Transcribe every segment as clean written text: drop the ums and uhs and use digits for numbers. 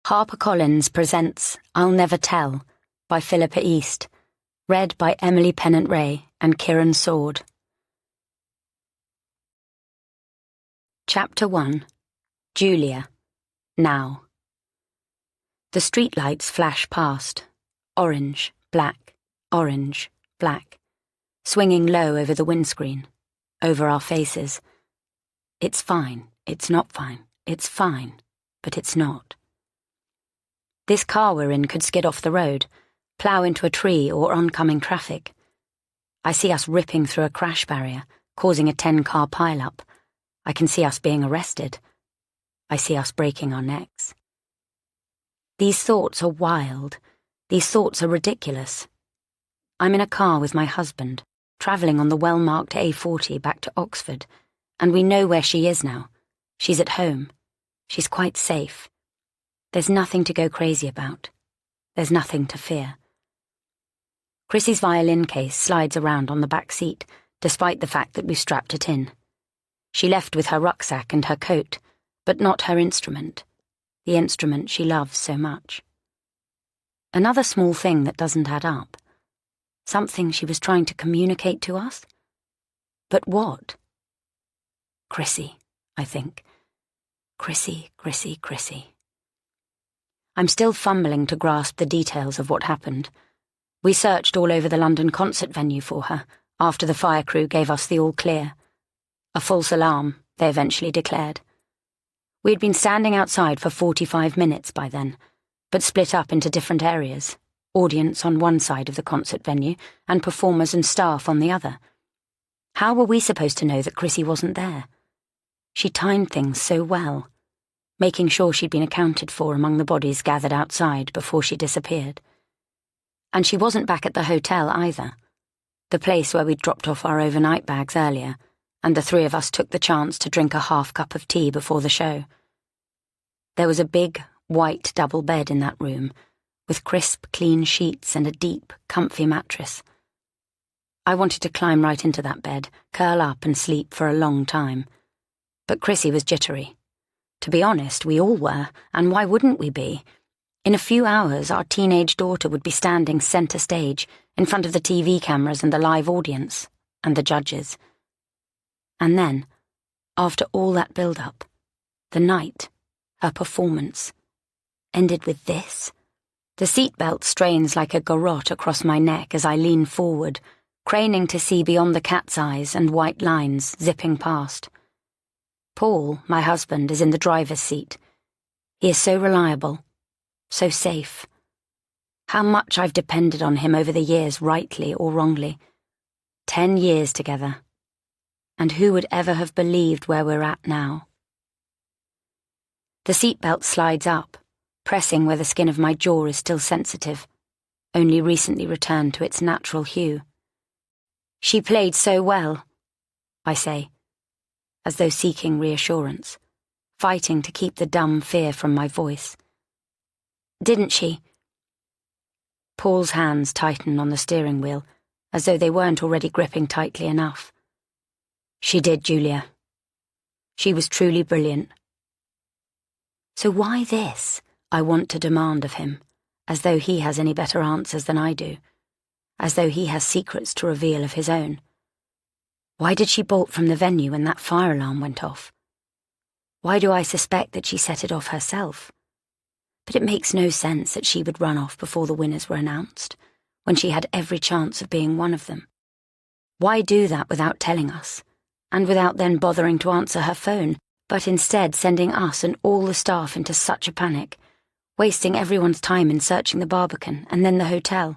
HarperCollins presents I'll Never Tell by Philippa East, read by Emily Pennant-Ray and Kieran Sword. Chapter 1. Julia. Now. The streetlights flash past, orange, black, swinging low over the windscreen, over our faces. It's fine, it's not fine, it's fine, but it's not. This car we're in could skid off the road, plough into a tree or oncoming traffic. I see us ripping through a crash barrier, causing a 10-car pile-up. I can see us being arrested. I see us breaking our necks. These thoughts are wild. These thoughts are ridiculous. I'm in a car with my husband, travelling on the well-marked A40 back to Oxford, and we know where she is now. She's at home. She's quite safe. There's nothing to go crazy about. There's nothing to fear. Chrissy's violin case slides around on the back seat, despite the fact that we've strapped it in. She left with her rucksack and her coat, but not her instrument, the instrument she loves so much. Another small thing that doesn't add up. Something she was trying to communicate to us? But what? Chrissy, I think. Chrissy. I'm still fumbling to grasp the details of what happened. We searched all over the London concert venue for her, after the fire crew gave us the all clear. A false alarm, they eventually declared. We had been standing outside for 45 minutes by then, but split up into different areas, audience on one side of the concert venue and performers and staff on the other. How were we supposed to know that Chrissy wasn't there? She timed things so well, making sure she'd been accounted for among the bodies gathered outside before she disappeared. And she wasn't back at the hotel either, the place where we'd dropped off our overnight bags earlier, and the three of us took the chance to drink a half cup of tea before the show. There was a big, white double bed in that room, with crisp, clean sheets and a deep, comfy mattress. I wanted to climb right into that bed, curl up and sleep for a long time. But Chrissy was jittery. To be honest, we all were, and why wouldn't we be? In a few hours, our teenage daughter would be standing centre stage, in front of the TV cameras and the live audience, and the judges. And then, after all that build-up, the night, her performance, ended with this. The seatbelt strains like a garrote across my neck as I lean forward, craning to see beyond the cat's eyes and white lines zipping past. Paul, my husband, is in the driver's seat. He is so reliable, so safe. How much I've depended on him over the years, rightly or wrongly. 10 years together. And who would ever have believed where we're at now? The seatbelt slides up, pressing where the skin of my jaw is still sensitive, only recently returned to its natural hue. She played so well, I say, as though seeking reassurance, fighting to keep the dumb fear from my voice. Didn't she? Paul's hands tighten on the steering wheel, as though they weren't already gripping tightly enough. She did, Julia. She was truly brilliant. So why this? I want to demand of him, as though he has any better answers than I do, as though he has secrets to reveal of his own. Why did she bolt from the venue when that fire alarm went off? Why do I suspect that she set it off herself? But it makes no sense that she would run off before the winners were announced, when she had every chance of being one of them. Why do that without telling us, and without then bothering to answer her phone, but instead sending us and all the staff into such a panic, wasting everyone's time in searching the Barbican and then the hotel?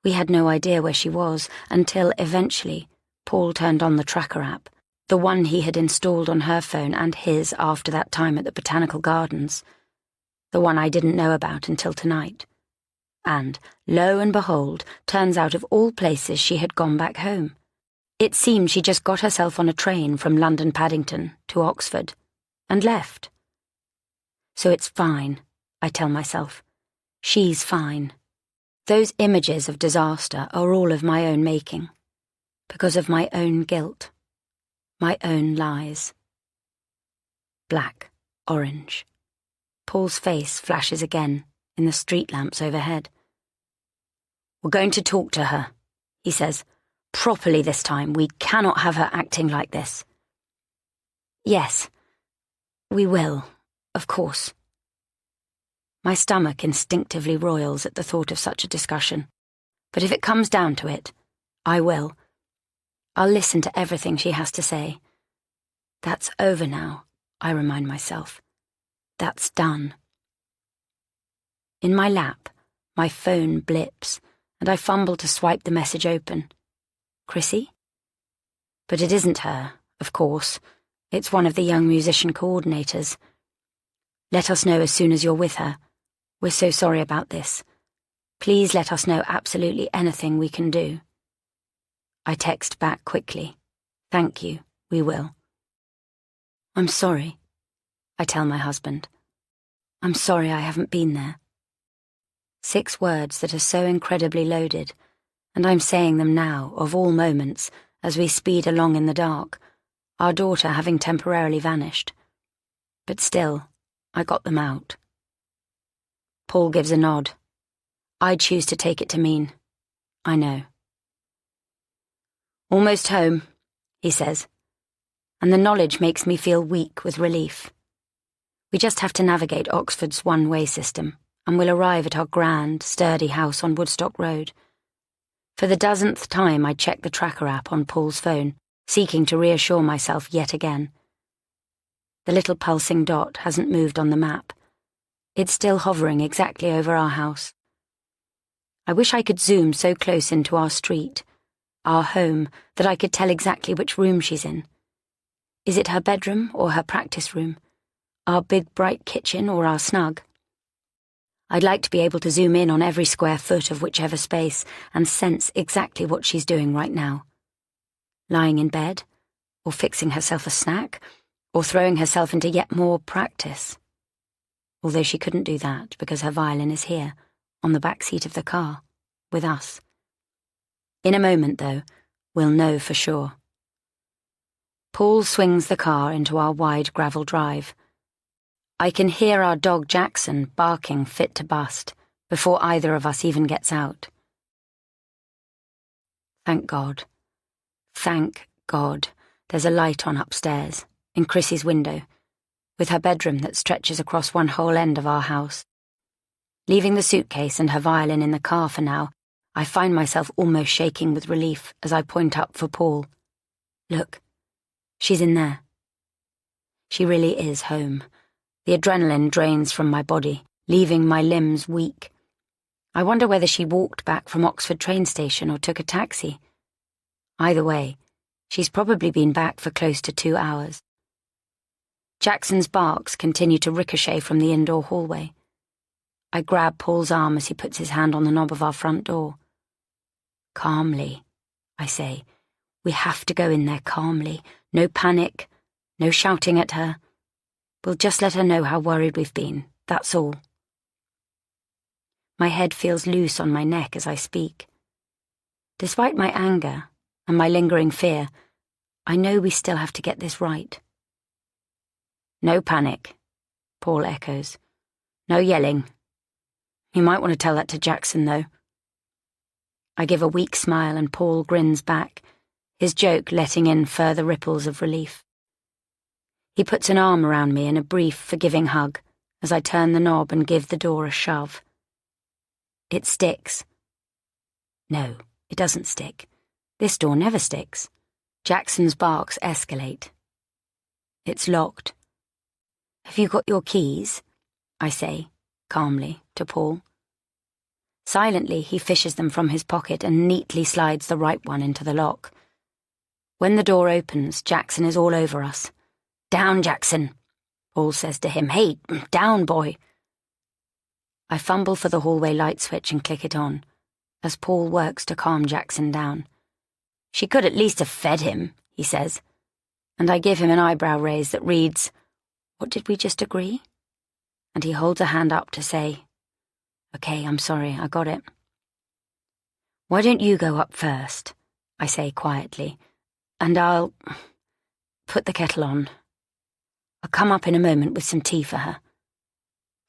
We had no idea where she was until, eventually, Paul turned on the tracker app, the one he had installed on her phone and his after that time at the Botanical Gardens, the one I didn't know about until tonight. And, lo and behold, turns out of all places she had gone back home. It seemed she just got herself on a train from London Paddington to Oxford, and left. So it's fine, I tell myself. She's fine. Those images of disaster are all of my own making, because of my own guilt, my own lies. Black, orange, Paul's face flashes again in the street lamps overhead. "We're going to talk to her," he says. "Properly this time. We cannot have her acting like this." "Yes, we will, of course." My stomach instinctively roils at the thought of such a discussion. But if it comes down to it, I will. I'll listen to everything she has to say. That's over now, I remind myself. That's done. In my lap, my phone blips, and I fumble to swipe the message open. Chrissy? But it isn't her, of course. It's one of the young musician coordinators. "Let us know as soon as you're with her. We're so sorry about this. Please let us know absolutely anything we can do." I text back quickly. "Thank you, we will." "I'm sorry," I tell my husband. "I'm sorry I haven't been there." 6 words that are so incredibly loaded, and I'm saying them now, of all moments, as we speed along in the dark, our daughter having temporarily vanished. But still, I got them out. Paul gives a nod. I choose to take it to mean, I know. "Almost home," he says, and the knowledge makes me feel weak with relief. We just have to navigate Oxford's one-way system, and we'll arrive at our grand, sturdy house on Woodstock Road. For the 1000th time I check the tracker app on Paul's phone, seeking to reassure myself yet again. The little pulsing dot hasn't moved on the map. It's still hovering exactly over our house. I wish I could zoom so close into our street, our home, that I could tell exactly which room she's in. Is it her bedroom or her practice room? Our big bright kitchen or our snug? I'd like to be able to zoom in on every square foot of whichever space and sense exactly what she's doing right now. Lying in bed, or fixing herself a snack, or throwing herself into yet more practice. Although she couldn't do that because her violin is here, on the back seat of the car, with us. In a moment, though, we'll know for sure. Paul swings the car into our wide gravel drive. I can hear our dog Jackson barking fit to bust before either of us even gets out. Thank God. Thank God there's a light on upstairs, in Chrissy's window, with her bedroom that stretches across one whole end of our house. Leaving the suitcase and her violin in the car for now, I find myself almost shaking with relief as I point up for Paul. Look, she's in there. She really is home. The adrenaline drains from my body, leaving my limbs weak. I wonder whether she walked back from Oxford train station or took a taxi. Either way, she's probably been back for close to 2 hours. Jackson's barks continue to ricochet from the indoor hallway. I grab Paul's arm as he puts his hand on the knob of our front door. Calmly, I say. We have to go in there calmly. No panic, no shouting at her. We'll just let her know how worried we've been, that's all. My head feels loose on my neck as I speak. Despite my anger and my lingering fear, I know we still have to get this right. No panic, Paul echoes. No yelling. You might want to tell that to Jackson, though. I give a weak smile and Paul grins back, his joke letting in further ripples of relief. He puts an arm around me in a brief, forgiving hug as I turn the knob and give the door a shove. It sticks. No, it doesn't stick. This door never sticks. Jackson's barks escalate. It's locked. Have you got your keys? I say, calmly, to Paul. Silently, he fishes them from his pocket and neatly slides the right one into the lock. When the door opens, Jackson is all over us. Down, Jackson, Paul says to him. Hey, down, boy. I fumble for the hallway light switch and click it on, as Paul works to calm Jackson down. She could at least have fed him, he says, and I give him an eyebrow raise that reads, What did we just agree? And he holds a hand up to say, Okay, I'm sorry, I got it. Why don't you go up first, I say quietly, and I'll put the kettle on. I'll come up in a moment with some tea for her.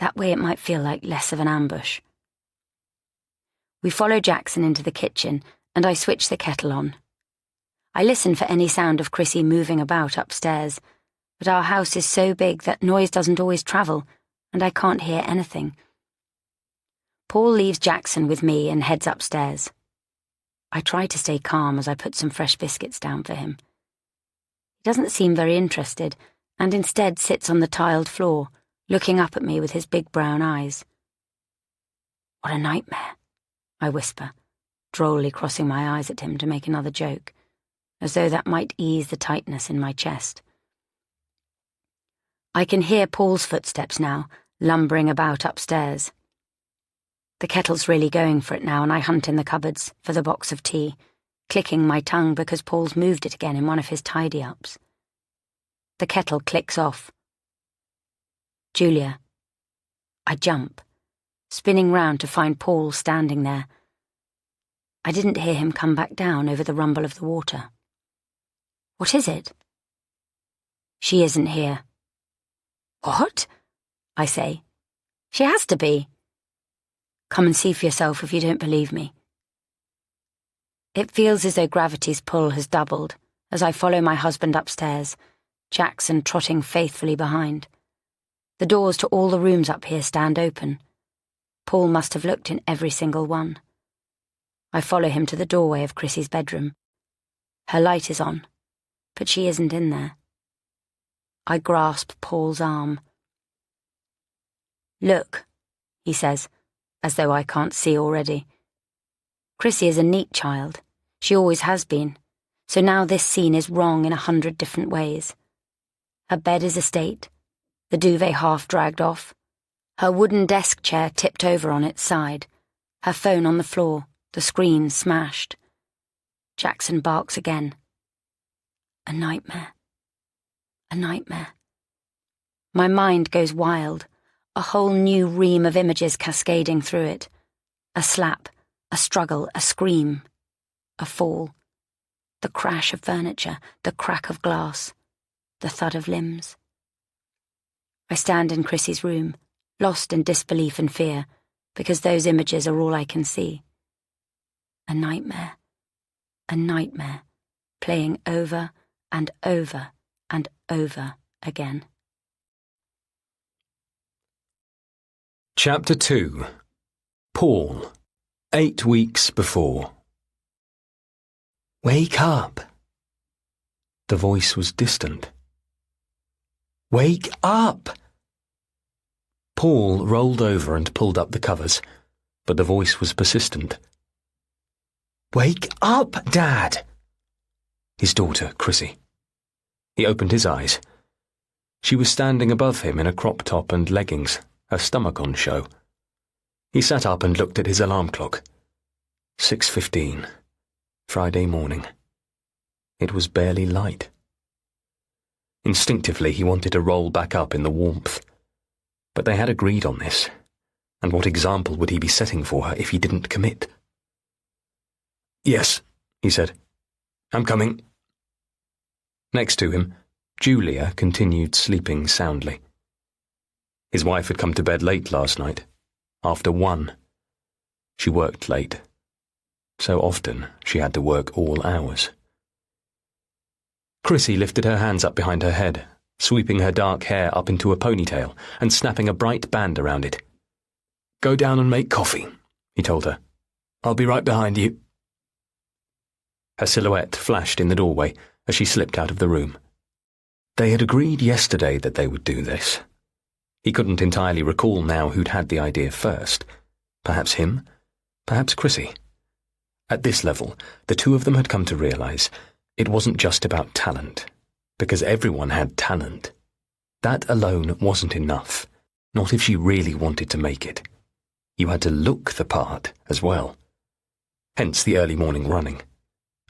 That way it might feel like less of an ambush. We follow Jackson into the kitchen, and I switch the kettle on. I listen for any sound of Chrissy moving about upstairs, but our house is so big that noise doesn't always travel, and I can't hear anything. Paul leaves Jackson with me and heads upstairs. I try to stay calm as I put some fresh biscuits down for him. He doesn't seem very interested, and instead sits on the tiled floor, looking up at me with his big brown eyes. "What a nightmare," I whisper, drolly crossing my eyes at him to make another joke, as though that might ease the tightness in my chest. I can hear Paul's footsteps now, lumbering about upstairs. The kettle's really going for it now, and I hunt in the cupboards for the box of tea, clicking my tongue because Paul's moved it again in one of his tidy-ups. The kettle clicks off. "Julia." I jump, spinning round to find Paul standing there. I didn't hear him come back down over the rumble of the water. "What is it?" "She isn't here." "What?" I say. "She has to be." "Come and see for yourself if you don't believe me." It feels as though gravity's pull has doubled as I follow my husband upstairs, Jackson trotting faithfully behind. The doors to all the rooms up here stand open. Paul must have looked in every single one. I follow him to the doorway of Chrissy's bedroom. Her light is on, but she isn't in there. I grasp Paul's arm. "Look," he says, as though I can't see already. Chrissy is a neat child. She always has been. So now this scene is wrong in 100 different ways. Her bed is a state, the duvet half dragged off, her wooden desk chair tipped over on its side, her phone on the floor, the screen smashed. Jackson barks again. A nightmare. A nightmare. My mind goes wild, a whole new ream of images cascading through it. A slap, a struggle, a scream, a fall. The crash of furniture, the crack of glass, the thud of limbs. I stand in Chrissy's room, lost in disbelief and fear, because those images are all I can see. A nightmare, playing over and over and over again. Chapter 2. Paul, 8 weeks before. "Wake up." The voice was distant. "Wake up!" Paul rolled over and pulled up the covers, but the voice was persistent. "Wake up, Dad!" His daughter, Chrissy. He opened his eyes. She was standing above him in a crop top and leggings, her stomach on show. He sat up and looked at his alarm clock. 6:15. Friday morning. It was barely light. Instinctively, he wanted to roll back up in the warmth. But they had agreed on this, and what example would he be setting for her if he didn't commit? "Yes," he said. "I'm coming." Next to him, Julia continued sleeping soundly. His wife had come to bed late last night, after 1. She worked late. So often she had to work all hours. Chrissy lifted her hands up behind her head, sweeping her dark hair up into a ponytail and snapping a bright band around it. "Go down and make coffee," he told her. "I'll be right behind you." Her silhouette flashed in the doorway as she slipped out of the room. They had agreed yesterday that they would do this. He couldn't entirely recall now who'd had the idea first. Perhaps him, perhaps Chrissy. At this level, the two of them had come to realize it wasn't just about talent, because everyone had talent. That alone wasn't enough, not if she really wanted to make it. You had to look the part as well. Hence the early morning running.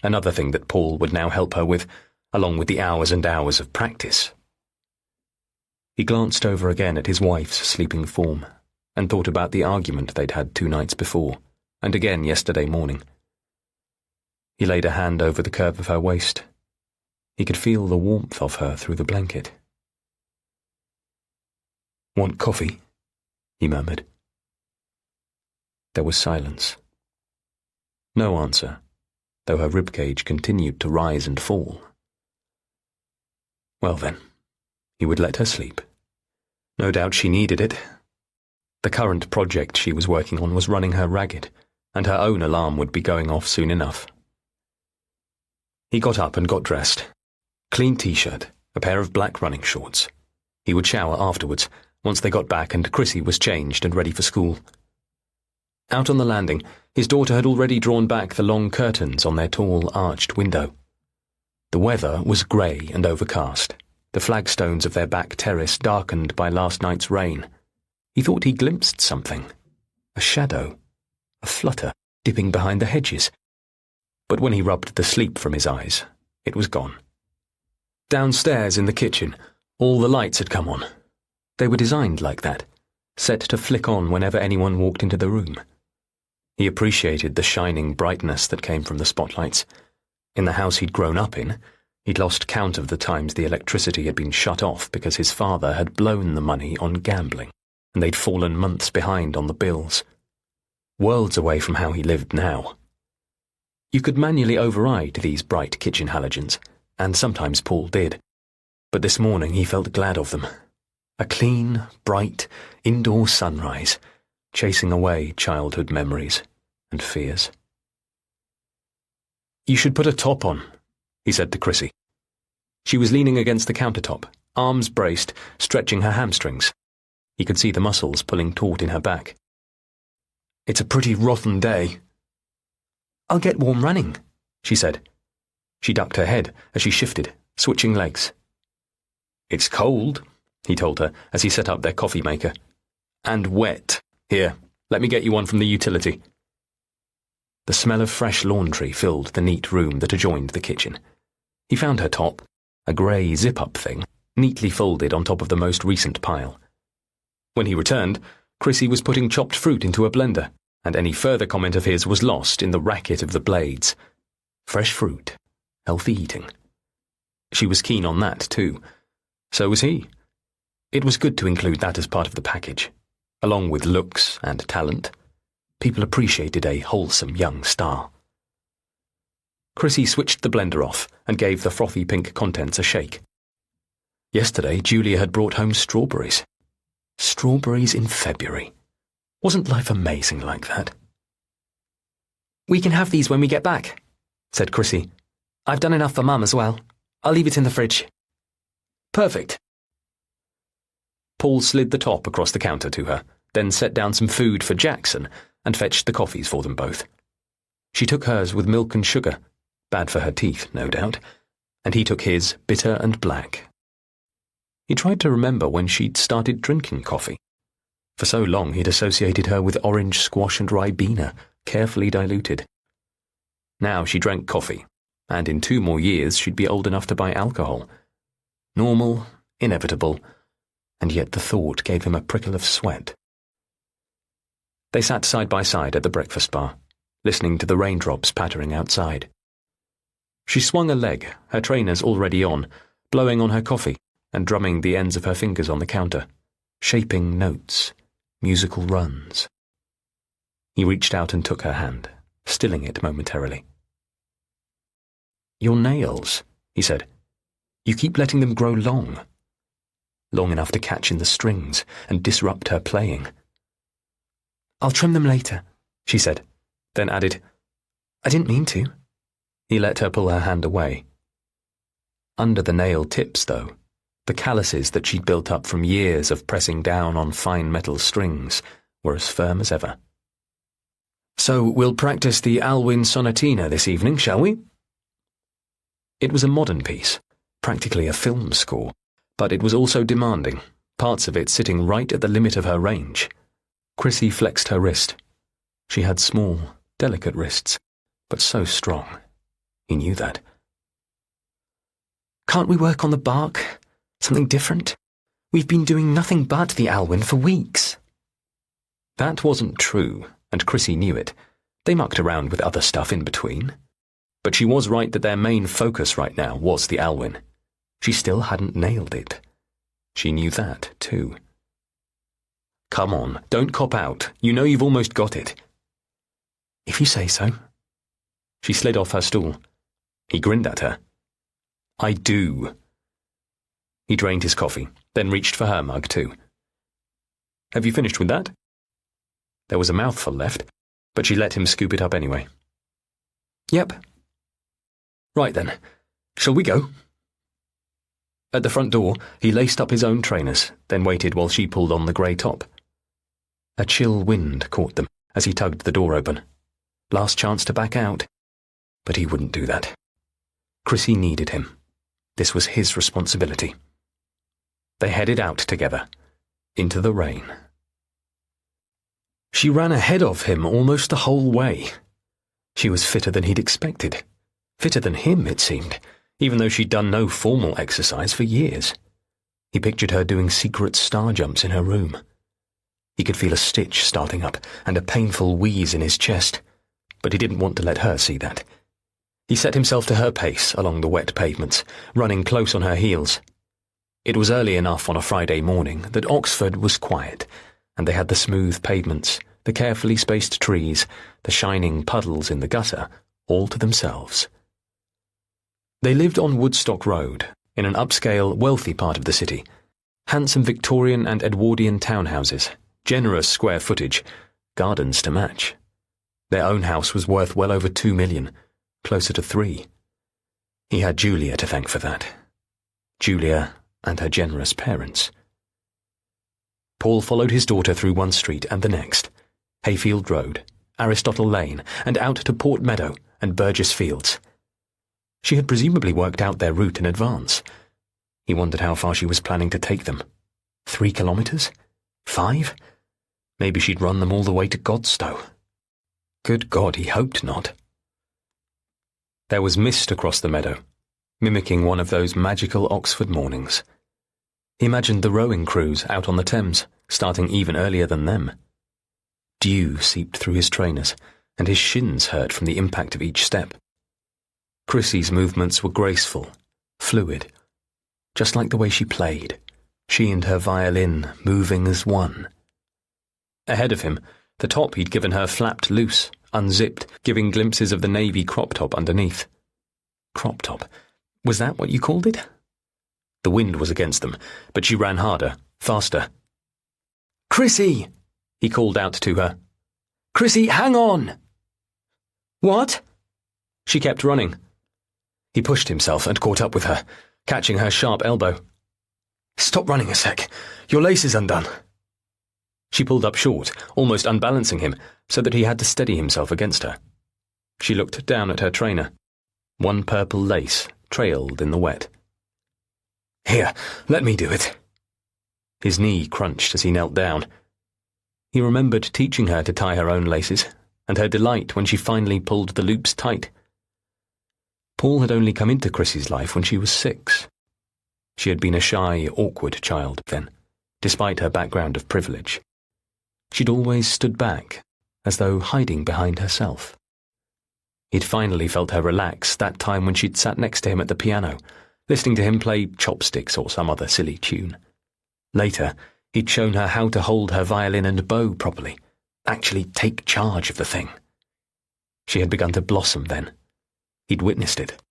Another thing that Paul would now help her with, along with the hours and hours of practice. He glanced over again at his wife's sleeping form, and thought about the argument they'd had 2 nights before, and again yesterday morning. He laid a hand over the curve of her waist. He could feel the warmth of her through the blanket. "Want coffee?" he murmured. There was silence. No answer, though her ribcage continued to rise and fall. Well then, he would let her sleep. No doubt she needed it. The current project she was working on was running her ragged, and her own alarm would be going off soon enough. He got up and got dressed. Clean t-shirt, a pair of black running shorts. He would shower afterwards, once they got back and Chrissy was changed and ready for school. Out on the landing, his daughter had already drawn back the long curtains on their tall, arched window. The weather was grey and overcast, the flagstones of their back terrace darkened by last night's rain. He thought he glimpsed something, a shadow, a flutter, dipping behind the hedges. But when he rubbed the sleep from his eyes, it was gone. Downstairs in the kitchen, all the lights had come on. They were designed like that, set to flick on whenever anyone walked into the room. He appreciated the shining brightness that came from the spotlights. In the house he'd grown up in, he'd lost count of the times the electricity had been shut off because his father had blown the money on gambling, and they'd fallen months behind on the bills. Worlds away from how he lived now. You could manually override these bright kitchen halogens, and sometimes Paul did. But this morning he felt glad of them. A clean, bright, indoor sunrise, chasing away childhood memories and fears. "You should put a top on," he said to Chrissy. She was leaning against the countertop, arms braced, stretching her hamstrings. He could see the muscles pulling taut in her back. "It's a pretty rotten day." "I'll get warm running," she said. She ducked her head as she shifted, switching legs. "It's cold," he told her as he set up their coffee maker. "And wet. Here, let me get you one from the utility." The smell of fresh laundry filled the neat room that adjoined the kitchen. He found her top, a grey zip-up thing, neatly folded on top of the most recent pile. When he returned, Chrissy was putting chopped fruit into a blender, and any further comment of his was lost in the racket of the blades. Fresh fruit, healthy eating. She was keen on that, too. So was he. It was good to include that as part of the package, along with looks and talent. People appreciated a wholesome young star. Chrissy switched the blender off and gave the frothy pink contents a shake. Yesterday, Julia had brought home strawberries. Strawberries in February. Wasn't life amazing like that? "We can have these when we get back," said Chrissy. "I've done enough for Mum as well. I'll leave it in the fridge." "Perfect." Paul slid the top across the counter to her, then set down some food for Jackson and fetched the coffees for them both. She took hers with milk and sugar, bad for her teeth, no doubt, and he took his bitter and black. He tried to remember when she'd started drinking coffee. For so long he'd associated her with orange squash and ribena, carefully diluted. Now she drank coffee, and in 2 more years she'd be old enough to buy alcohol. Normal, inevitable, and yet the thought gave him a prickle of sweat. They sat side by side at the breakfast bar, listening to the raindrops pattering outside. She swung a leg, her trainers already on, blowing on her coffee and drumming the ends of her fingers on the counter, shaping notes, musical runs. He reached out and took her hand, stilling it momentarily. "Your nails," he said. "You keep letting them grow long. Long enough to catch in the strings and disrupt her playing." "I'll trim them later," she said, then added, "I didn't mean to." He let her pull her hand away. Under the nail tips, though, the calluses that she'd built up from years of pressing down on fine metal strings were as firm as ever. "So we'll practice the Alwyn Sonatina this evening, shall we?" It was a modern piece, practically a film score, but it was also demanding, parts of it sitting right at the limit of her range. Chrissy flexed her wrist. She had small, delicate wrists, but so strong. He knew that. "Can't we work on the bark? Something different? We've been doing nothing but the Alwyn for weeks." That wasn't true, and Chrissy knew it. They mucked around with other stuff in between. But she was right that their main focus right now was the Alwyn. She still hadn't nailed it. She knew that, too. Come on, don't cop out. You know you've almost got it. If you say so. She slid off her stool. He grinned at her. I do. He drained his coffee, then reached for her mug too. Have you finished with that? There was a mouthful left, but she let him scoop it up anyway. Yep. Right then, shall we go? At the front door, he laced up his own trainers, then waited while she pulled on the grey top. A chill wind caught them as he tugged the door open. Last chance to back out. But he wouldn't do that. Chrissy needed him. This was his responsibility. They headed out together, into the rain. She ran ahead of him almost the whole way. She was fitter than he'd expected. Fitter than him, it seemed, even though she'd done no formal exercise for years. He pictured her doing secret star jumps in her room. He could feel a stitch starting up and a painful wheeze in his chest, but he didn't want to let her see that. He set himself to her pace along the wet pavements, running close on her heels. It was early enough on a Friday morning that Oxford was quiet, and they had the smooth pavements, the carefully spaced trees, the shining puddles in the gutter, all to themselves. They lived on Woodstock Road, in an upscale, wealthy part of the city. Handsome Victorian and Edwardian townhouses, generous square footage, gardens to match. Their own house was worth well over $2 million, closer to $3 million. He had Julia to thank for that. Julia and her generous parents. Paul followed his daughter through one street and the next, Hayfield Road, Aristotle Lane, and out to Port Meadow and Burgess Fields. She had presumably worked out their route in advance. He wondered how far she was planning to take them. 3 kilometres? 5? Maybe she'd run them all the way to Godstow. Good God, he hoped not. There was mist across the meadow, mimicking one of those magical Oxford mornings. He imagined the rowing crews out on the Thames, starting even earlier than them. Dew seeped through his trainers, and his shins hurt from the impact of each step. Chrissy's movements were graceful, fluid, just like the way she played, she and her violin moving as one. Ahead of him, the top he'd given her flapped loose, unzipped, giving glimpses of the navy crop top underneath. Crop top? Was that what you called it? The wind was against them, but she ran harder, faster. "Chrissy!" he called out to her. "Chrissy, hang on!" "What?" She kept running. He pushed himself and caught up with her, catching her sharp elbow. "Stop running a sec. Your lace is undone." She pulled up short, almost unbalancing him, so that he had to steady himself against her. She looked down at her trainer. One purple lace trailed in the wet. "Here, let me do it." His knee crunched as he knelt down. He remembered teaching her to tie her own laces, and her delight when she finally pulled the loops tight. Paul had only come into Chrissy's life when she was 6. She had been a shy, awkward child then, despite her background of privilege. She'd always stood back, as though hiding behind herself. He'd finally felt her relax that time when she'd sat next to him at the piano, listening to him play Chopsticks or some other silly tune. Later, he'd shown her how to hold her violin and bow properly, actually take charge of the thing. She had begun to blossom then. He'd witnessed it.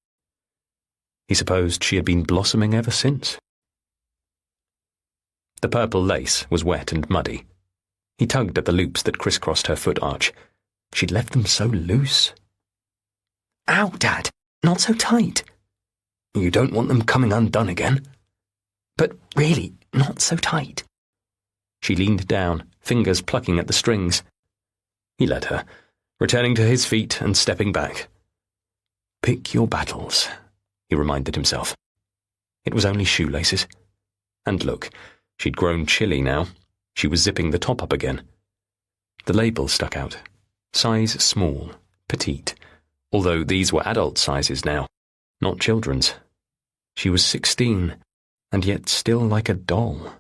He supposed she had been blossoming ever since. The purple lace was wet and muddy. He tugged at the loops that crisscrossed her foot arch. She'd left them so loose. "Ow, Dad! Not so tight." "You don't want them coming undone again?" "But really, not so tight." She leaned down, fingers plucking at the strings. He let her, returning to his feet and stepping back. Pick your battles, he reminded himself. It was only shoelaces. And look, she'd grown chilly now. She was zipping the top up again. The label stuck out. Size small, petite, although these were adult sizes now, not children's. She was 16, and yet still like a doll.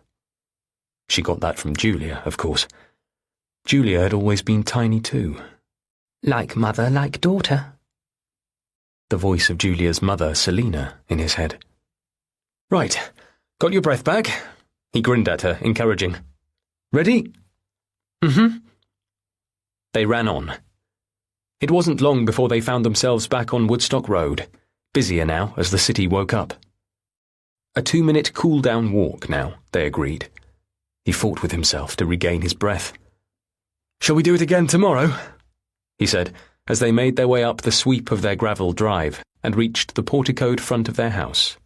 She got that from Julia, of course. Julia had always been tiny too. Like mother, like daughter. The voice of Julia's mother, Selina, in his head. Right, got your breath back? He grinned at her, encouraging. Ready? Mm-hmm. They ran on. It wasn't long before they found themselves back on Woodstock Road, busier now as the city woke up. A 2-minute cool-down walk now, they agreed. He fought with himself to regain his breath. "Shall we do it again tomorrow?" he said, as they made their way up the sweep of their gravel drive and reached the porticoed front of their house.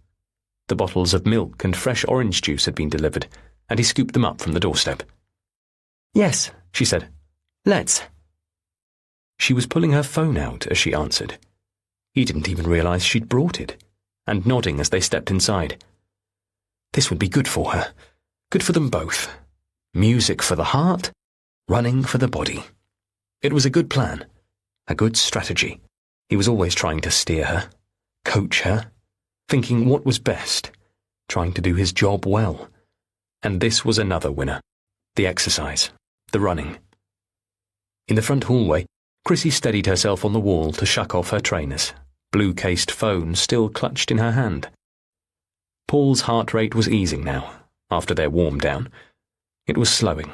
The bottles of milk and fresh orange juice had been delivered, and he scooped them up from the doorstep. "Yes," she said. "Let's." She was pulling her phone out as she answered. He didn't even realize she'd brought it, and nodding as they stepped inside. This would be good for her. Good for them both. Music for the heart, running for the body. It was a good plan, a good strategy. He was always trying to steer her, coach her, thinking what was best, trying to do his job well. And this was another winner. The exercise, the running. In the front hallway, Chrissy steadied herself on the wall to shuck off her trainers, blue-cased phone still clutched in her hand. Paul's heart rate was easing now, after their warm-down. It was slowing,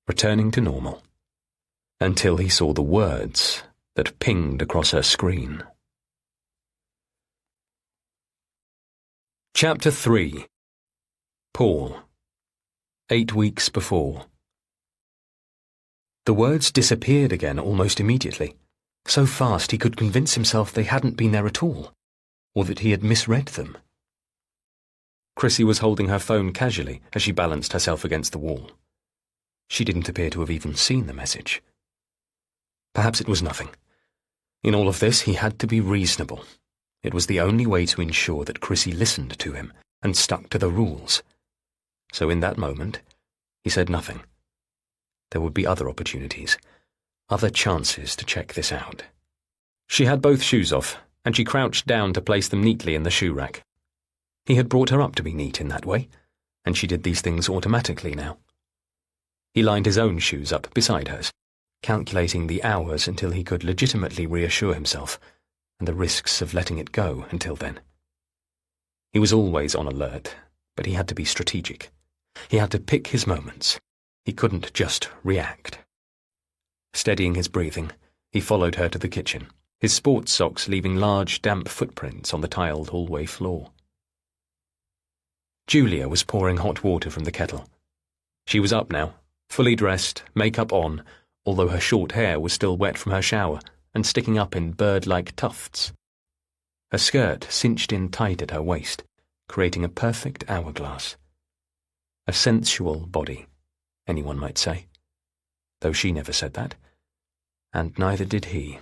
returning to normal, until he saw the words that pinged across her screen. Chapter 3. Paul. 8 weeks before. The words disappeared again almost immediately, so fast he could convince himself they hadn't been there at all, or that he had misread them. Chrissy was holding her phone casually as she balanced herself against the wall. She didn't appear to have even seen the message. Perhaps it was nothing. In all of this, he had to be reasonable. It was the only way to ensure that Chrissy listened to him and stuck to the rules. So in that moment, he said nothing. There would be other opportunities, other chances to check this out. She had both shoes off, and she crouched down to place them neatly in the shoe rack. He had brought her up to be neat in that way, and she did these things automatically now. He lined his own shoes up beside hers, calculating the hours until he could legitimately reassure himself, and the risks of letting it go until then. He was always on alert, but he had to be strategic. He had to pick his moments. He couldn't just react. Steadying his breathing, he followed her to the kitchen, his sports socks leaving large, damp footprints on the tiled hallway floor. Julia was pouring hot water from the kettle. She was up now, fully dressed, makeup on, although her short hair was still wet from her shower and sticking up in bird-like tufts. Her skirt cinched in tight at her waist, creating a perfect hourglass. A sensual body, anyone might say, though she never said that, and neither did he.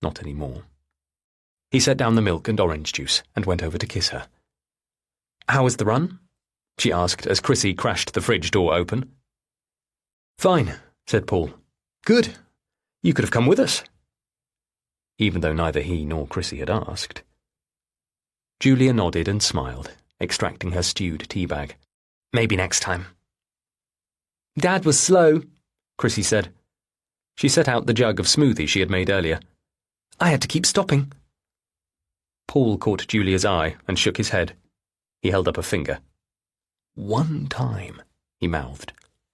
Not anymore. He set down the milk and orange juice and went over to kiss her. "How was the run?" she asked as Chrissy crashed the fridge door open. "Fine," said Paul. "Good. You could have come with us." Even though neither he nor Chrissy had asked. Julia nodded and smiled, extracting her stewed tea bag. "Maybe next time." "Dad was slow," Chrissy said. She set out the jug of smoothie she had made earlier. "I had to keep stopping." Paul caught Julia's eye and shook his head. He held up a finger. "One time," he mouthed.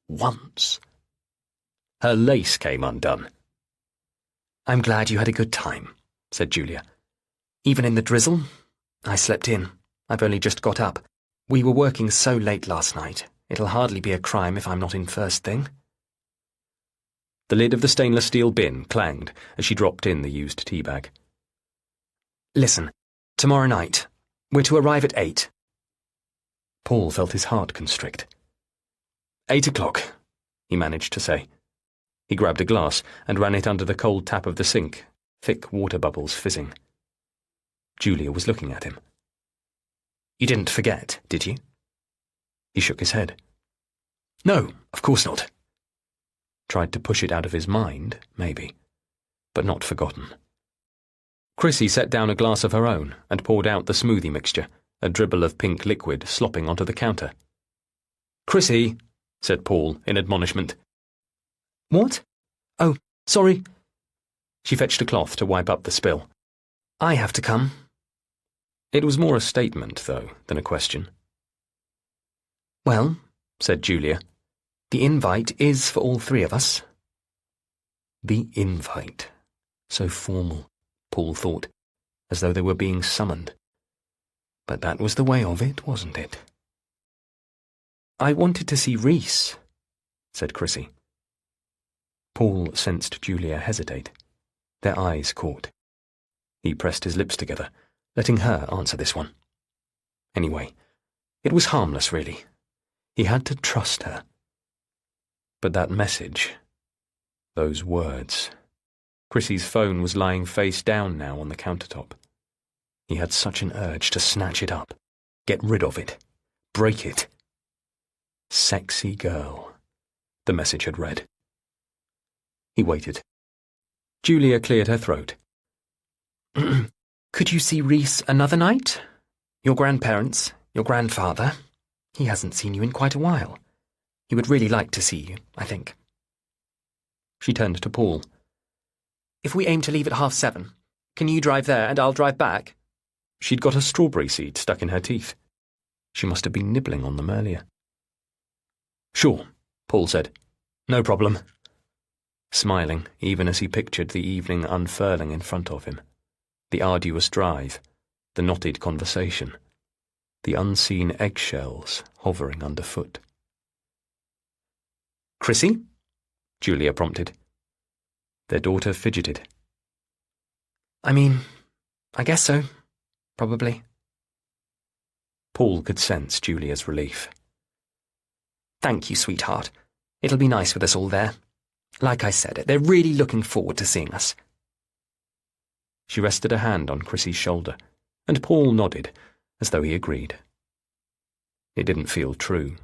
"Once." Her lace came undone. "I'm glad you had a good time," said Julia. "Even in the drizzle? I slept in. I've only just got up. We were working so late last night. It'll hardly be a crime if I'm not in first thing." The lid of the stainless steel bin clanged as she dropped in the used tea bag. "Listen, tomorrow night, we're to arrive at 8. Paul felt his heart constrict. 8 o'clock, he managed to say. He grabbed a glass and ran it under the cold tap of the sink, thick water bubbles fizzing. Julia was looking at him. "You didn't forget, did you?" He shook his head. "No, of course not." Tried to push it out of his mind, maybe, but not forgotten. Chrissy set down a glass of her own and poured out the smoothie mixture, a dribble of pink liquid slopping onto the counter. "Chrissy," said Paul in admonishment. "What? Oh, sorry." She fetched a cloth to wipe up the spill. "I have to come." It was more a statement, though, than a question. "Well," said Julia, The invite is for all three of us. The invite. So formal, Paul thought, as though they were being summoned. But that was the way of it, wasn't it? I wanted to see Reese, said Chrissy. Paul sensed Julia hesitate. Their eyes caught. He pressed his lips together, letting her answer this one. Anyway, it was harmless, really. He had to trust her. But that message, those words. Chrissy's phone was lying face down now on the countertop. He had such an urge to snatch it up, get rid of it, break it. Sexy girl, the message had read. He waited. Julia cleared her throat. Could you see Reese another night? Your grandparents, your grandfather. He hasn't seen you in quite a while. He would really like to see you, I think. She turned to Paul. If we aim to leave at 7:30, can you drive there and I'll drive back? She'd got a strawberry seed stuck in her teeth. She must have been nibbling on them earlier. Sure, Paul said. No problem. Smiling, even as he pictured the evening unfurling in front of him. The arduous drive, the knotted conversation, the unseen eggshells hovering underfoot. Chrissy? Julia prompted. Their daughter fidgeted. I guess so. Probably. Paul could sense Julia's relief. Thank you, sweetheart. It'll be nice with us all there. Like I said, they're really looking forward to seeing us. She rested a hand on Chrissy's shoulder, and Paul nodded, as though he agreed. It didn't feel true.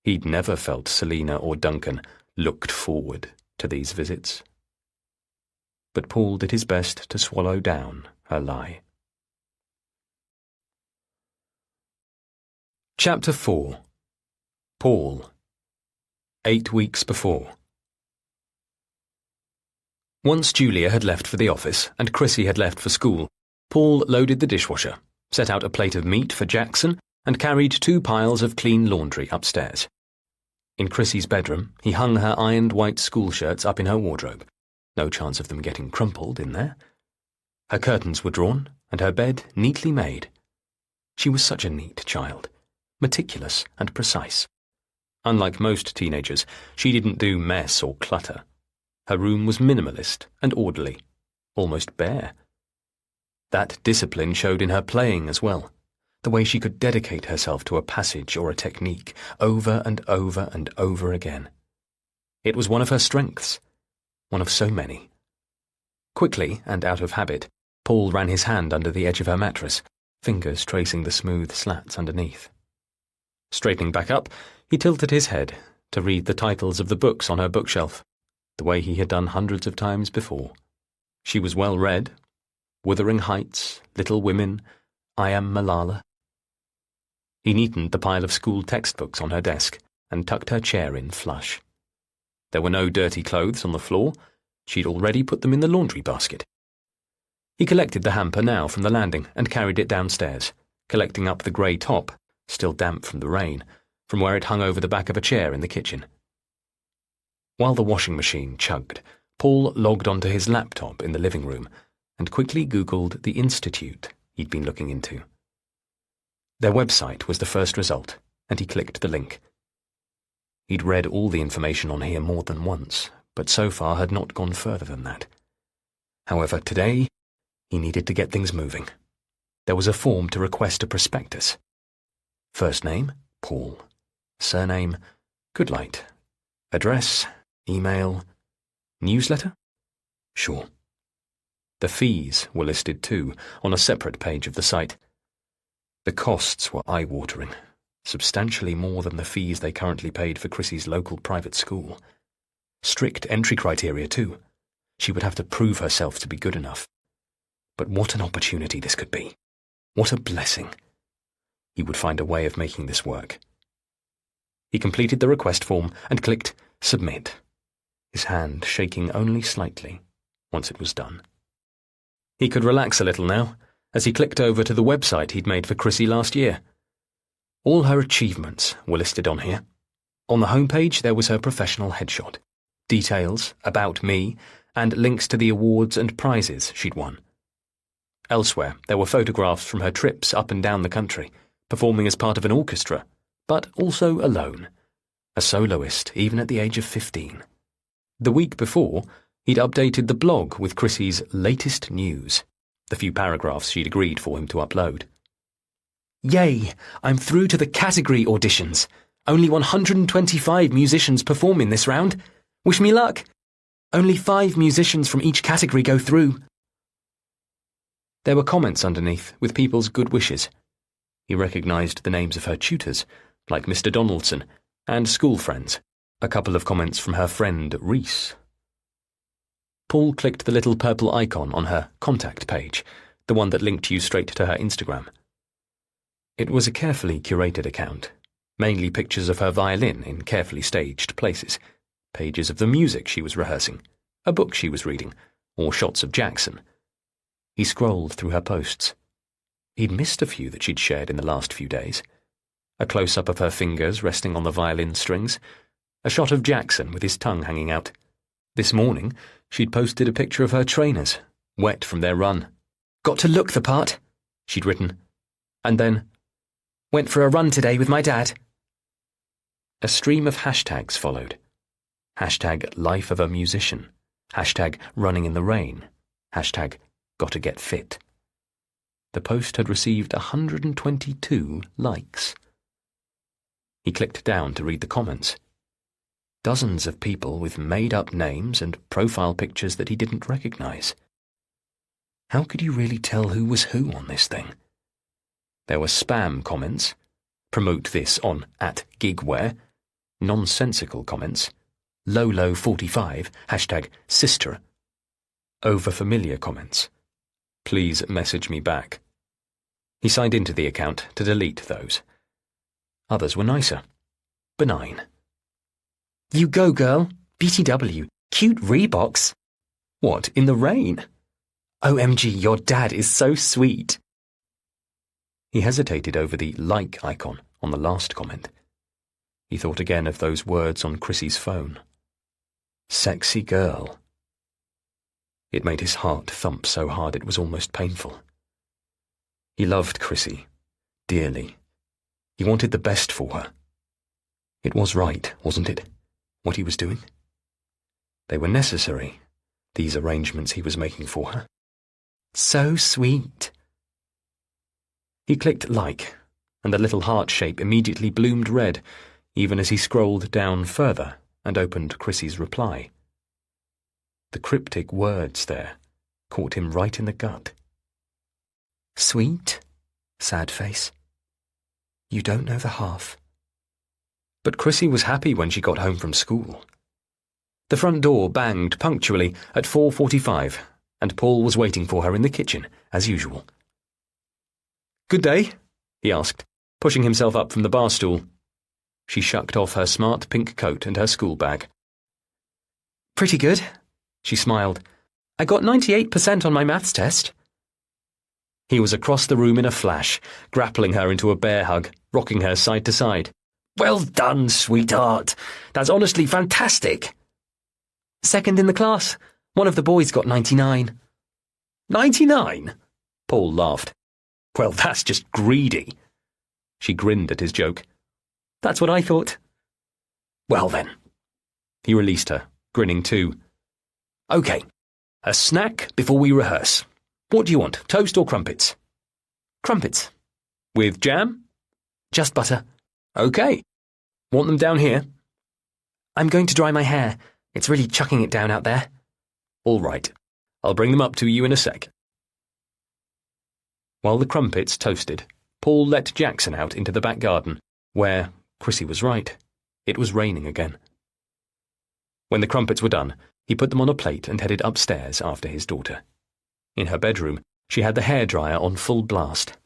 He'd never felt Selina or Duncan looked forward to these visits. But Paul did his best to swallow down her lie. Chapter 4. Paul. 8 weeks before. Once Julia had left for the office and Chrissy had left for school, Paul loaded the dishwasher, set out a plate of meat for Jackson, and carried 2 piles of clean laundry upstairs. In Chrissy's bedroom, he hung her ironed white school shirts up in her wardrobe. No chance of them getting crumpled in there. Her curtains were drawn, and her bed neatly made. She was such a neat child, meticulous and precise. Unlike most teenagers, she didn't do mess or clutter. Her room was minimalist and orderly, almost bare. That discipline showed in her playing as well, the way she could dedicate herself to a passage or a technique over and over and over again. It was one of her strengths, one of so many. Quickly and out of habit, Paul ran his hand under the edge of her mattress, fingers tracing the smooth slats underneath. Straightening back up, he tilted his head to read the titles of the books on her bookshelf, the way he had done hundreds of times before. She was well read. Wuthering Heights, Little Women, I Am Malala. He neatened the pile of school textbooks on her desk and tucked her chair in flush. There were no dirty clothes on the floor. She'd already put them in the laundry basket. He collected the hamper now from the landing and carried it downstairs, collecting up the grey top, still damp from the rain, from where it hung over the back of a chair in the kitchen. While the washing machine chugged, Paul logged onto his laptop in the living room and quickly Googled the institute he'd been looking into. Their website was the first result, and he clicked the link. He'd read all the information on here more than once, but so far had not gone further than that. However, today, he needed to get things moving. There was a form to request a prospectus. First name, Paul. Surname, Goodlight. Address, email, newsletter? Sure. The fees were listed too, on a separate page of the site. The costs were eye-watering, substantially more than the fees they currently paid for Chrissy's local private school. Strict entry criteria too. She would have to prove herself to be good enough. But what an opportunity this could be. What a blessing. He would find a way of making this work. He completed the request form and clicked Submit, his hand shaking only slightly once it was done. He could relax a little now, as he clicked over to the website he'd made for Chrissy last year. All her achievements were listed on here. On the homepage there was her professional headshot, details, about me, and links to the awards and prizes she'd won. Elsewhere there were photographs from her trips up and down the country, performing as part of an orchestra, but also alone, a soloist even at the age of 15. The week before, he'd updated the blog with Chrissy's latest news, the few paragraphs she'd agreed for him to upload. "Yay! I'm through to the category auditions. Only 125 musicians perform in this round. Wish me luck. Only 5 musicians from each category go through." There were comments underneath with people's good wishes. He recognised the names of her tutors, like Mr. Donaldson, and school friends. A couple of comments from her friend Reese. Paul clicked the little purple icon on her contact page, the one that linked you straight to her Instagram. It was a carefully curated account, mainly pictures of her violin in carefully staged places, pages of the music she was rehearsing, a book she was reading, or shots of Jackson. He scrolled through her posts. He'd missed a few that she'd shared in the last few days. A close-up of her fingers resting on the violin strings, a shot of Jackson with his tongue hanging out. This morning, she'd posted a picture of her trainers, wet from their run. "Got to look the part," she'd written. And then, "Went for a run today with my dad." A stream of hashtags followed. Hashtag life of a musician. Hashtag running in the rain. Hashtag gotta get fit. The post had received 122 likes. He clicked down to read the comments. Dozens of people with made-up names and profile pictures that he didn't recognise. How could you really tell who was who on this thing? There were spam comments, promote this on @gigwear, nonsensical comments, Lolo45, hashtag sister, overfamiliar comments, please message me back. He signed into the account to delete those. Others were nicer, benign. "You go, girl. BTW. Cute Reeboks." "What, in the rain?" "OMG, your dad is so sweet." He hesitated over the like icon on the last comment. He thought again of those words on Chrissy's phone. Sexy girl. It made his heart thump so hard it was almost painful. He loved Chrissy, dearly. He wanted the best for her. It was right, wasn't it, what he was doing? They were necessary, these arrangements he was making for her. So sweet. He clicked like, and the little heart shape immediately bloomed red, even as he scrolled down further and opened Chrissy's reply. The cryptic words there caught him right in the gut. Sweet, sad face. You don't know the half. But Chrissy was happy when she got home from school. The front door banged punctually at 4:45, and Paul was waiting for her in the kitchen, as usual. "Good day?" he asked, pushing himself up from the bar stool. She shucked off her smart pink coat and her school bag. "Pretty good," she smiled. "I got 98% on my maths test." He was across the room in a flash, grappling her into a bear hug, rocking her side to side. "Well done, sweetheart. That's honestly fantastic." "Second in the class. One of the boys got 99. 99? Paul laughed. "Well, that's just greedy." She grinned at his joke. "That's what I thought." "Well then." He released her, grinning too. "Okay, a snack before we rehearse. What do you want, toast or crumpets?" "Crumpets." "With jam?" "Just butter." "Okay. Want them down here?" "I'm going to dry my hair. It's really chucking it down out there." "All right. I'll bring them up to you in a sec." While the crumpets toasted, Paul let Jackson out into the back garden, where, Chrissy was right, it was raining again. When the crumpets were done, he put them on a plate and headed upstairs after his daughter. In her bedroom, she had the hairdryer on full blast.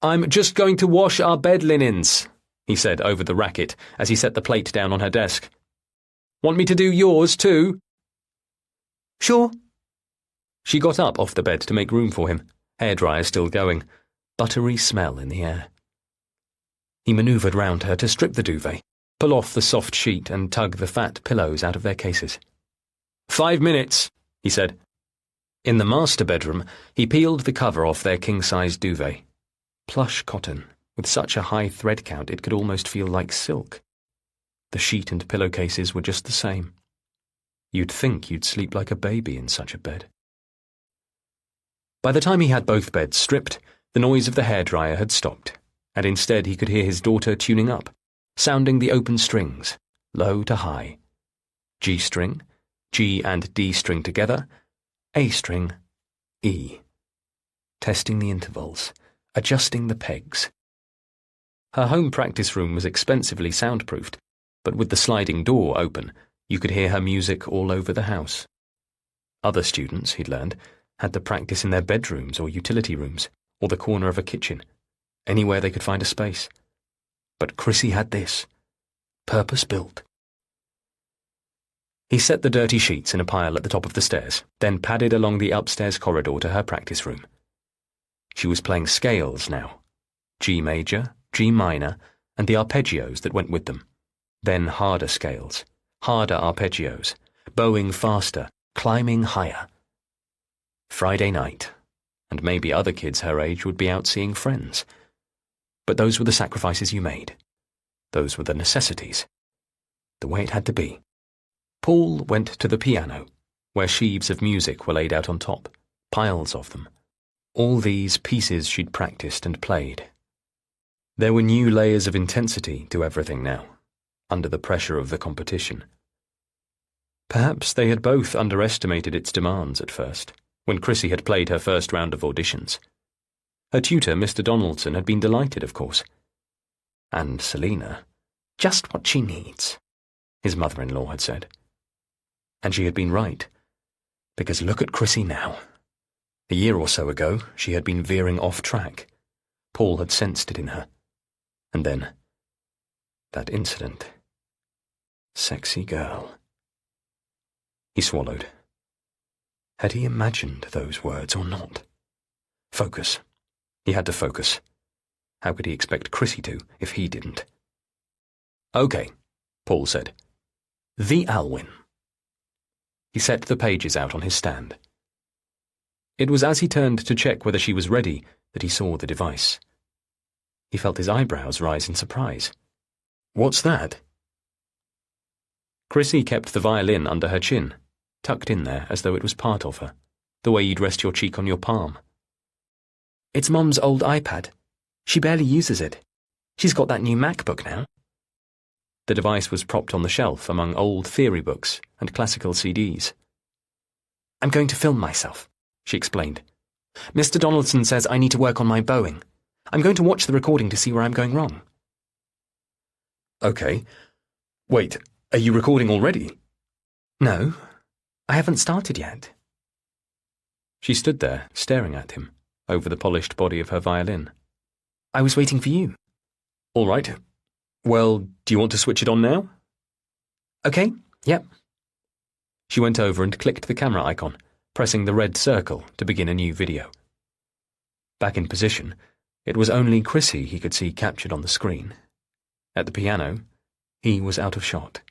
"I'm just going to wash our bed linens," he said over the racket as he set the plate down on her desk. "Want me to do yours too?" "Sure." She got up off the bed to make room for him, hairdryer still going, buttery smell in the air. He manoeuvred round her to strip the duvet, pull off the soft sheet and tug the fat pillows out of their cases. 5 minutes, he said. In the master bedroom, he peeled the cover off their king-size duvet. Plush cotton, with such a high thread count it could almost feel like silk. The sheet and pillowcases were just the same. You'd think you'd sleep like a baby in such a bed. By the time he had both beds stripped, the noise of the hairdryer had stopped, and instead he could hear his daughter tuning up, sounding the open strings, low to high. G string, G and D string together, A string, E. Testing the intervals, adjusting the pegs. Her home practice room was expensively soundproofed, but with the sliding door open, you could hear her music all over the house. Other students, he'd learned, had to practice in their bedrooms or utility rooms, or the corner of a kitchen, anywhere they could find a space. But Chrissy had this, purpose-built. He set the dirty sheets in a pile at the top of the stairs, then padded along the upstairs corridor to her practice room. She was playing scales now, G major, G minor, and the arpeggios that went with them. Then harder scales, harder arpeggios, bowing faster, climbing higher. Friday night, and maybe other kids her age would be out seeing friends. But those were the sacrifices you made. Those were the necessities. The way it had to be. Paul went to the piano, where sheaves of music were laid out on top, piles of them. All these pieces she'd practiced and played. There were new layers of intensity to everything now, under the pressure of the competition. Perhaps they had both underestimated its demands at first, when Chrissy had played her first round of auditions. Her tutor, Mr. Donaldson, had been delighted, of course. And Selina, just what she needs, his mother-in-law had said. And she had been right, because look at Chrissy now. A year or so ago, she had been veering off track. Paul had sensed it in her. And then, that incident. Sexy girl. He swallowed. Had he imagined those words or not? Focus. He had to focus. How could he expect Chrissy to, if he didn't? Okay, Paul said. The Alwyn. He set the pages out on his stand. It was as he turned to check whether she was ready that he saw the device. He felt his eyebrows rise in surprise. What's that? Chrissy kept the violin under her chin, tucked in there as though it was part of her, the way you'd rest your cheek on your palm. It's Mum's old iPad. She barely uses it. She's got that new MacBook now. The device was propped on the shelf among old theory books and classical CDs. I'm going to film myself, she explained. Mr. Donaldson says I need to work on my bowing. I'm going to watch the recording to see where I'm going wrong. Okay. Wait, are you recording already? No, I haven't started yet. She stood there, staring at him, over the polished body of her violin. I was waiting for you. All right. Well, do you want to switch it on now? Okay, yep. She went over and clicked the camera icon, pressing the red circle to begin a new video. Back in position, it was only Chrissy he could see captured on the screen. At the piano, he was out of shot.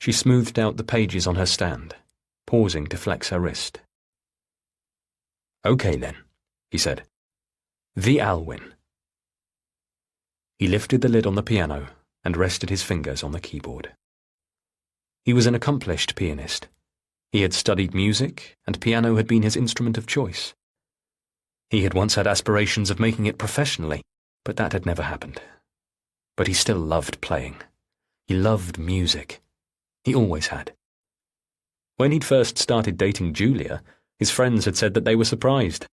She smoothed out the pages on her stand, pausing to flex her wrist. Okay then, he said. The Alwyn. He lifted the lid on the piano and rested his fingers on the keyboard. He was an accomplished pianist. He had studied music, and piano had been his instrument of choice. He had once had aspirations of making it professionally, but that had never happened. But he still loved playing. He loved music. He always had. When he'd first started dating Julia, his friends had said that they were surprised.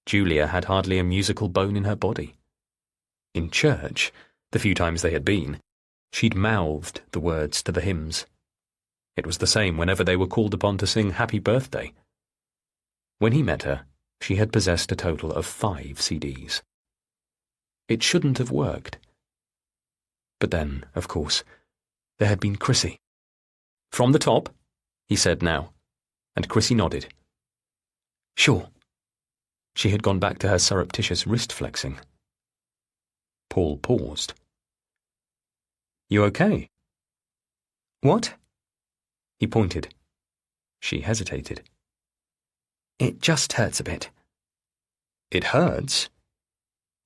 Julia had hardly a musical bone in her body. In church, the few times they had been, she'd mouthed the words to the hymns. It was the same whenever they were called upon to sing Happy Birthday. When he met her, she had possessed a total of 5 CDs. It shouldn't have worked. But then, of course, there had been Chrissy. From the top, he said now, and Chrissy nodded. Sure. She had gone back to her surreptitious wrist flexing. Paul paused. You okay? What? He pointed. She hesitated. It just hurts a bit. It hurts?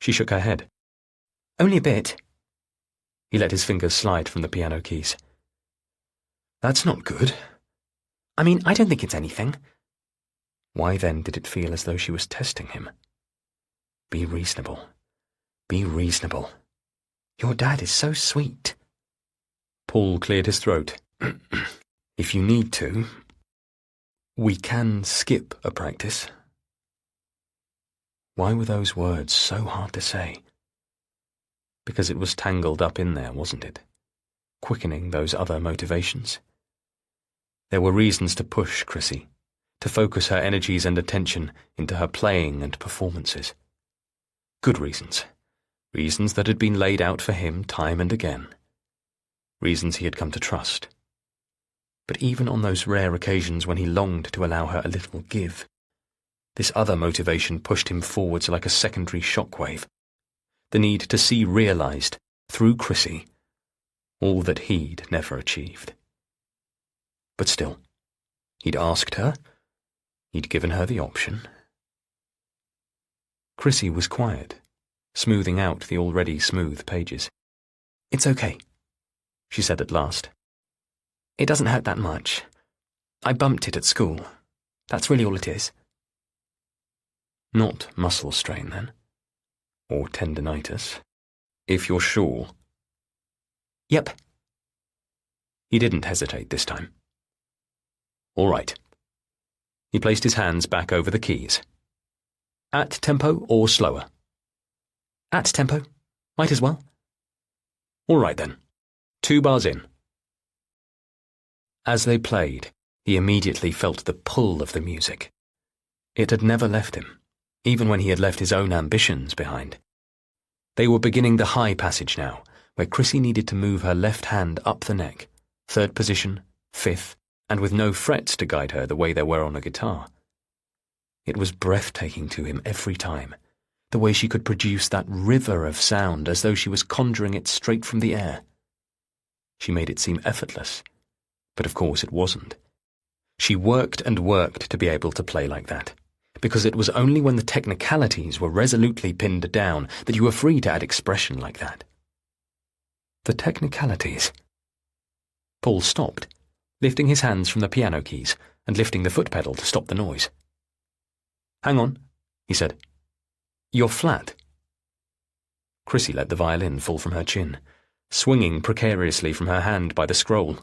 She shook her head. Only a bit. He let his fingers slide from the piano keys. That's not good. I mean, I don't think it's anything. Why then did it feel as though she was testing him? Be reasonable. Be reasonable. Your dad is so sweet. Paul cleared his throat. If you need to, we can skip a practice. Why were those words so hard to say? Because it was tangled up in there, wasn't it? Quickening those other motivations. There were reasons to push Chrissy, to focus her energies and attention into her playing and performances. Good reasons. Reasons that had been laid out for him time and again. Reasons he had come to trust. But even on those rare occasions when he longed to allow her a little give, this other motivation pushed him forwards like a secondary shockwave. The need to see realized, through Chrissy, all that he'd never achieved. But still, he'd asked her, he'd given her the option. Chrissy was quiet, smoothing out the already smooth pages. It's okay, she said at last. It doesn't hurt that much. I bumped it at school. That's really all it is. Not muscle strain, then? Or tendinitis? If you're sure. Yep. He didn't hesitate this time. All right. He placed his hands back over the keys. At tempo or slower? At tempo. Might as well. All right then. 2 bars in. As they played, he immediately felt the pull of the music. It had never left him, even when he had left his own ambitions behind. They were beginning the high passage now, where Chrissy needed to move her left hand up the neck, 3rd position, 5th, and with no frets to guide her the way there were on a guitar. It was breathtaking to him every time, the way she could produce that river of sound as though she was conjuring it straight from the air. She made it seem effortless, but of course it wasn't. She worked and worked to be able to play like that, because it was only when the technicalities were resolutely pinned down that you were free to add expression like that. The technicalities. Paul stopped, lifting his hands from the piano keys and lifting the foot pedal to stop the noise. Hang on, he said. You're flat. Chrissy let the violin fall from her chin, swinging precariously from her hand by the scroll.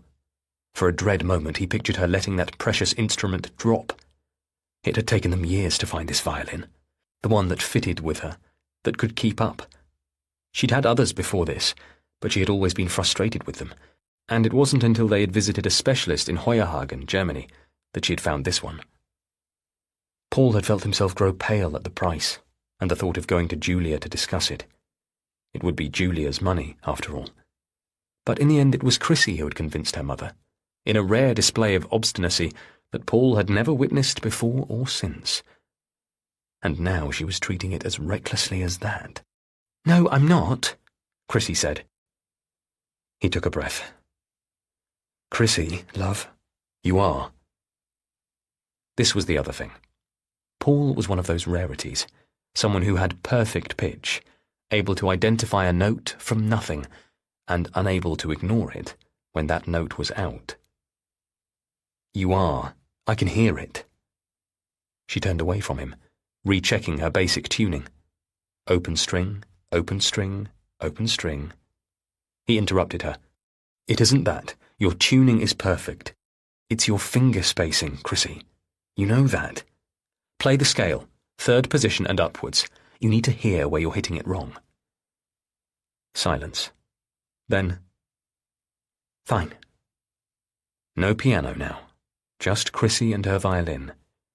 For a dread moment he pictured her letting that precious instrument drop. It had taken them years to find this violin, the one that fitted with her, that could keep up. She'd had others before this, but she had always been frustrated with them, and it wasn't until they had visited a specialist in Heuerhagen, Germany, that she had found this one. Paul had felt himself grow pale at the price, and the thought of going to Julia to discuss it. It would be Julia's money, after all. But in the end it was Chrissy who had convinced her mother, in a rare display of obstinacy that Paul had never witnessed before or since. And now she was treating it as recklessly as that. No, I'm not, Chrissy said. He took a breath. Chrissy, love, you are. This was the other thing. Paul was one of those rarities, someone who had perfect pitch, able to identify a note from nothing, and unable to ignore it when that note was out. You are. I can hear it. She turned away from him, rechecking her basic tuning. Open string, open string, open string. He interrupted her. It isn't that. Your tuning is perfect. It's your finger spacing, Chrissy. You know that. Play the scale, 3rd position and upwards. You need to hear where you're hitting it wrong. Silence. Then, fine. No piano now. Just Chrissy and her violin,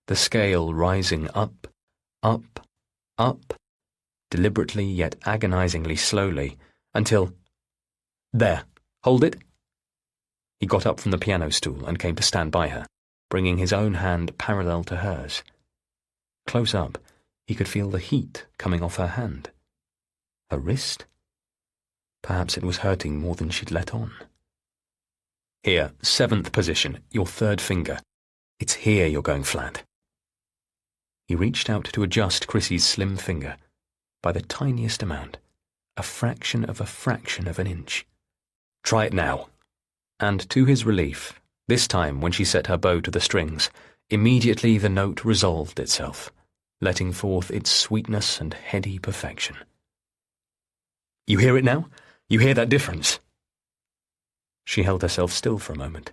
the scale rising up, up, up, deliberately yet agonizingly slowly, until... There, hold it. He got up from the piano stool and came to stand by her, bringing his own hand parallel to hers. Close up, he could feel the heat coming off her hand. Her wrist? Perhaps it was hurting more than she'd let on. Here, 7th position, your 3rd finger. It's here you're going flat. He reached out to adjust Chrissy's slim finger by the tiniest amount, a fraction of an inch. Try it now. And to his relief, this time when she set her bow to the strings, immediately the note resolved itself, letting forth its sweetness and heady perfection. You hear it now? You hear that difference? She held herself still for a moment,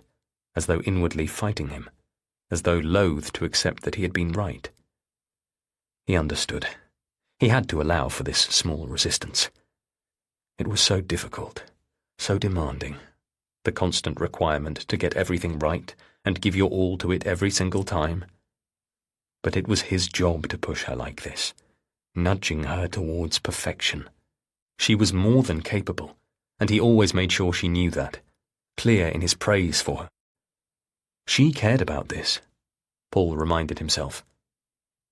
as though inwardly fighting him, as though loath to accept that he had been right. He understood. He had to allow for this small resistance. It was so difficult, so demanding, the constant requirement to get everything right and give your all to it every single time. But it was his job to push her like this, nudging her towards perfection. She was more than capable, and he always made sure she knew that, clear in his praise for her. She cared about this, Paul reminded himself.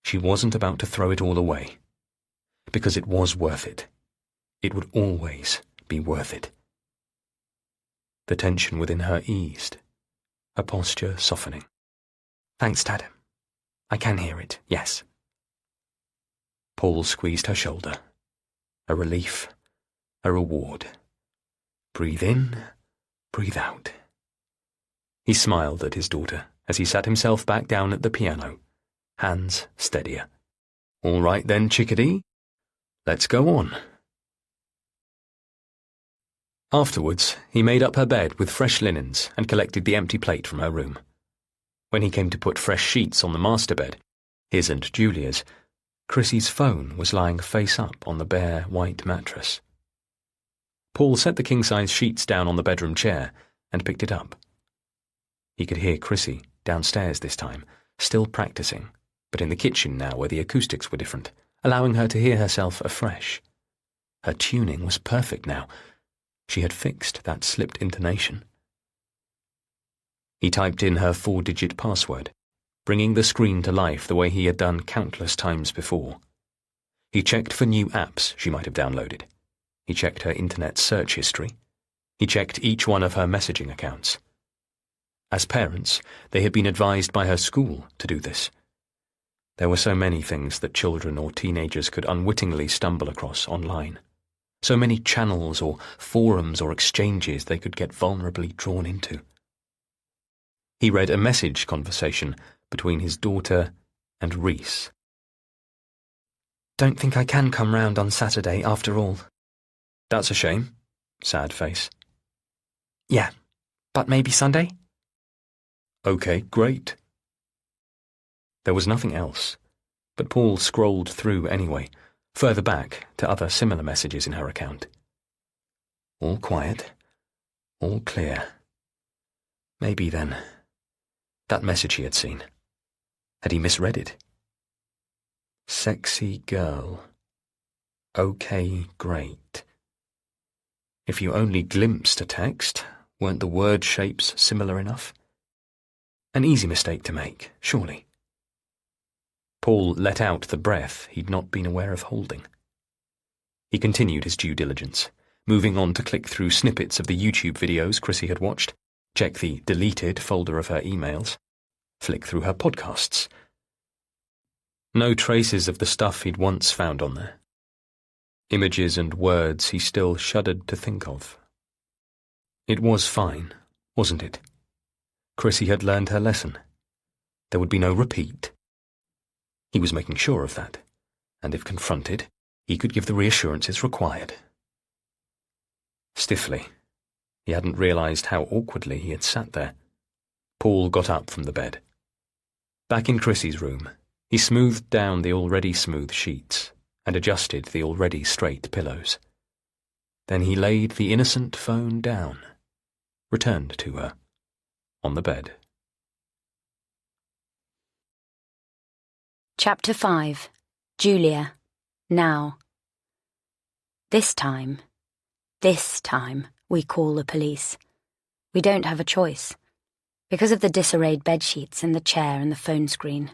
She wasn't about to throw it all away, because it was worth it. It would always be worth it. The tension within her eased, her posture softening. Thanks, Dad. I can hear it, yes. Paul squeezed her shoulder. A relief, a reward. Breathe in, breathe out. He smiled at his daughter as he sat himself back down at the piano, hands steadier. All right then, chickadee. Let's go on. Afterwards, he made up her bed with fresh linens and collected the empty plate from her room. When he came to put fresh sheets on the master bed, his and Julia's, Chrissy's phone was lying face up on the bare, white mattress. Paul set the king-size sheets down on the bedroom chair and picked it up. He could hear Chrissy, downstairs this time, still practicing, but in the kitchen now where the acoustics were different, allowing her to hear herself afresh. Her tuning was perfect now. She had fixed that slipped intonation. He typed in her 4-digit password, bringing the screen to life the way he had done countless times before. He checked for new apps she might have downloaded. He checked her internet search history. He checked each one of her messaging accounts. As parents, they had been advised by her school to do this. There were so many things that children or teenagers could unwittingly stumble across online. So many channels or forums or exchanges they could get vulnerably drawn into. He read a message conversation between his daughter and Reese. Don't think I can come round on Saturday after all. That's a shame. Sad face. Yeah, but maybe Sunday? Okay, great. There was nothing else, but Paul scrolled through anyway, further back to other similar messages in her account. All quiet, all clear. Maybe then, that message he had seen, had he misread it? Sexy girl. Okay, great. If you only glimpsed a text, weren't the word shapes similar enough? An easy mistake to make, surely. Paul let out the breath he'd not been aware of holding. He continued his due diligence, moving on to click through snippets of the YouTube videos Chrissy had watched, check the deleted folder of her emails, flick through her podcasts. No traces of the stuff he'd once found on there. Images and words he still shuddered to think of. It was fine, wasn't it? Chrissy had learned her lesson. There would be no repeat. He was making sure of that, and if confronted, he could give the reassurances required. Stiffly, he hadn't realized how awkwardly he had sat there. Paul got up from the bed. Back in Chrissy's room, he smoothed down the already smooth sheets and adjusted the already straight pillows. Then he laid the innocent phone down, returned to her, on the bed. Chapter 5. Julia. Now. This time, we call the police. We don't have a choice. Because of the disarrayed bedsheets and the chair and the phone screen.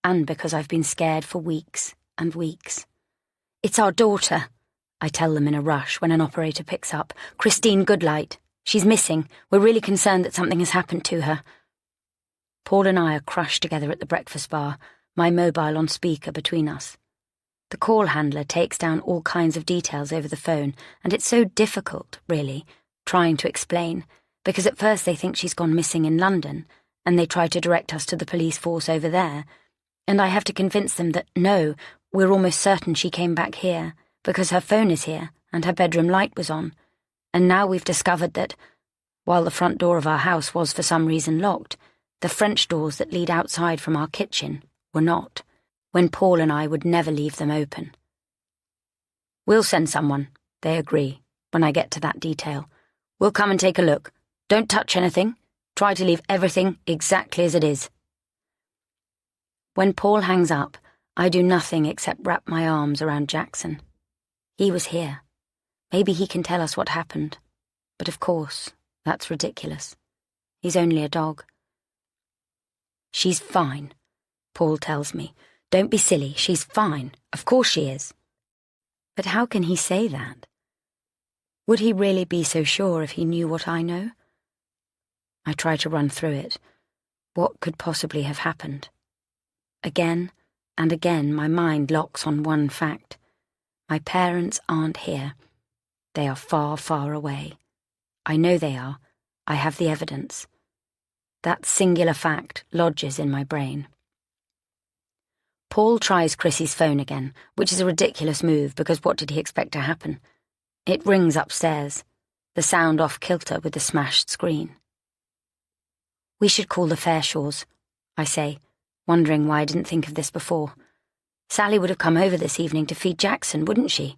And because I've been scared for weeks and weeks. It's our daughter. I tell them in a rush when an operator picks up. Christine Goodlight. She's missing. We're really concerned that something has happened to her. Paul and I are crushed together at the breakfast bar, my mobile on speaker between us. The call handler takes down all kinds of details over the phone, and it's so difficult, really, trying to explain, because at first they think she's gone missing in London, and they try to direct us to the police force over there, and I have to convince them that no, we're almost certain she came back here, because her phone is here, and her bedroom light was on, and now we've discovered that, while the front door of our house was for some reason locked, the French doors that lead outside from our kitchen were not, when Paul and I would never leave them open. We'll send someone, they agree, when I get to that detail. We'll come and take a look. Don't touch anything. Try to leave everything exactly as it is. When Paul hangs up, I do nothing except wrap my arms around Jackson. He was here. Maybe he can tell us what happened. But of course, that's ridiculous. He's only a dog. She's fine, Paul tells me. Don't be silly, she's fine. Of course she is. But how can he say that? Would he really be so sure if he knew what I know? I try to run through it. What could possibly have happened? Again and again my mind locks on one fact. My parents aren't here. They are far, far away. I know they are. I have the evidence. That singular fact lodges in my brain. Paul tries Chrissy's phone again, which is a ridiculous move because what did he expect to happen? It rings upstairs, the sound off kilter with the smashed screen. We should call the Fairshaws, I say, wondering why I didn't think of this before. Sally would have come over this evening to feed Jackson, wouldn't she?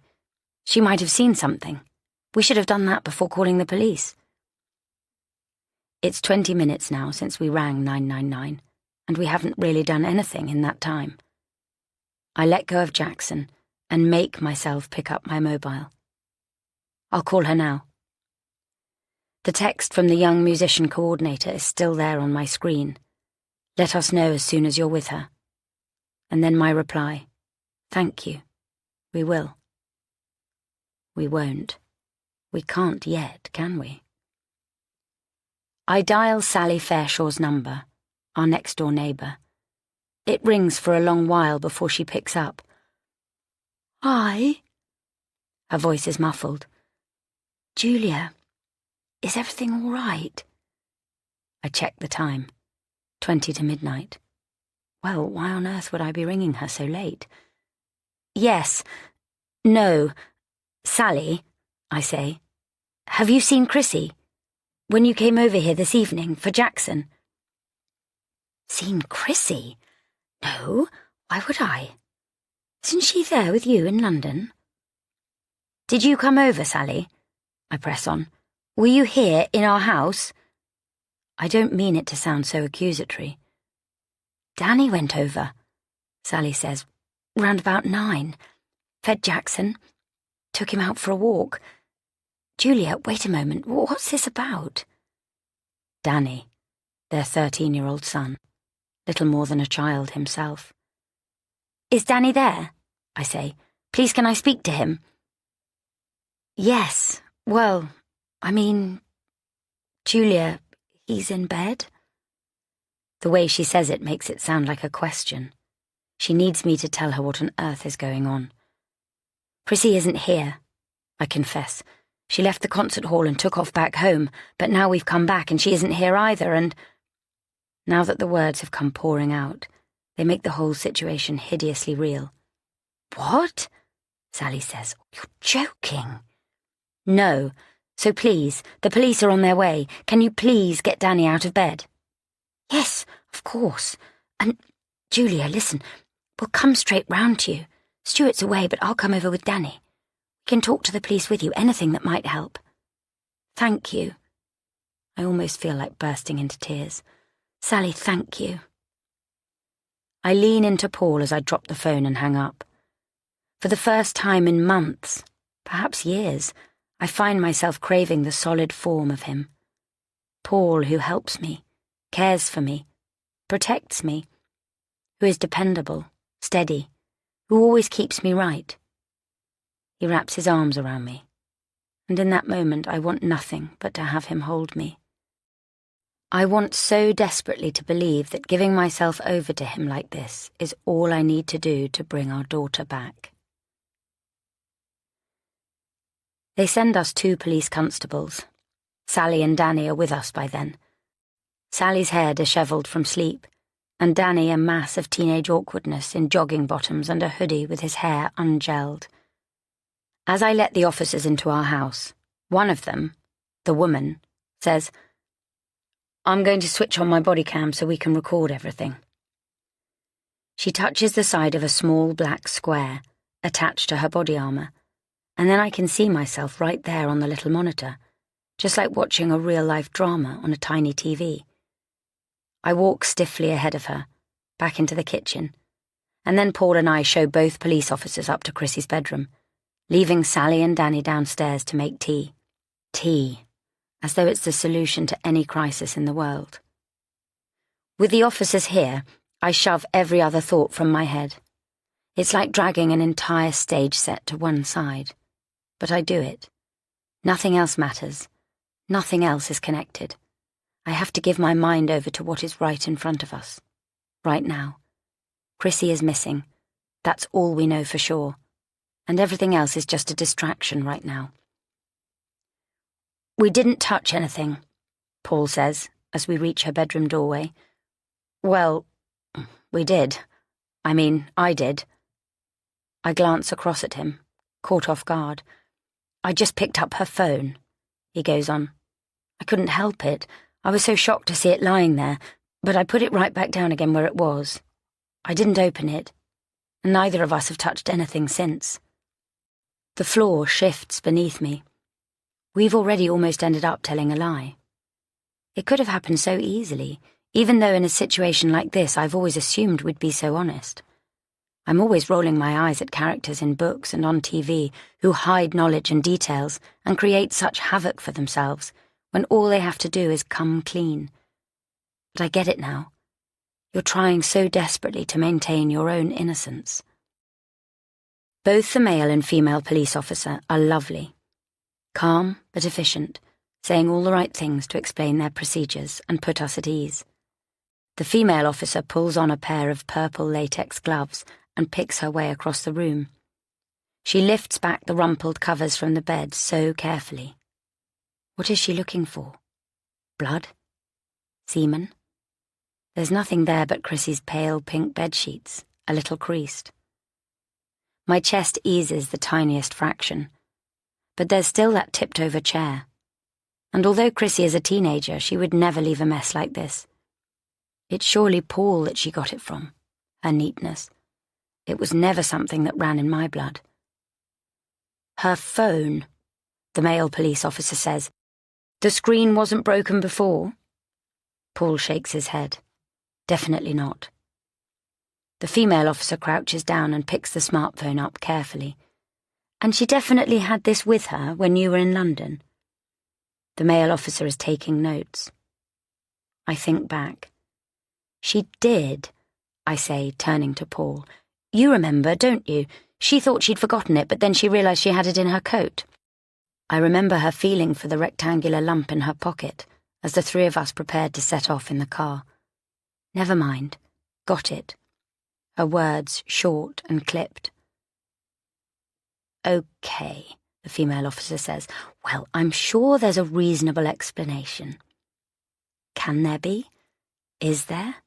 She might have seen something. We should have done that before calling the police. It's 20 minutes now since we rang 999, and we haven't really done anything in that time. I let go of Jackson and make myself pick up my mobile. I'll call her now. The text from the young musician coordinator is still there on my screen. Let us know as soon as you're with her. And then my reply, thank you. We will. We won't. We can't yet, can we? I dial Sally Fairshaw's number, our next-door neighbour. It rings for a long while before she picks up. Hi. Her voice is muffled. Julia, is everything all right? I check the time. 20 to midnight. Well, why on earth would I be ringing her so late? Yes. No. Sally, I say. Have you seen Chrissy? When you came over here this evening for Jackson? Seen Chrissy? No, why would I? Isn't she there with you in London? Did you come over, Sally? I press on. Were you here in our house? I don't mean it to sound so accusatory. Danny went over, Sally says, round about 9. Fed Jackson. Took him out for a walk. Julia, wait a moment, what's this about? Danny, their 13-year-old son, little more than a child himself. Is Danny there? I say. Please can I speak to him? Yes, well, I mean, Julia, he's in bed? The way she says it makes it sound like a question. She needs me to tell her what on earth is going on. Chrissy isn't here, I confess. She left the concert hall and took off back home, but now we've come back and she isn't here either, and... Now that the words have come pouring out, they make the whole situation hideously real. What? Sally says. You're joking. No. So please, the police are on their way. Can you please get Danny out of bed? Yes, of course. And, Julia, listen, we'll come straight round to you. Stuart's away, but I'll come over with Danny. We can talk to the police with you, anything that might help. Thank you. I almost feel like bursting into tears. Sally, thank you. I lean into Paul as I drop the phone and hang up. For the first time in months, perhaps years, I find myself craving the solid form of him. Paul, who helps me, cares for me, protects me, who is dependable, steady, who always keeps me right. He wraps his arms around me, and in that moment I want nothing but to have him hold me. I want so desperately to believe that giving myself over to him like this is all I need to do to bring our daughter back. They send us 2 police constables. Sally and Danny are with us by then. Sally's hair dishevelled from sleep, and Danny a mass of teenage awkwardness in jogging bottoms and a hoodie with his hair ungelled. As I let the officers into our house, one of them, the woman, says, "I'm going to switch on my body cam so we can record everything." She touches the side of a small black square attached to her body armour, and then I can see myself right there on the little monitor, just like watching a real-life drama on a tiny TV. I walk stiffly ahead of her, back into the kitchen, and then Paul and I show both police officers up to Chrissy's bedroom, leaving Sally and Danny downstairs to make tea. Tea, as though it's the solution to any crisis in the world. With the officers here, I shove every other thought from my head. It's like dragging an entire stage set to one side. But I do it. Nothing else matters. Nothing else is connected. I have to give my mind over to what is right in front of us. Right now. Chrissy is missing. That's all we know for sure. And everything else is just a distraction right now. "We didn't touch anything," Paul says, as we reach her bedroom doorway. "Well, we did. I mean, I did." I glance across at him, caught off guard. "I just picked up her phone," he goes on. "I couldn't help it. I was so shocked to see it lying there, but I put it right back down again where it was. I didn't open it, and neither of us have touched anything since." The floor shifts beneath me. We've already almost ended up telling a lie. It could have happened so easily, even though in a situation like this I've always assumed we'd be so honest. I'm always rolling my eyes at characters in books and on TV who hide knowledge and details and create such havoc for themselves when all they have to do is come clean. But I get it now. You're trying so desperately to maintain your own innocence. Both the male and female police officer are lovely. Calm but efficient, saying all the right things to explain their procedures and put us at ease. The female officer pulls on a pair of purple latex gloves and picks her way across the room. She lifts back the rumpled covers from the bed so carefully. What is she looking for? Blood? Semen? There's nothing there but Chrissy's pale pink bedsheets, a little creased. My chest eases the tiniest fraction, but there's still that tipped-over chair. And although Chrissy is a teenager, she would never leave a mess like this. It's surely Paul that she got it from, her neatness. It was never something that ran in my blood. "Her phone," the male police officer says. "The screen wasn't broken before?" Paul shakes his head. "Definitely not." The female officer crouches down and picks the smartphone up carefully. "And she definitely had this with her when you were in London?" The male officer is taking notes. I think back. "She did," I say, turning to Paul. "You remember, don't you? She thought she'd forgotten it, but then she realised she had it in her coat." I remember her feeling for the rectangular lump in her pocket as the 3 of us prepared to set off in the car. "Never mind. Got it." Her words short and clipped. "Okay," the female officer says. "Well, I'm sure there's a reasonable explanation." Can there be? Is there?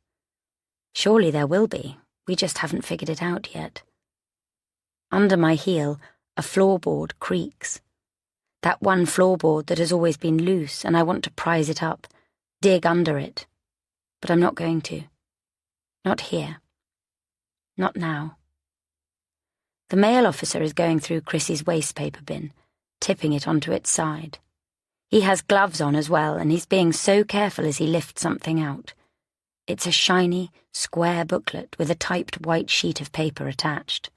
Surely there will be. We just haven't figured it out yet. Under my heel, a floorboard creaks. That one floorboard that has always been loose, and I want to prise it up, dig under it. But I'm not going to. Not here. Not now. The male officer is going through Chrissy's wastepaper bin, tipping it onto its side. He has gloves on as well, and he's being so careful as he lifts something out. It's a shiny, square booklet with a typed white sheet of paper attached.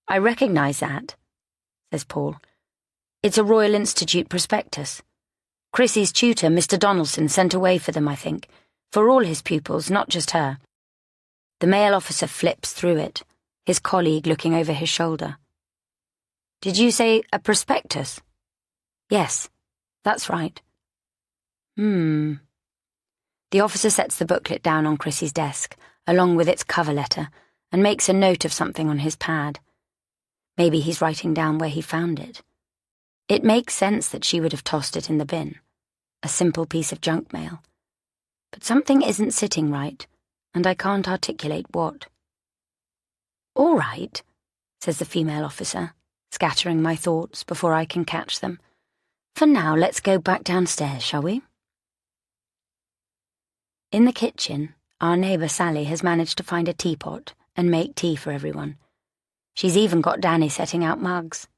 "I recognise that," says Paul. "It's a Royal Institute prospectus. Chrissy's tutor, Mr. Donaldson, sent away for them, I think, for all his pupils, not just her." The male officer flips through it, his colleague looking over his shoulder. Did you say a prospectus? Yes, that's right. The officer sets the booklet down on Chrissy's desk, along with its cover letter, and makes a note of something on his pad. Maybe he's writing down where he found it. It makes sense that she would have tossed it in the bin. A simple piece of junk mail. But something isn't sitting right, and I can't articulate what. "All right," says the female officer, scattering my thoughts before I can catch them. "For now, let's go back downstairs, shall we?" In the kitchen, our neighbour Sally has managed to find a teapot and make tea for everyone. She's even got Danny setting out mugs.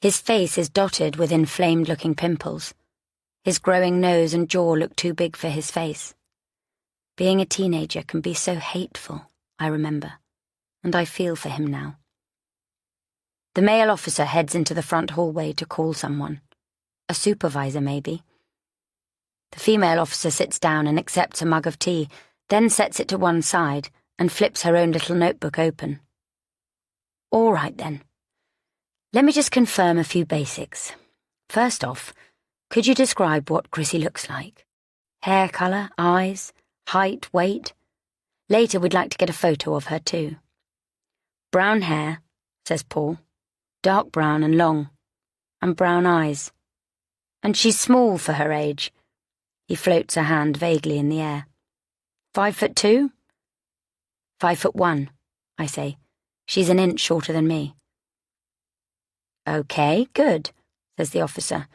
His face is dotted with inflamed-looking pimples. His growing nose and jaw look too big for his face. Being a teenager can be so hateful, I remember, and I feel for him now. The male officer heads into the front hallway to call someone. A supervisor, maybe. The female officer sits down and accepts a mug of tea, then sets it to one side and flips her own little notebook open. "All right, then. Let me just confirm a few basics. First off, could you describe what Chrissy looks like? Hair colour, eyes, height, weight? Later we'd like to get a photo of her too." "Brown hair," says Paul. "Dark brown and long. And brown eyes. And she's small for her age." He floats a hand vaguely in the air. 5'2"? 5'1", I say. She's an inch shorter than me. "Okay, good," says the officer.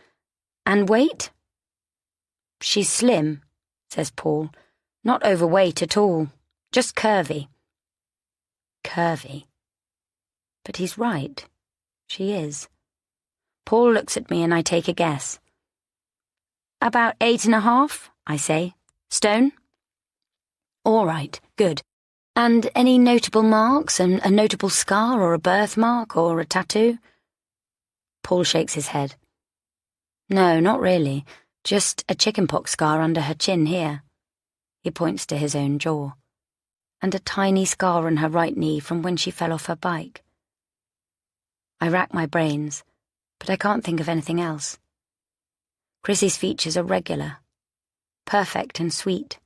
"And weight?" "She's slim," says Paul. "Not overweight at all. Just curvy." Curvy. But he's right. She is. Paul looks at me and I take a guess. "About 8.5", I say. "Stone?" "All right, good. And any notable marks, and a notable scar or a birthmark or a tattoo?" Paul shakes his head. "No, not really. Just a chickenpox scar under her chin here." He points to his own jaw. "And a tiny scar on her right knee from when she fell off her bike." I rack my brains, but I can't think of anything else. Chrissy's features are regular, perfect and sweet.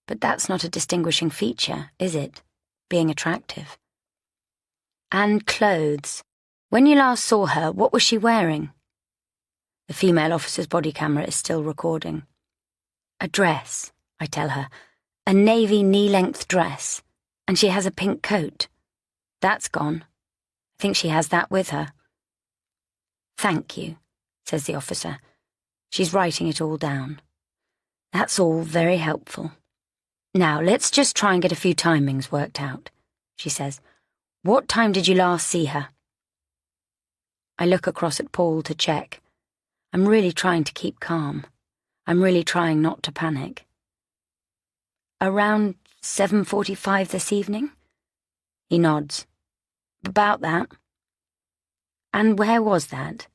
But that's not a distinguishing feature, is it? Being attractive. And clothes. When you last saw her, what was she wearing? The female officer's body camera is still recording. "A dress," I tell her. "A navy knee-length dress. And she has a pink coat. That's gone. I think she has that with her." "Thank you," says the officer. She's writing it all down. "That's all very helpful. Now, let's just try and get a few timings worked out," she says. "What time did you last see her?" I look across at Paul to check. I'm really trying to keep calm. I'm really trying not to panic. "Around 7:45 this evening?" He nods. "About that." "And where was that?"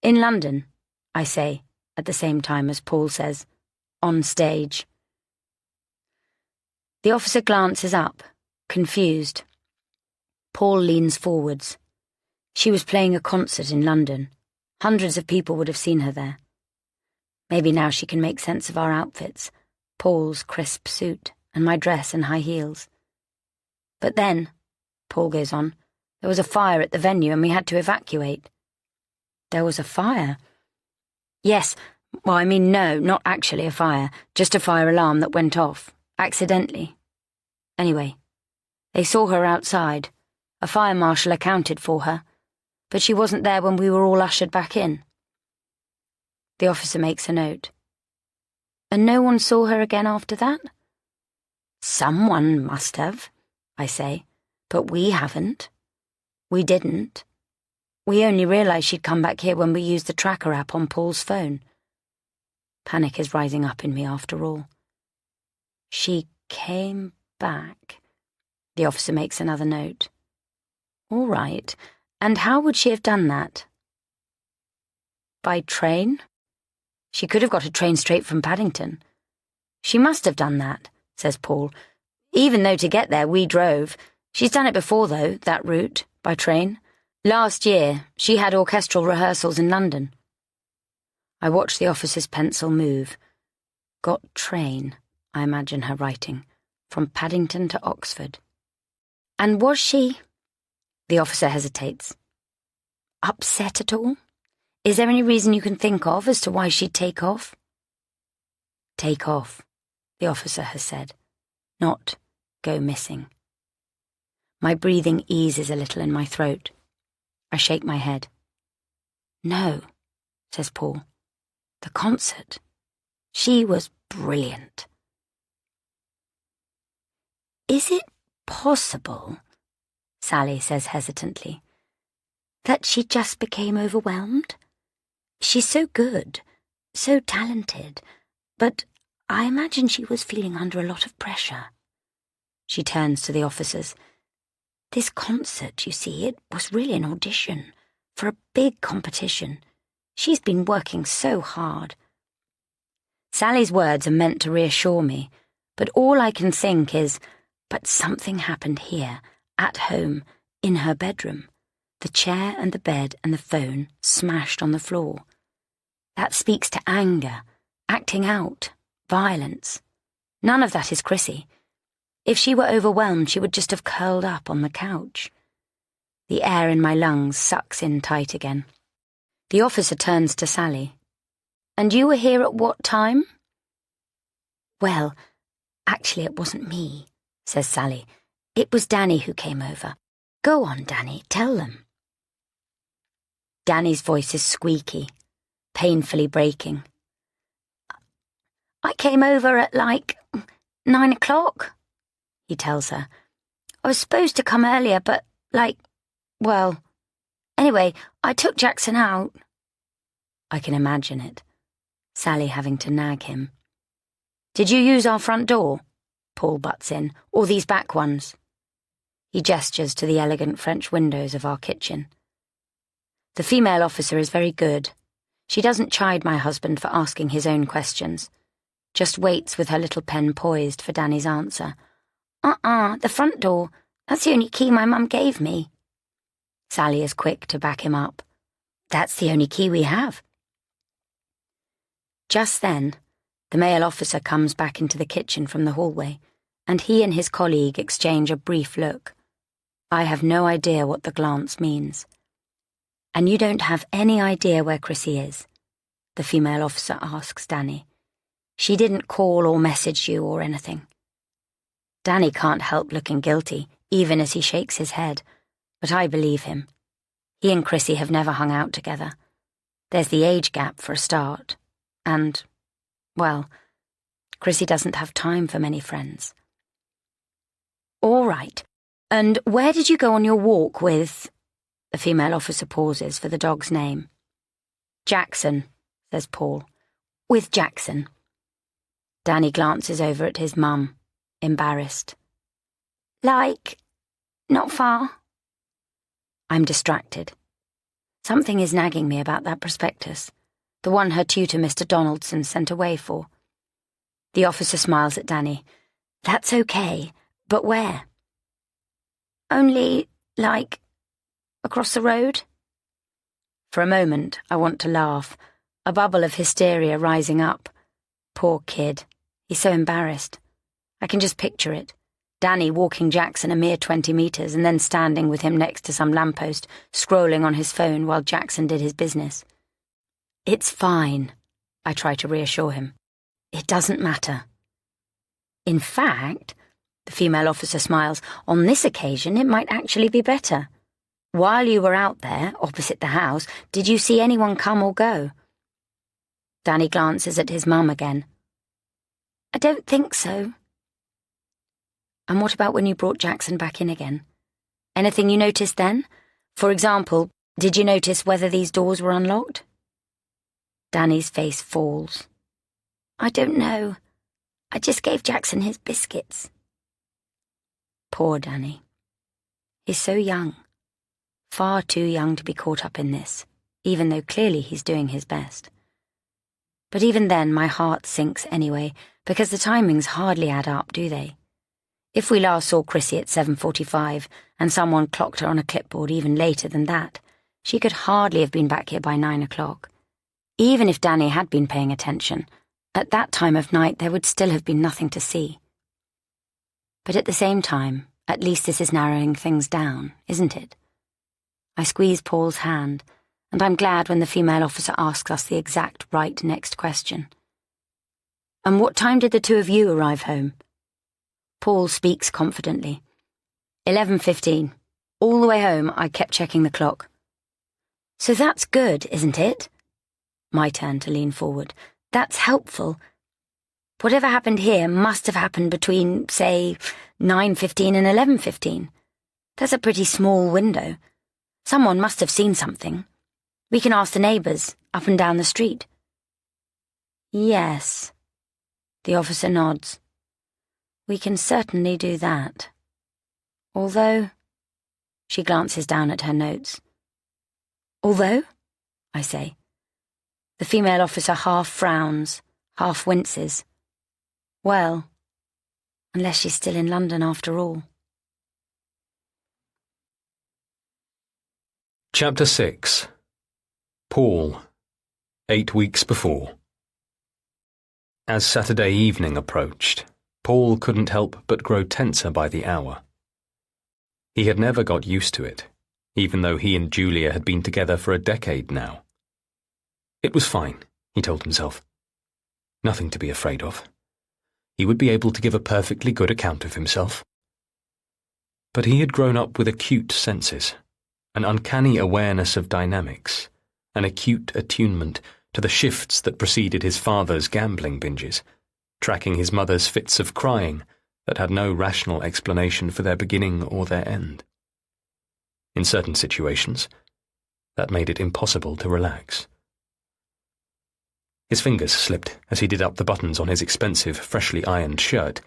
"In London," I say, at the same time as Paul says, "on stage." The officer glances up, confused. Paul leans forwards. She was playing a concert in London. Hundreds of people would have seen her there. Maybe now she can make sense of our outfits, Paul's crisp suit and my dress and high heels. "But then," Paul goes on, "there was a fire at the venue and we had to evacuate." "There was a fire?" "Yes, well, I mean, no, not actually a fire, just a fire alarm that went off, accidentally. Anyway, they saw her outside. A fire marshal accounted for her, but she wasn't there when we were all ushered back in." The officer makes a note. "And no one saw her again after that?" "Someone must have," I say, "but we haven't. We didn't. We only realised she'd come back here when we used the tracker app on Paul's phone." Panic is rising up in me after all. "She came back." The officer makes another note. "All right, and how would she have done that?" "By train? She could have got a train straight from Paddington." "She must have done that," says Paul, "even though to get there we drove. She's done it before, though, that route, by train. Last year, she had orchestral rehearsals in London. I watched the officer's pencil move. Got train, I imagine her writing, from Paddington to Oxford. And was she... The officer hesitates. Upset at all? Is there any reason you can think of as to why she'd take off? Take off, the officer has said, not go missing. My breathing eases a little in my throat. I shake my head. No, says Paul. The concert. She was brilliant. Is it possible, Sally says hesitantly, that she just became overwhelmed? She's so good, so talented, but I imagine she was feeling under a lot of pressure. She turns to the officers. This concert, you see, it was really an audition for a big competition. She's been working so hard. Sally's words are meant to reassure me, but all I can think is, but something happened here, at home, in her bedroom. The chair and the bed and the phone smashed on the floor. That speaks to anger, acting out, violence. None of that is Chrissy. If she were overwhelmed, she would just have curled up on the couch. The air in my lungs sucks in tight again. The officer turns to Sally. And you were here at what time? Well, actually it wasn't me, says Sally. It was Danny who came over. Go on, Danny, tell them. Danny's voice is squeaky, painfully breaking. I came over at 9 o'clock, he tells her. I was supposed to come earlier, but anyway, I took Jackson out. I can imagine it. Sally having to nag him. Did you use our front door? Paul butts in, or these back ones? He gestures to the elegant French windows of our kitchen. The female officer is very good. She doesn't chide my husband for asking his own questions, just waits with her little pen poised for Danny's answer. The front door. That's the only key my mum gave me. Sally is quick to back him up. That's the only key we have. Just then, the male officer comes back into the kitchen from the hallway, and he and his colleague exchange a brief look. I have no idea what the glance means. And you don't have any idea where Chrissy is? The female officer asks Danny. She didn't call or message you or anything. Danny can't help looking guilty, even as he shakes his head, but I believe him. He and Chrissy have never hung out together. There's the age gap for a start, and, Chrissy doesn't have time for many friends. All right, and where did you go on your walk with... The female officer pauses for the dog's name. Jackson, says Paul. With Jackson. Danny glances over at his mum, embarrassed. Not far? I'm distracted. Something is nagging me about that prospectus, the one her tutor Mr. Donaldson sent away for. The officer smiles at Danny. That's okay, but where? Only, across the road? For a moment, I want to laugh, a bubble of hysteria rising up. Poor kid. He's so embarrassed. I can just picture it. Danny walking Jackson a mere 20 meters and then standing with him next to some lamppost, scrolling on his phone while Jackson did his business. It's fine, I try to reassure him. It doesn't matter. In fact, the female officer smiles, on this occasion it might actually be better. While you were out there, opposite the house, did you see anyone come or go? Danny glances at his mum again. I don't think so. And what about when you brought Jackson back in again? Anything you noticed then? For example, did you notice whether these doors were unlocked? Danny's face falls. I don't know. I just gave Jackson his biscuits. Poor Danny. He's so young. Far too young to be caught up in this, even though clearly he's doing his best. But even then my heart sinks anyway, because the timings hardly add up, do they? If we last saw Chrissy at 7:45 and someone clocked her on a clipboard even later than that, she could hardly have been back here by 9 o'clock. Even if Danny had been paying attention, at that time of night there would still have been nothing to see. But at the same time, at least this is narrowing things down, isn't it? I squeeze Paul's hand, and I'm glad when the female officer asks us the exact right next question. And what time did the two of you arrive home? Paul speaks confidently. 11:15. All the way home, I kept checking the clock. So that's good, isn't it? My turn to lean forward. That's helpful. Whatever happened here must have happened between, say, 9:15 and 11:15. That's a pretty small window. Someone must have seen something. We can ask the neighbours, up and down the street. Yes. The officer nods. We can certainly do that. Although... She glances down at her notes. Although? I say. The female officer half frowns, half winces. Well, unless she's still in London after all. Chapter 6. Paul, 8 weeks before. As Saturday evening approached, Paul couldn't help but grow tenser by the hour. He had never got used to it, even though he and Julia had been together for a decade now. It was fine, he told himself. Nothing to be afraid of. He would be able to give a perfectly good account of himself. But he had grown up with acute senses, an uncanny awareness of dynamics, an acute attunement to the shifts that preceded his father's gambling binges, tracking his mother's fits of crying that had no rational explanation for their beginning or their end. In certain situations, that made it impossible to relax. His fingers slipped as he did up the buttons on his expensive, freshly ironed shirt,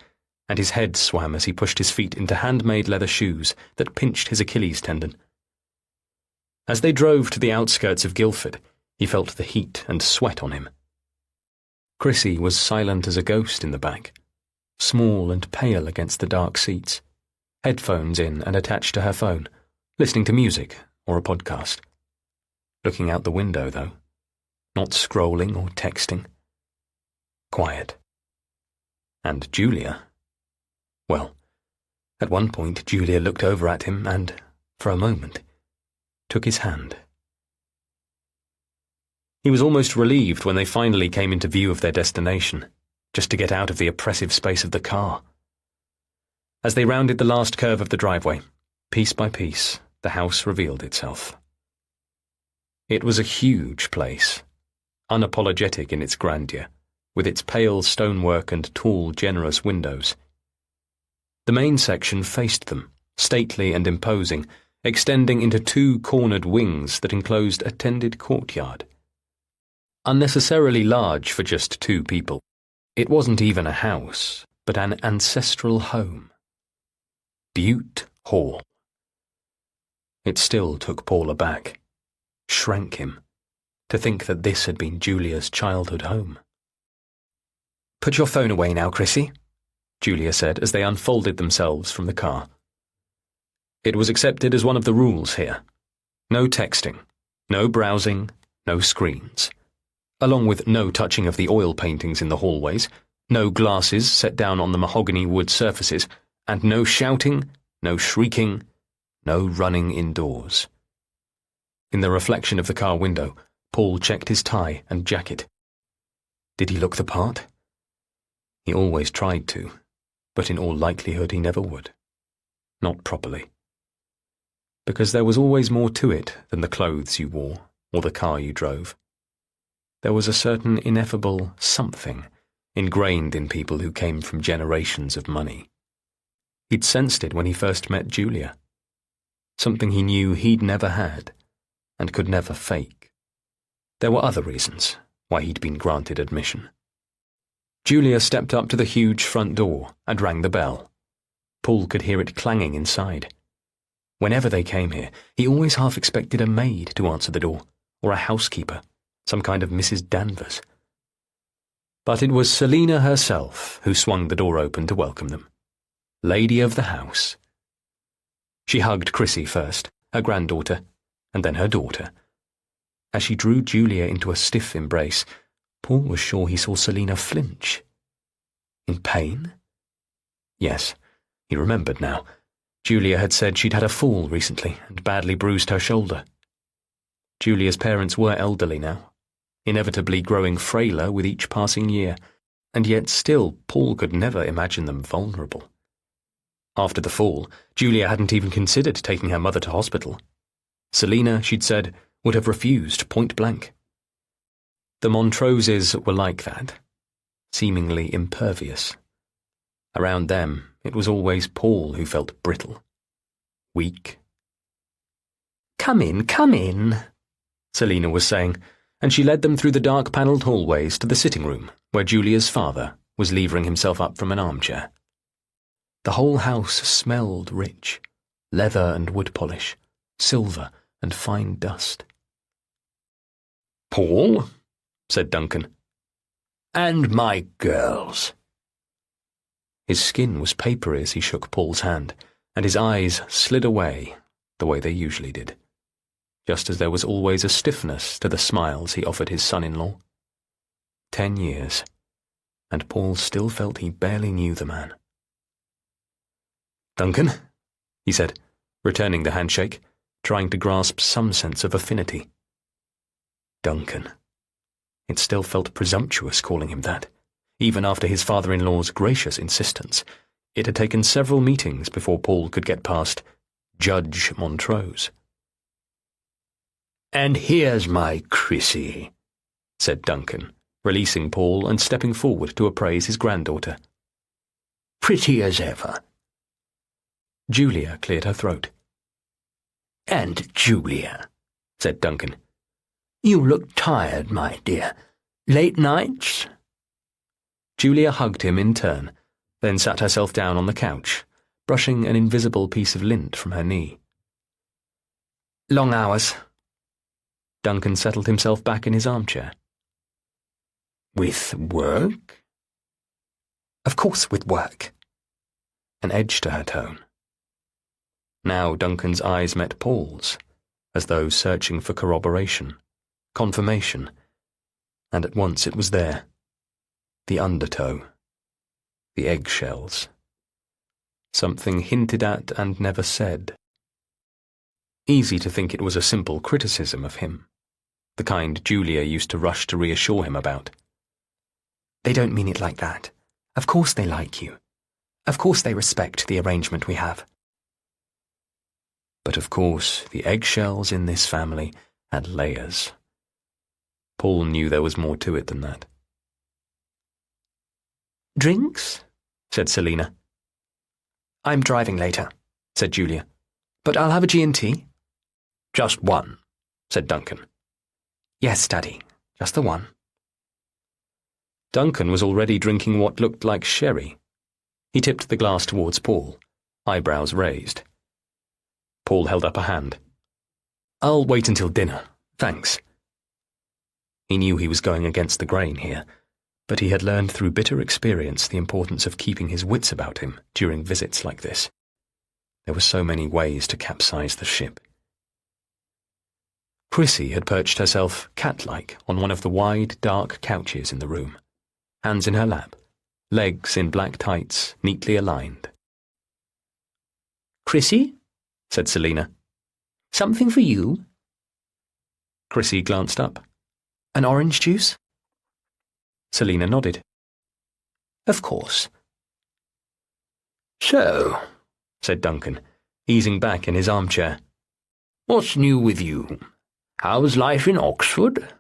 and his head swam as he pushed his feet into handmade leather shoes that pinched his Achilles tendon. As they drove to the outskirts of Guildford, he felt the heat and sweat on him. Chrissy was silent as a ghost in the back, small and pale against the dark seats, headphones in and attached to her phone, listening to music or a podcast. Looking out the window, though, not scrolling or texting. Quiet. And Julia? Well, at one point Julia looked over at him and, for a moment, took his hand. He was almost relieved when they finally came into view of their destination, just to get out of the oppressive space of the car. As they rounded the last curve of the driveway, piece by piece, the house revealed itself. It was a huge place, unapologetic in its grandeur, with its pale stonework and tall, generous windows. The main section faced them, stately and imposing, extending into two cornered wings that enclosed a tended courtyard. Unnecessarily large for just two people, it wasn't even a house, but an ancestral home. Butte Hall. It still took Paul aback, shrank him, to think that this had been Julia's childhood home. "Put your phone away now, Chrissy," Julia said as they unfolded themselves from the car. It was accepted as one of the rules here. No texting, no browsing, no screens. Along with no touching of the oil paintings in the hallways, no glasses set down on the mahogany wood surfaces, and no shouting, no shrieking, no running indoors. In the reflection of the car window, Paul checked his tie and jacket. Did he look the part? He always tried to, but in all likelihood he never would. Not properly. Because there was always more to it than the clothes you wore or the car you drove. There was a certain ineffable something ingrained in people who came from generations of money. He'd sensed it when he first met Julia. Something he knew he'd never had and could never fake. There were other reasons why he'd been granted admission. Julia stepped up to the huge front door and rang the bell. Paul could hear it clanging inside. Whenever they came here, he always half expected a maid to answer the door, or a housekeeper, some kind of Mrs. Danvers. But it was Selina herself who swung the door open to welcome them. lady of the house. She hugged Chrissy first, her granddaughter, and then her daughter. As she drew Julia into a stiff embrace, Paul was sure he saw Selina flinch. In pain? Yes, he remembered now. Julia had said she'd had a fall recently and badly bruised her shoulder. Julia's parents were elderly now, inevitably growing frailer with each passing year, and yet still Paul could never imagine them vulnerable. After the fall, Julia hadn't even considered taking her mother to hospital. Selina, she'd said, would have refused point blank. The Montroses were like that, seemingly impervious. Around them, it was always Paul who felt brittle, weak. "Come in," Selina was saying, and she led them through the dark-panelled hallways to the sitting room, where Julia's father was levering himself up from an armchair. The whole house smelled rich, leather and wood polish, silver and fine dust. "Paul," said Duncan. "and my girls." His skin was papery as he shook Paul's hand, and his eyes slid away the way they usually did, just as there was always a stiffness to the smiles he offered his son-in-law. 10 years, and Paul still felt he barely knew the man. "Duncan," he said, returning the handshake, trying to grasp some sense of affinity. Duncan. It still felt presumptuous calling him that. Even after his father-in-law's gracious insistence, it had taken several meetings before Paul could get past Judge Montrose. "And here's my Chrissy," said Duncan, releasing Paul and stepping forward to appraise his granddaughter. "Pretty as ever." Julia cleared her throat. "And Julia," said Duncan, "you look tired, my dear. Late nights?" Julia hugged him in turn, then sat herself down on the couch, brushing an invisible piece of lint from her knee. "Long hours." Duncan settled himself back in his armchair. "With work?" "Of course, with work." An edge to her tone. Now Duncan's eyes met Paul's, as though searching for corroboration, confirmation, and at once it was there. The undertow, the eggshells. Something hinted at and never said. Easy to think it was a simple criticism of him, the kind Julia used to rush to reassure him about. "They don't mean it like that. Of course they like you. Of course they respect the arrangement we have." But of course the eggshells in this family had layers. Paul knew there was more to it than that. "Drinks?" said Selina. "I'm driving later," said Julia, "but I'll have a G&T. "Just one," said Duncan. "Yes, Daddy, just the one." Duncan was already drinking what looked like sherry. He tipped the glass towards Paul, eyebrows raised. Paul held up a hand. "I'll wait until dinner, thanks." He knew he was going against the grain here, but he had learned through bitter experience the importance of keeping his wits about him during visits like this. There were so many ways to capsize the ship. Chrissy had perched herself cat-like on one of the wide, dark couches in the room, hands in her lap, legs in black tights, neatly aligned. "Chrissy," said Selina. "Something for you?" Chrissy glanced up. "An orange juice?" Selina nodded. "Of course." "So," said Duncan, easing back in his armchair. "What's new with you? How's life in Oxford?"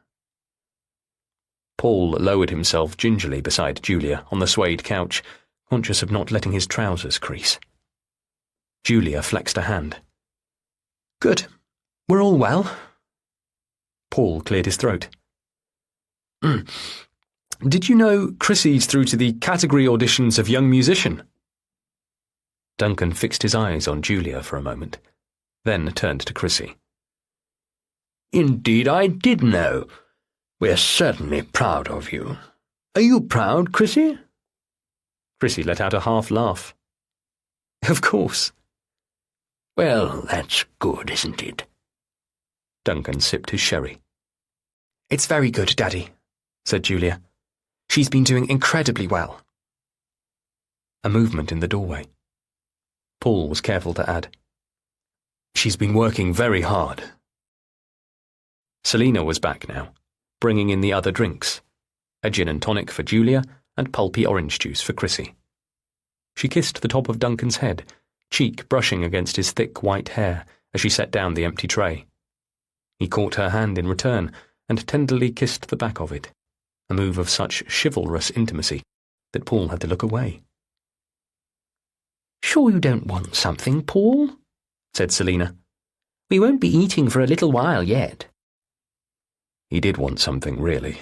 Paul lowered himself gingerly beside Julia on the suede couch, conscious of not letting his trousers crease. Julia flexed a hand. "Good. We're all well." Paul cleared his throat. Did you know Chrissy's through to the category auditions of Young Musician?" Duncan fixed his eyes on Julia for a moment, then turned to Chrissy. "Indeed I did know. We're certainly proud of you. Are you proud, Chrissy?" Chrissy let out a half laugh. Of course. Well, that's good, isn't it? Duncan sipped his sherry. It's very good, Daddy, said Julia. She's been doing incredibly well. A movement in the doorway. Paul was careful to add, "She's been working very hard." Selina was back now, bringing in the other drinks, a gin and tonic for Julia and pulpy orange juice for Chrissy. She kissed the top of Duncan's head, cheek brushing against his thick white hair as she set down the empty tray. He caught her hand in return and tenderly kissed the back of it, a move of such chivalrous intimacy that Paul had to look away. "Sure you don't want something, Paul?" said Selina. "We won't be eating for a little while yet." He did want something, really.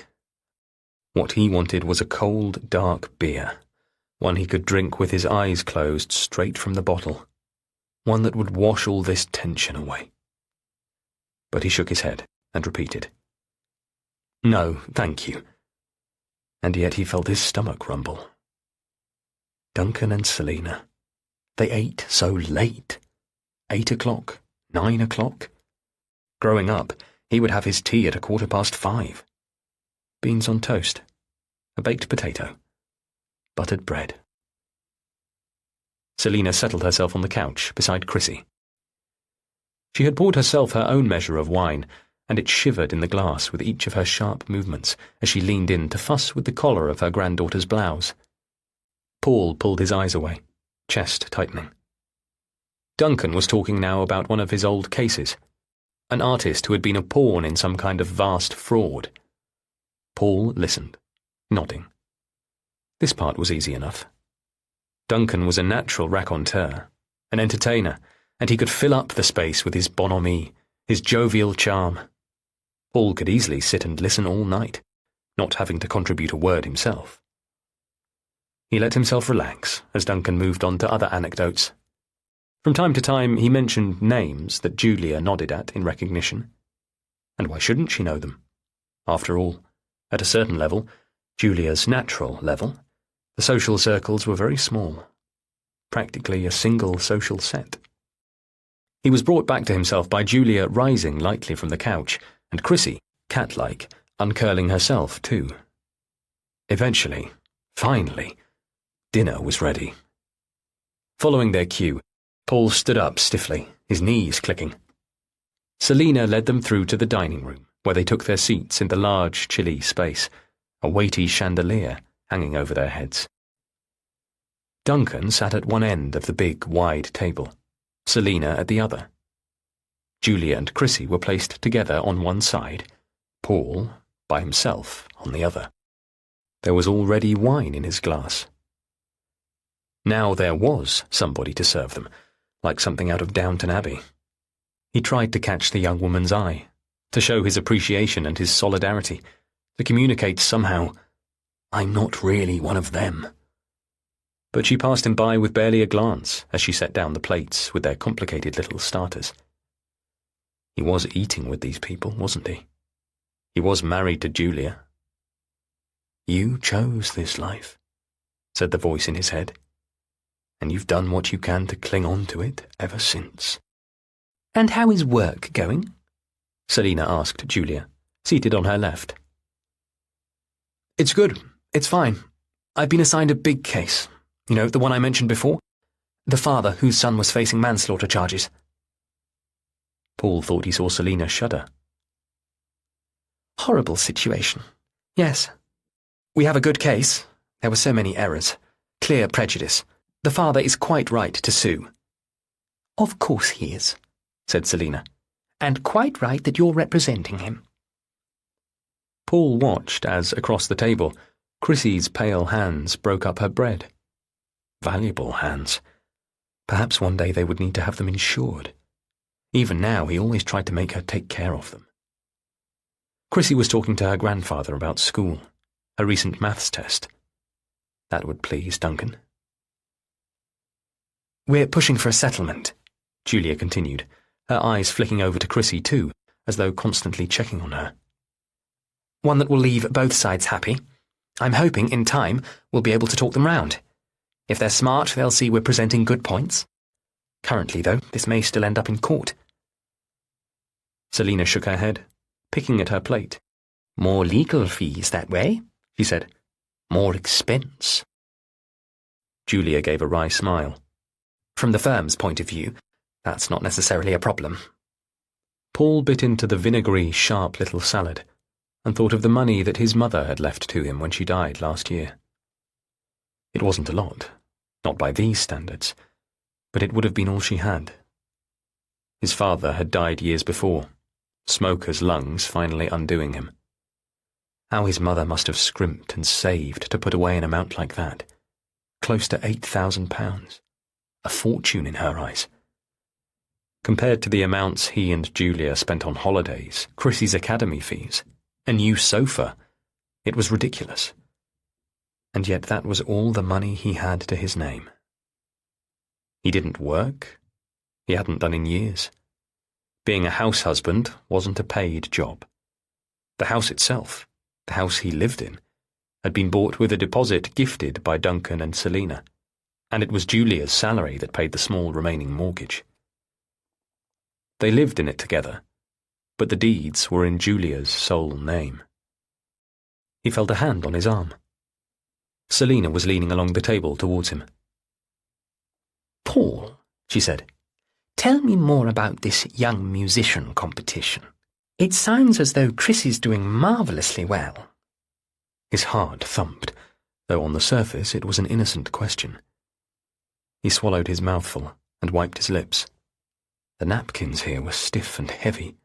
What he wanted was a cold, dark beer, one he could drink with his eyes closed straight from the bottle, one that would wash all this tension away. But he shook his head and repeated, "No, thank you." And yet he felt his stomach rumble. Duncan and Selina. They ate so late. 8 o'clock, 9 o'clock. Growing up, he would have his tea at 5:15. Beans on toast, a baked potato, buttered bread. Selina settled herself on the couch beside Chrissy. She had poured herself her own measure of wine, and it shivered in the glass with each of her sharp movements as she leaned in to fuss with the collar of her granddaughter's blouse. Paul pulled his eyes away, chest tightening. Duncan was talking now about one of his old cases, an artist who had been a pawn in some kind of vast fraud. Paul listened, nodding. This part was easy enough. Duncan was a natural raconteur, an entertainer, and he could fill up the space with his bonhomie, his jovial charm. Paul could easily sit and listen all night, not having to contribute a word himself. He let himself relax as Duncan moved on to other anecdotes. From time to time he mentioned names that Julia nodded at in recognition. And why shouldn't she know them? After all, at a certain level, Julia's natural level, the social circles were very small, practically a single social set. He was brought back to himself by Julia rising lightly from the couch, and Chrissy, cat-like, uncurling herself too. Eventually, finally, dinner was ready. Following their cue, Paul stood up stiffly, his knees clicking. Selina led them through to the dining room, where they took their seats in the large, chilly space, a weighty chandelier hanging over their heads. Duncan sat at one end of the big, wide table, Selina at the other. Julia and Chrissy were placed together on one side, Paul, by himself, on the other. There was already wine in his glass. Now there was somebody to serve them, like something out of Downton Abbey. He tried to catch the young woman's eye, to show his appreciation and his solidarity, to communicate somehow, "I'm not really one of them." But she passed him by with barely a glance as she set down the plates with their complicated little starters. He was eating with these people, wasn't he? He was married to Julia. "You chose this life," said the voice in his head, "and you've done what you can to cling on to it ever since." "And how is work going?" Selina asked Julia, seated on her left. "It's good. It's fine. I've been assigned a big case. You know, the one I mentioned before? The father whose son was facing manslaughter charges." Paul thought he saw Selina shudder. "Horrible situation. Yes. We have a good case. There were so many errors. Clear prejudice. The father is quite right to sue." "Of course he is," said Selina. "And quite right that you're representing him." Paul watched as, across the table, Chrissy's pale hands broke up her bread. Valuable hands. Perhaps one day they would need to have them insured. Even now, he always tried to make her take care of them. Chrissy was talking to her grandfather about school, her recent maths test. That would please Duncan. "We're pushing for a settlement," Julia continued, her eyes flicking over to Chrissy too, as though constantly checking on her. "One that will leave both sides happy. I'm hoping, in time, we'll be able to talk them round. If they're smart, they'll see we're presenting good points. Currently, though, this may still end up in court. Selina shook her head, picking at her plate. More legal fees that way, she said. More expense. Julia gave a wry smile. From the firm's point of view, that's not necessarily a problem. Paul bit into the vinegary, sharp little salad and thought of the money that his mother had left to him when she died last year. It wasn't a lot, not by these standards, but it would have been all she had. His father had died years before, smoker's lungs finally undoing him. How his mother must have scrimped and saved to put away an amount like that. Close to £8,000. A fortune in her eyes. Compared to the amounts he and Julia spent on holidays, Chrissy's academy fees, a new sofa, it was ridiculous. And yet that was all the money he had to his name. He didn't work. He hadn't done in years. Being a house husband wasn't a paid job. The house itself, the house he lived in, had been bought with a deposit gifted by Duncan and Selina, and it was Julia's salary that paid the small remaining mortgage. They lived in it together, but the deeds were in Julia's sole name. He felt a hand on his arm. Selina was leaning along the table towards him. Paul, she said, tell me more about this young musician competition. It sounds as though Chris is doing marvellously well. His heart thumped, though on the surface it was an innocent question. He swallowed his mouthful and wiped his lips. The napkins here were stiff and heavy.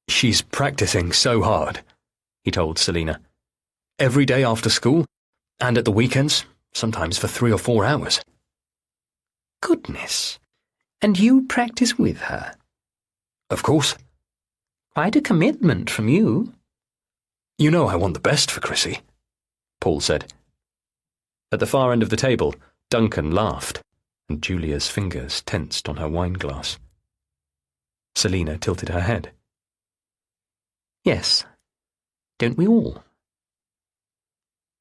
She's practicing so hard, he told Selina. Every day after school, and at the weekends, sometimes for 3 or 4 hours. Goodness. And you practice with her? Of course. Quite a commitment from you. You know I want the best for Chrissy, Paul said. At the far end of the table, Duncan laughed, and Julia's fingers tensed on her wineglass. Selina tilted her head. Yes, don't we all?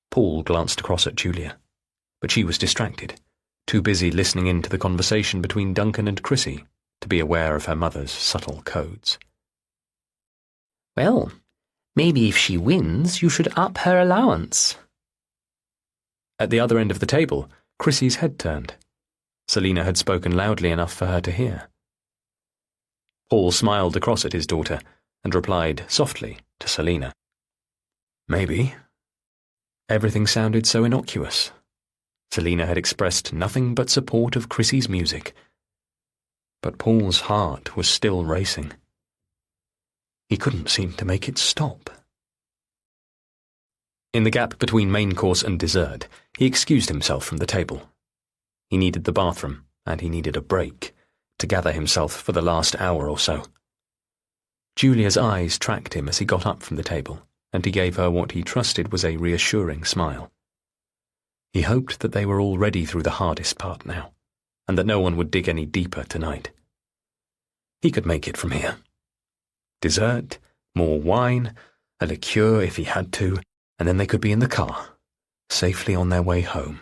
Paul glanced across at Julia, but she was distracted, too busy listening in to the conversation between Duncan and Chrissy to be aware of her mother's subtle codes. Well, maybe if she wins, you should up her allowance. At the other end of the table, Chrissy's head turned. Selina had spoken loudly enough for her to hear. Paul smiled across at his daughter and replied softly to Selina. Maybe. Everything sounded so innocuous. Selina had expressed nothing but support of Chrissy's music. But Paul's heart was still racing. He couldn't seem to make it stop. In the gap between main course and dessert, he excused himself from the table. He needed the bathroom, and he needed a break, to gather himself for the last hour or so. Julia's eyes tracked him as he got up from the table, and he gave her what he trusted was a reassuring smile. He hoped that they were already through the hardest part now, and that no one would dig any deeper tonight. He could make it from here. Dessert, more wine, a liqueur if he had to, and then they could be in the car, safely on their way home.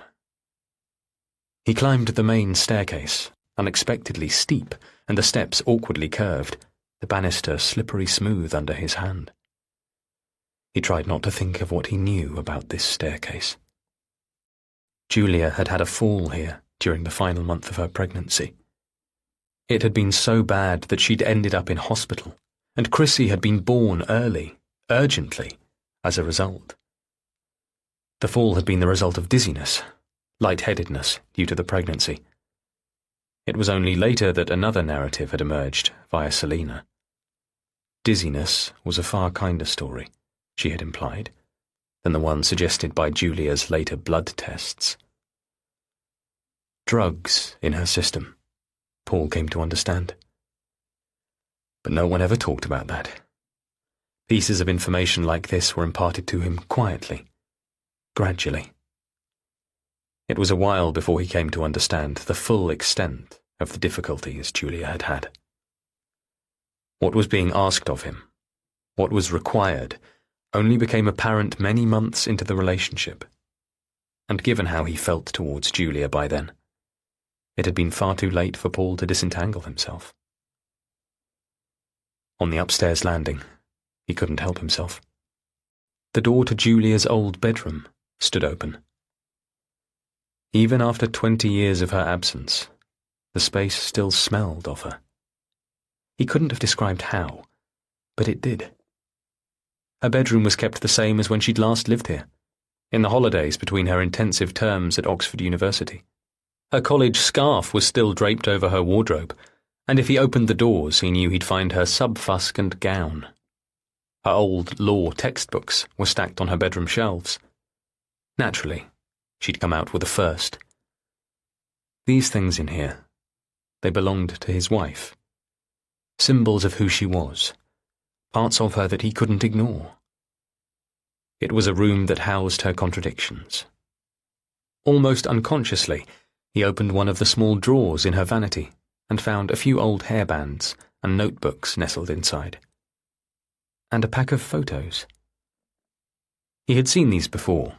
He climbed the main staircase, unexpectedly steep, and the steps awkwardly curved, the banister slippery smooth under his hand. He tried not to think of what he knew about this staircase. Julia had had a fall here during the final month of her pregnancy. It had been so bad that she'd ended up in hospital, and Chrissy had been born early, urgently, as a result. The fall had been the result of dizziness, lightheadedness due to the pregnancy. It was only later that another narrative had emerged via Selina. Dizziness was a far kinder story, she had implied, than the one suggested by Julia's later blood tests. Drugs in her system, Paul came to understand. But no one ever talked about that. Pieces of information like this were imparted to him quietly, gradually. It was a while before he came to understand the full extent of the difficulties Julia had had. What was being asked of him, what was required, only became apparent many months into the relationship. and given how he felt towards Julia by then, it had been far too late for Paul to disentangle himself. On the upstairs landing, he couldn't help himself. The door to Julia's old bedroom stood open. Even after 20 years of her absence, the space still smelled of her. He couldn't have described how, but it did. Her bedroom was kept the same as when she'd last lived here, in the holidays between her intensive terms at Oxford University. Her college scarf was still draped over her wardrobe, and if he opened the doors, he knew he'd find her sub-fusk gown. Her old law textbooks were stacked on her bedroom shelves. Naturally, she'd come out with a first. These things in here, they belonged to his wife. Symbols of who she was, parts of her that he couldn't ignore. It was a room that housed her contradictions. Almost unconsciously, he opened one of the small drawers in her vanity and found a few old hairbands and notebooks nestled inside. And a pack of photos. He had seen these before,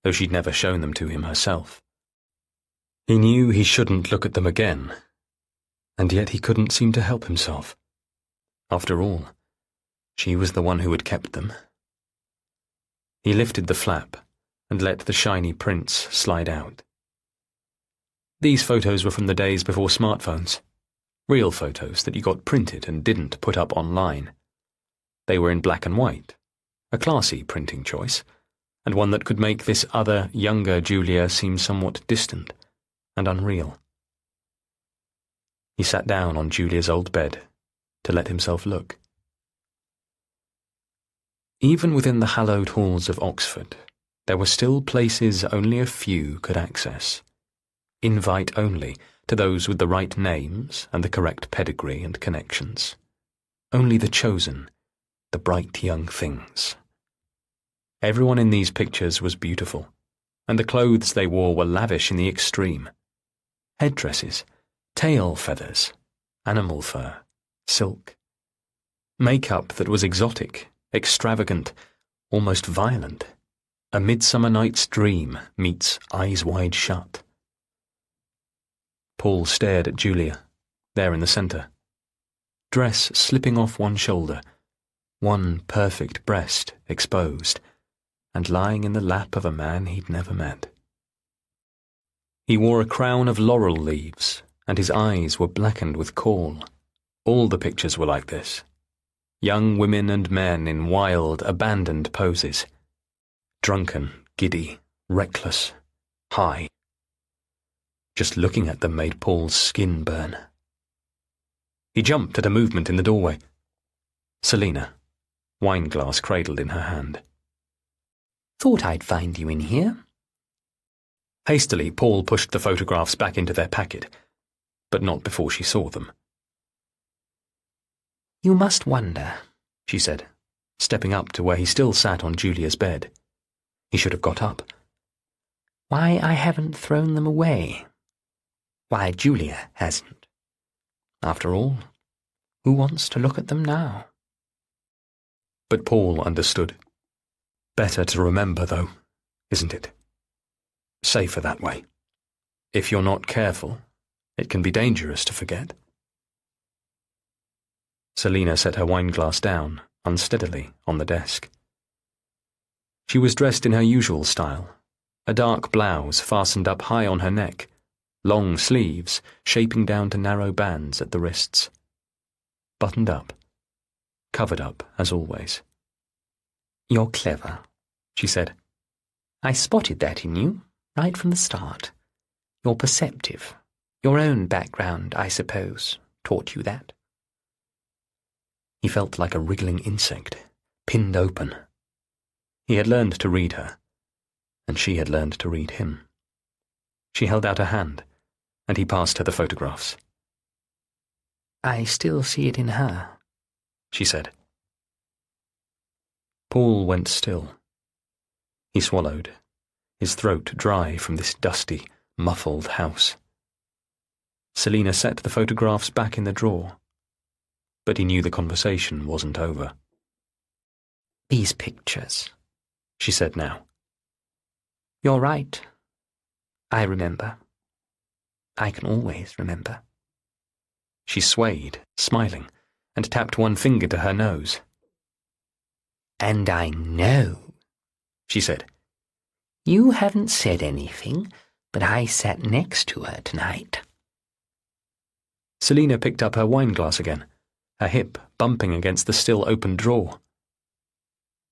though she'd never shown them to him herself. He knew he shouldn't look at them again, and yet he couldn't seem to help himself. After all, she was the one who had kept them. He lifted the flap and let the shiny prints slide out. These photos were from the days before smartphones, real photos that you got printed and didn't put up online. They were in black and white, a classy printing choice, and one that could make this other, younger Julia seem somewhat distant and unreal. He sat down on Julia's old bed to let himself look. Even within the hallowed halls of Oxford, there were still places only a few could access. Invite only to those with the right names and the correct pedigree and connections. Only the chosen, the bright young things. Everyone in these pictures was beautiful, and the clothes they wore were lavish in the extreme. Headdresses, tail feathers, animal fur, silk. Makeup that was exotic, extravagant, almost violent. A Midsummer Night's Dream meets Eyes Wide Shut. Paul stared at Julia, there in the centre. Dress slipping off one shoulder, one perfect breast exposed, and lying in the lap of a man he'd never met. He wore a crown of laurel leaves, and his eyes were blackened with caul. All the pictures were like this. Young women and men in wild, abandoned poses. Drunken, giddy, reckless, high. Just looking at them made Paul's skin burn. He jumped at a movement in the doorway. Selina, wineglass cradled in her hand. Thought I'd find you in here. Hastily, Paul pushed the photographs back into their packet, but not before she saw them. You must wonder, she said, stepping up to where he still sat on Julia's bed. He should have got up. Why I haven't thrown them away. Why Julia hasn't. After all, who wants to look at them now? But Paul understood. Better to remember, though, isn't it? Safer that way. If you're not careful, it can be dangerous to forget. Selina set her wineglass down, unsteadily, on the desk. She was dressed in her usual style, a dark blouse fastened up high on her neck, long sleeves shaping down to narrow bands at the wrists. Buttoned up, covered up as always. You're clever, she said. I spotted that in you, right from the start. You're perceptive. Your own background, I suppose, taught you that. He felt like a wriggling insect, pinned open. He had learned to read her, and she had learned to read him. She held out her hand, and he passed her the photographs. I still see it in her, she said. Paul went still. He swallowed, his throat dry from this dusty, muffled house. Selina set the photographs back in the drawer, but he knew the conversation wasn't over. These pictures, she said now. You're right, I remember. I can always remember. She swayed, smiling, and tapped one finger to her nose. And I know, she said. You haven't said anything, but I sat next to her tonight. Selina picked up her wineglass again, her hip bumping against the still open drawer.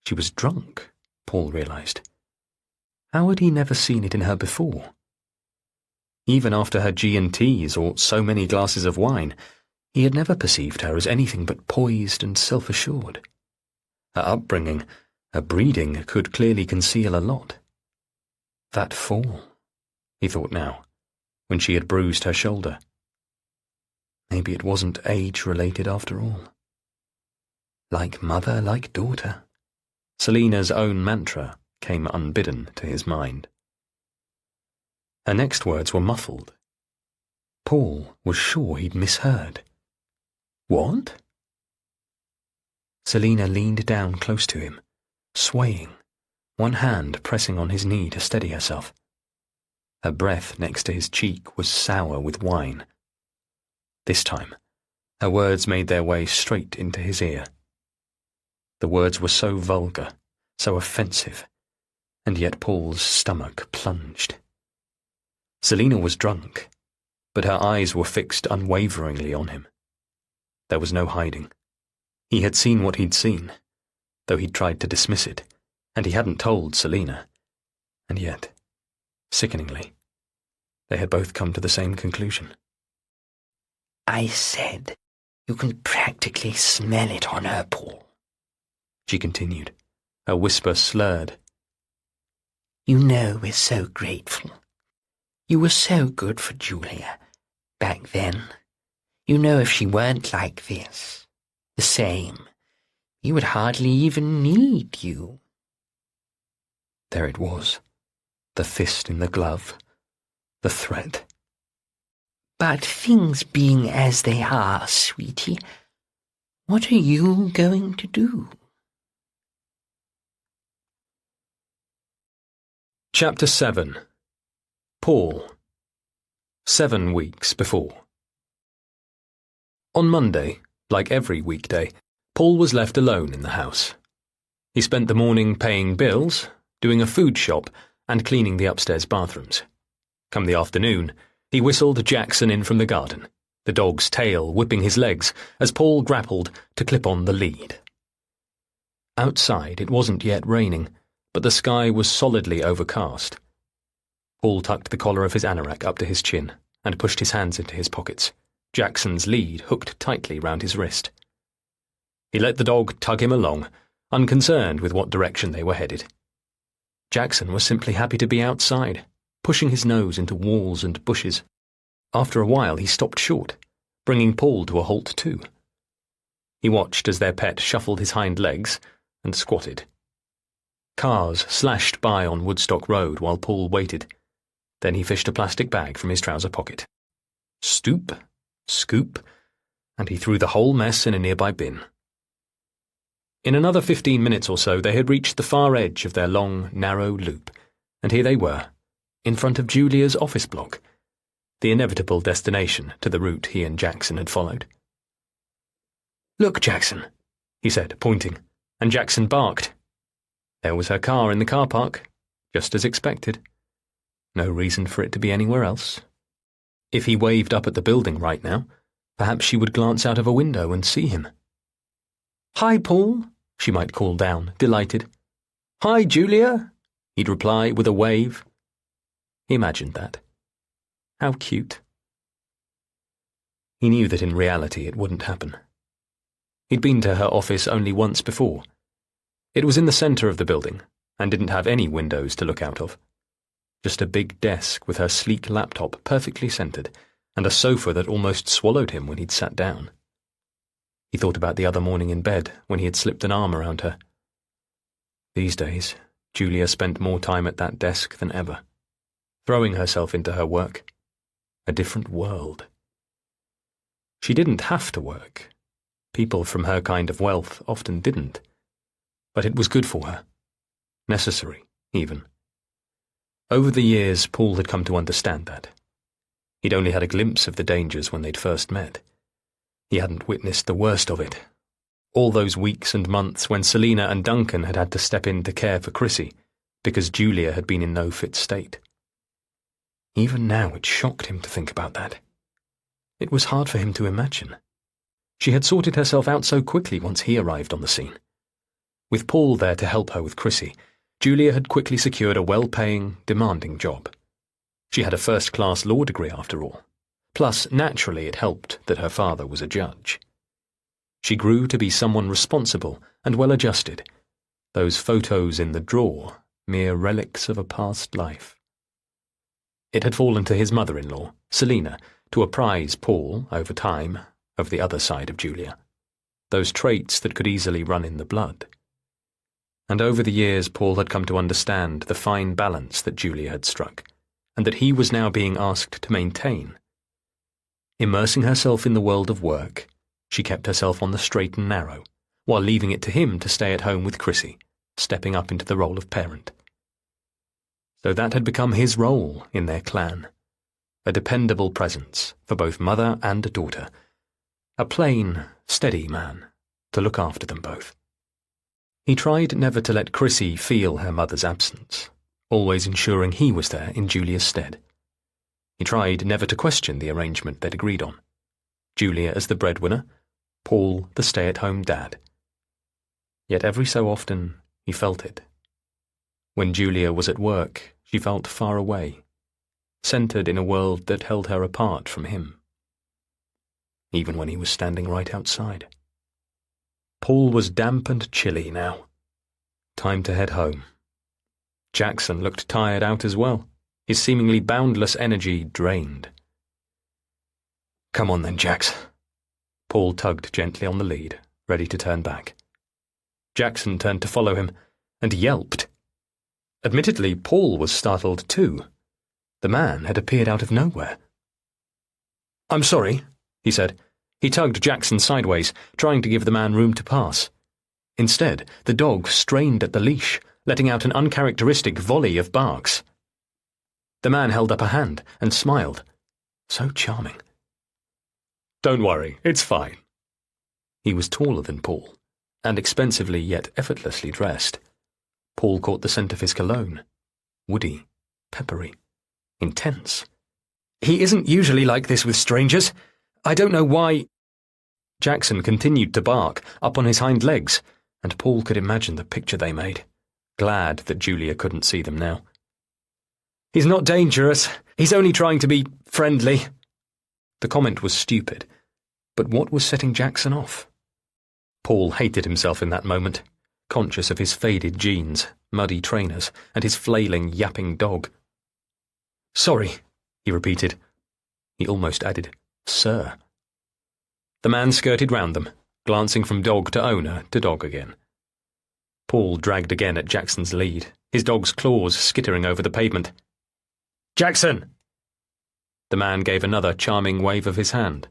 She was drunk, Paul realized. How had he never seen it in her before? Even after her G&Ts or so many glasses of wine, he had never perceived her as anything but poised and self-assured. Her upbringing, her breeding, could clearly conceal a lot. That fall, he thought now, when she had bruised her shoulder. Maybe it wasn't age-related after all. Like mother, like daughter. Selina's own mantra came unbidden to his mind. Her next words were muffled. Paul was sure he'd misheard. What? Selina leaned down close to him, swaying, one hand pressing on his knee to steady herself. Her breath next to his cheek was sour with wine. This time, her words made their way straight into his ear. The words were so vulgar, so offensive, and yet Paul's stomach plunged. Selina was drunk, but her eyes were fixed unwaveringly on him. There was no hiding. He had seen what he'd seen, though he'd tried to dismiss it, and he hadn't told Selina. And yet, sickeningly, they had both come to the same conclusion. I said, you can practically smell it on her, Paul, she continued, her whisper slurred. You know we're so grateful. You were so good for Julia, back then. You know if she weren't like this, the same, he would hardly even need you. There it was, the fist in the glove, the threat. But things being as they are, sweetie, what are you going to do? Chapter 7. Paul. 7 weeks before. On Monday, like every weekday, Paul was left alone in the house. He spent the morning paying bills, doing a food shop, and cleaning the upstairs bathrooms. Come the afternoon, he whistled Jackson in from the garden, the dog's tail whipping his legs as Paul grappled to clip on the lead. Outside it wasn't yet raining, but the sky was solidly overcast. Paul tucked the collar of his anorak up to his chin and pushed his hands into his pockets, Jackson's lead hooked tightly round his wrist. He let the dog tug him along, unconcerned with what direction they were headed. Jackson was simply happy to be outside, pushing his nose into walls and bushes. After a while he stopped short, bringing Paul to a halt too. He watched as their pet shuffled his hind legs and squatted. Cars slashed by on Woodstock Road while Paul waited. Then he fished a plastic bag from his trouser pocket. Stoop, scoop, and he threw the whole mess in a nearby bin. In another 15 minutes or so they had reached the far edge of their long, narrow loop, and here they were, in front of Julia's office block, the inevitable destination to the route he and Jackson had followed. "Look, Jackson," he said, pointing, and Jackson barked. There was her car in the car park, just as expected. No reason for it to be anywhere else. If he waved up at the building right now, perhaps she would glance out of a window and see him. "Hi, Paul," she might call down, delighted. "Hi, Julia," he'd reply with a wave. He imagined that. How cute. He knew that in reality it wouldn't happen. He'd been to her office only once before. It was in the centre of the building, and didn't have any windows to look out of. Just a big desk with her sleek laptop perfectly centred, and a sofa that almost swallowed him when he'd sat down. He thought about the other morning in bed, when he had slipped an arm around her. These days, Julia spent more time at that desk than ever, throwing herself into her work. A different world. She didn't have to work. People from her kind of wealth often didn't. But it was good for her. Necessary, even. Over the years, Paul had come to understand that. He'd only had a glimpse of the dangers when they'd first met. He hadn't witnessed the worst of it. All those weeks and months when Selina and Duncan had to step in to care for Chrissy, because Julia had been in no fit state. Even now it shocked him to think about that. It was hard for him to imagine. She had sorted herself out so quickly once he arrived on the scene. With Paul there to help her with Chrissy, Julia had quickly secured a well-paying, demanding job. She had a first-class law degree after all. Plus, naturally, it helped that her father was a judge. She grew to be someone responsible and well-adjusted. Those photos in the drawer, mere relics of a past life. It had fallen to his mother-in-law, Selina, to apprise Paul, over time, of the other side of Julia. Those traits that could easily run in the blood. And over the years, Paul had come to understand the fine balance that Julia had struck, and that he was now being asked to maintain. Immersing herself in the world of work, she kept herself on the straight and narrow, while leaving it to him to stay at home with Chrissy, stepping up into the role of parent. So that had become his role in their clan, a dependable presence for both mother and daughter, a plain, steady man to look after them both. He tried never to let Chrissy feel her mother's absence, always ensuring he was there in Julia's stead. He tried never to question the arrangement they'd agreed on. Julia as the breadwinner, Paul the stay-at-home dad. Yet every so often he felt it. When Julia was at work, she felt far away, centred in a world that held her apart from him. Even when he was standing right outside. Paul was damp and chilly now. Time to head home. Jackson looked tired out as well, his seemingly boundless energy drained. "Come on then, Jax." Paul tugged gently on the lead, ready to turn back. Jackson turned to follow him, and yelped. Admittedly, Paul was startled too. The man had appeared out of nowhere. "I'm sorry," he said. He tugged Jackson sideways, trying to give the man room to pass. Instead, the dog strained at the leash, letting out an uncharacteristic volley of barks. The man held up a hand and smiled. So charming. "Don't worry, it's fine." He was taller than Paul, and expensively yet effortlessly dressed. Paul caught the scent of his cologne. Woody, peppery, intense. "He isn't usually like this with strangers. I don't know why—" Jackson continued to bark, up on his hind legs, and Paul could imagine the picture they made, glad that Julia couldn't see them now. "He's not dangerous. He's only trying to be friendly." The comment was stupid, but what was setting Jackson off? Paul hated himself in that moment, conscious of his faded jeans, muddy trainers, and his flailing, yapping dog. "Sorry," he repeated. He almost added, "Sir." The man skirted round them, glancing from dog to owner to dog again. Paul dragged again at Jackson's lead, his dog's claws skittering over the pavement. "Jackson!" The man gave another charming wave of his hand.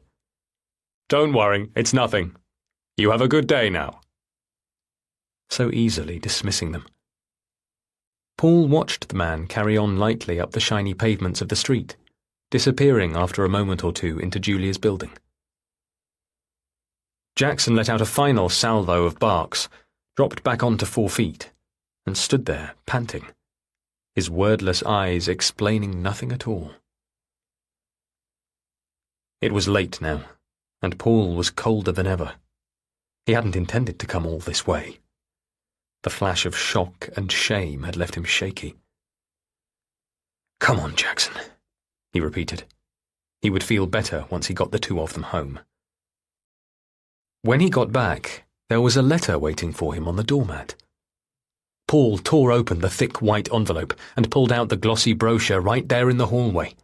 "Don't worry, it's nothing. You have a good day now." So easily dismissing them. Paul watched the man carry on lightly up the shiny pavements of the street, disappearing after a moment or two into Julia's building. Jackson let out a final salvo of barks, dropped back onto 4 feet, and stood there, panting, his wordless eyes explaining nothing at all. It was late now, and Paul was colder than ever. He hadn't intended to come all this way. The flash of shock and shame had left him shaky. "Come on, Jackson," he repeated. He would feel better once he got the two of them home. When he got back, there was a letter waiting for him on the doormat. Paul tore open the thick white envelope and pulled out the glossy brochure right there in the hallway.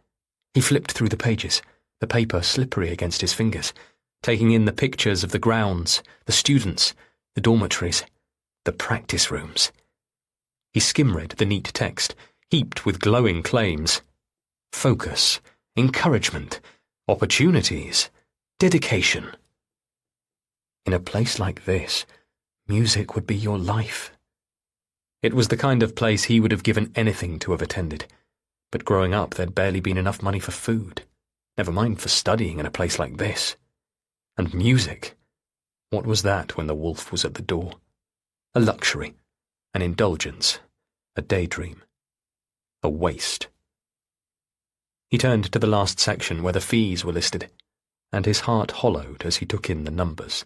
He flipped through the pages, the paper slippery against his fingers, taking in the pictures of the grounds, the students, the dormitories, the practice rooms. He skim-read the neat text, heaped with glowing claims. Focus, encouragement, opportunities, dedication. In a place like this, music would be your life. It was the kind of place he would have given anything to have attended, but growing up there'd barely been enough money for food, never mind for studying in a place like this. And music, what was that when the wolf was at the door? A luxury, an indulgence, a daydream, a waste. He turned to the last section where the fees were listed, and his heart hollowed as he took in the numbers.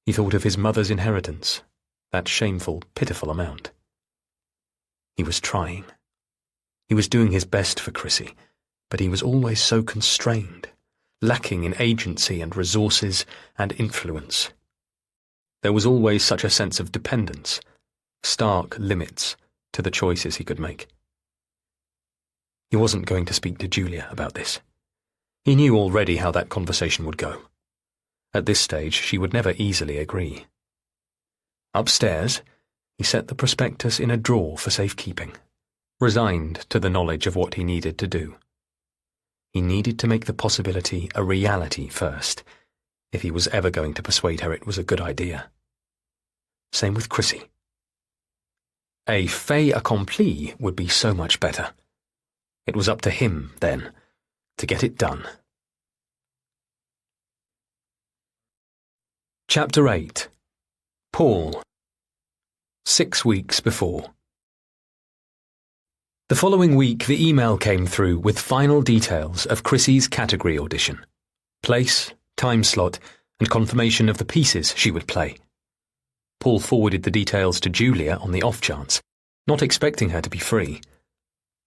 He thought of his mother's inheritance, that shameful, pitiful amount. He was trying. He was doing his best for Chrissy, but he was always so constrained, lacking in agency and resources and influence. There was always such a sense of dependence, stark limits to the choices he could make. He wasn't going to speak to Julia about this. He knew already how that conversation would go. At this stage, she would never easily agree. Upstairs, he set the prospectus in a drawer for safekeeping, resigned to the knowledge of what he needed to do. He needed to make the possibility a reality first, if he was ever going to persuade her it was a good idea. Same with Chrissy. A fait accompli would be so much better. It was up to him, then, to get it done. Chapter 8. Paul. 6 weeks before. The following week the email came through with final details of Chrissy's category audition. Place, time slot, and confirmation of the pieces she would play. Paul forwarded the details to Julia on the off chance, not expecting her to be free.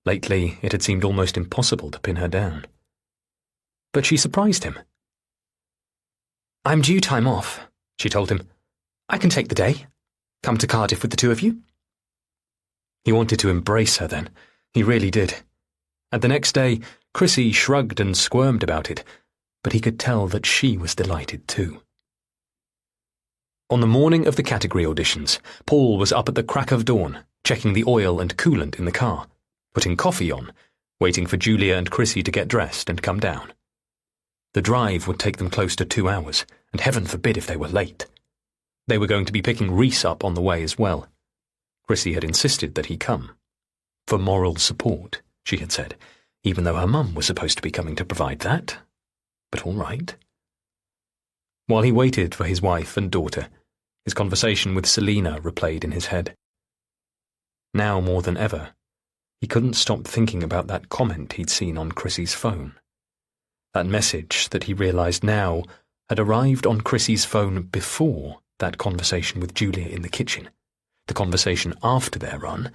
Lately it had seemed almost impossible to pin her down. But she surprised him. "I'm due time off," she told him. "I can take the day. Come to Cardiff with the two of you." He wanted to embrace her then. He really did. And the next day, Chrissy shrugged and squirmed about it, but he could tell that she was delighted too. On the morning of the category auditions, Paul was up at the crack of dawn, checking the oil and coolant in the car, putting coffee on, waiting for Julia and Chrissy to get dressed and come down. The drive would take them close to 2 hours, and heaven forbid if they were late. They were going to be picking Reese up on the way as well. Chrissy had insisted that he come. For moral support, she had said, even though her mum was supposed to be coming to provide that. But all right. While he waited for his wife and daughter, his conversation with Selina replayed in his head. Now more than ever, he couldn't stop thinking about that comment he'd seen on Chrissy's phone. That message that he realised now had arrived on Chrissy's phone before that conversation with Julia in the kitchen, the conversation after their run,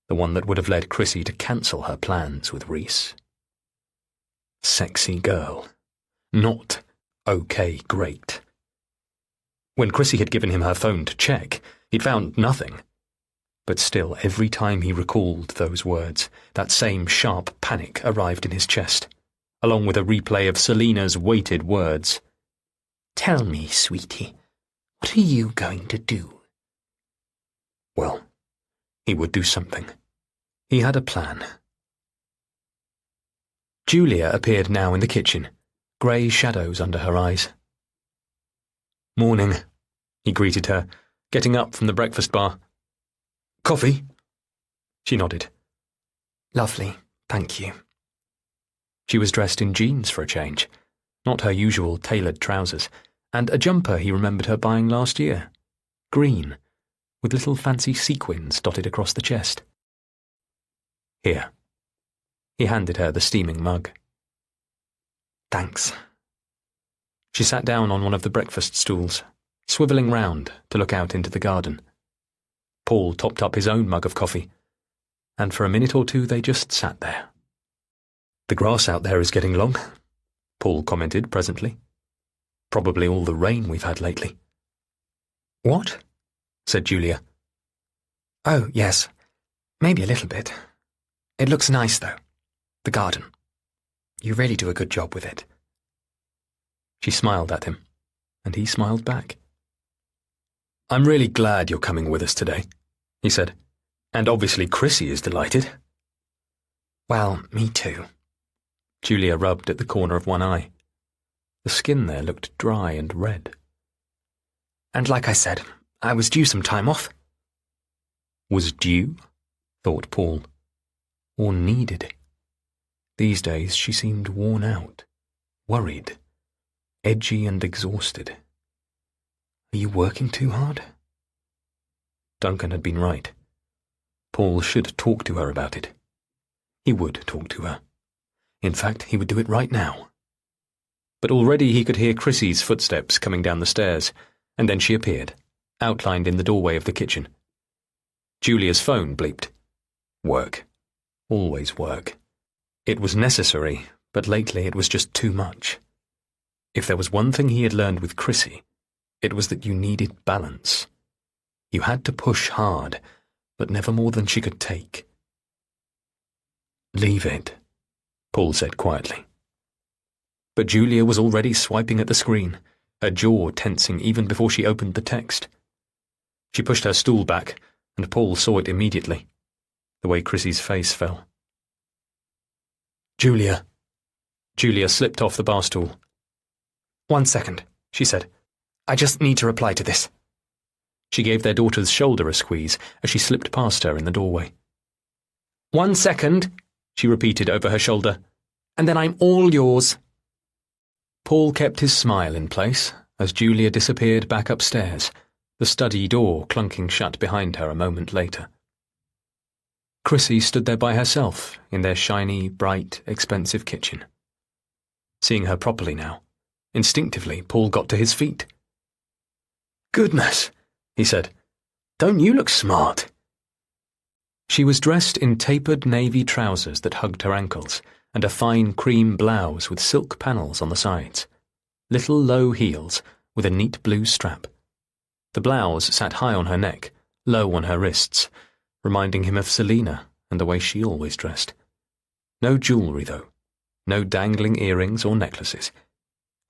the one that would have led Chrissy to cancel her plans with Reese. Sexy girl. Not okay, great. When Chrissy had given him her phone to check, he'd found nothing. But still, every time he recalled those words, that same sharp panic arrived in his chest, along with a replay of Selina's weighted words. "Tell me, sweetie, what are you going to do?" Well, he would do something. He had a plan. Julia appeared now in the kitchen, grey shadows under her eyes. "Morning," he greeted her, getting up from the breakfast bar. "Coffee?" She nodded. "Lovely, thank you." She was dressed in jeans for a change, not her usual tailored trousers, and a jumper he remembered her buying last year. Green, with little fancy sequins dotted across the chest. "Here." He handed her the steaming mug. "Thanks." She sat down on one of the breakfast stools, swivelling round to look out into the garden. Paul topped up his own mug of coffee, and for a minute or two they just sat there. "The grass out there is getting long," Paul commented presently. "Probably all the rain we've had lately." "What?" said Julia. "Oh, yes. Maybe a little bit. It looks nice, though. The garden. You really do a good job with it." She smiled at him, and he smiled back. "I'm really glad you're coming with us today," he said. "And obviously Chrissy is delighted." "Well, me too." Julia rubbed at the corner of one eye. The skin there looked dry and red. "And like I said, I was due some time off." Was due? Thought Paul. or needed. These days she seemed worn out, worried, edgy and exhausted. Are you working too hard? Duncan had been right. Paul should talk to her about it. He would talk to her. In fact, he would do it right now. But already he could hear Chrissy's footsteps coming down the stairs, and then she appeared, outlined in the doorway of the kitchen. Julia's phone bleeped. Work. Always work. It was necessary, but lately it was just too much. If there was one thing he had learned with Chrissy, it was that you needed balance. You had to push hard, but never more than she could take. Leave it, Paul said quietly. But Julia was already swiping at the screen, her jaw tensing even before she opened the text. She pushed her stool back, and Paul saw it immediately, the way Chrissy's face fell. Julia. Julia slipped off the bar stool. 1 second, she said. I just need to reply to this. She gave their daughter's shoulder a squeeze as she slipped past her in the doorway. 1 second, she repeated over her shoulder, and then I'm all yours. Paul kept his smile in place as Julia disappeared back upstairs, the study door clunking shut behind her a moment later. Chrissy stood there by herself in their shiny, bright, expensive kitchen. Seeing her properly now, instinctively Paul got to his feet. Goodness, he said. Don't you look smart? She was dressed in tapered navy trousers that hugged her ankles and a fine cream blouse with silk panels on the sides, little low heels with a neat blue strap. The blouse sat high on her neck, low on her wrists, reminding him of Selina and the way she always dressed. No jewellery, though. No dangling earrings or necklaces.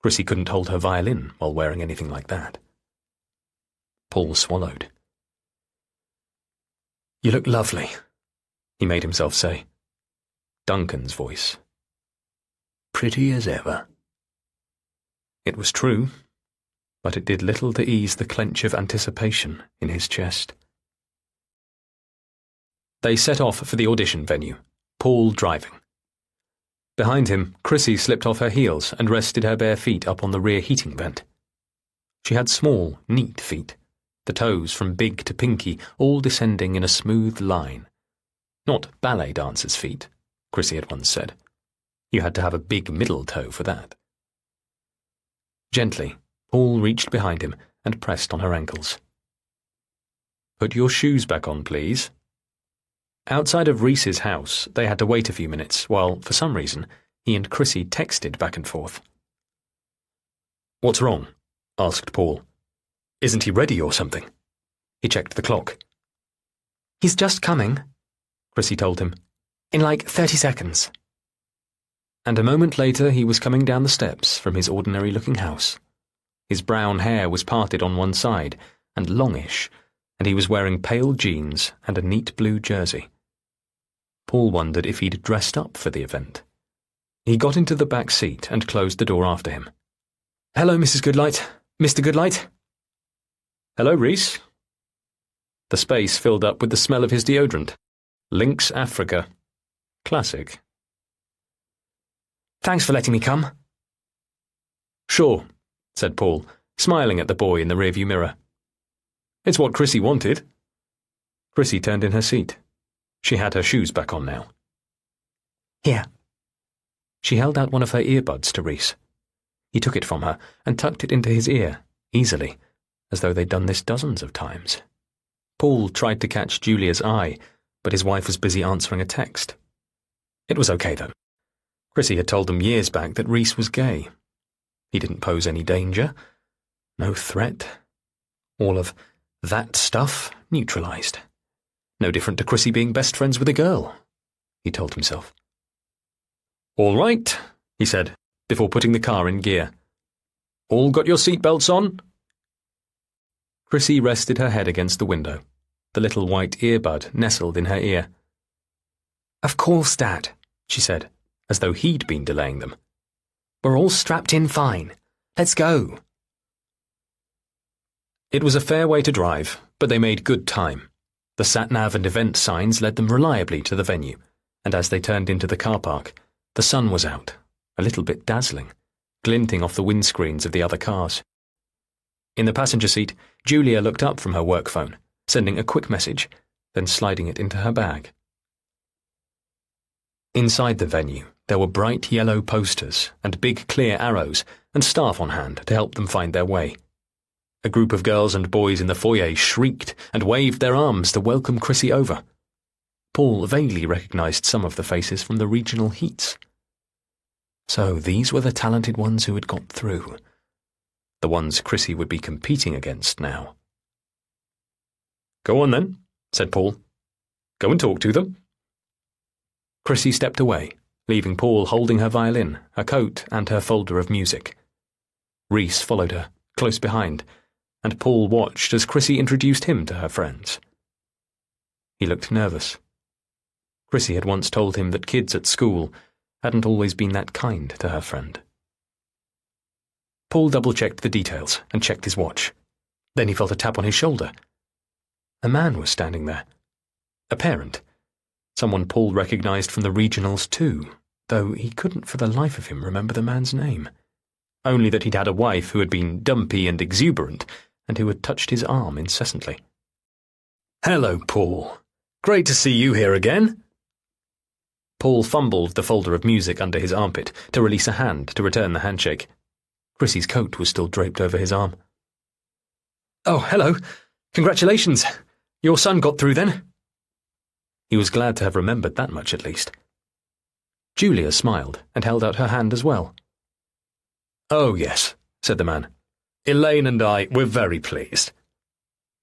Chrissy couldn't hold her violin while wearing anything like that. Paul swallowed. You look lovely, he made himself say. Duncan's voice. Pretty as ever. It was true, but it did little to ease the clench of anticipation in his chest. They set off for the audition venue, Paul driving. Behind him, Chrissy slipped off her heels and rested her bare feet up on the rear heating vent. She had small, neat feet, the toes from big to pinky all descending in a smooth line. Not ballet dancers' feet, Chrissy had once said. You had to have a big middle toe for that. Gently, Paul reached behind him and pressed on her ankles. Put your shoes back on, please. Outside of Reese's house, they had to wait a few minutes while, for some reason, he and Chrissy texted back and forth. What's wrong? Asked Paul. Isn't he ready or something? He checked the clock. He's just coming, Chrissy told him. In like 30 seconds. And a moment later he was coming down the steps from his ordinary-looking house. His brown hair was parted on one side and longish, and he was wearing pale jeans and a neat blue jersey. Paul wondered if he'd dressed up for the event. He got into the back seat and closed the door after him. Hello, Mrs. Goodlight. Mr. Goodlight. Hello, Reese. The space filled up with the smell of his deodorant. Lynx Africa. Classic. Thanks for letting me come. Sure, said Paul, smiling at the boy in the rearview mirror. It's what Chrissy wanted. Chrissy turned in her seat. She had her shoes back on now. Here. She held out one of her earbuds to Reese. He took it from her and tucked it into his ear, easily, as though they'd done this dozens of times. Paul tried to catch Julia's eye, but his wife was busy answering a text. It was okay, though. Chrissy had told them years back that Reese was gay. He didn't pose any danger, no threat. All of that stuff neutralized. No different to Chrissy being best friends with a girl, he told himself. All right, he said, before putting the car in gear. All got your seatbelts on? Chrissy rested her head against the window, the little white earbud nestled in her ear. Of course, Dad, she said, as though he'd been delaying them. We're all strapped in fine. Let's go. It was a fair way to drive, but they made good time. The sat-nav and event signs led them reliably to the venue, and as they turned into the car park, the sun was out, a little bit dazzling, glinting off the windscreens of the other cars. In the passenger seat, Julia looked up from her work phone, sending a quick message, then sliding it into her bag. Inside the venue, there were bright yellow posters and big clear arrows and staff on hand to help them find their way. A group of girls and boys in the foyer shrieked and waved their arms to welcome Chrissy over. Paul vaguely recognised some of the faces from the regional heats. So these were the talented ones who had got through. The ones Chrissy would be competing against now. "Go on then," said Paul. "Go and talk to them." Chrissy stepped away, leaving Paul holding her violin, her coat, and her folder of music. Reese followed her, close behind, and Paul watched as Chrissy introduced him to her friends. He looked nervous. Chrissy had once told him that kids at school hadn't always been that kind to her friend. Paul double-checked the details and checked his watch. Then he felt a tap on his shoulder. A man was standing there. A parent. Someone Paul recognised from the regionals too, though he couldn't for the life of him remember the man's name. Only that he'd had a wife who had been dumpy and exuberant, and who had touched his arm incessantly. "Hello, Paul. Great to see you here again." Paul fumbled the folder of music under his armpit to release a hand to return the handshake. Chrissy's coat was still draped over his arm. "Oh, hello. Congratulations. Your son got through then?" He was glad to have remembered that much at least. Julia smiled and held out her hand as well. "Oh, yes," said the man. "Elaine and I, we're very pleased."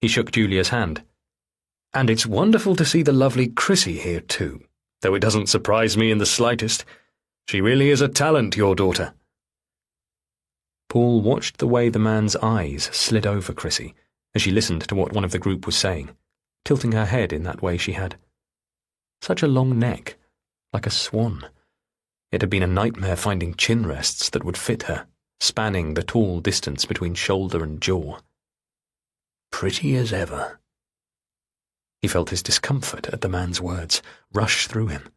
He shook Julia's hand. "And it's wonderful to see the lovely Chrissy here too, though it doesn't surprise me in the slightest. She really is a talent, your daughter." Paul watched the way the man's eyes slid over Chrissy as she listened to what one of the group was saying, tilting her head in that way she had. Such a long neck, like a swan. It had been a nightmare finding chin rests that would fit her, spanning the tall distance between shoulder and jaw. Pretty as ever. He felt his discomfort at the man's words rush through him.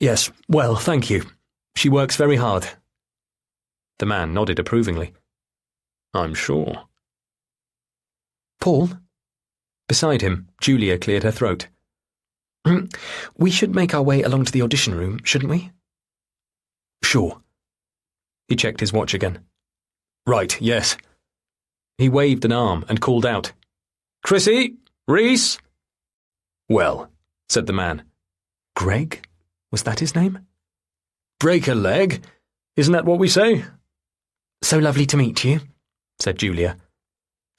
"Yes, well, thank you. She works very hard." The man nodded approvingly. "I'm sure." "Paul?" Beside him, Julia cleared her throat. "We should make our way along to the audition room, shouldn't we?" "Sure." He checked his watch again. "Right, yes." He waved an arm and called out, "Chrissy! Reese!" "Well," said the man. Greg? Was that his name? "Break a leg? Isn't that what we say?" "So lovely to meet you," said Julia.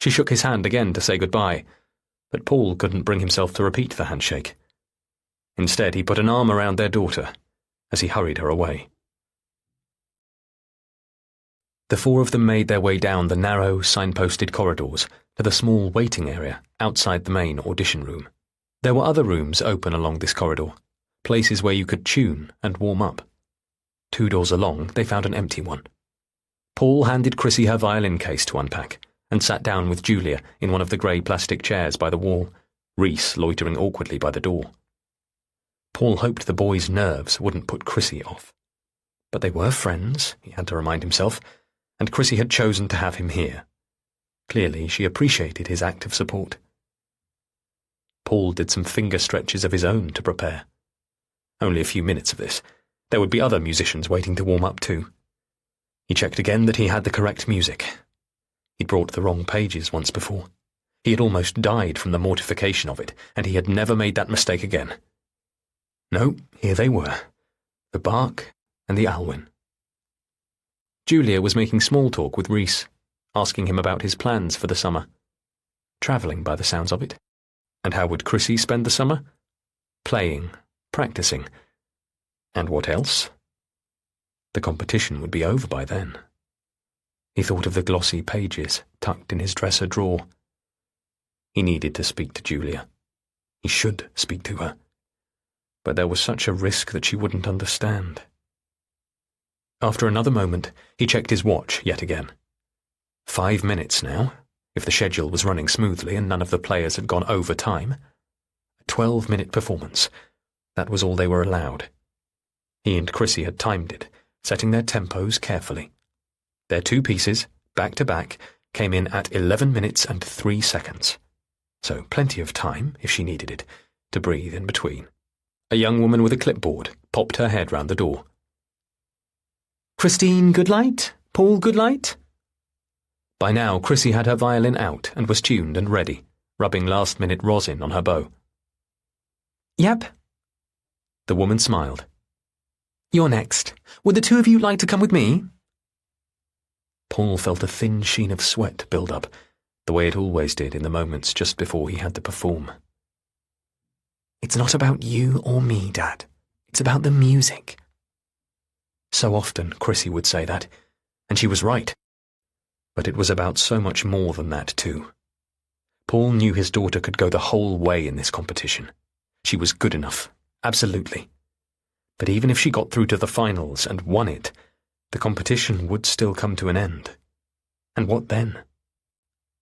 She shook his hand again to say goodbye, but Paul couldn't bring himself to repeat the handshake. Instead, he put an arm around their daughter as he hurried her away. The four of them made their way down the narrow, signposted corridors to the small waiting area outside the main audition room. There were other rooms open along this corridor, places where you could tune and warm up. 2 doors along, they found an empty one. Paul handed Chrissy her violin case to unpack and sat down with Julia in one of the grey plastic chairs by the wall, Reese loitering awkwardly by the door. Paul hoped the boys' nerves wouldn't put Chrissy off. But they were friends, he had to remind himself, and Chrissy had chosen to have him here. Clearly, she appreciated his act of support. Paul did some finger stretches of his own to prepare. Only a few minutes of this. There would be other musicians waiting to warm up too. He checked again that he had the correct music. He'd brought the wrong pages once before. He had almost died from the mortification of it, and he had never made that mistake again. No, here they were. The Bach and the Alwyn. Julia was making small talk with Reese, asking him about his plans for the summer. Travelling, by the sounds of it. And how would Chrissy spend the summer? Playing, practising. And what else? The competition would be over by then. He thought of the glossy pages tucked in his dresser drawer. He needed to speak to Julia. He should speak to her. But there was such a risk that she wouldn't understand. After another moment, he checked his watch yet again. 5 minutes now, if the schedule was running smoothly and none of the players had gone over time. A 12-minute performance. That was all they were allowed. He and Chrissy had timed it, setting their tempos carefully. Their 2 pieces, back to back, came in at 11 minutes and 3 seconds. So plenty of time, if she needed it, to breathe in between. A young woman with a clipboard popped her head round the door. "Christine Goodlight? Paul Goodlight?" By now, Chrissy had her violin out and was tuned and ready, rubbing last-minute rosin on her bow. "Yep." The woman smiled. "You're next. Would the 2 of you like to come with me?" Paul felt a thin sheen of sweat build up, the way it always did in the moments just before he had to perform. "It's not about you or me, Dad. It's about the music." So often Chrissy would say that, and she was right. But it was about so much more than that, too. Paul knew his daughter could go the whole way in this competition. She was good enough, absolutely. But even if she got through to the finals and won it, the competition would still come to an end. And what then?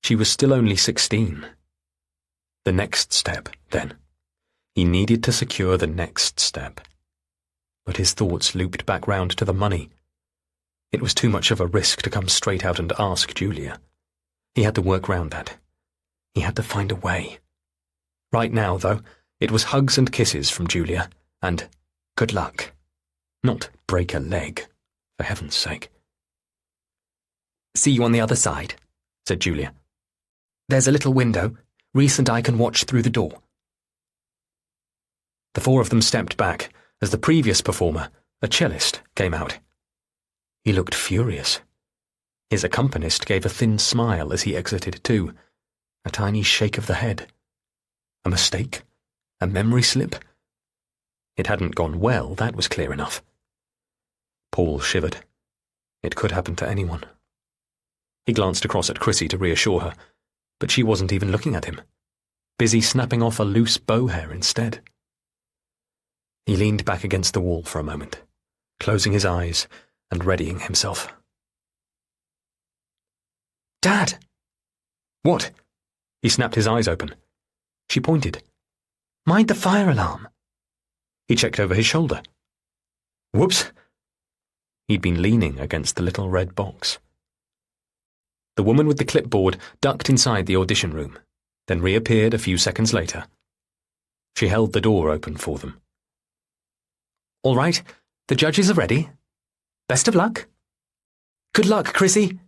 She was still only 16. The next step, then. He needed to secure the next step. But his thoughts looped back round to the money. It was too much of a risk to come straight out and ask Julia. He had to work round that. He had to find a way. Right now, though, it was hugs and kisses from Julia, and good luck. Not break a leg, for heaven's sake. "See you on the other side," said Julia. "There's a little window. Reese and I can watch through the door." The 4 of them stepped back as the previous performer, a cellist, came out. He looked furious. His accompanist gave a thin smile as he exited too, a tiny shake of the head. A mistake? A memory slip? It hadn't gone well, that was clear enough. Paul shivered. It could happen to anyone. He glanced across at Chrissy to reassure her, but she wasn't even looking at him, busy snapping off a loose bow hair instead. He leaned back against the wall for a moment, closing his eyes and readying himself. "Dad!" "What?" He snapped his eyes open. She pointed. "Mind the fire alarm." He checked over his shoulder. Whoops! He'd been leaning against the little red box. The woman with the clipboard ducked inside the audition room, then reappeared a few seconds later. She held the door open for them. "All right, the judges are ready. Best of luck." "Good luck, Chrissy,"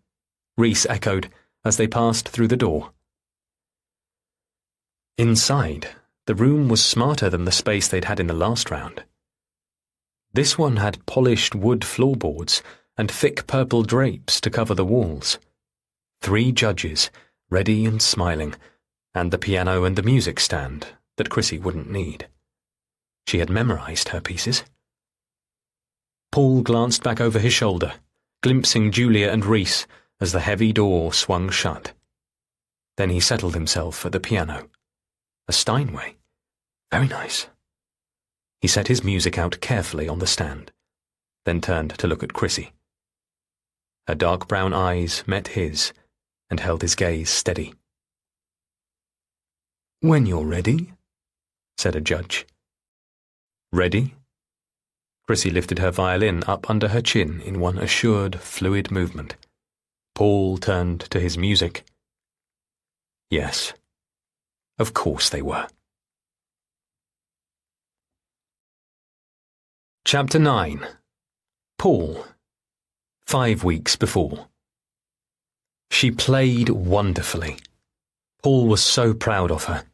Reese echoed as they passed through the door. Inside, the room was smarter than the space they'd had in the last round. This one had polished wood floorboards and thick purple drapes to cover the walls. 3 judges, ready and smiling, and the piano and the music stand that Chrissy wouldn't need. She had memorized her pieces. Paul glanced back over his shoulder, glimpsing Julia and Reese as the heavy door swung shut. Then he settled himself at the piano. A Steinway. Very nice. He set his music out carefully on the stand, then turned to look at Chrissy. Her dark brown eyes met his and held his gaze steady. "When you're ready," said a judge. "Ready?" Chrissy lifted her violin up under her chin in one assured, fluid movement. Paul turned to his music. Yes. Of course they were. Chapter 9. Paul. 5 weeks before. She played wonderfully. Paul was so proud of her.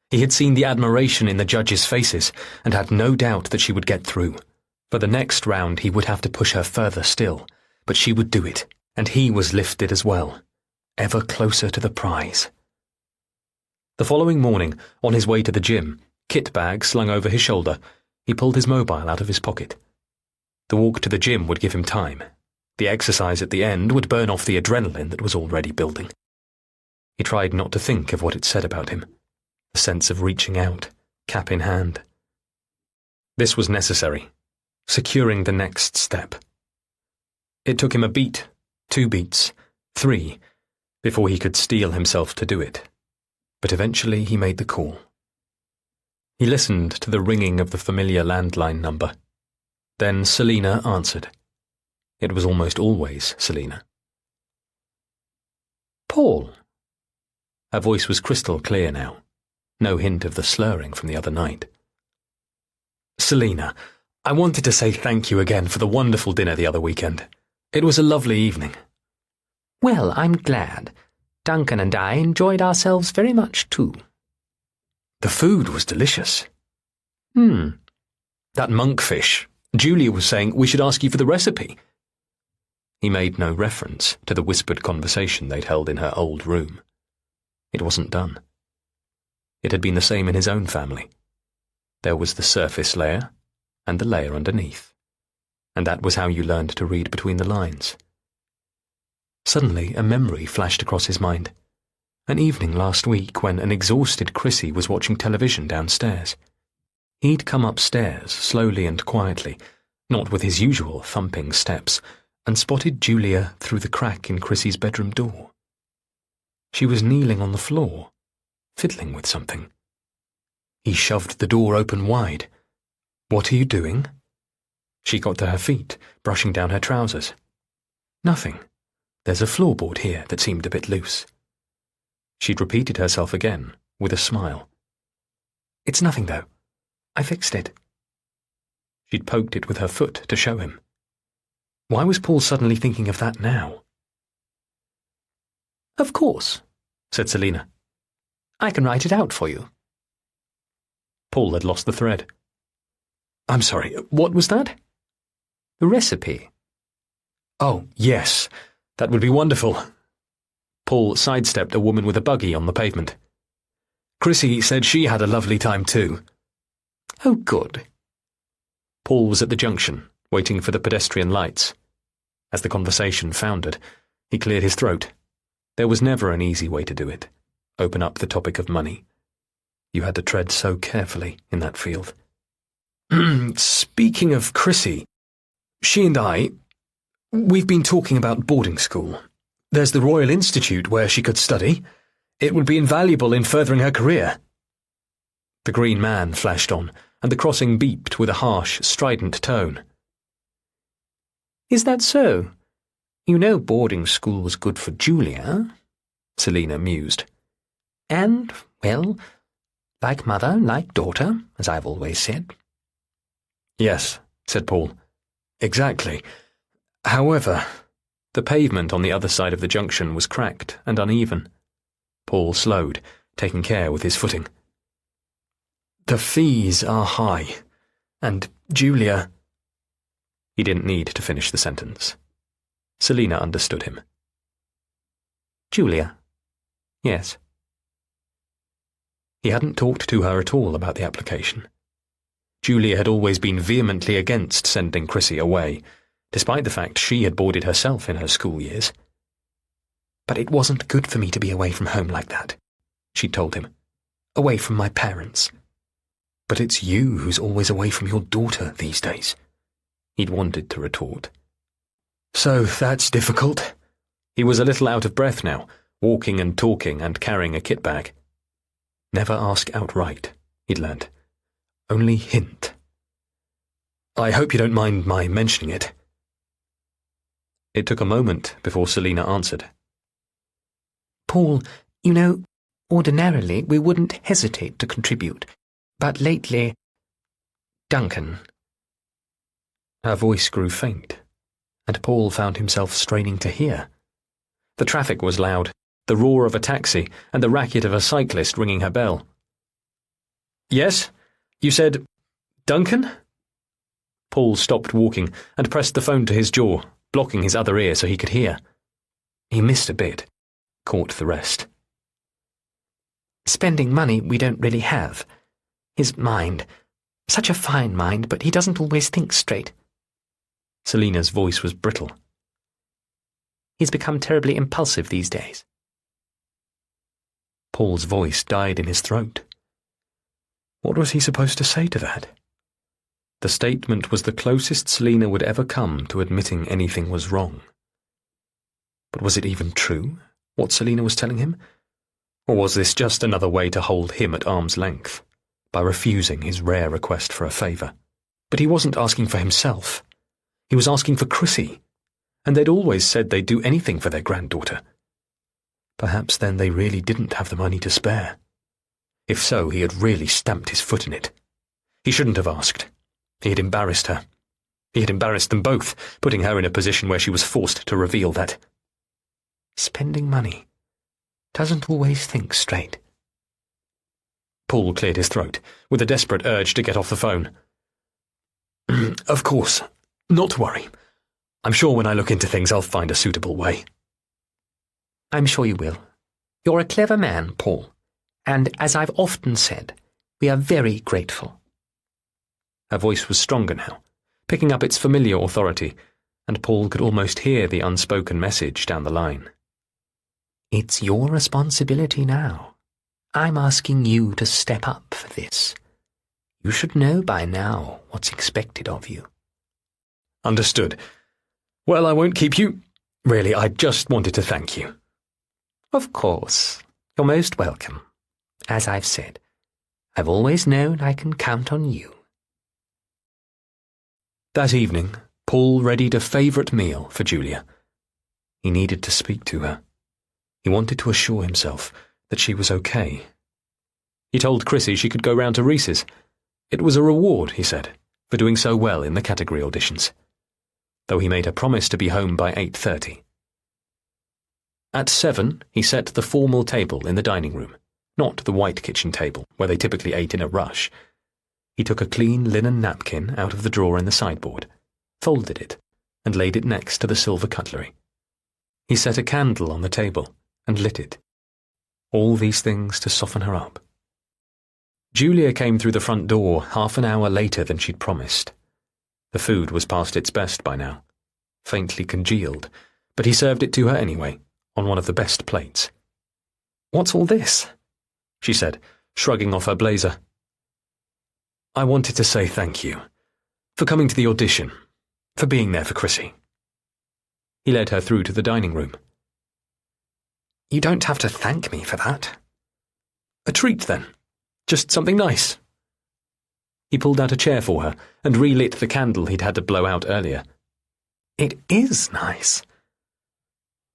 He had seen the admiration in the judges' faces and had no doubt that she would get through. For the next round he would have to push her further still, but she would do it, and he was lifted as well, ever closer to the prize. The following morning, on his way to the gym, kit bag slung over his shoulder, he pulled his mobile out of his pocket. The walk to the gym would give him time. The exercise at the end would burn off the adrenaline that was already building. He tried not to think of what it said about him, the sense of reaching out, cap in hand. This was necessary, securing the next step. It took him a beat, 2 beats, 3, before he could steel himself to do it. But eventually he made the call. He listened to the ringing of the familiar landline number. Then Selina answered. It was almost always Selina. Paul. Her voice was crystal clear now. No hint of the slurring from the other night. Selina, I wanted to say thank you again for the wonderful dinner the other weekend. It was a lovely evening. Well, I'm glad. Duncan and I enjoyed ourselves very much too. The food was delicious. That monkfish. Julia was saying we should ask you for the recipe. He made no reference to the whispered conversation they'd held in her old room. It wasn't done. It had been the same in his own family. There was the surface layer and the layer underneath, and that was how you learned to read between the lines. Suddenly a memory flashed across his mind. An evening last week when an exhausted Chrissy was watching television downstairs. He'd come upstairs slowly and quietly, not with his usual thumping steps, and spotted Julia through the crack in Chrissy's bedroom door. She was kneeling on the floor, fiddling with something. He shoved the door open wide. What are you doing? She got to her feet, brushing down her trousers. Nothing. There's a floorboard here that seemed a bit loose. She'd repeated herself again, with a smile. It's nothing, though. I fixed it. She'd poked it with her foot to show him. Why was Paul suddenly thinking of that now? Of course, said Selina. I can write it out for you. Paul had lost the thread. I'm sorry, what was that? The recipe. Oh, yes, that would be wonderful. Paul sidestepped a woman with a buggy on the pavement. Chrissy said she had a lovely time too. Oh, good. Paul was at the junction, waiting for the pedestrian lights. As the conversation foundered, he cleared his throat. There was never an easy way to do it. Open up the topic of money. You had to tread so carefully in that field. Speaking of Chrissy, she and we've been talking about boarding school. There's the Royal Institute where she could study. It would be invaluable in furthering her career. The green man flashed on, and the crossing beeped with a harsh, strident tone. Is that so? You know boarding school was good for Julia, Selina mused. And, well, like mother, like daughter, as I've always said. Yes, said Paul. Exactly. However, the pavement on the other side of the junction was cracked and uneven. Paul slowed, taking care with his footing. The fees are high, and Julia... He didn't need to finish the sentence. Selina understood him. Julia? Yes. He hadn't talked to her at all about the application. Julia had always been vehemently against sending Chrissy away, despite the fact she had boarded herself in her school years. But it wasn't good for me to be away from home like that, she'd told him. Away from my parents. But it's you who's always away from your daughter these days, he'd wanted to retort. So that's difficult. He was a little out of breath now, walking and talking and carrying a kit bag. Never ask outright, he'd learnt. Only hint. I hope you don't mind my mentioning it. It took a moment before Selina answered. Paul, you know, ordinarily we wouldn't hesitate to contribute, but lately... Duncan. Her voice grew faint, and Paul found himself straining to hear. The traffic was loud, the roar of a taxi and the racket of a cyclist ringing her bell. Yes? You said... Duncan? Paul stopped walking and pressed the phone to his jaw, blocking his other ear so he could hear. He missed a bit, caught the rest. Spending money we don't really have. His mind. Such a fine mind, but he doesn't always think straight. Selina's voice was brittle. He's become terribly impulsive these days. Paul's voice died in his throat. What was he supposed to say to that? The statement was the closest Selina would ever come to admitting anything was wrong. But was it even true, what Selina was telling him? Or was this just another way to hold him at arm's length, by refusing his rare request for a favour. But he wasn't asking for himself. He was asking for Chrissy, and they'd always said they'd do anything for their granddaughter. Perhaps then they really didn't have the money to spare. If so, he had really stamped his foot in it. He shouldn't have asked. He had embarrassed her. He had embarrassed them both, putting her in a position where she was forced to reveal that. Spending money doesn't always think straight. Paul cleared his throat, with a desperate urge to get off the phone. Of course. Not to worry. I'm sure when I look into things I'll find a suitable way. I'm sure you will. You're a clever man, Paul, and as I've often said, we are very grateful. Her voice was stronger now, picking up its familiar authority, and Paul could almost hear the unspoken message down the line. It's your responsibility now. I'm asking you to step up for this. You should know by now what's expected of you. Understood. Well, I won't keep you. Really, I just wanted to thank you. Of course. You're most welcome. As I've said, I've always known I can count on you. That evening, Paul readied a favourite meal for Julia. He needed to speak to her. He wanted to assure himself that she was okay. He told Chrissy she could go round to Reese's. It was a reward, he said, for doing so well in the category auditions, though he made her promise to be home by 8:30. At 7, he set the formal table in the dining room, not the white kitchen table where they typically ate in a rush. He took a clean linen napkin out of the drawer in the sideboard, folded it, and laid it next to the silver cutlery. He set a candle on the table and lit it. All these things to soften her up. Julia came through the front door half an hour later than she'd promised. The food was past its best by now, faintly congealed, but he served it to her anyway, on one of the best plates. "What's all this?" she said, shrugging off her blazer. "I wanted to say thank you, for coming to the audition, for being there for Chrissy." He led her through to the dining room. "You don't have to thank me for that." "A treat, then. Just something nice." He pulled out a chair for her and relit the candle he'd had to blow out earlier. "It is nice."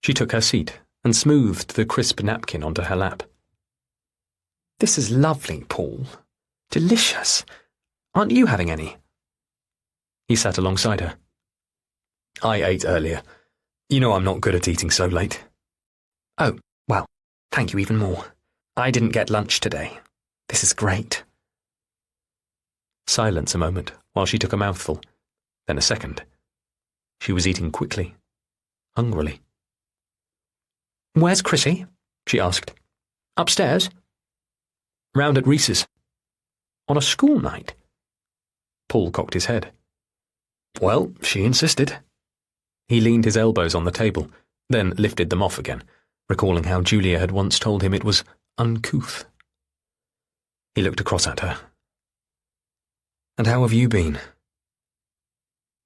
She took her seat and smoothed the crisp napkin onto her lap. "This is lovely, Paul. Delicious. Aren't you having any?" He sat alongside her. "I ate earlier. You know I'm not good at eating so late." "Oh, well, thank you even more. I didn't get lunch today. This is great." Silence a moment while she took a mouthful, then a second. She was eating quickly, hungrily. "Where's Chrissy?" she asked. "Upstairs?" "Round at Reese's." "On a school night?" Paul cocked his head. "Well, she insisted." He leaned his elbows on the table, then lifted them off again, recalling how Julia had once told him it was uncouth. He looked across at her. "And how have you been?"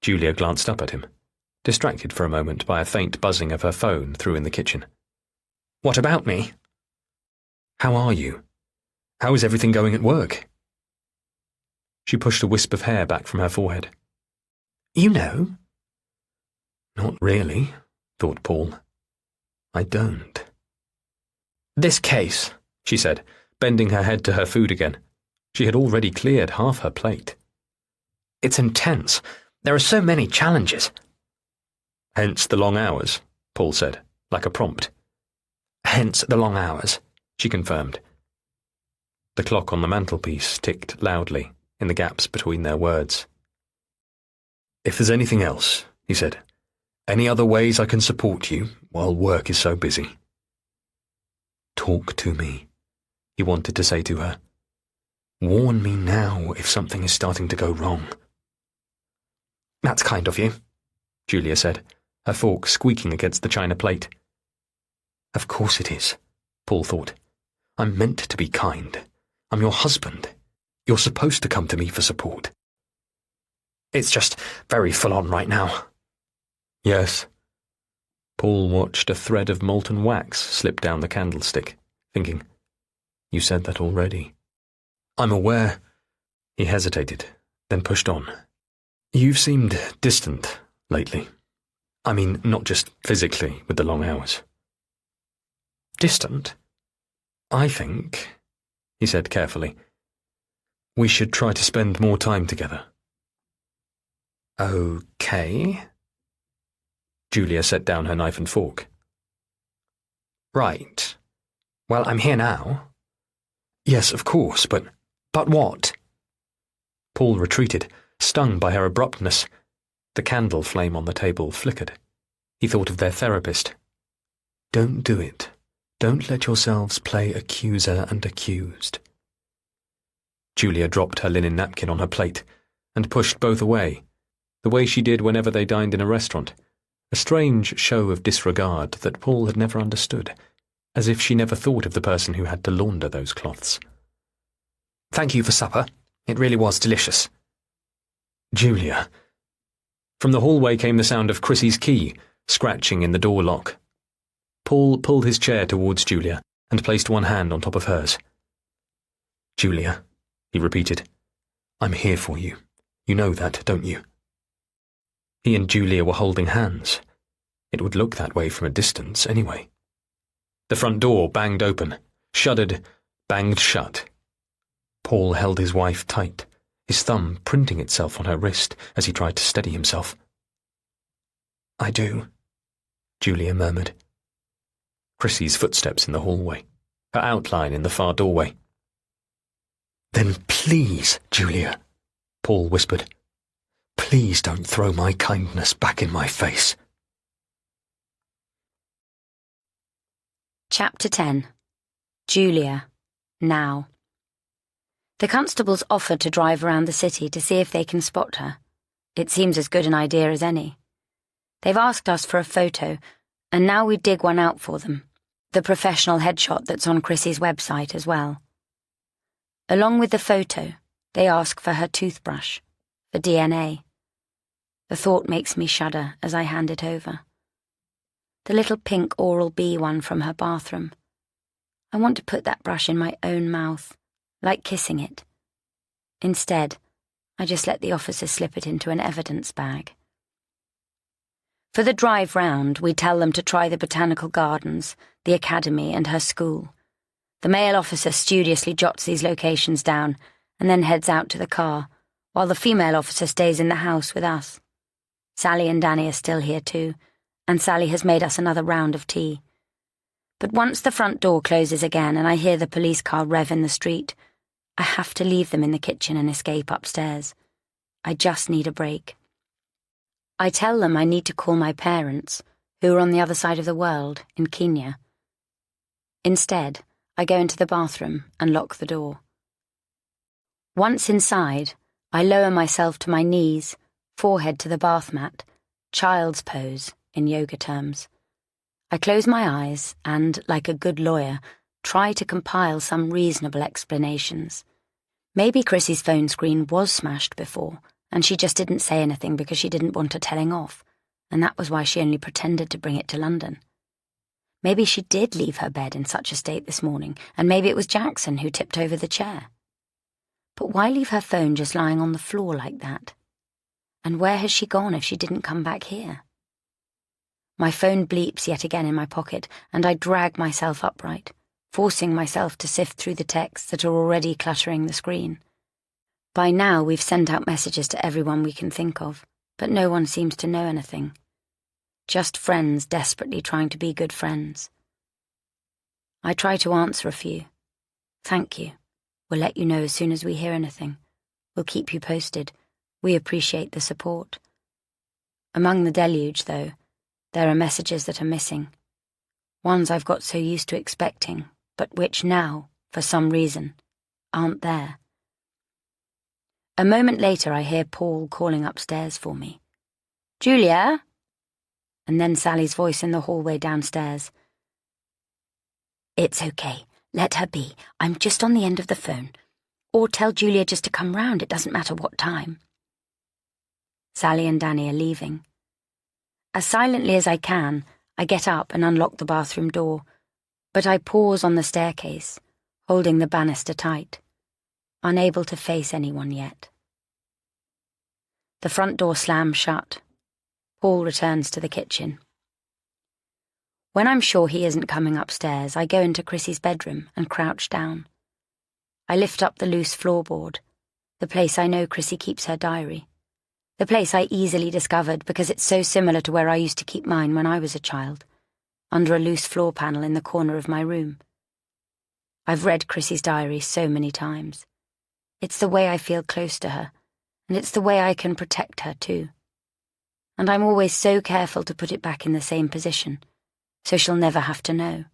Julia glanced up at him, distracted for a moment by a faint buzzing of her phone through in the kitchen. "What about me?" "How are you? How is everything going at work?" She pushed a wisp of hair back from her forehead. "You know?" "Not really," thought Paul. "I don't." "This case," she said, bending her head to her food again. She had already cleared half her plate. "It's intense. There are so many challenges." "Hence the long hours," Paul said, like a prompt. "Hence the long hours," she confirmed. The clock on the mantelpiece ticked loudly in the gaps between their words. "If there's anything else," he said, "any other ways I can support you while work is so busy?" "Talk to me," he wanted to say to her. "Warn me now if something is starting to go wrong." "That's kind of you," Julia said, her fork squeaking against the china plate. "Of course it is," Paul thought. "I'm meant to be kind. I'm your husband. You're supposed to come to me for support." "It's just very full-on right now." "Yes." Paul watched a thread of molten wax slip down the candlestick, thinking, "You said that already." "I'm aware. He hesitated, then pushed on. You've seemed distant lately. I mean, not just physically with the long hours. Distant? I think, he said carefully, we should try to spend more time together. Okay. Julia set down her knife and fork. Right. Well, I'm here now. Yes, of course, but what? Paul retreated, stung by her abruptness. The candle flame on the table flickered. He thought of their therapist. Don't do it. Don't let yourselves play accuser and accused. Julia dropped her linen napkin on her plate and pushed both away, the way she did whenever they dined in a restaurant, a strange show of disregard that Paul had never understood, as if she never thought of the person who had to launder those cloths. Thank you for supper. It really was delicious. Julia. From the hallway came the sound of Chrissy's key, scratching in the door lock. Paul pulled his chair towards Julia and placed one hand on top of hers. Julia, he repeated, I'm here for you. You know that, don't you? He and Julia were holding hands. It would look that way from a distance, anyway. The front door banged open, shuddered, banged shut. Paul held his wife tight, his thumb printing itself on her wrist as he tried to steady himself. I do, Julia murmured. Chrissy's footsteps in the hallway, her outline in the far doorway. Then please, Julia, Paul whispered. Please don't throw my kindness back in my face. Chapter 10. Julia. Now. The constables offered to drive around the city to see if they can spot her. It seems as good an idea as any. They've asked us for a photo, and now we dig one out for them, the professional headshot that's on Chrissy's website as well. Along with the photo, they ask for her toothbrush, for DNA. The thought makes me shudder as I hand it over. The little pink Oral-B one from her bathroom. I want to put that brush in my own mouth, like kissing it. Instead, I just let the officer slip it into an evidence bag. For the drive round, we tell them to try the botanical gardens, the academy, and her school. The male officer studiously jots these locations down and then heads out to the car, while the female officer stays in the house with us. Sally and Danny are still here too, and Sally has made us another round of tea. But once the front door closes again and I hear the police car rev in the street, I have to leave them in the kitchen and escape upstairs. I just need a break. I tell them I need to call my parents, who are on the other side of the world, in Kenya. Instead, I go into the bathroom and lock the door. Once inside, I lower myself to my knees, forehead to the bath mat, child's pose in yoga terms. I close my eyes and, like a good lawyer, try to compile some reasonable explanations. Maybe Chrissy's phone screen was smashed before, and she just didn't say anything because she didn't want her telling off, and that was why she only pretended to bring it to London. Maybe she did leave her bed in such a state this morning, and maybe it was Jackson who tipped over the chair. But why leave her phone just lying on the floor like that? And where has she gone if she didn't come back here? My phone bleeps yet again in my pocket, and I drag myself upright, forcing myself to sift through the texts that are already cluttering the screen. By now we've sent out messages to everyone we can think of, but no one seems to know anything. Just friends desperately trying to be good friends. I try to answer a few. Thank you. We'll let you know as soon as we hear anything. We'll keep you posted. We appreciate the support. Among the deluge, though, there are messages that are missing. Ones I've got so used to expecting, but which now, for some reason, aren't there. A moment later I hear Paul calling upstairs for me. Julia? And then Sally's voice in the hallway downstairs. It's okay. Let her be. I'm just on the end of the phone. Or tell Julia just to come round. It doesn't matter what time. Sally and Danny are leaving. As silently as I can, I get up and unlock the bathroom door, but I pause on the staircase, holding the banister tight. unable to face anyone yet. The front door slams shut. Paul returns to the kitchen. When I'm sure he isn't coming upstairs, I go into Chrissy's bedroom and crouch down. I lift up the loose floorboard, the place I know Chrissy keeps her diary, the place I easily discovered because it's so similar to where I used to keep mine when I was a child, under a loose floor panel in the corner of my room. I've read Chrissy's diary so many times. It's the way I feel close to her, and it's the way I can protect her too. And I'm always so careful to put it back in the same position, so she'll never have to know.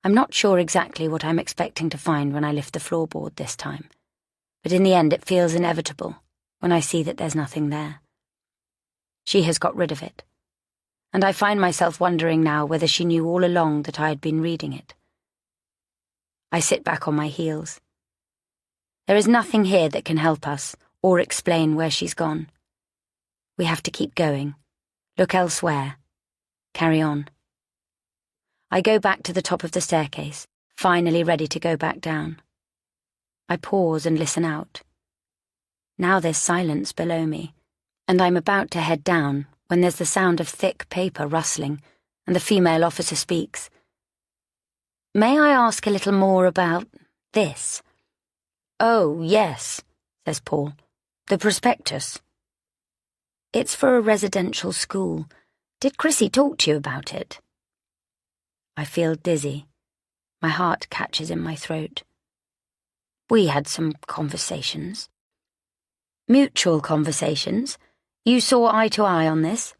I'm not sure exactly what I'm expecting to find when I lift the floorboard this time, but in the end it feels inevitable when I see that there's nothing there. She has got rid of it, and I find myself wondering now whether she knew all along that I had been reading it. I sit back on my heels. There is nothing here that can help us or explain where she's gone. We have to keep going, look elsewhere, carry on. I go back to the top of the staircase, finally ready to go back down. I pause and listen out. Now there's silence below me, and I'm about to head down when there's the sound of thick paper rustling, and the female officer speaks. "May I ask a little more about this?" "Oh, yes," says Paul. "The prospectus." "It's for a residential school. Did Chrissy talk to you about it?" I feel dizzy. My heart catches in my throat. "We had some conversations." "Mutual conversations? You saw eye to eye on this?"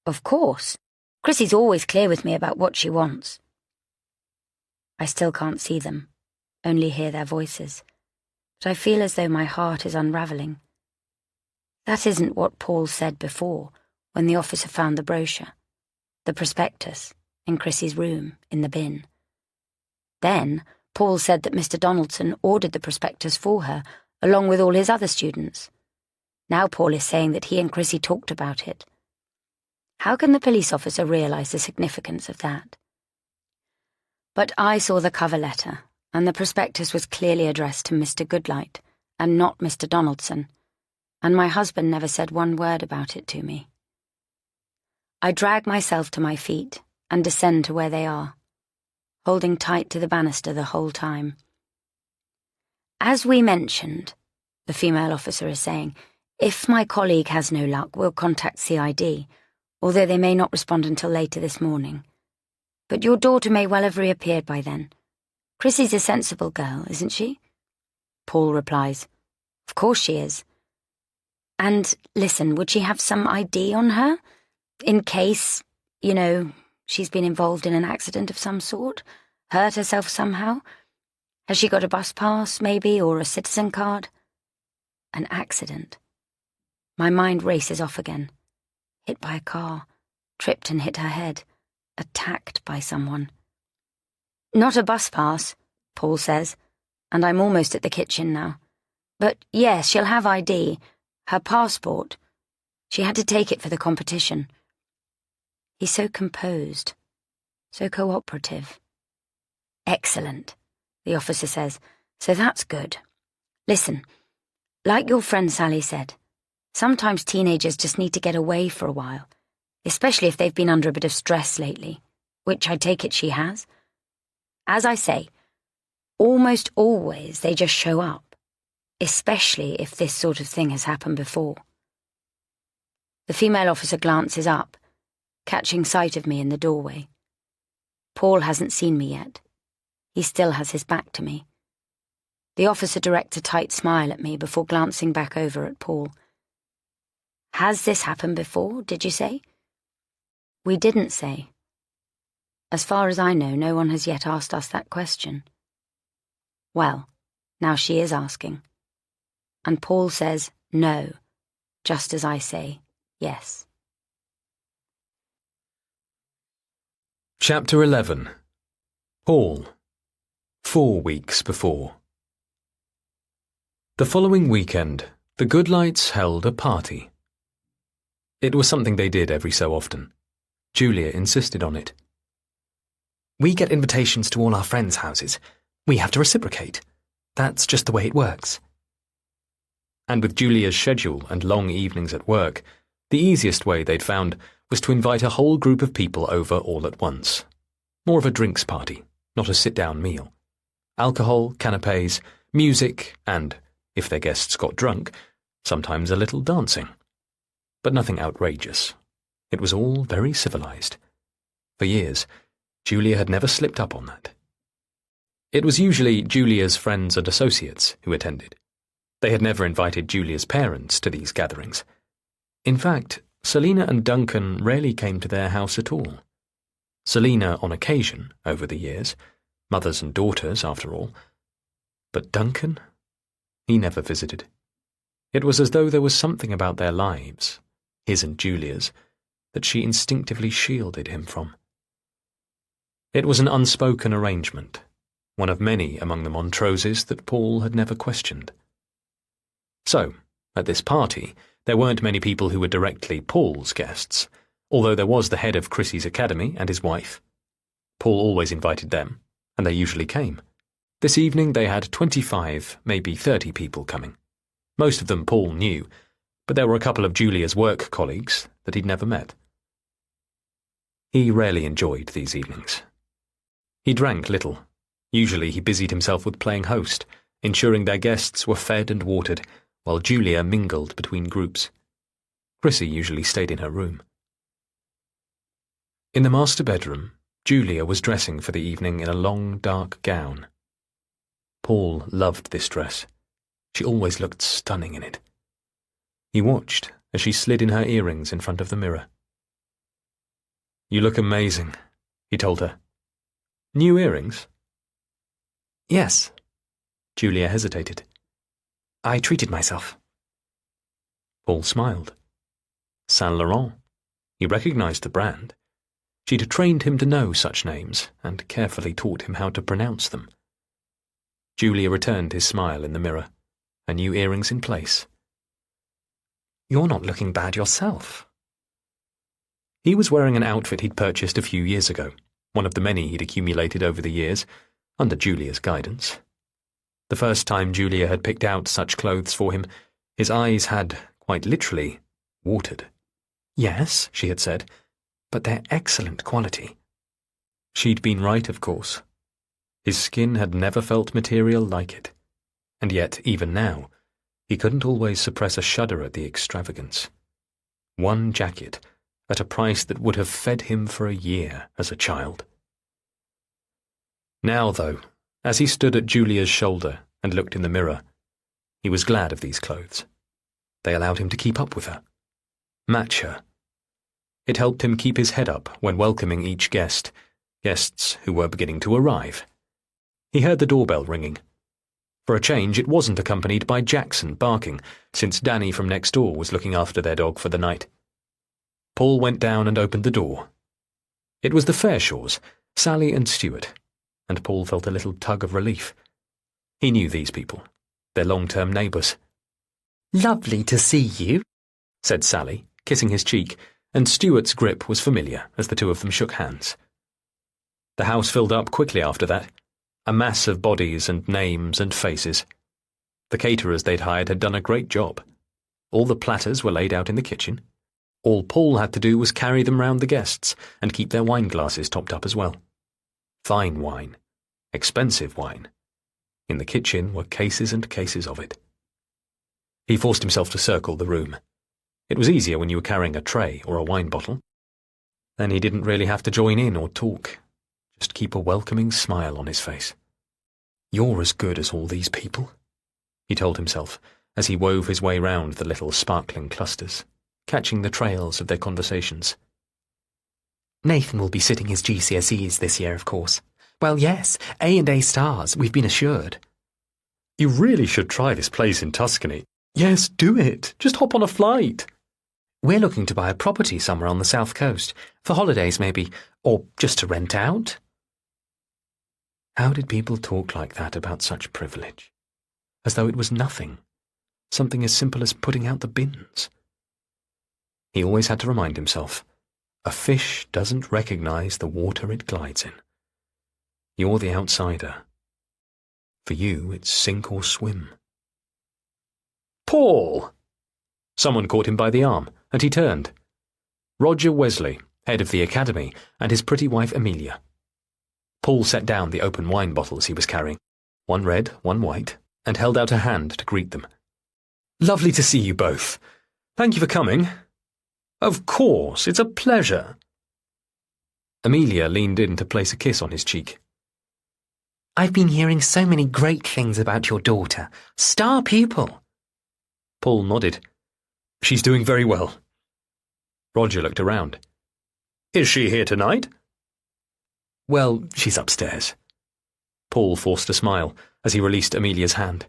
"Of course. Chrissy's always clear with me about what she wants." I still can't see them, only hear their voices, but I feel as though my heart is unravelling. That isn't what Paul said before, when the officer found the brochure, the prospectus, in Chrissy's room, in the bin. Then, Paul said that Mr. Donaldson ordered the prospectus for her, along with all his other students. Now Paul is saying that he and Chrissy talked about it. How can the police officer realise the significance of that? But I saw the cover letter, and the prospectus was clearly addressed to Mr. Goodlight, and not Mr. Donaldson, and my husband never said one word about it to me. I drag myself to my feet and descend to where they are, holding tight to the banister the whole time. "As we mentioned," the female officer is saying, "if my colleague has no luck, we'll contact CID, although they may not respond until later this morning. But your daughter may well have reappeared by then. Chrissy's a sensible girl, isn't she?" Paul replies, "Of course she is." "And, listen, would she have some ID on her? In case, she's been involved in an accident of some sort? Hurt herself somehow? Has she got a bus pass, maybe, or a citizen card?" An accident. My mind races off again. Hit by a car, tripped and hit her head, attacked by someone. "Not a bus pass," Paul says, and I'm almost at the kitchen now. "But yes, she'll have ID, her passport. She had to take it for the competition." He's so composed, so cooperative. "Excellent," the officer says, "so that's good. Listen, like your friend Sally said, sometimes teenagers just need to get away for a while, especially if they've been under a bit of stress lately, which I take it she has. As I say, almost always they just show up, especially if this sort of thing has happened before." The female officer glances up, catching sight of me in the doorway. Paul hasn't seen me yet. He still has his back to me. The officer directs a tight smile at me before glancing back over at Paul. "Has this happened before, did you say?" "We didn't say. As far as I know, no one has yet asked us that question." Well, now she is asking. And Paul says no, just as I say yes. Chapter 11. Paul. 4 weeks before. The following weekend, the Goodlights held a party. It was something they did every so often. Julia insisted on it. "We get invitations to all our friends' houses. We have to reciprocate," That's just the way it works. And with Julia's schedule and long evenings at work, the easiest way they'd found was to invite a whole group of people over all at once. More of a drinks party, not a sit-down meal. Alcohol, canapes, music, and, if their guests got drunk, sometimes a little dancing. But nothing outrageous. It was all very civilized. For years, Julia had never slipped up on that. It was usually Julia's friends and associates who attended. They had never invited Julia's parents to these gatherings. In fact, Selina and Duncan rarely came to their house at all. Selina on occasion, over the years, mothers and daughters, after all. But Duncan? He never visited. It was as though there was something about their lives, his and Julia's, that she instinctively shielded him from. It was an unspoken arrangement, one of many among the Montroses that Paul had never questioned. So, at this party, there weren't many people who were directly Paul's guests, although there was the head of Chrissy's academy and his wife. Paul always invited them, and they usually came. This evening they had 25, maybe 30 people coming. Most of them Paul knew, but there were a couple of Julia's work colleagues that he'd never met. He rarely enjoyed these evenings. He drank little. Usually he busied himself with playing host, ensuring their guests were fed and watered, while Julia mingled between groups. Chrissy usually stayed in her room. In the master bedroom, Julia was dressing for the evening in a long, dark gown. Paul loved this dress. She always looked stunning in it. He watched as she slid in her earrings in front of the mirror. "You look amazing," he told her. "New earrings?" "Yes." Julia hesitated. "I treated myself." Paul smiled. Saint Laurent. He recognized the brand. She'd trained him to know such names and carefully taught him how to pronounce them. Julia returned his smile in the mirror, her new earrings in place. "You're not looking bad yourself." He was wearing an outfit he'd purchased a few years ago, one of the many he'd accumulated over the years, under Julia's guidance. The first time Julia had picked out such clothes for him, his eyes had, quite literally, watered. "Yes," she had said, "but they're excellent quality." She'd been right, of course. His skin had never felt material like it, and yet, even now, he couldn't always suppress a shudder at the extravagance. One jacket, at a price that would have fed him for a year as a child. Now, though, as he stood at Julia's shoulder and looked in the mirror, he was glad of these clothes. They allowed him to keep up with her, match her. It helped him keep his head up when welcoming each guest, guests who were beginning to arrive. He heard the doorbell ringing. For a change, it wasn't accompanied by Jackson barking, since Danny from next door was looking after their dog for the night. Paul went down and opened the door. It was the Fairshaws, Sally and Stuart, and Paul felt a little tug of relief. He knew these people, their long-term neighbours. "Lovely to see you," said Sally, kissing his cheek, and Stuart's grip was familiar as the two of them shook hands. The house filled up quickly after that, a mass of bodies and names and faces. The caterers they'd hired had done a great job. All the platters were laid out in the kitchen. All Paul had to do was carry them round the guests and keep their wine glasses topped up as well. Fine wine. Expensive wine. In the kitchen were cases and cases of it. He forced himself to circle the room. It was easier when you were carrying a tray or a wine bottle. Then he didn't really have to join in or talk. Just keep a welcoming smile on his face. "You're as good as all these people," he told himself as he wove his way round the little sparkling clusters, catching the trails of their conversations. "Nathan will be sitting his GCSEs this year, of course. Well, yes, A and A stars, we've been assured." "You really should try this place in Tuscany." "Yes, do it. Just hop on a flight." "We're looking to buy a property somewhere on the south coast, for holidays maybe, or just to rent out." How did people talk like that about such privilege? As though it was nothing, something as simple as putting out the bins. He always had to remind himself, a fish doesn't recognize the water it glides in. You're the outsider. For you, it's sink or swim. Paul! Someone caught him by the arm, and he turned. Roger Wesley, head of the academy, and his pretty wife Amelia. Paul set down the open wine bottles he was carrying, one red, one white, and held out a hand to greet them. Lovely to see you both. Thank you for coming. Of course, it's a pleasure. Amelia leaned in to place a kiss on his cheek. I've been hearing so many great things about your daughter. Star pupil. Paul nodded. She's doing very well. Roger looked around. Is she here tonight? Well, she's upstairs. Paul forced a smile as he released Amelia's hand.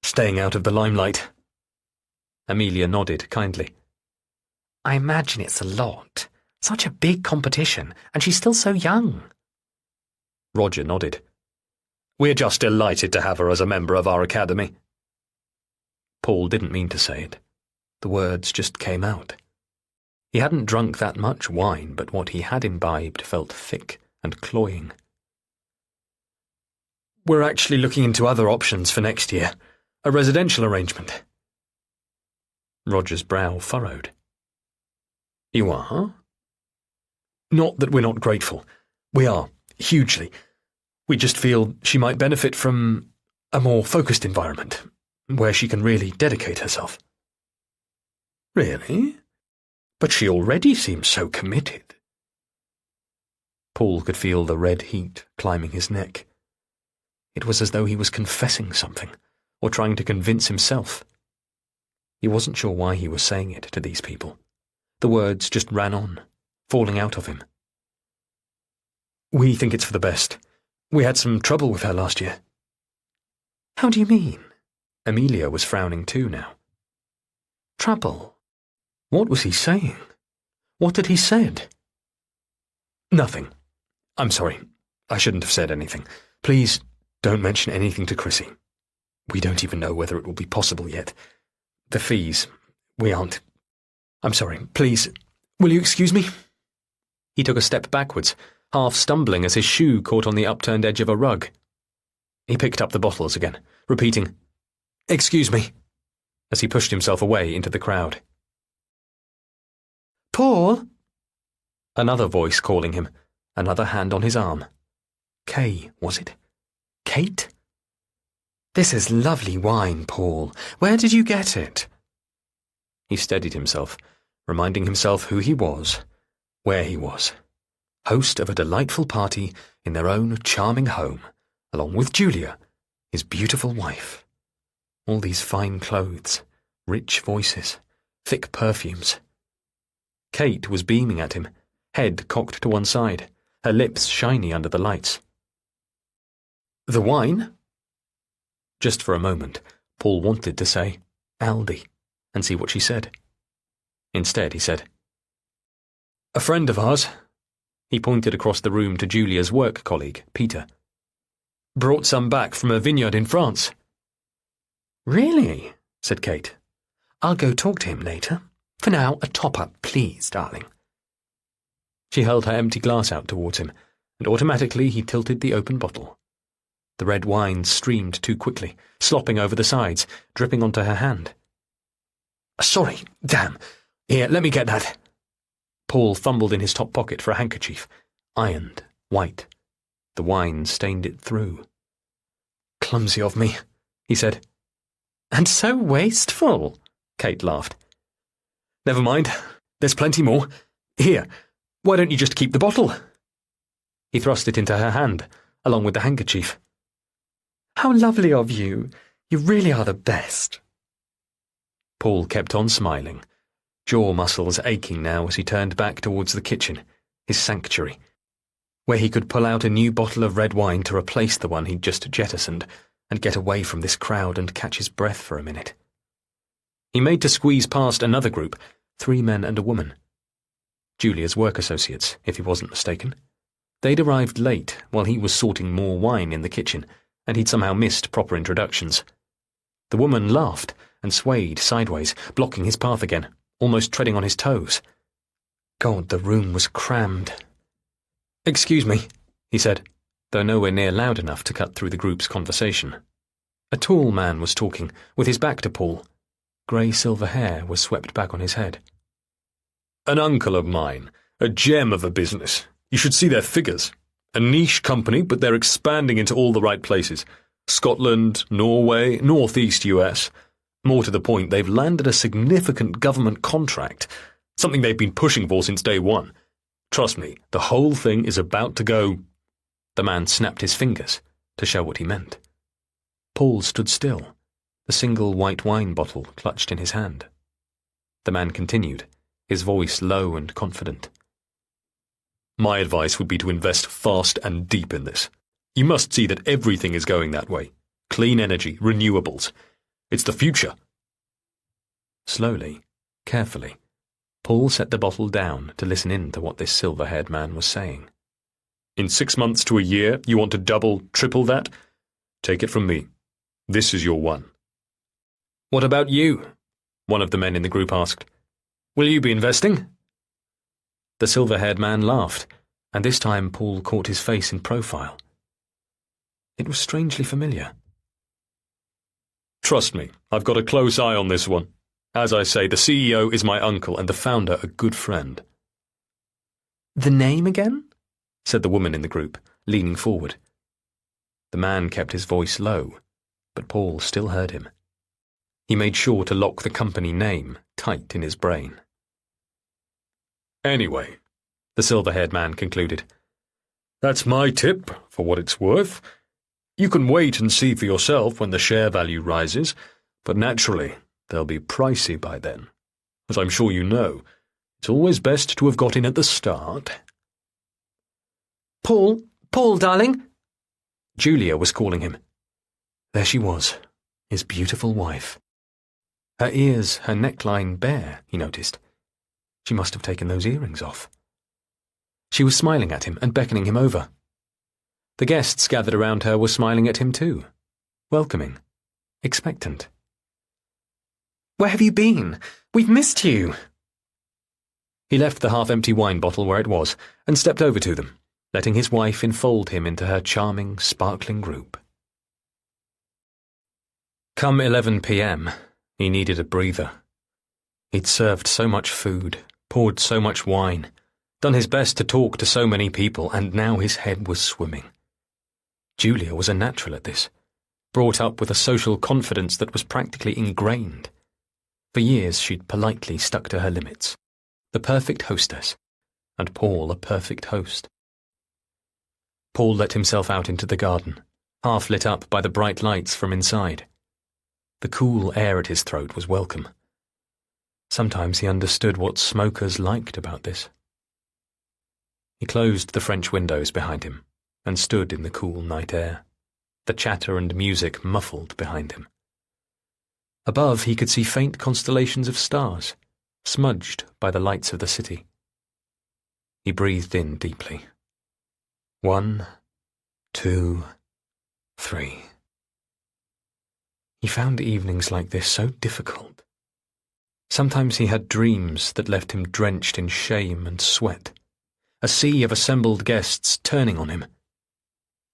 Staying out of the limelight. Amelia nodded kindly. I imagine it's a lot. Such a big competition, and she's still so young. Roger nodded. We're just delighted to have her as a member of our academy. Paul didn't mean to say it. The words just came out. He hadn't drunk that much wine, but what he had imbibed felt thick and cloying. We're actually looking into other options for next year. A residential arrangement. Roger's brow furrowed. You are? Not that we're not grateful. We are, hugely. We just feel she might benefit from a more focused environment, where she can really dedicate herself. Really? But she already seems so committed. Paul could feel the red heat climbing his neck. It was as though he was confessing something, or trying to convince himself. He wasn't sure why he was saying it to these people. The words just ran on, falling out of him. We think it's for the best. We had some trouble with her last year. How do you mean? Amelia was frowning too now. Trouble? What was he saying? What had he said? Nothing. I'm sorry. I shouldn't have said anything. Please don't mention anything to Chrissy. We don't even know whether it will be possible yet. The fees, we aren't. I'm sorry. Please, will you excuse me? He took a step backwards, half stumbling as his shoe caught on the upturned edge of a rug. He picked up the bottles again, repeating, Excuse me, as he pushed himself away into the crowd. Paul? Another voice calling him, another hand on his arm. Kay, was it? Kate? This is lovely wine, Paul. Where did you get it? He steadied himself, reminding himself who he was, where he was. Host of a delightful party in their own charming home, along with Julia, his beautiful wife. All these fine clothes, rich voices, thick perfumes. Kate was beaming at him, head cocked to one side, her lips shiny under the lights. The wine? Just for a moment, Paul wanted to say, Aldi, and see what she said. Instead, he said, A friend of ours. He pointed across the room to Julia's work colleague, Peter. Brought some back from a vineyard in France. Really? Said Kate. I'll go talk to him later. For now, a top-up, please, darling. She held her empty glass out towards him, and automatically he tilted the open bottle. The red wine streamed too quickly, slopping over the sides, dripping onto her hand. Sorry, damn. Here, let me get that. Paul fumbled in his top pocket for a handkerchief, ironed, white. The wine stained it through. Clumsy of me, he said. And so wasteful, Kate laughed. Never mind, there's plenty more. Here, why don't you just keep the bottle? He thrust it into her hand, along with the handkerchief. How lovely of you. You really are the best. Paul kept on smiling, jaw muscles aching now as he turned back towards the kitchen, his sanctuary, where he could pull out a new bottle of red wine to replace the one he'd just jettisoned and get away from this crowd and catch his breath for a minute. He made to squeeze past another group, 3 men and a woman. Julia's work associates, if he wasn't mistaken. They'd arrived late while he was sorting more wine in the kitchen, and he'd somehow missed proper introductions. The woman laughed and swayed sideways, blocking his path again, almost treading on his toes. God, the room was crammed. Excuse me, he said, though nowhere near loud enough to cut through the group's conversation. A tall man was talking, with his back to Paul. Grey-silver hair was swept back on his head. An uncle of mine, a gem of a business. You should see their figures. A niche company, but they're expanding into all the right places. Scotland, Norway, northeast US. More to the point, they've landed a significant government contract, something they've been pushing for since day one. Trust me, the whole thing is about to go. The man snapped his fingers to show what he meant. Paul stood still, the single white wine bottle clutched in his hand. The man continued, his voice low and confident. My advice would be to invest fast and deep in this. You must see that everything is going that way. Clean energy, renewables. It's the future. Slowly, carefully, Paul set the bottle down to listen in to what this silver-haired man was saying. In 6 months to a year, you want to double, triple that? Take it from me. This is your one. What about you? One of the men in the group asked. Will you be investing? The silver-haired man laughed, and this time Paul caught his face in profile. It was strangely familiar. Trust me, I've got a close eye on this one. As I say, the CEO is my uncle and the founder a good friend. The name again? Said the woman in the group, leaning forward. The man kept his voice low, but Paul still heard him. He made sure to lock the company name tight in his brain. Anyway, the silver-haired man concluded, that's my tip, for what it's worth. You can wait and see for yourself when the share value rises, but naturally, they'll be pricey by then. As I'm sure you know, it's always best to have got in at the start. Paul, darling! Julia was calling him. There she was, his beautiful wife. Her ears, her neckline bare, he noticed. She must have taken those earrings off. She was smiling at him and beckoning him over. The guests gathered around her were smiling at him too, welcoming, expectant. Where have you been? We've missed you. He left the half-empty wine bottle where it was and stepped over to them, letting his wife enfold him into her charming, sparkling group. Come 11 p.m., he needed a breather. He'd served so much food, poured so much wine, done his best to talk to so many people, and now his head was swimming. Julia was a natural at this, brought up with a social confidence that was practically ingrained. For years she'd politely stuck to her limits. The perfect hostess, and Paul a perfect host. Paul let himself out into the garden, half lit up by the bright lights from inside. The cool air at his throat was welcome. Sometimes he understood what smokers liked about this. He closed the French windows behind him and stood in the cool night air, the chatter and music muffled behind him. Above he could see faint constellations of stars, smudged by the lights of the city. He breathed in deeply. 1, 2, 3. He found evenings like this so difficult. Sometimes he had dreams that left him drenched in shame and sweat, a sea of assembled guests turning on him.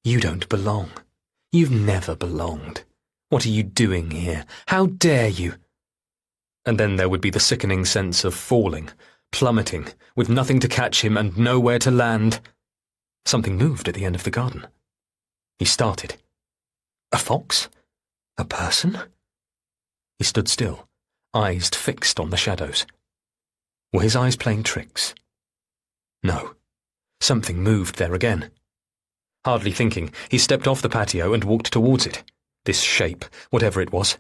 You don't belong. You've never belonged. What are you doing here? How dare you? And then there would be the sickening sense of falling, plummeting, with nothing to catch him and nowhere to land. Something moved at the end of the garden. He started. A fox? A person? He stood still, eyes fixed on the shadows. Were his eyes playing tricks? No. Something moved there again. Hardly thinking, he stepped off the patio and walked towards it. This shape, whatever it was.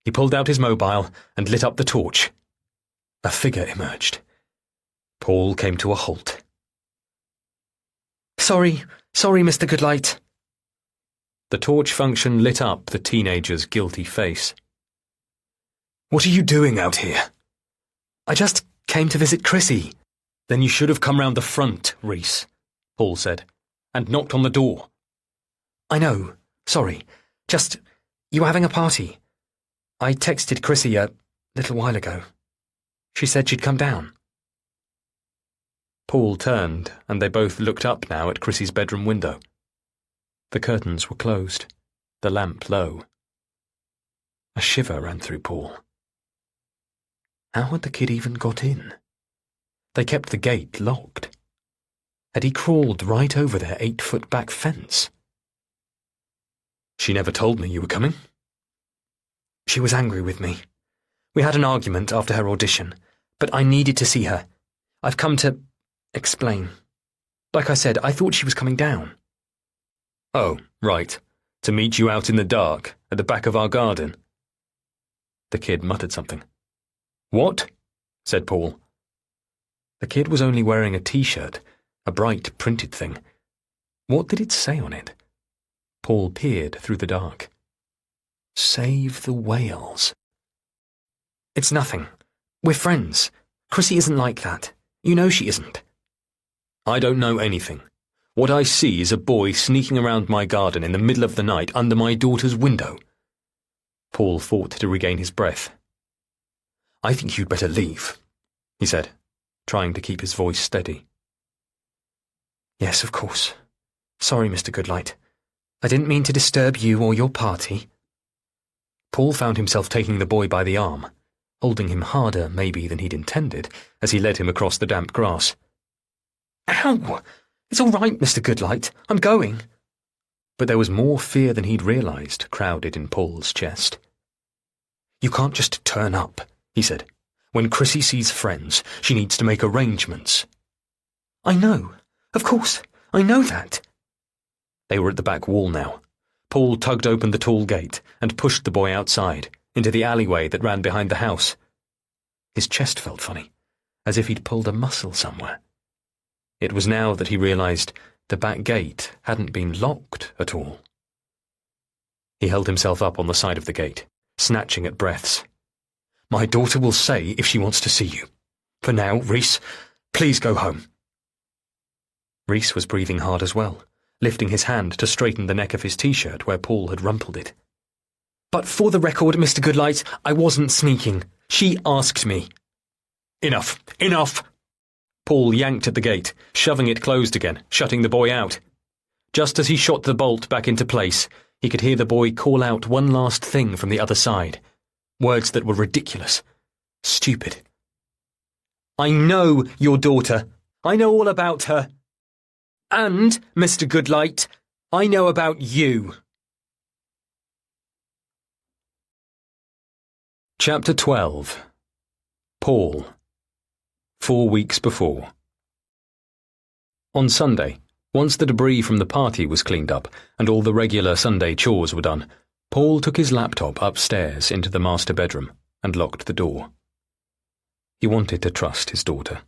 He pulled out his mobile and lit up the torch. A figure emerged. Paul came to a halt. Sorry, Mr. Goodlight. The torch function lit up the teenager's guilty face. What are you doing out here? I just came to visit Chrissy. Then you should have come round the front, Reese, Paul said, and knocked on the door. I know, sorry. Just, you were having a party. I texted Chrissy a little while ago. She said she'd come down. Paul turned, and they both looked up now at Chrissy's bedroom window. The curtains were closed, the lamp low. A shiver ran through Paul. How had the kid even got in? They kept the gate locked. Had he crawled right over their 8-foot back fence? She never told me you were coming. She was angry with me. We had an argument after her audition, but I needed to see her. I've come to explain. Like I said, I thought she was coming down. Oh, right. To meet you out in the dark, at the back of our garden. The kid muttered something. What? Said Paul. The kid was only wearing a t-shirt, a bright printed thing. What did it say on it? Paul peered through the dark. Save the whales. It's nothing. We're friends. Chrissy isn't like that. You know she isn't. I don't know anything. What I see is a boy sneaking around my garden in the middle of the night under my daughter's window. Paul fought to regain his breath. I think you'd better leave, he said, trying to keep his voice steady. Yes, of course. Sorry, Mr. Goodlight. I didn't mean to disturb you or your party. Paul found himself taking the boy by the arm, holding him harder maybe than he'd intended as he led him across the damp grass. Ow! It's all right, Mr. Goodlight. I'm going. But there was more fear than he'd realised crowded in Paul's chest. You can't just turn up, he said. When Chrissy sees friends, she needs to make arrangements. I know. Of course, I know that. They were at the back wall now. Paul tugged open the tall gate and pushed the boy outside, into the alleyway that ran behind the house. His chest felt funny, as if he'd pulled a muscle somewhere. It was now that he realised the back gate hadn't been locked at all. He held himself up on the side of the gate, snatching at breaths. My daughter will say if she wants to see you. For now, Reese, please go home. Reese was breathing hard as well, lifting his hand to straighten the neck of his t-shirt where Paul had rumpled it. But for the record, Mr. Goodlight, I wasn't sneaking. She asked me. Enough! Enough! Paul yanked at the gate, shoving it closed again, shutting the boy out. Just as he shot the bolt back into place, he could hear the boy call out one last thing from the other side. Words that were ridiculous. Stupid. I know your daughter. I know all about her. And, Mr. Goodlight, I know about you. Chapter 12. Paul. 4 weeks before. On Sunday, once the debris from the party was cleaned up and all the regular Sunday chores were done, Paul took his laptop upstairs into the master bedroom and locked the door. He wanted to trust his daughter.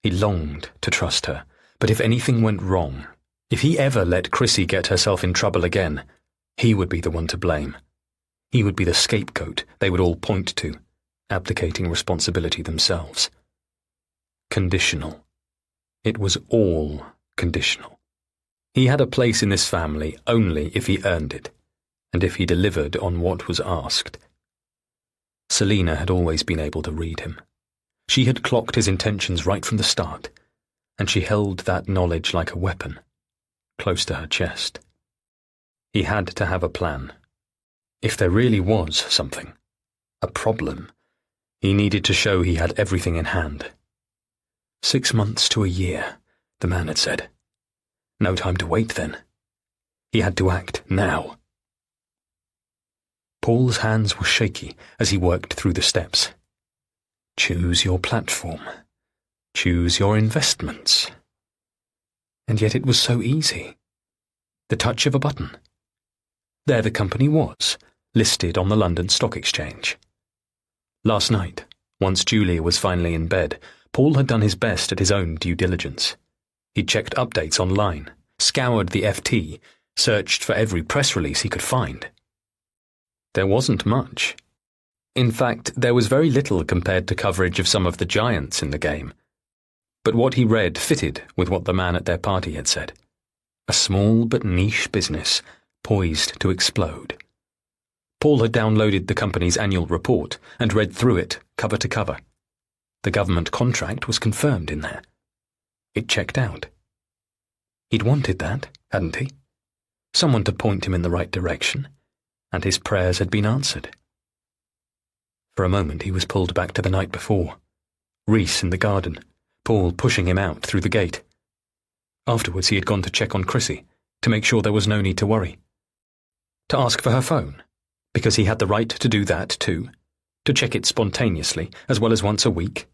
He longed to trust her, but if anything went wrong, if he ever let Chrissy get herself in trouble again, he would be the one to blame. He would be the scapegoat they would all point to, abdicating responsibility themselves. Conditional. It was all conditional. He had a place in this family only if he earned it, and if he delivered on what was asked. Selina had always been able to read him. She had clocked his intentions right from the start, and she held that knowledge like a weapon, close to her chest. He had to have a plan. If there really was something, a problem, he needed to show he had everything in hand. 6 months to a year, the man had said. No time to wait then. He had to act now. Paul's hands were shaky as he worked through the steps. Choose your platform. Choose your investments. And yet it was so easy. The touch of a button. There the company was, listed on the London Stock Exchange. Last night, once Julia was finally in bed, Paul had done his best at his own due diligence. He'd checked updates online, scoured the FT, searched for every press release he could find. There wasn't much. In fact, there was very little compared to coverage of some of the giants in the game. But what he read fitted with what the man at their party had said. A small but niche business, poised to explode. Paul had downloaded the company's annual report and read through it cover to cover. The government contract was confirmed in there. It checked out. He'd wanted that, hadn't he? someone to point him in the right direction, and his prayers had been answered. For a moment he was pulled back to the night before. Reese in the garden, Paul pushing him out through the gate. Afterwards he had gone to check on Chrissy, to make sure there was no need to worry. To ask for her phone, because he had the right to do that too, to check it spontaneously, as well as once a week.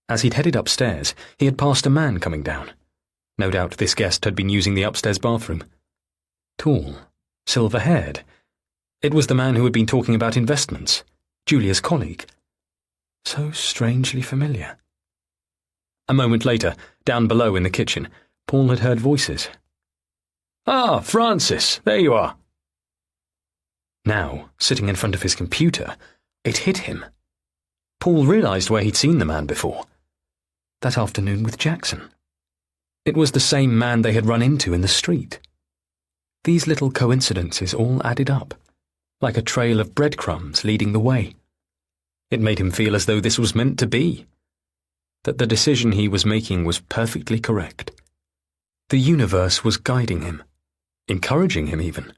As he'd headed upstairs, he had passed a man coming down. No doubt this guest had been using the upstairs bathroom. Tall, silver-haired. It was the man who had been talking about investments, Julia's colleague. So strangely familiar. A moment later, down below in the kitchen, Paul had heard voices. "Ah, Francis, there you are." Now, sitting in front of his computer, it hit him. Paul realised where he'd seen the man before. That afternoon with Jackson. It was the same man they had run into in the street. These little coincidences all added up, like a trail of breadcrumbs leading the way. It made him feel as though this was meant to be, that the decision he was making was perfectly correct. The universe was guiding him, encouraging him even.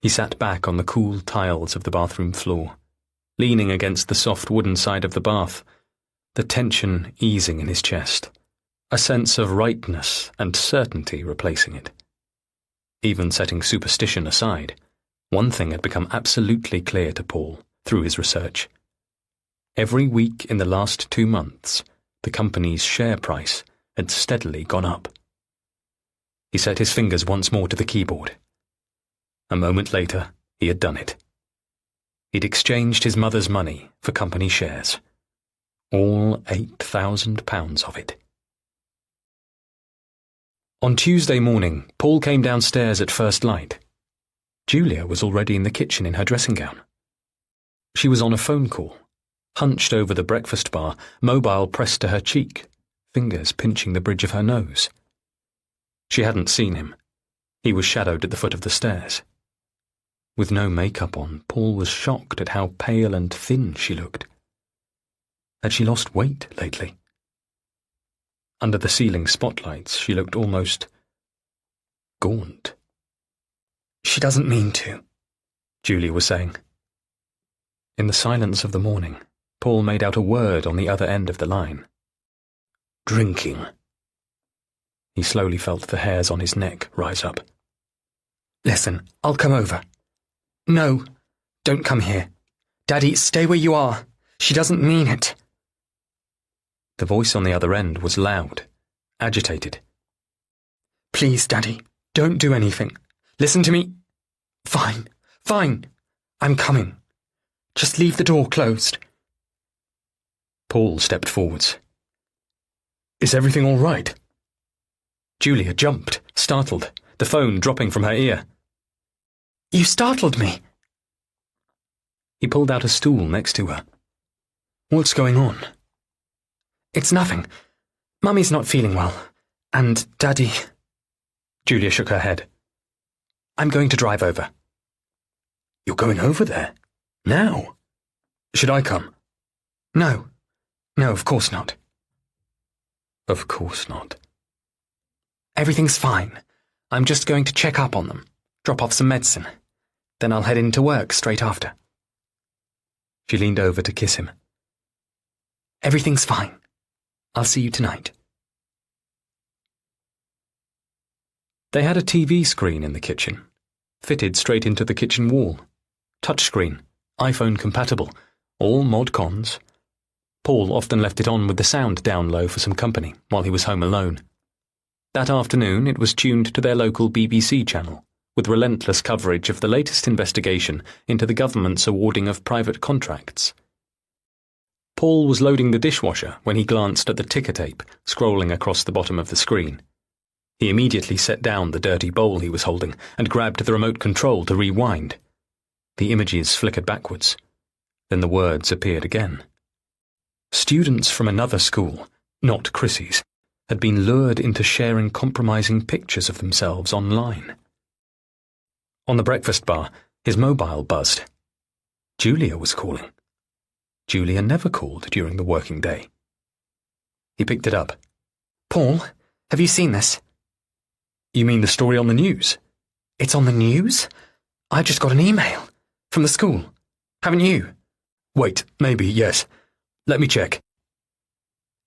He sat back on the cool tiles of the bathroom floor, leaning against the soft wooden side of the bath, the tension easing in his chest, a sense of rightness and certainty replacing it. Even setting superstition aside, one thing had become absolutely clear to Paul through his research. Every week in the last 2 months, the company's share price had steadily gone up. He set his fingers once more to the keyboard. A moment later, he had done it. He'd exchanged his mother's money for company shares. All £8,000 of it. On Tuesday morning, Paul came downstairs at first light. Julia was already in the kitchen in her dressing gown. She was on a phone call, hunched over the breakfast bar, mobile pressed to her cheek, fingers pinching the bridge of her nose. She hadn't seen him. He was shadowed at the foot of the stairs. With no makeup on, Paul was shocked at how pale and thin she looked. Had she lost weight lately? Under the ceiling spotlights, she looked almost gaunt. "She doesn't mean to," Julia was saying. In the silence of the morning, Paul made out a word on the other end of the line. "Drinking." He slowly felt the hairs on his neck rise up. "Listen, I'll come over." "No, don't come here. Daddy, stay where you are. She doesn't mean it." The voice on the other end was loud, agitated. "Please, Daddy, don't do anything. Listen to me." Fine, fine. I'm coming. Just leave the door closed." Paul stepped forwards. "Is everything all right?" Julia jumped, startled, the phone dropping from her ear. "You startled me." He pulled out a stool next to her. "What's going on?" "It's nothing. Mummy's not feeling well. And Daddy—" Julia shook her head. "I'm going to drive over." "You're going over there? Now? Should I come?" No, of course not." "Of course not." "Everything's fine. I'm just going to check up on them, drop off some medicine. Then I'll head into work straight after." She leaned over to kiss him. "Everything's fine. I'll see you tonight." They had a TV screen in the kitchen, fitted straight into the kitchen wall. Touchscreen, iPhone compatible, all mod cons. Paul often left it on with the sound down low for some company while he was home alone. That afternoon it was tuned to their local BBC channel, with relentless coverage of the latest investigation into the government's awarding of private contracts. Paul was loading the dishwasher when he glanced at the ticker tape scrolling across the bottom of the screen. He immediately set down the dirty bowl he was holding and grabbed the remote control to rewind. The images flickered backwards. Then the words appeared again. Students from another school, not Chrissy's, had been lured into sharing compromising pictures of themselves online. On the breakfast bar, his mobile buzzed. Julia was calling. Julia never called during the working day. He picked it up. "Paul, have you seen this?" "You mean the story on the news?" It's on the news? I just got an email. From the school. Haven't you? Wait, maybe, yes. Let me check.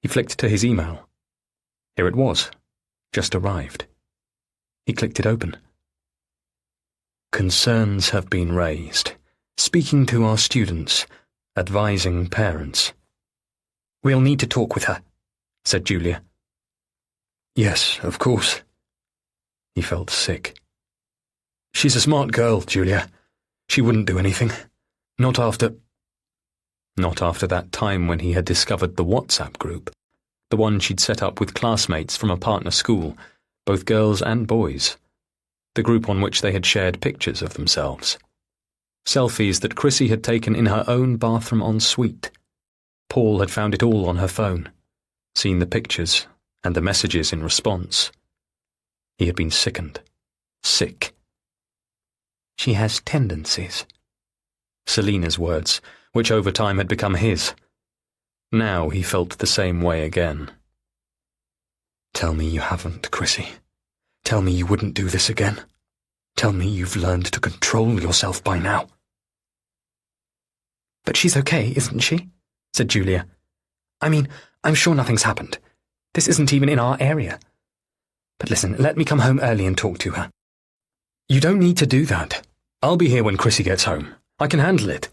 He flicked to his email. Here it was. Just arrived. He clicked it open. Concerns have been raised. Speaking to our students. Advising parents. We'll need to talk with her, said Julia. Yes, of course. He felt sick. She's a smart girl, Julia. She wouldn't do anything. Not after that time when he had discovered the WhatsApp group, the one she'd set up with classmates from a partner school, both girls and boys, the group on which they had shared pictures of themselves. Selfies that Chrissy had taken in her own bathroom ensuite. Paul had found it all on her phone, seen the pictures and the messages in response. He had been sickened. Sick. She has tendencies. Selina's words, which over time had become his. Now he felt the same way again. Tell me you haven't, Chrissy. Tell me you wouldn't do this again. Tell me you've learned to control yourself by now. But she's okay, isn't she? Said Julia. I mean, I'm sure nothing's happened. This isn't even in our area. But listen, let me come home early and talk to her. You don't need to do that. I'll be here when Chrissy gets home. I can handle it.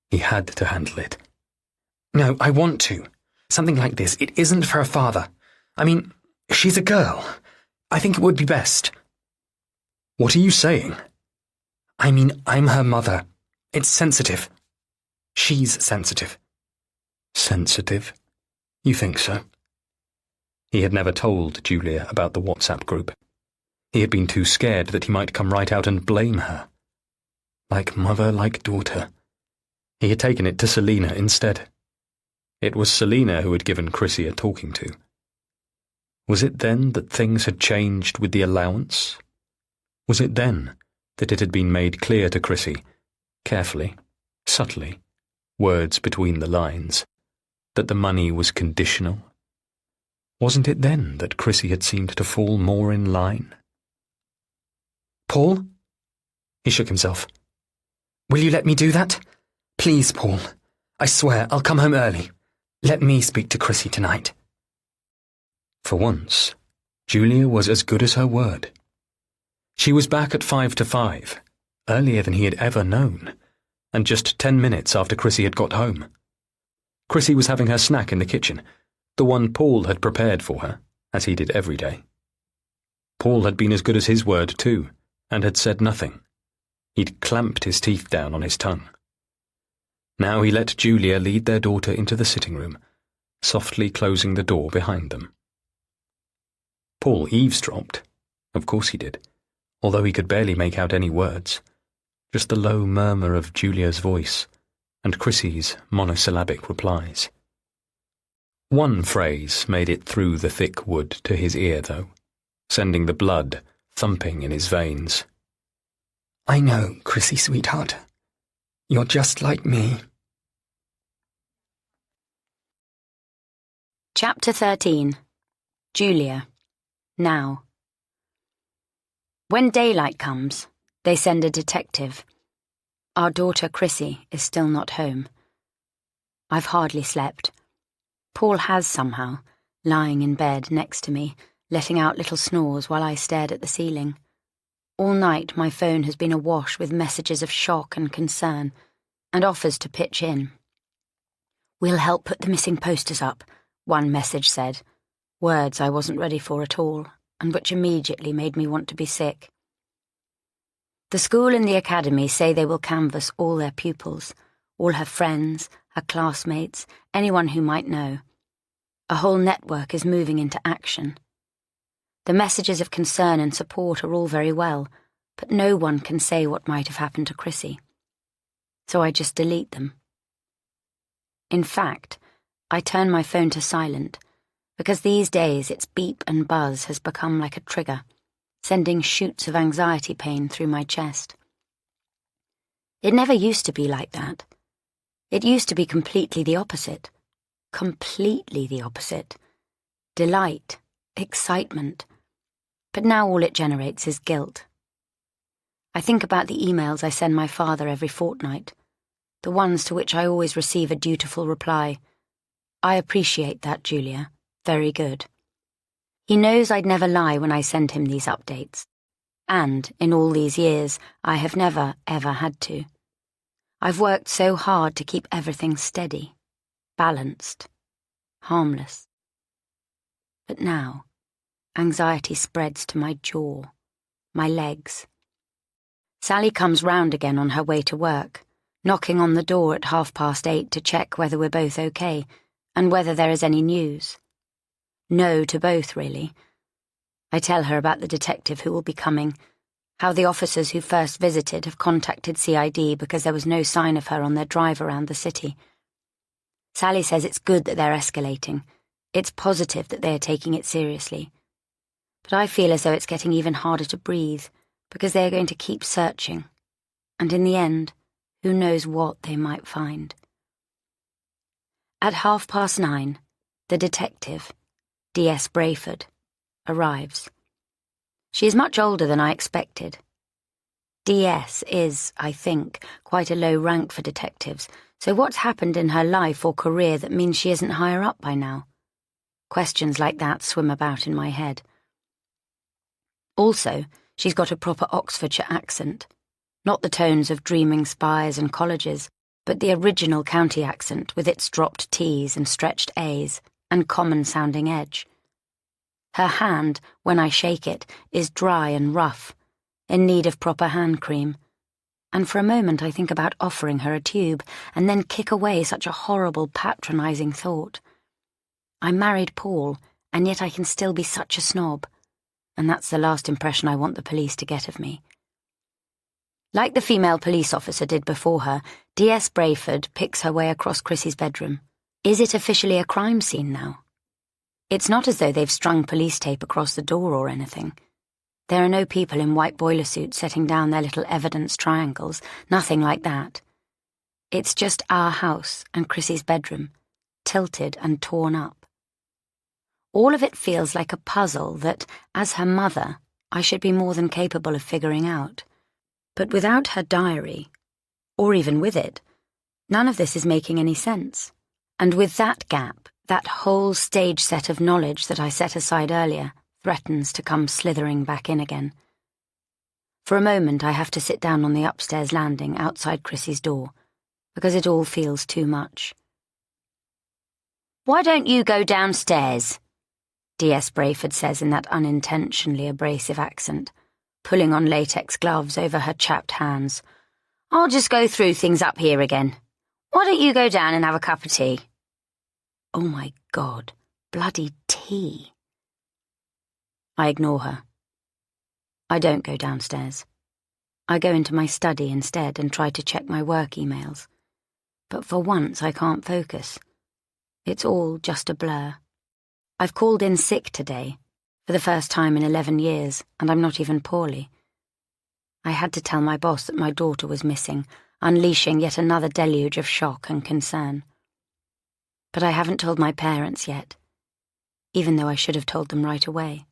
He had to handle it. No, I want to. Something like this. It isn't for her father. I mean, she's a girl. I think it would be best. What are you saying? I mean, I'm her mother. It's sensitive. She's sensitive. Sensitive? You think so? He had never told Julia about the WhatsApp group. He had been too scared that he might come right out and blame her. Like mother, like daughter. He had taken it to Selina instead. It was Selina who had given Chrissy a talking to. Was it then that things had changed with the allowance? Was it then that it had been made clear to Chrissy, carefully, subtly, words between the lines, that the money was conditional? Wasn't it then that Chrissy had seemed to fall more in line? Paul? He shook himself. Will you let me do that? Please, Paul. I swear I'll come home early. Let me speak to Chrissy tonight. For once, Julia was as good as her word. She was back at 5 to 5, earlier than he had ever known, and just 10 minutes after Chrissy had got home. Chrissy was having her snack in the kitchen, the one Paul had prepared for her, as he did every day. Paul had been as good as his word too, and had said nothing. He'd clamped his teeth down on his tongue. Now he let Julia lead their daughter into the sitting room, softly closing the door behind them. Paul eavesdropped. Of course he did, although he could barely make out any words, just the low murmur of Julia's voice and Chrissy's monosyllabic replies. One phrase made it through the thick wood to his ear, though, sending the blood thumping in his veins. I know, Chrissy, sweetheart. You're just like me. Chapter 13. Julia. Now. When daylight comes, they send a detective. Our daughter Chrissy is still not home. I've hardly slept. Paul has somehow, lying in bed next to me, letting out little snores while I stared at the ceiling. All night my phone has been awash with messages of shock and concern, and offers to pitch in. We'll help put the missing posters up, one message said, words I wasn't ready for at all, and which immediately made me want to be sick. The school and the academy say they will canvass all their pupils, all her friends, her classmates, anyone who might know. A whole network is moving into action. The messages of concern and support are all very well, but no one can say what might have happened to Chrissy. So I just delete them. In fact, I turn my phone to silent, because these days its beep and buzz has become like a trigger, sending shoots of anxiety pain through my chest. It never used to be like that. It used to be completely the opposite. Completely the opposite. Delight, excitement. But now all it generates is guilt. I think about the emails I send my father every fortnight, the ones to which I always receive a dutiful reply. I appreciate that, Julia. Very good. He knows I'd never lie when I send him these updates. And, in all these years, I have never, ever had to. I've worked so hard to keep everything steady, balanced, harmless. But now, anxiety spreads to my jaw, my legs. Sally comes round again on her way to work, knocking on the door at 8:30 to check whether we're both okay, and whether there is any news. No to both, really. I tell her about the detective who will be coming, how the officers who first visited have contacted CID because there was no sign of her on their drive around the city. Sally says it's good that they're escalating. It's positive that they are taking it seriously. But I feel as though it's getting even harder to breathe, because they are going to keep searching. And in the end, who knows what they might find. At 9:30, the detective, D.S. Brayford, arrives. She is much older than I expected. D.S. is, I think, quite a low rank for detectives, so what's happened in her life or career that means she isn't higher up by now? Questions like that swim about in my head. Also, she's got a proper Oxfordshire accent. Not the tones of dreaming spires and colleges, but the original county accent with its dropped T's and stretched A's and common-sounding edge. Her hand, when I shake it, is dry and rough, in need of proper hand cream, and for a moment I think about offering her a tube and then kick away such a horrible, patronising thought. I married Paul, and yet I can still be such a snob, and that's the last impression I want the police to get of me. Like the female police officer did before her, D.S. Brayford picks her way across Chrissy's bedroom. Is it officially a crime scene now? It's not as though they've strung police tape across the door or anything. There are no people in white boiler suits setting down their little evidence triangles, nothing like that. It's just our house and Chrissy's bedroom, tilted and torn up. All of it feels like a puzzle that, as her mother, I should be more than capable of figuring out. But without her diary, or even with it, none of this is making any sense. And with that gap, that whole stage set of knowledge that I set aside earlier threatens to come slithering back in again. For a moment I have to sit down on the upstairs landing outside Chrissy's door, because it all feels too much. "Why don't you go downstairs?" D.S. Brayford says in that unintentionally abrasive accent, pulling on latex gloves over her chapped hands. "I'll just go through things up here again. Why don't you go down and have a cup of tea?" Oh my God, bloody tea. I ignore her. I don't go downstairs. I go into my study instead and try to check my work emails. But for once I can't focus. It's all just a blur. I've called in sick today, for the first time in 11 years, and I'm not even poorly. I had to tell my boss that my daughter was missing, unleashing yet another deluge of shock and concern. But I haven't told my parents yet, even though I should have told them right away.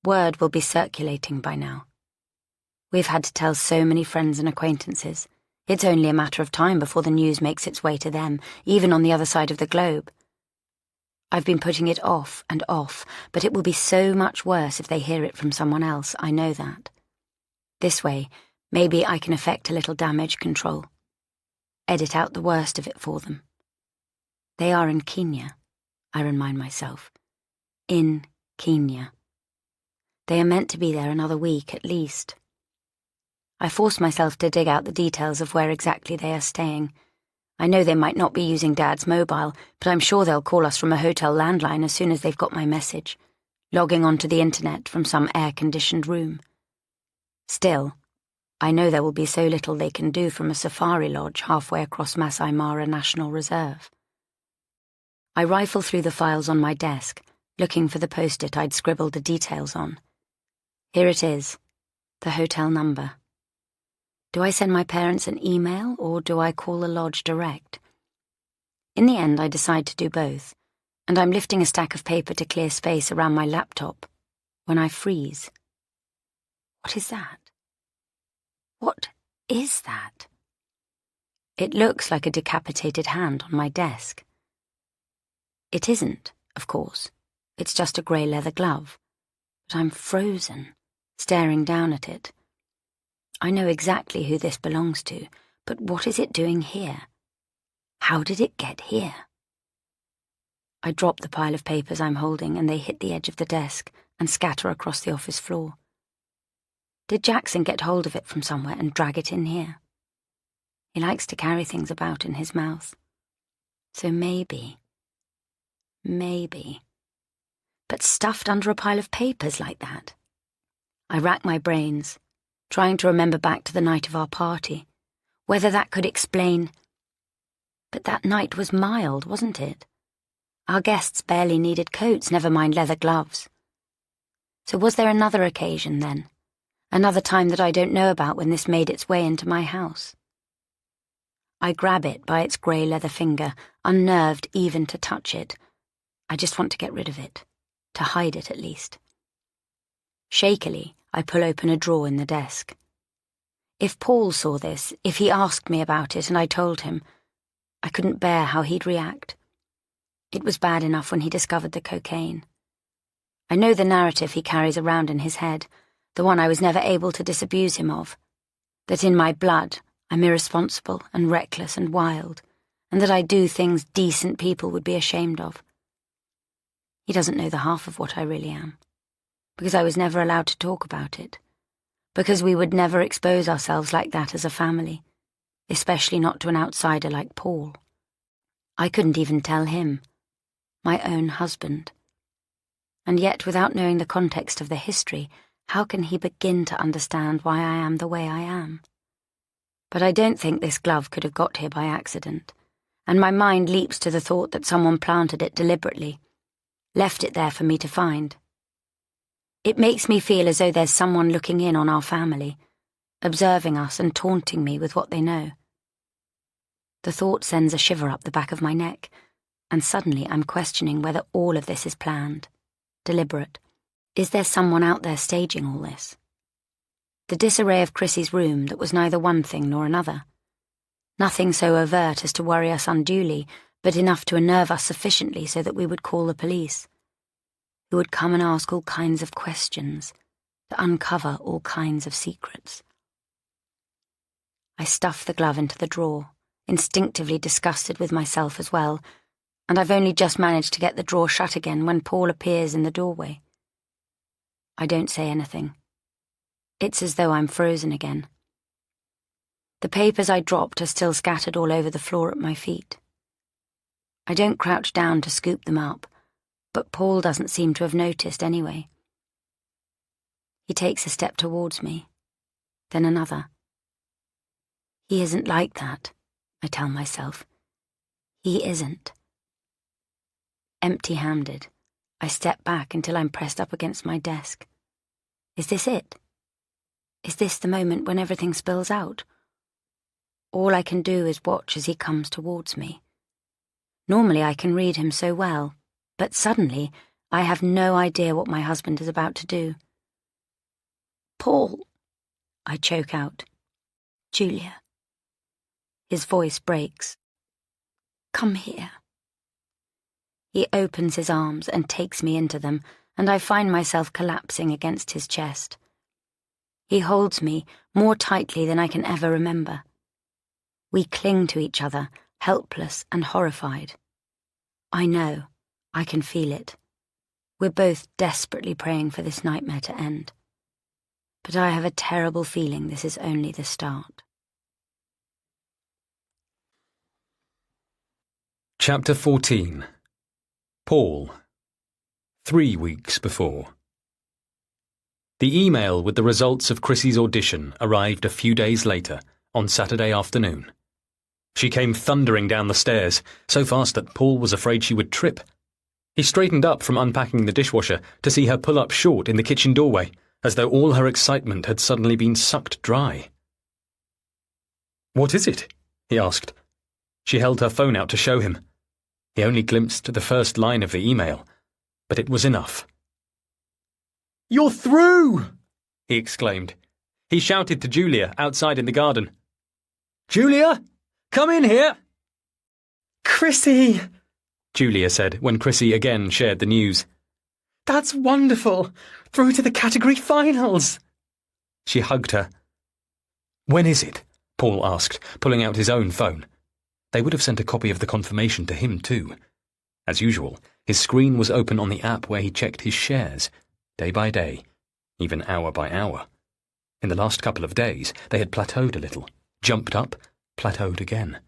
Word will be circulating by now. We've had to tell so many friends and acquaintances. It's only a matter of time before the news makes its way to them, even on the other side of the globe. I've been putting it off and off, but it will be so much worse if they hear it from someone else, I know that. This way, maybe I can effect a little damage control. Edit out the worst of it for them. They are in Kenya, I remind myself. In Kenya. They are meant to be there another week at least. I force myself to dig out the details of where exactly they are staying. I know they might not be using Dad's mobile, but I'm sure they'll call us from a hotel landline as soon as they've got my message, logging onto the internet from some air-conditioned room. Still, I know there will be so little they can do from a safari lodge halfway across Masai Mara National Reserve. I rifle through the files on my desk, looking for the post-it I'd scribbled the details on. Here it is, the hotel number. Do I send my parents an email, or do I call the lodge direct? In the end, I decide to do both, and I'm lifting a stack of paper to clear space around my laptop, when I freeze. What is that? What is that? It looks like a decapitated hand on my desk. It isn't, of course. It's just a grey leather glove. But I'm frozen, staring down at it. I know exactly who this belongs to, but what is it doing here? How did it get here? I drop the pile of papers I'm holding and they hit the edge of the desk and scatter across the office floor. Did Jackson get hold of it from somewhere and drag it in here? He likes to carry things about in his mouth. So maybe. But stuffed under a pile of papers like that? I rack my brains, trying to remember back to the night of our party, whether that could explain. But that night was mild, wasn't it? Our guests barely needed coats, never mind leather gloves. So was there another occasion then? Another time that I don't know about when this made its way into my house? I grab it by its grey leather finger, unnerved even to touch it. I just want to get rid of it, to hide it at least. Shakily, I pull open a drawer in the desk. If Paul saw this, if he asked me about it and I told him, I couldn't bear how he'd react. It was bad enough when he discovered the cocaine. I know the narrative he carries around in his head, the one I was never able to disabuse him of, that in my blood I'm irresponsible and reckless and wild, and that I do things decent people would be ashamed of. He doesn't know the half of what I really am, because I was never allowed to talk about it, because we would never expose ourselves like that as a family, especially not to an outsider like Paul. I couldn't even tell him, my own husband. And yet, without knowing the context of the history, how can he begin to understand why I am the way I am? But I don't think this glove could have got here by accident, and my mind leaps to the thought that someone planted it deliberately, left it there for me to find. It makes me feel as though there's someone looking in on our family, observing us and taunting me with what they know. The thought sends a shiver up the back of my neck, and suddenly I'm questioning whether all of this is planned, deliberate. Is there someone out there staging all this? The disarray of Chrissy's room that was neither one thing nor another. Nothing so overt as to worry us unduly, but enough to unnerve us sufficiently so that we would call the police, who would come and ask all kinds of questions, to uncover all kinds of secrets. I stuff the glove into the drawer, instinctively disgusted with myself as well, and I've only just managed to get the drawer shut again when Paul appears in the doorway. I don't say anything. It's as though I'm frozen again. The papers I dropped are still scattered all over the floor at my feet. I don't crouch down to scoop them up, but Paul doesn't seem to have noticed anyway. He takes a step towards me, then another. He isn't like that, I tell myself. He isn't. Empty-handed, I step back until I'm pressed up against my desk. Is this it? Is this the moment when everything spills out? All I can do is watch as he comes towards me. Normally I can read him so well, but suddenly I have no idea what my husband is about to do. Paul, I choke out. Julia. His voice breaks. Come here. He opens his arms and takes me into them, and I find myself collapsing against his chest. He holds me more tightly than I can ever remember. We cling to each other, helpless and horrified. I know, I can feel it. We're both desperately praying for this nightmare to end. But I have a terrible feeling this is only the start. Chapter 14. Paul. 3 weeks before. The email with the results of Chrissy's audition arrived a few days later, on Saturday afternoon. She came thundering down the stairs, so fast that Paul was afraid she would trip. He straightened up from unpacking the dishwasher to see her pull up short in the kitchen doorway, as though all her excitement had suddenly been sucked dry. "What is it?" he asked. She held her phone out to show him. He only glimpsed the first line of the email, but it was enough. "You're through!" he exclaimed. He shouted to Julia outside in the garden. "Julia, come in here!" "Chrissy!" Julia said when Chrissy again shared the news. "That's wonderful! Through to the category finals!" She hugged her. "When is it?" Paul asked, pulling out his own phone. They would have sent a copy of the confirmation to him too. As usual, his screen was open on the app where he checked his shares, day by day, even hour by hour. In the last couple of days, they had plateaued a little, jumped up, plateaued again.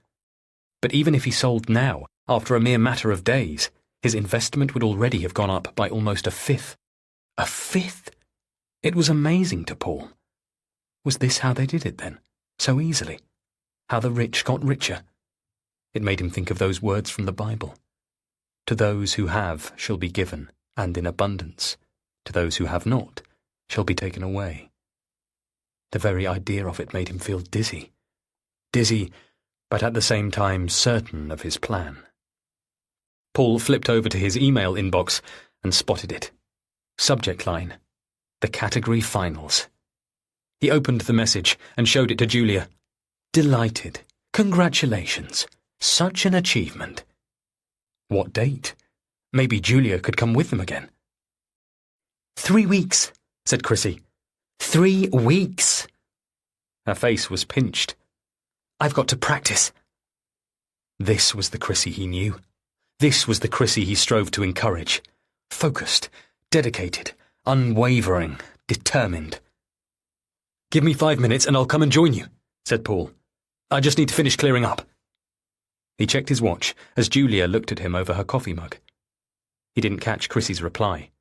But even if he sold now, after a mere matter of days, his investment would already have gone up by almost a fifth. A fifth? It was amazing to Paul. Was this how they did it then? So easily? How the rich got richer? It made him think of those words from the Bible. To those who have shall be given, and in abundance. To those who have not shall be taken away. The very idea of it made him feel dizzy. Dizzy, but at the same time certain of his plan. Paul flipped over to his email inbox and spotted it. Subject line: The category finals. He opened the message and showed it to Julia. "Delighted. Congratulations. Such an achievement." What date? Maybe Julia could come with them again. 3 weeks, said Chrissy. 3 weeks. Her face was pinched. "I've got to practice." This was the Chrissy he knew. This was the Chrissy he strove to encourage. Focused, dedicated, unwavering, determined. "Give me 5 minutes and I'll come and join you," said Paul. "I just need to finish clearing up." He checked his watch as Julia looked at him over her coffee mug. He didn't catch Chrissy's reply.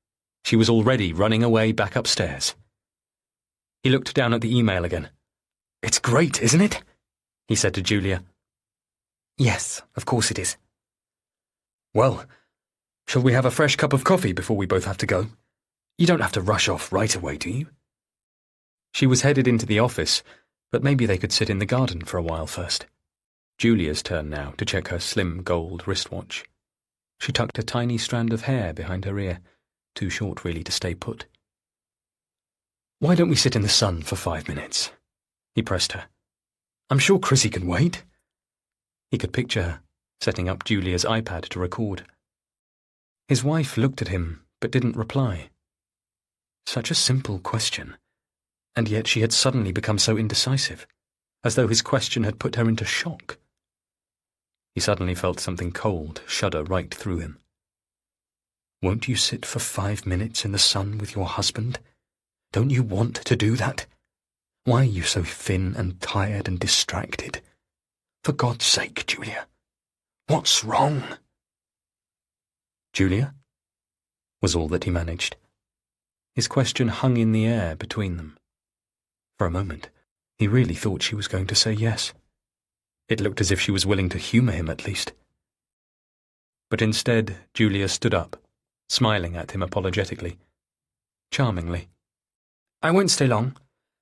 She was already running away back upstairs. He looked down at the email again. "It's great, isn't it?" he said to Julia. "Yes, of course it is." "Well, shall we have a fresh cup of coffee before we both have to go? You don't have to rush off right away, do you?" She was headed into the office, but maybe they could sit in the garden for a while first. Julia's turn now to check her slim gold wristwatch. She tucked a tiny strand of hair behind her ear, too short really to stay put. "Why don't we sit in the sun for 5 minutes?" He pressed her. "I'm sure Chrissy can wait." He could picture her, setting up Julia's iPad to record. His wife looked at him, but didn't reply. Such a simple question, and yet she had suddenly become so indecisive, as though his question had put her into shock. He suddenly felt something cold shudder right through him. "Won't you sit for 5 minutes in the sun with your husband? Don't you want to do that? Why are you so thin and tired and distracted? For God's sake, Julia, what's wrong?" "Julia?" was all that he managed. His question hung in the air between them. For a moment, he really thought she was going to say yes. It looked as if she was willing to humour him at least. But instead, Julia stood up, smiling at him apologetically. Charmingly. "I won't stay long.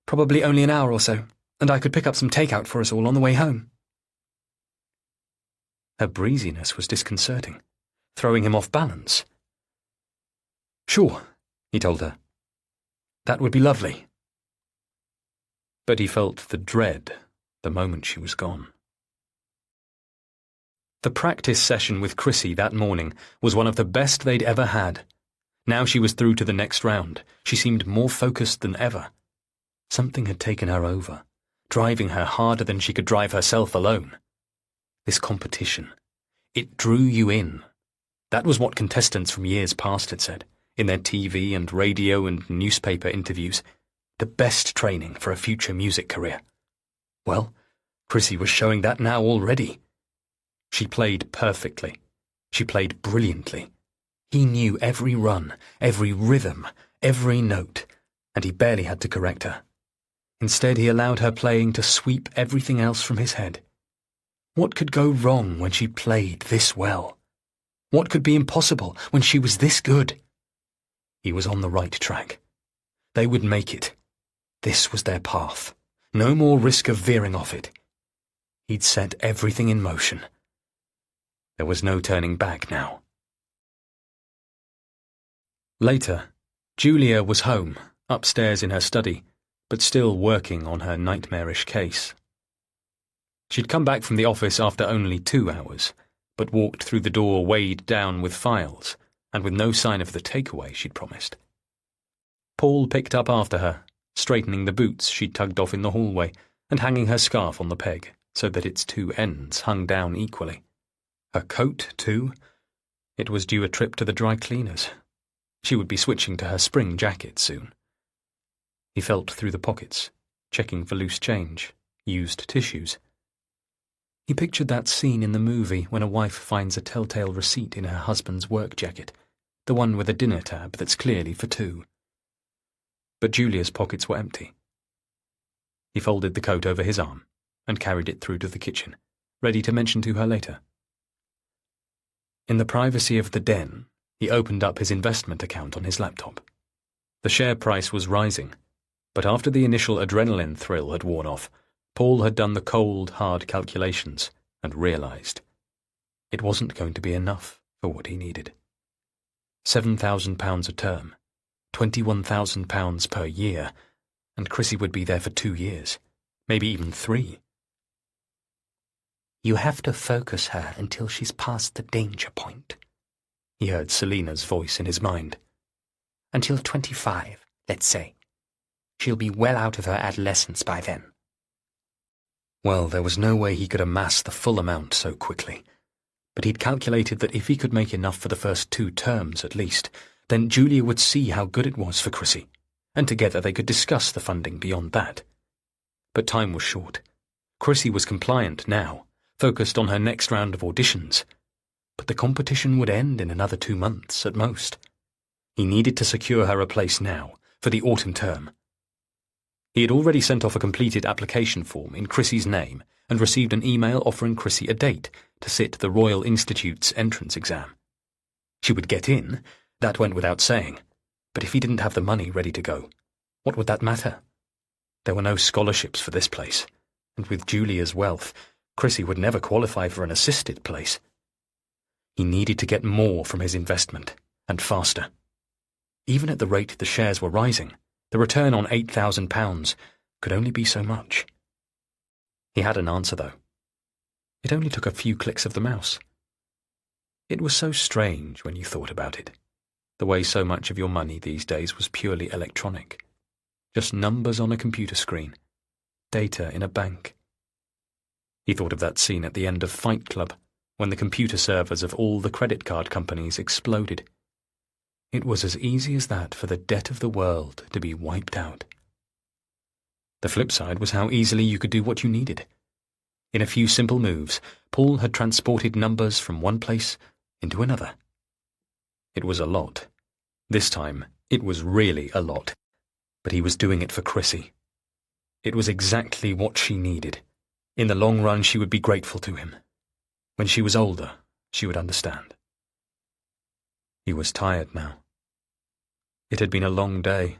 Probably only an hour or so, and I could pick up some takeout for us all on the way home." Her breeziness was disconcerting, throwing him off balance. "Sure," he told her. "That would be lovely." But he felt the dread the moment she was gone. The practice session with Chrissy that morning was one of the best they'd ever had. Now she was through to the next round. She seemed more focused than ever. Something had taken her over, driving her harder than she could drive herself alone. This competition, it drew you in. That was what contestants from years past had said, in their TV and radio and newspaper interviews. The best training for a future music career. Well, Chrissy was showing that now already. She played perfectly. She played brilliantly. He knew every run, every rhythm, every note, and he barely had to correct her. Instead, he allowed her playing to sweep everything else from his head. What could go wrong when she played this well? What could be impossible when she was this good? He was on the right track. They would make it. This was their path. No more risk of veering off it. He'd set everything in motion. There was no turning back now. Later, Julia was home, upstairs in her study, but still working on her nightmarish case. She'd come back from the office after only 2 hours, but walked through the door weighed down with files, and with no sign of the takeaway she'd promised. Paul picked up after her, straightening the boots she'd tugged off in the hallway, and hanging her scarf on the peg, so that its 2 ends hung down equally. Her coat, too? It was due a trip to the dry cleaners. She would be switching to her spring jacket soon. He felt through the pockets, checking for loose change, used tissues. He pictured that scene in the movie when a wife finds a telltale receipt in her husband's work jacket, the one with a dinner tab that's clearly for 2. But Julia's pockets were empty. He folded the coat over his arm and carried it through to the kitchen, ready to mention to her later. In the privacy of the den, he opened up his investment account on his laptop. The share price was rising, but after the initial adrenaline thrill had worn off, Paul had done the cold, hard calculations and realized it wasn't going to be enough for what he needed. £7,000 a term, £21,000 per year, and Chrissy would be there for 2 years, maybe even 3. You have to focus her until she's past the danger point, he heard Selina's voice in his mind. Until 25, let's say. She'll be well out of her adolescence by then. Well, there was no way he could amass the full amount so quickly, but he'd calculated that if he could make enough for the first 2 terms at least, then Julia would see how good it was for Chrissy, and together they could discuss the funding beyond that. But time was short. Chrissy was compliant now, focused on her next round of auditions, but the competition would end in another 2 months at most. He needed to secure her a place now, for the autumn term. He had already sent off a completed application form in Chrissy's name and received an email offering Chrissy a date to sit the Royal Institute's entrance exam. She would get in, that went without saying, but if he didn't have the money ready to go, what would that matter? There were no scholarships for this place, and with Julia's wealth, Chrissy would never qualify for an assisted place. He needed to get more from his investment, and faster. Even at the rate the shares were rising, the return on £8,000 could only be so much. He had an answer, though. It only took a few clicks of the mouse. It was so strange when you thought about it, the way so much of your money these days was purely electronic. Just numbers on a computer screen, data in a bank. He thought of that scene at the end of Fight Club, when the computer servers of all the credit card companies exploded. It was as easy as that for the debt of the world to be wiped out. The flip side was how easily you could do what you needed. In a few simple moves, Paul had transported numbers from one place into another. It was a lot. This time, it was really a lot. But he was doing it for Chrissy. It was exactly what she needed. In the long run, she would be grateful to him. When she was older, she would understand. He was tired now. It had been a long day.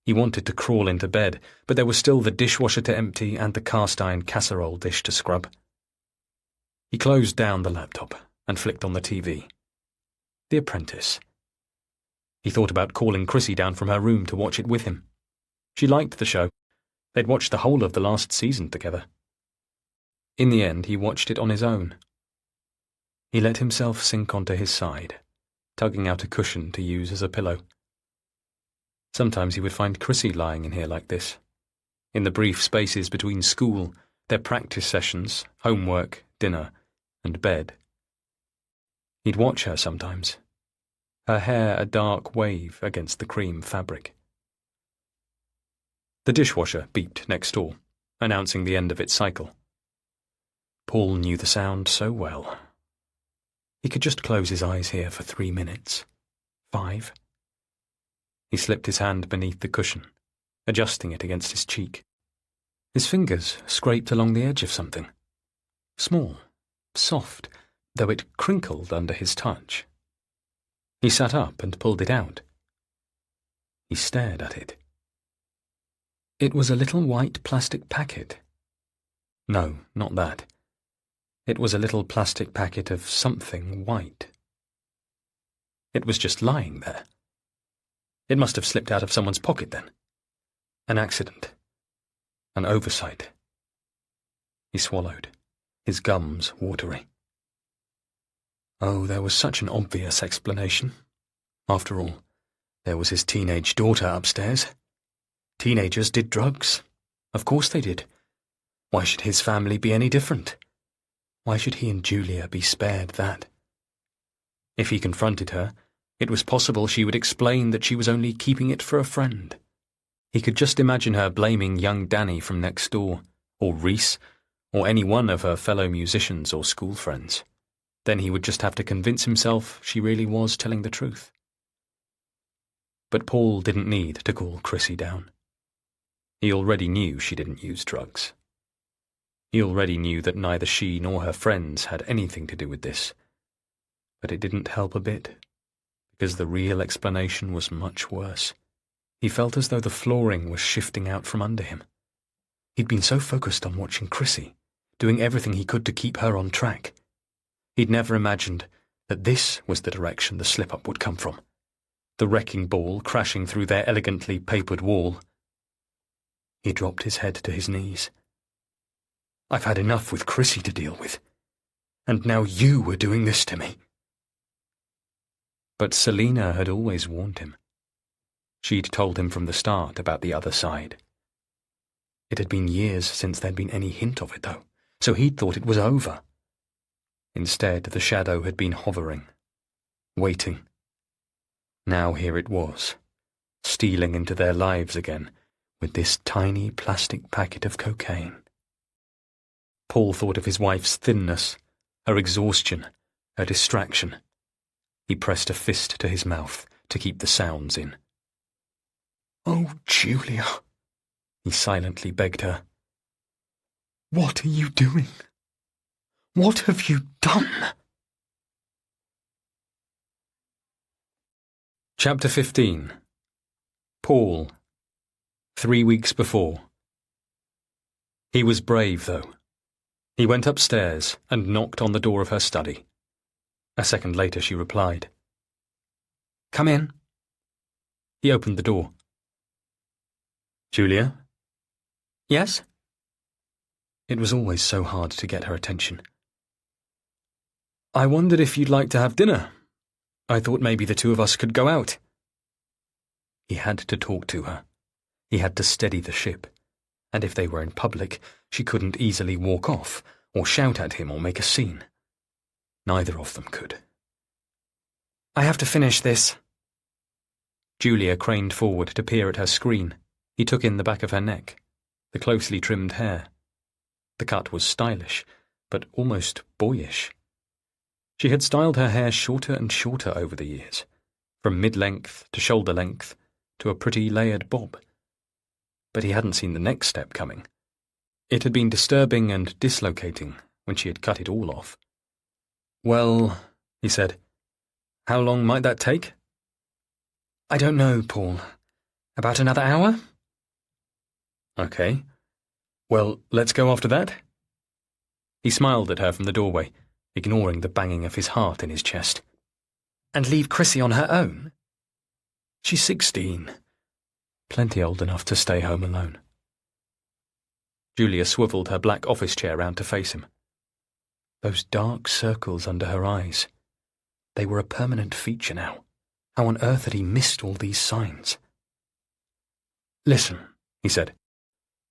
He wanted to crawl into bed, but there was still the dishwasher to empty and the cast-iron casserole dish to scrub. He closed down the laptop and flicked on the TV. The Apprentice. He thought about calling Chrissy down from her room to watch it with him. She liked the show. They'd watched the whole of the last season together. In the end, he watched it on his own. He let himself sink onto his side, tugging out a cushion to use as a pillow. Sometimes he would find Chrissy lying in here like this, in the brief spaces between school, their practice sessions, homework, dinner, and bed. He'd watch her sometimes, her hair a dark wave against the cream fabric. The dishwasher beeped next door, announcing the end of its cycle. Paul knew the sound so well. He could just close his eyes here for 3 minutes. 5. He slipped his hand beneath the cushion, adjusting it against his cheek. His fingers scraped along the edge of something. Small, soft, though it crinkled under his touch. He sat up and pulled it out. He stared at it. It was a little white plastic packet. No, not that. It was a little plastic packet of something white. It was just lying there. It must have slipped out of someone's pocket then. An accident. An oversight. He swallowed, his gums watery. Oh, there was such an obvious explanation. After all, there was his teenage daughter upstairs. Teenagers did drugs. Of course they did. Why should his family be any different? Why should he and Julia be spared that? If he confronted her, it was possible she would explain that she was only keeping it for a friend. He could just imagine her blaming young Danny from next door, or Reese, or any one of her fellow musicians or school friends. Then he would just have to convince himself she really was telling the truth. But Paul didn't need to call Chrissy down. He already knew she didn't use drugs. He already knew that neither she nor her friends had anything to do with this. But it didn't help a bit, because the real explanation was much worse. He felt as though the flooring was shifting out from under him. He'd been so focused on watching Chrissy, doing everything he could to keep her on track. He'd never imagined that this was the direction the slip-up would come from. The wrecking ball crashing through their elegantly papered wall. He dropped his head to his knees. I've had enough with Chrissy to deal with, and now you were doing this to me. But Selina had always warned him. She'd told him from the start about the other side. It had been years since there'd been any hint of it, though, so he'd thought it was over. Instead, the shadow had been hovering, waiting. Now here it was, stealing into their lives again with this tiny plastic packet of cocaine. Paul thought of his wife's thinness, her exhaustion, her distraction. He pressed a fist to his mouth to keep the sounds in. "Oh, Julia," he silently begged her. "What are you doing? What have you done?" Chapter 15. Paul. 3 weeks before. He was brave, though. He went upstairs and knocked on the door of her study. A second later she replied. "Come in." He opened the door. "Julia?" "Yes?" It was always so hard to get her attention. "I wondered if you'd like to have dinner. I thought maybe the two of us could go out." He had to talk to her. He had to steady the ship. And if they were in public, she couldn't easily walk off, or shout at him or make a scene. Neither of them could. "I have to finish this." Julia craned forward to peer at her screen. He took in the back of her neck, the closely trimmed hair. The cut was stylish, but almost boyish. She had styled her hair shorter and shorter over the years, from mid-length to shoulder-length to a pretty layered bob. But he hadn't seen the next step coming. It had been disturbing and dislocating when she had cut it all off. "Well," he said, "how long might that take?" "I don't know, Paul. About another hour?" "Okay. Well, let's go after that." He smiled at her from the doorway, ignoring the banging of his heart in his chest. "And leave Chrissy on her own?" "She's 16. Plenty old enough to stay home alone." Julia swiveled her black office chair round to face him. Those dark circles under her eyes. They were a permanent feature now. How on earth had he missed all these signs? "Listen," he said.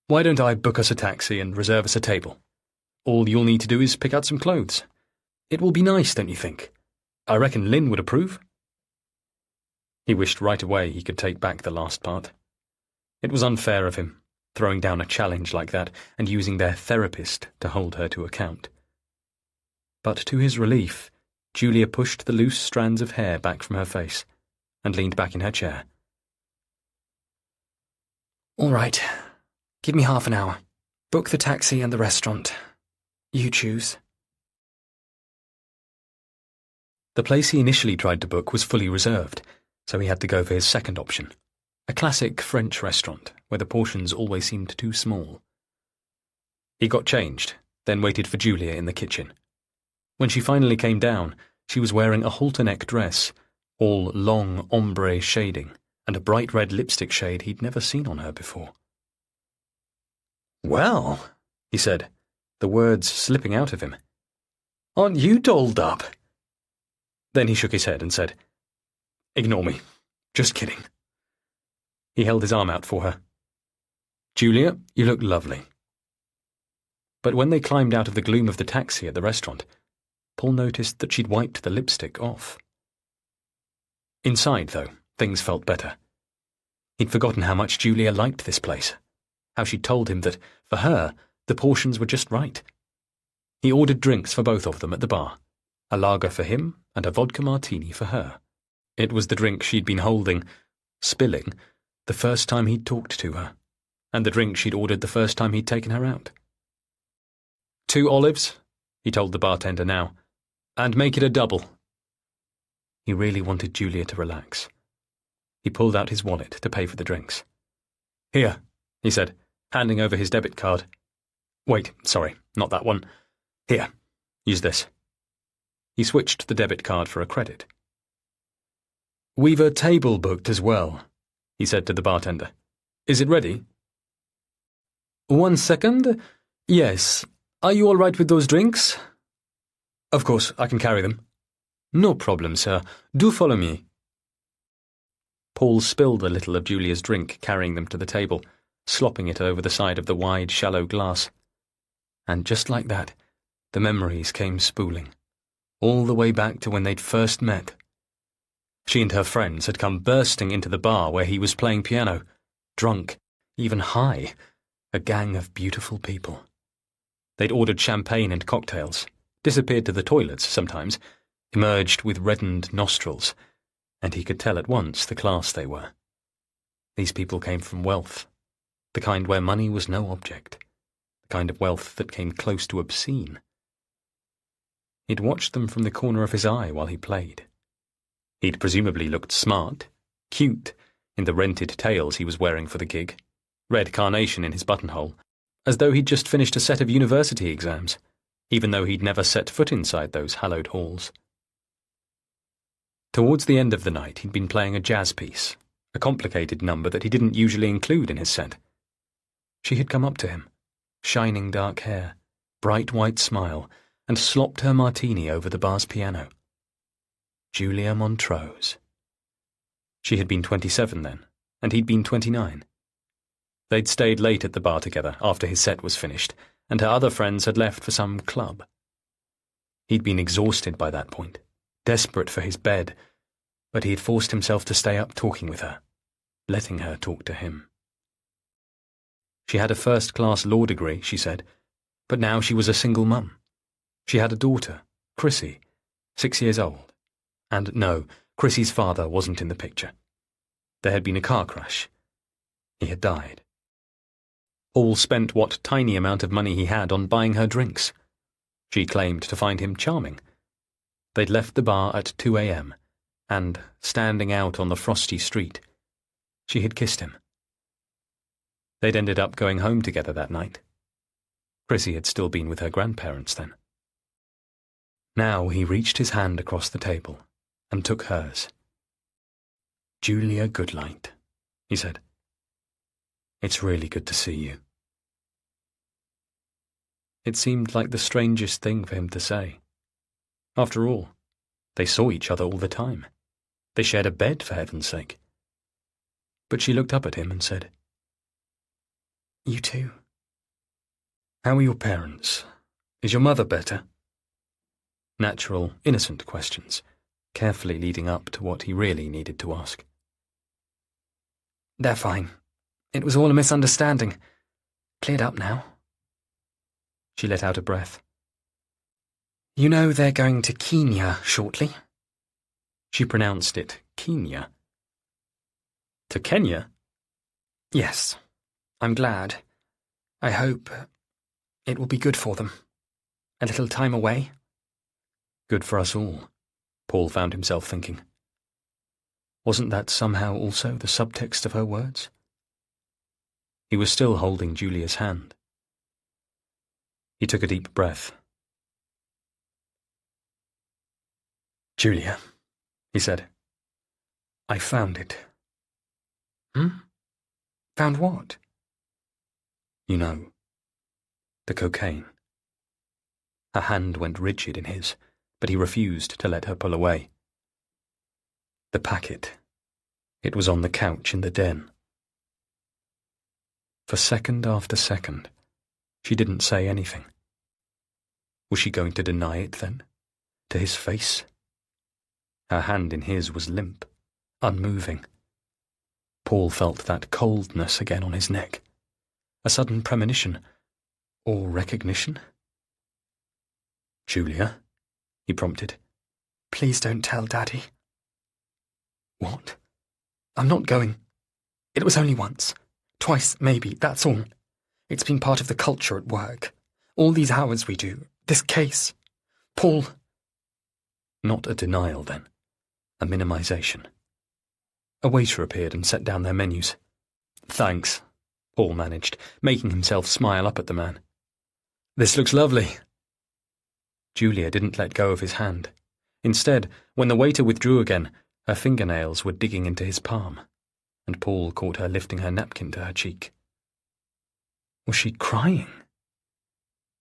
"Why don't I book us a taxi and reserve us a table? All you'll need to do is pick out some clothes. It will be nice, don't you think? I reckon Lynn would approve." He wished right away he could take back the last part. It was unfair of him, throwing down a challenge like that and using their therapist to hold her to account. But to his relief, Julia pushed the loose strands of hair back from her face and leaned back in her chair. "All right. Give me half an hour. Book the taxi and the restaurant. You choose." The place he initially tried to book was fully reserved, so he had to go for his second option, a classic French restaurant where the portions always seemed too small. He got changed, then waited for Julia in the kitchen. When she finally came down, she was wearing a halter-neck dress, all long ombre shading, and a bright red lipstick shade he'd never seen on her before. "Well," he said, the words slipping out of him. "Aren't you dolled up?" Then he shook his head and said, "Ignore me. Just kidding." He held his arm out for her. "Julia, you look lovely." But when they climbed out of the gloom of the taxi at the restaurant, Paul noticed that she'd wiped the lipstick off. Inside, though, things felt better. He'd forgotten how much Julia liked this place, how she'd told him that, for her, the portions were just right. He ordered drinks for both of them at the bar, a lager for him and a vodka martini for her. It was the drink she'd been holding, spilling, the first time he'd talked to her, and the drink she'd ordered the first time he'd taken her out. "2 olives," he told the bartender now, "and make it a double." He really wanted Julia to relax. He pulled out his wallet to pay for the drinks. "Here," he said, handing over his debit card. "Wait, sorry, not that one. Here, use this." He switched the debit card for a credit. "We've a table booked as well," he said to the bartender. "Is it ready?" "1 second. Yes. Are you all right with those drinks?" "Of course, I can carry them." "No problem, sir. Do follow me." Paul spilled a little of Julia's drink, carrying them to the table, slopping it over the side of the wide, shallow glass. And just like that, the memories came spooling, all the way back to when they'd first met. She and her friends had come bursting into the bar where he was playing piano, drunk, even high, a gang of beautiful people. They'd ordered champagne and cocktails, disappeared to the toilets sometimes, emerged with reddened nostrils, and he could tell at once the class they were. These people came from wealth, the kind where money was no object, the kind of wealth that came close to obscene. He'd watched them from the corner of his eye while he played. He'd presumably looked smart, cute, in the rented tails he was wearing for the gig, red carnation in his buttonhole, as though he'd just finished a set of university exams, even though he'd never set foot inside those hallowed halls. Towards the end of the night, he'd been playing a jazz piece, a complicated number that he didn't usually include in his set. She had come up to him, shining dark hair, bright white smile, and slopped her martini over the bar's piano. Julia Montrose. She had been 27 then, and he'd been 29. They'd stayed late at the bar together after his set was finished, and her other friends had left for some club. He'd been exhausted by that point, desperate for his bed, but he had forced himself to stay up talking with her, letting her talk to him. She had a first-class law degree, she said, but now she was a single mum. She had a daughter, Chrissy, 6 years old. And no, Chrissy's father wasn't in the picture. There had been a car crash. He had died. Paul spent what tiny amount of money he had on buying her drinks. She claimed to find him charming. They'd left the bar at 2 a.m., and, standing out on the frosty street, she had kissed him. They'd ended up going home together that night. Chrissy had still been with her grandparents then. Now he reached his hand across the table and took hers. "Julia Goodlight," he said. "It's really good to see you." It seemed like the strangest thing for him to say. After all, they saw each other all the time. They shared a bed, for heaven's sake. But she looked up at him and said, "You too. How are your parents? Is your mother better?" Natural, innocent questions, carefully leading up to what he really needed to ask. "They're fine. It was all a misunderstanding. Cleared up now." She let out a breath. "You know they're going to Kenya shortly?" She pronounced it Kenya. "To Kenya?" "Yes. I'm glad. I hope it will be good for them. A little time away." Good for us all, Paul found himself thinking. Wasn't that somehow also the subtext of her words? He was still holding Julia's hand. He took a deep breath. "Julia," he said, "I found it." "Hmm? Found what?" "You know, The cocaine. Her hand went rigid in his, but he refused to let her pull away. The packet. It was on the couch in the den. For second after second, she didn't say anything. Was she going to deny it then? To his face? Her hand in his was limp, unmoving. Paul felt that coldness again on his neck. A sudden premonition, or recognition? "Julia?" he prompted. "Please don't tell Daddy." "What?" "I'm not going. It was only once. Twice, maybe, that's all. It's been part of the culture at work. All these hours we do. This case. Paul." Not a denial, then. A minimization. A waiter appeared and set down their menus. "Thanks," Paul managed, making himself smile up at the man. "This looks lovely." Julia didn't let go of his hand. Instead, when the waiter withdrew again, her fingernails were digging into his palm, and Paul caught her lifting her napkin to her cheek. Was she crying?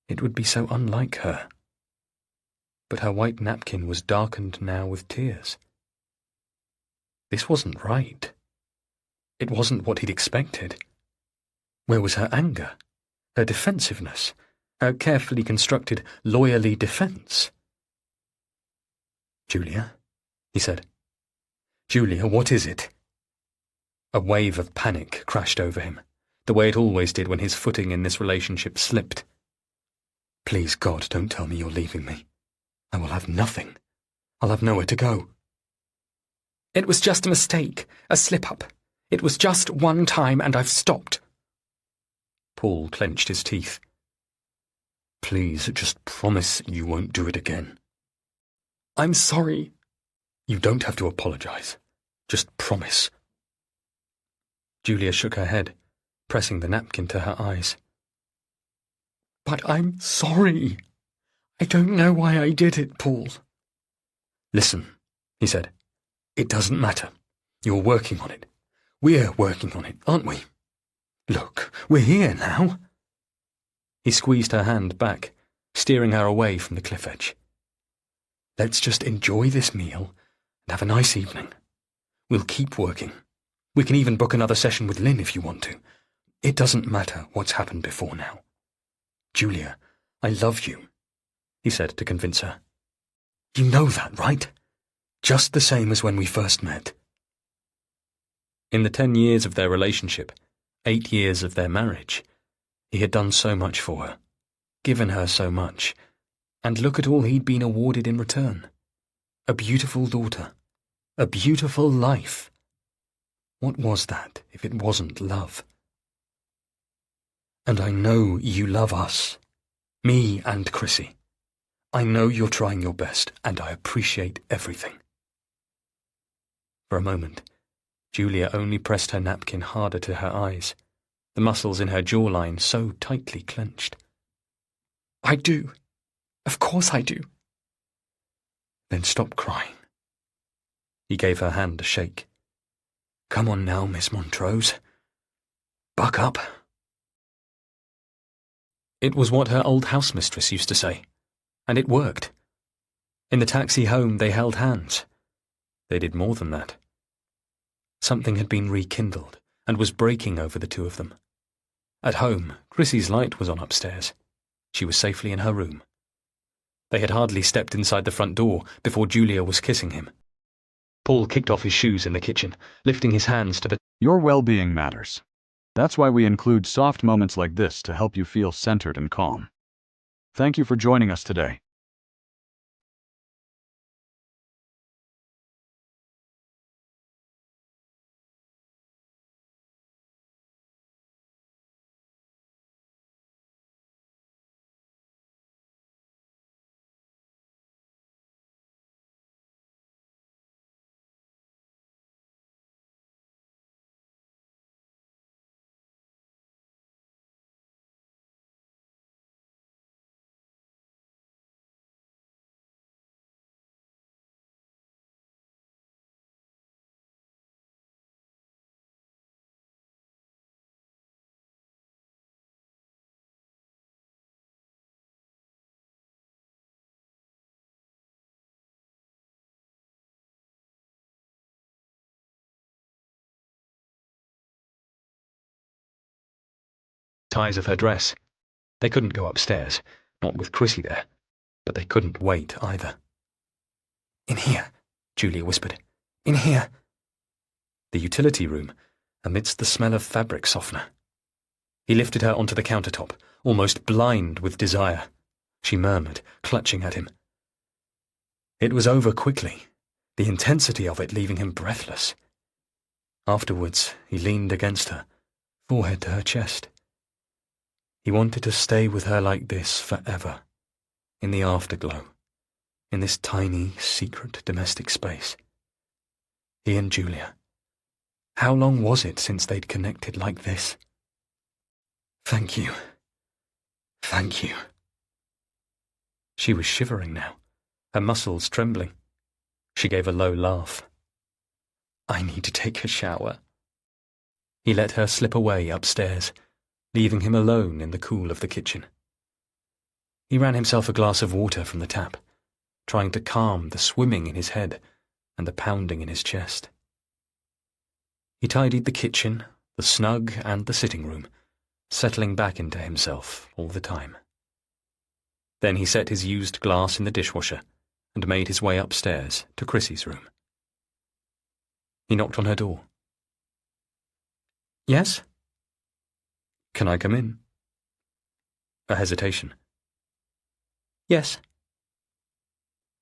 It would be so unlike her. But her white napkin was darkened now with tears. This wasn't right. It wasn't what he'd expected. Where was her anger? Her defensiveness? Her carefully constructed, lawyerly defense? "Julia," he said. "Julia, what is it?" A wave of panic crashed over him, the way it always did when his footing in this relationship slipped. "Please, God, don't tell me you're leaving me. I will have nothing. I'll have nowhere to go." "It was just a mistake, a slip-up. It was just one time and I've stopped." Paul clenched his teeth. "Please, just promise you won't do it again." "I'm sorry." "You don't have to apologize. Just promise." Julia shook her head, pressing the napkin to her eyes. "But I'm sorry. I don't know why I did it, Paul." "Listen," he said. "It doesn't matter. You're working on it. We're working on it, aren't we? Look, we're here now." He squeezed her hand back, steering her away from the cliff edge. "Let's just enjoy this meal and have a nice evening. We'll keep working. We can even book another session with Lynn if you want to. It doesn't matter what's happened before now. Julia, I love you," he said to convince her. "You know that, right? Just the same as when we first met." In the 10 years of their relationship, 8 years of their marriage, he had done so much for her, given her so much, and look at all he'd been awarded in return. A beautiful daughter, a beautiful life. What was that if it wasn't love? "And I know you love us, me and Chrissy. I know you're trying your best, and I appreciate everything." For a moment, Julia only pressed her napkin harder to her eyes, the muscles in her jawline so tightly clenched. "I do. Of course I do." "Then stop crying." He gave her hand a shake. "Come on now, Miss Montrose. Buck up." It was what her old housemistress used to say, and it worked. In the taxi home they held hands. They did more than that. Something had been rekindled and was breaking over the two of them. At home, Chrissy's light was on upstairs. She was safely in her room. They had hardly stepped inside the front door before Julia was kissing him. Paul kicked off his shoes in the kitchen, lifting his hands to the... Your well-being matters. That's why we include soft moments like this to help you feel centered and calm. Thank you for joining us today. ties of her dress. They couldn't go upstairs, not with Chrissy there, but they couldn't wait either. "In here," Julia whispered. "In here." The utility room, amidst the smell of fabric softener. He lifted her onto the countertop, almost blind with desire. She murmured, clutching at him. It was over quickly, the intensity of it leaving him breathless. Afterwards, he leaned against her, forehead to her chest. He wanted to stay with her like this forever, in the afterglow, in this tiny, secret domestic space. He and Julia. How long was it since they'd connected like this? "Thank you. Thank you." She was shivering now, her muscles trembling. She gave a low laugh. "I need to take a shower." He let her slip away upstairs, leaving him alone in the cool of the kitchen. He ran himself a glass of water from the tap, trying to calm the swimming in his head and the pounding in his chest. He tidied the kitchen, the snug and the sitting room, settling back into himself all the time. Then he set his used glass in the dishwasher and made his way upstairs to Chrissy's room. He knocked on her door. "Yes?" "Can I come in?" A hesitation. "Yes."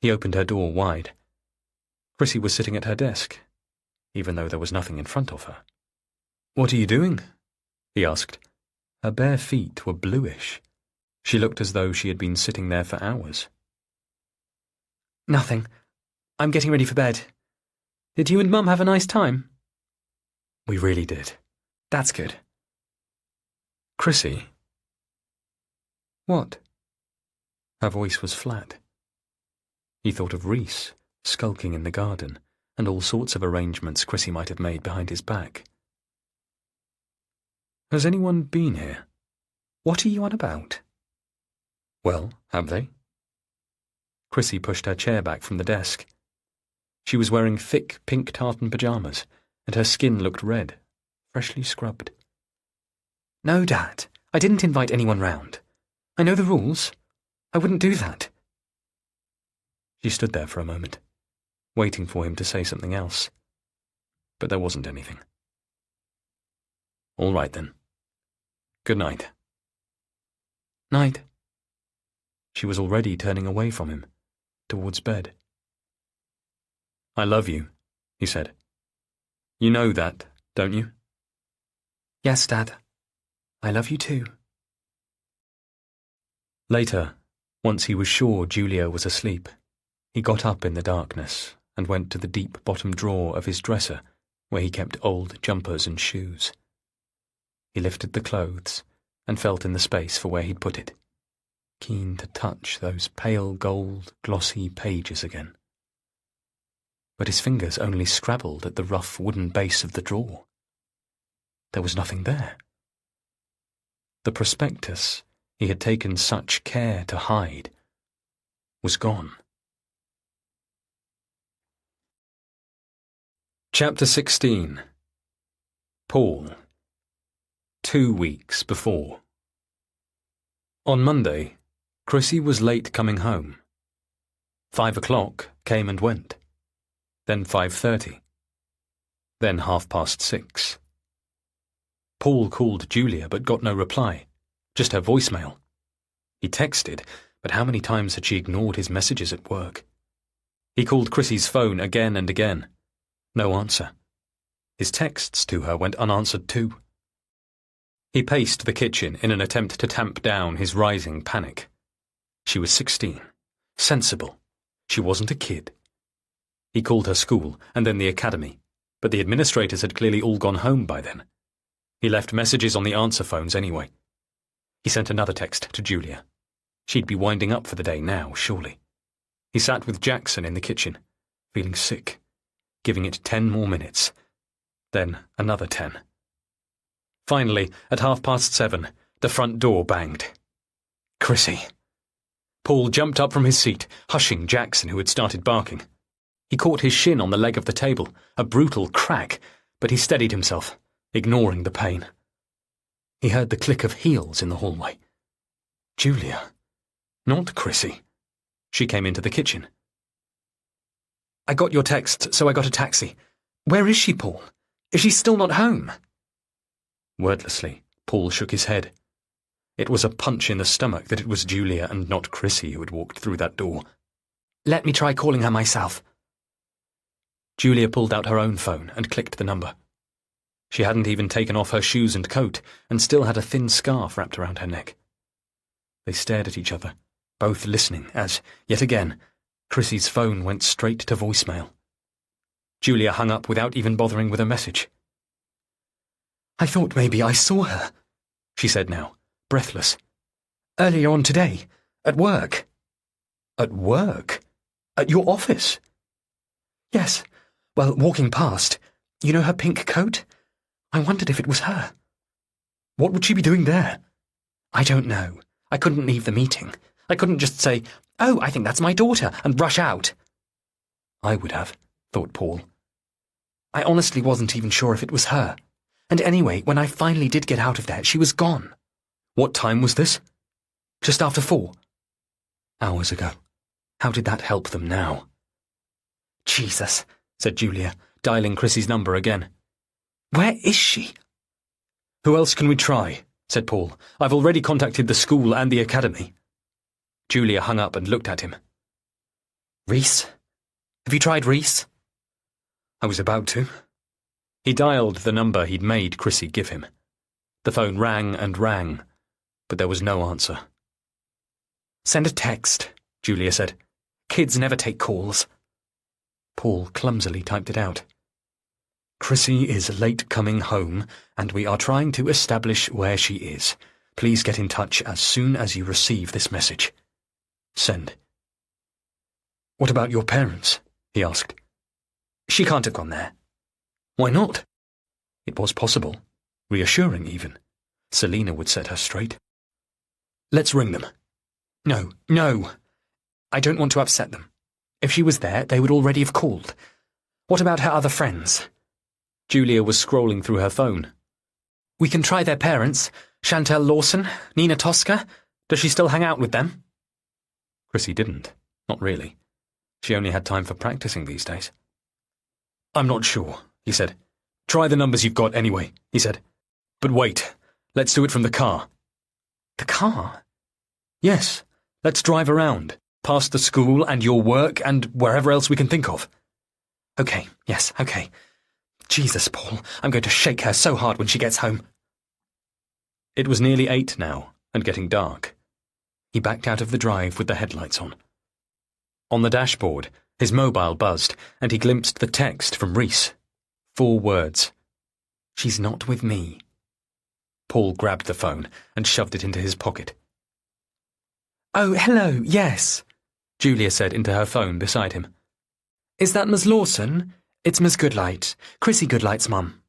He opened her door wide. Chrissy was sitting at her desk, even though there was nothing in front of her. "What are you doing?" he asked. Her bare feet were bluish. She looked as though she had been sitting there for hours. "Nothing. I'm getting ready for bed. Did you and Mum have a nice time?" "We really did." "That's good." "Chrissy?" "What?" Her voice was flat. He thought of Reese, skulking in the garden, and all sorts of arrangements Chrissy might have made behind his back. "Has anyone been here?" "What are you on about?" "Well, have they?" Chrissy pushed her chair back from the desk. She was wearing thick pink tartan pyjamas, and her skin looked red, freshly scrubbed. "No, Dad. I didn't invite anyone round. I know the rules. I wouldn't do that." She stood there for a moment, waiting for him to say something else. But there wasn't anything. "All right, then. Good night." "Night." She was already turning away from him, towards bed. "I love you," he said. "You know that, don't you?" "Yes, Dad. I love you too." Later, once he was sure Julia was asleep, he got up in the darkness and went to the deep bottom drawer of his dresser where he kept old jumpers and shoes. He lifted the clothes and felt in the space for where he'd put it, keen to touch those pale gold, glossy pages again. But his fingers only scrabbled at the rough wooden base of the drawer. There was nothing there. The prospectus he had taken such care to hide was gone. Chapter 16. Paul. 2 weeks before. On Monday, Chrissy was late coming home. 5 o'clock came and went. Then 5:30. Then 6:30. Paul called Julia but got no reply, just her voicemail. He texted, but how many times had she ignored his messages at work? He called Chrissy's phone again and again. No answer. His texts to her went unanswered too. He paced the kitchen in an attempt to tamp down his rising panic. She was 16, sensible. She wasn't a kid. He called her school and then the academy, but the administrators had clearly all gone home by then. He left messages on the answer phones anyway. He sent another text to Julia. She'd be winding up for the day now, surely. He sat with Jackson in the kitchen, feeling sick, giving it 10 more minutes. Then another 10. Finally, at 7:30, the front door banged. Chrissy. Paul jumped up from his seat, hushing Jackson, who had started barking. He caught his shin on the leg of the table, a brutal crack, but he steadied himself, ignoring the pain. He heard the click of heels in the hallway. Julia. Not Chrissy. She came into the kitchen. I got your text, so I got a taxi. Where is she, Paul? Is she still not home? Wordlessly, Paul shook his head. It was a punch in the stomach that it was Julia and not Chrissy who had walked through that door. Let me try calling her myself. Julia pulled out her own phone and clicked the number. She hadn't even taken off her shoes and coat and still had a thin scarf wrapped around her neck. They stared at each other, both listening as, yet again, Chrissy's phone went straight to voicemail. Julia hung up without even bothering with a message. I thought maybe I saw her, she said now, breathless. Earlier on today, at work. At work? At your office? Yes. Well, walking past. You know her pink coat? I wondered if it was her. What would she be doing there? I don't know. I couldn't leave the meeting. I couldn't just say, "Oh, I think that's my daughter," and rush out. I would have, thought Paul. I honestly wasn't even sure if it was her. And anyway, when I finally did get out of there, she was gone. What time was this? Just after 4. Hours ago. How did that help them now? Jesus, said Julia, dialing Chrissy's number again. Where is she? Who else can we try? Said Paul. I've already contacted the school and the academy. Julia hung up and looked at him. Reese? Have you tried Reese? I was about to. He dialed the number he'd made Chrissy give him. The phone rang and rang, but there was no answer. Send a text, Julia said. Kids never take calls. Paul clumsily typed it out. Chrissy is late coming home, and we are trying to establish where she is. Please get in touch as soon as you receive this message. Send. What about your parents? He asked. She can't have gone there. Why not? It was possible. Reassuring, even. Selina would set her straight. Let's ring them. No. I don't want to upset them. If she was there, they would already have called. What about her other friends? Julia was scrolling through her phone. We can try their parents. Chantal Lawson, Nina Tosca. Does she still hang out with them? Chrissy didn't. Not really. She only had time for practicing these days. I'm not sure, he said. Try the numbers you've got anyway, he said. But wait, let's do it from the car. The car? Yes, let's drive around, past the school and your work and wherever else we can think of. Okay. Jesus, Paul, I'm going to shake her so hard when she gets home. It was nearly 8 now, and getting dark. He backed out of the drive with the headlights on. On the dashboard, his mobile buzzed, and he glimpsed the text from Reese. 4 words. She's not with me. Paul grabbed the phone and shoved it into his pocket. Oh, hello, yes, Julia said into her phone beside him. Is that Miss Lawson? It's Miss Goodlight. Chrissy Goodlight's mum.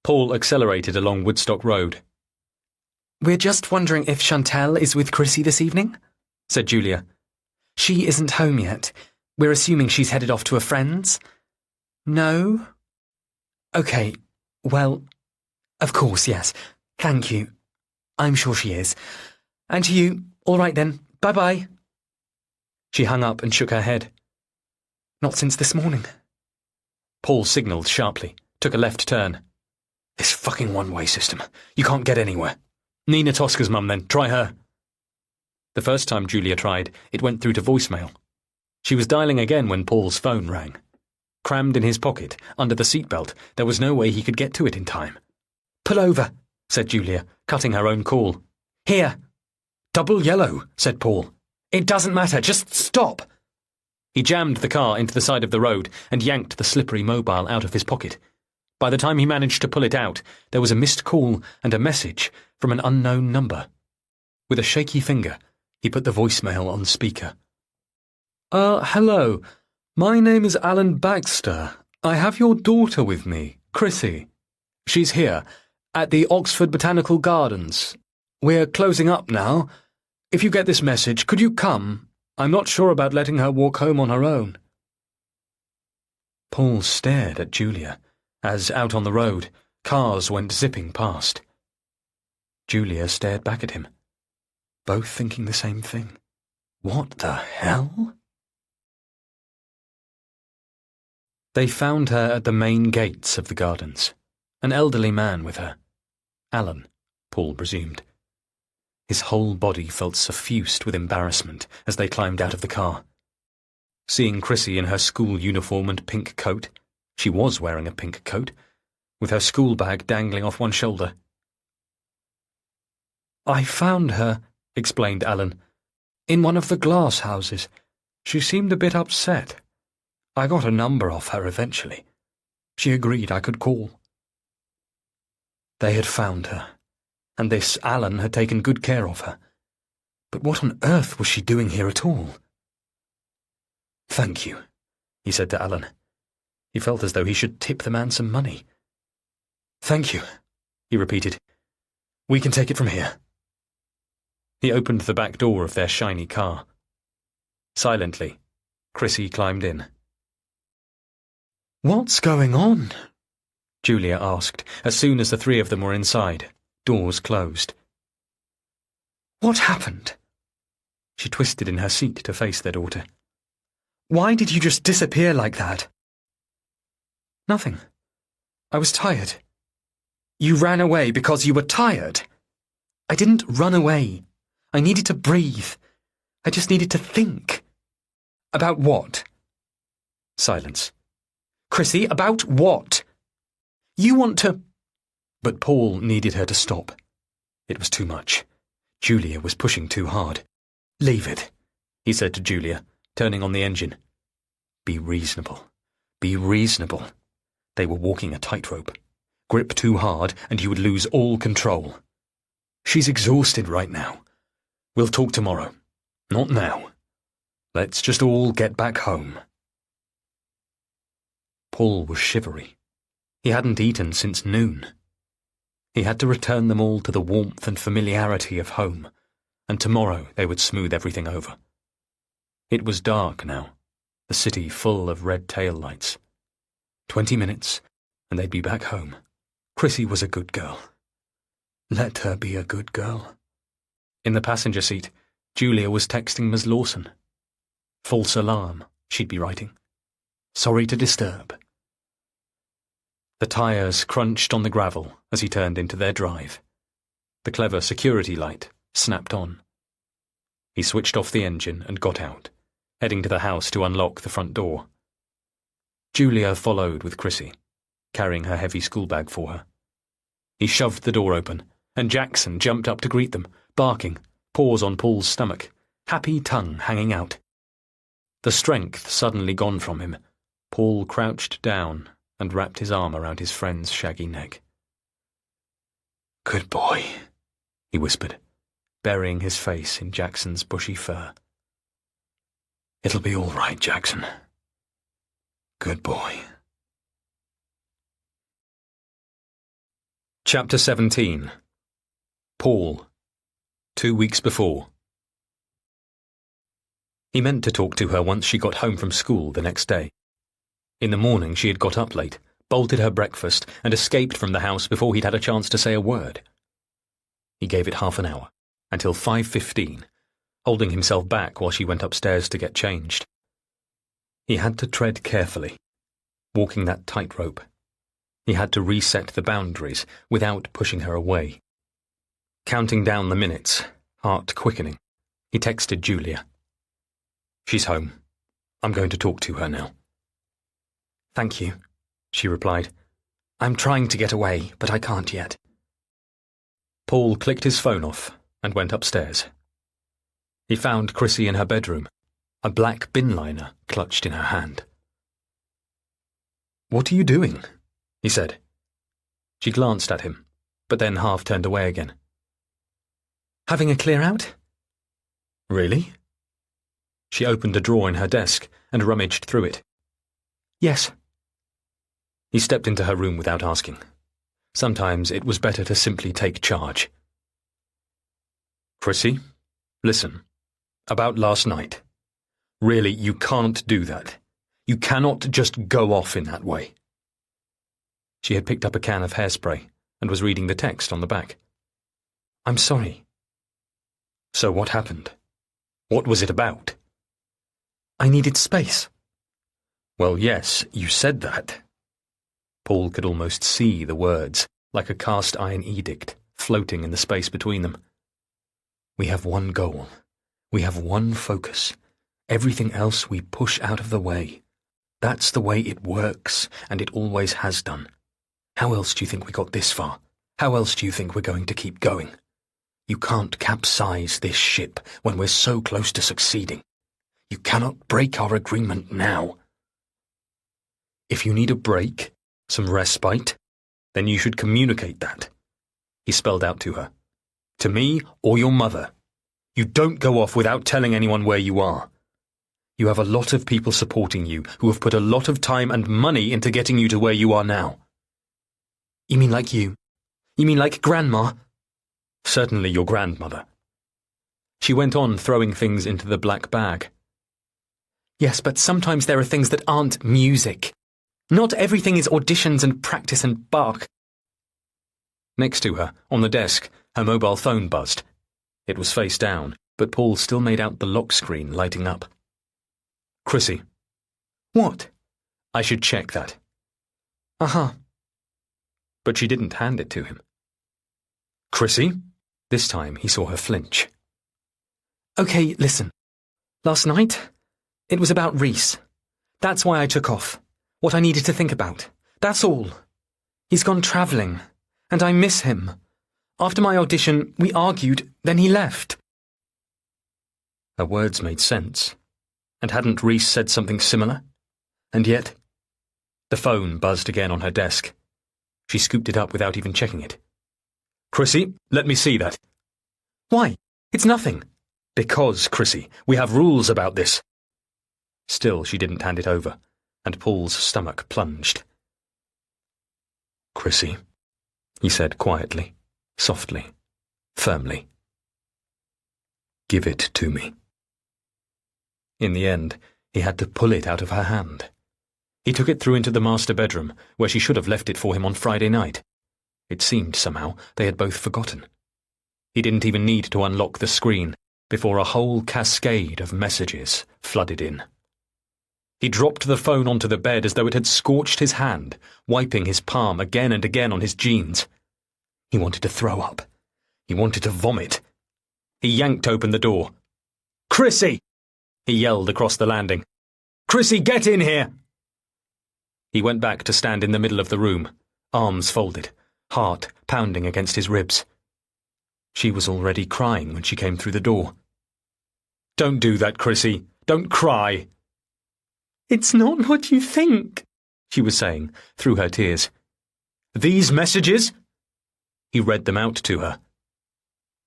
Paul accelerated along Woodstock Road. We're just wondering if Chantal is with Chrissy this evening, said Julia. She isn't home yet. We're assuming she's headed off to a friend's. No? OK, well, of course, yes. Thank you. I'm sure she is. And to you, all right then, bye-bye. She hung up and shook her head. Not since this morning. Paul signalled sharply, took a left turn. This fucking one-way system. You can't get anywhere. Nina Tosca's mum, then. Try her. The first time Julia tried, it went through to voicemail. She was dialing again when Paul's phone rang. Crammed in his pocket, under the seatbelt, there was no way he could get to it in time. Pull over, said Julia, cutting her own call. Here. Double yellow, said Paul. It doesn't matter, just stop. He jammed the car into the side of the road and yanked the slippery mobile out of his pocket. By the time he managed to pull it out, there was a missed call and a message from an unknown number. With a shaky finger, he put the voicemail on speaker. Hello. My name is Alan Baxter. I have your daughter with me, Chrissy. She's here, at the Oxford Botanical Gardens. We're closing up now. If you get this message, could you come? I'm not sure about letting her walk home on her own. Paul stared at Julia, as out on the road, cars went zipping past. Julia stared back at him, both thinking the same thing. What the hell? They found her at the main gates of the gardens, an elderly man with her. Alan, Paul presumed. His whole body felt suffused with embarrassment as they climbed out of the car. Seeing Chrissy in her school uniform and pink coat, she was wearing a pink coat, with her school bag dangling off one shoulder. "I found her," explained Alan, "in one of the glass houses. She seemed a bit upset. I got a number off her eventually. She agreed I could call." They had found her, and this Alan had taken good care of her. But what on earth was she doing here at all? "Thank you," he said to Alan. He felt as though he should tip the man some money. "Thank you," he repeated. "We can take it from here." He opened the back door of their shiny car. Silently, Chrissy climbed in. "What's going on?" Julia asked, as soon as the three of them were inside, doors closed. "What happened?" She twisted in her seat to face their daughter. "Why did you just disappear like that?" "Nothing. I was tired." "You ran away because you were tired?" "I didn't run away. I needed to breathe. I just needed to think." "About what?" Silence. "Chrissy, about what?" "You want to—" But Paul needed her to stop. It was too much. Julia was pushing too hard. "Leave it," he said to Julia, turning on the engine. "Be reasonable. Be reasonable." They were walking a tightrope. Grip too hard and you would lose all control. "She's exhausted right now. We'll talk tomorrow. Not now. Let's just all get back home." Paul was shivery. He hadn't eaten since noon. He had to return them all to the warmth and familiarity of home, and tomorrow they would smooth everything over. It was dark now, the city full of red tail lights. 20 minutes, and they'd be back home. Chrissy was a good girl. Let her be a good girl. In the passenger seat, Julia was texting Ms. Lawson. "False alarm," she'd be writing. "Sorry to disturb." The tyres crunched on the gravel as he turned into their drive. The clever security light snapped on. He switched off the engine and got out, heading to the house to unlock the front door. Julia followed with Chrissy, carrying her heavy school bag for her. He shoved the door open, and Jackson jumped up to greet them, barking, paws on Paul's stomach, happy tongue hanging out. The strength suddenly gone from him, Paul crouched down and wrapped his arm around his friend's shaggy neck. "Good boy," he whispered, burying his face in Jackson's bushy fur. "It'll be all right, Jackson. Good boy." Chapter 17. Paul. 2 weeks before. He meant to talk to her once she got home from school the next day. In the morning she had got up late, bolted her breakfast, and escaped from the house before he'd had a chance to say a word. He gave it half an hour, until 5:15, holding himself back while she went upstairs to get changed. He had to tread carefully, walking that tightrope. He had to reset the boundaries without pushing her away. Counting down the minutes, heart quickening, he texted Julia. "She's home. I'm going to talk to her now." "Thank you," she replied. "I'm trying to get away, but I can't yet." Paul clicked his phone off and went upstairs. He found Chrissy in her bedroom, a black bin liner clutched in her hand. "What are you doing?" he said. She glanced at him, but then half turned away again. "Having a clear out?" "Really?" She opened a drawer in her desk and rummaged through it. "Yes." He stepped into her room without asking. Sometimes it was better to simply take charge. "Chrissy, listen. About last night. Really, you can't do that. You cannot just go off in that way." She had picked up a can of hairspray and was reading the text on the back. I'm sorry. So what happened? What was it about? I needed space. Well, yes, you said that. Paul could almost see the words, like a cast-iron edict, floating in the space between them. We have one goal. We have one focus. Everything else we push out of the way. That's the way it works, and it always has done. How else do you think we got this far? How else do you think we're going to keep going? You can't capsize this ship when we're so close to succeeding. You cannot break our agreement now. If you need a break, some respite, then you should communicate that. He spelled out to her. To me or your mother. You don't go off without telling anyone where you are. You have a lot of people supporting you who have put a lot of time and money into getting you to where you are now. You mean like you? You mean like Grandma? Certainly your grandmother. She went on, throwing things into the black bag. Yes, but sometimes there are things that aren't music. Not everything is auditions and practice and bark. Next to her, on the desk, her mobile phone buzzed. It was face down, but Paul still made out the lock screen lighting up. Chrissy. What? I should check that. Uh-huh. But she didn't hand it to him. Chrissy? This time he saw her flinch. Okay, listen. Last night, it was about Reese. That's why I took off. What I needed to think about. That's all. He's gone travelling, and I miss him. After my audition, we argued, then he left. Her words made sense. And hadn't Reese said something similar? And yet... The phone buzzed again on her desk. She scooped it up without even checking it. Chrissy, let me see that. Why? It's nothing. Because, Chrissy, we have rules about this. Still, she didn't hand it over, and Paul's stomach plunged. Chrissy, he said quietly, softly, firmly. Give it to me. In the end, he had to pull it out of her hand. He took it through into the master bedroom, where she should have left it for him on Friday night. It seemed, somehow, they had both forgotten. He didn't even need to unlock the screen before a whole cascade of messages flooded in. He dropped the phone onto the bed as though it had scorched his hand, wiping his palm again and again on his jeans. He wanted to throw up. He wanted to vomit. He yanked open the door. Chrissy! He yelled across the landing. Chrissy, get in here! He went back to stand in the middle of the room, arms folded, heart pounding against his ribs. She was already crying when she came through the door. Don't do that, Chrissy. Don't cry. It's not what you think, she was saying, through her tears. These messages? He read them out to her.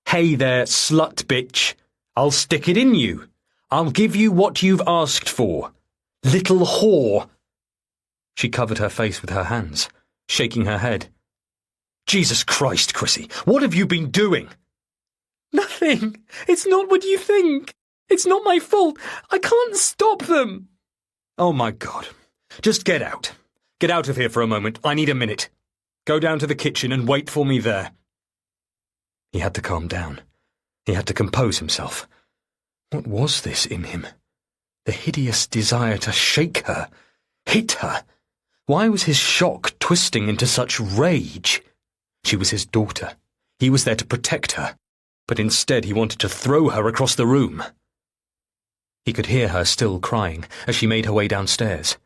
Hey there, slut bitch. I'll stick it in you. I'll give you what you've asked for. Little whore. She covered her face with her hands, shaking her head. Jesus Christ, Chrissy, what have you been doing? Nothing. It's not what you think. It's not my fault. I can't stop them. Oh, my God. Just get out. Get out of here for a moment. I need a minute. Go down to the kitchen and wait for me there. He had to calm down. He had to compose himself. What was this in him? The hideous desire to shake her, hit her. Why was his shock twisting into such rage? She was his daughter. He was there to protect her. But instead he wanted to throw her across the room. He could hear her still crying as she made her way downstairs.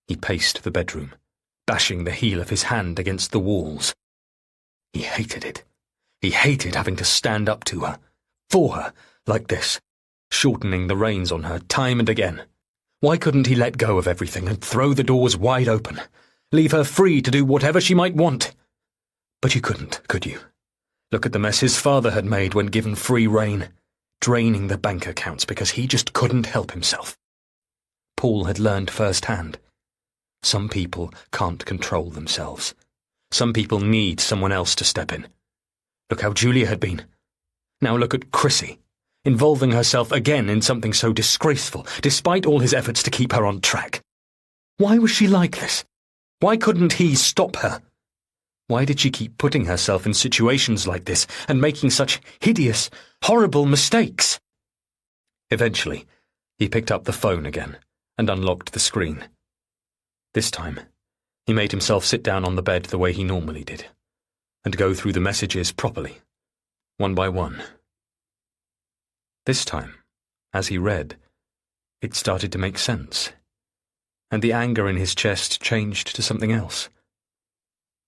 He paced the bedroom, bashing the heel of his hand against the walls. He hated it. He hated having to stand up to her, for her, like this, shortening the reins on her time and again. Why couldn't he let go of everything and throw the doors wide open, leave her free to do whatever she might want? But you couldn't, could you? Look at the mess his father had made when given free rein, draining the bank accounts because he just couldn't help himself. Paul had learned firsthand. Some people can't control themselves. Some people need someone else to step in. Look how Julia had been. Now look at Chrissy, involving herself again in something so disgraceful, despite all his efforts to keep her on track. Why was she like this? Why couldn't he stop her? Why did she keep putting herself in situations like this and making such hideous, horrible mistakes? Eventually, he picked up the phone again and unlocked the screen. This time, he made himself sit down on the bed the way he normally did, and go through the messages properly, one by one. This time, as he read, it started to make sense, and the anger in his chest changed to something else.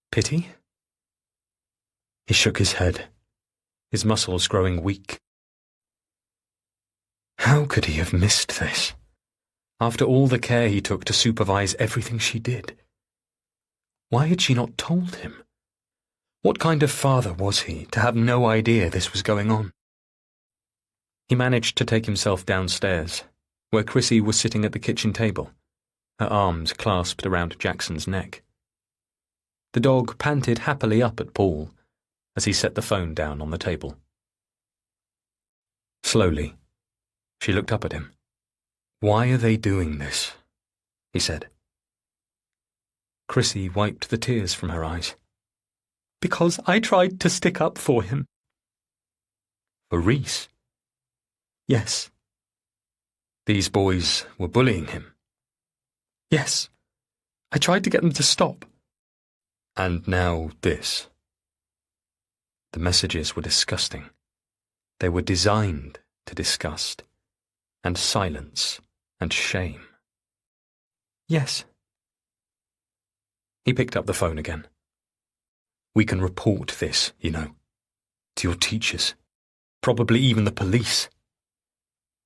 Pity? He shook his head, his muscles growing weak. How could he have missed this, after all the care he took to supervise everything she did? Why had she not told him? What kind of father was he to have no idea this was going on? He managed to take himself downstairs, where Chrissy was sitting at the kitchen table, her arms clasped around Jackson's neck. The dog panted happily up at Paul as he set the phone down on the table. Slowly, she looked up at him. "Why are they doing this?" he said. Chrissy wiped the tears from her eyes. "Because I tried to stick up for him." For Reese? Yes. These boys were bullying him? Yes. I tried to get them to stop. And now this. The messages were disgusting. They were designed to disgust, and silence, and shame. Yes. He picked up the phone again. "We can report this, you know, to your teachers, probably even the police."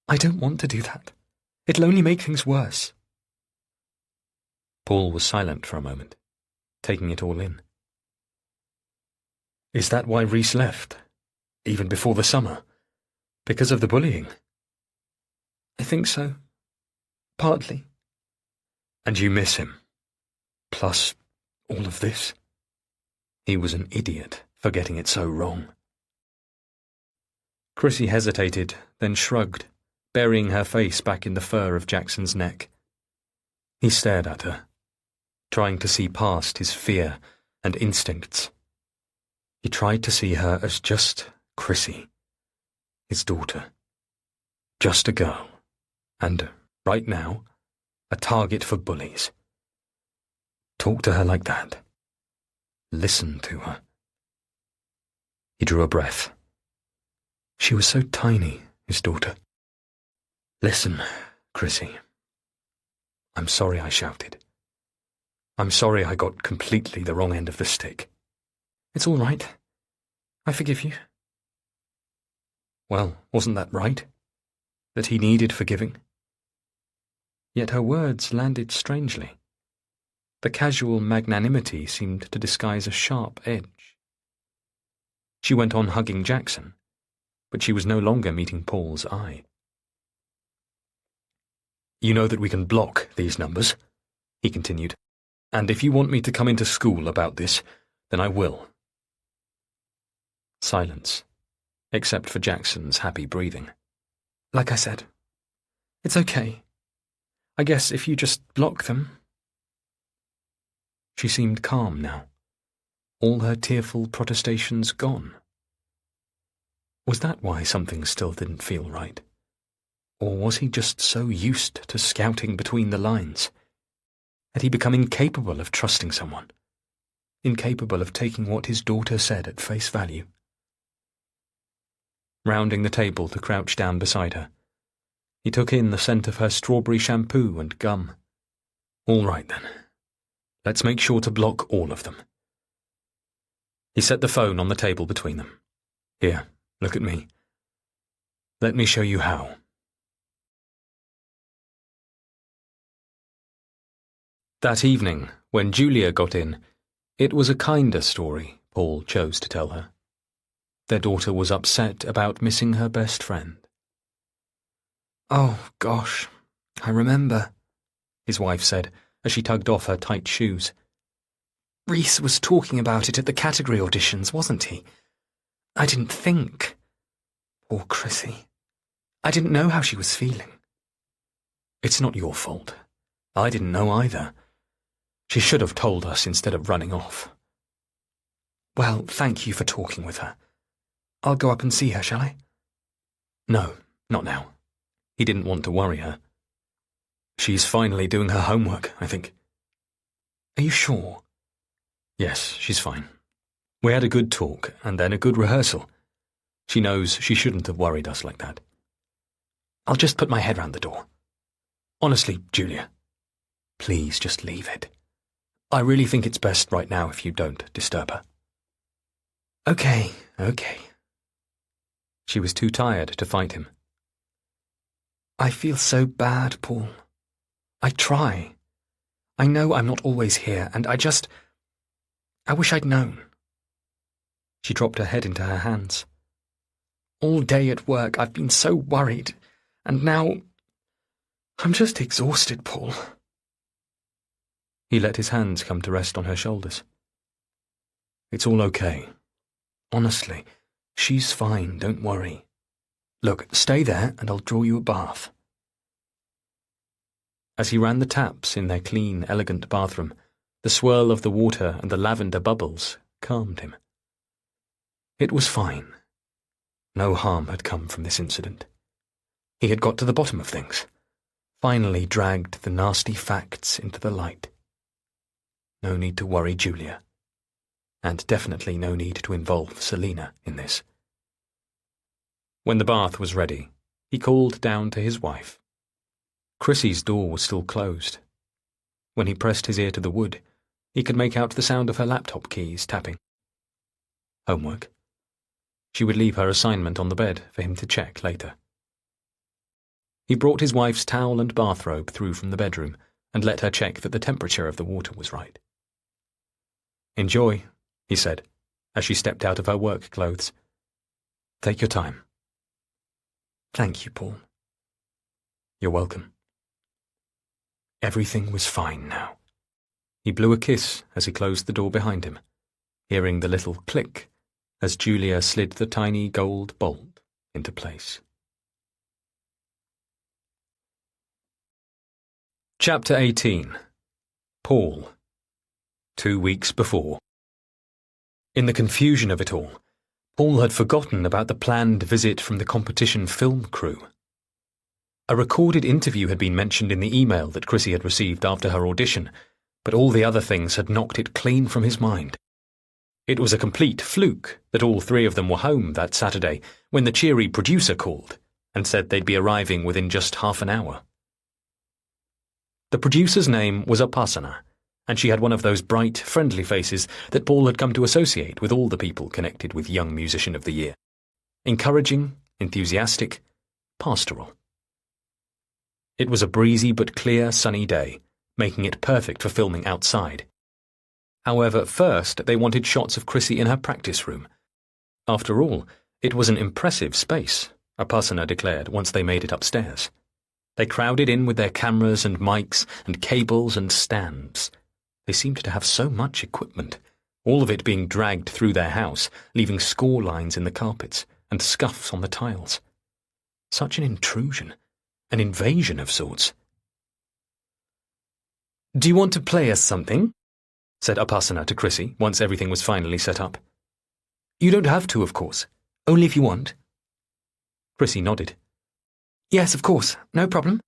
"I don't want to do that. It'll only make things worse." Paul was silent for a moment, taking it all in. "Is that why Reese left, even before the summer? Because of the bullying?" "I think so. Partly." "And you miss him? Plus all of this?" He was an idiot for getting it so wrong. Chrissy hesitated, then shrugged, burying her face back in the fur of Jackson's neck. He stared at her, trying to see past his fear and instincts. He tried to see her as just Chrissy, his daughter. Just a girl, and, right now, a target for bullies. Talk to her like that. Listen to her. He drew a breath. She was so tiny, his daughter. "Listen, Chrissy. I'm sorry I shouted. I'm sorry I got completely the wrong end of the stick." "It's all right. I forgive you." Well, wasn't that right? That he needed forgiving? Yet her words landed strangely. The casual magnanimity seemed to disguise a sharp edge. She went on hugging Jackson, but she was no longer meeting Paul's eye. "You know that we can block these numbers," he continued, "and if you want me to come into school about this, then I will." Silence, except for Jackson's happy breathing. "Like I said, it's okay. I guess if you just block them." She seemed calm now, all her tearful protestations gone. Was that why something still didn't feel right? Or was he just so used to scouting between the lines? Had he become incapable of trusting someone? Incapable of taking what his daughter said at face value? Rounding the table to crouch down beside her, he took in the scent of her strawberry shampoo and gum. "All right, then. Let's make sure to block all of them." He set the phone on the table between them. "Here, look at me. Let me show you how." That evening, when Julia got in, it was a kinder story Paul chose to tell her. Their daughter was upset about missing her best friend. "Oh, gosh, I remember," his wife said as she tugged off her tight shoes. "Reese was talking about it at the category auditions, wasn't he? I didn't think. Poor Chrissy. I didn't know how she was feeling." "It's not your fault. I didn't know either. She should have told us instead of running off." Well, thank you for talking with her. I'll go up and see her, shall I? No, not now. He didn't want to worry her. She's finally doing her homework, I think. Are you sure? Yes, she's fine. We had a good talk, and then a good rehearsal. She knows she shouldn't have worried us like that. I'll just put my head round the door. Honestly, Julia, please just leave it. I really think it's best right now if you don't disturb her. Okay. She was too tired to fight him. I feel so bad, Paul. I try. I know I'm not always here, and I wish I'd known. She dropped her head into her hands. All day at work I've been so worried, and now I'm just exhausted, Paul. He let his hands come to rest on her shoulders. It's all okay. Honestly, she's fine, don't worry. Look, stay there and I'll draw you a bath. As he ran the taps in their clean, elegant bathroom, the swirl of the water and the lavender bubbles calmed him. It was fine. No harm had come from this incident. He had got to the bottom of things, finally dragged the nasty facts into the light. No need to worry Julia, and definitely no need to involve Selina in this. When the bath was ready, he called down to his wife. Chrissy's door was still closed. When he pressed his ear to the wood, he could make out the sound of her laptop keys tapping. Homework. She would leave her assignment on the bed for him to check later. He brought his wife's towel and bathrobe through from the bedroom and let her check that the temperature of the water was right. Enjoy, he said, as she stepped out of her work clothes. Take your time. Thank you, Paul. You're welcome. Everything was fine now. He blew a kiss as he closed the door behind him, hearing the little click as Julia slid the tiny gold bolt into place. Chapter 18. Paul. 2 weeks before. In the confusion of it all, Paul had forgotten about the planned visit from the competition film crew. A recorded interview had been mentioned in the email that Chrissy had received after her audition, but all the other things had knocked it clean from his mind. It was a complete fluke that all three of them were home that Saturday when the cheery producer called and said they'd be arriving within just half an hour. The producer's name was Upasana, and she had one of those bright, friendly faces that Paul had come to associate with all the people connected with Young Musician of the Year. Encouraging, enthusiastic, pastoral. It was a breezy but clear, sunny day, making it perfect for filming outside. However, first they wanted shots of Chrissy in her practice room. After all, it was an impressive space, Upasana declared once they made it upstairs. They crowded in with their cameras and mics and cables and stands. They seemed to have so much equipment, all of it being dragged through their house, leaving score lines in the carpets and scuffs on the tiles. Such an intrusion, an invasion of sorts. "Do you want to play us something?" said Upasana to Chrissy once everything was finally set up. "You don't have to, of course. Only if you want." Chrissy nodded. "Yes, of course. No problem."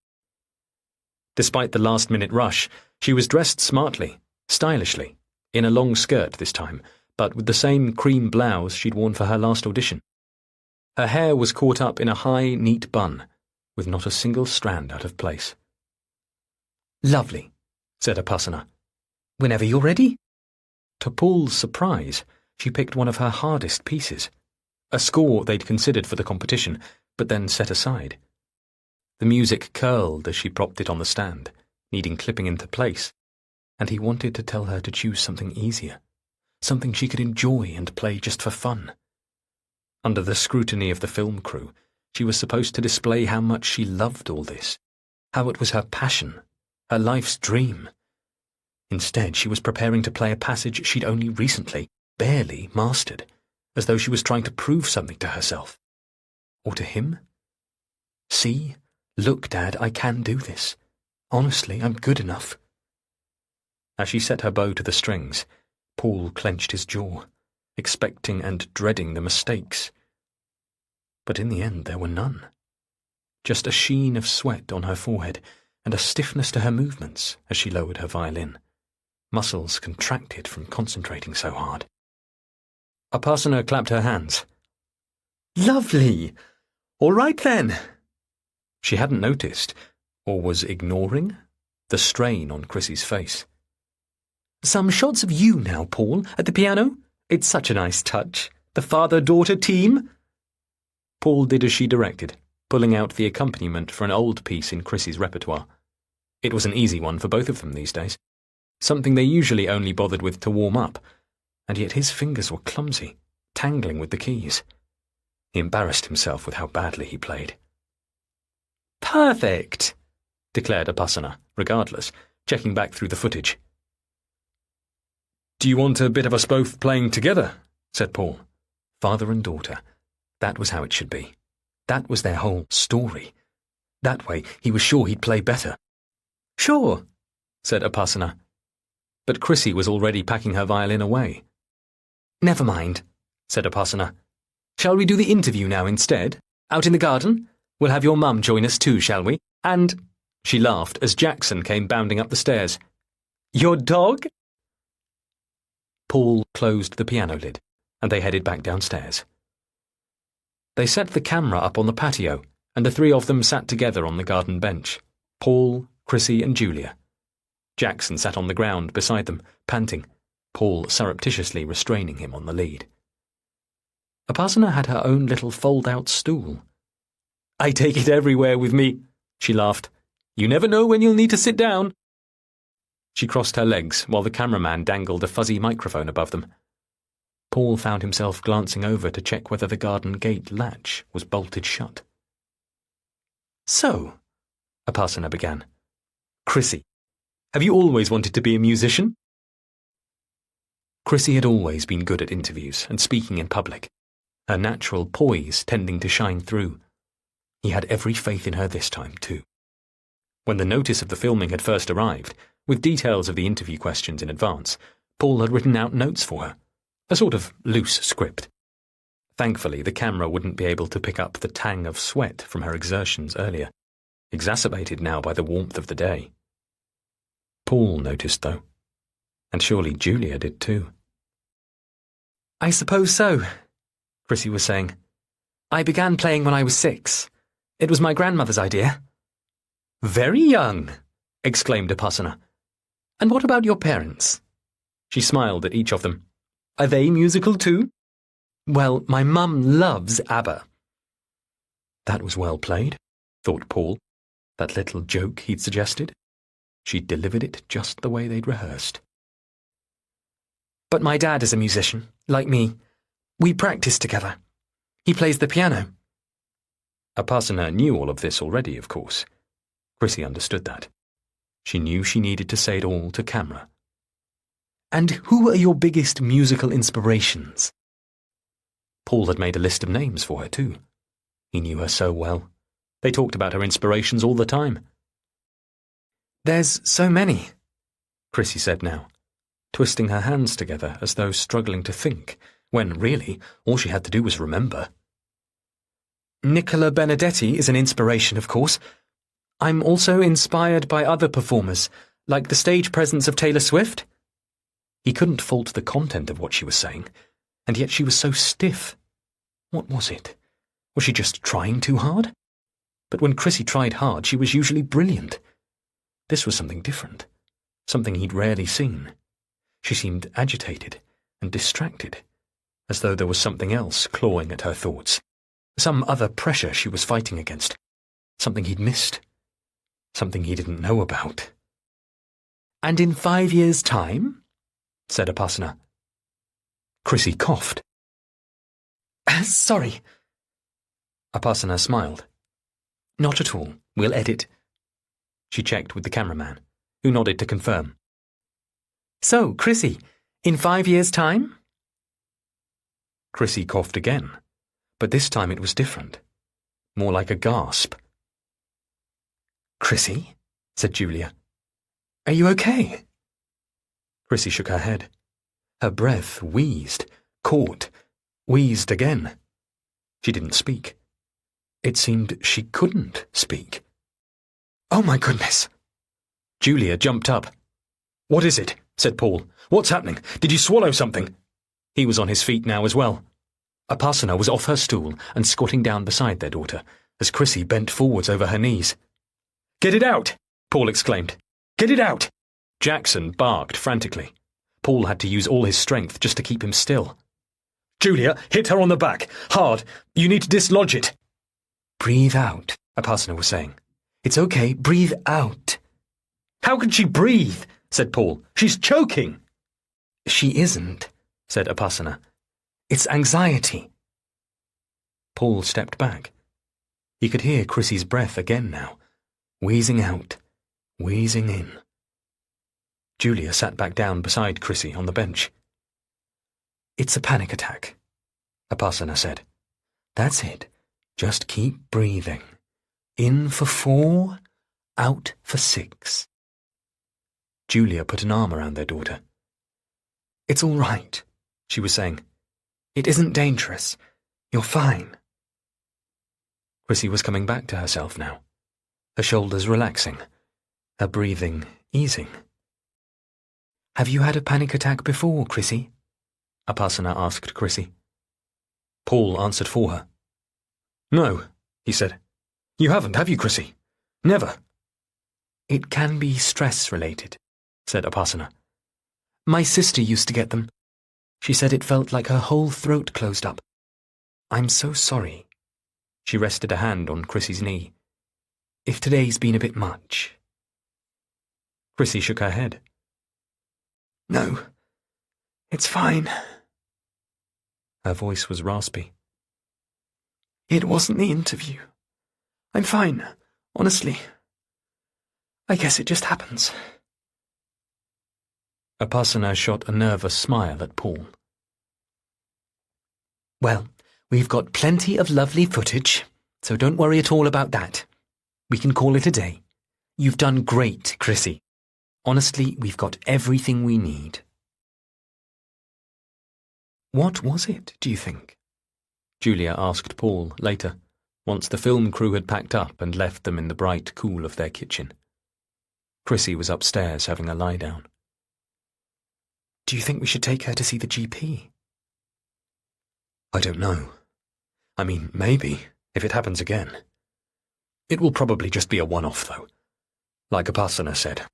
Despite the last-minute rush, she was dressed smartly, stylishly, in a long skirt this time, but with the same cream blouse she'd worn for her last audition. Her hair was caught up in a high, neat bun, with not a single strand out of place. "Lovely," said Upasana. "Whenever you're ready." To Paul's surprise, she picked one of her hardest pieces, a score they'd considered for the competition, but then set aside. The music curled as she propped it on the stand, needing clipping into place, and he wanted to tell her to choose something easier, something she could enjoy and play just for fun. Under the scrutiny of the film crew, she was supposed to display how much she loved all this, how it was her passion, her life's dream. Instead, she was preparing to play a passage she'd only recently, barely mastered, as though she was trying to prove something to herself. Or to him? "See? Look, Dad, I can do this. Honestly, I'm good enough." As she set her bow to the strings, Paul clenched his jaw, expecting and dreading the mistakes. But in the end there were none. Just a sheen of sweat on her forehead and a stiffness to her movements as she lowered her violin, muscles contracted from concentrating so hard. Upasana clapped her hands. "Lovely! All right then!" She hadn't noticed, or was ignoring, the strain on Chrissy's face. "Some shots of you now, Paul, at the piano. It's such a nice touch. The father-daughter team." Paul did as she directed, pulling out the accompaniment for an old piece in Chrissy's repertoire. It was an easy one for both of them these days, something they usually only bothered with to warm up, and yet his fingers were clumsy, tangling with the keys. He embarrassed himself with how badly he played. "Perfect," declared Upasana, regardless, checking back through the footage. "Do you want a bit of us both playing together?" said Paul. Father and daughter. That was how it should be. That was their whole story. That way, he was sure he'd play better. "Sure," said Upasana. But Chrissy was already packing her violin away. "Never mind," said Upasana. "Shall we do the interview now instead? Out in the garden? We'll have your mum join us too, shall we? And—" she laughed as Jackson came bounding up the stairs. "Your dog?" Paul closed the piano lid, and they headed back downstairs. They set the camera up on the patio, and the three of them sat together on the garden bench. Paul, Chrissy, and Julia. Jackson sat on the ground beside them, panting, Paul surreptitiously restraining him on the lead. Upasana had her own little fold-out stool. "I take it everywhere with me," she laughed. "You never know when you'll need to sit down." She crossed her legs while the cameraman dangled a fuzzy microphone above them. Paul found himself glancing over to check whether the garden gate latch was bolted shut. "So," Upasana began, "Chrissy, have you always wanted to be a musician?" Chrissy had always been good at interviews and speaking in public, her natural poise tending to shine through. He had every faith in her this time, too. When the notice of the filming had first arrived, with details of the interview questions in advance, Paul had written out notes for her, a sort of loose script. Thankfully, the camera wouldn't be able to pick up the tang of sweat from her exertions earlier, exacerbated now by the warmth of the day. Paul noticed, though, and surely Julia did too. "I suppose so," Chrissy was saying. "I began playing when I was 6. It was my grandmother's idea." "Very young," exclaimed Upasana. "And what about your parents?" She smiled at each of them. "Are they musical too?" "Well, my mum loves ABBA." That was well played, thought Paul, that little joke he'd suggested. She'd delivered it just the way they'd rehearsed. "But my dad is a musician, like me. We practice together. He plays the piano." Upasana knew all of this already, of course. Chrissy understood that. She knew she needed to say it all to camera. "And who are your biggest musical inspirations?" Paul had made a list of names for her, too. He knew her so well. They talked about her inspirations all the time. "There's so many," Chrissy said now, twisting her hands together as though struggling to think, when really all she had to do was remember. "Nicola Benedetti is an inspiration, of course. I'm also inspired by other performers, like the stage presence of Taylor Swift." He couldn't fault the content of what she was saying, and yet she was so stiff. What was it? Was she just trying too hard? But when Chrissy tried hard, she was usually brilliant. This was something different, something he'd rarely seen. She seemed agitated and distracted, as though there was something else clawing at her thoughts, some other pressure she was fighting against, something he'd missed, something he didn't know about. "And in 5 years' time?" said Upasana. Chrissy coughed. "Sorry." Upasana smiled. "Not at all. We'll edit." She checked with the cameraman, who nodded to confirm. "So, Chrissy, in 5 years' time?" Chrissy coughed again, but this time it was different, more like a gasp. "Chrissy," said Julia, "are you okay?" Chrissy shook her head. Her breath wheezed, caught, wheezed again. She didn't speak. It seemed she couldn't speak. "Oh my goodness!" Julia jumped up. "What is it?" said Paul. "What's happening? Did you swallow something?" He was on his feet now as well. Upasana was off her stool and squatting down beside their daughter, as Chrissy bent forwards over her knees. "Get it out!" Paul exclaimed. "Get it out!" Jackson barked frantically. Paul had to use all his strength just to keep him still. "Julia, hit her on the back. Hard. You need to dislodge it." "Breathe out," Upasana was saying. "It's okay. Breathe out." "How can she breathe?" said Paul. "She's choking." "She isn't," said Upasana. "It's anxiety." Paul stepped back. He could hear Chrissy's breath again now, wheezing out, wheezing in. Julia sat back down beside Chrissy on the bench. "It's a panic attack," Upasana said. "That's it. Just keep breathing. In for 4, out for 6. Julia put an arm around their daughter. "It's all right," she was saying. "It isn't dangerous. You're fine." Chrissy was coming back to herself now, her shoulders relaxing, her breathing easing. "Have you had a panic attack before, Chrissy?" Upasana asked Chrissy. Paul answered for her. "No," he said. "You haven't, have you, Chrissy? Never." "It can be stress-related," said Upasana. "My sister used to get them. She said it felt like her whole throat closed up. I'm so sorry." She rested a hand on Chrissy's knee. "If today's been a bit much." Chrissy shook her head. "No, it's fine." Her voice was raspy. "It wasn't the interview. I'm fine, honestly. I guess it just happens." Upasana shot a nervous smile at Paul. "Well, we've got plenty of lovely footage, so don't worry at all about that. We can call it a day. You've done great, Chrissy. Honestly, we've got everything we need." "What was it, do you think?" Julia asked Paul later, once the film crew had packed up and left them in the bright cool of their kitchen. Chrissy was upstairs having a lie down. "Do you think we should take her to see the GP?" "I don't know. I mean, maybe, if it happens again. It will probably just be a one-off, though. Like Upasana said,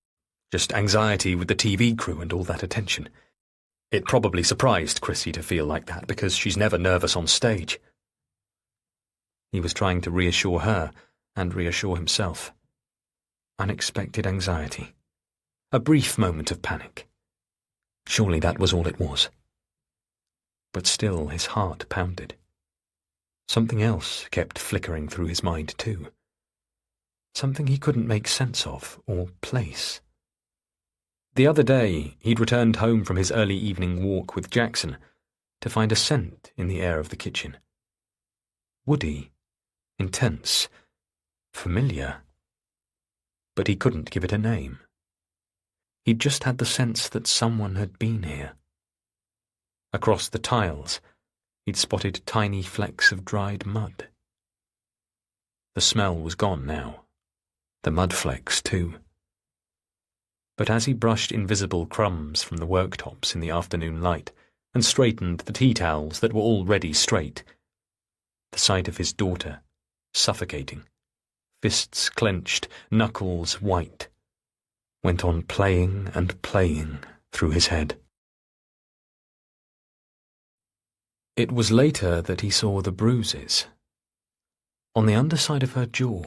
just anxiety with the TV crew and all that attention. It probably surprised Chrissy to feel like that because she's never nervous on stage." He was trying to reassure her and reassure himself. Unexpected anxiety. A brief moment of panic. Surely that was all it was. But still his heart pounded. Something else kept flickering through his mind too. Something he couldn't make sense of or place. The other day, he'd returned home from his early evening walk with Jackson to find a scent in the air of the kitchen. Woody, intense, familiar. But he couldn't give it a name. He'd just had the sense that someone had been here. Across the tiles, he'd spotted tiny flecks of dried mud. The smell was gone now. The mud flakes, too. But as he brushed invisible crumbs from the worktops in the afternoon light and straightened the tea towels that were already straight, the sight of his daughter, suffocating, fists clenched, knuckles white, went on playing and playing through his head. It was later that he saw the bruises. On the underside of her jaw,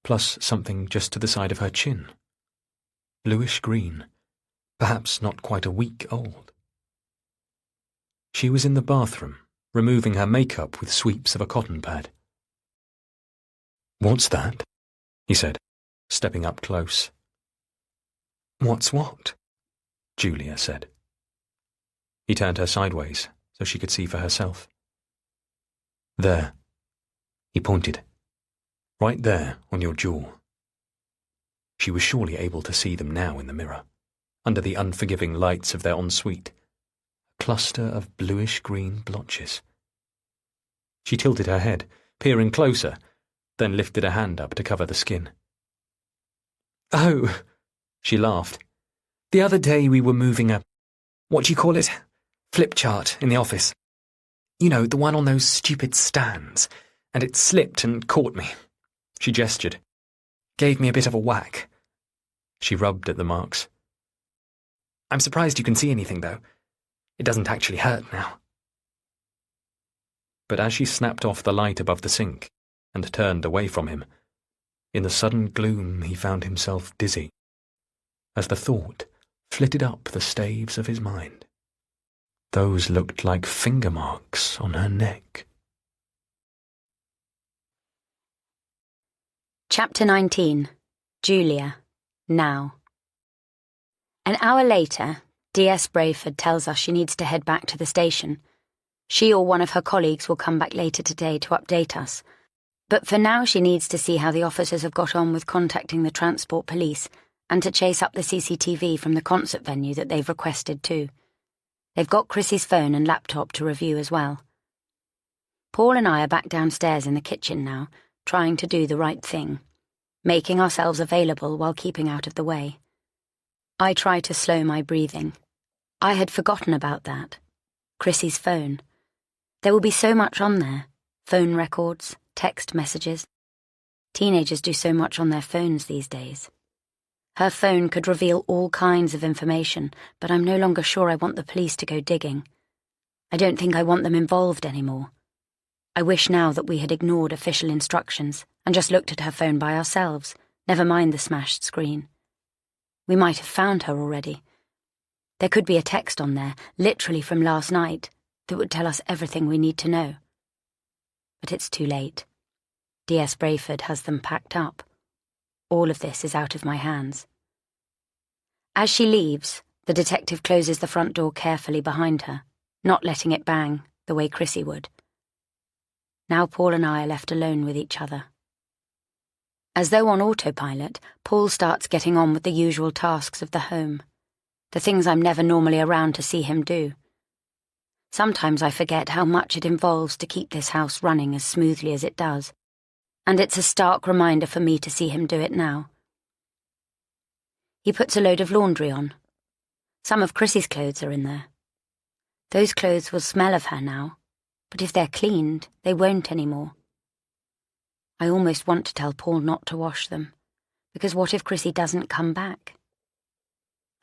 plus something just to the side of her chin. Bluish-green, perhaps not quite a week old. She was in the bathroom, removing her makeup with sweeps of a cotton pad. "What's that?" he said, stepping up close. "What's what?" Julia said. He turned her sideways so she could see for herself. "There," he pointed. "Right there on your jaw." She was surely able to see them now in the mirror, under the unforgiving lights of their ensuite. A cluster of bluish-green blotches. She tilted her head, peering closer, then lifted a hand up to cover the skin. "Oh," she laughed. "The other day we were moving what do you call it? Flip chart in the office. You know, the one on those stupid stands, and it slipped and caught me." She gestured. "Gave me a bit of a whack." She rubbed at the marks. "I'm surprised you can see anything, though. It doesn't actually hurt now." But as she snapped off the light above the sink and turned away from him, in the sudden gloom he found himself dizzy, as the thought flitted up the staves of his mind. Those looked like finger marks on her neck. Chapter 19. Julia. Now. An hour later, DS Brayford tells us she needs to head back to the station. She or one of her colleagues will come back later today to update us. But for now she needs to see how the officers have got on with contacting the transport police and to chase up the CCTV from the concert venue that they've requested too. They've got Chrissy's phone and laptop to review as well. Paul and I are back downstairs in the kitchen now, trying to do the right thing, making ourselves available while keeping out of the way. I try to slow my breathing. I had forgotten about that. Chrissy's phone. There will be so much on there. Phone records, text messages. Teenagers do so much on their phones these days. Her phone could reveal all kinds of information, but I'm no longer sure I want the police to go digging. I don't think I want them involved anymore. I wish now that we had ignored official instructions and just looked at her phone by ourselves, never mind the smashed screen. We might have found her already. There could be a text on there, literally from last night, that would tell us everything we need to know. But it's too late. DS Brayford has them packed up. All of this is out of my hands. As she leaves, the detective closes the front door carefully behind her, not letting it bang the way Chrissy would. Now Paul and I are left alone with each other. As though on autopilot, Paul starts getting on with the usual tasks of the home, the things I'm never normally around to see him do. Sometimes I forget how much it involves to keep this house running as smoothly as it does, and it's a stark reminder for me to see him do it now. He puts a load of laundry on. Some of Chrissy's clothes are in there. Those clothes will smell of her now, but if they're cleaned, they won't anymore. I almost want to tell Paul not to wash them, because what if Chrissy doesn't come back?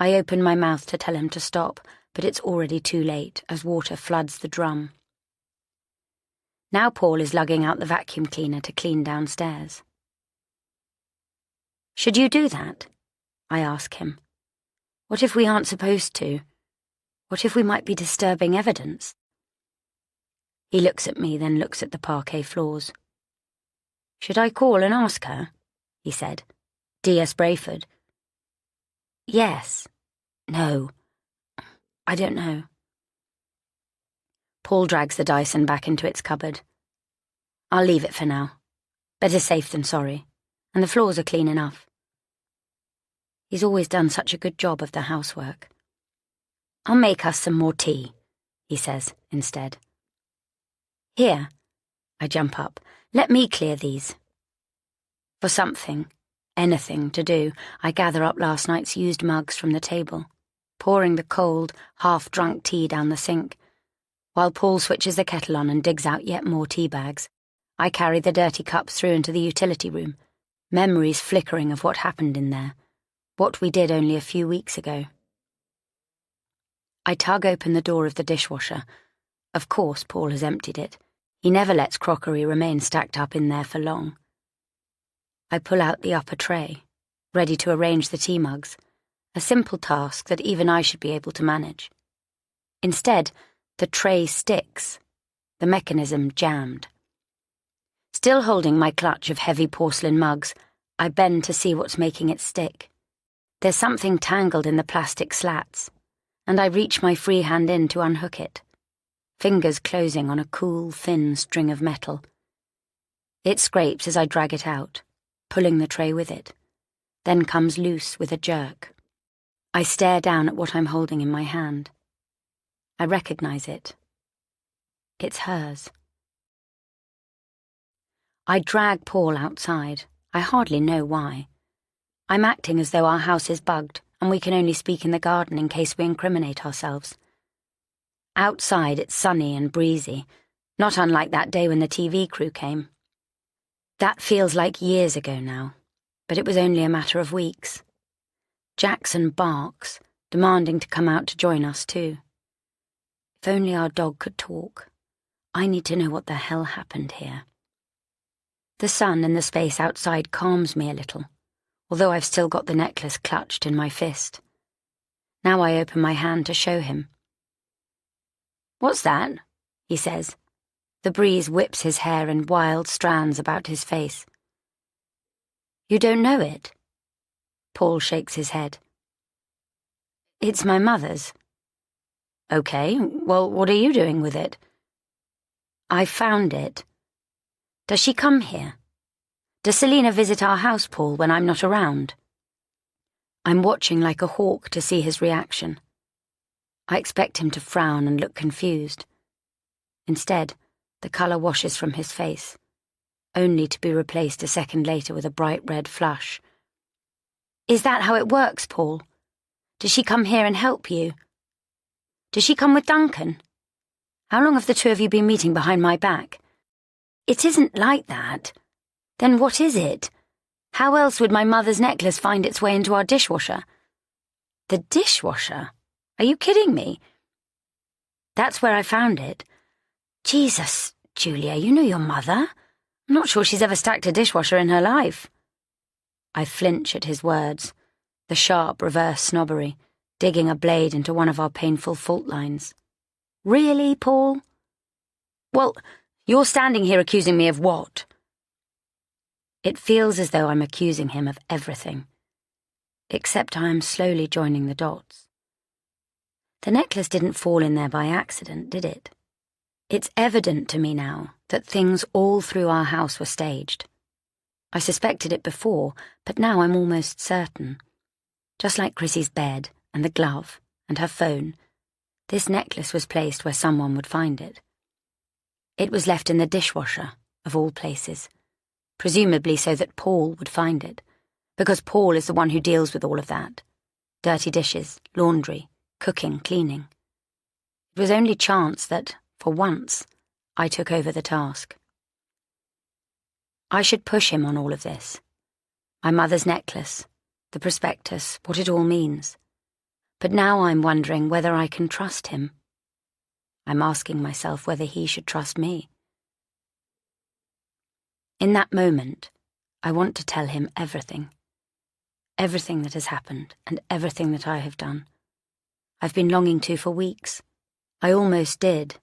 I open my mouth to tell him to stop, but it's already too late as water floods the drum. Now Paul is lugging out the vacuum cleaner to clean downstairs. "Should you do that?" I ask him. "What if we aren't supposed to? What if we might be disturbing evidence?" He looks at me, then looks at the parquet floors. "Should I call and ask her?" he said. "DS Brayford." "Yes. No. I don't know." Paul drags the Dyson back into its cupboard. "I'll leave it for now. Better safe than sorry. And the floors are clean enough." He's always done such a good job of the housework. "I'll make us some more tea," he says instead. "Here." I jump up. "Let me clear these." For something, anything to do, I gather up last night's used mugs from the table, pouring the cold, half-drunk tea down the sink. While Paul switches the kettle on and digs out yet more tea bags, I carry the dirty cups through into the utility room, memories flickering of what happened in there, what we did only a few weeks ago. I tug open the door of the dishwasher. Of course Paul has emptied it. He never lets crockery remain stacked up in there for long. I pull out the upper tray, ready to arrange the tea mugs, a simple task that even I should be able to manage. Instead, the tray sticks, the mechanism jammed. Still holding my clutch of heavy porcelain mugs, I bend to see what's making it stick. There's something tangled in the plastic slats, and I reach my free hand in to unhook it, fingers closing on a cool, thin string of metal. It scrapes as I drag it out, pulling the tray with it, then comes loose with a jerk. I stare down at what I'm holding in my hand. I recognize it. It's hers. I drag Paul outside. I hardly know why. I'm acting as though our house is bugged and we can only speak in the garden in case we incriminate ourselves. Outside it's sunny and breezy, not unlike that day when the TV crew came. That feels like years ago now, but it was only a matter of weeks. Jackson barks, demanding to come out to join us too. If only our dog could talk. I need to know what the hell happened here. The sun and the space outside calms me a little, although I've still got the necklace clutched in my fist. Now I open my hand to show him. "What's that?" he says. The breeze whips his hair in wild strands about his face. "You don't know it?" Paul shakes his head. "It's my mother's." "Okay, well, what are you doing with it?" "I found it. Does she come here? Does Selina visit our house, Paul, when I'm not around?" I'm watching like a hawk to see his reaction. I expect him to frown and look confused. Instead, the colour washes from his face, only to be replaced a second later with a bright red flush. "Is that how it works, Paul? Does she come here and help you? Does she come with Duncan? How long have the two of you been meeting behind my back? It isn't like that. Then what is it? How else would my mother's necklace find its way into our dishwasher?" "The dishwasher? Are you kidding me?" "That's where I found it." "Jesus, Julia, you know your mother. I'm not sure she's ever stacked a dishwasher in her life." I flinch at his words, the sharp reverse snobbery, digging a blade into one of our painful fault lines. "Really, Paul?" "Well, you're standing here accusing me of what?" It feels as though I'm accusing him of everything, except I am slowly joining the dots. The necklace didn't fall in there by accident, did it? It's evident to me now that things all through our house were staged. I suspected it before, but now I'm almost certain. Just like Chrissy's bed and the glove and her phone, this necklace was placed where someone would find it. It was left in the dishwasher, of all places, presumably so that Paul would find it, because Paul is the one who deals with all of that. Dirty dishes, laundry, cooking, cleaning. It was only chance that, for once, I took over the task. I should push him on all of this. My mother's necklace, the prospectus, what it all means. But now I'm wondering whether I can trust him. I'm asking myself whether he should trust me. In that moment, I want to tell him everything. Everything that has happened and everything that I have done. I've been longing to for weeks. I almost did.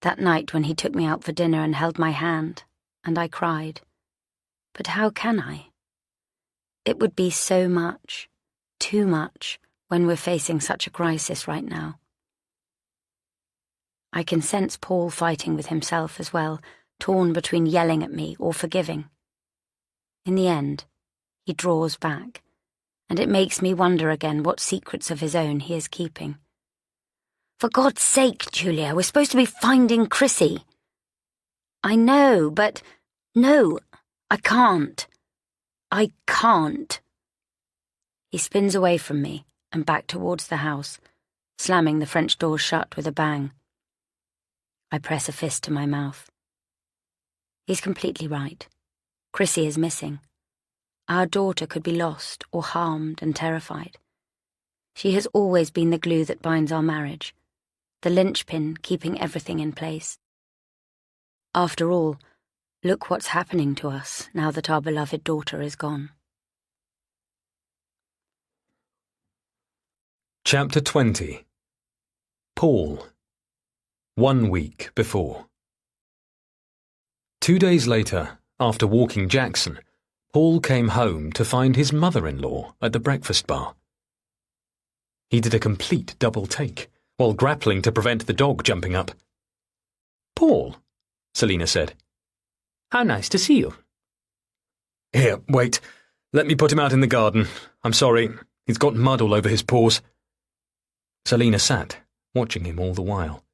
That night when he took me out for dinner and held my hand, and I cried. But how can I? It would be so much, too much, when we're facing such a crisis right now. I can sense Paul fighting with himself as well, torn between yelling at me or forgiving. In the end, he draws back, and it makes me wonder again what secrets of his own he is keeping. "For God's sake, Julia, we're supposed to be finding Chrissy." "I know, but no, I can't. I can't." He spins away from me and back towards the house, slamming the French door shut with a bang. I press a fist to my mouth. He's completely right. Chrissy is missing. Our daughter could be lost or harmed and terrified. She has always been the glue that binds our marriage, the linchpin keeping everything in place. After all, look what's happening to us now that our beloved daughter is gone. Chapter 20. Paul. 1 week before. 2 days later, after walking Jackson, Paul came home to find his mother-in-law at the breakfast bar. He did a complete double take, while grappling to prevent the dog jumping up. "Paul," Selina said. "How nice to see you." "Here, wait. Let me put him out in the garden. I'm sorry. He's got mud all over his paws." Selina sat, watching him all the while.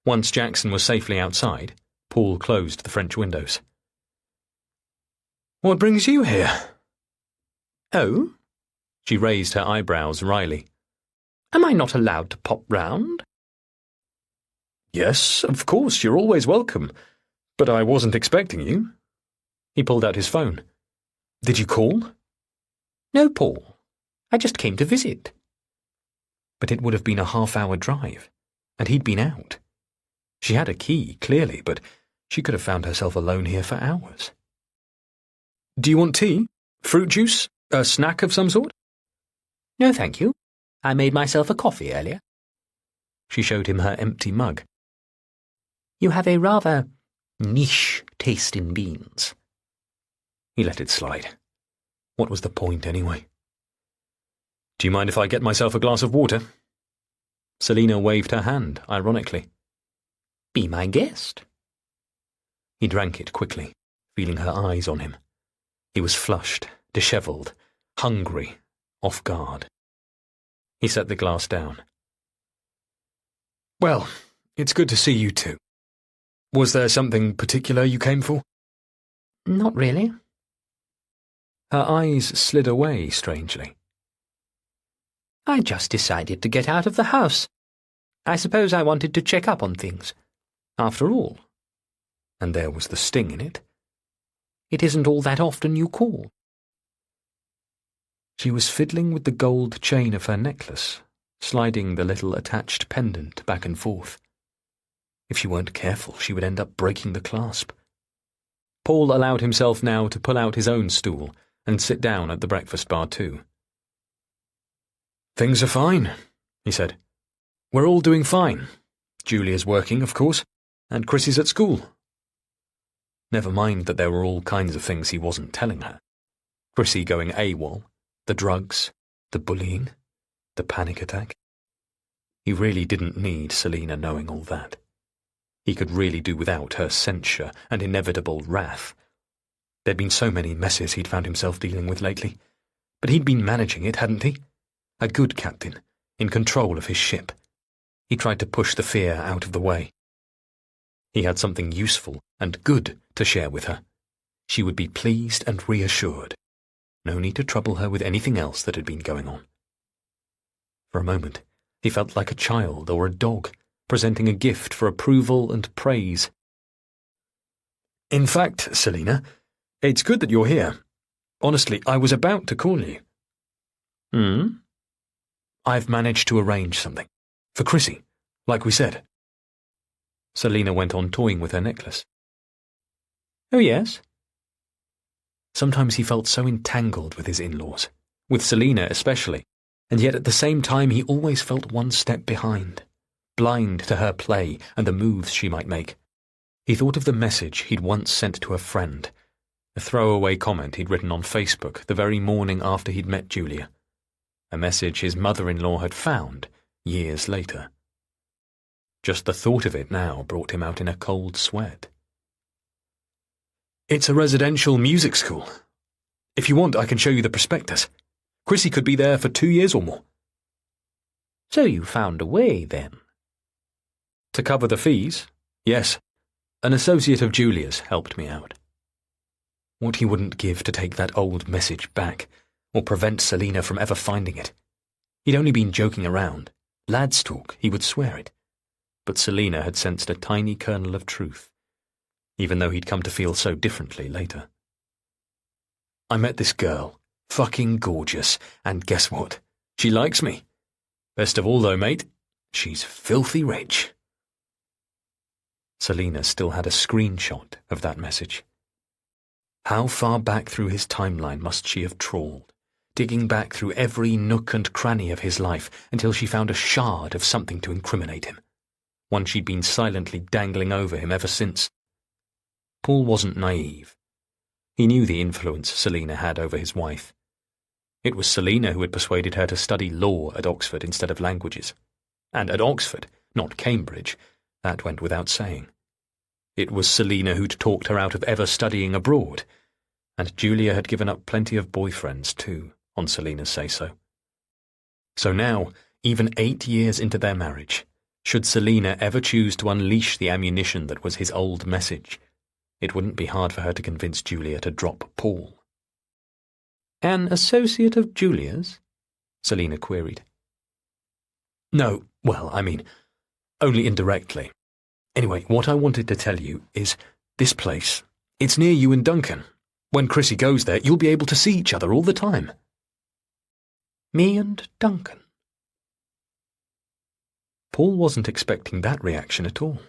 Once Jackson was safely outside, Paul closed the French windows. "What brings you here?" "Oh?" She raised her eyebrows wryly. "Am I not allowed to pop round?" "Yes, of course, you're always welcome, but I wasn't expecting you." He pulled out his phone. "Did you call?" "No, Paul. I just came to visit." But it would have been a half-hour drive, and he'd been out. She had a key, clearly, but she could have found herself alone here for hours. "Do you want tea? Fruit juice? A snack of some sort?" "No, thank you. I made myself a coffee earlier." She showed him her empty mug. "You have a rather niche taste in beans." He let it slide. What was the point, anyway? "Do you mind if I get myself a glass of water?" Selina waved her hand, ironically. "Be my guest." He drank it quickly, feeling her eyes on him. He was flushed, dishevelled, hungry, off guard. He set the glass down. "Well, it's good to see you too. Was there something particular you came for?" "Not really." Her eyes slid away strangely. "I just decided to get out of the house. I suppose I wanted to check up on things. After all," and there was the sting in it, "it isn't all that often you call." She was fiddling with the gold chain of her necklace, sliding the little attached pendant back and forth. If she weren't careful, she would end up breaking the clasp. Paul allowed himself now to pull out his own stool and sit down at the breakfast bar too. "Things are fine," he said. "We're all doing fine. Julia's working, of course, and Chrissy's at school." Never mind that there were all kinds of things he wasn't telling her. Chrissy going AWOL, the drugs, the bullying, the panic attack. He really didn't need Selina knowing all that. He could really do without her censure and inevitable wrath. There'd been so many messes he'd found himself dealing with lately, but he'd been managing it, hadn't he? A good captain, in control of his ship. He tried to push the fear out of the way. He had something useful and good to share with her. She would be pleased and reassured. No need to trouble her with anything else that had been going on. For a moment, he felt like a child or a dog, presenting a gift for approval and praise. "In fact, Selina, it's good that you're here. Honestly, I was about to call you." "I've managed to arrange something. For Chrissy, like we said." Selina went on toying with her necklace. "Oh, yes?" Sometimes he felt so entangled with his in-laws, with Selina especially, and yet at the same time he always felt one step behind, blind to her play and the moves she might make. He thought of the message he'd once sent to a friend, a throwaway comment he'd written on Facebook the very morning after he'd met Julia, a message his mother-in-law had found years later. Just the thought of it now brought him out in a cold sweat. "It's a residential music school. If you want, I can show you the prospectus. Chrissy could be there for 2 years or more." "So you found a way, then?" "To cover the fees, yes. An associate of Julia's helped me out." What he wouldn't give to take that old message back, or prevent Selina from ever finding it. He'd only been joking around. Lads talk, he would swear it. But Selina had sensed a tiny kernel of truth, even though he'd come to feel so differently later. "I met this girl, fucking gorgeous, and guess what? She likes me. Best of all though, mate, she's filthy rich." Selina still had a screenshot of that message. How far back through his timeline must she have trawled, digging back through every nook and cranny of his life until she found a shard of something to incriminate him, one she'd been silently dangling over him ever since. Paul wasn't naive. He knew the influence Selina had over his wife. It was Selina who had persuaded her to study law at Oxford instead of languages. And at Oxford, not Cambridge, that went without saying. It was Selina who'd talked her out of ever studying abroad, and Julia had given up plenty of boyfriends too, on Selina's say-so. So now, even 8 years into their marriage, should Selina ever choose to unleash the ammunition that was his old message, it wouldn't be hard for her to convince Julia to drop Paul. An associate of Julia's? Selina queried. No, well, I mean, only indirectly. Anyway, what I wanted to tell you is this place. It's near you in Duncan. When Chrissy goes there, you'll be able to see each other all the time. Me and Duncan? Paul wasn't expecting that reaction at all.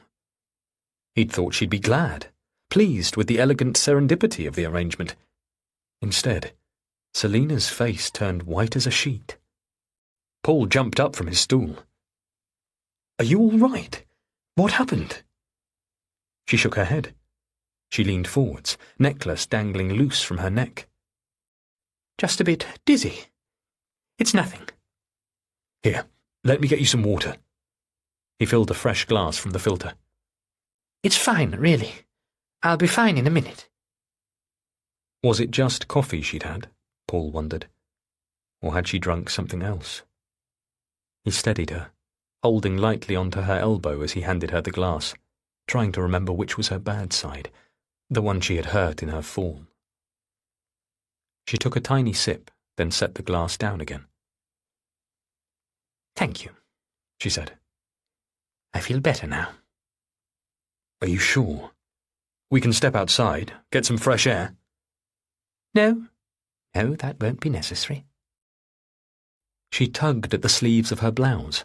He'd thought she'd be glad, pleased with the elegant serendipity of the arrangement. Instead, Selina's face turned white as a sheet. Paul jumped up from his stool. Are you all right? What happened? She shook her head. She leaned forwards, necklace dangling loose from her neck. Just a bit dizzy. It's nothing. Here, let me get you some water. He filled a fresh glass from the filter. It's fine, really. I'll be fine in a minute. Was it just coffee she'd had? Paul wondered. Or had she drunk something else? He steadied her, holding lightly onto her elbow as he handed her the glass, trying to remember which was her bad side, the one she had hurt in her fall. She took a tiny sip, then set the glass down again. Thank you, she said. I feel better now. Are you sure? We can step outside, get some fresh air. No, that won't be necessary. She tugged at the sleeves of her blouse,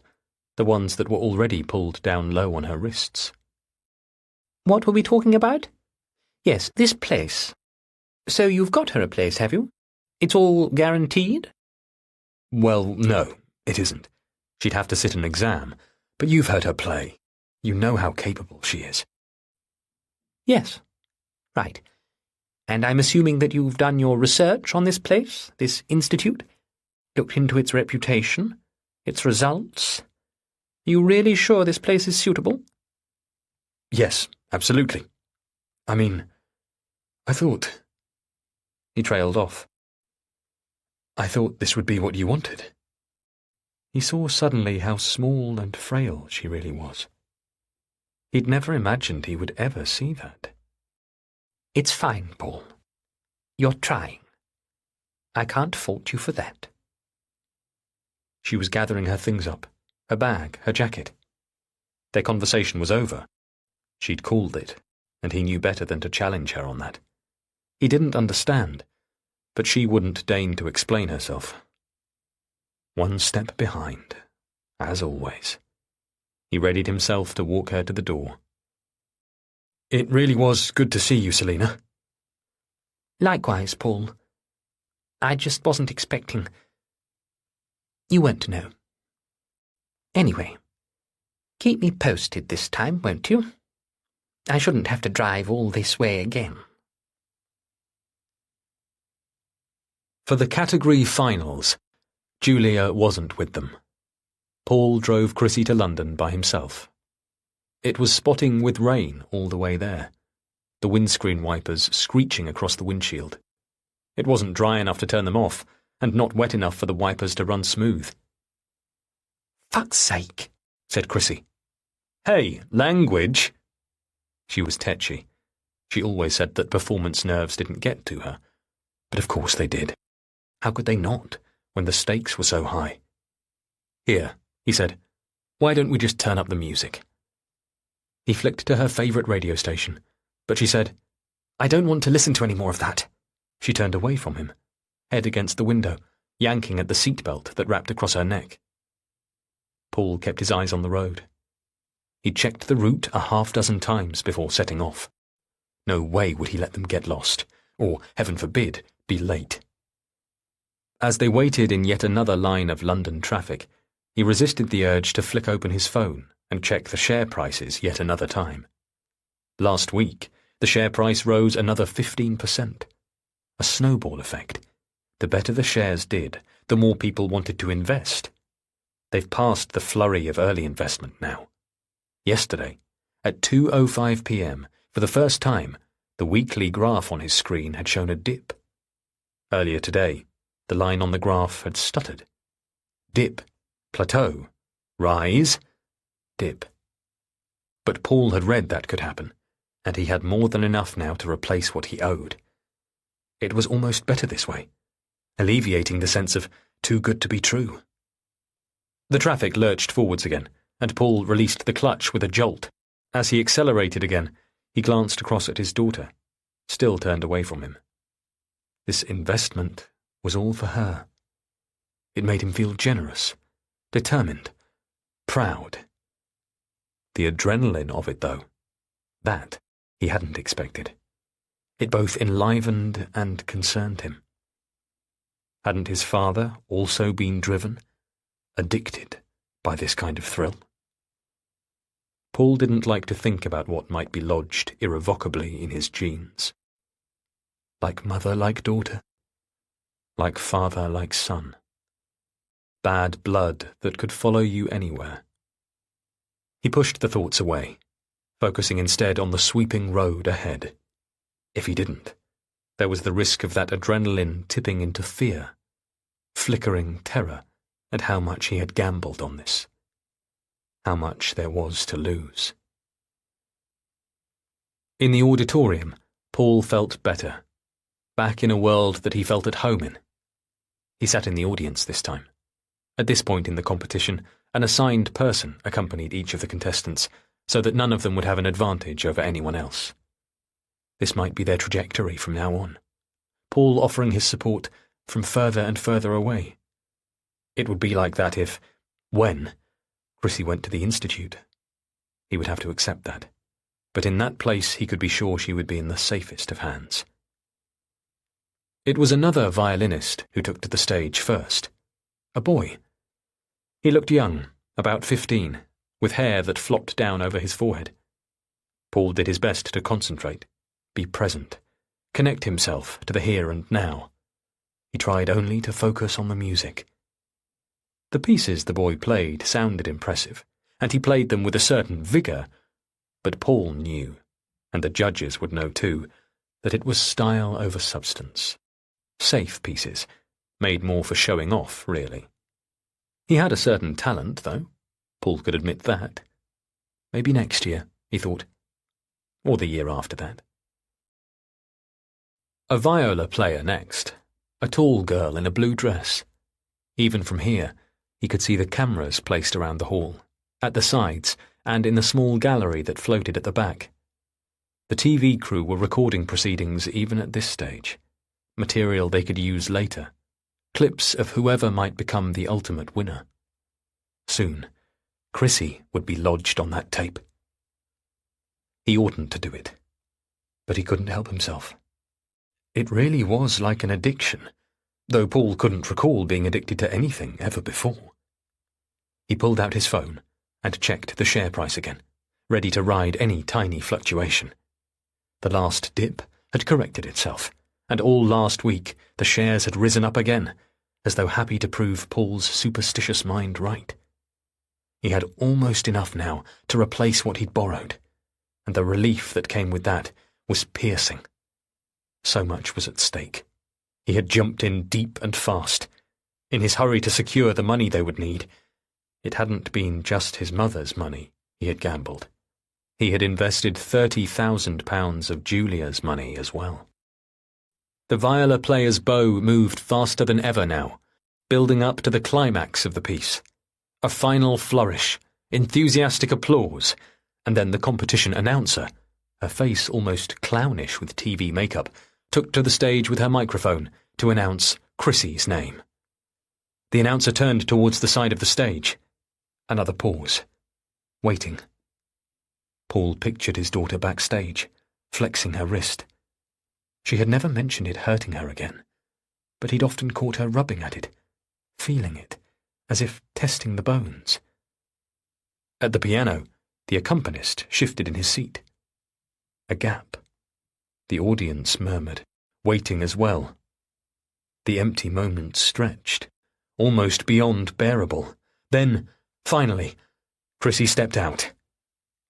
the ones that were already pulled down low on her wrists. What were we talking about? Yes, this place. So you've got her a place, have you? It's all guaranteed? Well, no, it isn't. She'd have to sit an exam, but you've heard her play. You know how capable she is. Yes, right. And I'm assuming that you've done your research on this place, this institute? Looked into its reputation, its results? You really sure this place is suitable? Yes, absolutely. I mean, I thought... He trailed off. I thought this would be what you wanted. He saw suddenly how small and frail she really was. He'd never imagined he would ever see that. It's fine, Paul. You're trying. I can't fault you for that. She was gathering her things up, her bag, her jacket. Their conversation was over. She'd called it, and he knew better than to challenge her on that. He didn't understand, but she wouldn't deign to explain herself. One step behind, as always. He readied himself to walk her to the door. It really was good to see you, Selina. Likewise, Paul. I just wasn't expecting... You won't know. Anyway, keep me posted this time, won't you? I shouldn't have to drive all this way again. For the category finals, Julia wasn't with them. Paul drove Chrissy to London by himself. It was spotting with rain all the way there, the windscreen wipers screeching across the windshield. It wasn't dry enough to turn them off, and not wet enough for the wipers to run smooth. Fuck's sake, said Chrissy. Hey, language! She was tetchy. She always said that performance nerves didn't get to her. But of course they did. How could they not, when the stakes were so high? Here, he said, why don't we just turn up the music? He flicked to her favourite radio station, but she said, I don't want to listen to any more of that. She turned away from him, head against the window, yanking at the seatbelt that wrapped across her neck. Paul kept his eyes on the road. He checked the route 6 times before setting off. No way would he let them get lost, or, heaven forbid, be late. As they waited in yet another line of London traffic, he resisted the urge to flick open his phone and check the share prices yet another time. Last week, the share price rose another 15%. A snowball effect. The better the shares did, the more people wanted to invest. They've passed the flurry of early investment now. Yesterday, at 2:05 p.m., for the first time, the weekly graph on his screen had shown a dip. Earlier today, the line on the graph had stuttered. Dip, Plateau. Rise. Dip. But Paul had read that could happen, and he had more than enough now to replace what he owed. It was almost better this way, alleviating the sense of too good to be true. The traffic lurched forwards again, and Paul released the clutch with a jolt. As he accelerated again, he glanced across at his daughter, still turned away from him. This investment was all for her. It made him feel generous, determined, proud. The adrenaline of it, though, that he hadn't expected. It both enlivened and concerned him. Hadn't his father also been driven, addicted by this kind of thrill? Paul didn't like to think about what might be lodged irrevocably in his genes. Like mother, like daughter. Like father, like son. Bad blood that could follow you anywhere. He pushed the thoughts away, focusing instead on the sweeping road ahead. If he didn't, there was the risk of that adrenaline tipping into fear, flickering terror at how much he had gambled on this. How much there was to lose. In the auditorium, Paul felt better, back in a world that he felt at home in. He sat in the audience this time. At this point in the competition, an assigned person accompanied each of the contestants, so that none of them would have an advantage over anyone else. This might be their trajectory from now on, Paul offering his support from further and further away. It would be like that if, when, Chrissy went to the Institute. He would have to accept that, but in that place he could be sure she would be in the safest of hands. It was another violinist who took to the stage first, a boy. He looked young, about 15, with hair that flopped down over his forehead. Paul did his best to concentrate, be present, connect himself to the here and now. He tried only to focus on the music. The pieces the boy played sounded impressive, and he played them with a certain vigour, but Paul knew, and the judges would know too, that it was style over substance. Safe pieces, made more for showing off, really. He had a certain talent, though. Paul could admit that. Maybe next year, he thought. Or the year after that. A viola player next. A tall girl in a blue dress. Even from here, he could see the cameras placed around the hall, at the sides, and in the small gallery that floated at the back. The TV crew were recording proceedings even at this stage, material they could use later, clips of whoever might become the ultimate winner. Soon, Chrissy would be lodged on that tape. He oughtn't to do it, but he couldn't help himself. It really was like an addiction, though Paul couldn't recall being addicted to anything ever before. He pulled out his phone and checked the share price again, ready to ride any tiny fluctuation. The last dip had corrected itself, and all last week the shares had risen up again, as though happy to prove Paul's superstitious mind right. He had almost enough now to replace what he'd borrowed, and the relief that came with that was piercing. So much was at stake. He had jumped in deep and fast. In his hurry to secure the money they would need, it hadn't been just his mother's money he had gambled. He had invested £30,000 of Julia's money as well. The viola player's bow moved faster than ever now, building up to the climax of the piece. A final flourish, enthusiastic applause, and then the competition announcer, her face almost clownish with TV makeup, took to the stage with her microphone to announce Chrissy's name. The announcer turned towards the side of the stage. Another pause. Waiting. Paul pictured his daughter backstage, flexing her wrist. She had never mentioned it hurting her again, but he'd often caught her rubbing at it, feeling it, as if testing the bones. At the piano, the accompanist shifted in his seat. A gap. The audience murmured, waiting as well. The empty moment stretched, almost beyond bearable. Then, finally, Chrissy stepped out.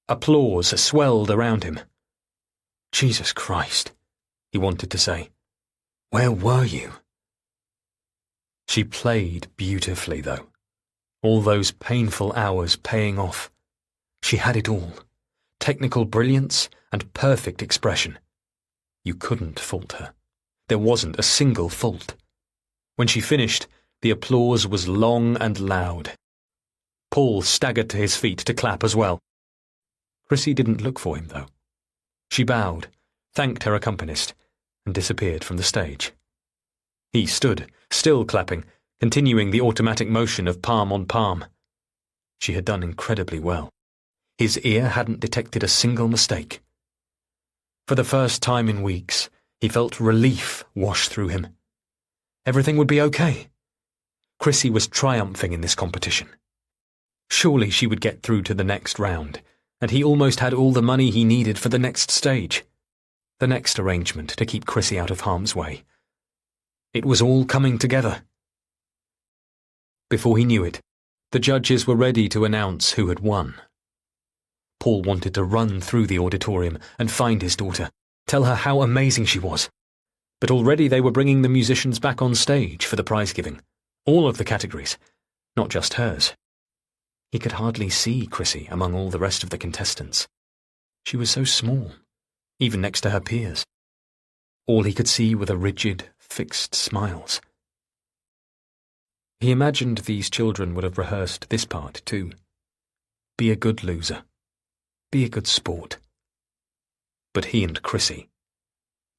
Applause swelled around him. Jesus Christ, he wanted to say. Where were you? She played beautifully, though. All those painful hours paying off. She had it all. Technical brilliance and perfect expression. You couldn't fault her. There wasn't a single fault. When she finished, the applause was long and loud. Paul staggered to his feet to clap as well. Chrissy didn't look for him, though. She bowed, thanked her accompanist, and disappeared from the stage. He stood, still clapping, continuing the automatic motion of palm on palm. She had done incredibly well. His ear hadn't detected a single mistake. For the first time in weeks, he felt relief wash through him. Everything would be okay. Chrissy was triumphing in this competition. Surely she would get through to the next round, and he almost had all the money he needed for the next stage. The next arrangement to keep Chrissy out of harm's way. It was all coming together. Before he knew it, the judges were ready to announce who had won. Paul wanted to run through the auditorium and find his daughter, tell her how amazing she was. But already they were bringing the musicians back on stage for the prize-giving. All of the categories, not just hers. He could hardly see Chrissy among all the rest of the contestants. She was so small, even next to her peers. All he could see were the rigid, fixed smiles. He imagined these children would have rehearsed this part too. Be a good loser. Be a good sport. But he and Chrissy,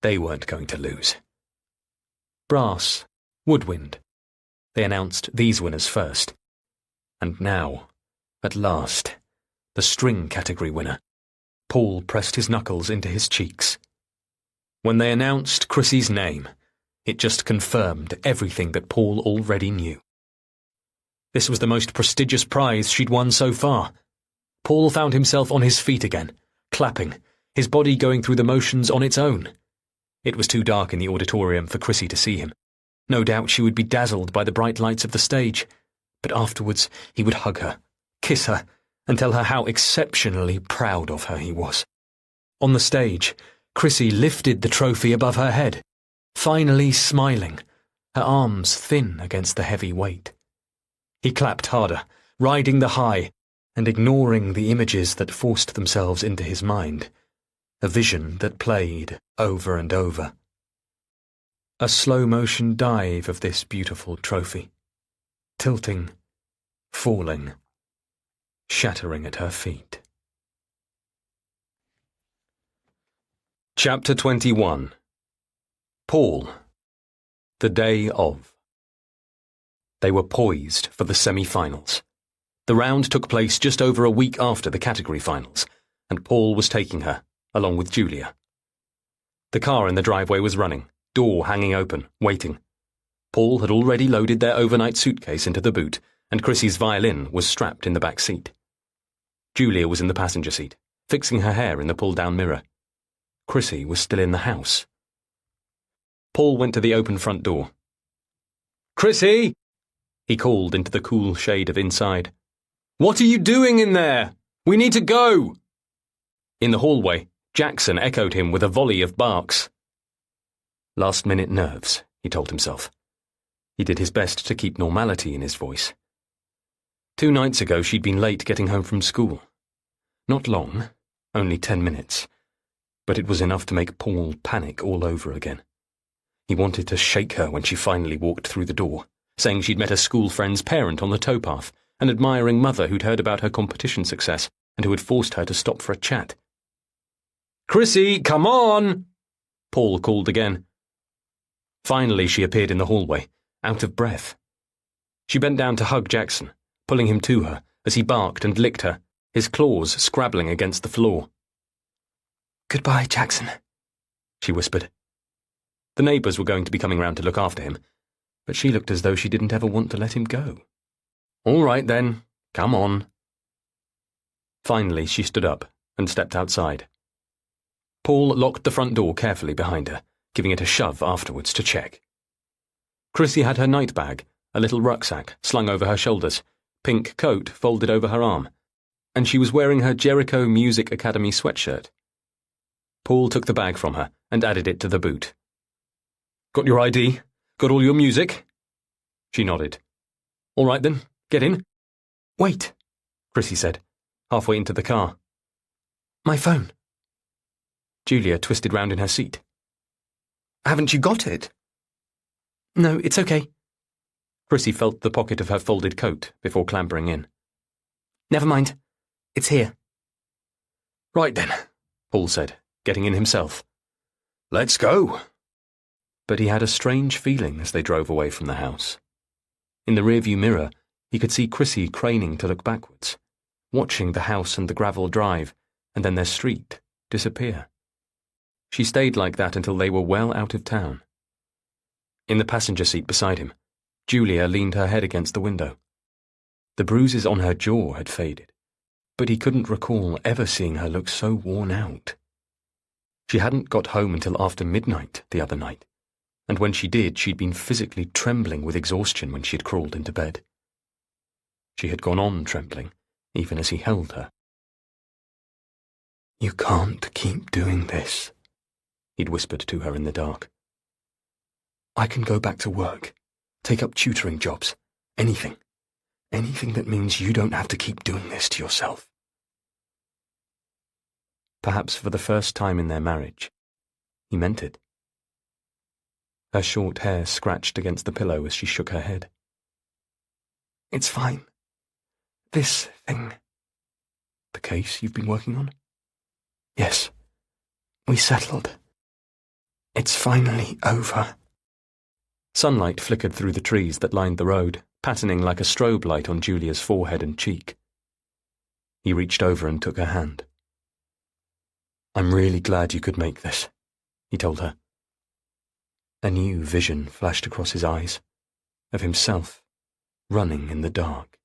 they weren't going to lose. Brass, woodwind. They announced these winners first. And now, at last, the string category winner. Paul pressed his knuckles into his cheeks. When they announced Chrissy's name, it just confirmed everything that Paul already knew. This was the most prestigious prize she'd won so far. Paul found himself on his feet again, clapping, his body going through the motions on its own. It was too dark in the auditorium for Chrissy to see him. No doubt she would be dazzled by the bright lights of the stage, but afterwards he would hug her, kiss her, and tell her how exceptionally proud of her he was. On the stage, Chrissy lifted the trophy above her head, finally smiling, her arms thin against the heavy weight. He clapped harder, riding the high, and ignoring the images that forced themselves into his mind, a vision that played over and over. A slow-motion dive of this beautiful trophy, tilting, falling, shattering at her feet. Chapter 21. Paul. The day of. They were poised for the semi-finals. The round took place just over a week after the category finals, and Paul was taking her, along with Julia. The car in the driveway was running, door hanging open, waiting. Paul had already loaded their overnight suitcase into the boot, and Chrissy's violin was strapped in the back seat. Julia was in the passenger seat, fixing her hair in the pull-down mirror. Chrissy was still in the house. Paul went to the open front door. "Chrissy!" he called into the cool shade of inside. "What are you doing in there? We need to go!" In the hallway, Jackson echoed him with a volley of barks. Last-minute nerves, he told himself. He did his best to keep normality in his voice. 2 nights ago she'd been late getting home from school. Not long, only 10 minutes, but it was enough to make Paul panic all over again. He wanted to shake her when she finally walked through the door, saying she'd met a school friend's parent on the towpath, an admiring mother who'd heard about her competition success and who had forced her to stop for a chat. "Chrissy, come on!" Paul called again. Finally she appeared in the hallway, out of breath. She bent down to hug Jackson, pulling him to her as he barked and licked her, his claws scrabbling against the floor. "Goodbye, Jackson," she whispered. The neighbours were going to be coming round to look after him, but she looked as though she didn't ever want to let him go. "All right then, come on." Finally she stood up and stepped outside. Paul locked the front door carefully behind her, giving it a shove afterwards to check. Chrissy had her night bag, a little rucksack slung over her shoulders, pink coat folded over her arm, and she was wearing her Jericho Music Academy sweatshirt. Paul took the bag from her and added it to the boot. "Got your ID? Got all your music?" She nodded. "All right then, get in. Wait, Chrissy said, halfway into the car. My phone. Julia twisted round in her seat. Haven't you got it? No, it's okay. Chrissy felt the pocket of her folded coat before clambering in. Never mind. It's here. Right then, Paul said, getting in himself. Let's go. But he had a strange feeling as they drove away from the house. In the rearview mirror, he could see Chrissy craning to look backwards, watching the house and the gravel drive, and then their street, disappear. She stayed like that until they were well out of town. In the passenger seat beside him, Julia leaned her head against the window. The bruises on her jaw had faded, but he couldn't recall ever seeing her look so worn out. She hadn't got home until after midnight the other night, and when she did, she'd been physically trembling with exhaustion when she'd crawled into bed. She had gone on trembling, even as he held her. You can't keep doing this, he'd whispered to her in the dark. I can go back to work, take up tutoring jobs, anything. Anything that means you don't have to keep doing this to yourself. Perhaps for the first time in their marriage, he meant it. Her short hair scratched against the pillow as she shook her head. It's fine. This thing. The case you've been working on? Yes. We settled. It's finally over. Sunlight flickered through the trees that lined the road, patterning like a strobe light on Julia's forehead and cheek. He reached over and took her hand. I'm really glad you could make this, he told her. A new vision flashed across his eyes, of himself, running in the dark.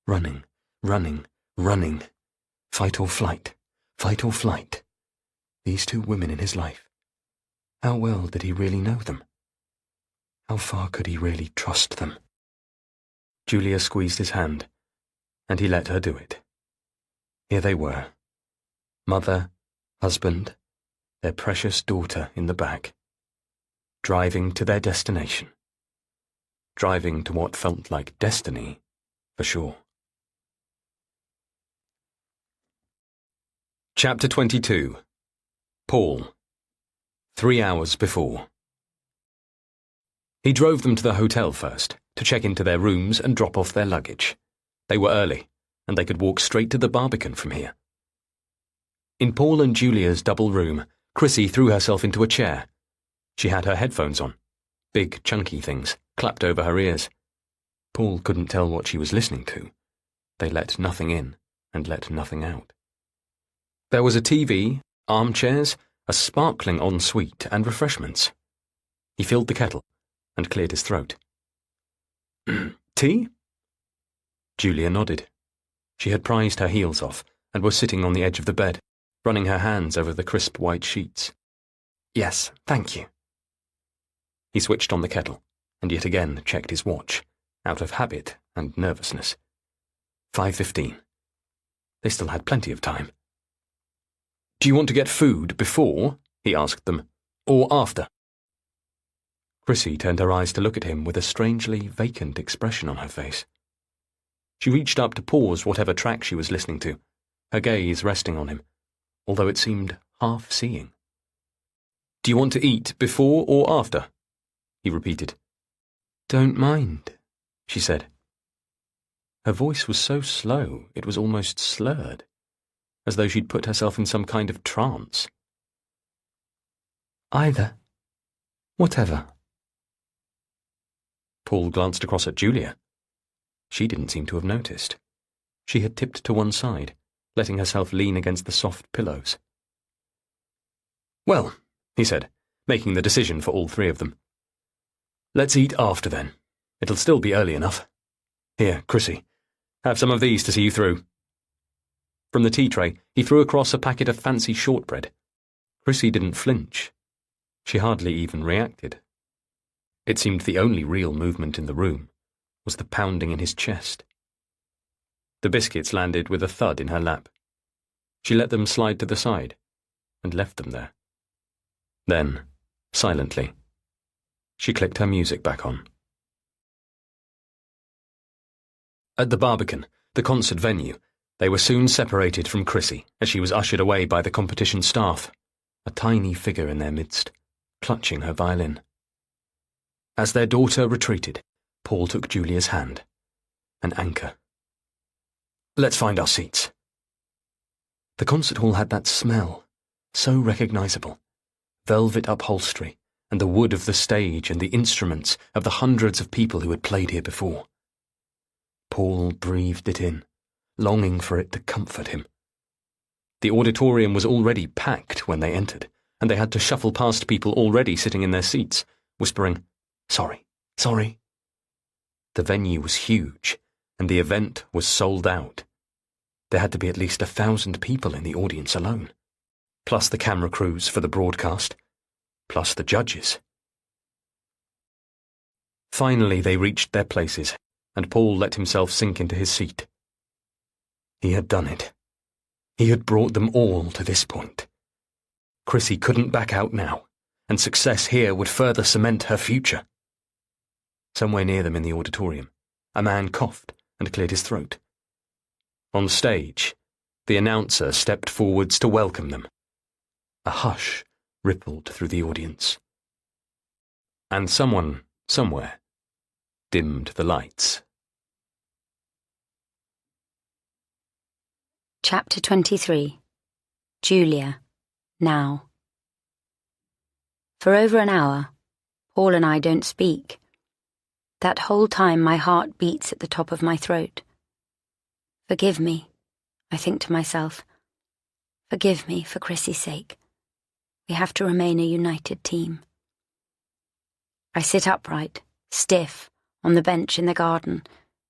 Running, running, running. Fight or flight, fight or flight. These two women in his life. How well did he really know them? How far could he really trust them? Julia squeezed his hand, and he let her do it. Here they were. Mother, husband, their precious daughter in the back. Driving to their destination. Driving to what felt like destiny, for sure. Chapter 22. Paul. 3 hours before. He drove them to the hotel first, to check into their rooms and drop off their luggage. They were early, and they could walk straight to the Barbican from here. In Paul and Julia's double room, Chrissy threw herself into a chair. She had her headphones on, big chunky things, clapped over her ears. Paul couldn't tell what she was listening to. They let nothing in and let nothing out. There was a TV, armchairs, a sparkling ensuite, and refreshments. He filled the kettle and cleared his throat. Tea? Julia nodded. She had prized her heels off and was sitting on the edge of the bed, running her hands over the crisp white sheets. Yes, thank you. He switched on the kettle and yet again checked his watch, out of habit and nervousness. 5:15. They still had plenty of time. Do you want to get food before, he asked them, or after? Chrissy turned her eyes to look at him with a strangely vacant expression on her face. She reached up to pause whatever track she was listening to, her gaze resting on him, although it seemed half-seeing. Do you want to eat before or after? He repeated. Don't mind, she said. Her voice was so slow it was almost slurred, as though she'd put herself in some kind of trance. Either. Whatever. Paul glanced across at Julia. She didn't seem to have noticed. She had tipped to one side, letting herself lean against the soft pillows. Well, he said, making the decision for all three of them. Let's eat after then. It'll still be early enough. Here, Chrissy, have some of these to see you through. From the tea tray, he threw across a packet of fancy shortbread. Chrissy didn't flinch. She hardly even reacted. It seemed the only real movement in the room was the pounding in his chest. The biscuits landed with a thud in her lap. She let them slide to the side and left them there. Then, silently, she clicked her music back on. At the Barbican, The concert venue, they were soon separated from Chrissy as she was ushered away by the competition staff, a tiny figure in their midst, clutching her violin. As their daughter retreated, Paul took Julia's hand. An anchor. "Let's find our seats." The concert hall had that smell, so recognizable. Velvet upholstery, and the wood of the stage and the instruments of the hundreds of people who had played here before. Paul breathed it in, longing for it to comfort him. The auditorium was already packed when they entered, and they had to shuffle past people already sitting in their seats, whispering, "Sorry, sorry." The venue was huge, and the event was sold out. There had to be at least 1,000 people in the audience alone, plus the camera crews for the broadcast, plus the judges. Finally they reached their places, and Paul let himself sink into his seat. He had done it. He had brought them all to this point. Chrissy couldn't back out now, and success here would further cement her future. Somewhere near them in the auditorium, a man coughed and cleared his throat. On stage, the announcer stepped forwards to welcome them. A hush rippled through the audience. And someone, somewhere, dimmed the lights. Chapter 23. Julia. Now. For over an hour, Paul and I don't speak. That whole time my heart beats at the top of my throat. Forgive me, I think to myself. Forgive me for Chrissy's sake. We have to remain a united team. I sit upright, stiff, on the bench in the garden,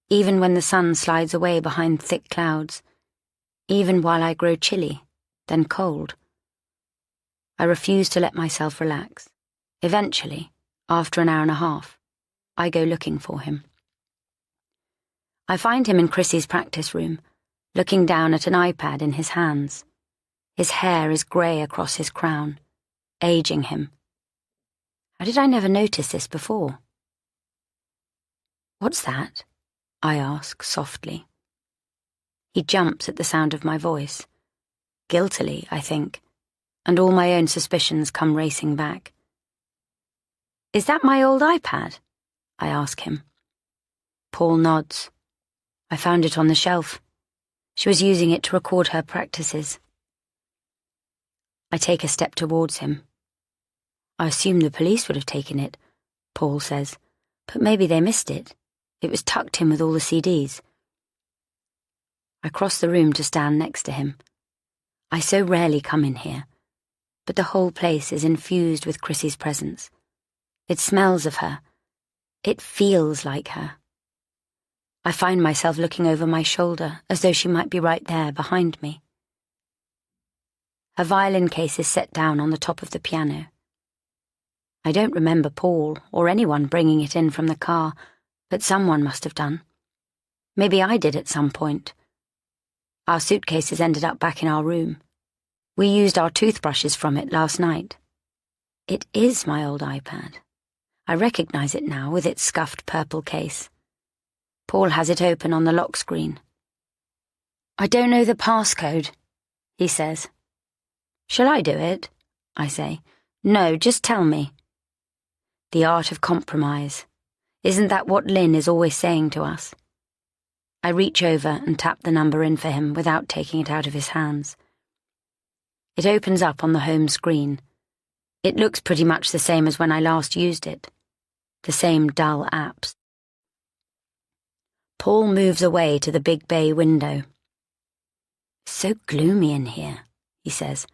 even when the sun slides away behind thick clouds, even while I grow chilly, then cold. I refuse to let myself relax. Eventually, after an hour and a half, I go looking for him. I find him in Chrissy's practice room, looking down at an iPad in his hands. His hair is grey across his crown, aging him. How did I never notice this before? "What's that?" I ask softly. He jumps at the sound of my voice. Guiltily, I think, and all my own suspicions come racing back. "Is that my old iPad?" I ask him. Paul nods. I found it on the shelf. She was using it to record her practices. I take a step towards him. "I assume the police would have taken it," Paul says, "but maybe they missed it. It was tucked in with all the CDs. I cross the room to stand next to him. I so rarely come in here, but the whole place is infused with Chrissy's presence. It smells of her. It feels like her. I find myself looking over my shoulder as though she might be right there behind me. Her violin case is set down on the top of the piano. I don't remember Paul or anyone bringing it in from the car, but someone must have done. Maybe I did at some point. Our suitcases ended up back in our room. We used our toothbrushes from it last night. It is my old iPad. I recognize it now with its scuffed purple case. Paul has it open on the lock screen. "I don't know the passcode," he says. "Shall I do it?" I say. "No, just tell me." The art of compromise. Isn't that what Lynn is always saying to us? I reach over and tap the number in for him without taking it out of his hands. It opens up on the home screen. It looks pretty much the same as when I last used it. The same dull apps. Paul moves away to the big bay window. "So gloomy in here," he says.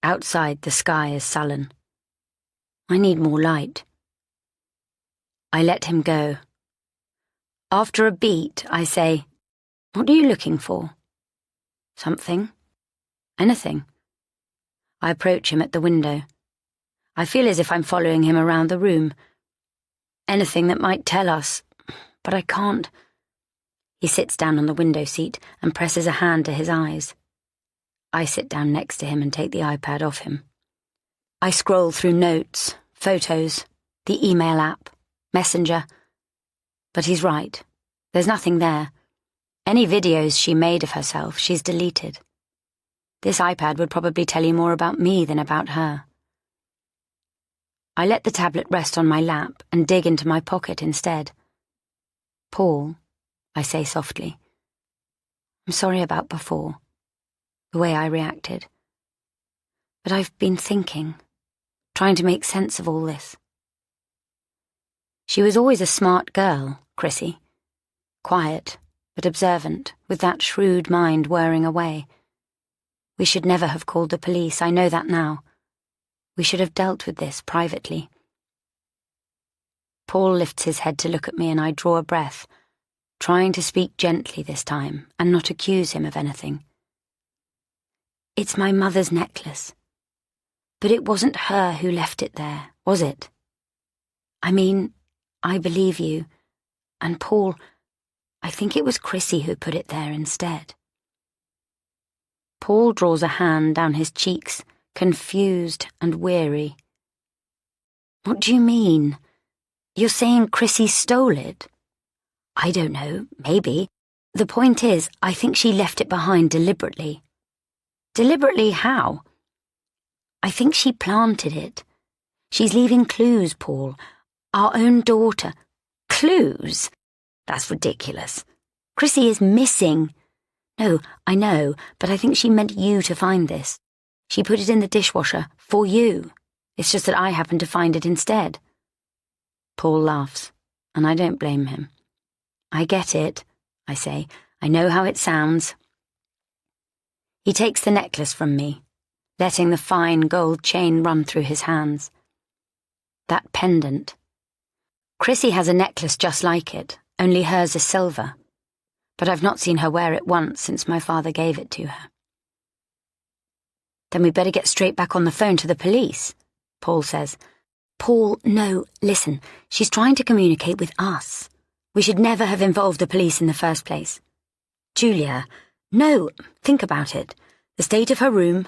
Outside, the sky is sullen. I need more light. I let him go. After a beat, I say, "What are you looking for?" "Something. Anything." I approach him at the window. I feel as if I'm following him around the room. Anything that might tell us, but I can't. He sits down on the window seat and presses a hand to his eyes. I sit down next to him and take the iPad off him. I scroll through notes, photos, the email app, Messenger. But he's right. There's nothing there. Any videos she made of herself, she's deleted. This iPad would probably tell you more about me than about her. I let the tablet rest on my lap and dig into my pocket instead. Paul, I say softly, I'm sorry about before, the way I reacted. But I've been thinking, trying to make sense of all this. She was always a smart girl, Chrissy. Quiet, but observant, with that shrewd mind whirring away. We should never have called the police, I know that now. We should have dealt with this privately. Paul lifts his head to look at me and I draw a breath, trying to speak gently this time and not accuse him of anything. It's my mother's necklace. But it wasn't her who left it there, was it? I mean, I believe you. And Paul, I think it was Chrissy who put it there instead. Paul draws a hand down his cheeks, confused and weary. What do you mean? You're saying Chrissy stole it? I don't know, maybe. The point is, I think she left it behind deliberately. Deliberately how? I think she planted it. She's leaving clues, Paul. Our own daughter. Clues? That's ridiculous. Chrissy is missing. No, I know, but I think she meant you to find this. She put it in the dishwasher for you. It's just that I happened to find it instead. Paul laughs, and I don't blame him. I get it, I say. I know how it sounds. He takes the necklace from me, letting the fine gold chain run through his hands. That pendant. Chrissy has a necklace just like it, only hers is silver. But I've not seen her wear it once since my father gave it to her. Then we'd better get straight back on the phone to the police, Paul says. Paul, no, listen, she's trying to communicate with us. We should never have involved the police in the first place. Julia, no, think about it. The state of her room,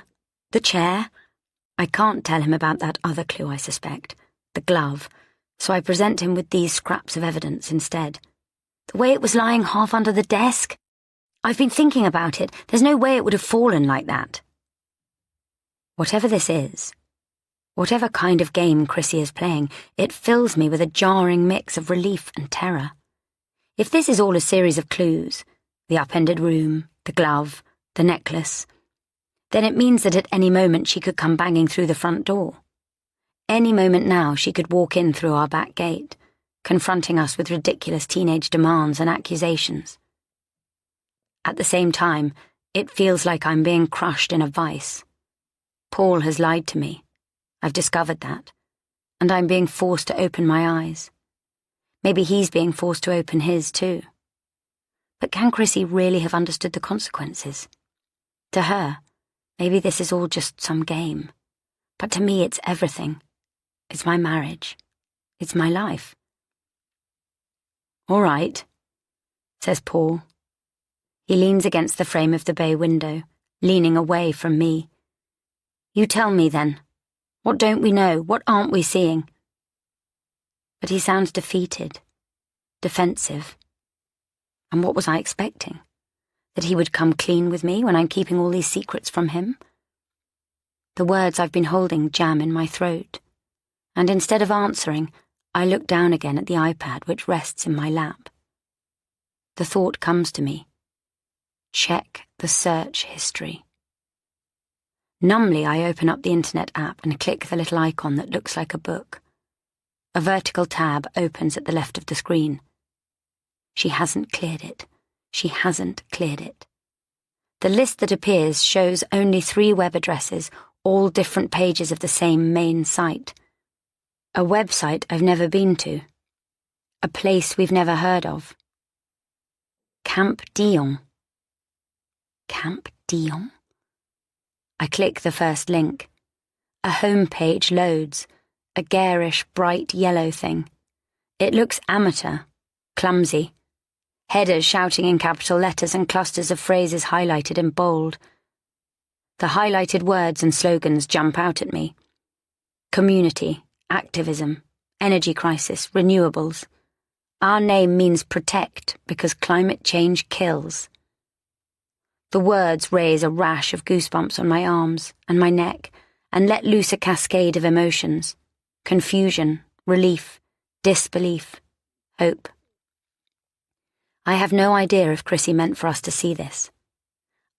the chair. I can't tell him about that other clue, I suspect, the glove, so I present him with these scraps of evidence instead. The way it was lying half under the desk. I've been thinking about it. There's no way it would have fallen like that. Whatever this is, whatever kind of game Chrissy is playing, it fills me with a jarring mix of relief and terror. If this is all a series of clues, the upended room, the glove, the necklace, then it means that at any moment she could come banging through the front door. Any moment now she could walk in through our back gate, confronting us with ridiculous teenage demands and accusations. At the same time, it feels like I'm being crushed in a vice. Paul has lied to me. I've discovered that. And I'm being forced to open my eyes. Maybe he's being forced to open his too. But can Chrissy really have understood the consequences? To her, maybe this is all just some game. But to me, it's everything. It's my marriage. It's my life. All right, says Paul. He leans against the frame of the bay window, leaning away from me. You tell me then. What don't we know? What aren't we seeing? But he sounds defeated, defensive. And what was I expecting? That he would come clean with me when I'm keeping all these secrets from him? The words I've been holding jam in my throat, and instead of answering, I look down again at the iPad which rests in my lap. The thought comes to me. Check the search history. Numbly, I open up the internet app and click the little icon that looks like a book. A vertical tab opens at the left of the screen. She hasn't cleared it. She hasn't cleared it. The list that appears shows only 3 web addresses, all different pages of the same main site. A website I've never been to. A place we've never heard of. Camp Dion. Camp Dion? I click the first link. A home page loads, a garish, bright yellow thing. It looks amateur, clumsy. Headers shouting in capital letters and clusters of phrases highlighted in bold. The highlighted words and slogans jump out at me. Community, activism, energy crisis, renewables. Our name means protect because climate change kills. The words raise a rash of goosebumps on my arms and my neck and let loose a cascade of emotions: confusion, relief, disbelief, hope. I have no idea if Chrissy meant for us to see this.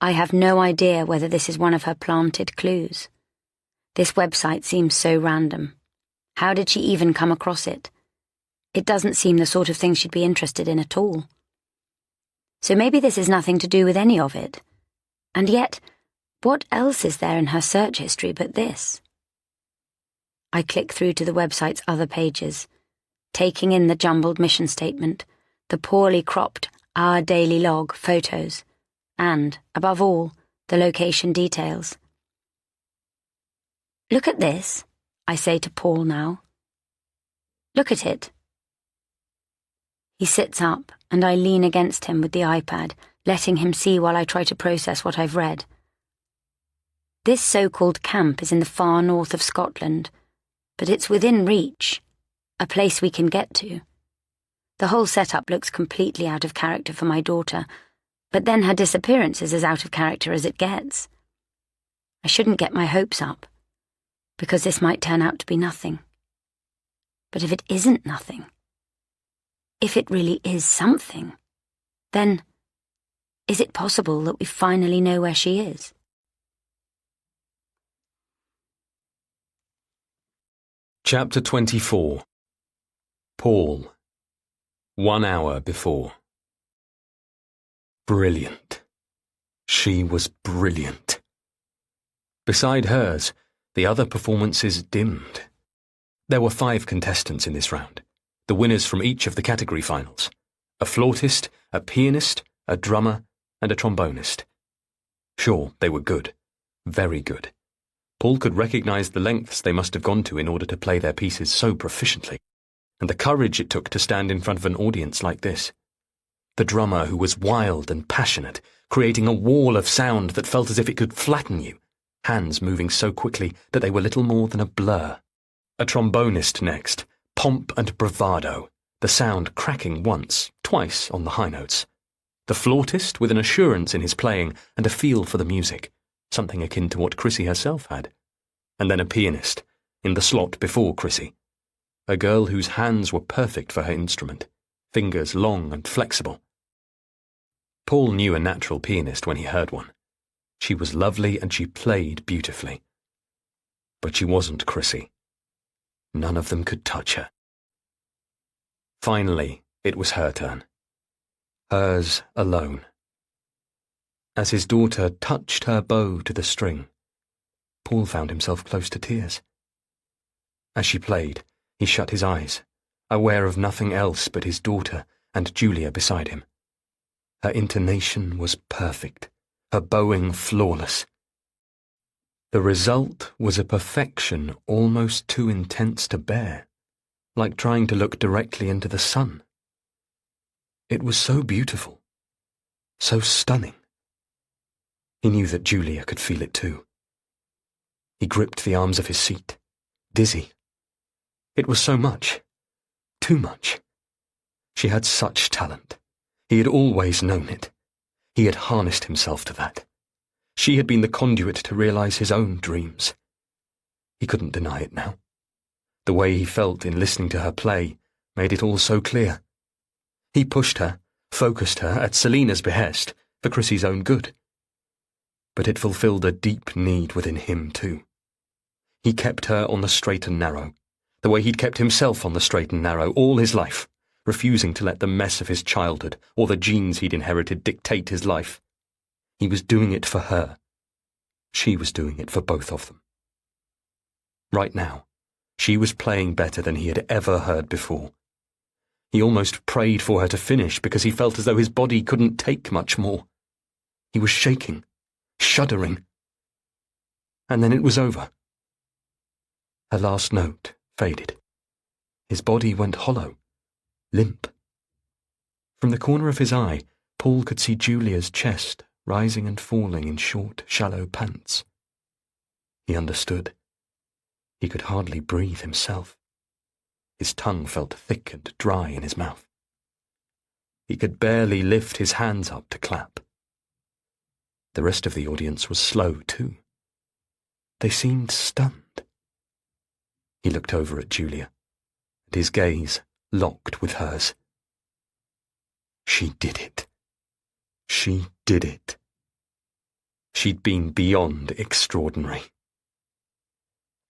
I have no idea whether this is one of her planted clues. This website seems so random. How did she even come across it? It doesn't seem the sort of thing she'd be interested in at all. So maybe this is nothing to do with any of it. And yet, what else is there in her search history but this? I click through to the website's other pages, taking in the jumbled mission statement, the poorly cropped Our Daily Log photos, and, above all, the location details. Look at this, I say to Paul now. Look at it. He sits up, and I lean against him with the iPad, letting him see while I try to process what I've read. This so-called camp is in the far north of Scotland, but it's within reach, a place we can get to. The whole setup looks completely out of character for my daughter, but then her disappearance is as out of character as it gets. I shouldn't get my hopes up, because this might turn out to be nothing. But if it isn't nothing, if it really is something, then is it possible that we finally know where she is? Chapter 24. Paul. 1 hour before. Brilliant. She was brilliant. Beside hers, the other performances dimmed. There were 5 contestants in this round, the winners from each of the category finals: a flautist, a pianist, a drummer, and a trombonist. Sure, they were good. Very good. Paul could recognize the lengths they must have gone to in order to play their pieces so proficiently, and the courage it took to stand in front of an audience like this. The drummer, who was wild and passionate, creating a wall of sound that felt as if it could flatten you, hands moving so quickly that they were little more than a blur. A trombonist next, pomp and bravado, the sound cracking once, twice on the high notes. The flautist with an assurance in his playing and a feel for the music, something akin to what Chrissy herself had. And then a pianist, in the slot before Chrissy. A girl whose hands were perfect for her instrument, fingers long and flexible. Paul knew a natural pianist when he heard one. She was lovely and she played beautifully. But she wasn't Chrissy. None of them could touch her. Finally, it was her turn. Hers alone. As his daughter touched her bow to the string, Paul found himself close to tears. As she played, he shut his eyes, aware of nothing else but his daughter and Julia beside him. Her intonation was perfect, her bowing flawless. The result was a perfection almost too intense to bear, like trying to look directly into the sun. It was so beautiful, so stunning. He knew that Julia could feel it too. He gripped the arms of his seat, dizzy. It was so much, too much. She had such talent. He had always known it. He had harnessed himself to that. She had been the conduit to realize his own dreams. He couldn't deny it now. The way he felt in listening to her play made it all so clear. He pushed her, focused her at Selina's behest, for Chrissy's own good. But it fulfilled a deep need within him too. He kept her on the straight and narrow, the way he'd kept himself on the straight and narrow all his life, refusing to let the mess of his childhood or the genes he'd inherited dictate his life. He was doing it for her. She was doing it for both of them. Right now, she was playing better than he had ever heard before. He almost prayed for her to finish because he felt as though his body couldn't take much more. He was shaking, shuddering. And then it was over. Her last note faded. His body went hollow, limp. From the corner of his eye, Paul could see Julia's chest rising and falling in short, shallow pants. He understood. He could hardly breathe himself. His tongue felt thick and dry in his mouth. He could barely lift his hands up to clap. The rest of the audience was slow, too. They seemed stunned. He looked over at Julia, and his gaze locked with hers. She did it. She did it. She'd been beyond extraordinary.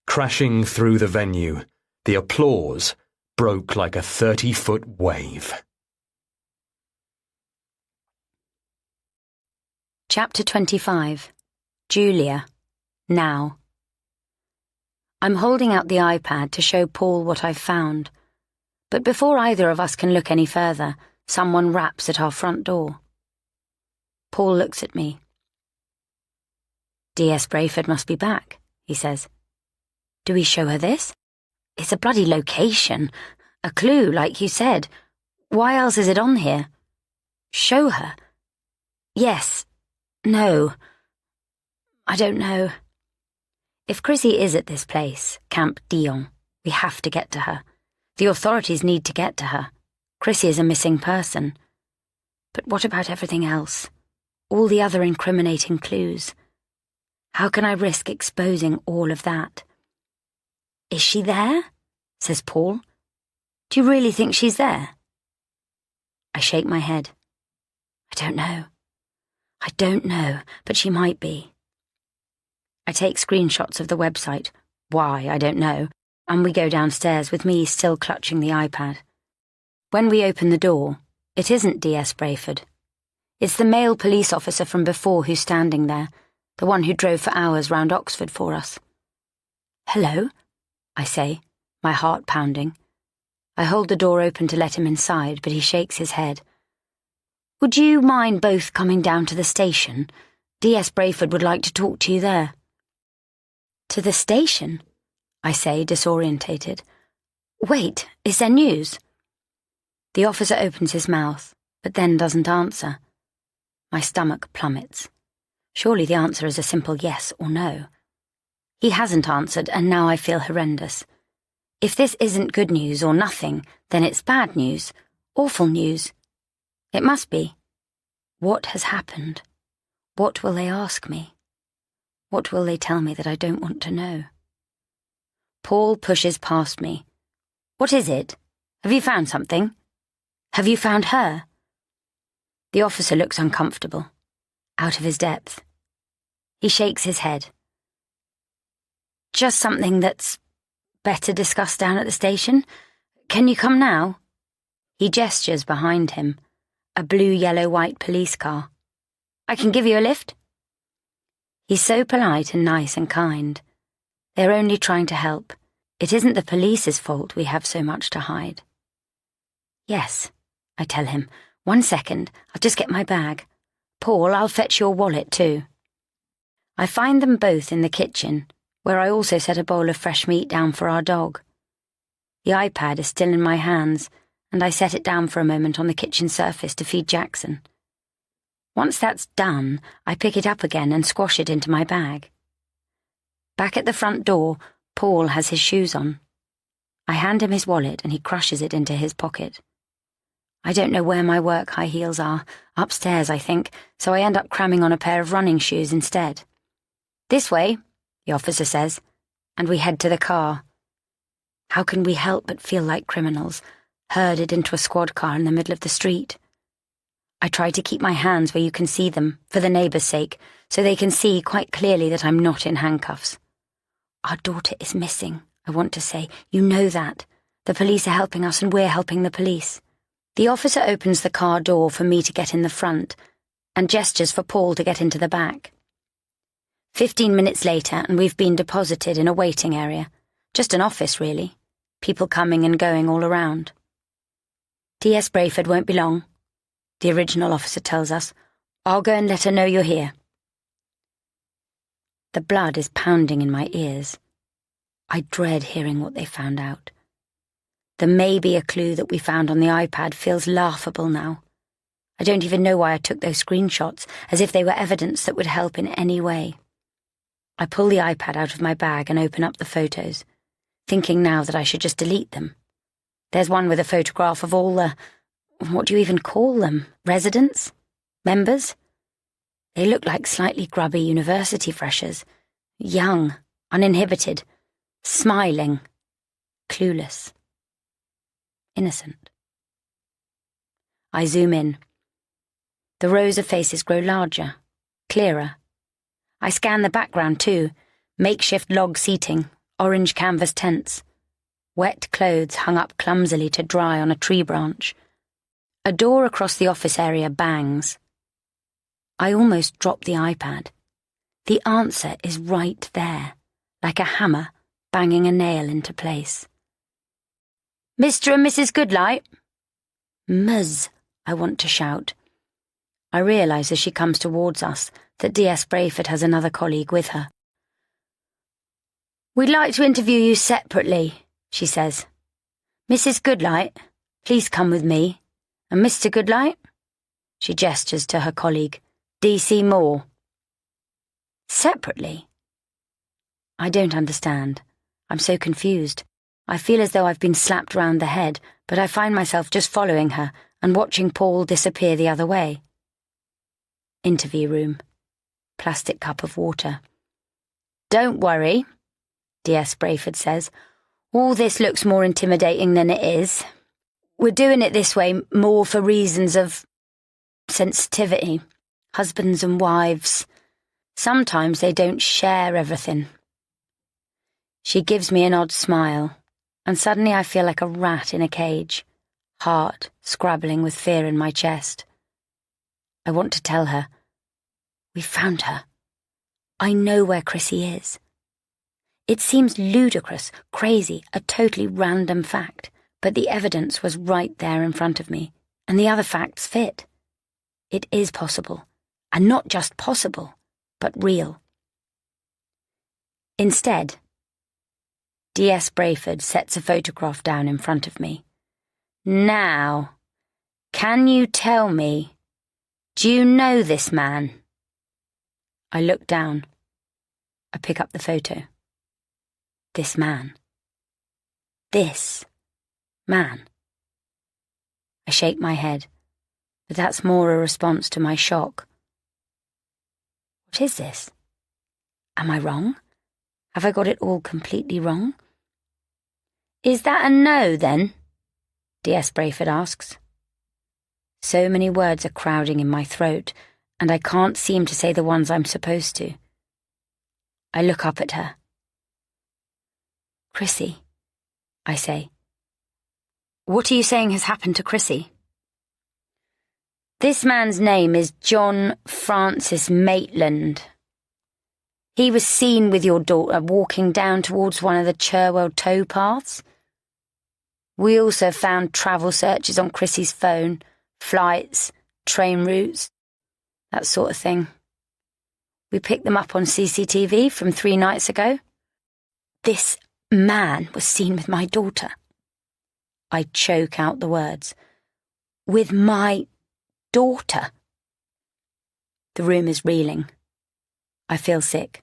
Crashing through the venue, the applause broke like a 30-foot wave. Chapter 25. Julia. Now. I'm holding out the iPad to show Paul what I've found, but before either of us can look any further, someone raps at our front door. Paul looks at me. DS Brayford must be back, he says. Do we show her this? It's a bloody location. A clue, like you said. Why else is it on here? Show her? Yes. No. I don't know. If Chrissy is at this place, Camp Dion, we have to get to her. The authorities need to get to her. Chrissy is a missing person. But what about everything else? All the other incriminating clues? How can I risk exposing all of that? Is she there? Says Paul. Do you really think she's there? I shake my head. I don't know. I don't know, but she might be. I take screenshots of the website. Why, I don't know. And we go downstairs with me still clutching the iPad. When we open the door, it isn't DS Brayford. It's the male police officer from before who's standing there, the one who drove for hours round Oxford for us. Hello, I say, my heart pounding. I hold the door open to let him inside, but he shakes his head. Would you mind both coming down to the station? DS Brayford would like to talk to you there. To the station? I say, disorientated. Wait, is there news? The officer opens his mouth, but then doesn't answer. My stomach plummets. Surely the answer is a simple yes or no. He hasn't answered, and now I feel horrendous. If this isn't good news or nothing, then it's bad news, awful news. It must be. What has happened? What will they ask me? What will they tell me that I don't want to know? Paul pushes past me. What is it? Have you found something? Have you found her? The officer looks uncomfortable, out of his depth. He shakes his head. Just something that's better discussed down at the station. Can you come now? He gestures behind him, a blue, yellow, white police car. I can give you a lift. He's so polite and nice and kind. They're only trying to help. It isn't the police's fault we have so much to hide. Yes, I tell him. 1 second, I'll just get my bag. Paul, I'll fetch your wallet too. I find them both in the kitchen, where I also set a bowl of fresh meat down for our dog. The iPad is still in my hands, and I set it down for a moment on the kitchen surface to feed Jackson. Once that's done, I pick it up again and squash it into my bag. Back at the front door, Paul has his shoes on. I hand him his wallet and he crushes it into his pocket. I don't know where my work high heels are, upstairs I think, so I end up cramming on a pair of running shoes instead. This way, the officer says, and we head to the car. How can we help but feel like criminals, herded into a squad car in the middle of the street? I try to keep my hands where you can see them, for the neighbours' sake, so they can see quite clearly that I'm not in handcuffs. Our daughter is missing, I want to say. You know that. The police are helping us and we're helping the police. The officer opens the car door for me to get in the front, and gestures for Paul to get into the back. 15 minutes later, and we've been deposited in a waiting area. Just an office, really. People coming and going all around. DS Brayford won't be long, the original officer tells us. I'll go and let her know you're here. The blood is pounding in my ears. I dread hearing what they found out. The maybe a clue that we found on the iPad feels laughable now. I don't even know why I took those screenshots, as if they were evidence that would help in any way. I pull the iPad out of my bag and open up the photos, thinking now that I should just delete them. There's one with a photograph of all what do you even call them? Residents? Members? They look like slightly grubby university freshers. Young, uninhibited, smiling, clueless, innocent. I zoom in. The rows of faces grow larger, clearer. I scan the background too. Makeshift log seating, orange canvas tents. Wet clothes hung up clumsily to dry on a tree branch. A door across the office area bangs. I almost drop the iPad. The answer is right there, like a hammer banging a nail into place. Mr. and Mrs. Goodlight? Ms., I want to shout. I realise as she comes towards us that D.S. Brayford has another colleague with her. We'd like to interview you separately, she says. Mrs. Goodlight, please come with me. And Mr. Goodlight? She gestures to her colleague, D.C. Moore. Separately? I don't understand. I'm so confused. I feel as though I've been slapped round the head, but I find myself just following her and watching Paul disappear the other way. Interview room. Plastic cup of water. Don't worry, D.S. Brayford says. All this looks more intimidating than it is. We're doing it this way more for reasons of sensitivity. Husbands and wives. Sometimes they don't share everything. She gives me an odd smile, and suddenly I feel like a rat in a cage, heart scrabbling with fear in my chest. I want to tell her, we found her. I know where Chrissy is. It seems ludicrous, crazy, a totally random fact, but the evidence was right there in front of me, and the other facts fit. It is possible, and not just possible, but real. Instead, D.S. Brayford sets a photograph down in front of me. Now, can you tell me, do you know this man? I look down. I pick up the photo. This man. This man. I shake my head, but that's more a response to my shock. What is this? Am I wrong? Have I got it all completely wrong? Is that a no, then? D.S. Brayford asks. So many words are crowding in my throat, and I can't seem to say the ones I'm supposed to. I look up at her. Chrissy, I say. What are you saying has happened to Chrissy? This man's name is John Francis Maitland. He was seen with your daughter walking down towards one of the Cherwell towpaths. We also found travel searches on Chrissy's phone, flights, train routes, that sort of thing. We picked them up on CCTV from 3 nights ago. This man was seen with my daughter. I choke out the words. With my daughter. The room is reeling. I feel sick.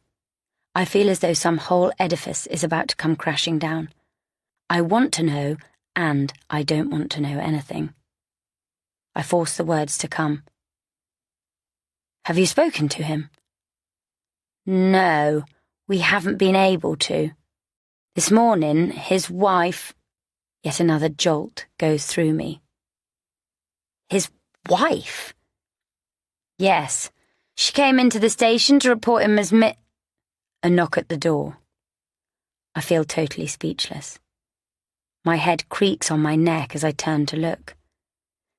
I feel as though some whole edifice is about to come crashing down. I want to know, and I don't want to know anything. I force the words to come. Have you spoken to him? No, we haven't been able to. This morning, his wife... Yet another jolt goes through me. His wife? Yes, she came into the station to report him as A knock at the door. I feel totally speechless. My head creaks on my neck as I turn to look.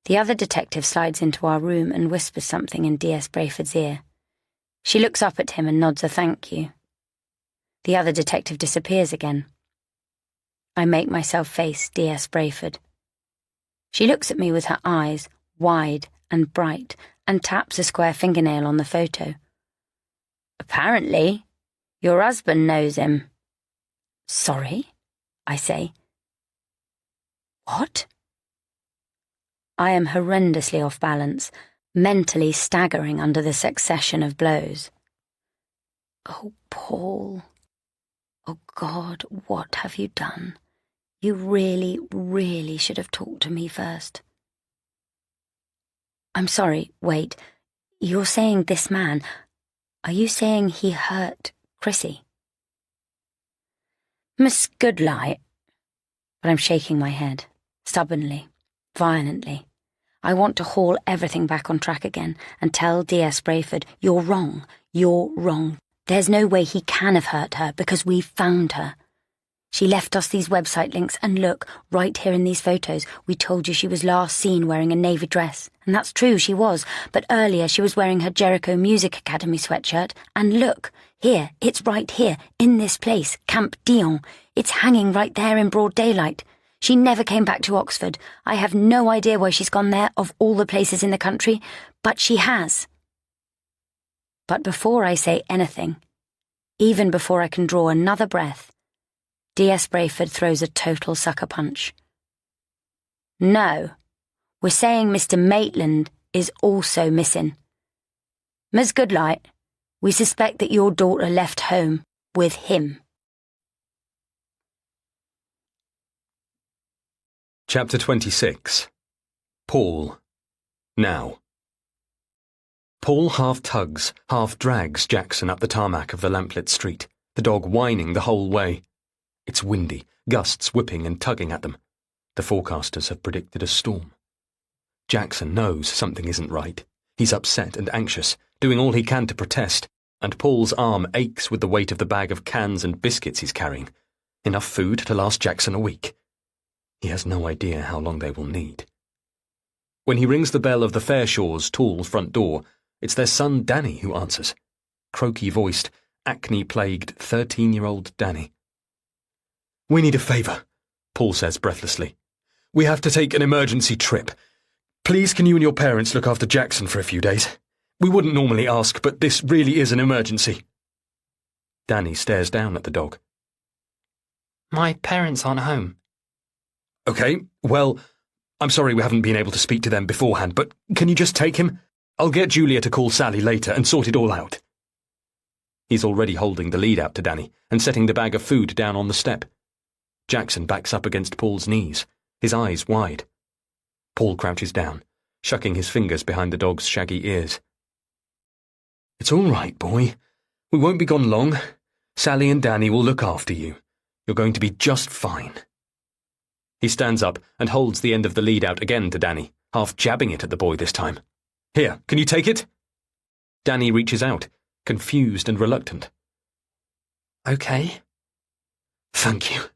The other detective slides into our room and whispers something in D.S. Brayford's ear. She looks up at him and nods a thank you. The other detective disappears again. I make myself face D.S. Brayford. She looks at me with her eyes, wide and bright, and taps a square fingernail on the photo. Apparently, your husband knows him. Sorry, I say. What? I am horrendously off balance, mentally staggering under the succession of blows. Oh, Paul. Oh, God, what have you done? You really, really should have talked to me first. I'm sorry, wait. You're saying this man... Are you saying he hurt Chrissy? Miss Goodlight. But I'm shaking my head, stubbornly, violently. I want to haul everything back on track again and tell D.S. Brayford, you're wrong. There's no way he can have hurt her because we found her. She left us these website links and look, right here in these photos, we told you she was last seen wearing a navy dress. And that's true, she was, but earlier she was wearing her Jericho Music Academy sweatshirt. And look, here, it's right here, in this place, Camp Dion. It's hanging right there in broad daylight. She never came back to Oxford. I have no idea why she's gone there, of all the places in the country, but she has. But before I say anything, even before I can draw another breath, D.S. Brayford throws a total sucker punch. No, we're saying Mr. Maitland is also missing. Miss Goodlight, we suspect that your daughter left home with him. Chapter 26. Paul. Now. Paul half tugs, half drags Jackson up the tarmac of the lamplit street, the dog whining the whole way. It's windy, gusts whipping and tugging at them. The forecasters have predicted a storm. Jackson knows something isn't right. He's upset and anxious, doing all he can to protest, and Paul's arm aches with the weight of the bag of cans and biscuits he's carrying. Enough food to last Jackson a week. He has no idea how long they will need. When he rings the bell of the Fairshaws' tall front door, it's their son Danny who answers. Croaky-voiced, acne-plagued 13-year-old Danny. "We need a favour," Paul says breathlessly. "We have to take an emergency trip. Please can you and your parents look after Jackson for a few days? We wouldn't normally ask, but this really is an emergency." Danny stares down at the dog. My parents aren't home. Okay, well, I'm sorry we haven't been able to speak to them beforehand, but can you just take him? I'll get Julia to call Sally later and sort it all out. He's already holding the lead out to Danny and setting the bag of food down on the step. Jackson backs up against Paul's knees, his eyes wide. Paul crouches down, shucking his fingers behind the dog's shaggy ears. "It's all right, boy. We won't be gone long. Sally and Danny will look after you. You're going to be just fine." He stands up and holds the end of the lead out again to Danny, half jabbing it at the boy this time. "Here, can you take it?" Danny reaches out, confused and reluctant. Okay. "Thank you,"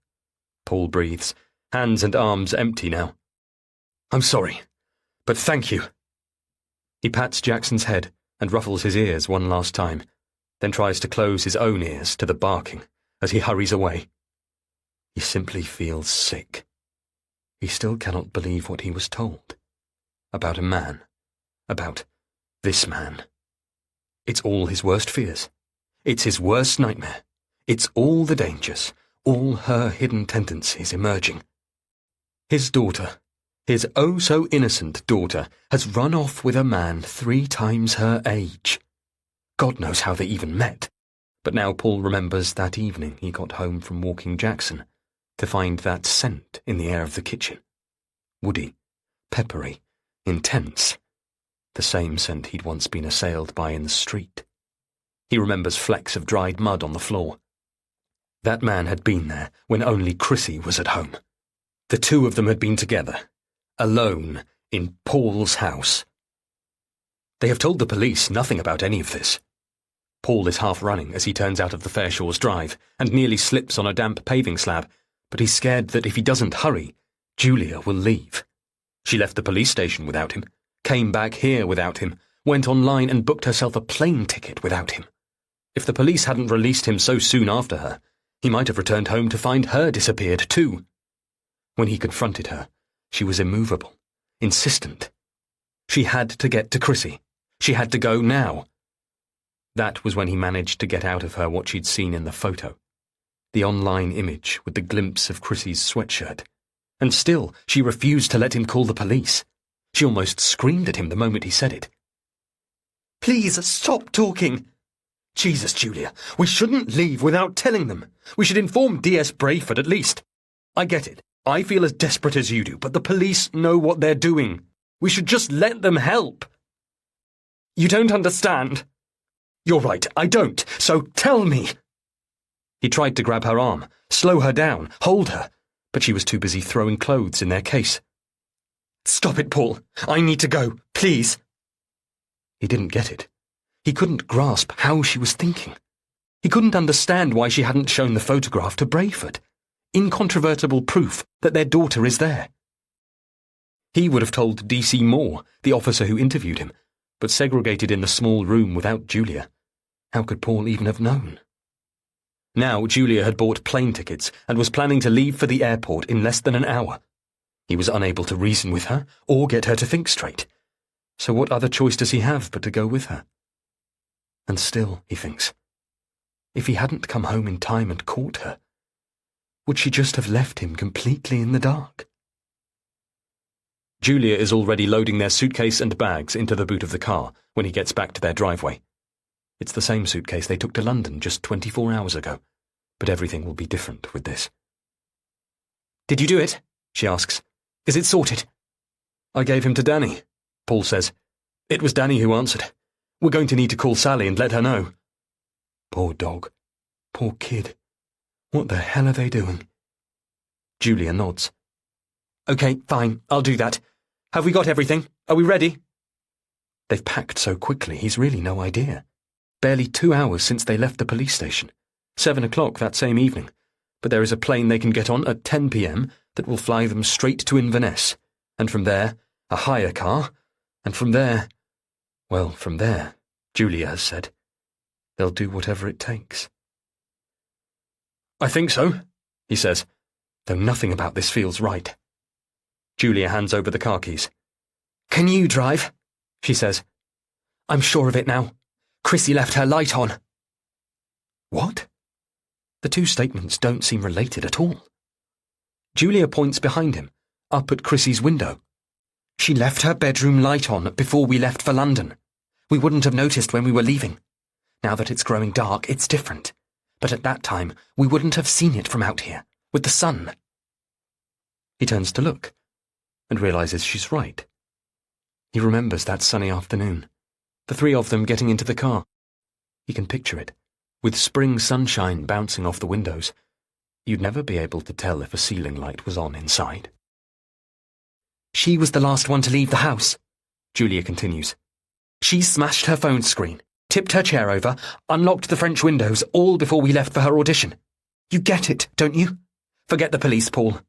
Paul breathes, hands and arms empty now. "I'm sorry, but thank you." He pats Jackson's head and ruffles his ears one last time, then tries to close his own ears to the barking as he hurries away. He simply feels sick. He still cannot believe what he was told. About a man. About this man. It's all his worst fears. It's his worst nightmare. It's all the dangers, all her hidden tendencies emerging. His daughter, his oh-so-innocent daughter, has run off with a man 3 times her age. God knows how they even met. But now Paul remembers that evening he got home from walking Jackson, to find that scent in the air of the kitchen. Woody, peppery, intense. The same scent he'd once been assailed by in the street. He remembers flecks of dried mud on the floor. That man had been there when only Chrissy was at home. The two of them had been together, alone, in Paul's house. They have told the police nothing about any of this. Paul is half running as he turns out of the Fairshaws' drive and nearly slips on a damp paving slab, but he's scared that if he doesn't hurry, Julia will leave. She left the police station without him, came back here without him, went online and booked herself a plane ticket without him. If the police hadn't released him so soon after her, he might have returned home to find her disappeared too. When he confronted her, she was immovable, insistent. She had to get to Chrissy. She had to go now. That was when he managed to get out of her what she'd seen in the photo. The online image with the glimpse of Chrissy's sweatshirt. And still, she refused to let him call the police. She almost screamed at him the moment he said it. "Please, stop talking!" "Jesus, Julia, we shouldn't leave without telling them. We should inform D.S. Brayford at least. I get it. I feel as desperate as you do, but the police know what they're doing. We should just let them help." You don't understand. You're right, I don't, so tell me. He tried to grab her arm, slow her down, hold her, but she was too busy throwing clothes in their case. Stop it, Paul. I need to go, please. He didn't get it. He couldn't grasp how she was thinking. He couldn't understand why she hadn't shown the photograph to Brayford. Incontrovertible proof that their daughter is there. He would have told D.C. Moore, the officer who interviewed him, but segregated in the small room without Julia. How could Paul even have known? Now Julia had bought plane tickets and was planning to leave for the airport in less than an hour. He was unable to reason with her or get her to think straight. So what other choice does he have but to go with her? And still, he thinks, if he hadn't come home in time and caught her, would she just have left him completely in the dark? Julia is already loading their suitcase and bags into the boot of the car when he gets back to their driveway. It's the same suitcase they took to London just 24 hours ago, but everything will be different with this. Did you do it? She asks. Is it sorted? I gave him to Danny, Paul says. It was Danny who answered. We're going to need to call Sally and let her know. Poor dog. Poor kid. What the hell are they doing? Julia nods. Okay, fine, I'll do that. Have we got everything? Are we ready? They've packed so quickly, he's really no idea. Barely 2 hours since they left the police station. 7 o'clock that same evening. But there is a plane they can get on at 10 p.m. that will fly them straight to Inverness. And from there, a hire car. And from there, well, from there, Julia has said, they'll do whatever it takes. I think so, he says, though nothing about this feels right. Julia hands over the car keys. Can you drive? She says. I'm sure of it now. Chrissy left her light on. What? The two statements don't seem related at all. Julia points behind him, up at Chrissy's window. She left her bedroom light on before we left for London. We wouldn't have noticed when we were leaving. Now that it's growing dark, it's different. But at that time, we wouldn't have seen it from out here, with the sun. He turns to look, and realizes she's right. He remembers that sunny afternoon, the three of them getting into the car. He can picture it, with spring sunshine bouncing off the windows. You'd never be able to tell if a ceiling light was on inside. She was the last one to leave the house, Julia continues. She smashed her phone screen, tipped her chair over, unlocked the French windows, all before we left for her audition. You get it, don't you? Forget the police, Paul.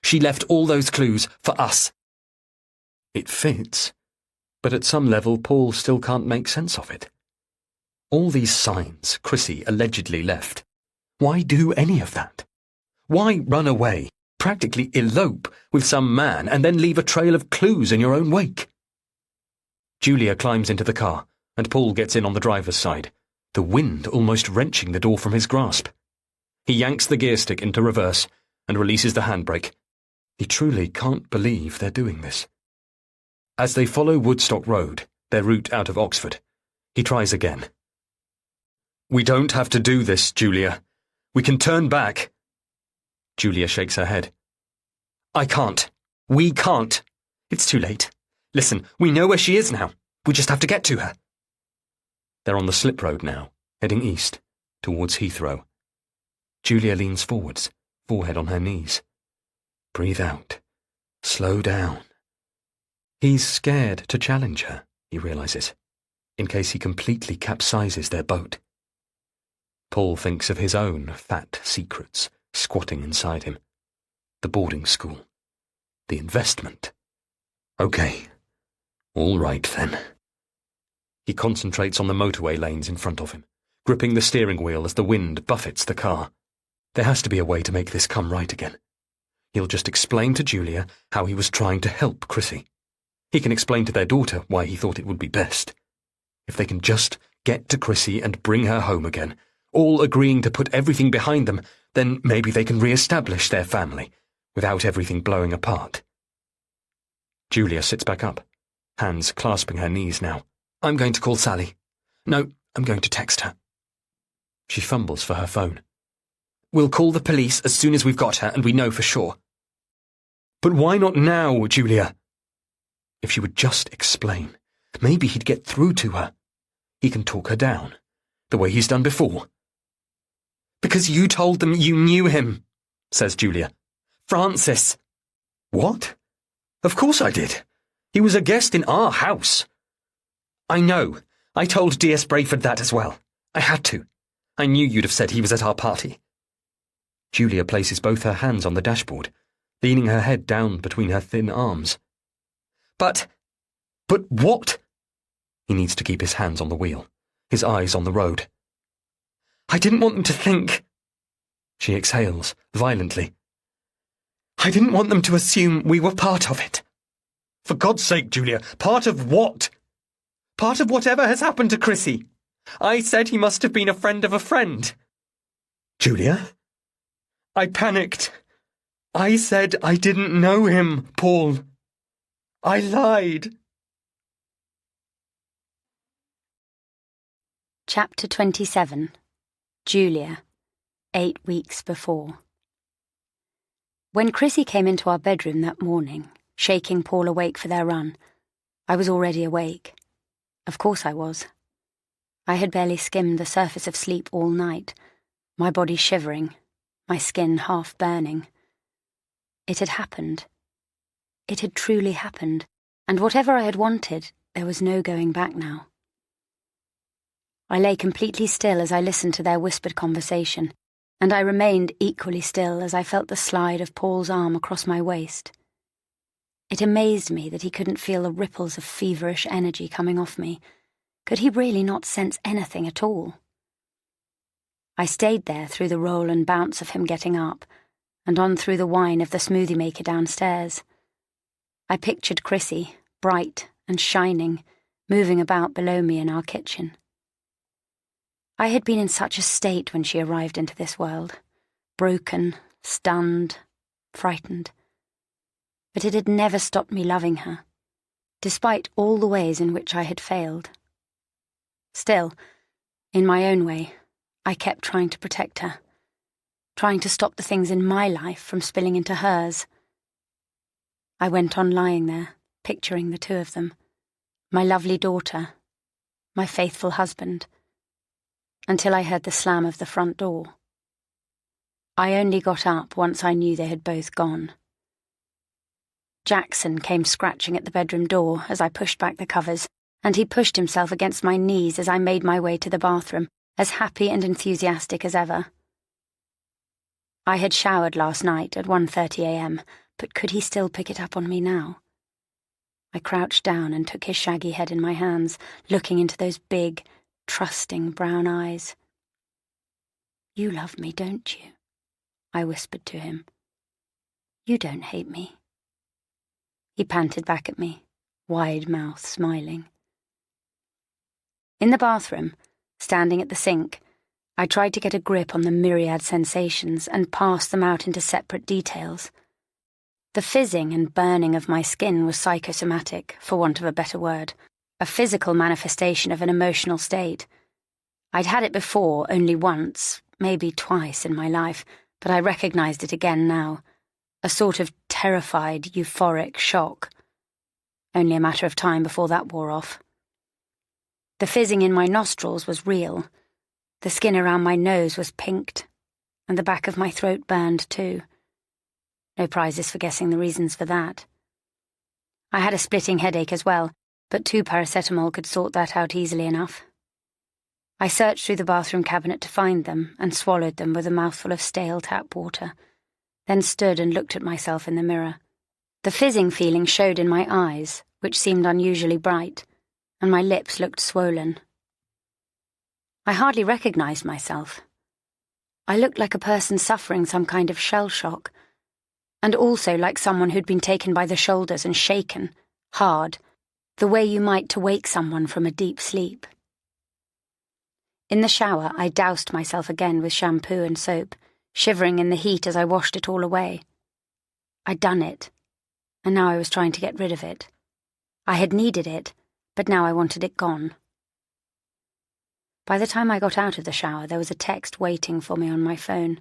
She left all those clues for us. It fits, but at some level Paul still can't make sense of it. All these signs Chrissy allegedly left. Why do any of that? Why run away, practically elope with some man, and then leave a trail of clues in your own wake? Julia climbs into the car, and Paul gets in on the driver's side, the wind almost wrenching the door from his grasp. He yanks the gear stick into reverse and releases the handbrake. He truly can't believe they're doing this. As they follow Woodstock Road, their route out of Oxford, he tries again. We don't have to do this, Julia. We can turn back. Julia shakes her head. I can't. We can't. It's too late. Listen, we know where she is now. We just have to get to her. They're on the slip road now, heading east, towards Heathrow. Julia leans forwards, forehead on her knees. Breathe out. Slow down. He's scared to challenge her, he realizes, in case he completely capsizes their boat. Paul thinks of his own fat secrets squatting inside him. The boarding school. The investment. Okay. All right, then. He concentrates on the motorway lanes in front of him, gripping the steering wheel as the wind buffets the car. There has to be a way to make this come right again. He'll just explain to Julia how he was trying to help Chrissy. He can explain to their daughter why he thought it would be best. If they can just get to Chrissy and bring her home again, all agreeing to put everything behind them, then maybe they can re-establish their family without everything blowing apart. Julia sits back up, hands clasping her knees now. I'm going to call Sally. No, I'm going to text her. She fumbles for her phone. We'll call the police as soon as we've got her and we know for sure. But why not now, Julia? If she would just explain, maybe he'd get through to her. He can talk her down, the way he's done before. "Because you told them you knew him," says Julia. "Francis." "What? Of course I did. He was a guest in our house." "I know. I told D.S. Brayford that as well. I had to. I knew you'd have said he was at our party." Julia places both her hands on the dashboard, leaning her head down between her thin arms. But what?" He needs to keep his hands on the wheel, his eyes on the road. "I didn't want them to think..." She exhales violently. "I didn't want them to assume we were part of it." "For God's sake, Julia, part of what?" "Part of whatever has happened to Chrissy. I said he must have been a friend of a friend." "Julia?" "I panicked. I said I didn't know him, Paul. I lied." Chapter 27. Julia, 8 weeks before. When Chrissy came into our bedroom that morning, shaking Paul awake for their run, I was already awake. Of course I was. I had barely skimmed the surface of sleep all night, my body shivering, my skin half burning. It had happened. It had truly happened, and whatever I had wanted, there was no going back now. I lay completely still as I listened to their whispered conversation, and I remained equally still as I felt the slide of Paul's arm across my waist. It amazed me that he couldn't feel the ripples of feverish energy coming off me. Could he really not sense anything at all? I stayed there through the roll and bounce of him getting up, and on through the whine of the smoothie maker downstairs. I pictured Chrissy, bright and shining, moving about below me in our kitchen. I had been in such a state when she arrived into this world, broken, stunned, frightened. But it had never stopped me loving her, despite all the ways in which I had failed. Still, in my own way, I kept trying to protect her, trying to stop the things in my life from spilling into hers. I went on lying there, picturing the two of them, my lovely daughter, my faithful husband, until I heard the slam of the front door. I only got up once I knew they had both gone. Jackson came scratching at the bedroom door as I pushed back the covers, and he pushed himself against my knees as I made my way to the bathroom, as happy and enthusiastic as ever. I had showered last night at 1:30 a.m., but could he still pick it up on me now? I crouched down and took his shaggy head in my hands, looking into those big, trusting brown eyes. "You love me, don't you?" I whispered to him. "You don't hate me." He panted back at me, wide mouth smiling. In the bathroom, standing at the sink, I tried to get a grip on the myriad sensations and parse them out into separate details. The fizzing and burning of my skin was psychosomatic, for want of a better word, a physical manifestation of an emotional state. I'd had it before, only once, maybe twice in my life, but I recognized it again now. A sort of terrified, euphoric shock. Only a matter of time before that wore off. The fizzing in my nostrils was real. The skin around my nose was pinked, and the back of my throat burned too. No prizes for guessing the reasons for that. I had a splitting headache as well, but 2 paracetamol could sort that out easily enough. I searched through the bathroom cabinet to find them and swallowed them with a mouthful of stale tap water, then stood and looked at myself in the mirror. The fizzing feeling showed in my eyes, which seemed unusually bright, and my lips looked swollen. I hardly recognized myself. I looked like a person suffering some kind of shell shock, and also like someone who'd been taken by the shoulders and shaken, hard, the way you might to wake someone from a deep sleep. In the shower, I doused myself again with shampoo and soap, shivering in the heat as I washed it all away. I'd done it, and now I was trying to get rid of it. I had needed it, but now I wanted it gone. By the time I got out of the shower, there was a text waiting for me on my phone.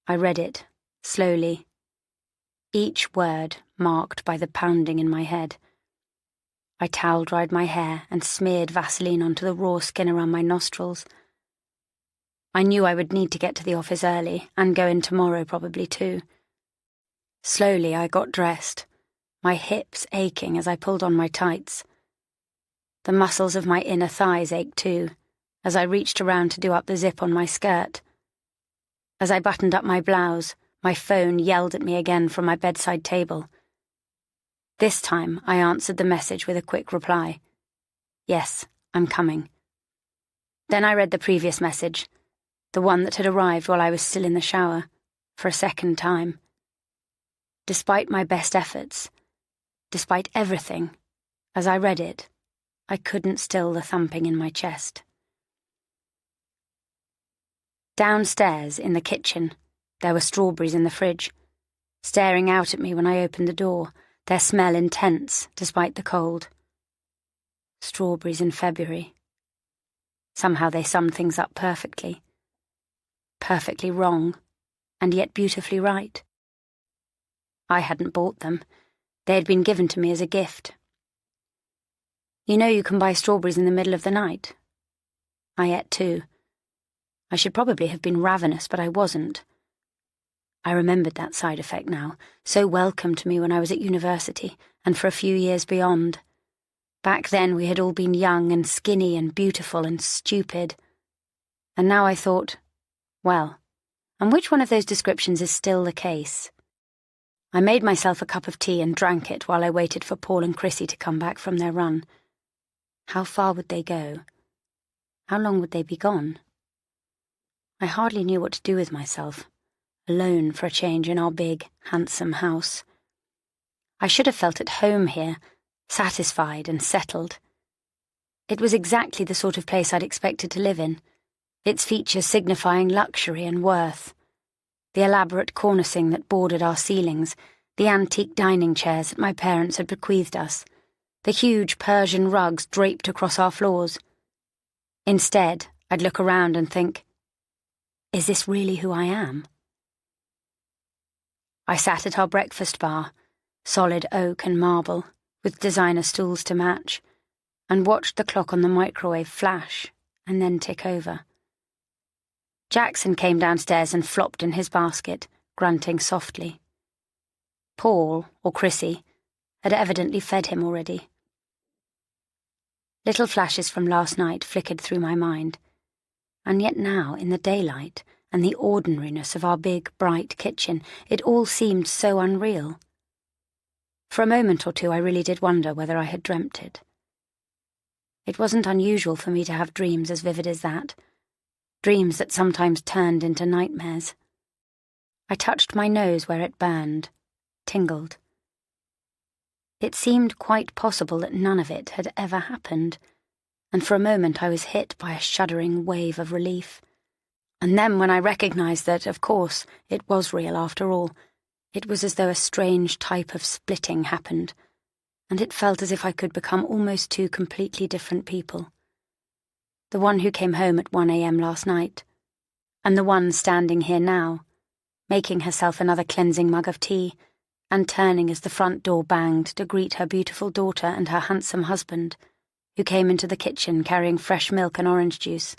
I read it, slowly, each word marked by the pounding in my head. I towel-dried my hair and smeared Vaseline onto the raw skin around my nostrils. I knew I would need to get to the office early, and go in tomorrow probably too. Slowly I got dressed, my hips aching as I pulled on my tights. The muscles of my inner thighs ached too, as I reached around to do up the zip on my skirt. As I buttoned up my blouse, my phone yelled at me again from my bedside table. This time I answered the message with a quick reply. Yes, I'm coming. Then I read the previous message, the one that had arrived while I was still in the shower, for a second time. Despite my best efforts, despite everything, as I read it, I couldn't still the thumping in my chest. Downstairs, in the kitchen, there were strawberries in the fridge, staring out at me when I opened the door, their smell intense despite the cold. Strawberries in February. Somehow they summed things up perfectly. Perfectly wrong, and yet beautifully right. I hadn't bought them. They had been given to me as a gift. You know you can buy strawberries in the middle of the night. I ate two. I should probably have been ravenous, but I wasn't. I remembered that side effect now, so welcome to me when I was at university, and for a few years beyond. Back then we had all been young and skinny and beautiful and stupid. And now I thought, well, and which one of those descriptions is still the case? I made myself a cup of tea and drank it while I waited for Paul and Chrissy to come back from their run. How far would they go? How long would they be gone? I hardly knew what to do with myself, alone for a change in our big, handsome house. I should have felt at home here, satisfied and settled. It was exactly the sort of place I'd expected to live in, its features signifying luxury and worth. The elaborate cornicing that bordered our ceilings, the antique dining chairs that my parents had bequeathed us, the huge Persian rugs draped across our floors. Instead, I'd look around and think, is this really who I am? I sat at our breakfast bar, solid oak and marble, with designer stools to match, and watched the clock on the microwave flash and then tick over. Jackson came downstairs and flopped in his basket, grunting softly. Paul, or Chrissy, had evidently fed him already. Little flashes from last night flickered through my mind, and yet now, in the daylight and the ordinariness of our big, bright kitchen, it all seemed so unreal. For a moment or two I really did wonder whether I had dreamt it. It wasn't unusual for me to have dreams as vivid as that, dreams that sometimes turned into nightmares. I touched my nose where it burned, tingled. It seemed quite possible that none of it had ever happened, and for a moment I was hit by a shuddering wave of relief. And then when I recognized that, of course, it was real after all, it was as though a strange type of splitting happened, and it felt as if I could become almost two completely different people. The one who came home at 1 a.m. last night, and the one standing here now, making herself another cleansing mug of tea, and turning as the front door banged to greet her beautiful daughter and her handsome husband, who came into the kitchen carrying fresh milk and orange juice,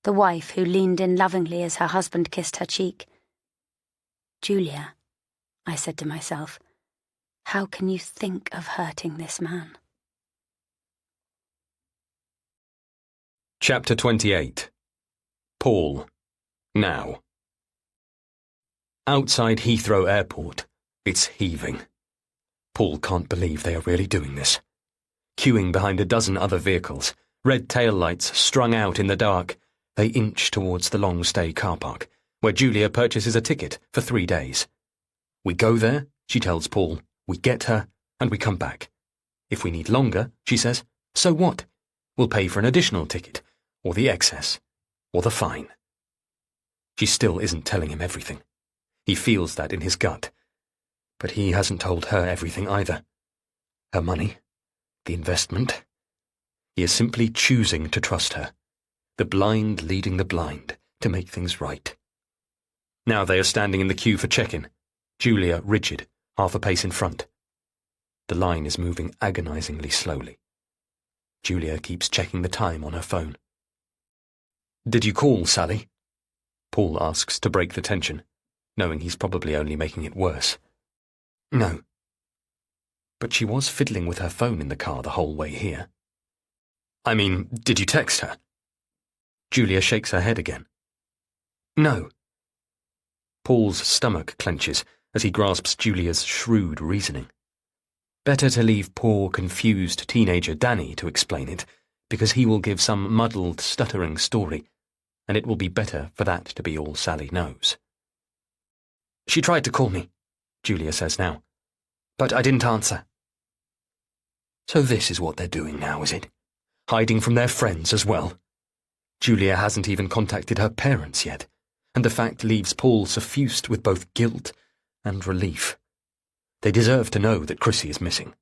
the wife who leaned in lovingly as her husband kissed her cheek. Julia, I said to myself, how can you think of hurting this man? Chapter 28. Paul. Now. Outside Heathrow Airport, it's heaving. Paul can't believe they are really doing this. Queuing behind a dozen other vehicles, red taillights strung out in the dark, they inch towards the long-stay car park, where Julia purchases a ticket for 3 days. We go there, she tells Paul, we get her, and we come back. If we need longer, she says, so what? We'll pay for an additional ticket, or the excess, or the fine. She still isn't telling him everything. He feels that in his gut. But he hasn't told her everything either. Her money, the investment. He is simply choosing to trust her, the blind leading the blind, to make things right. Now they are standing in the queue for check-in, Julia rigid, half a pace in front. The line is moving agonizingly slowly. Julia keeps checking the time on her phone. "Did you call, Sally?" Paul asks to break the tension, knowing he's probably only making it worse. "No." But she was fiddling with her phone in the car the whole way here. "I mean, did you text her?" Julia shakes her head again. "No." Paul's stomach clenches as he grasps Julia's shrewd reasoning. Better to leave poor, confused teenager Danny to explain it, because he will give some muddled, stuttering story, and it will be better for that to be all Sally knows. "She tried to call me," Julia says now, "but I didn't answer." So this is what they're doing now, is it? Hiding from their friends as well? Julia hasn't even contacted her parents yet, and the fact leaves Paul suffused with both guilt and relief. They deserve to know that Chrissy is missing.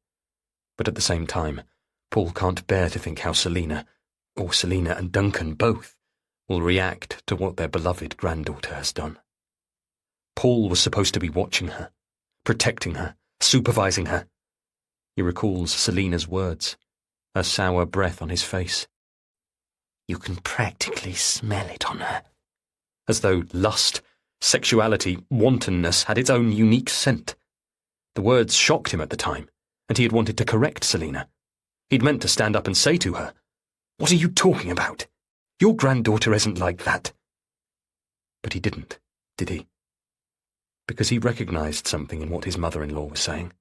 But at the same time, Paul can't bear to think how Selina and Duncan both, will react to what their beloved granddaughter has done. Paul was supposed to be watching her, protecting her, supervising her. He recalls Selina's words, her sour breath on his face. "You can practically smell it on her." As though lust, sexuality, wantonness had its own unique scent. The words shocked him at the time, and he had wanted to correct Selina. He'd meant to stand up and say to her, "What are you talking about? Your granddaughter isn't like that." But he didn't, did he? Because he recognized something in what his mother-in-law was saying,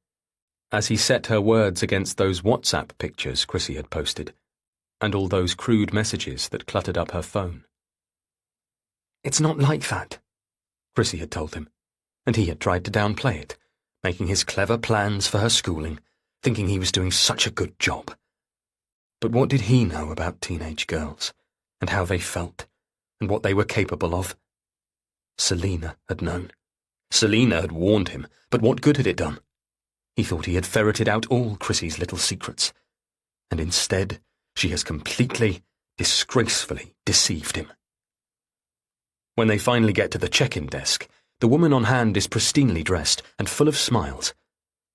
as he set her words against those WhatsApp pictures Chrissy had posted, and all those crude messages that cluttered up her phone. "It's not like that," Chrissy had told him, and he had tried to downplay it, making his clever plans for her schooling, thinking he was doing such a good job. But what did he know about teenage girls, and how they felt, and what they were capable of? Selina had known. Selina had warned him, but what good had it done? He thought he had ferreted out all Chrissy's little secrets, and instead she has completely, disgracefully deceived him. When they finally get to the check-in desk, the woman on hand is pristinely dressed and full of smiles.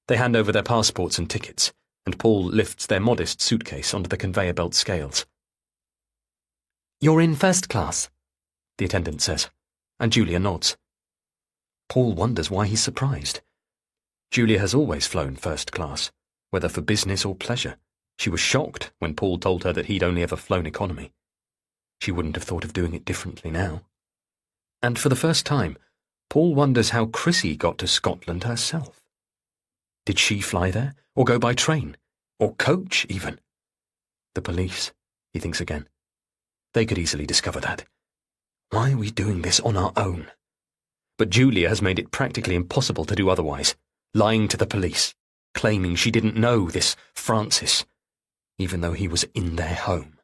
They hand over their passports and tickets, and Paul lifts their modest suitcase onto the conveyor belt scales. "You're in first class," the attendant says, and Julia nods. Paul wonders why he's surprised. Julia has always flown first class, whether for business or pleasure. She was shocked when Paul told her that he'd only ever flown economy. She wouldn't have thought of doing it differently now. And for the first time, Paul wonders how Chrissy got to Scotland herself. Did she fly there, or go by train, or coach even? The police, he thinks again. They could easily discover that. Why are we doing this on our own? But Julia has made it practically impossible to do otherwise, lying to the police, claiming she didn't know this Francis, even though he was in their home.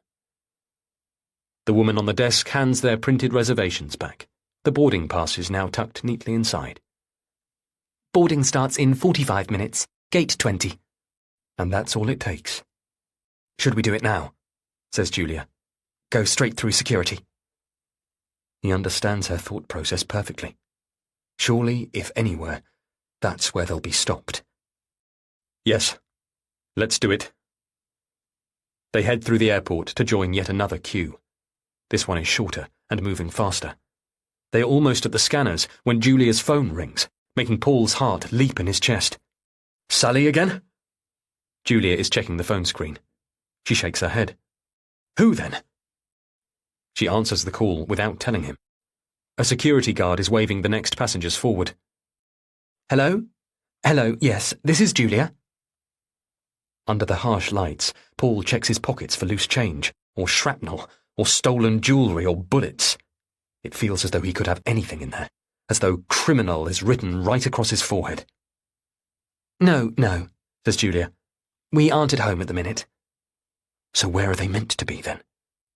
The woman on the desk hands their printed reservations back. The boarding pass is now tucked neatly inside. "Boarding starts in 45 minutes, gate 20. And that's all it takes. "Should we do it now?" says Julia. "Go straight through security." He understands her thought process perfectly. Surely, if anywhere, that's where they'll be stopped. "Yes, let's do it." They head through the airport to join yet another queue. This one is shorter and moving faster. They are almost at the scanners when Julia's phone rings, making Paul's heart leap in his chest. "Sally again?" Julia is checking the phone screen. She shakes her head. "Who then?" She answers the call without telling him. A security guard is waving the next passengers forward. "Hello? Hello, yes, this is Julia." Under the harsh lights, Paul checks his pockets for loose change, or shrapnel, or stolen jewellery, or bullets. It feels as though he could have anything in there, as though criminal is written right across his forehead. No, says Julia. "We aren't at home at the minute." So where are they meant to be, then?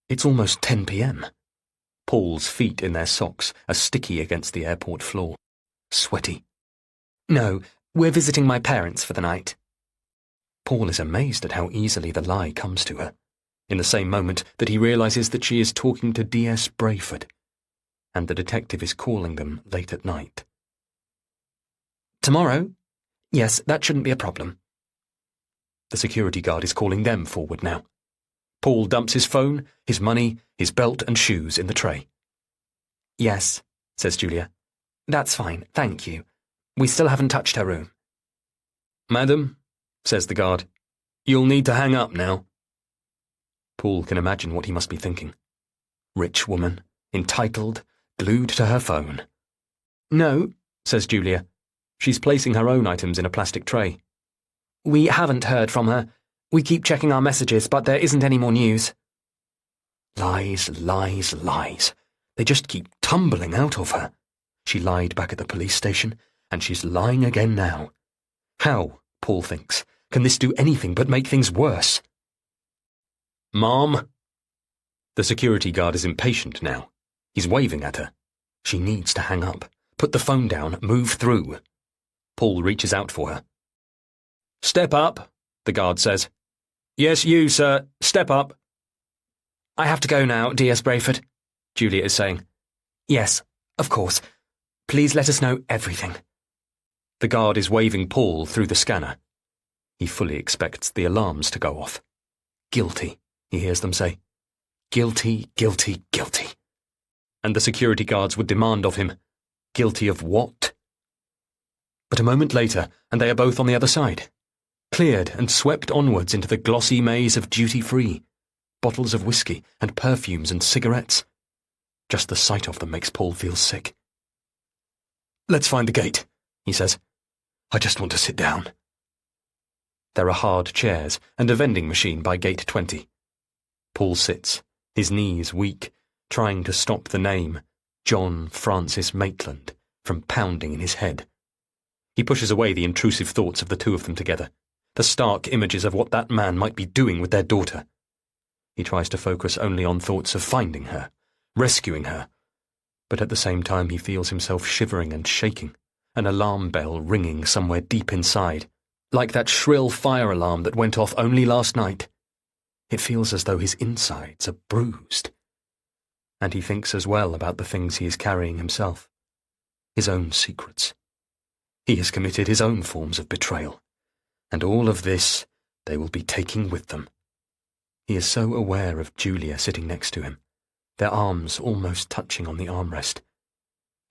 It's almost 10 p.m. Paul's feet in their socks are sticky against the airport floor. Sweaty. "No, we're visiting my parents for the night." Paul is amazed at how easily the lie comes to her, in the same moment that he realises that she is talking to D.S. Brayford, and the detective is calling them late at night. "Tomorrow? Yes, that shouldn't be a problem." The security guard is calling them forward now. Paul dumps his phone, his money, his belt and shoes in the tray. Yes, says Julia. That's fine, thank you. We still haven't touched her room. Madam, says the guard, you'll need to hang up now. Paul can imagine what he must be thinking. Rich woman, entitled, glued to her phone. No, says Julia. She's placing her own items in a plastic tray. We haven't heard from her. We keep checking our messages, but there isn't any more news. Lies, lies, lies. They just keep tumbling out of her. She lied back at the police station, and she's lying again now. How, Paul thinks, can this do anything but make things worse? Mom? The security guard is impatient now. He's waving at her. She needs to hang up, put the phone down, move through. Paul reaches out for her. Step up, the guard says. Yes, you, sir. Step up. I have to go now, D.S. Brayford, Julia is saying. Yes, of course. Please let us know everything. The guard is waving Paul through the scanner. He fully expects the alarms to go off. Guilty, he hears them say. Guilty, guilty, guilty. And the security guards would demand of him, guilty of what? But a moment later, and they are both on the other side, cleared and swept onwards into the glossy maze of duty-free, bottles of whiskey and perfumes and cigarettes. Just the sight of them makes Paul feel sick. Let's find the gate, he says. I just want to sit down. There are hard chairs and a vending machine by gate 20. Paul sits, his knees weak, trying to stop the name, John Francis Maitland, from pounding in his head. He pushes away the intrusive thoughts of the two of them together, the stark images of what that man might be doing with their daughter. He tries to focus only on thoughts of finding her, rescuing her, but at the same time he feels himself shivering and shaking, an alarm bell ringing somewhere deep inside, like that shrill fire alarm that went off only last night. It feels as though his insides are bruised. And he thinks as well about the things he is carrying himself, his own secrets. He has committed his own forms of betrayal, and all of this they will be taking with them. He is so aware of Julia sitting next to him, their arms almost touching on the armrest.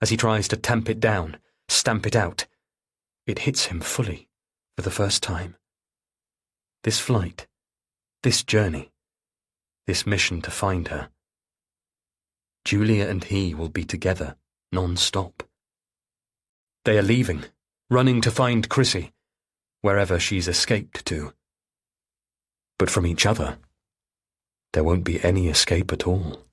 As he tries to tamp it down, stamp it out, it hits him fully, for the first time. This flight, this journey, this mission to find her. Julia and he will be together, non-stop. They are leaving, running to find Chrissy, wherever she's escaped to. But from each other, there won't be any escape at all.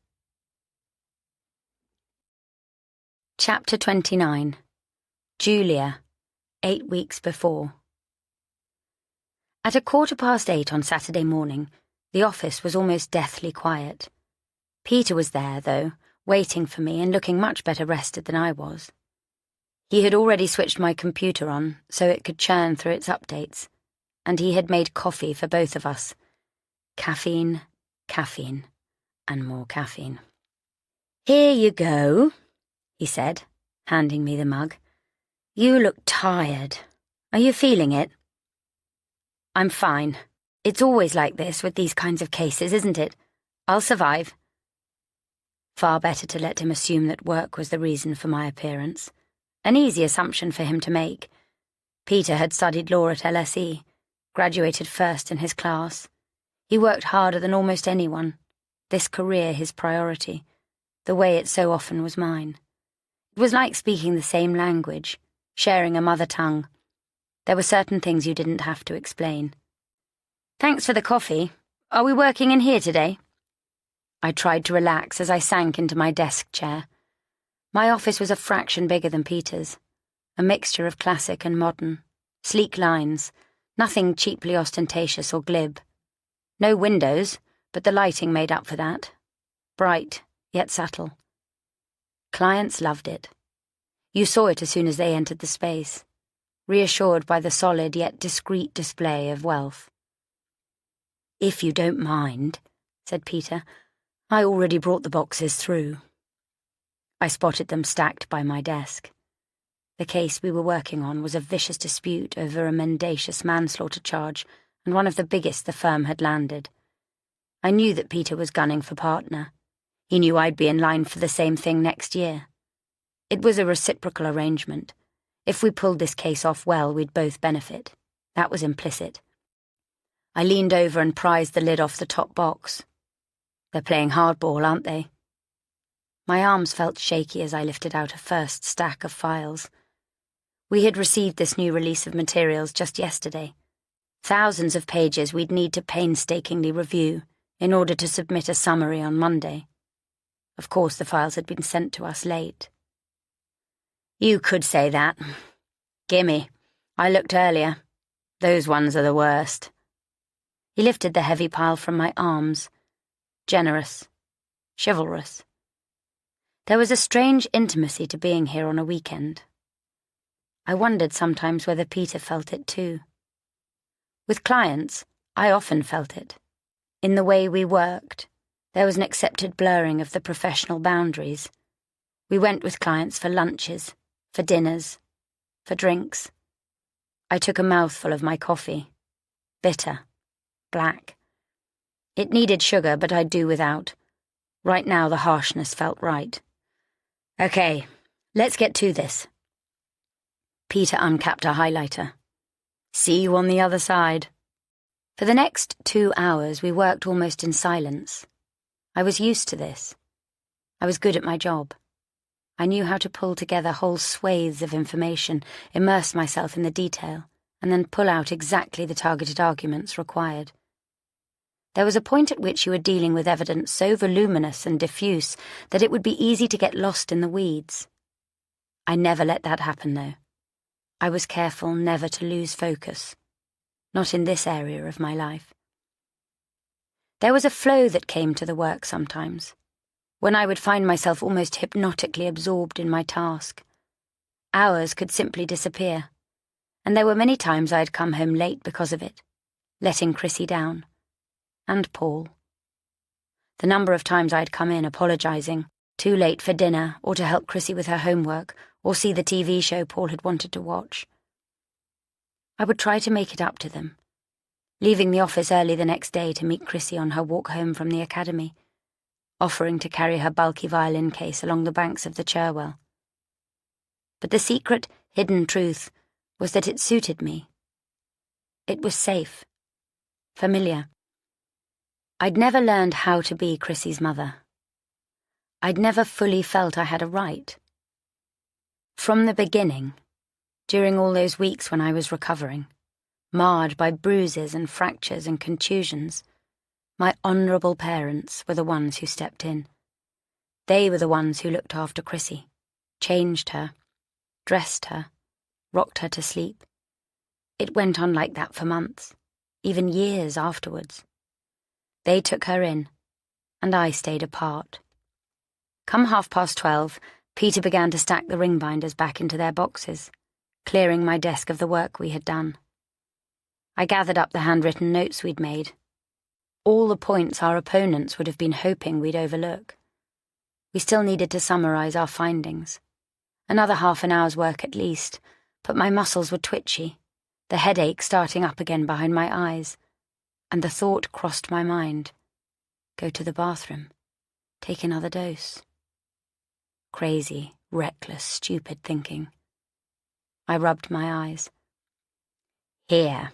Chapter 29. Julia, 8 weeks before. At 8:15 on Saturday morning, the office was almost deathly quiet. Peter was there, though, waiting for me and looking much better rested than I was. He had already switched my computer on so it could churn through its updates, and he had made coffee for both of us. Caffeine, caffeine, and more caffeine. "Here you go," he said, handing me the mug. "You look tired. Are you feeling it?" "I'm fine. It's always like this with these kinds of cases, isn't it? I'll survive." Far better to let him assume that work was the reason for my appearance. An easy assumption for him to make. Peter had studied law at LSE, graduated first in his class. He worked harder than almost anyone. This career his priority, the way it so often was mine. It was like speaking the same language, sharing a mother tongue. There were certain things you didn't have to explain. "Thanks for the coffee. Are we working in here today?" I tried to relax as I sank into my desk chair. My office was a fraction bigger than Peter's, a mixture of classic and modern, sleek lines, nothing cheaply ostentatious or glib. No windows, but the lighting made up for that. Bright, yet subtle. Clients loved it. You saw it as soon as they entered the space, reassured by the solid yet discreet display of wealth. "If you don't mind," said Peter, "I already brought the boxes through." I spotted them stacked by my desk. The case we were working on was a vicious dispute over a mendacious manslaughter charge and one of the biggest the firm had landed. I knew that Peter was gunning for partner. He knew I'd be in line for the same thing next year. It was a reciprocal arrangement. If we pulled this case off well, we'd both benefit. That was implicit. I leaned over and prized the lid off the top box. They're playing hardball, aren't they? My arms felt shaky as I lifted out a first stack of files. We had received this new release of materials just yesterday. Thousands of pages we'd need to painstakingly review in order to submit a summary on Monday. Of course, the files had been sent to us late. You could say that. Gimme. I looked earlier. Those ones are the worst. He lifted the heavy pile from my arms. Generous. Chivalrous. There was a strange intimacy to being here on a weekend. I wondered sometimes whether Peter felt it too. With clients, I often felt it. In the way we worked, there was an accepted blurring of the professional boundaries. We went with clients for lunches, for dinners, for drinks. I took a mouthful of my coffee. Bitter. Black. It needed sugar, but I'd do without. Right now the harshness felt right. Okay, let's get to this. Peter uncapped a highlighter. See you on the other side. For the next 2 hours we worked almost in silence. I was used to this. I was good at my job. I knew how to pull together whole swathes of information, immerse myself in the detail, and then pull out exactly the targeted arguments required. There was a point at which you were dealing with evidence so voluminous and diffuse that it would be easy to get lost in the weeds. I never let that happen, though. I was careful never to lose focus. Not in this area of my life. There was a flow that came to the work sometimes, when I would find myself almost hypnotically absorbed in my task. Hours could simply disappear, and there were many times I'd come home late because of it, letting Chrissy down. And Paul. The number of times I'd come in apologising, too late for dinner, or to help Chrissy with her homework, or see the TV show Paul had wanted to watch. I would try to make it up to them, leaving the office early the next day to meet Chrissy on her walk home from the academy, offering to carry her bulky violin case along the banks of the Cherwell. But the secret, hidden truth was that it suited me. It was safe, familiar. I'd never learned how to be Chrissy's mother. I'd never fully felt I had a right. From the beginning, during all those weeks when I was recovering, marred by bruises and fractures and contusions, my honourable parents were the ones who stepped in. They were the ones who looked after Chrissy, changed her, dressed her, rocked her to sleep. It went on like that for months, even years afterwards. They took her in, and I stayed apart. Come 12:30, Peter began to stack the ring binders back into their boxes, clearing my desk of the work we had done. I gathered up the handwritten notes we'd made. All the points our opponents would have been hoping we'd overlook. We still needed to summarise our findings. Another half an hour's work at least, but my muscles were twitchy, the headache starting up again behind my eyes, and the thought crossed my mind. Go to the bathroom. Take another dose. Crazy, reckless, stupid thinking. I rubbed my eyes. Here.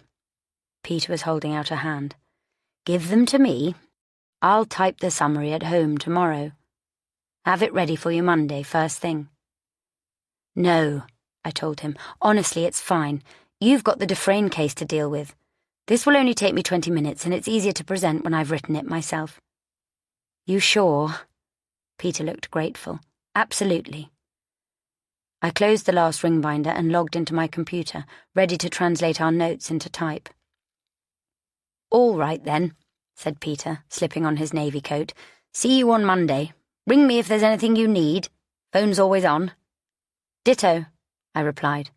Peter was holding out a hand. Give them to me. I'll type the summary at home tomorrow. Have it ready for you Monday, first thing. No, I told him. Honestly, it's fine. You've got the Dufresne case to deal with. This will only take me 20 minutes, and it's easier to present when I've written it myself. You sure? Peter looked grateful. Absolutely. I closed the last ring binder and logged into my computer, ready to translate our notes into type. All right then, said Peter, slipping on his navy coat. See you on Monday. Ring me if there's anything you need. Phone's always on. Ditto, I replied,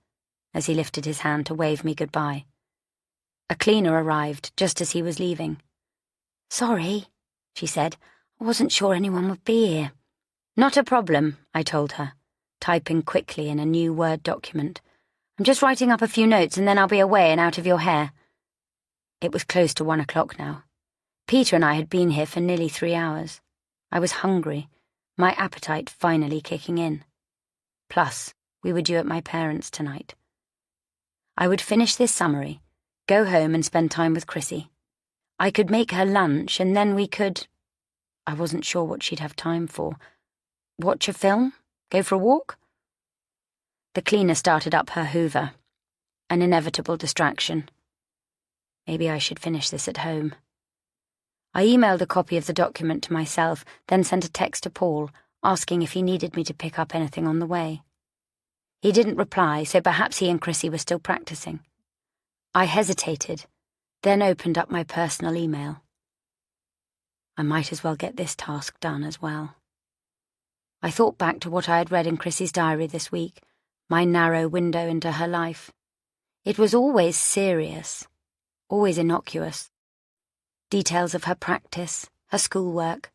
as he lifted his hand to wave me goodbye. A cleaner arrived just as he was leaving. Sorry, she said. I wasn't sure anyone would be here. Not a problem, I told her, typing quickly in a new Word document. I'm just writing up a few notes and then I'll be away and out of your hair. It was close to 1 o'clock now. Peter and I had been here for nearly 3 hours. I was hungry, my appetite finally kicking in. Plus, we were due at my parents' tonight. I would finish this summary, go home and spend time with Chrissy. I could make her lunch and then we could... I wasn't sure what she'd have time for. Watch a film? Go for a walk? The cleaner started up her hoover. An inevitable distraction. Maybe I should finish this at home. I emailed a copy of the document to myself, then sent a text to Paul, asking if he needed me to pick up anything on the way. He didn't reply, so perhaps he and Chrissy were still practicing. I hesitated, then opened up my personal email. I might as well get this task done as well. I thought back to what I had read in Chrissy's diary this week, my narrow window into her life. It was always serious, always innocuous. Details of her practice, her schoolwork,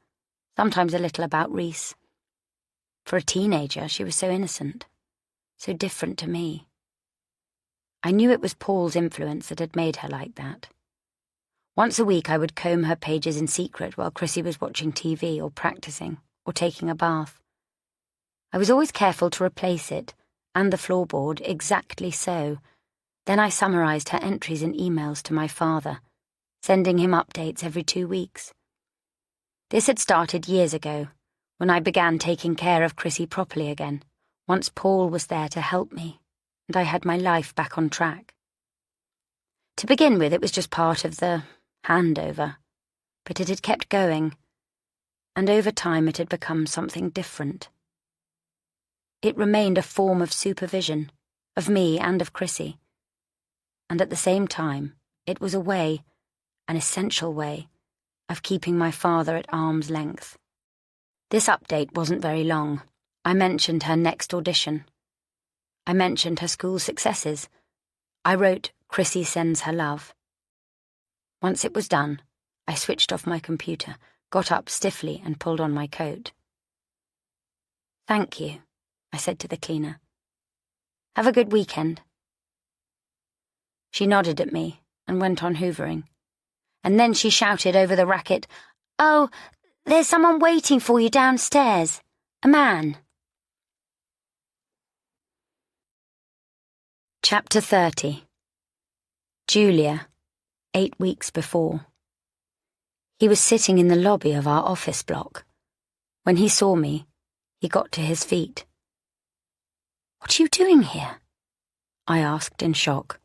sometimes a little about Reese. For a teenager, she was so innocent, so different to me. I knew it was Paul's influence that had made her like that. Once a week I would comb her pages in secret while Chrissy was watching TV or practicing or taking a bath. I was always careful to replace it, and the floorboard, exactly so. Then I summarised her entries in emails to my father, sending him updates every 2 weeks. This had started years ago, when I began taking care of Chrissy properly again, once Paul was there to help me, and I had my life back on track. To begin with, it was just part of the handover, but it had kept going, and over time it had become something different. It remained a form of supervision, of me and of Chrissy, and at the same time, it was a way, an essential way, of keeping my father at arm's length. This update wasn't very long. I mentioned her next audition. I mentioned her school successes. I wrote, Chrissy sends her love. Once it was done, I switched off my computer, got up stiffly and pulled on my coat. Thank you, I said to the cleaner. Have a good weekend. She nodded at me and went on hoovering. And then she shouted over the racket, "Oh, there's someone waiting for you downstairs. A man." Chapter 30. Julia, 8 weeks before. He was sitting in the lobby of our office block. When he saw me, he got to his feet. "What are you doing here?" I asked in shock.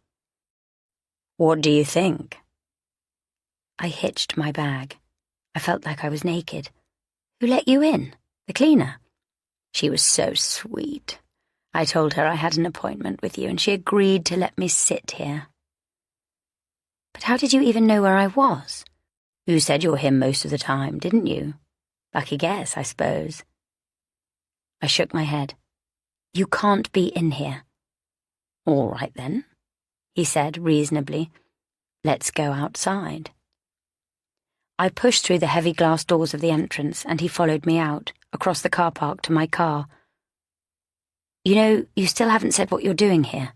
"What do you think?" I hitched my bag. I felt like I was naked. "Who let you in? The cleaner?" She was so sweet. I told her I had an appointment with you and she agreed to let me sit here. "But how did you even know where I was?" "You said you were here most of the time, didn't you? Lucky guess, I suppose." I shook my head. "You can't be in here." "All right then," he said reasonably. "Let's go outside." I pushed through the heavy glass doors of the entrance and he followed me out, across the car park to my car. "You know, you still haven't said what you're doing here."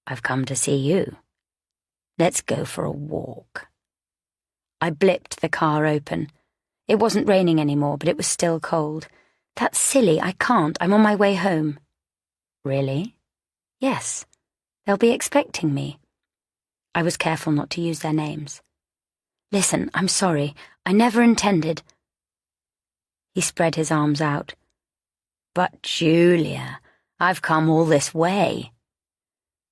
"I've come to see you. Let's go for a walk." I blipped the car open. It wasn't raining anymore, but it was still cold. "That's silly, I can't. I'm on my way home." "Really?" "Yes. They'll be expecting me." I was careful not to use their names. "Listen, I'm sorry. I never intended..." He spread his arms out. "But Julia, I've come all this way."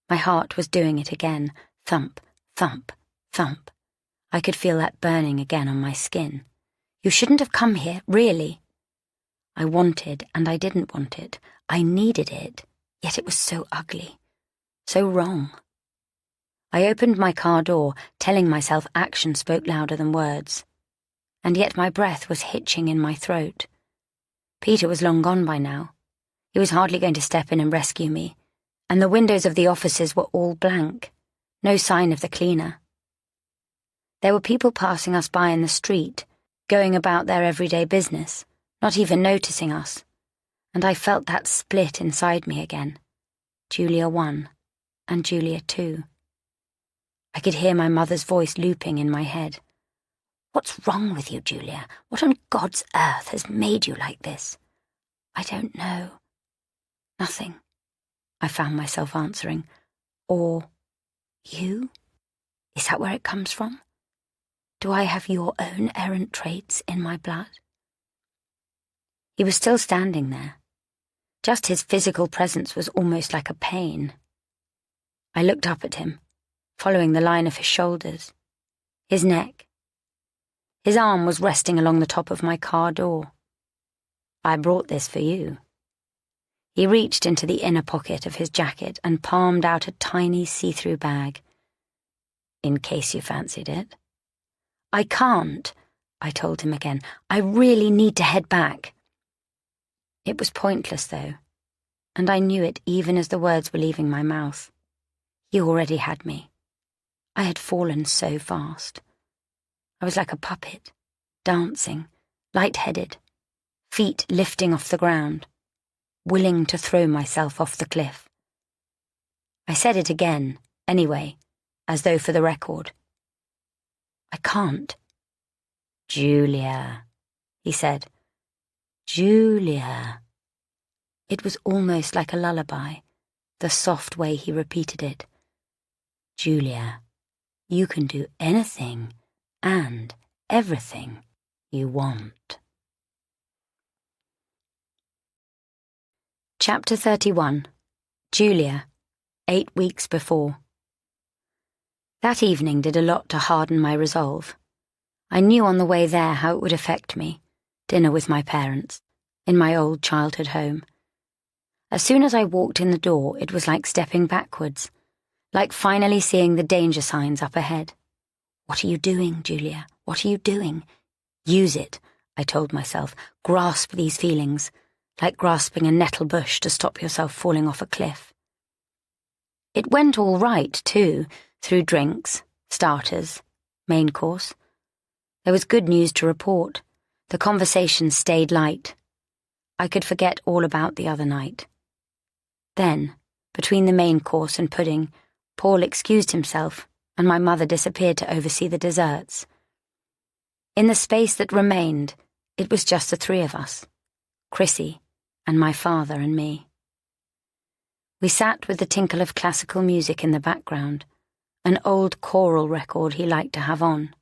My heart was doing it again. Thump, thump, thump. I could feel that burning again on my skin. "You shouldn't have come here, really." I wanted and I didn't want it. I needed it, yet it was so ugly, so wrong. I opened my car door, telling myself action spoke louder than words. And yet my breath was hitching in my throat. Peter was long gone by now. He was hardly going to step in and rescue me, and the windows of the offices were all blank, no sign of the cleaner. There were people passing us by in the street, going about their everyday business, not even noticing us, and I felt that split inside me again. Julia 1 and Julia 2. I could hear my mother's voice looping in my head. "What's wrong with you, Julia? What on God's earth has made you like this?" "I don't know." "Nothing," I found myself answering. "Or you? Is that where it comes from? Do I have your own errant traits in my blood?" He was still standing there. Just his physical presence was almost like a pain. I looked up at him, following the line of his shoulders, his neck. His arm was resting along the top of my car door. "I brought this for you." He reached into the inner pocket of his jacket and palmed out a tiny see-through bag. "In case you fancied it." "I can't," I told him again. "I really need to head back." It was pointless, though, and I knew it even as the words were leaving my mouth. He already had me. I had fallen so fast. I was like a puppet, dancing, light-headed, feet lifting off the ground, willing to throw myself off the cliff. I said it again, anyway, as though for the record. "I can't." "Julia," he said. "Julia." It was almost like a lullaby, the soft way he repeated it. "Julia, you can do anything and everything you want." Chapter 31. Julia, 8 weeks before. That evening did a lot to harden my resolve. I knew on the way there how it would affect me, dinner with my parents, in my old childhood home. As soon as I walked in the door, it was like stepping backwards, like finally seeing the danger signs up ahead. "What are you doing, Julia? What are you doing?" "Use it," I told myself. "Grasp these feelings, like grasping a nettle bush to stop yourself falling off a cliff." It went all right, too, through drinks, starters, main course. There was good news to report. The conversation stayed light. I could forget all about the other night. Then, between the main course and pudding, Paul excused himself, and my mother disappeared to oversee the desserts. In the space that remained, it was just the three of us, Chrissy, and my father and me. We sat with the tinkle of classical music in the background, an old choral record he liked to have on.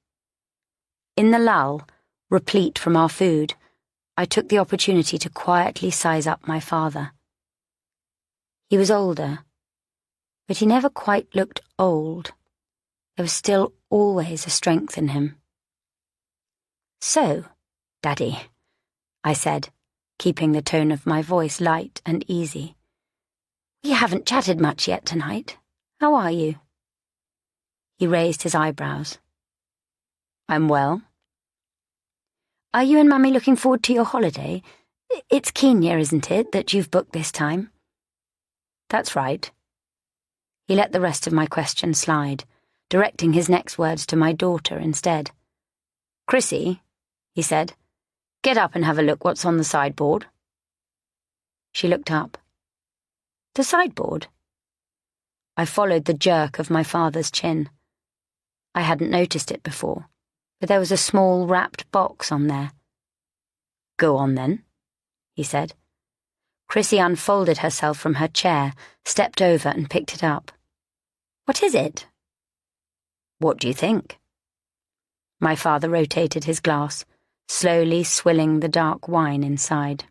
In the lull, replete from our food, I took the opportunity to quietly size up my father. He was older, but he never quite looked old. There was still always a strength in him. "So, Daddy," I said, keeping the tone of my voice light and easy. "We haven't chatted much yet tonight. How are you?" He raised his eyebrows. "I'm well." "Are you and Mummy looking forward to your holiday? It's Kenya, isn't it, that you've booked this time?" "That's right." He let the rest of my question slide, directing his next words to my daughter instead. "Chrissy," he said, "get up and have a look what's on the sideboard." She looked up. "The sideboard?" I followed the jerk of my father's chin. I hadn't noticed it before, but there was a small wrapped box on there. "Go on then," he said. Chrissy unfolded herself from her chair, stepped over and picked it up. "What is it?" "What do you think?" My father rotated his glass, slowly swilling the dark wine inside.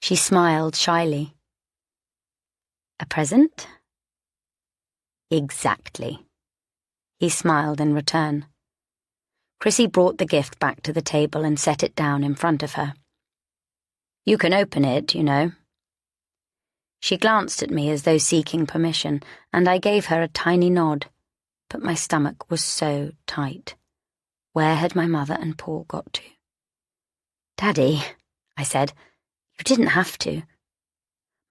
She smiled shyly. "A present?" "Exactly." He smiled in return. Chrissy brought the gift back to the table and set it down in front of her. "You can open it, you know." She glanced at me as though seeking permission, and I gave her a tiny nod, but my stomach was so tight. Where had my mother and Paul got to? "Daddy," I said, "you didn't have to."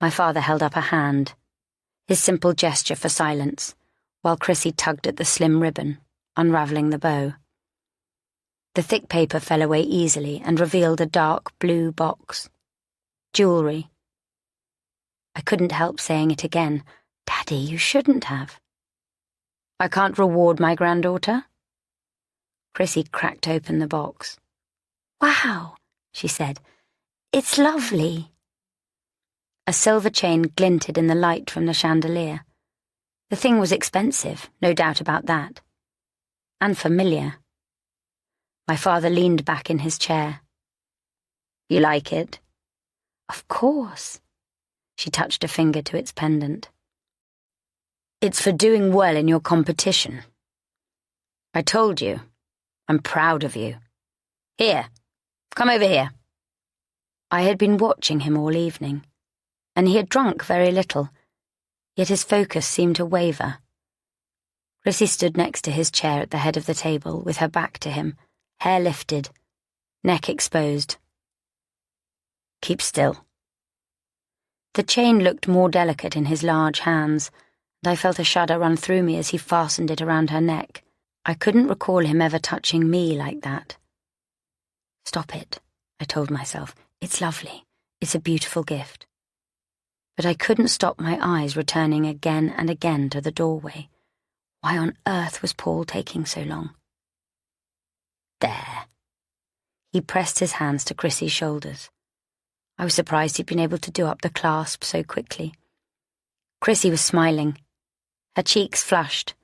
My father held up a hand, his simple gesture for silence, while Chrissy tugged at the slim ribbon, unravelling the bow. The thick paper fell away easily and revealed a dark blue box. Jewellery. I couldn't help saying it again. "Daddy, you shouldn't have." I can't reward my granddaughter? Chrissy cracked open the box. Wow, she said. It's lovely. A silver chain glinted in the light from the chandelier. The thing was expensive, no doubt about that. And familiar. My father leaned back in his chair. You like it? Of course. She touched a finger to its pendant. It's for doing well in your competition. I told you. I'm proud of you. Here, come over here. I had been watching him all evening, and he had drunk very little, yet his focus seemed to waver. Chrissy stood next to his chair at the head of the table, with her back to him, hair lifted, neck exposed. Keep still. The chain looked more delicate in his large hands, and I felt a shudder run through me as he fastened it around her neck. I couldn't recall him ever touching me like that. Stop it, I told myself. It's lovely. It's a beautiful gift. But I couldn't stop my eyes returning again and again to the doorway. Why on earth was Paul taking so long? There. He pressed his hands to Chrissy's shoulders. I was surprised he'd been able to do up the clasp so quickly. Chrissy was smiling. Her cheeks flushed.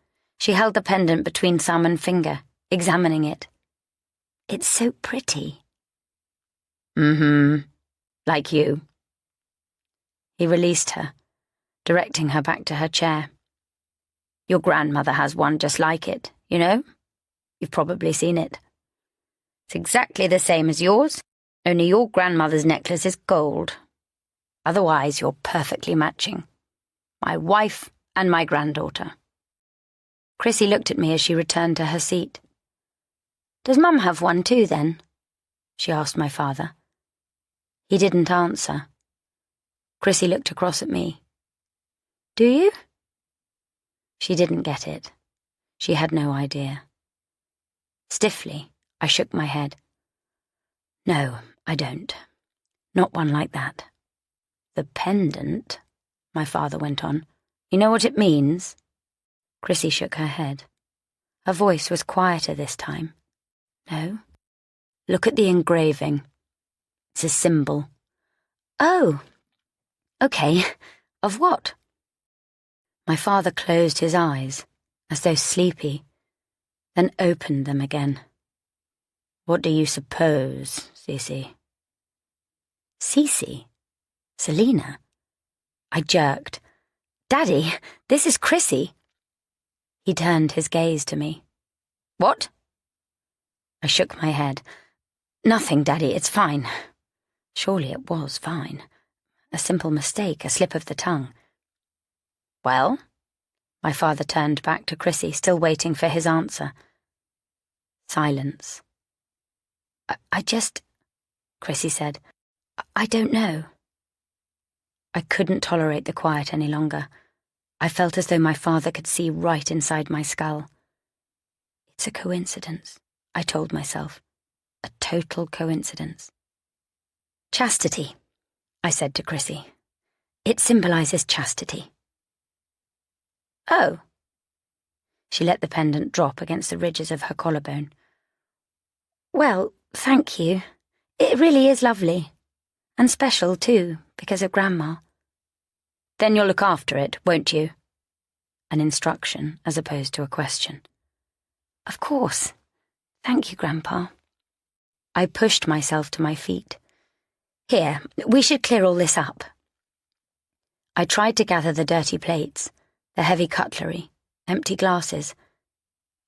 She held the pendant between thumb and finger, examining it. It's so pretty. Like you. He released her, directing her back to her chair. Your grandmother has one just like it, you know? You've probably seen it. It's exactly the same as yours, only your grandmother's necklace is gold. Otherwise, you're perfectly matching. My wife and my granddaughter. Chrissy looked at me as she returned to her seat. Does Mum have one too, then? She asked my father. He didn't answer. Chrissy looked across at me. Do you? She didn't get it. She had no idea. Stiffly, I shook my head. No, I don't. Not one like that. The pendant, my father went on. You know what it means? Chrissy shook her head. Her voice was quieter this time. No. Look at the engraving. It's a symbol. Oh. Okay. Of what? My father closed his eyes, as though sleepy, then opened them again. What do you suppose, Cece? Cece? Selina? I jerked. Daddy, this is Chrissy. He turned his gaze to me. What? I shook my head. Nothing, Daddy, it's fine. Surely it was fine. A simple mistake, a slip of the tongue. Well? My father turned back to Chrissy, still waiting for his answer. Silence. I just... Chrissy said. I don't know. I couldn't tolerate the quiet any longer. I felt as though my father could see right inside my skull. It's a coincidence, I told myself. A total coincidence. Chastity, I said to Chrissy. It symbolizes chastity. Oh. She let the pendant drop against the ridges of her collarbone. Well, thank you. It really is lovely. And special, too, because of Grandma. Then you'll look after it, won't you? An instruction as opposed to a question. Of course. Thank you, Grandpa. I pushed myself to my feet. Here, we should clear all this up. I tried to gather the dirty plates, the heavy cutlery, empty glasses.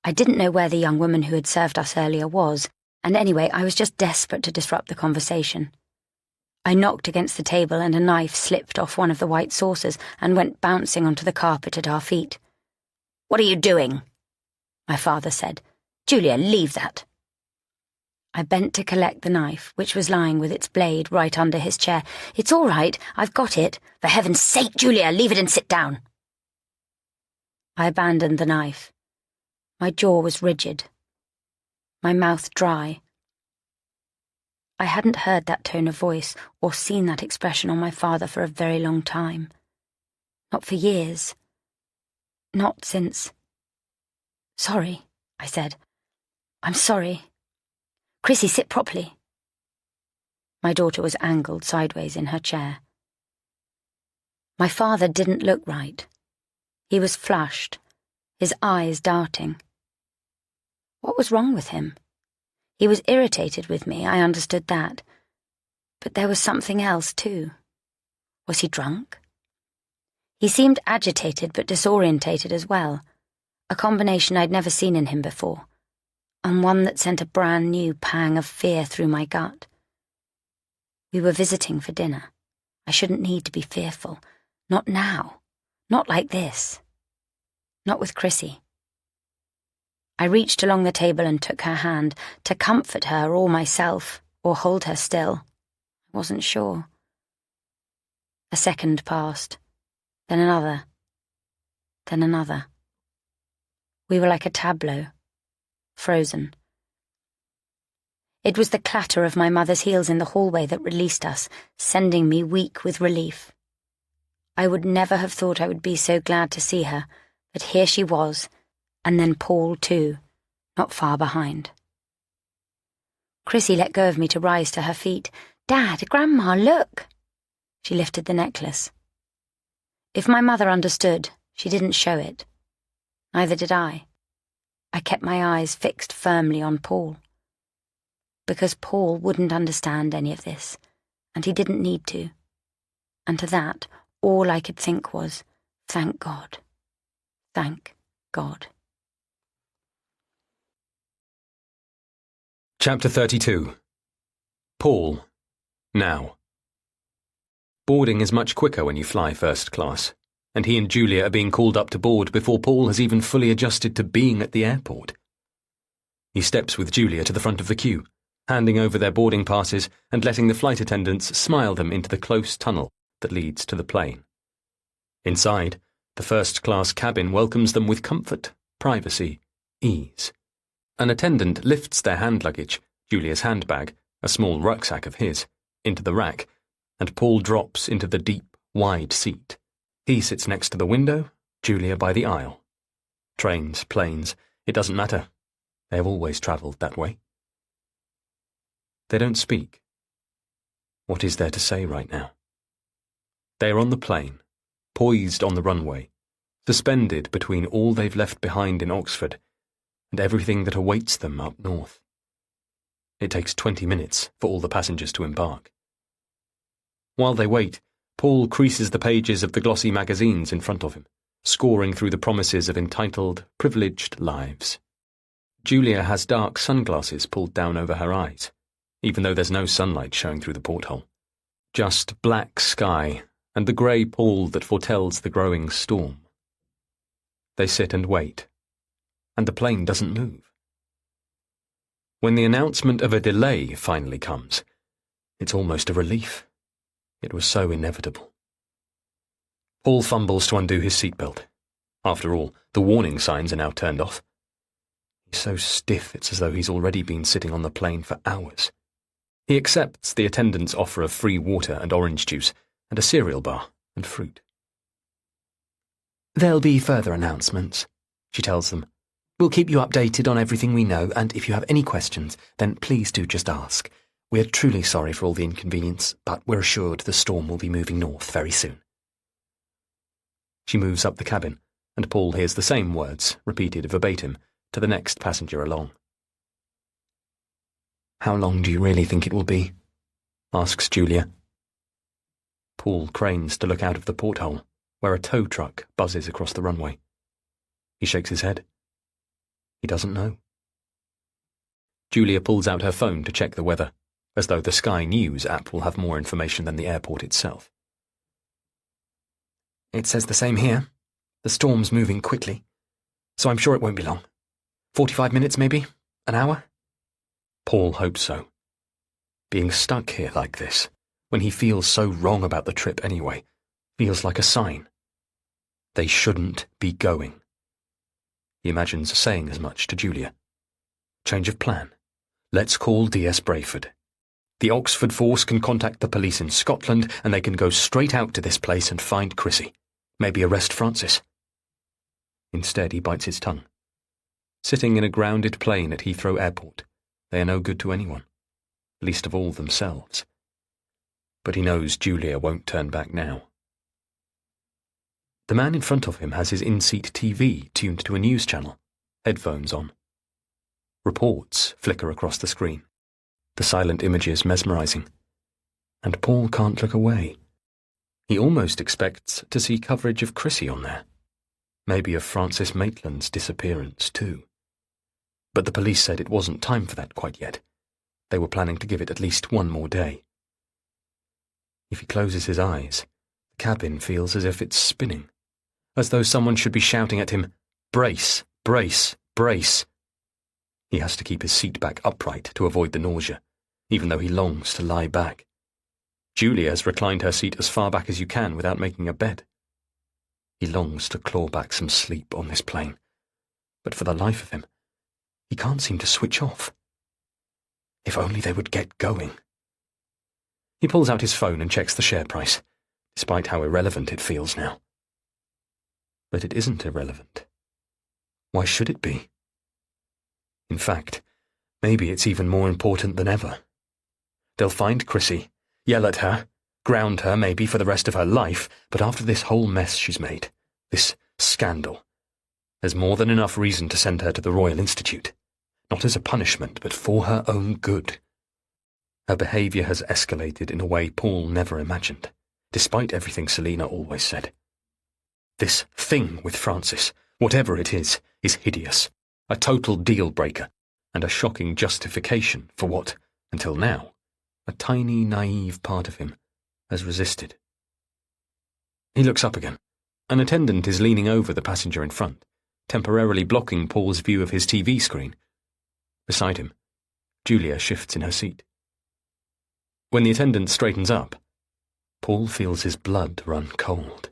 I didn't know where the young woman who had served us earlier was, and anyway, I was just desperate to disrupt the conversation. I knocked against the table and a knife slipped off one of the white saucers and went bouncing onto the carpet at our feet. What are you doing? My father said. Julia, leave that. I bent to collect the knife, which was lying with its blade right under his chair. It's all right, I've got it. For heaven's sake, Julia, leave it and sit down. I abandoned the knife. My jaw was rigid. My mouth dry. I hadn't heard that tone of voice or seen that expression on my father for a very long time. Not for years. Not since... "Sorry," I said. "I'm sorry. Chrissy, sit properly." My daughter was angled sideways in her chair. My father didn't look right. He was flushed, his eyes darting. What was wrong with him? He was irritated with me, I understood that. But there was something else, too. Was he drunk? He seemed agitated but disorientated as well, a combination I'd never seen in him before, and one that sent a brand new pang of fear through my gut. We were visiting for dinner. I shouldn't need to be fearful. Not now. Not like this. Not with Chrissy. I reached along the table and took her hand, to comfort her or myself, or hold her still. I wasn't sure. A second passed, then another, then another. We were like a tableau, frozen. It was the clatter of my mother's heels in the hallway that released us, sending me weak with relief. I would never have thought I would be so glad to see her, but here she was, and then Paul too, not far behind. Chrissy let go of me to rise to her feet. "Dad, Grandma, look!" She lifted the necklace. If my mother understood, she didn't show it. Neither did I. I kept my eyes fixed firmly on Paul. Because Paul wouldn't understand any of this, and he didn't need to. And to that, all I could think was, thank God. Thank God. Chapter 32. Paul. Now. Boarding is much quicker when you fly first class, and he and Julia are being called up to board before Paul has even fully adjusted to being at the airport. He steps with Julia to the front of the queue, handing over their boarding passes and letting the flight attendants smile them into the close tunnel that leads to the plane. Inside, the first-class cabin welcomes them with comfort, privacy, ease. An attendant lifts their hand luggage, Julia's handbag, a small rucksack of his, into the rack, and Paul drops into the deep, wide seat. He sits next to the window, Julia by the aisle. Trains, planes, it doesn't matter. They have always travelled that way. They don't speak. What is there to say right now? They are on the plane, poised on the runway, suspended between all they've left behind in Oxford and everything that awaits them up north. It takes 20 minutes for all the passengers to embark. While they wait, Paul creases the pages of the glossy magazines in front of him, scoring through the promises of entitled, privileged lives. Julia has dark sunglasses pulled down over her eyes, even though there's no sunlight showing through the porthole. Just black sky and the grey pall that foretells the growing storm. They sit and wait, and the plane doesn't move. When the announcement of a delay finally comes, it's almost a relief. It was so inevitable. Paul fumbles to undo his seatbelt. After all, the warning signs are now turned off. He's so stiff it's as though he's already been sitting on the plane for hours. He accepts the attendant's offer of free water and orange juice, and a cereal bar and fruit. "There'll be further announcements," she tells them. "We'll keep you updated on everything we know, and if you have any questions, then please do just ask. We're truly sorry for all the inconvenience, but we're assured the storm will be moving north very soon." She moves up the cabin, and Paul hears the same words, repeated verbatim, to the next passenger along. "How long do you really think it will be?" asks Julia. Paul cranes to look out of the porthole, where a tow truck buzzes across the runway. He shakes his head. He doesn't know. Julia pulls out her phone to check the weather, as though the Sky News app will have more information than the airport itself. "It says the same here. The storm's moving quickly, so I'm sure it won't be long. 45 minutes, maybe? An hour?" Paul hopes so. Being stuck here like this, when he feels so wrong about the trip anyway, feels like a sign. They shouldn't be going. He imagines saying as much to Julia. Change of plan. Let's call DS Brayford. The Oxford force can contact the police in Scotland, and they can go straight out to this place and find Chrissy. Maybe arrest Francis. Instead, he bites his tongue. Sitting in a grounded plane at Heathrow Airport, they are no good to anyone, least of all themselves. But he knows Julia won't turn back now. The man in front of him has his in-seat TV tuned to a news channel, headphones on. Reports flicker across the screen, the silent images mesmerizing. And Paul can't look away. He almost expects to see coverage of Chrissy on there. Maybe of Francis Maitland's disappearance, too. But the police said it wasn't time for that quite yet. They were planning to give it at least one more day. If he closes his eyes, the cabin feels as if it's spinning, as though someone should be shouting at him, "Brace, brace, brace." He has to keep his seat back upright to avoid the nausea, even though he longs to lie back. Julia has reclined her seat as far back as you can without making a bed. He longs to claw back some sleep on this plane, but for the life of him, he can't seem to switch off. If only they would get going. He pulls out his phone and checks the share price, despite how irrelevant it feels now. But it isn't irrelevant. Why should it be? In fact, maybe it's even more important than ever. They'll find Chrissy, yell at her, ground her maybe for the rest of her life, but after this whole mess she's made, this scandal, there's more than enough reason to send her to the Royal Institute, not as a punishment, but for her own good. Her behaviour has escalated in a way Paul never imagined, despite everything Selina always said. This thing with Francis, whatever it is hideous, a total deal-breaker, and a shocking justification for what, until now, a tiny, naive part of him has resisted. He looks up again. An attendant is leaning over the passenger in front, temporarily blocking Paul's view of his TV screen. Beside him, Julia shifts in her seat. When the attendant straightens up, Paul feels his blood run cold.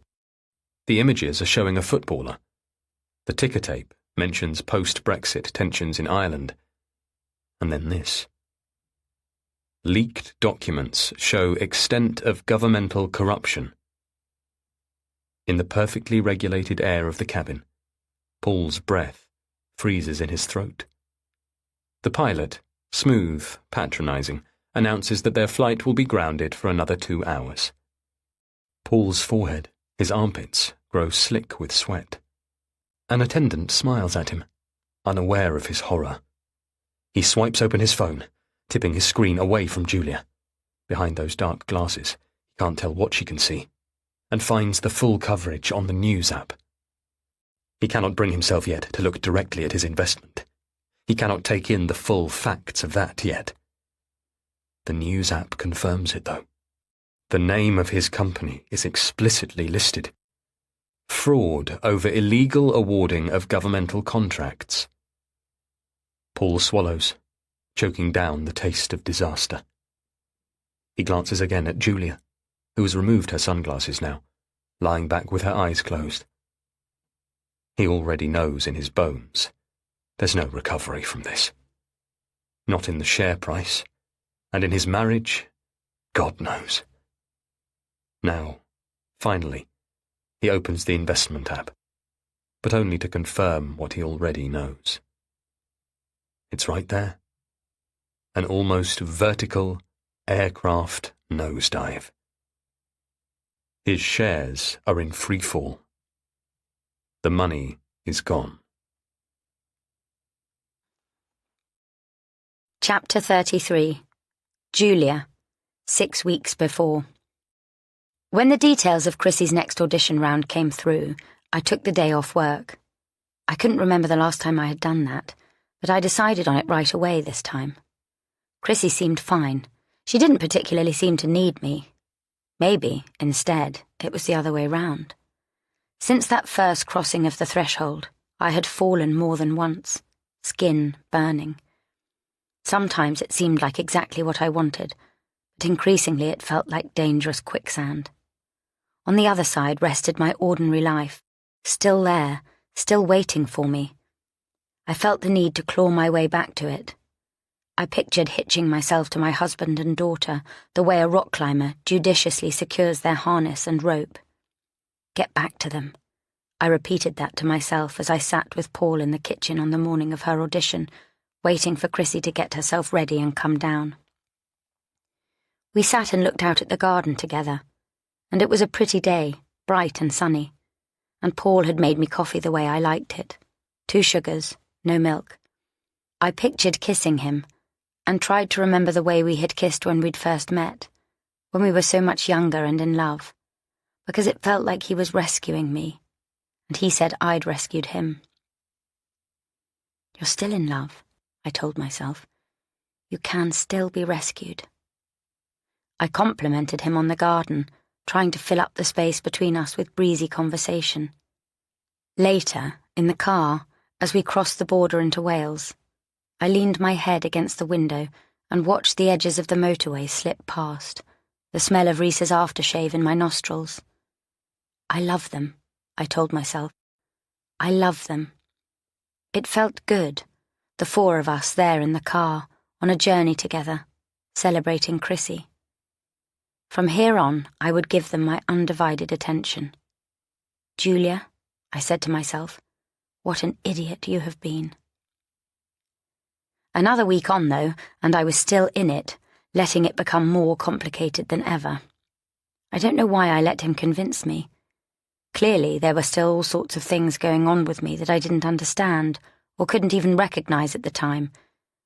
The images are showing a footballer. The ticker tape mentions post-Brexit tensions in Ireland. And then this. Leaked documents show extent of governmental corruption. In the perfectly regulated air of the cabin, Paul's breath freezes in his throat. The pilot, smooth, patronising, announces that their flight will be grounded for another 2 hours. Paul's forehead, his armpits, grow slick with sweat. An attendant smiles at him, unaware of his horror. He swipes open his phone, tipping his screen away from Julia. Behind those dark glasses, he can't tell what she can see, and finds the full coverage on the news app. He cannot bring himself yet to look directly at his investment. He cannot take in the full facts of that yet. The news app confirms it, though. The name of his company is explicitly listed. Fraud over illegal awarding of governmental contracts. Paul swallows, choking down the taste of disaster. He glances again at Julia, who has removed her sunglasses now, lying back with her eyes closed. He already knows in his bones there's no recovery from this. Not in the share price, and in his marriage, God knows. Now, finally, he opens the investment app, but only to confirm what he already knows. It's right there. An almost vertical aircraft nosedive. His shares are in free fall. The money is gone. Chapter 33. Julia, 6 weeks before. When the details of Chrissy's next audition round came through, I took the day off work. I couldn't remember the last time I had done that, but I decided on it right away this time. Chrissy seemed fine. She didn't particularly seem to need me. Maybe, instead, it was the other way round. Since that first crossing of the threshold, I had fallen more than once, skin burning. Sometimes it seemed like exactly what I wanted, but increasingly it felt like dangerous quicksand. On the other side rested my ordinary life, still there, still waiting for me. I felt the need to claw my way back to it. I pictured hitching myself to my husband and daughter the way a rock climber judiciously secures their harness and rope. Get back to them. I repeated that to myself as I sat with Paul in the kitchen on the morning of her audition, waiting for Chrissy to get herself ready and come down. We sat and looked out at the garden together, and it was a pretty day, bright and sunny, and Paul had made me coffee the way I liked it. 2 sugars, no milk. I pictured kissing him, and tried to remember the way we had kissed when we'd first met, when we were so much younger and in love, because it felt like he was rescuing me, and he said I'd rescued him. You're still in love, I told myself. You can still be rescued. I complimented him on the garden, trying to fill up the space between us with breezy conversation. Later, in the car, as we crossed the border into Wales, I leaned my head against the window and watched the edges of the motorway slip past, the smell of Reese's aftershave in my nostrils. I love them, I told myself. I love them. It felt good, the 4 of us there in the car, on a journey together, celebrating Chrissy. From here on, I would give them my undivided attention. Julia, I said to myself, what an idiot you have been. Another week on, though, and I was still in it, letting it become more complicated than ever. I don't know why I let him convince me. Clearly, there were still all sorts of things going on with me that I didn't understand or couldn't even recognize at the time,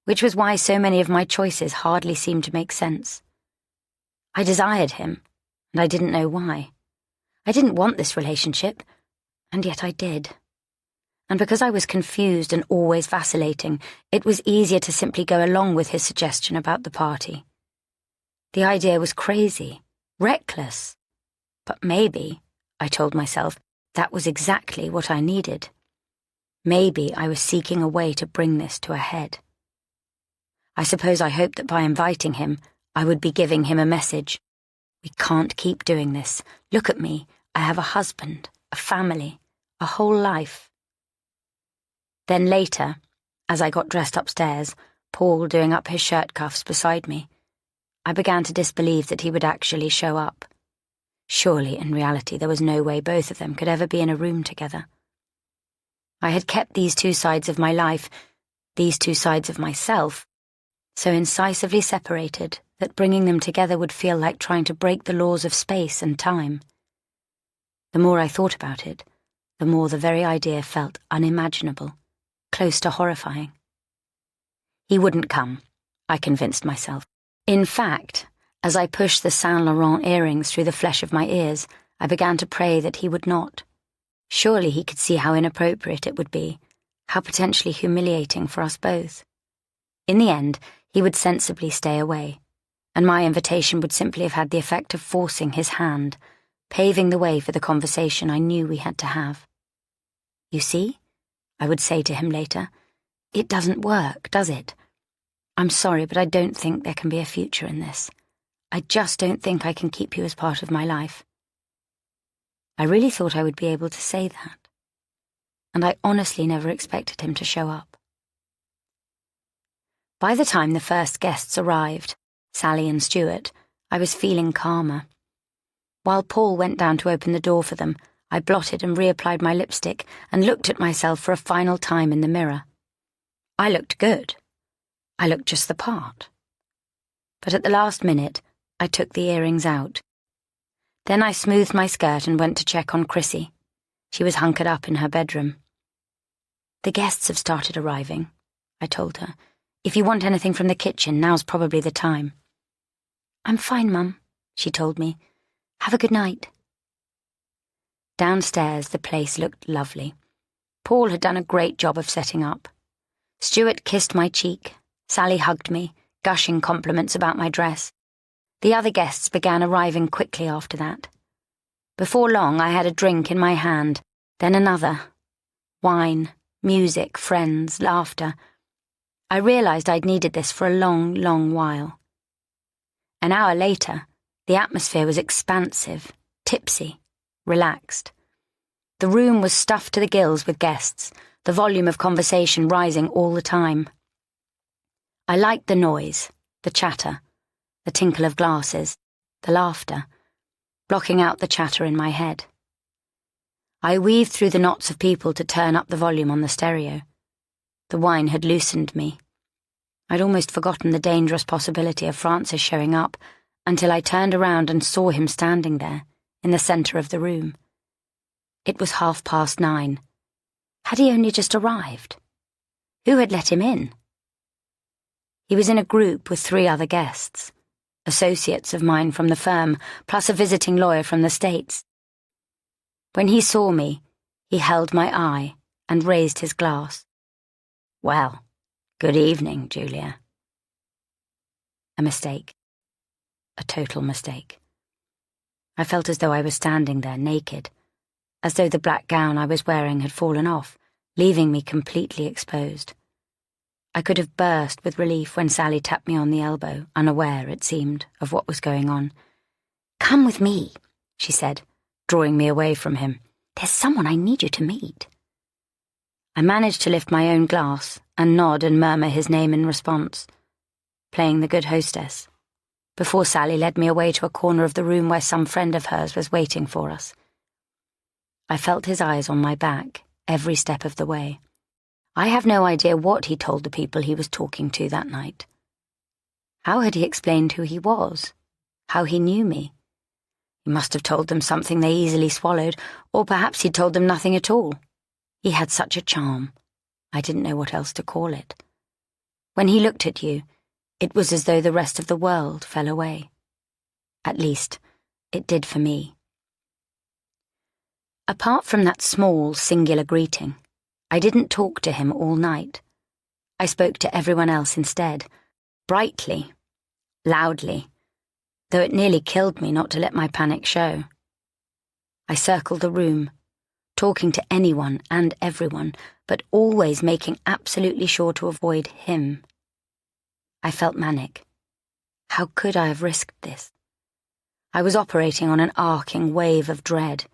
which was why so many of my choices hardly seemed to make sense. I desired him, and I didn't know why. I didn't want this relationship, and yet I did. And because I was confused and always vacillating, it was easier to simply go along with his suggestion about the party. The idea was crazy, reckless. But maybe, I told myself, that was exactly what I needed. Maybe I was seeking a way to bring this to a head. I suppose I hoped that by inviting him, I would be giving him a message. We can't keep doing this. Look at me. I have a husband, a family, a whole life. Then later, as I got dressed upstairs, Paul doing up his shirt cuffs beside me, I began to disbelieve that he would actually show up. Surely, in reality, there was no way both of them could ever be in a room together. I had kept these 2 sides of my life, these 2 sides of myself, so incisively separated that bringing them together would feel like trying to break the laws of space and time. The more I thought about it, the more the very idea felt unimaginable, close to horrifying. He wouldn't come, I convinced myself. In fact, as I pushed the Saint Laurent earrings through the flesh of my ears, I began to pray that he would not. Surely he could see how inappropriate it would be, how potentially humiliating for us both. In the end, he would sensibly stay away, and my invitation would simply have had the effect of forcing his hand, paving the way for the conversation I knew we had to have. You see, I would say to him later, it doesn't work, does it? I'm sorry, but I don't think there can be a future in this. I just don't think I can keep you as part of my life. I really thought I would be able to say that, and I honestly never expected him to show up. By the time the first guests arrived, Sally and Stuart, I was feeling calmer. While Paul went down to open the door for them, I blotted and reapplied my lipstick and looked at myself for a final time in the mirror. I looked good. I looked just the part. But at the last minute, I took the earrings out. Then I smoothed my skirt and went to check on Chrissy. She was hunkered up in her bedroom. The guests have started arriving, I told her. If you want anything from the kitchen, now's probably the time. I'm fine, Mum, she told me. Have a good night. Downstairs, the place looked lovely. Paul had done a great job of setting up. Stuart kissed my cheek. Sally hugged me, gushing compliments about my dress. The other guests began arriving quickly after that. Before long, I had a drink in my hand, then another. Wine, music, friends, laughter. I realized I'd needed this for a long, long while. An hour later, the atmosphere was expansive, tipsy, relaxed. The room was stuffed to the gills with guests, the volume of conversation rising all the time. I liked the noise, the chatter, the tinkle of glasses, the laughter, blocking out the chatter in my head. I weaved through the knots of people to turn up the volume on the stereo. The wine had loosened me. I'd almost forgotten the dangerous possibility of Francis showing up until I turned around and saw him standing there, in the centre of the room. It was 9:30. Had he only just arrived? Who had let him in? He was in a group with 3 other guests, associates of mine from the firm, plus a visiting lawyer from the States. When he saw me, he held my eye and raised his glass. "Well, good evening, Julia." A mistake. A total mistake. I felt as though I was standing there naked, as though the black gown I was wearing had fallen off, leaving me completely exposed. I could have burst with relief when Sally tapped me on the elbow, unaware, it seemed, of what was going on. "Come with me," she said, drawing me away from him. "There's someone I need you to meet." I managed to lift my own glass and nod and murmur his name in response, playing the good hostess, before Sally led me away to a corner of the room where some friend of hers was waiting for us. I felt his eyes on my back every step of the way. I have no idea what he told the people he was talking to that night. How had he explained who he was? How he knew me? He must have told them something they easily swallowed, or perhaps he'd told them nothing at all. He had such a charm. I didn't know what else to call it. When he looked at you, it was as though the rest of the world fell away. At least, it did for me. Apart from that small, singular greeting, I didn't talk to him all night. I spoke to everyone else instead, brightly, loudly, though it nearly killed me not to let my panic show. I circled the room, talking to anyone and everyone, but always making absolutely sure to avoid him. I felt manic. How could I have risked this? I was operating on an arcing wave of dread.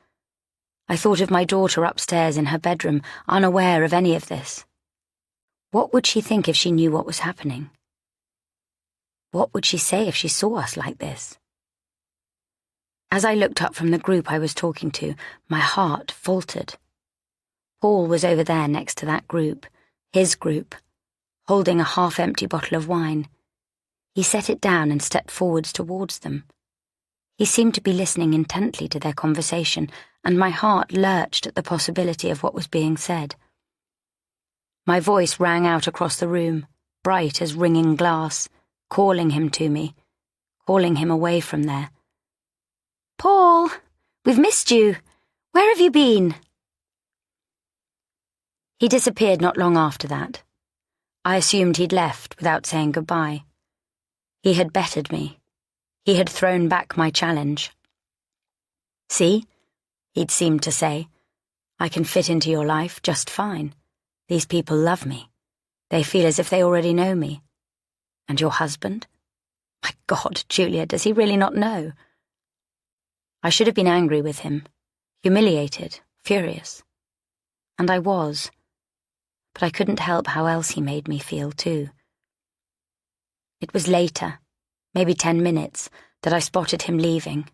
I thought of my daughter upstairs in her bedroom, unaware of any of this. What would she think if she knew what was happening? What would she say if she saw us like this? As I looked up from the group I was talking to, my heart faltered. Paul was over there next to that group, his group, holding a half-empty bottle of wine. He set it down and stepped forwards towards them. He seemed to be listening intently to their conversation, and my heart lurched at the possibility of what was being said. My voice rang out across the room, bright as ringing glass, calling him to me, calling him away from there. "Paul, we've missed you. Where have you been?" He disappeared not long after that. I assumed he'd left without saying goodbye. He had bettered me. He had thrown back my challenge. "See," he'd seemed to say, "I can fit into your life just fine. These people love me. They feel as if they already know me. And your husband? My God, Julia, does he really not know?" I should have been angry with him, humiliated, furious. And I was. But I couldn't help how else he made me feel, too. It was later, maybe 10 minutes, that I spotted him leaving.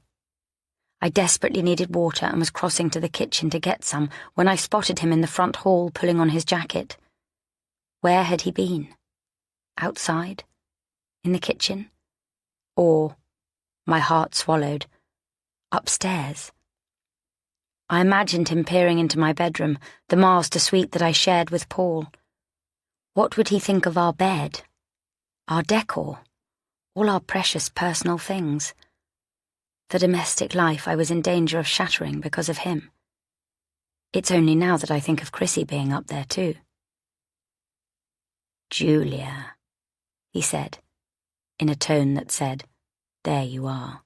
I desperately needed water and was crossing to the kitchen to get some when I spotted him in the front hall pulling on his jacket. Where had he been? Outside? In the kitchen? Or, my heart swallowed, upstairs? I imagined him peering into my bedroom, the master suite that I shared with Paul. What would he think of our bed? Our decor? All our precious personal things? The domestic life I was in danger of shattering because of him. It's only now that I think of Chrissy being up there too. "Julia," he said, in a tone that said, "There you are."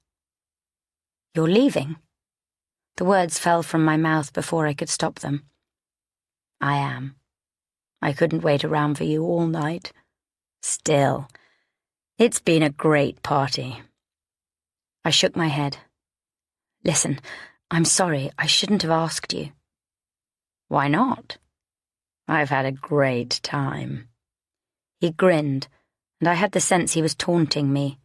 "You're leaving?" The words fell from my mouth before I could stop them. "I am. I couldn't wait around for you all night. Still, it's been a great party." I shook my head. "Listen, I'm sorry, I shouldn't have asked you." "Why not? I've had a great time." He grinned, and I had the sense he was taunting me.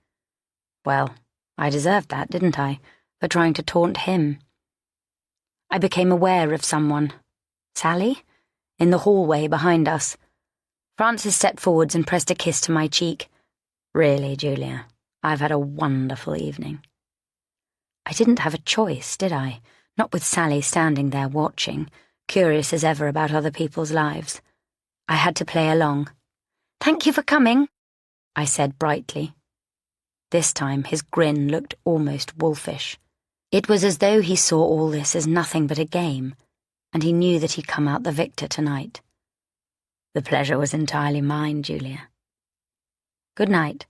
Well, I deserved that, didn't I, for trying to taunt him? I became aware of someone. Sally? In the hallway behind us. Frances stepped forwards and pressed a kiss to my cheek. Really, Julia, I've had a wonderful evening. I didn't have a choice, did I? Not with Sally standing there watching, curious as ever about other people's lives. I had to play along. Thank you for coming, I said brightly. This time his grin looked almost wolfish. It was as though he saw all this as nothing but a game, and he knew that he'd come out the victor tonight. The pleasure was entirely mine, Julia. Good night.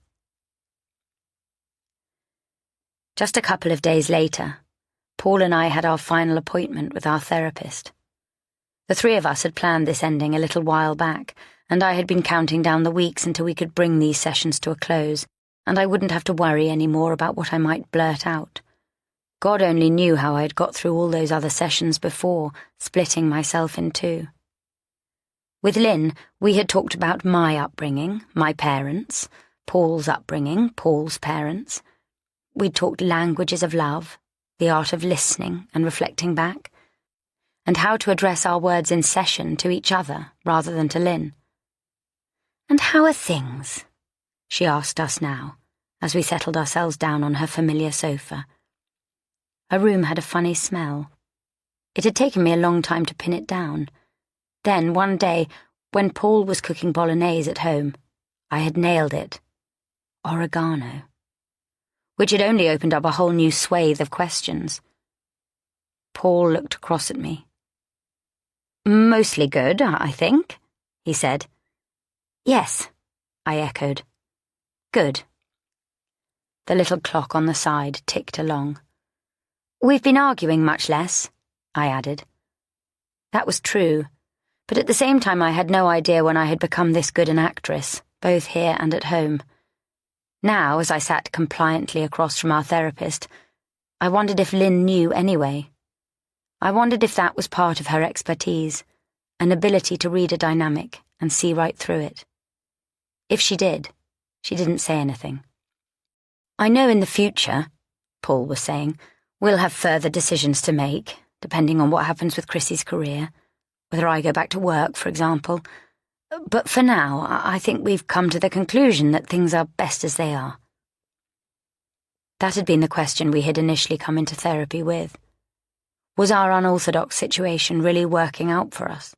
Just a couple of days later, Paul and I had our final appointment with our therapist. The three of us had planned this ending a little while back, and I had been counting down the weeks until we could bring these sessions to a close, and I wouldn't have to worry any more about what I might blurt out. God only knew how I had got through all those other sessions before, splitting myself in two. With Lynn, we had talked about my upbringing, my parents, Paul's upbringing, Paul's parents. We'd talked languages of love, the art of listening and reflecting back, and how to address our words in session to each other rather than to Lynn. "And how are things?" she asked us now, as we settled ourselves down on her familiar sofa. Her room had a funny smell. It had taken me a long time to pin it down. Then, one day, when Paul was cooking bolognese at home, I had nailed it. Oregano. Which had only opened up a whole new swathe of questions. Paul looked across at me. "Mostly good, I think," he said. "Yes," I echoed. "Good." The little clock on the side ticked along. "We've been arguing much less," I added. That was true, but at the same time I had no idea when I had become this good an actress, both here and at home. Now, as I sat compliantly across from our therapist, I wondered if Lynn knew anyway. I wondered if that was part of her expertise, an ability to read a dynamic and see right through it. If she did, she didn't say anything. "I know in the future," Paul was saying, "we'll have further decisions to make, depending on what happens with Chrissy's career, whether I go back to work, for example. But for now, I think we've come to the conclusion that things are best as they are." That had been the question we had initially come into therapy with. Was our unorthodox situation really working out for us?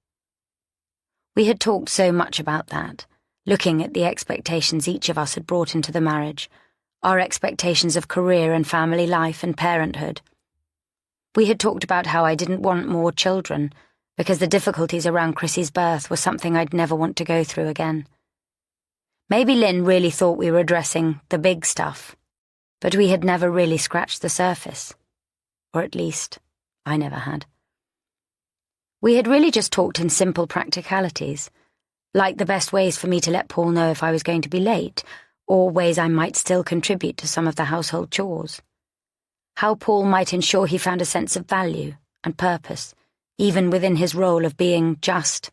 We had talked so much about that, looking at the expectations each of us had brought into the marriage, our expectations of career and family life and parenthood. We had talked about how I didn't want more children, because the difficulties around Chrissy's birth were something I'd never want to go through again. Maybe Lynn really thought we were addressing the big stuff, but we had never really scratched the surface. Or at least, I never had. We had really just talked in simple practicalities, like the best ways for me to let Paul know if I was going to be late, or ways I might still contribute to some of the household chores. How Paul might ensure he found a sense of value and purpose, even within his role of being just,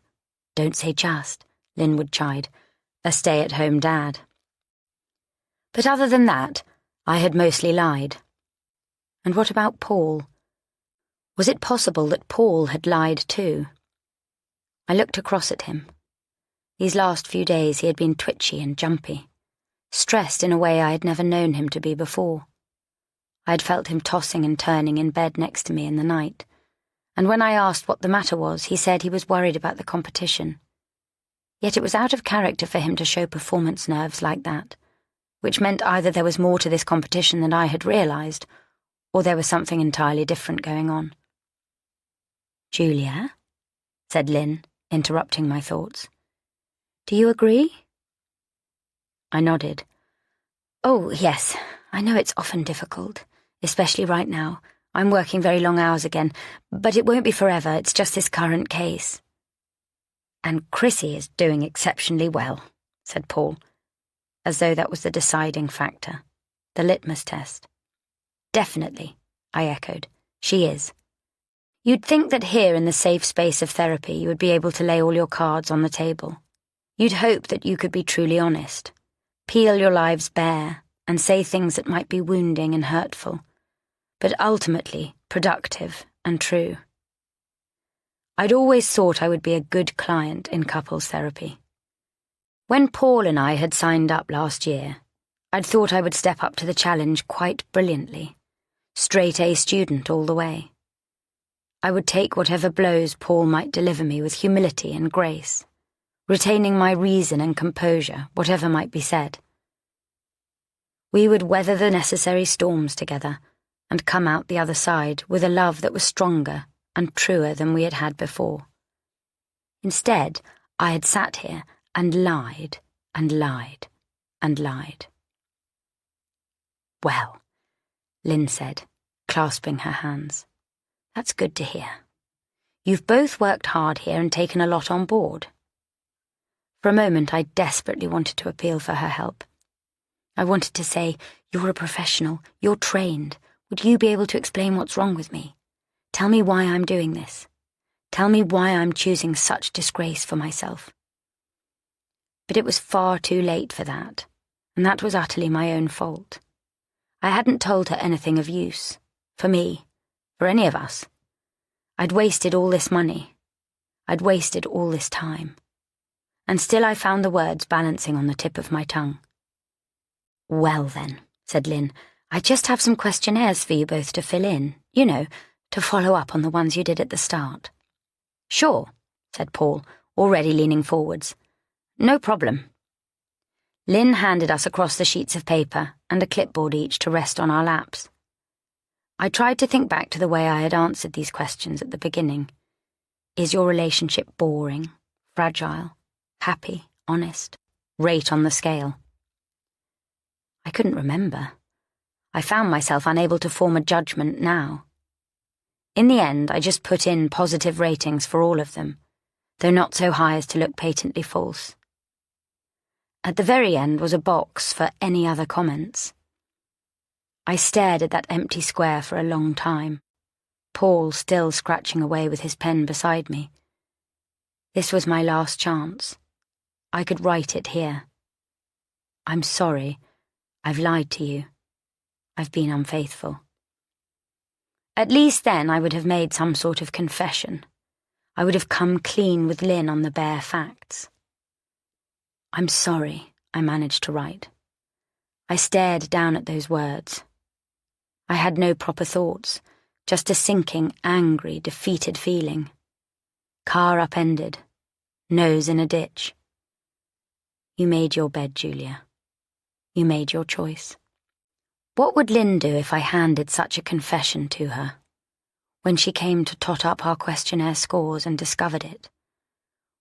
"Don't say just," Lynn would chide, a stay-at-home dad. But other than that, I had mostly lied. And what about Paul? Was it possible that Paul had lied too? I looked across at him. These last few days he had been twitchy and jumpy, stressed in a way I had never known him to be before. I had felt him tossing and turning in bed next to me in the night, and when I asked what the matter was, he said he was worried about the competition. Yet it was out of character for him to show performance nerves like that, which meant either there was more to this competition than I had realized, or there was something entirely different going on. "Julia," said Lynn, interrupting my thoughts. "Do you agree?" I nodded. "Oh, yes, I know it's often difficult, especially right now. I'm working very long hours again, but it won't be forever, it's just this current case." "And Chrissy is doing exceptionally well," said Paul, as though that was the deciding factor, the litmus test. "Definitely," I echoed. "She is. You'd think that here in the safe space of therapy you would be able to lay all your cards on the table. You'd hope that you could be truly honest, peel your lives bare, and say things that might be wounding and hurtful, but ultimately productive and true. I'd always thought I would be a good client in couples therapy. When Paul and I had signed up last year, I'd thought I would step up to the challenge quite brilliantly. Straight A student all the way. I would take whatever blows Paul might deliver me with humility and grace, retaining my reason and composure, whatever might be said. We would weather the necessary storms together and come out the other side with a love that was stronger and truer than we had had before. Instead, I had sat here and lied and lied and lied. "Well," Lynn said, clasping her hands. "That's good to hear. You've both worked hard here and taken a lot on board." For a moment, I desperately wanted to appeal for her help. I wanted to say, "You're a professional, you're trained. Would you be able to explain what's wrong with me? Tell me why I'm doing this. Tell me why I'm choosing such disgrace for myself." But it was far too late for that, and that was utterly my own fault. I hadn't told her anything of use, for me, for any of us. I'd wasted all this money. I'd wasted all this time. And still I found the words balancing on the tip of my tongue. "Well then," said Lynn, "I just have some questionnaires for you both to fill in, to follow up on the ones you did at the start." "Sure," said Paul, already leaning forwards. "No problem." Lynn handed us across the sheets of paper and a clipboard each to rest on our laps. I tried to think back to the way I had answered these questions at the beginning. Is your relationship boring, fragile, happy, honest? Rate on the scale. I couldn't remember. I found myself unable to form a judgment now. In the end, I just put in positive ratings for all of them, though not so high as to look patently false. At the very end was a box for any other comments. I stared at that empty square for a long time, Paul still scratching away with his pen beside me. This was my last chance. I could write it here. "I'm sorry. I've lied to you. I've been unfaithful." At least then I would have made some sort of confession. I would have come clean with Lynn on the bare facts. "I'm sorry," I managed to write. I stared down at those words. I had no proper thoughts, just a sinking, angry, defeated feeling. Car upended, nose in a ditch. You made your bed, Julia. You made your choice. What would Lynn do if I handed such a confession to her? When she came to tot up our questionnaire scores and discovered it?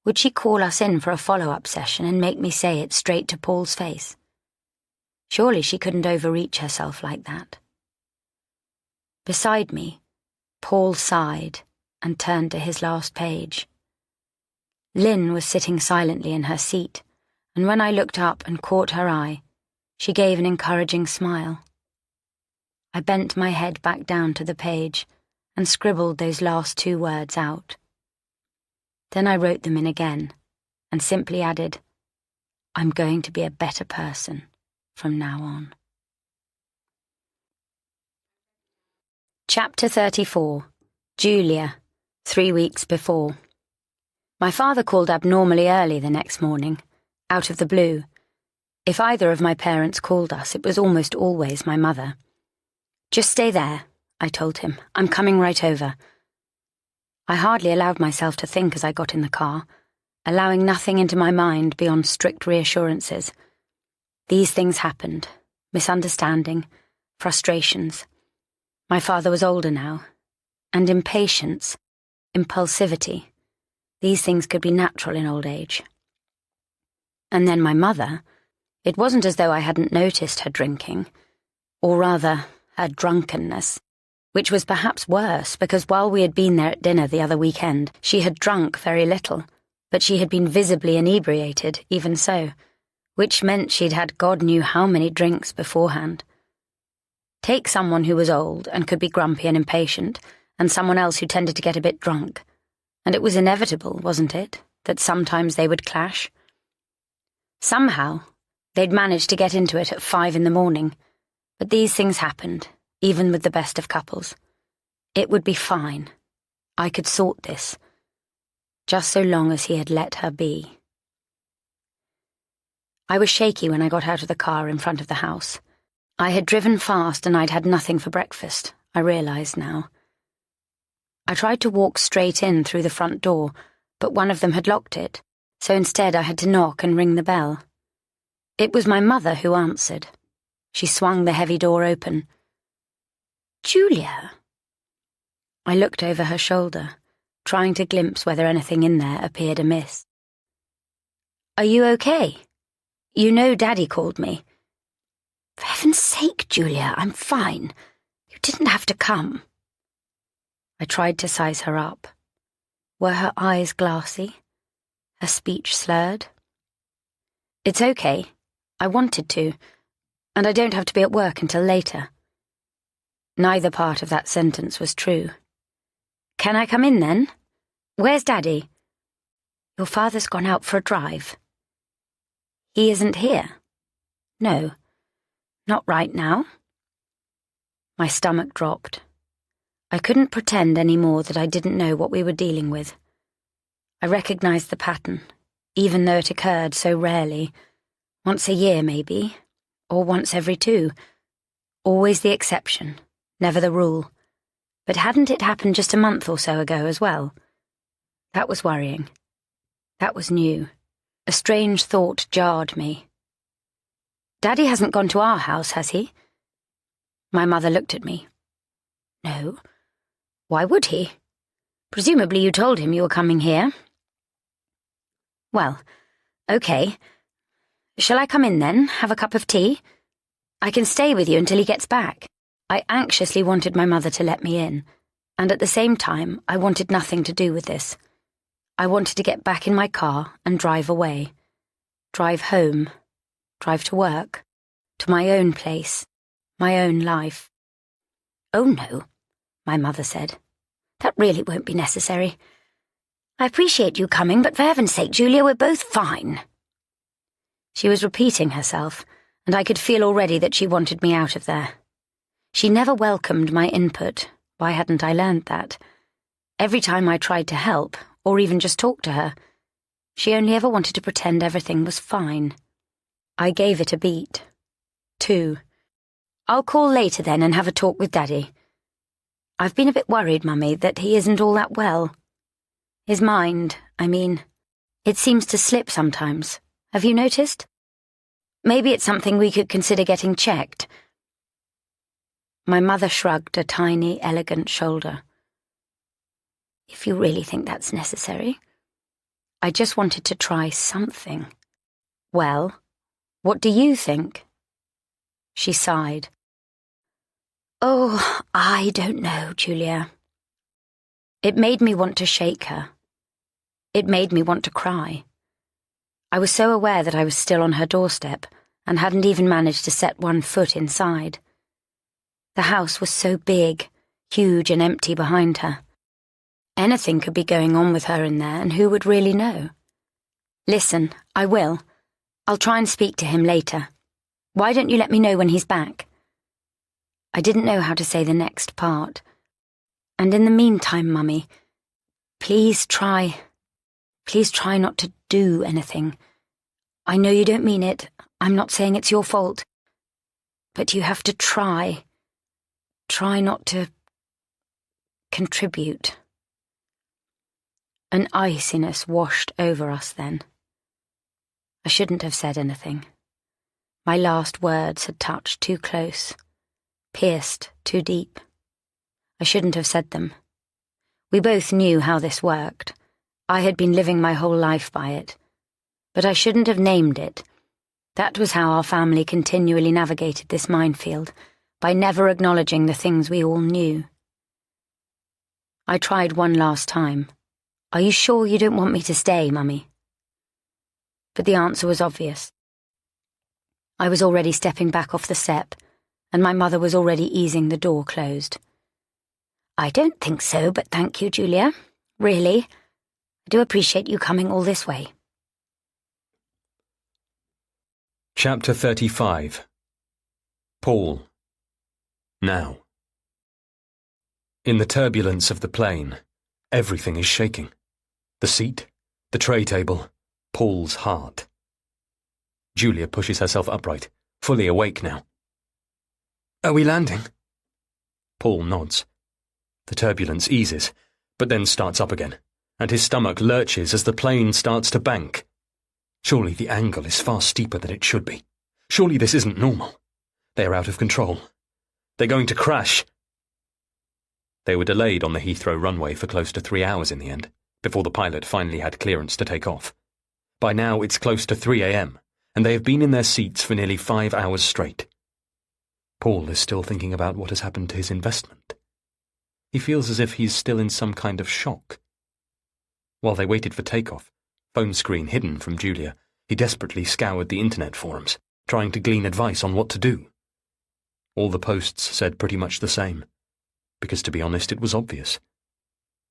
Would she call us in for a follow-up session and make me say it straight to Paul's face? Surely she couldn't overreach herself like that. Beside me, Paul sighed and turned to his last page. Lynn was sitting silently in her seat, and when I looked up and caught her eye, she gave an encouraging smile. I bent my head back down to the page and scribbled those last 2 words out. Then I wrote them in again and simply added, "I'm going to be a better person from now on." Chapter 34. Julia, 3 weeks before. My father called abnormally early the next morning, out of the blue. If either of my parents called us, it was almost always my mother. "Just stay there," I told him. "I'm coming right over." I hardly allowed myself to think as I got in the car, allowing nothing into my mind beyond strict reassurances. These things happened. Misunderstanding, frustrations. My father was older now, and impatience, impulsivity, these things could be natural in old age. And then my mother, it wasn't as though I hadn't noticed her drinking, or rather, her drunkenness, which was perhaps worse because while we had been there at dinner the other weekend, she had drunk very little, but she had been visibly inebriated, even so, which meant she'd had God knew how many drinks beforehand. Take someone who was old and could be grumpy and impatient, and someone else who tended to get a bit drunk, and it was inevitable, wasn't it, that sometimes they would clash? Somehow, they'd managed to get into it at 5 a.m, but these things happened, even with the best of couples. It would be fine. I could sort this. just so long as he had let her be. I was shaky when I got out of the car in front of the house. I had driven fast and I'd had nothing for breakfast, I realised now. I tried to walk straight in through the front door, but one of them had locked it, so instead I had to knock and ring the bell. It was my mother who answered. She swung the heavy door open. "Julia?" I looked over her shoulder, trying to glimpse whether anything in there appeared amiss. "Are you okay? You know Daddy called me." "For heaven's sake, Julia, I'm fine. You didn't have to come." I tried to size her up. Were her eyes glassy? Her speech slurred? "It's okay. I wanted to, and I don't have to be at work until later." Neither part of that sentence was true. "Can I come in then? Where's Daddy?" "Your father's gone out for a drive." "He isn't here?" "No, not right now." My stomach dropped. I couldn't pretend any more that I didn't know what we were dealing with. I recognized the pattern, even though it occurred so rarely. Once a year, maybe, or once every 2. Always the exception, never the rule. But hadn't it happened just a month or so ago as well? That was worrying. That was new. A strange thought jarred me. "Daddy hasn't gone to our house, has he?" My mother looked at me. "No. Why would he? Presumably you told him you were coming here." "Well, okay. Shall I come in then, have a cup of tea? I can stay with you until he gets back." I anxiously wanted my mother to let me in, and at the same time I wanted nothing to do with this. I wanted to get back in my car and drive away. Drive home. Drive to work. To my own place. My own life. "Oh no," my mother said. "That really won't be necessary. I appreciate you coming, but for heaven's sake, Julia, we're both fine." She was repeating herself, and I could feel already that she wanted me out of there. She never welcomed my input. Why hadn't I learned that? Every time I tried to help, or even just talk to her, she only ever wanted to pretend everything was fine. I gave it a beat. 2. "I'll call later then and have a talk with Daddy. I've been a bit worried, Mummy, that he isn't all that well. His mind, I mean, it seems to slip sometimes. Have you noticed? Maybe it's something we could consider getting checked." My mother shrugged a tiny, elegant shoulder. "If you really think that's necessary." I just wanted to try something. "Well, what do you think?" She sighed. "Oh, I don't know, Julia." It made me want to shake her. It made me want to cry. I was so aware that I was still on her doorstep and hadn't even managed to set one foot inside. The house was so big, huge and empty behind her. Anything could be going on with her in there, and who would really know? "Listen, I will. I'll try and speak to him later. Why don't you let me know when he's back?" I didn't know how to say the next part. "And in the meantime, Mummy, please try not to do anything. I know you don't mean it. I'm not saying it's your fault. But you have to try. Try not to contribute." An iciness washed over us then. I shouldn't have said anything. My last words had touched too close, pierced too deep. I shouldn't have said them. We both knew how this worked. I had been living my whole life by it. But I shouldn't have named it. That was how our family continually navigated this minefield, by never acknowledging the things we all knew. I tried one last time. "Are you sure you don't want me to stay, Mummy?" But the answer was obvious. I was already stepping back off the step, and my mother was already easing the door closed. "I don't think so, but thank you, Julia. Really. I do appreciate you coming all this way." Chapter 35. Paul. Now. In the turbulence of the plane, everything is shaking. The seat, the tray table, Paul's heart. Julia pushes herself upright, fully awake now. Are we landing? Paul nods. The turbulence eases, but then starts up again, and his stomach lurches as the plane starts to bank. Surely the angle is far steeper than it should be. Surely this isn't normal. They are out of control. They're going to crash. They were delayed on the Heathrow runway for close to 3 hours in the end, before the pilot finally had clearance to take off. By now it's close to 3 a.m., and they have been in their seats for nearly 5 hours straight. Paul is still thinking about what has happened to his investment. He feels as if he's still in some kind of shock. While they waited for takeoff, phone screen hidden from Julia, he desperately scoured the internet forums, trying to glean advice on what to do. All the posts said pretty much the same, because to be honest it was obvious.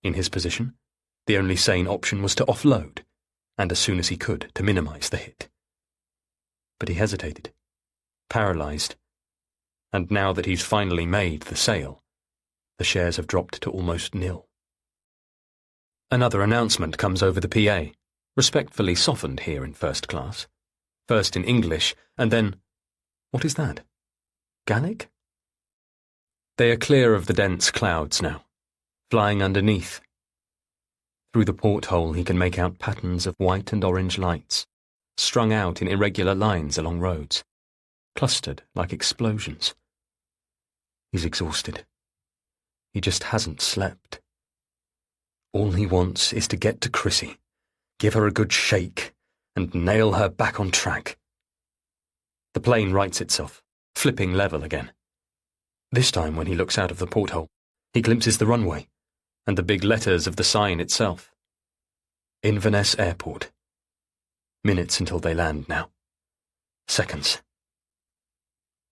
In his position, the only sane option was to offload, and as soon as he could, to minimize the hit. But he hesitated, paralyzed, and now that he's finally made the sale, the shares have dropped to almost nil. Another announcement comes over the PA, respectfully softened here in first class. First in English, and then, what is that? Gaelic? They are clear of the dense clouds now, flying underneath. Through the porthole he can make out patterns of white and orange lights, strung out in irregular lines along roads, clustered like explosions. He's exhausted. He just hasn't slept. All he wants is to get to Chrissy, give her a good shake, and nail her back on track. The plane rights itself, flipping level again. This time when he looks out of the porthole, he glimpses the runway, and the big letters of the sign itself. Inverness Airport. Minutes until they land now. Seconds.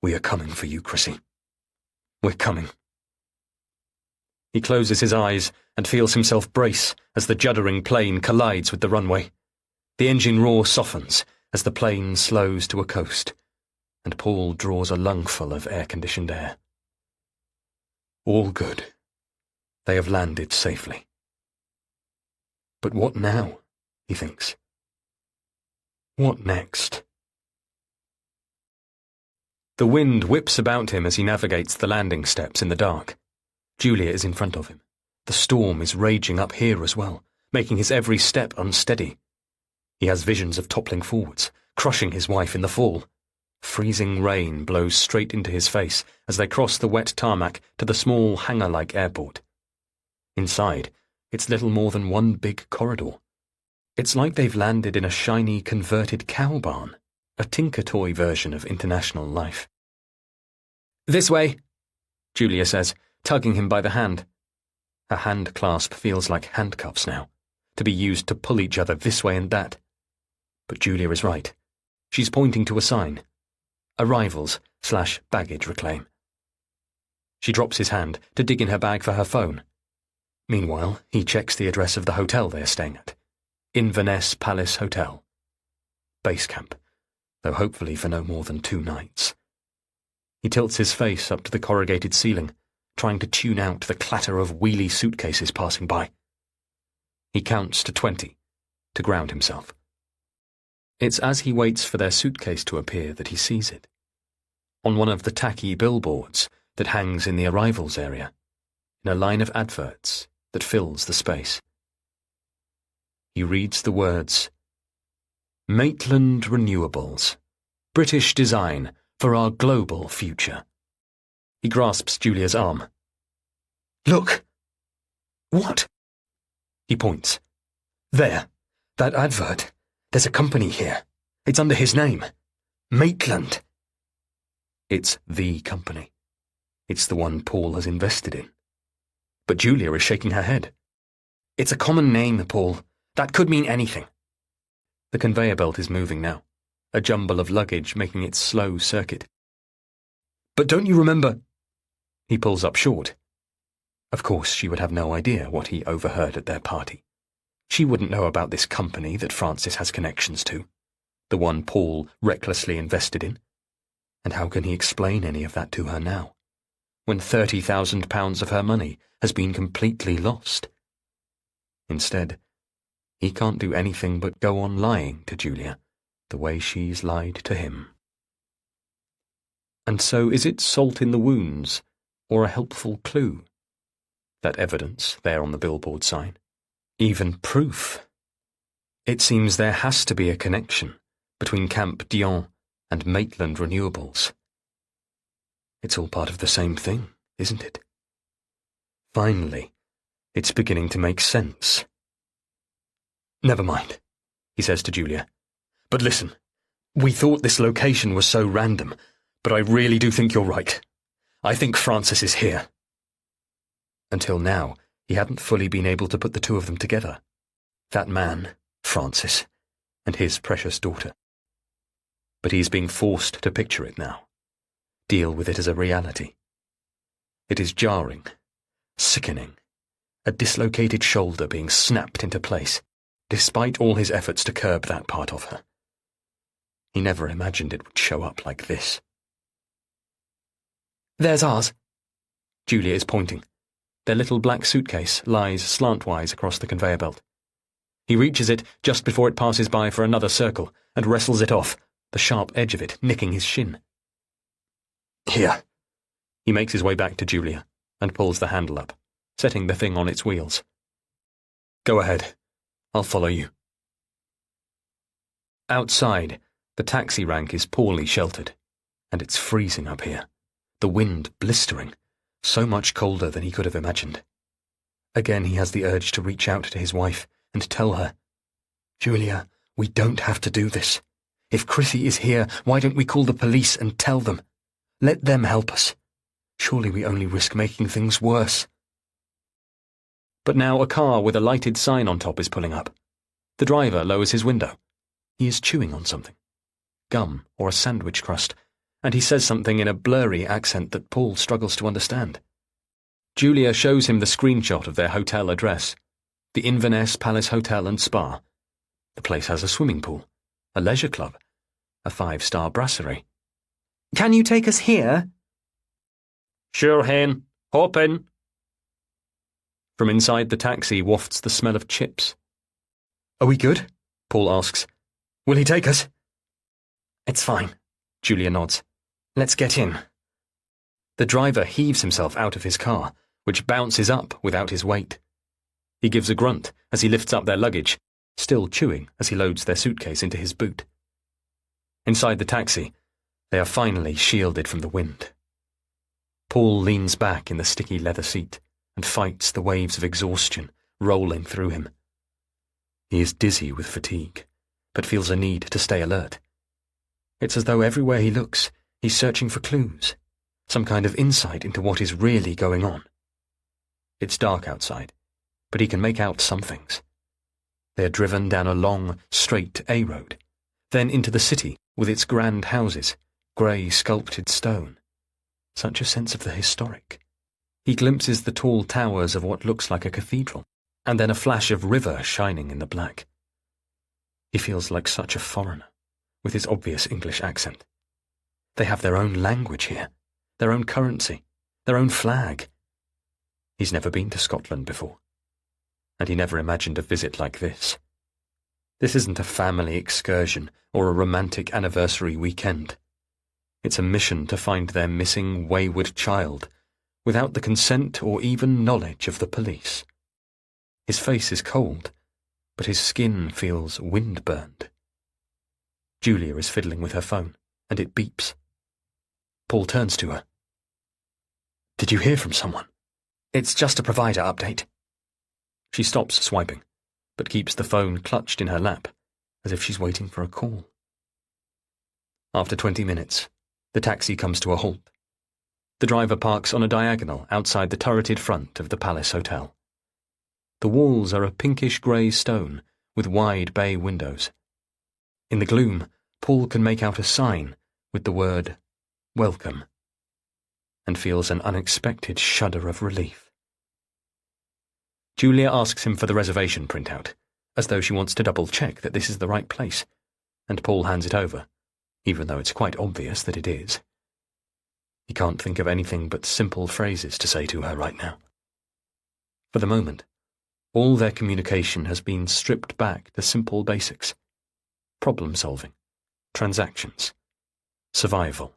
We are coming for you, Chrissy. We're coming. He closes his eyes and feels himself brace as the juddering plane collides with the runway. The engine roar softens as the plane slows to a coast, and Paul draws a lungful of air-conditioned air. All good. They have landed safely. But what now, he thinks. What next? The wind whips about him as he navigates the landing steps in the dark. Julia is in front of him. The storm is raging up here as well, making his every step unsteady. He has visions of toppling forwards, crushing his wife in the fall. Freezing rain blows straight into his face as they cross the wet tarmac to the small hangar-like airport. Inside, it's little more than one big corridor. It's like they've landed in a shiny, converted cow barn, a tinker toy version of international life. This way, Julia says, tugging him by the hand. Her hand clasp feels like handcuffs now, to be used to pull each other this way and that. But Julia is right. She's pointing to a sign. Arrivals/baggage reclaim. She drops his hand to dig in her bag for her phone. Meanwhile, he checks the address of the hotel they're staying at. Inverness Palace Hotel. Base camp, though hopefully for no more than 2 nights. He tilts his face up to the corrugated ceiling, trying to tune out the clatter of wheelie suitcases passing by. He counts to 20, to ground himself. It's as he waits for their suitcase to appear that he sees it. On one of the tacky billboards that hangs in the arrivals area, in a line of adverts that fills the space. He reads the words, Maitland Renewables, British design for our global future. He grasps Julia's arm. Look! What? He points. There, that advert. There's a company here. It's under his name. Maitland. It's the company. It's the one Paul has invested in. But Julia is shaking her head. It's a common name, Paul. That could mean anything. The conveyor belt is moving now, a jumble of luggage making its slow circuit. But don't you remember? He pulls up short. Of course, she would have no idea what he overheard at their party. She wouldn't know about this company that Francis has connections to, the one Paul recklessly invested in. And how can he explain any of that to her now, when £30,000 of her money has been completely lost? Instead, he can't do anything but go on lying to Julia, the way she's lied to him. And so is it salt in the wounds, or a helpful clue? That evidence there on the billboard sign. Even proof. It seems there has to be a connection between Camp Dion and Maitland Renewables. It's all part of the same thing, isn't it? Finally, it's beginning to make sense. Never mind, he says to Julia. But listen, we thought this location was so random, but I really do think you're right. I think Francis is here. Until now, he hadn't fully been able to put the two of them together. That man, Francis, and his precious daughter. But he's being forced to picture it now, deal with it as a reality. It is jarring, sickening, a dislocated shoulder being snapped into place, despite all his efforts to curb that part of her. He never imagined it would show up like this. There's ours. Julia is pointing. Their little black suitcase lies slantwise across the conveyor belt. He reaches it just before it passes by for another circle and wrestles it off, the sharp edge of it nicking his shin. Here. He makes his way back to Julia and pulls the handle up, setting the thing on its wheels. Go ahead. I'll follow you. Outside, the taxi rank is poorly sheltered, and it's freezing up here, the wind blistering, so much colder than he could have imagined. Again he has the urge to reach out to his wife and tell her, Julia, we don't have to do this. If Chrissy is here, why don't we call the police and tell them? Let them help us. Surely we only risk making things worse. But now a car with a lighted sign on top is pulling up. The driver lowers his window. He is chewing on something. Gum or a sandwich crust, and he says something in a blurry accent that Paul struggles to understand. Julia shows him the screenshot of their hotel address, the Inverness Palace Hotel and Spa. The place has a swimming pool, a leisure club, a 5-star brasserie. Can you take us here? Sure, Hen. Hop in. From inside the taxi wafts the smell of chips. Are we good? Paul asks. Will he take us? It's fine, Julia nods. Let's get in. The driver heaves himself out of his car, which bounces up without his weight. He gives a grunt as he lifts up their luggage, still chewing as he loads their suitcase into his boot. Inside the taxi, they are finally shielded from the wind. Paul leans back in the sticky leather seat and fights the waves of exhaustion rolling through him. He is dizzy with fatigue, but feels a need to stay alert. It's as though everywhere he looks, he's searching for clues, some kind of insight into what is really going on. It's dark outside, but he can make out some things. They are driven down a long, straight A road, then into the city with its grand houses, grey sculpted stone. Such a sense of the historic. He glimpses the tall towers of what looks like a cathedral, and then a flash of river shining in the black. He feels like such a foreigner, with his obvious English accent. They have their own language here, their own currency, their own flag. He's never been to Scotland before, and he never imagined a visit like this. This isn't a family excursion or a romantic anniversary weekend. It's a mission to find their missing, wayward child, without the consent or even knowledge of the police. His face is cold, but his skin feels wind-burned. Julia is fiddling with her phone, and it beeps. Paul turns to her. Did you hear from someone? It's just a provider update. She stops swiping, but keeps the phone clutched in her lap, as if she's waiting for a call. After 20 minutes, the taxi comes to a halt. The driver parks on a diagonal outside the turreted front of the Palace Hotel. The walls are a pinkish-grey stone with wide bay windows. In the gloom, Paul can make out a sign with the word, "Welcome," and feels an unexpected shudder of relief. Julia asks him for the reservation printout, as though she wants to double-check that this is the right place, and Paul hands it over, even though it's quite obvious that it is. He can't think of anything but simple phrases to say to her right now. For the moment, All their communication has been stripped back to simple basics. Problem-solving, transactions, survival.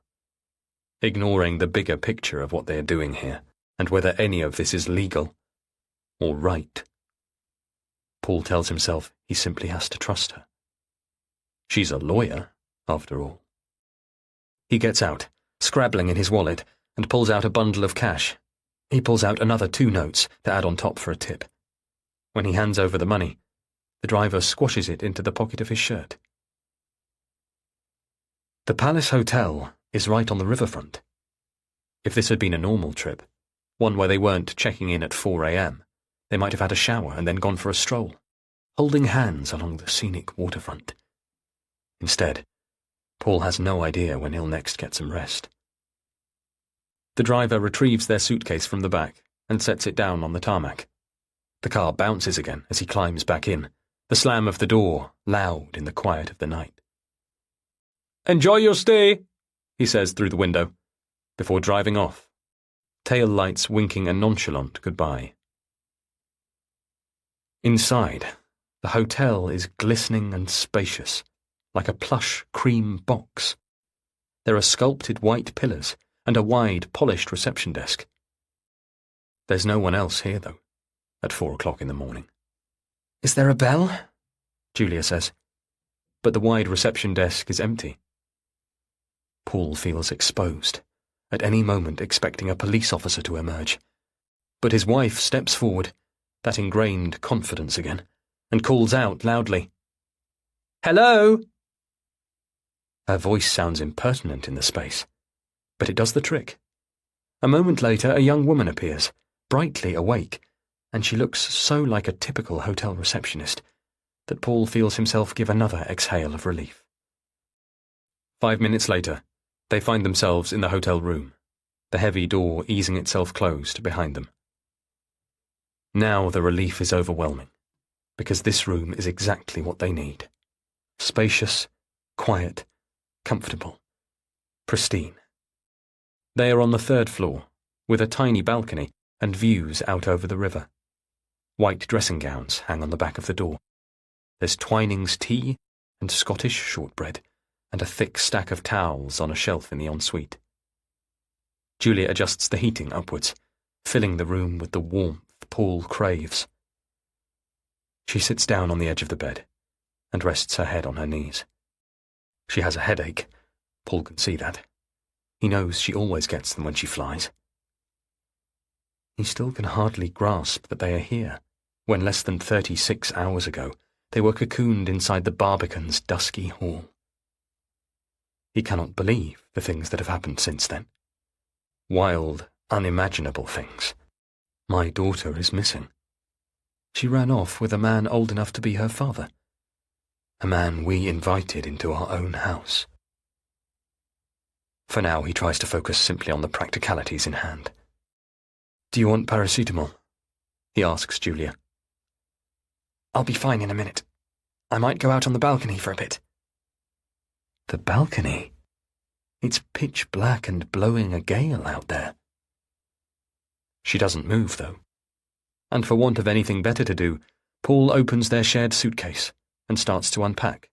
Ignoring the bigger picture of what they are doing here, and whether any of this is legal or right. Paul tells himself he simply has to trust her. She's a lawyer, after all. He gets out, scrabbling in his wallet, and pulls out a bundle of cash. He pulls out another 2 notes to add on top for a tip. When he hands over the money, the driver squashes it into the pocket of his shirt. The Palace Hotel is right on the riverfront. If this had been a normal trip, one where they weren't checking in at 4 a.m., they might have had a shower and then gone for a stroll, holding hands along the scenic waterfront. Instead, Paul has no idea when he'll next get some rest. The driver retrieves their suitcase from the back and sets it down on the tarmac. The car bounces again as he climbs back in, the slam of the door loud in the quiet of the night. "Enjoy your stay," he says through the window, before driving off, tail lights winking a nonchalant goodbye. Inside, the hotel is glistening and spacious, like a plush cream box. There are sculpted white pillars and a wide, polished reception desk. There's no one else here, though, at 4 o'clock in the morning. Is there a bell? Julia says, but the wide reception desk is empty. Paul feels exposed, at any moment expecting a police officer to emerge. But his wife steps forward, that ingrained confidence again, and calls out loudly, "Hello!" Her voice sounds impertinent in the space, but it does the trick. A moment later, a young woman appears, brightly awake, and she looks so like a typical hotel receptionist that Paul feels himself give another exhale of relief. 5 minutes later, they find themselves in the hotel room, the heavy door easing itself closed behind them. Now the relief is overwhelming, because this room is exactly what they need. Spacious, quiet, comfortable, pristine. They are on the 3rd floor, with a tiny balcony and views out over the river. White dressing gowns hang on the back of the door. There's Twining's tea and Scottish shortbread, and a thick stack of towels on a shelf in the ensuite. Julia adjusts the heating upwards, filling the room with the warmth Paul craves. She sits down on the edge of the bed and rests her head on her knees. She has a headache. Paul can see that. He knows she always gets them when she flies. He still can hardly grasp that they are here, when less than 36 hours ago they were cocooned inside the Barbican's dusky hall. He cannot believe the things that have happened since then. Wild, unimaginable things. My daughter is missing. She ran off with a man old enough to be her father. A man we invited into our own house. For now, he tries to focus simply on the practicalities in hand. "Do you want paracetamol?" he asks Julia. "I'll be fine in a minute. I might go out on the balcony for a bit." The balcony? It's pitch black and blowing a gale out there. She doesn't move, though. And for want of anything better to do, Paul opens their shared suitcase and starts to unpack,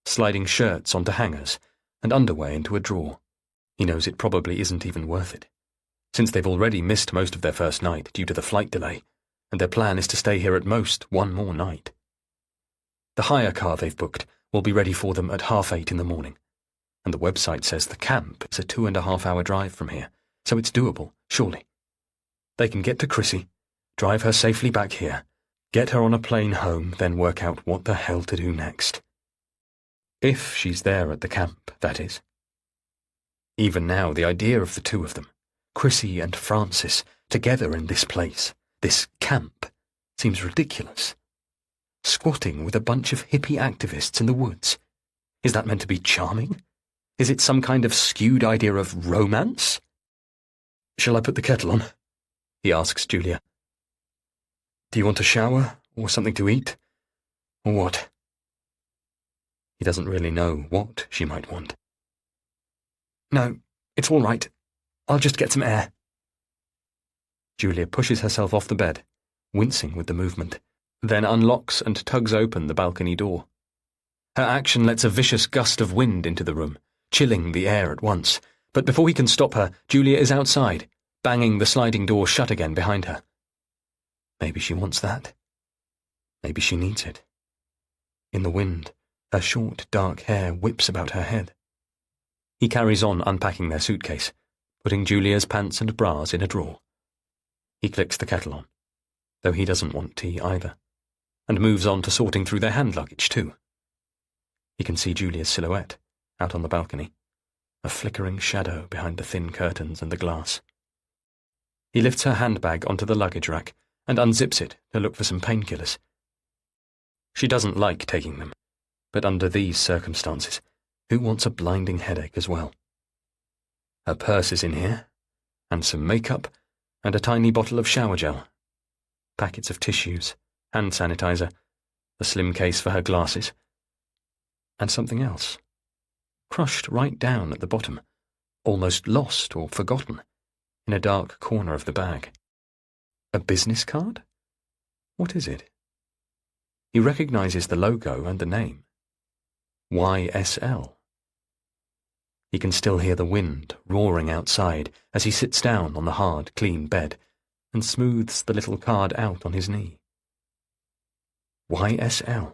sliding shirts onto hangers and underwear into a drawer. He knows it probably isn't even worth it, since they've already missed most of their first night due to the flight delay, and their plan is to stay here at most one more night. The hire car they've booked will be ready for them at 8:30 in the morning, and the website says the camp is a 2.5-hour drive from here, so it's doable, surely. They can get to Chrissy, drive her safely back here, get her on a plane home, then work out what the hell to do next. If she's there at the camp, that is. Even now, the idea of the two of them, Chrissy and Francis, together in this place, this camp, seems ridiculous. Squatting with a bunch of hippie activists in the woods. Is that meant to be charming? Is it some kind of skewed idea of romance? "Shall I put the kettle on?" he asks Julia. "Do you want a shower, or something to eat? Or what?" He doesn't really know what she might want. "No, it's all right. I'll just get some air." Julia pushes herself off the bed, wincing with the movement, then unlocks and tugs open the balcony door. Her action lets a vicious gust of wind into the room, chilling the air at once. But before he can stop her, Julia is outside, banging the sliding door shut again behind her. Maybe she wants that. Maybe she needs it. In the wind, her short, dark hair whips about her head. He carries on unpacking their suitcase, putting Julia's pants and bras in a drawer. He clicks the kettle on, though he doesn't want tea either, and moves on to sorting through their hand luggage too. He can see Julia's silhouette out on the balcony, a flickering shadow behind the thin curtains and the glass. He lifts her handbag onto the luggage rack and unzips it to look for some painkillers. She doesn't like taking them, but under these circumstances, who wants a blinding headache as well? Her purse is in here, and some makeup, and a tiny bottle of shower gel, packets of tissues, hand sanitizer, a slim case for her glasses, and something else, crushed right down at the bottom, almost lost or forgotten, in a dark corner of the bag. A business card? What is it? He recognizes the logo and the name. YSL. He can still hear the wind roaring outside as he sits down on the hard, clean bed and smooths the little card out on his knee. YSL.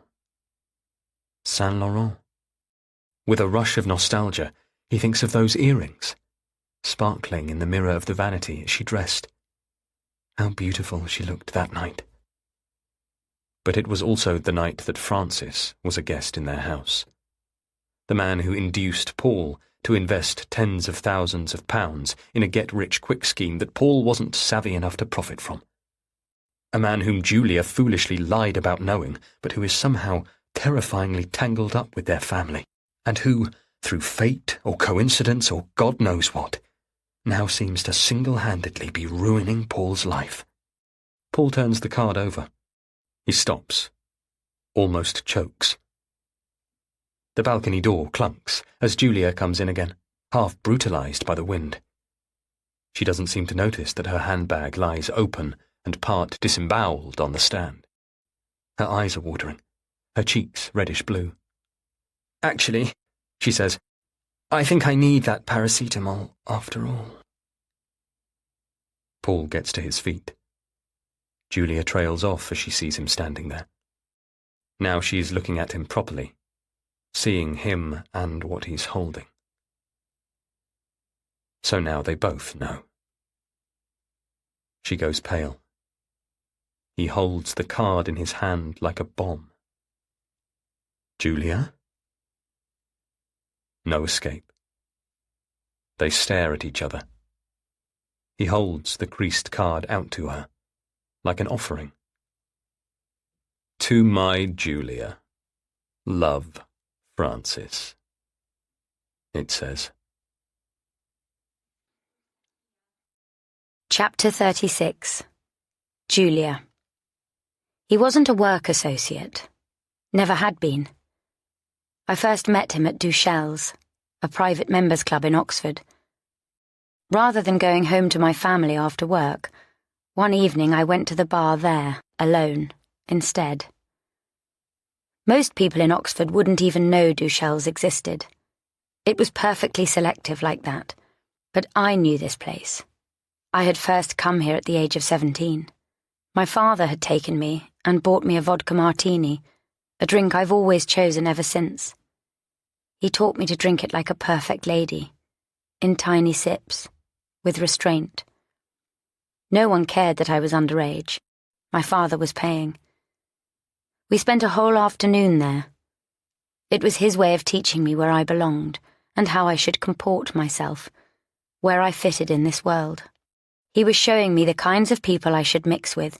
Saint Laurent. With a rush of nostalgia, he thinks of those earrings, sparkling in the mirror of the vanity as she dressed. How beautiful she looked that night. But it was also the night that Francis was a guest in their house. The man who induced Paul to invest tens of thousands of pounds in a get-rich-quick scheme that Paul wasn't savvy enough to profit from. A man whom Julia foolishly lied about knowing, but who is somehow terrifyingly tangled up with their family, and who, through fate or coincidence or God knows what, now seems to single-handedly be ruining Paul's life. Paul turns the card over. He stops, almost chokes. The balcony door clunks as Julia comes in again, half brutalized by the wind. She doesn't seem to notice that her handbag lies open and part disemboweled on the stand. Her eyes are watering, her cheeks reddish-blue. "Actually," she says, "I think I need that paracetamol after all." Paul gets to his feet. Julia trails off as she sees him standing there. Now she is looking at him properly, seeing him and what he's holding. So now they both know. She goes pale. He holds the card in his hand like a bomb. Julia? No escape. They stare at each other. He holds the creased card out to her, like an offering. To my Julia. Love, Francis. It says. Chapter 36. Julia. He wasn't a work associate. Never had been. I first met him at Duchelle's, a private members' club in Oxford. Rather than going home to my family after work, one evening I went to the bar there, alone, instead. Most people in Oxford wouldn't even know Duchelle's existed. It was perfectly selective like that. But I knew this place. I had first come here at the age of 17. My father had taken me and bought me a vodka martini, a drink I've always chosen ever since. He taught me to drink it like a perfect lady, in tiny sips, with restraint. No one cared that I was underage. My father was paying. We spent a whole afternoon there. It was his way of teaching me where I belonged and how I should comport myself, where I fitted in this world. He was showing me the kinds of people I should mix with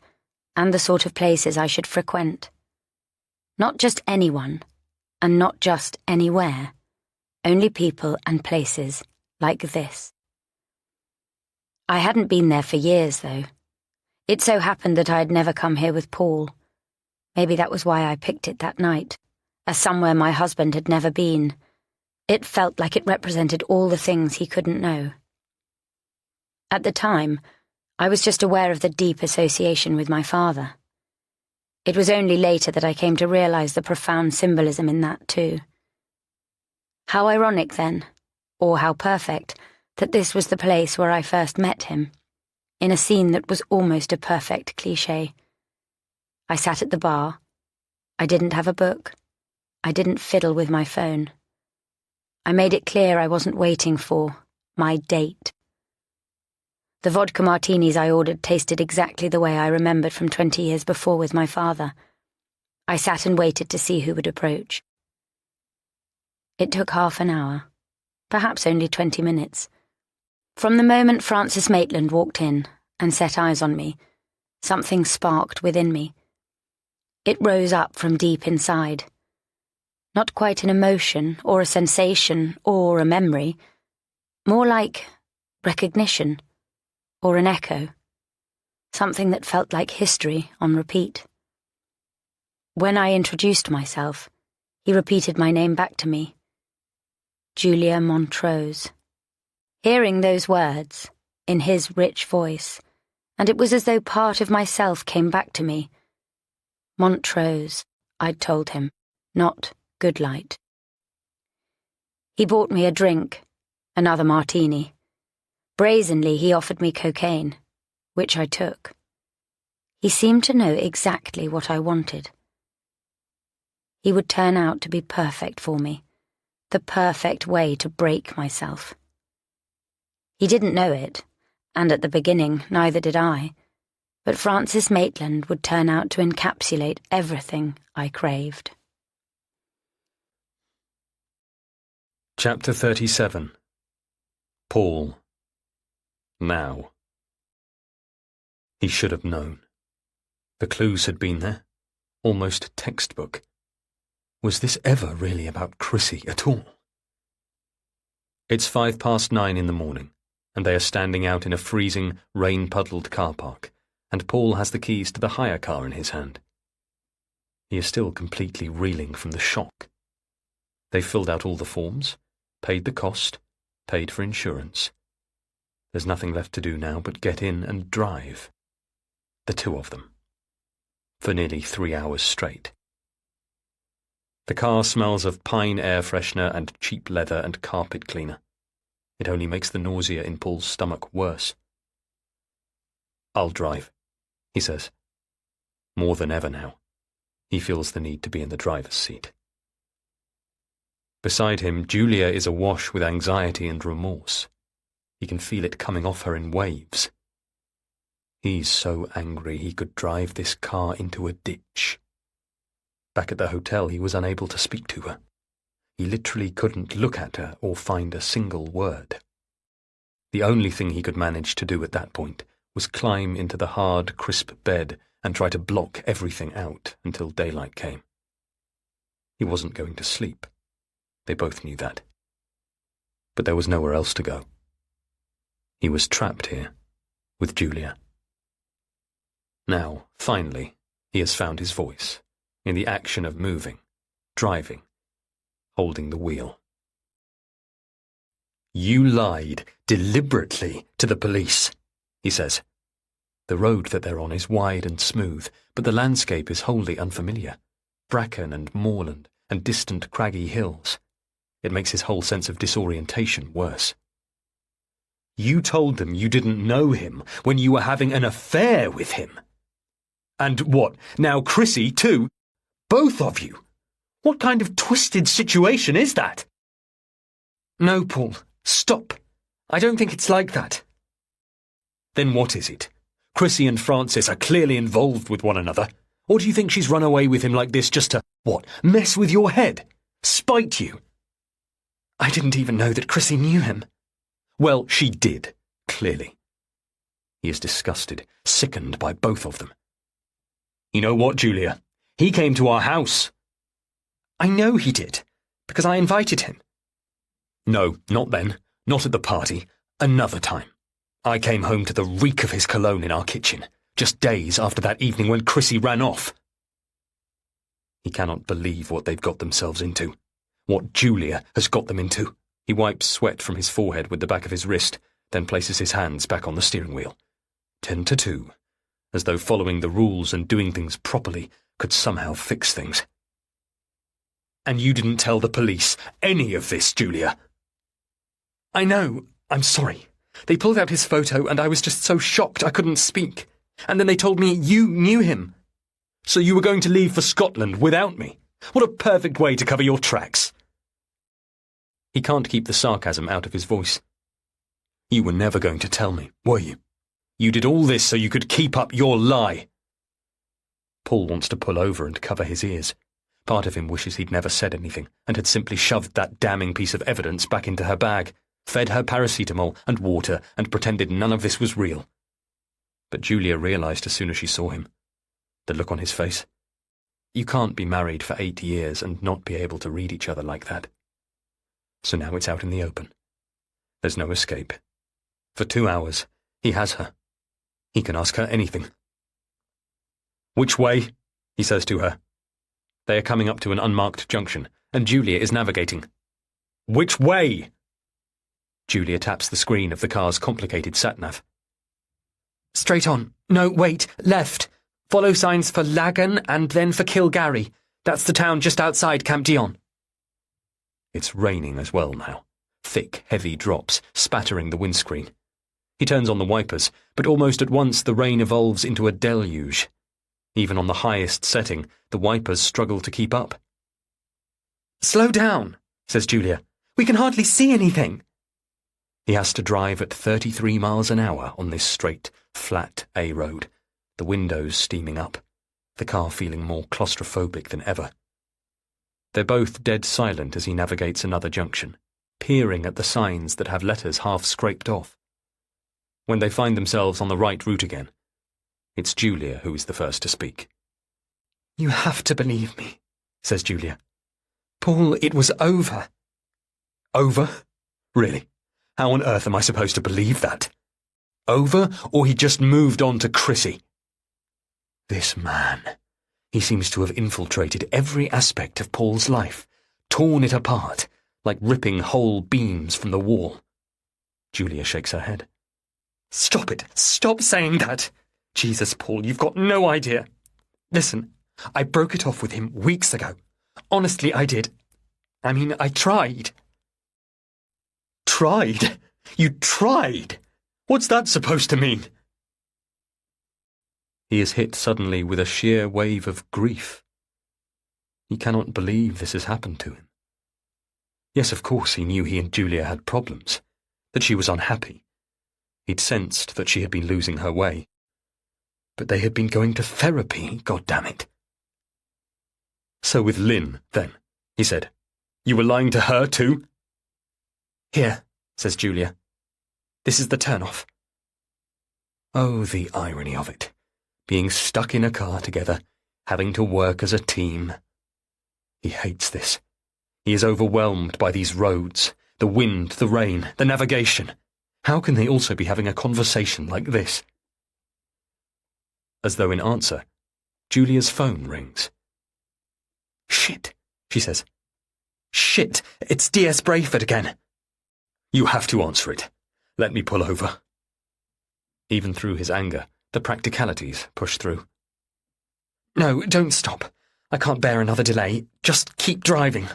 and the sort of places I should frequent. Not just anyone, and not just anywhere, only people and places like this. I hadn't been there for years, though. It so happened that I had never come here with Paul. Maybe that was why I picked it that night, as somewhere my husband had never been. It felt like it represented all the things he couldn't know. At the time, I was just aware of the deep association with my father. It was only later that I came to realise the profound symbolism in that too. How ironic, then, or how perfect, that this was the place where I first met him, in a scene that was almost a perfect cliché. I sat at the bar. I didn't have a book. I didn't fiddle with my phone. I made it clear I wasn't waiting for my date. The vodka martinis I ordered tasted exactly the way I remembered from 20 years before with my father. I sat and waited to see who would approach. It took half an hour, perhaps only 20 minutes. From the moment Francis Maitland walked in and set eyes on me, something sparked within me. It rose up from deep inside. Not quite an emotion or a sensation or a memory, more like recognition or an echo, something that felt like history on repeat. When I introduced myself, he repeated my name back to me. Julia Montrose. Hearing those words, in his rich voice, and it was as though part of myself came back to me. Montrose, I'd told him, not Goodlight. He bought me a drink, another martini. Brazenly he offered me cocaine, which I took. He seemed to know exactly what I wanted. He would turn out to be perfect for me, the perfect way to break myself. He didn't know it, and at the beginning neither did I, but Francis Maitland would turn out to encapsulate everything I craved. Chapter 37. Paul. Now. He should have known. The clues had been there, almost textbook. Was this ever really about Chrissy at all? It's 9:05 in the morning, and they are standing out in a freezing, rain-puddled car park, and Paul has the keys to the hire car in his hand. He is still completely reeling from the shock. They've filled out all the forms, paid the cost, paid for insurance. There's nothing left to do now but get in and drive. The two of them. For nearly 3 hours straight. The car smells of pine air freshener and cheap leather and carpet cleaner. It only makes the nausea in Paul's stomach worse. I'll drive, he says. More than ever now, he feels the need to be in the driver's seat. Beside him, Julia is awash with anxiety and remorse. He can feel it coming off her in waves. He's so angry he could drive this car into a ditch. Back at the hotel, he was unable to speak to her. He literally couldn't look at her or find a single word. The only thing he could manage to do at that point was climb into the hard, crisp bed and try to block everything out until daylight came. He wasn't going to sleep. They both knew that. But there was nowhere else to go. He was trapped here, with Julia. Now, finally, he has found his voice, in the action of moving, driving, holding the wheel. You lied deliberately to the police, he says. The road that they're on is wide and smooth, but the landscape is wholly unfamiliar. Bracken and moorland and distant craggy hills. It makes his whole sense of disorientation worse. You told them you didn't know him when you were having an affair with him. And what, now Chrissy too? Both of you? What kind of twisted situation is that? No, Paul, stop. I don't think it's like that. Then what is it? Chrissy and Francis are clearly involved with one another. Or do you think she's run away with him like this just to, what, mess with your head? Spite you? I didn't even know that Chrissy knew him. Well, she did, clearly. He is disgusted, sickened by both of them. You know what, Julia? He came to our house. I know he did, because I invited him. No, not then. Not at the party. Another time. I came home to the reek of his cologne in our kitchen, just days after that evening when Chrissy ran off. He cannot believe what they've got themselves into. What Julia has got them into. He wipes sweat from his forehead with the back of his wrist, then places his hands back on the steering wheel. 10-2. As though following the rules and doing things properly could somehow fix things. And you didn't tell the police any of this, Julia? I know. I'm sorry. They pulled out his photo and I was just so shocked I couldn't speak. And then they told me you knew him. So you were going to leave for Scotland without me? What a perfect way to cover your tracks. He can't keep the sarcasm out of his voice. You were never going to tell me, were you? You did all this so you could keep up your lie. Paul wants to pull over and cover his ears. Part of him wishes he'd never said anything and had simply shoved that damning piece of evidence back into her bag, fed her paracetamol and water, and pretended none of this was real. But Julia realised as soon as she saw him. The look on his face. You can't be married for 8 years and not be able to read each other like that. So now it's out in the open. There's no escape. For 2 hours, he has her. He can ask her anything. Which way? He says to her. They are coming up to an unmarked junction, and Julia is navigating. Which way? Julia taps the screen of the car's complicated sat-nav. Straight on. No, wait. Left. Follow signs for Lagan and then for Kilgarry. That's the town just outside Camp Dion. It's raining as well now. Thick, heavy drops spattering the windscreen. He turns on the wipers, but almost at once the rain evolves into a deluge. Even on the highest setting, the wipers struggle to keep up. Slow down, says Julia. We can hardly see anything. He has to drive at 33 miles an hour on this straight, flat A road, the windows steaming up, the car feeling more claustrophobic than ever. They're both dead silent as he navigates another junction, peering at the signs that have letters half scraped off. When they find themselves on the right route again, it's Julia who is the first to speak. You have to believe me, says Julia. Paul, it was over. Over? Really? How on earth am I supposed to believe that? Over, or he just moved on to Chrissy? This man, he seems to have infiltrated every aspect of Paul's life, torn it apart, like ripping whole beams from the wall. Julia shakes her head. Stop it. Stop saying that. Jesus, Paul, you've got no idea. Listen, I broke it off with him weeks ago. Honestly, I did. I mean, I tried. Tried? You tried? What's that supposed to mean? He is hit suddenly with a sheer wave of grief. He cannot believe this has happened to him. Yes, of course he knew he and Julia had problems, that she was unhappy. He'd sensed that she had been losing her way. But they had been going to therapy, goddammit. So with Lynn, then, he said. You were lying to her too? Here, says Julia. This is the turn-off. Oh, the irony of it. Being stuck in a car together, having to work as a team. He hates this. He is overwhelmed by these roads, the wind, the rain, the navigation. How can they also be having a conversation like this? As though in answer, Julia's phone rings. Shit, she says. Shit, it's DS Brayford again. You have to answer it. Let me pull over. Even through his anger, the practicalities push through. No, don't stop. I can't bear another delay. Just keep driving.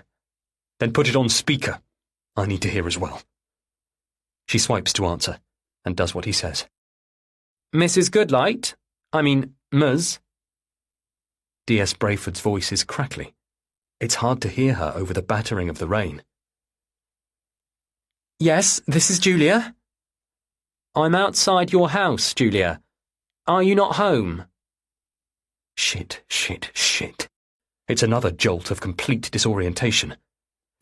Then put it on speaker. I need to hear as well. She swipes to answer, and does what he says. Mrs. Goodlight? I mean, Ms. DS Brayford's voice is crackly. It's hard to hear her over the battering of the rain. Yes, this is Julia. I'm outside your house, Julia. Are you not home? Shit, shit, shit. It's another jolt of complete disorientation.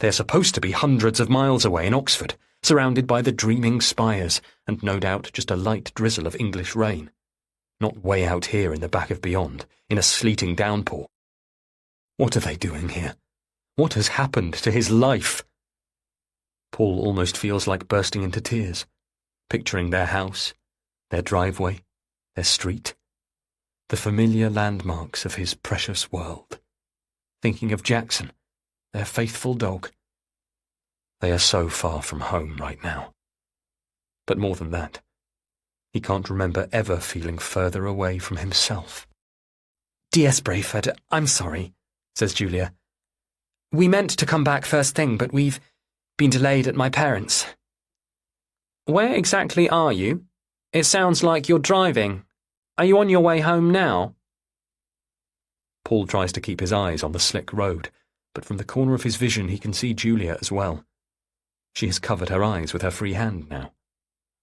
They're supposed to be hundreds of miles away in Oxford, surrounded by the dreaming spires, and no doubt just a light drizzle of English rain. Not way out here in the back of beyond, in a sleeting downpour. What are they doing here? What has happened to his life? Paul almost feels like bursting into tears, picturing their house, their driveway, their street, the familiar landmarks of his precious world. Thinking of Jackson, their faithful dog. They are so far from home right now. But more than that, he can't remember ever feeling further away from himself. D.S. Brayford, I'm sorry, says Julia. We meant to come back first thing, but we've been delayed at my parents'. Where exactly are you? It sounds like you're driving. Are you on your way home now? Paul tries to keep his eyes on the slick road, but from the corner of his vision he can see Julia as well. She has covered her eyes with her free hand now,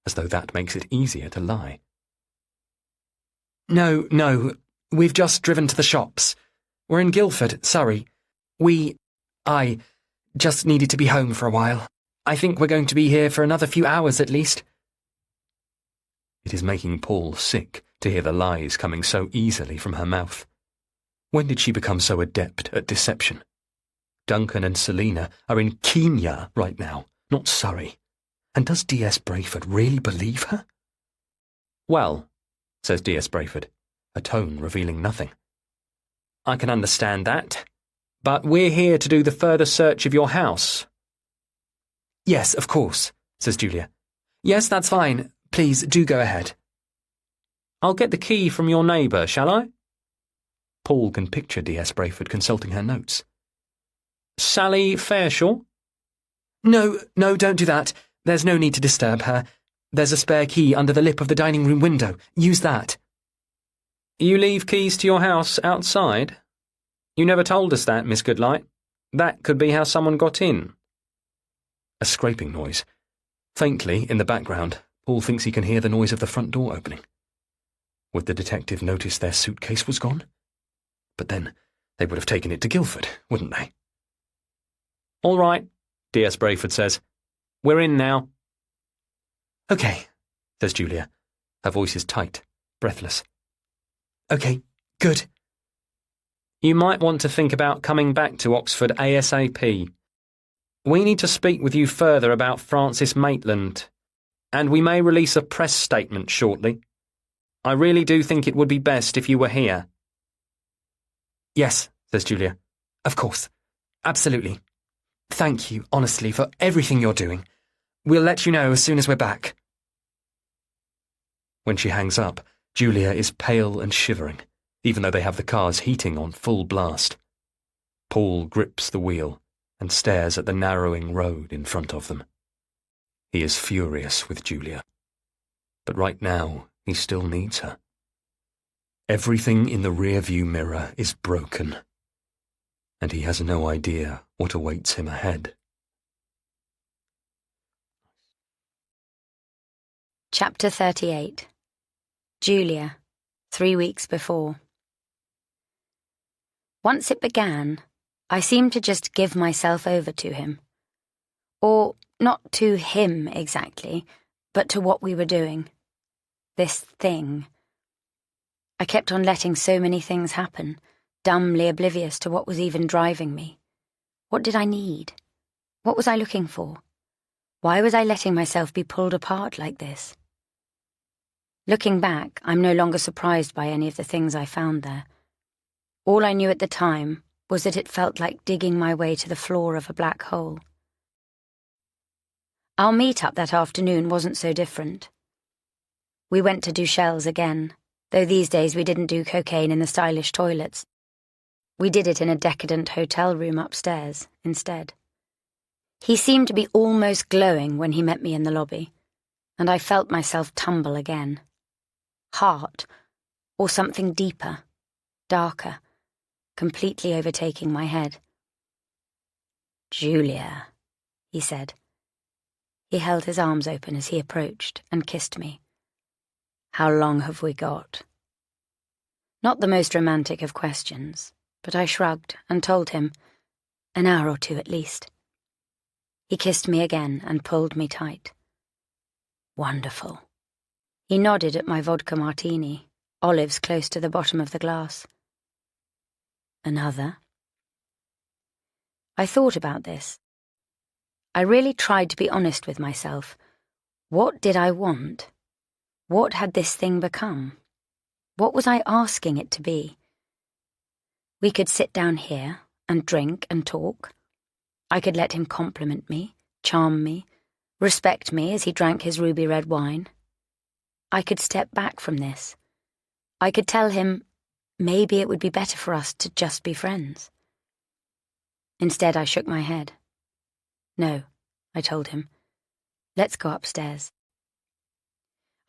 as though that makes it easier to lie. No, we've just driven to the shops. We're in Guildford, Surrey. I just needed to be home for a while. I think we're going to be here for another few hours at least. It is making Paul sick to hear the lies coming so easily from her mouth. When did she become so adept at deception? Duncan and Selina are in Kenya right now, not Surrey. And does D.S. Brayford really believe her? Well, says D.S. Brayford, a tone revealing nothing. I can understand that, but we're here to do the further search of your house. Yes, of course, says Julia. Yes, that's fine. Please, do go ahead. I'll get the key from your neighbour, shall I? Paul can picture D.S. Brayford consulting her notes. Sally Farshaw? No, don't do that. There's no need to disturb her. There's a spare key under the lip of the dining room window. Use that. You leave keys to your house outside? You never told us that, Miss Goodlight. That could be how someone got in. A scraping noise. Faintly, in the background, Paul thinks he can hear the noise of the front door opening. Would the detective notice their suitcase was gone? But then, they would have taken it to Guildford, wouldn't they? All right, D.S. Brayford says. We're in now. OK, says Julia. Her voice is tight, breathless. OK, good. You might want to think about coming back to Oxford ASAP. We need to speak with you further about Francis Maitland, and we may release a press statement shortly. I really do think it would be best if you were here. Yes, says Julia. Of course. Absolutely. Thank you, honestly, for everything you're doing. We'll let you know as soon as we're back. When she hangs up, Julia is pale and shivering, even though they have the car's heating on full blast. Paul grips the wheel and stares at the narrowing road in front of them. He is furious with Julia. But right now, he still needs her. Everything in the rear-view mirror is broken, and he has no idea what awaits him ahead. Chapter 38. Julia, 3 weeks before. Once it began, I seemed to just give myself over to him. Or not to him exactly, but to what we were doing. This thing. I kept on letting so many things happen, dumbly oblivious to what was even driving me. What did I need? What was I looking for? Why was I letting myself be pulled apart like this? Looking back, I'm no longer surprised by any of the things I found there. All I knew at the time was that it felt like digging my way to the floor of a black hole. Our meet-up that afternoon wasn't so different. We went to Duchelle's again, though these days we didn't do cocaine in the stylish toilets. We did it in a decadent hotel room upstairs, instead. He seemed to be almost glowing when he met me in the lobby, and I felt myself tumble again. Heart, or something deeper, darker, completely overtaking my head. "Julia," he said. He held his arms open as he approached and kissed me. "How long have we got?" Not the most romantic of questions, but I shrugged and told him, 1 hour or 2 at least. He kissed me again and pulled me tight. "Wonderful." He nodded at my vodka martini, olives close to the bottom of the glass. "Another?" I thought about this. I really tried to be honest with myself. What did I want? What had this thing become? What was I asking it to be? We could sit down here and drink and talk. I could let him compliment me, charm me, respect me as he drank his ruby red wine. I could step back from this. I could tell him, maybe it would be better for us to just be friends. Instead, I shook my head. No, I told him. Let's go upstairs.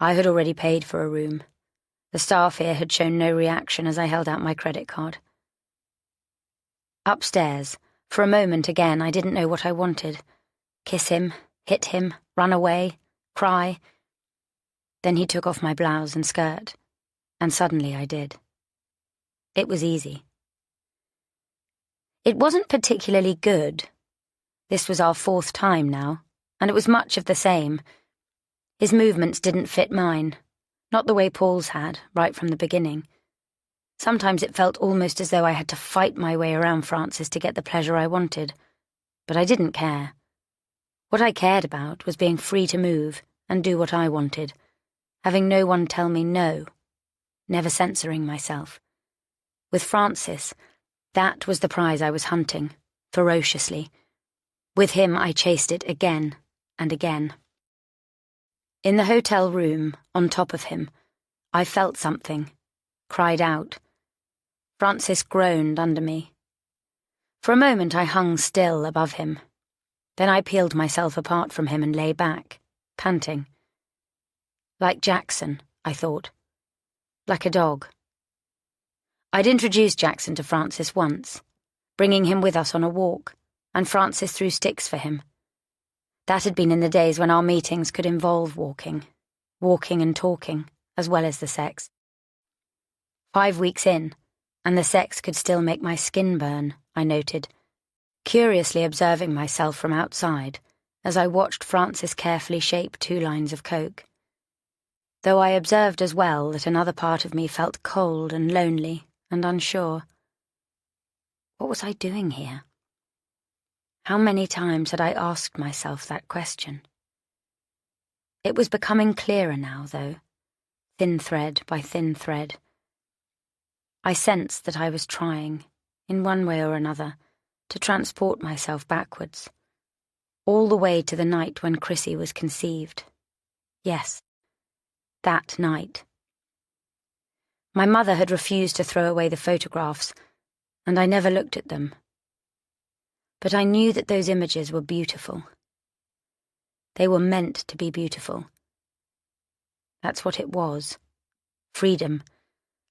I had already paid for a room. The staff here had shown no reaction as I held out my credit card. Upstairs, for a moment again, I didn't know what I wanted. Kiss him, hit him, run away, cry. Then he took off my blouse and skirt, and suddenly I did. It was easy. It wasn't particularly good. This was our 4th time now, and it was much of the same. His movements didn't fit mine, not the way Paul's had, right from the beginning. Sometimes it felt almost as though I had to fight my way around Francis to get the pleasure I wanted, but I didn't care. What I cared about was being free to move and do what I wanted, having no one tell me no, never censoring myself. With Francis, that was the prize I was hunting, ferociously. With him, I chased it again and again. In the hotel room, on top of him, I felt something, cried out. Francis groaned under me. For a moment I hung still above him. Then I peeled myself apart from him and lay back, panting. Like Jackson, I thought. Like a dog. I'd introduced Jackson to Francis once, bringing him with us on a walk, and Francis threw sticks for him. That had been in the days when our meetings could involve walking and talking, as well as the sex. 5 weeks in, and the sex could still make my skin burn, I noted, curiously observing myself from outside as I watched Francis carefully shape 2 lines of coke. Though I observed as well that another part of me felt cold and lonely and unsure. What was I doing here? How many times had I asked myself that question? It was becoming clearer now, though, thin thread by thin thread. I sensed that I was trying, in one way or another, to transport myself backwards, all the way to the night when Chrissy was conceived. Yes, that night. My mother had refused to throw away the photographs, and I never looked at them. But I knew that those images were beautiful. They were meant to be beautiful. That's what it was. Freedom,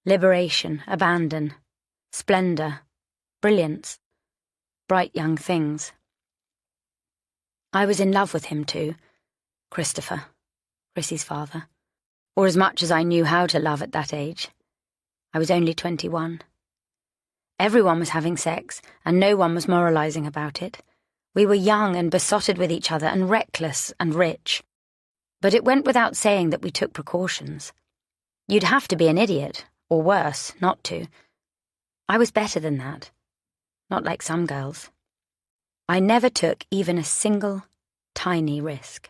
liberation, abandon, splendor, brilliance, bright young things. I was in love with him too, Christopher, Chrissy's father, or as much as I knew how to love at that age. I was only 21. Everyone was having sex, and no one was moralizing about it. We were young and besotted with each other and reckless and rich. But it went without saying that we took precautions. You'd have to be an idiot, or worse, not to. I was better than that. Not like some girls. I never took even a single, tiny risk.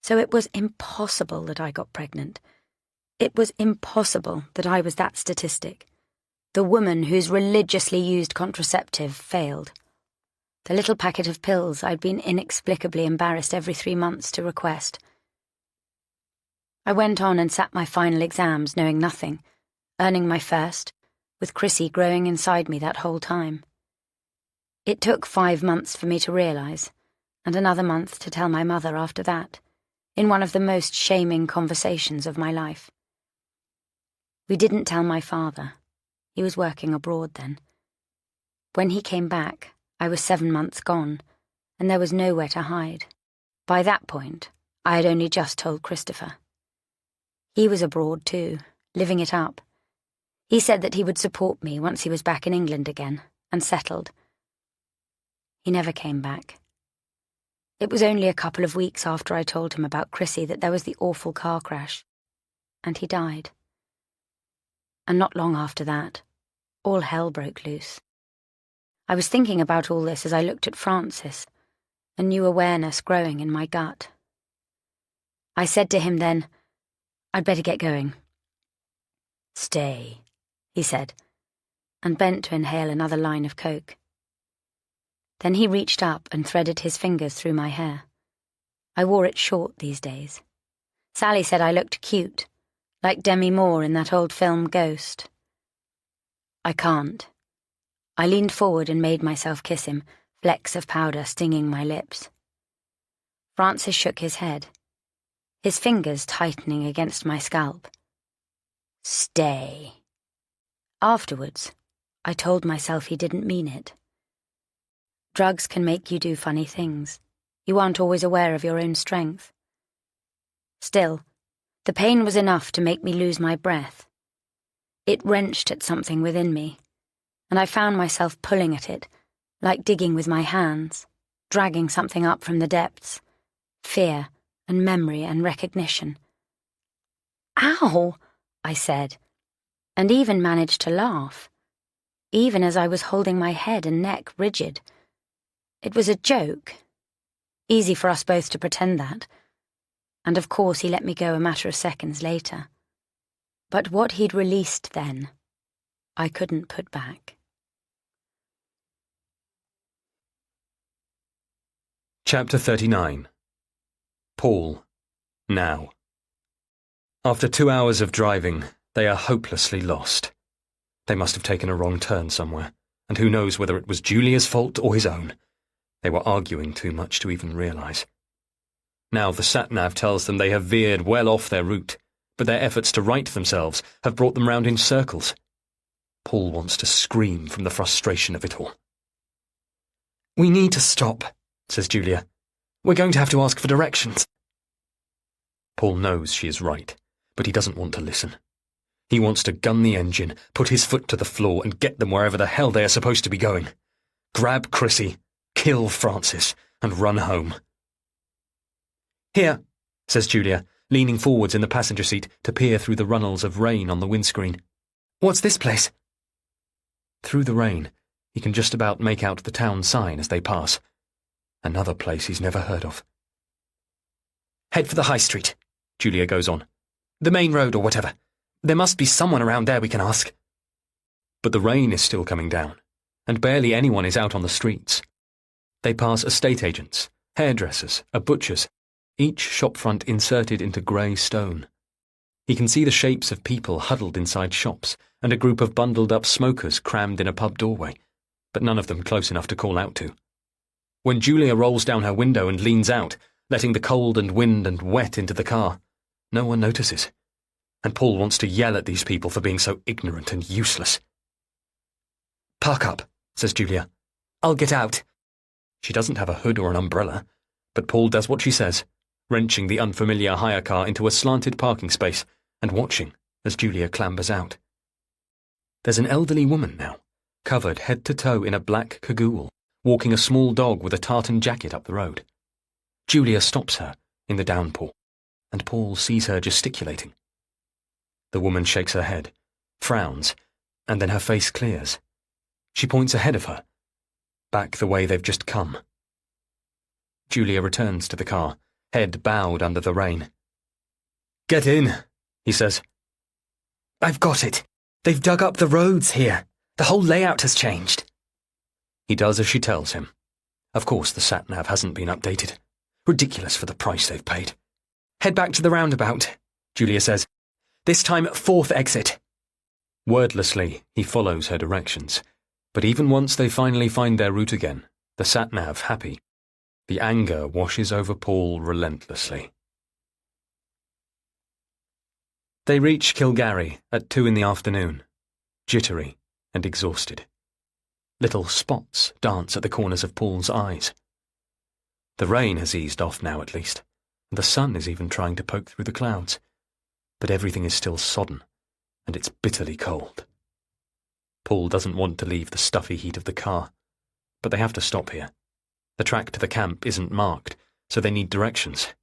So it was impossible that I got pregnant. It was impossible that I was that statistic. The woman whose religiously used contraceptive failed. The little packet of pills I'd been inexplicably embarrassed every 3 months to request. I went on and sat my final exams knowing nothing, earning my first, with Chrissy growing inside me that whole time. It took 5 months for me to realise, and another month to tell my mother after that, in one of the most shaming conversations of my life. We didn't tell my father. He was working abroad then. When he came back, I was 7 months gone, and there was nowhere to hide. By that point, I had only just told Christopher. He was abroad too, living it up. He said that he would support me once he was back in England again, and settled. He never came back. It was only a couple of weeks after I told him about Chrissy that there was the awful car crash, and he died. And not long after that, all hell broke loose. I was thinking about all this as I looked at Francis, a new awareness growing in my gut. I said to him then, "I'd better get going." "Stay," he said, and bent to inhale another line of coke. Then he reached up and threaded his fingers through my hair. I wore it short these days. Sally said I looked cute, like Demi Moore in that old film Ghost, I can't. I leaned forward and made myself kiss him, flecks of powder stinging my lips. Francis shook his head, his fingers tightening against my scalp. Stay. Afterwards, I told myself he didn't mean it. Drugs can make you do funny things. You aren't always aware of your own strength. Still, the pain was enough to make me lose my breath. It wrenched at something within me, and I found myself pulling at it, like digging with my hands, dragging something up from the depths. Fear and memory and recognition. Ow! I said, and even managed to laugh, even as I was holding my head and neck rigid. It was a joke. Easy for us both to pretend that. And of course he let me go a matter of seconds later. But what he'd released then, I couldn't put back. Chapter 39. Paul. Now. After 2 hours of driving, they are hopelessly lost. They must have taken a wrong turn somewhere, and who knows whether it was Julia's fault or his own. They were arguing too much to even realise. Now the sat-nav tells them they have veered well off their route, but their efforts to right themselves have brought them round in circles. Paul wants to scream from the frustration of it all. "We need to stop," says Julia. "We're going to have to ask for directions." Paul knows she is right, but he doesn't want to listen. He wants to gun the engine, put his foot to the floor, and get them wherever the hell they are supposed to be going. Grab Chrissy, kill Francis, and run home. "Here," says Julia, leaning forwards in the passenger seat to peer through the runnels of rain on the windscreen. "What's this place?" Through the rain, he can just about make out the town sign as they pass. Another place he's never heard of. "Head for the high street," Julia goes on. "The main road or whatever. There must be someone around there we can ask." But the rain is still coming down, and barely anyone is out on the streets. They pass estate agents, hairdressers, a butcher's, each shopfront inserted into grey stone. He can see the shapes of people huddled inside shops, and a group of bundled-up smokers crammed in a pub doorway, but none of them close enough to call out to. When Julia rolls down her window and leans out, letting the cold and wind and wet into the car, no one notices. And Paul wants to yell at these people for being so ignorant and useless. "Park up," says Julia. "I'll get out." She doesn't have a hood or an umbrella, but Paul does what she says, wrenching the unfamiliar hire car into a slanted parking space and watching as Julia clambers out. There's an elderly woman now, covered head to toe in a black cagoule, walking a small dog with a tartan jacket up the road. Julia stops her in the downpour, and Paul sees her gesticulating. The woman shakes her head, frowns, and then her face clears. She points ahead of her, back the way they've just come. Julia returns to the car, head bowed under the rain. "Get in," he says. "I've got it. They've dug up the roads here. The whole layout has changed." He does as she tells him. Of course the sat-nav hasn't been updated. Ridiculous for the price they've paid. "Head back to the roundabout," Julia says. "This time 4th exit." Wordlessly, he follows her directions. But even once they finally find their route again, the sat-nav happy, the anger washes over Paul relentlessly. They reach Kilgarry at 2 in the afternoon, jittery and exhausted. Little spots dance at the corners of Paul's eyes. The rain has eased off now at least, and the sun is even trying to poke through the clouds. But everything is still sodden, and it's bitterly cold. Paul doesn't want to leave the stuffy heat of the car, but they have to stop here. The track to the camp isn't marked, so they need directions.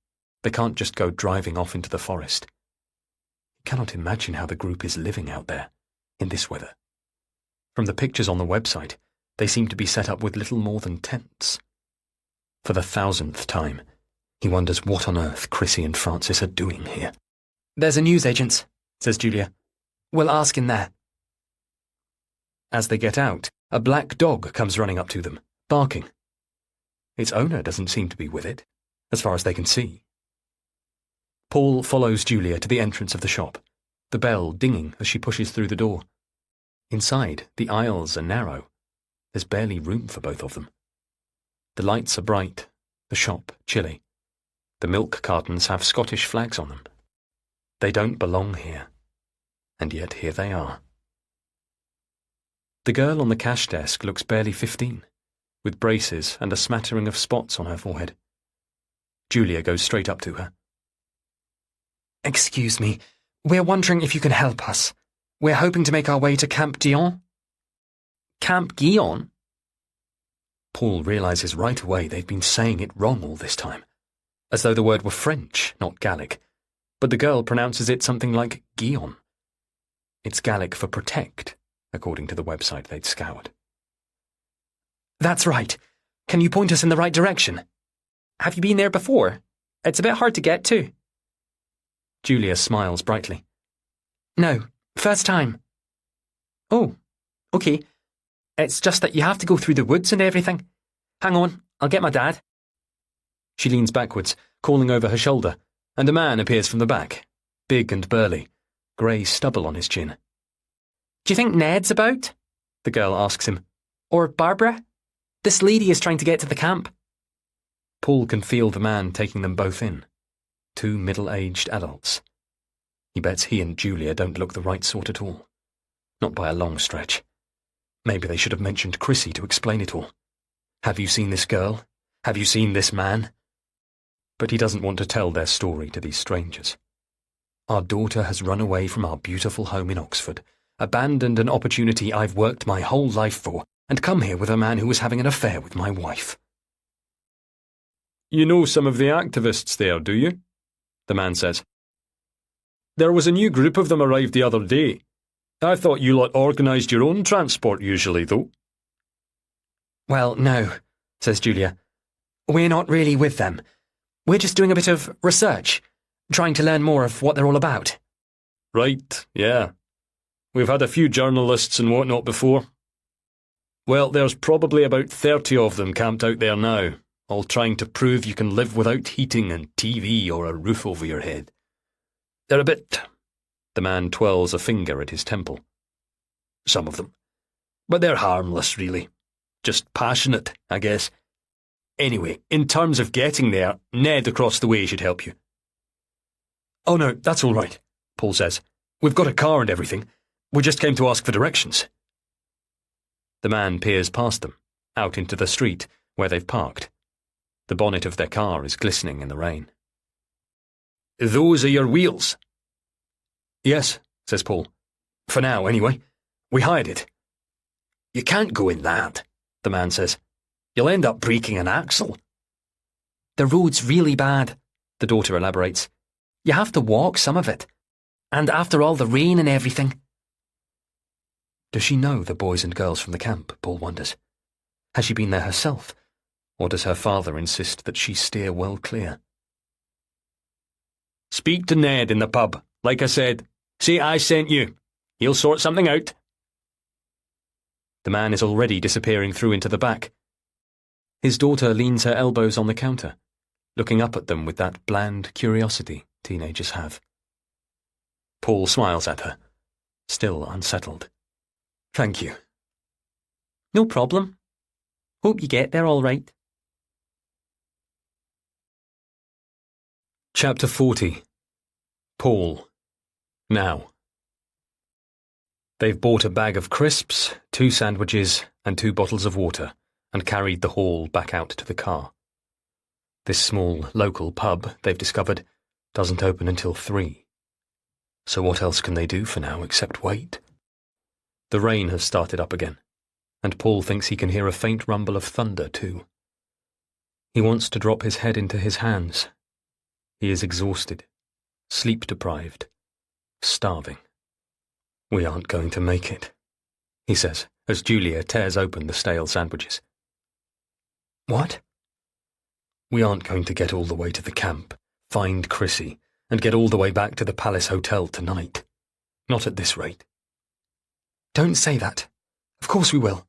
They can't just go driving off into the forest. He cannot imagine how the group is living out there, in this weather. From the pictures on the website, they seem to be set up with little more than tents. For the 1000th time, he wonders what on earth Chrissy and Francis are doing here. "There's a newsagent's," says Julia. "We'll ask in there." As they get out, a black dog comes running up to them, barking. Its owner doesn't seem to be with it, as far as they can see. Paul follows Julia to the entrance of the shop, the bell dinging as she pushes through the door. Inside, the aisles are narrow. There's barely room for both of them. The lights are bright, the shop chilly. The milk cartons have Scottish flags on them. They don't belong here, and yet here they are. The girl on the cash desk looks barely 15, with braces and a smattering of spots on her forehead. Julia goes straight up to her. Excuse me, we're wondering if you can help us. We're hoping to make our way to Camp Guyon. Camp Guyon? Paul realises right away they've been saying it wrong all this time, as though the word were French, not Gaelic, but the girl pronounces it something like Guyon. It's Gaelic for protect, according to the website they'd scoured. That's right. Can you point us in the right direction? Have you been there before? It's a bit hard to get to. Julia smiles brightly. No, first time. Oh, okay. It's just that you have to go through the woods and everything. Hang on, I'll get my dad. She leans backwards, calling over her shoulder, and a man appears from the back, big and burly, grey stubble on his chin. Do you think Ned's about? The girl asks him. Or Barbara? This lady is trying to get to the camp. Paul can feel the man taking them both in. 2 middle-aged adults. He bets he and Julia don't look the right sort at all. Not by a long stretch. Maybe they should have mentioned Chrissy to explain it all. Have you seen this girl? Have you seen this man? But he doesn't want to tell their story to these strangers. Our daughter has run away from our beautiful home in Oxford, abandoned an opportunity I've worked my whole life for, and come here with a man who was having an affair with my wife. You know some of the activists there, do you? The man says. There was a new group of them arrived the other day. I thought you lot organised your own transport usually, though. Well, no, says Julia. We're not really with them. We're just doing a bit of research, trying to learn more of what they're all about. Right, yeah. We've had a few journalists and whatnot before. Well, there's probably about 30 of them camped out there now, all trying to prove you can live without heating and TV or a roof over your head. They're a bit... The man twirls a finger at his temple. Some of them. But they're harmless, really. Just passionate, I guess. Anyway, in terms of getting there, Ned across the way should help you. Oh no, that's all right, Paul says. We've got a car and everything. We just came to ask for directions. The man peers past them, out into the street, where they've parked. The bonnet of their car is glistening in the rain. Those are your wheels? Yes, says Paul. For now, anyway. We hired it. You can't go in that, the man says. You'll end up breaking an axle. The road's really bad, the daughter elaborates. You have to walk some of it. And after all the rain and everything. Does she know the boys and girls from the camp, Paul wonders? Has she been there herself? Or does her father insist that she steer well clear? Speak to Ned in the pub. Like I said, say I sent you. He'll sort something out. The man is already disappearing through into the back. His daughter leans her elbows on the counter, looking up at them with that bland curiosity teenagers have. Paul smiles at her, still unsettled. Thank you. No problem. Hope you get there all right. Chapter 40. Paul. Now. They've bought a bag of crisps, 2 sandwiches, and 2 bottles of water, and carried the haul back out to the car. This small, local pub, they've discovered, doesn't open until 3. So what else can they do for now except wait? The rain has started up again, and Paul thinks he can hear a faint rumble of thunder too. He wants to drop his head into his hands. He is exhausted, sleep-deprived, starving. We aren't going to make it, he says, as Julia tears open the stale sandwiches. What? We aren't going to get all the way to the camp, find Chrissy, and get all the way back to the Palace Hotel tonight. Not at this rate. Don't say that. Of course we will.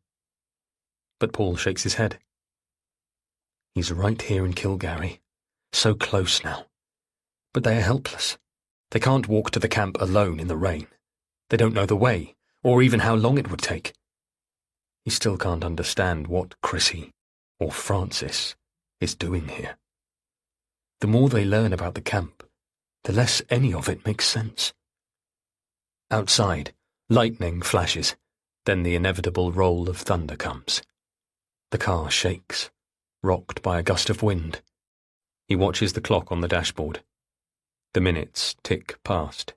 But Paul shakes his head. He's right here in Kilgarry, so close now. But they are helpless. They can't walk to the camp alone in the rain. They don't know the way, or even how long it would take. He still can't understand what Chrissy, or Francis, is doing here. The more they learn about the camp, the less any of it makes sense. Outside, lightning flashes, then the inevitable roll of thunder comes. The car shakes, rocked by a gust of wind. He watches the clock on the dashboard. The minutes tick past.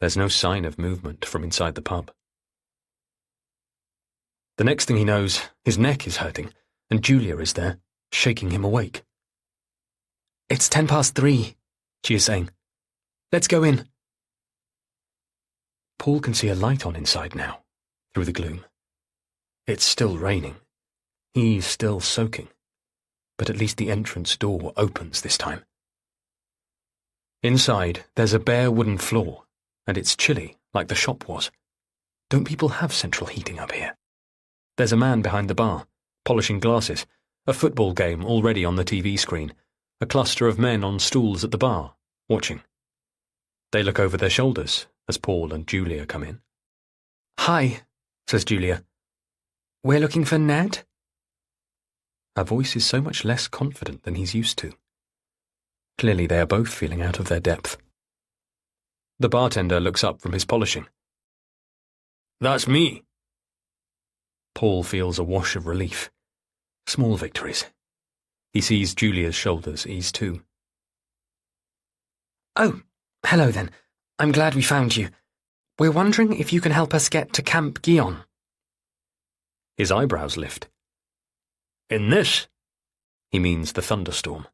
There's no sign of movement from inside the pub. The next thing he knows, his neck is hurting, and Julia is there, shaking him awake. "It's 3:10, she is saying. "Let's go in." Paul can see a light on inside now, through the gloom. It's still raining. He's still soaking. But at least the entrance door opens this time. Inside, there's a bare wooden floor, and it's chilly, like the shop was. Don't people have central heating up here? There's a man behind the bar, polishing glasses, a football game already on the TV screen, a cluster of men on stools at the bar, watching. They look over their shoulders as Paul and Julia come in. "Hi," says Julia. "We're looking for Ned?" Her voice is so much less confident than he's used to. Clearly they are both feeling out of their depth. The bartender looks up from his polishing. "That's me." Paul feels a wash of relief. Small victories. He sees Julia's shoulders ease too. "Oh, hello then. I'm glad we found you. We're wondering if you can help us get to Camp Guyon." His eyebrows lift. "In this?" He means the thunderstorm.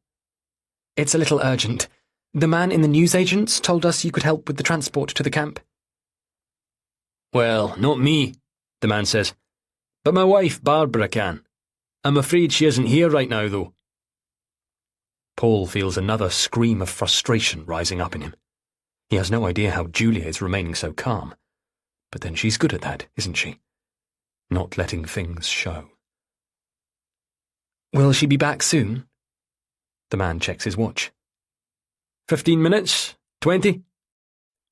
"It's a little urgent. The man in the newsagents told us you could help with the transport to the camp." "Well, not me," the man says. "But my wife, Barbara, can. I'm afraid she isn't here right now, though." Paul feels another scream of frustration rising up in him. He has no idea how Julia is remaining so calm. But then she's good at that, isn't she? Not letting things show. "Will she be back soon?" The man checks his watch. 15 minutes? 20?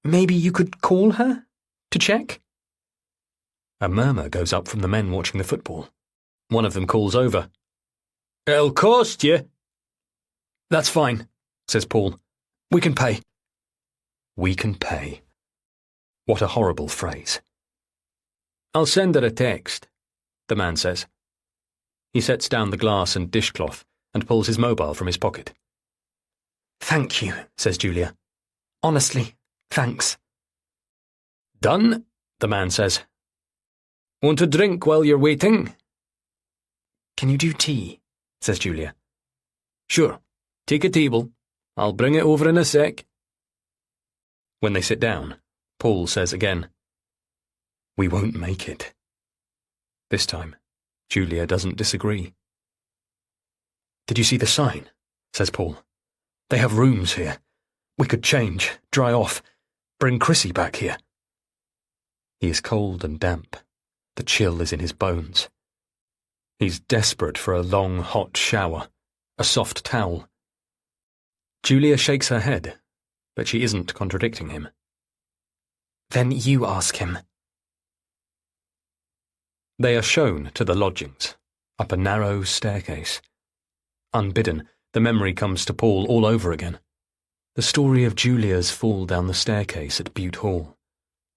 "Maybe you could call her? To check?" A murmur goes up from the men watching the football. One of them calls over. "It'll cost you." "That's fine," says Paul. "We can pay." We can pay. What a horrible phrase. "I'll send her a text," the man says. He sets down the glass and dishcloth and pulls his mobile from his pocket. "Thank you," says Julia. "Honestly, thanks." "Done," the man says. "Want a drink while you're waiting?" "Can you do tea?" says Julia. "Sure. Take a table. I'll bring it over in a sec." When they sit down, Paul says again, "We won't make it." This time, Julia doesn't disagree. "Did you see the sign?" says Paul. "They have rooms here. We could change, dry off, bring Chrissy back here." He is cold and damp. The chill is in his bones. He's desperate for a long, hot shower, a soft towel. Julia shakes her head, but she isn't contradicting him. "Then you ask him." They are shown to the lodgings, up a narrow staircase. Unbidden, the memory comes to Paul all over again. The story of Julia's fall down the staircase at Butte Hall,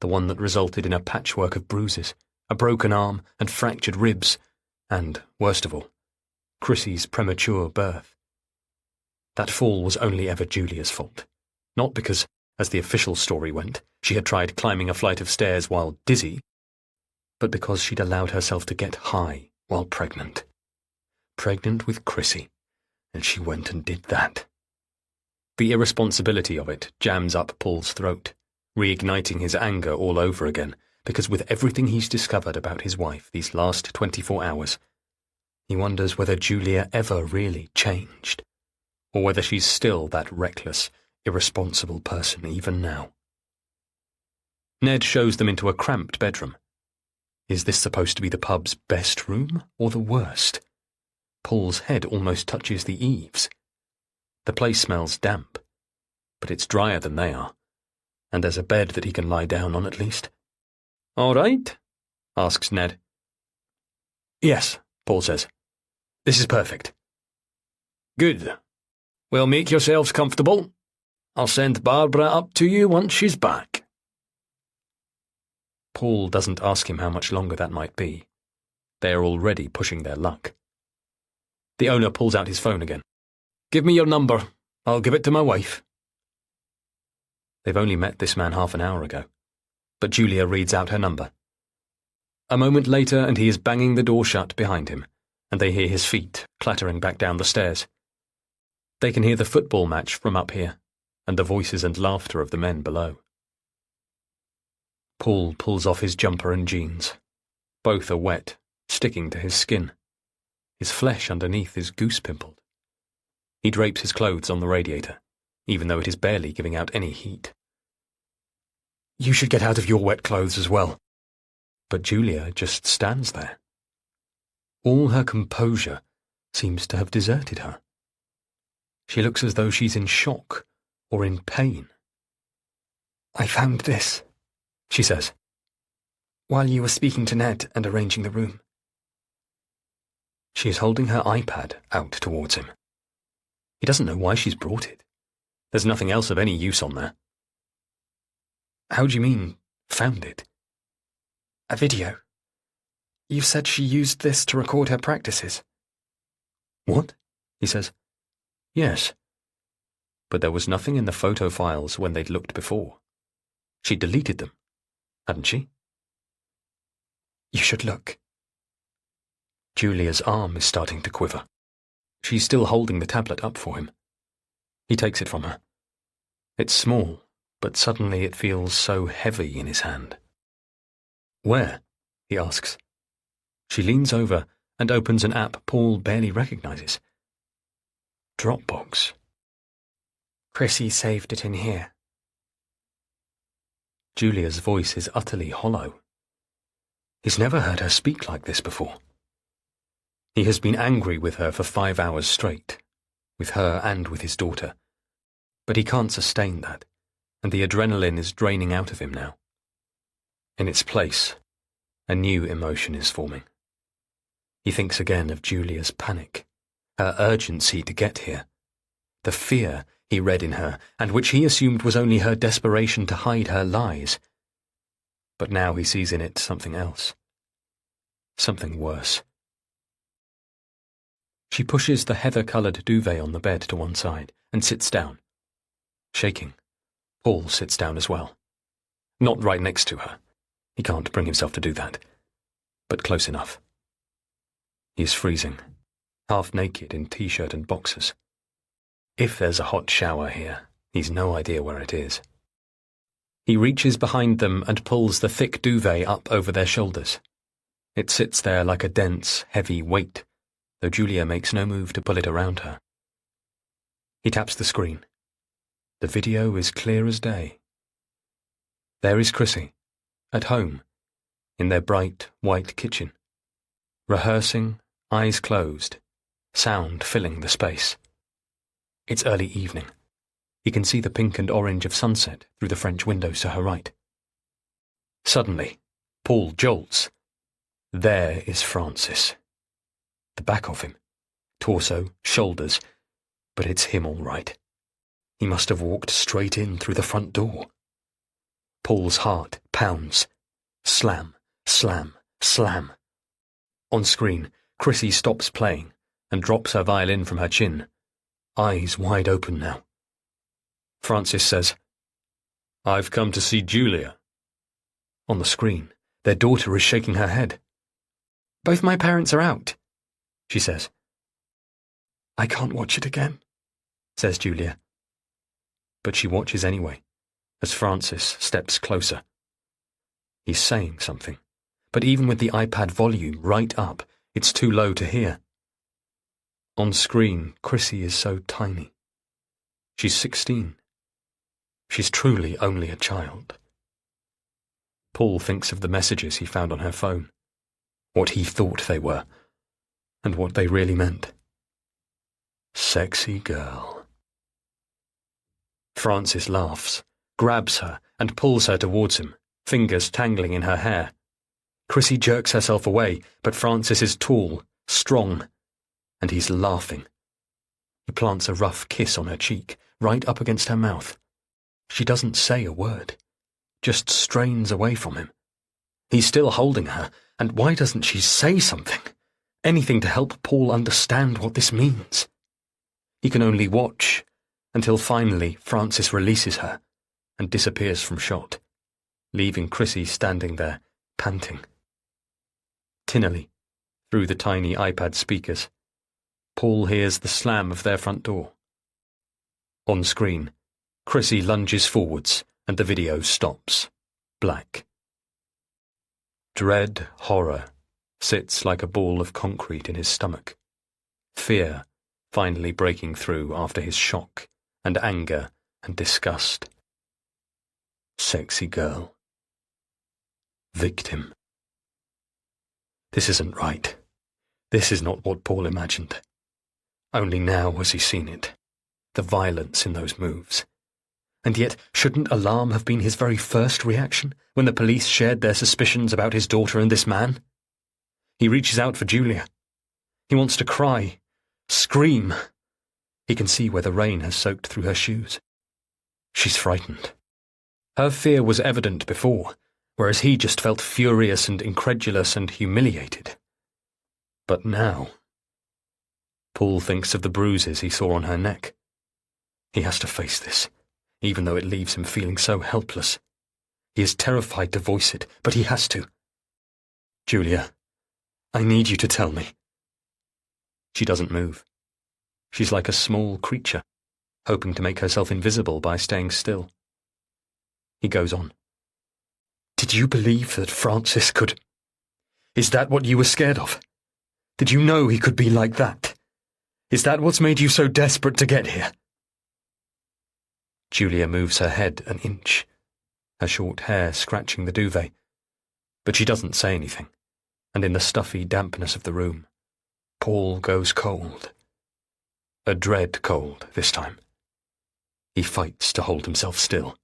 the one that resulted in a patchwork of bruises, a broken arm and fractured ribs, and, worst of all, Chrissy's premature birth. That fall was only ever Julia's fault, not because, as the official story went, she had tried climbing a flight of stairs while dizzy, but because she'd allowed herself to get high while pregnant. Pregnant with Chrissy, and she went and did that. The irresponsibility of it jams up Paul's throat, reigniting his anger all over again, because with everything he's discovered about his wife these last 24 hours, he wonders whether Julia ever really changed, or whether she's still that reckless, irresponsible person even now. Ned shows them into a cramped bedroom. Is this supposed to be the pub's best room, or the worst? Paul's head almost touches the eaves. The place smells damp, but it's drier than they are, and there's a bed that he can lie down on at least. All right? Asks Ned. Yes, Paul says. This is perfect. Good. Well, make yourselves comfortable. I'll send Barbara up to you once she's back. Paul doesn't ask him how much longer that might be. They are already pushing their luck. The owner pulls out his phone again. Give me your number. I'll give it to my wife. They've only met this man half an hour ago, but Julia reads out her number. A moment later, and he is banging the door shut behind him, and they hear his feet clattering back down the stairs. They can hear the football match from up here, and the voices and laughter of the men below. Paul pulls off his jumper and jeans. Both are wet, sticking to his skin. His flesh underneath is goose-pimpled. He drapes his clothes on the radiator, even though it is barely giving out any heat. You should get out of your wet clothes as well. But Julia just stands there. All her composure seems to have deserted her. She looks as though she's in shock or in pain. I found this, she says, while you were speaking to Ned and arranging the room. She is holding her iPad out towards him. He doesn't know why she's brought it. There's nothing else of any use on there. How do you mean, found it? A video. You said she used this to record her practices. What? He says. Yes. But there was nothing in the photo files when they'd looked before. She deleted them, hadn't she? You should look. Julia's arm is starting to quiver. She's still holding the tablet up for him. He takes it from her. It's small, but suddenly it feels so heavy in his hand. Where? He asks. She leans over and opens an app Paul barely recognizes. Dropbox. Chrissy saved it in here. Julia's voice is utterly hollow. He's never heard her speak like this before. He has been angry with her for 5 hours straight, with her and with his daughter. But he can't sustain that, and the adrenaline is draining out of him now. In its place, a new emotion is forming. He thinks again of Julia's panic, her urgency to get here, the fear he read in her, and which he assumed was only her desperation to hide her lies. But now he sees in it something else, something worse. She pushes the heather-coloured duvet on the bed to one side and sits down. Shaking, Paul sits down as well. Not right next to her. He can't bring himself to do that. But close enough. He is freezing, half naked in t-shirt and boxers. If there's a hot shower here, he's no idea where it is. He reaches behind them and pulls the thick duvet up over their shoulders. It sits there like a dense, heavy weight, though Julia makes no move to pull it around her. He taps the screen. The video is clear as day. There is Chrissy, at home, in their bright, white kitchen, rehearsing, eyes closed, sound filling the space. It's early evening. He can see the pink and orange of sunset through the French windows to her right. Suddenly, Paul jolts. There is Francis. The back of him, torso, shoulders, but it's him all right. He must have walked straight in through the front door. Paul's heart pounds. Slam, slam, slam. On screen, Chrissy stops playing and drops her violin from her chin, eyes wide open now. Francis says, "I've come to see Julia." On the screen, their daughter is shaking her head. "Both my parents are out," she says. "I can't watch it again," says Julia. But she watches anyway, as Francis steps closer. He's saying something, but even with the iPad volume right up, it's too low to hear. On screen, Chrissy is so tiny. She's 16. She's truly only a child. Paul thinks of the messages he found on her phone, what he thought they were, and what they really meant. Sexy girl. Francis laughs, grabs her, and pulls her towards him, fingers tangling in her hair. Chrissy jerks herself away, but Francis is tall, strong, and he's laughing. He plants a rough kiss on her cheek, right up against her mouth. She doesn't say a word, just strains away from him. He's still holding her, and why doesn't she say something? Anything to help Paul understand what this means. He can only watch, until finally Francis releases her and disappears from shot, leaving Chrissy standing there, panting. Tinnily, through the tiny iPad speakers, Paul hears the slam of their front door. On screen, Chrissy lunges forwards and the video stops. Black. Dread horror sits like a ball of concrete in his stomach. Fear finally breaking through after his shock and anger and disgust. Sexy girl. Victim. This isn't right. This is not what Paul imagined. Only now has he seen it. The violence in those moves. And yet, shouldn't alarm have been his very first reaction when the police shared their suspicions about his daughter and this man? He reaches out for Julia. He wants to cry, scream. He can see where the rain has soaked through her shoes. She's frightened. Her fear was evident before, whereas he just felt furious and incredulous and humiliated. But now, Paul thinks of the bruises he saw on her neck. He has to face this, even though it leaves him feeling so helpless. He is terrified to voice it, but he has to. Julia, I need you to tell me. She doesn't move. She's like a small creature, hoping to make herself invisible by staying still. He goes on. Did you believe that Francis could... Is that what you were scared of? Did you know he could be like that? Is that what's made you so desperate to get here? Julia moves her head an inch, her short hair scratching the duvet. But she doesn't say anything, and in the stuffy dampness of the room, Paul goes cold. A dread cold this time. He fights to hold himself still.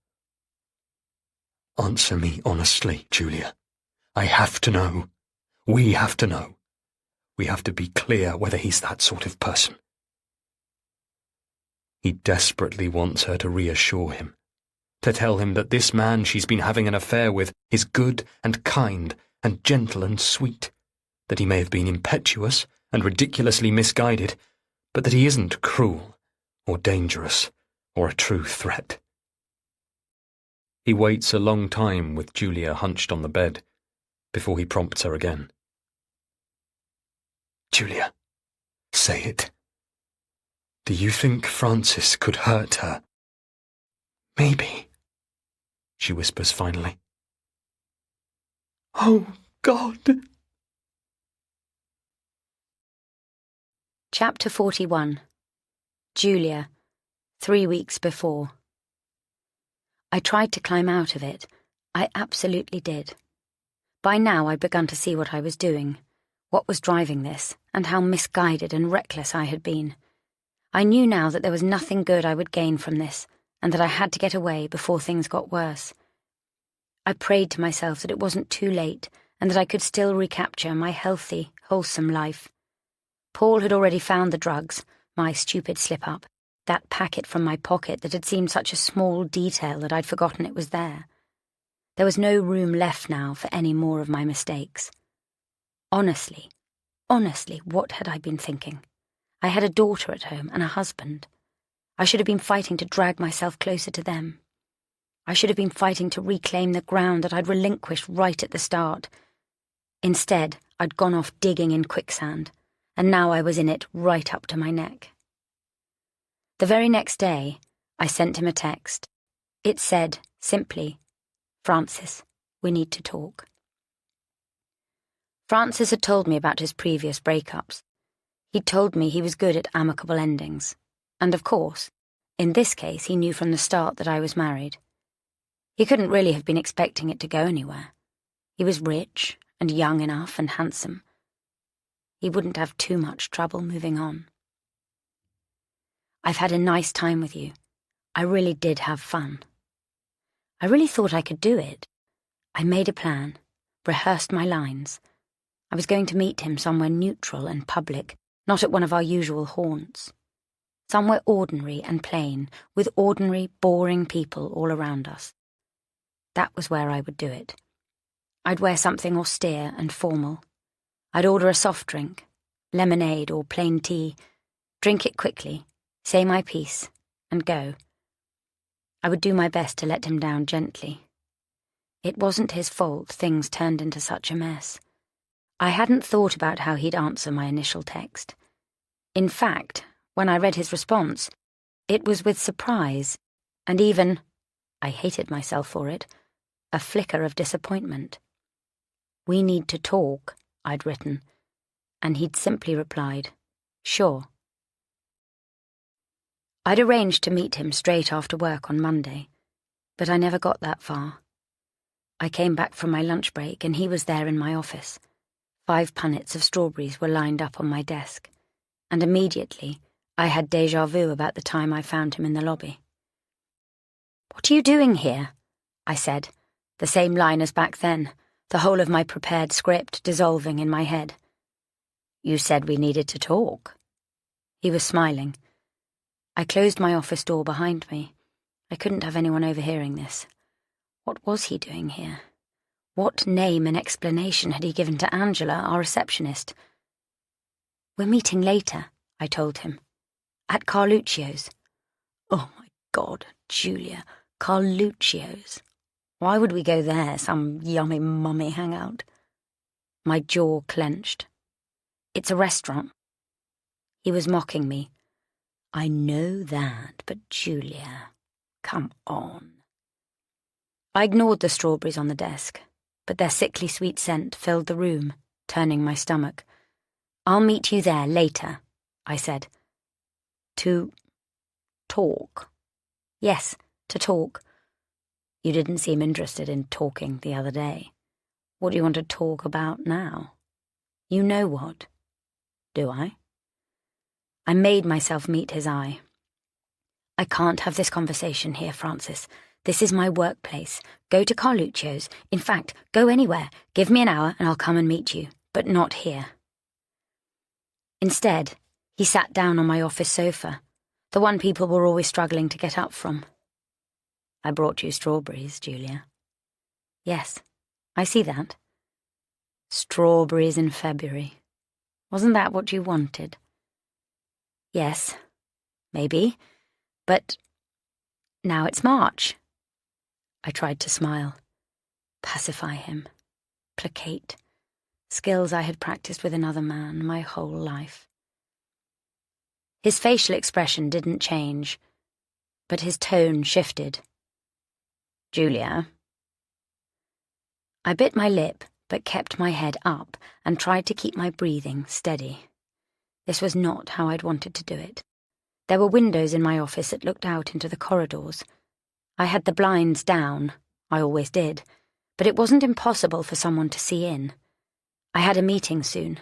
Answer me honestly, Julia. I have to know. We have to know. We have to be clear whether he's that sort of person. He desperately wants her to reassure him, to tell him that this man she's been having an affair with is good and kind and gentle and sweet, that he may have been impetuous and ridiculously misguided, but that he isn't cruel or dangerous or a true threat. He waits a long time with Julia hunched on the bed before he prompts her again. Julia, say it. Do you think Francis could hurt her? Maybe, she whispers finally. Oh, God! Chapter 41. Julia, 3 weeks before. I tried to climb out of it. I absolutely did. By now I'd begun to see what I was doing, what was driving this, and how misguided and reckless I had been. I knew now that there was nothing good I would gain from this, and that I had to get away before things got worse. I prayed to myself that it wasn't too late, and that I could still recapture my healthy, wholesome life. Paul had already found the drugs, my stupid slip-up, that packet from my pocket that had seemed such a small detail that I'd forgotten it was there. There was no room left now for any more of my mistakes. Honestly, what had I been thinking? I had a daughter at home and a husband. I should have been fighting to drag myself closer to them. I should have been fighting to reclaim the ground that I'd relinquished right at the start. Instead, I'd gone off digging in quicksand, and now I was in it right up to my neck. The very next day, I sent him a text. It said, simply, Francis, we need to talk. Francis had told me about his previous breakups. He'd told me he was good at amicable endings. And of course, in this case he knew from the start that I was married. He couldn't really have been expecting it to go anywhere. He was rich and young enough and handsome. He wouldn't have too much trouble moving on. I've had a nice time with you. I really did have fun. I really thought I could do it. I made a plan, rehearsed my lines. I was going to meet him somewhere neutral and public, not at one of our usual haunts. Somewhere ordinary and plain, with ordinary, boring people all around us. That was where I would do it. I'd wear something austere and formal. I'd order a soft drink, lemonade or plain tea, drink it quickly, say my piece, and go. I would do my best to let him down gently. It wasn't his fault things turned into such a mess. I hadn't thought about how he'd answer my initial text. In fact, when I read his response, it was with surprise, and even, I hated myself for it, a flicker of disappointment. "We need to talk," I'd written, and he'd simply replied, "Sure." I'd arranged to meet him straight after work on Monday, but I never got that far. I came back from my lunch break and he was there in my office. 5 punnets of strawberries were lined up on my desk, and immediately I had déjà vu about the time I found him in the lobby. "What are you doing here?" I said, the same line as back then, the whole of my prepared script dissolving in my head. "You said we needed to talk." He was smiling. I closed my office door behind me. I couldn't have anyone overhearing this. What was he doing here? What name and explanation had he given to Angela, our receptionist? "We're meeting later," I told him. "At Carluccio's." Oh my God, Julia, Carluccio's. Why would we go there, some yummy mummy hangout? My jaw clenched. "It's a restaurant." He was mocking me. "I know that, but Julia, come on." I ignored the strawberries on the desk, but their sickly sweet scent filled the room, turning my stomach. "I'll meet you there later," I said. "To talk?" "Yes, to talk." "You didn't seem interested in talking the other day. What do you want to talk about now?" "You know what." "Do I?" I made myself meet his eye. "I can't have this conversation here, Francis. This is my workplace. Go to Carluccio's. In fact, go anywhere. Give me an hour and I'll come and meet you, but not here." Instead, he sat down on my office sofa, the one people were always struggling to get up from. "I brought you strawberries, Julia." "Yes, I see that." Strawberries in February. Wasn't that what you wanted? "Yes, maybe, but now it's March." I tried to smile, pacify him, placate, skills I had practiced with another man my whole life. His facial expression didn't change, but his tone shifted. "Julia." I bit my lip, but kept my head up and tried to keep my breathing steady. This was not how I'd wanted to do it. There were windows in my office that looked out into the corridors. I had the blinds down, I always did, but it wasn't impossible for someone to see in. I had a meeting soon.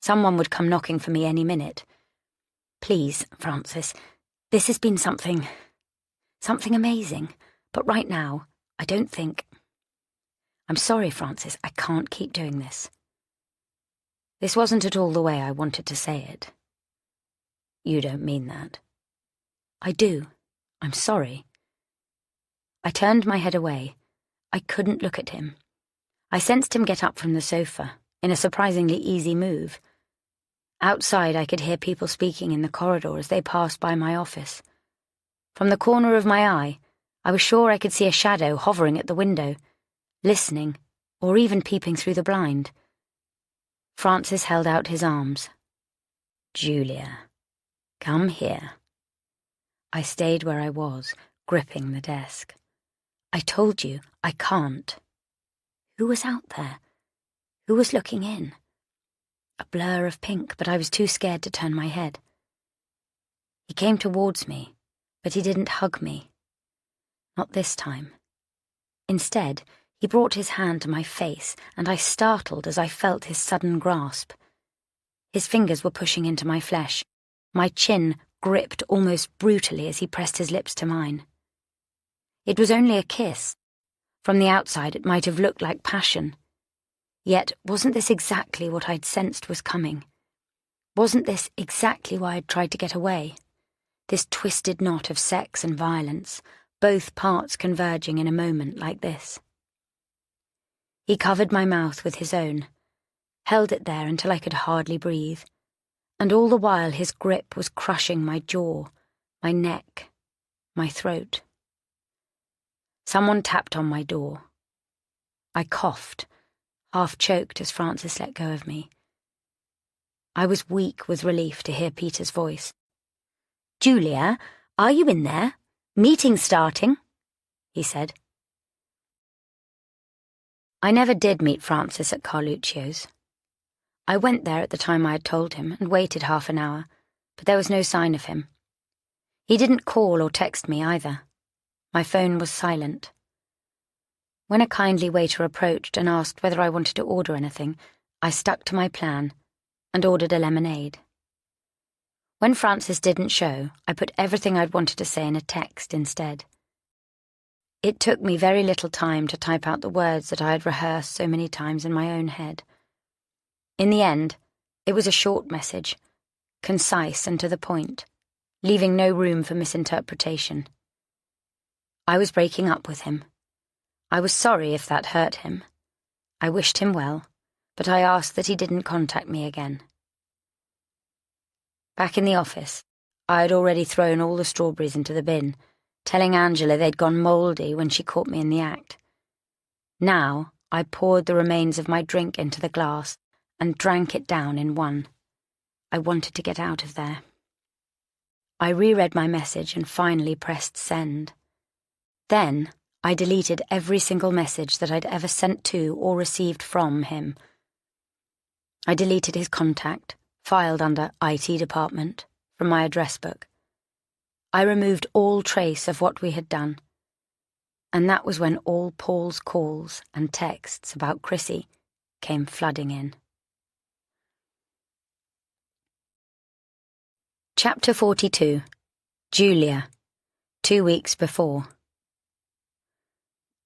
Someone would come knocking for me any minute. "Please, Francis, this has been something amazing, but right now, I don't think... I'm sorry, Francis, I can't keep doing this." This wasn't at all the way I wanted to say it. "You don't mean that." "I do. I'm sorry." I turned my head away. I couldn't look at him. I sensed him get up from the sofa, in a surprisingly easy move. Outside, I could hear people speaking in the corridor as they passed by my office. From the corner of my eye, I was sure I could see a shadow hovering at the window, listening, or even peeping through the blind. Francis held out his arms. "Julia, come here." I stayed where I was, gripping the desk. "I told you, I can't." Who was out there? Who was looking in? A blur of pink, but I was too scared to turn my head. He came towards me, but he didn't hug me. Not this time. Instead, he brought his hand to my face, and I startled as I felt his sudden grasp. His fingers were pushing into my flesh. My chin gripped almost brutally as he pressed his lips to mine. It was only a kiss, From the outside, it might have looked like passion. Yet, wasn't this exactly what I'd sensed was coming? Wasn't this exactly why I'd tried to get away? This twisted knot of sex and violence, both parts converging in a moment like this. He covered my mouth with his own, held it there until I could hardly breathe, and all the while his grip was crushing my jaw, my neck, my throat. Someone tapped on my door. I coughed, half choked as Francis let go of me. I was weak with relief to hear Peter's voice. "Julia, are you in there? Meeting's starting," he said. I never did meet Francis at Carluccio's. I went there at the time I had told him and waited half an hour, but there was no sign of him. He didn't call or text me either. My phone was silent. When a kindly waiter approached and asked whether I wanted to order anything, I stuck to my plan and ordered a lemonade. When Francis didn't show, I put everything I'd wanted to say in a text instead. It took me very little time to type out the words that I had rehearsed so many times in my own head. In the end, it was a short message, concise and to the point, leaving no room for misinterpretation. I was breaking up with him. I was sorry if that hurt him. I wished him well, but I asked that he didn't contact me again. Back in the office, I had already thrown all the strawberries into the bin, telling Angela they'd gone mouldy when she caught me in the act. Now, I poured the remains of my drink into the glass and drank it down in one. I wanted to get out of there. I reread my message and finally pressed send. Then, I deleted every single message that I'd ever sent to or received from him. I deleted his contact, filed under IT department, from my address book. I removed all trace of what we had done. And that was when all Paul's calls and texts about Chrissy came flooding in. Chapter 42. Julia. 2 weeks before.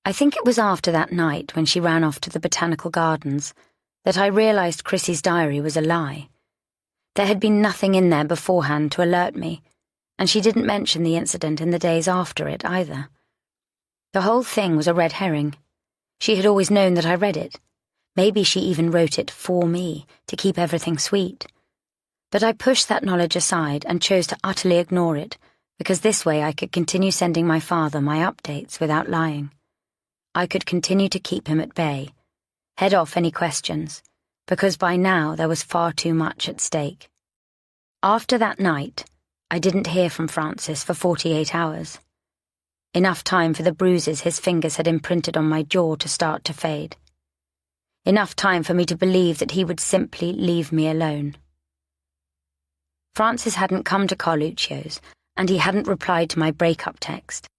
I think it was after that night when she ran off to the botanical gardens that I realised Chrissy's diary was a lie. There had been nothing in there beforehand to alert me, and she didn't mention the incident in the days after it either. The whole thing was a red herring. She had always known that I read it. Maybe she even wrote it for me, to keep everything sweet. But I pushed that knowledge aside and chose to utterly ignore it, because this way I could continue sending my father my updates without lying. I could continue to keep him at bay, head off any questions, because by now there was far too much at stake. After that night, I didn't hear from Francis for 48 hours. Enough time for the bruises his fingers had imprinted on my jaw to start to fade. Enough time for me to believe that he would simply leave me alone. Francis hadn't come to Carluccio's, and he hadn't replied to my breakup text.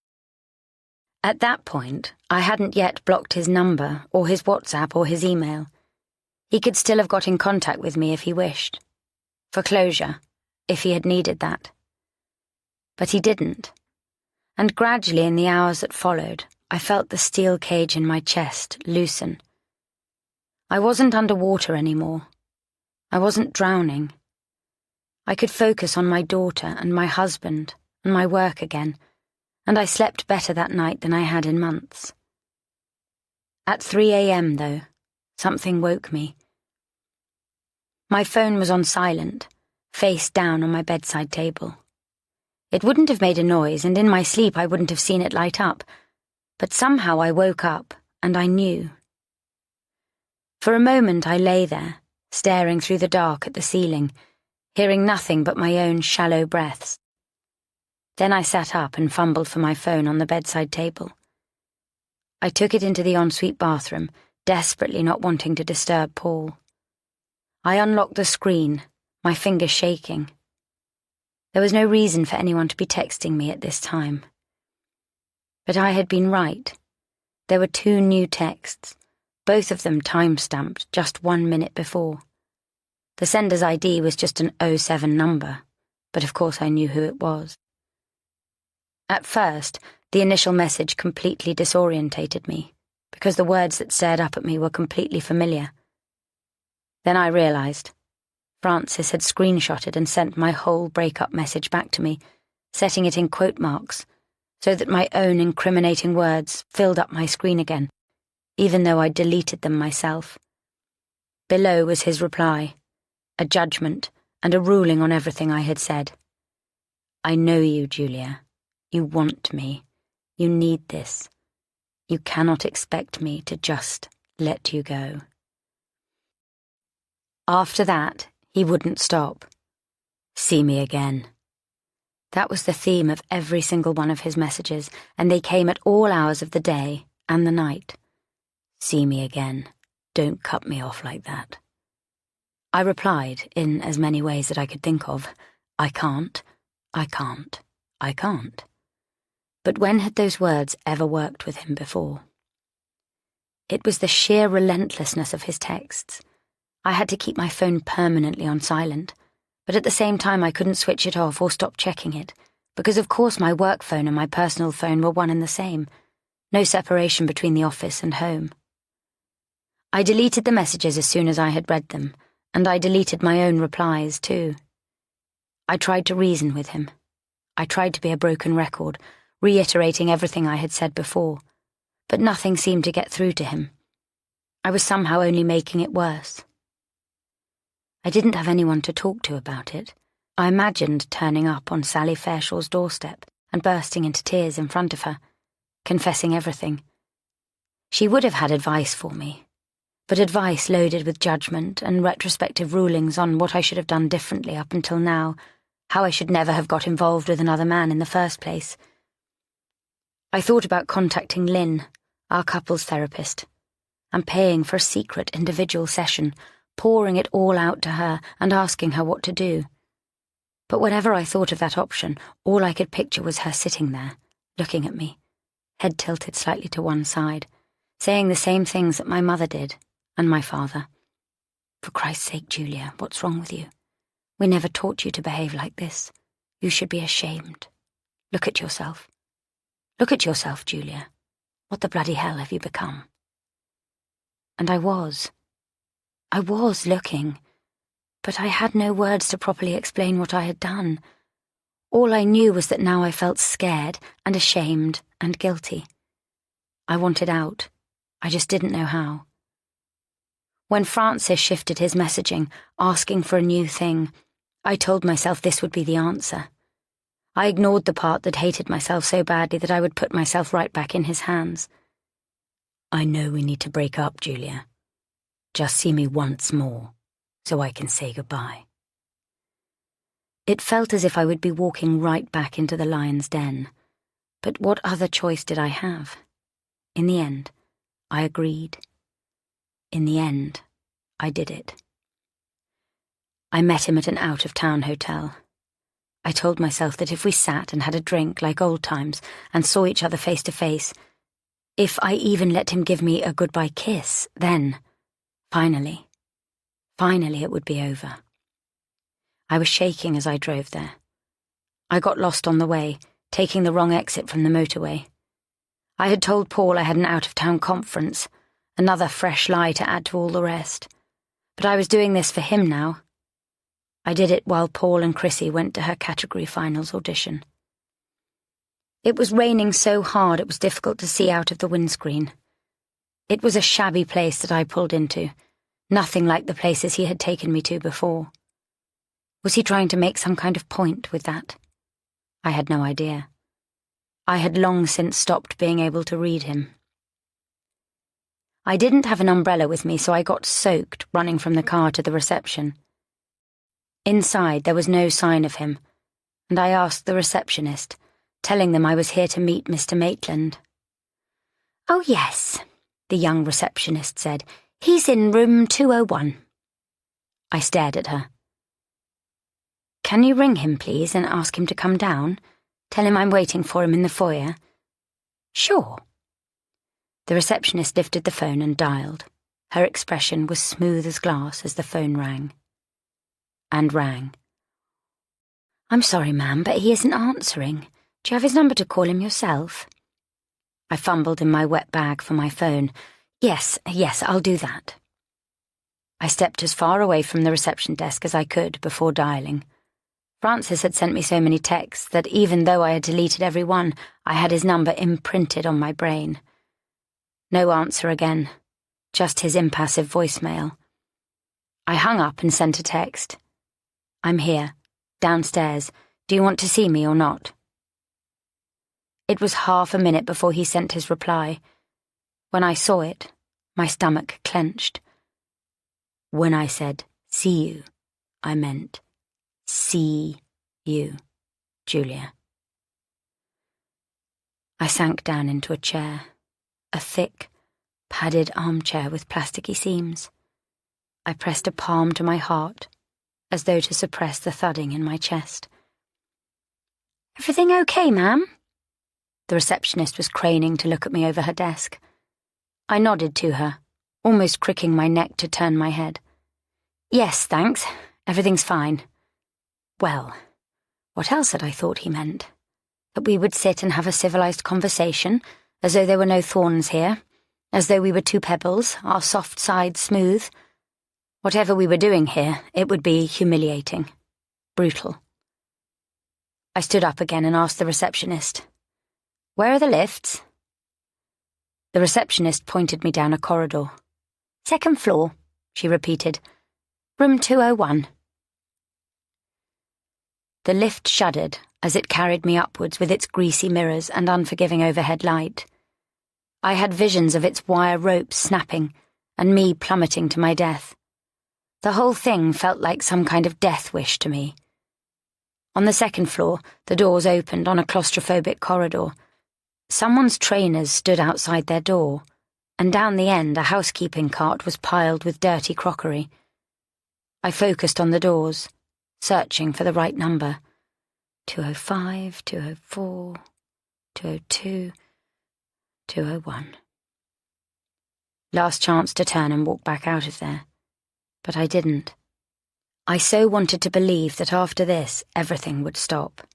At that point, I hadn't yet blocked his number, or his WhatsApp, or his email. He could still have got in contact with me if he wished. For closure, if he had needed that. But he didn't. And gradually in the hours that followed, I felt the steel cage in my chest loosen. I wasn't underwater anymore. I wasn't drowning. I could focus on my daughter and my husband and my work again, and I slept better that night than I had in months. At 3 a.m., though, something woke me. My phone was on silent, face down on my bedside table. It wouldn't have made a noise, and in my sleep I wouldn't have seen it light up, but somehow I woke up, and I knew. For a moment I lay there, staring through the dark at the ceiling, hearing nothing but my own shallow breaths. Then I sat up and fumbled for my phone on the bedside table. I took it into the ensuite bathroom, desperately not wanting to disturb Paul. I unlocked the screen, my fingers shaking. There was no reason for anyone to be texting me at this time. But I had been right. There were 2 new texts, both of them time-stamped just 1 minute before. The sender's ID was just an 07 number, but of course I knew who it was. At first, the initial message completely disorientated me, because the words that stared up at me were completely familiar. Then I realised. Francis had screenshotted and sent my whole breakup message back to me, setting it in quote marks, so that my own incriminating words filled up my screen again, even though I'd deleted them myself. Below was his reply, a judgment and a ruling on everything I had said. I know you, Julia. You want me. You need this. You cannot expect me to just let you go. After that, he wouldn't stop. See me again. That was the theme of every single one of his messages, and they came at all hours of the day and the night. See me again. Don't cut me off like that. I replied, in as many ways that I could think of, I can't, I can't, I can't. But when had those words ever worked with him before? It was the sheer relentlessness of his texts. I had to keep my phone permanently on silent, but at the same time I couldn't switch it off or stop checking it, because of course my work phone and my personal phone were one and the same, no separation between the office and home. I deleted the messages as soon as I had read them, and I deleted my own replies too. I tried to reason with him. I tried to be a broken record, reiterating everything I had said before, but nothing seemed to get through to him. I was somehow only making it worse. I didn't have anyone to talk to about it. I imagined turning up on Sally Fairshaw's doorstep and bursting into tears in front of her, confessing everything. She would have had advice for me, but advice loaded with judgment and retrospective rulings on what I should have done differently up until now, how I should never have got involved with another man in the first place. I thought about contacting Lynn, our couples therapist, and paying for a secret individual session, pouring it all out to her and asking her what to do. But whenever I thought of that option, all I could picture was her sitting there, looking at me, head tilted slightly to one side, saying the same things that my mother did, and my father. For Christ's sake, Julia, what's wrong with you? We never taught you to behave like this. You should be ashamed. Look at yourself. Look at yourself, Julia. What the bloody hell have you become? And I was looking, but I had no words to properly explain what I had done. All I knew was that now I felt scared and ashamed and guilty. I wanted out. I just didn't know how. When Francis shifted his messaging, asking for a new thing, I told myself this would be the answer. I ignored the part that hated myself so badly that I would put myself right back in his hands. I know we need to break up, Julia. Just see me once more, so I can say goodbye. It felt as if I would be walking right back into the lion's den. But what other choice did I have? In the end, I agreed. In the end, I did it. I met him at an out-of-town hotel. I told myself that if we sat and had a drink like old times and saw each other face to face, if I even let him give me a goodbye kiss, then, finally it would be over. I was shaking as I drove there. I got lost on the way, taking the wrong exit from the motorway. I had told Paul I had an out-of-town conference, another fresh lie to add to all the rest. But I was doing this for him now. I did it while Paul and Chrissy went to her category finals audition. It was raining so hard it was difficult to see out of the windscreen. It was a shabby place that I pulled into, nothing like the places he had taken me to before. Was he trying to make some kind of point with that? I had no idea. I had long since stopped being able to read him. I didn't have an umbrella with me, so I got soaked running from the car to the reception. Inside there was no sign of him, and I asked the receptionist, telling them I was here to meet Mr. Maitland. "Oh, yes," the young receptionist said. "He's in room 201. I stared at her. "Can you ring him, please, and ask him to come down? Tell him I'm waiting for him in the foyer." "Sure." The receptionist lifted the phone and dialed. Her expression was smooth as glass as the phone rang. And rang. "I'm sorry, ma'am, but he isn't answering. Do you have his number to call him yourself?" I fumbled in my wet bag for my phone. Yes, I'll do that. I stepped as far away from the reception desk as I could before dialing. Francis had sent me so many texts that even though I had deleted every one, I had his number imprinted on my brain. No answer again, just his impassive voicemail. I hung up and sent a text. I'm here, downstairs. Do you want to see me or not? It was half a minute before he sent his reply. When I saw it, my stomach clenched. When I said, see you, I meant, see you, Julia. I sank down into a chair, a thick, padded armchair with plasticky seams. I pressed a palm to my heart, as though to suppress the thudding in my chest. Everything okay, ma'am? The receptionist was craning to look at me over her desk. I nodded to her, almost cricking my neck to turn my head. Yes, thanks. Everything's fine. Well, what else had I thought he meant? That we would sit and have a civilized conversation, as though there were no thorns here, as though we were two pebbles, our soft sides smooth. Whatever we were doing here, it would be humiliating, brutal. I stood up again and asked the receptionist, "Where are the lifts?" The receptionist pointed me down a corridor. "Second floor," she repeated. "Room 201. The lift shuddered as it carried me upwards with its greasy mirrors and unforgiving overhead light. I had visions of its wire ropes snapping and me plummeting to my death. The whole thing felt like some kind of death wish to me. On the second floor, the doors opened on a claustrophobic corridor. Someone's trainers stood outside their door, and down the end a housekeeping cart was piled with dirty crockery. I focused on the doors, searching for the right number. 205, 204, 202, 201. Last chance to turn and walk back out of there. But I didn't. I so wanted to believe that after this, everything would stop.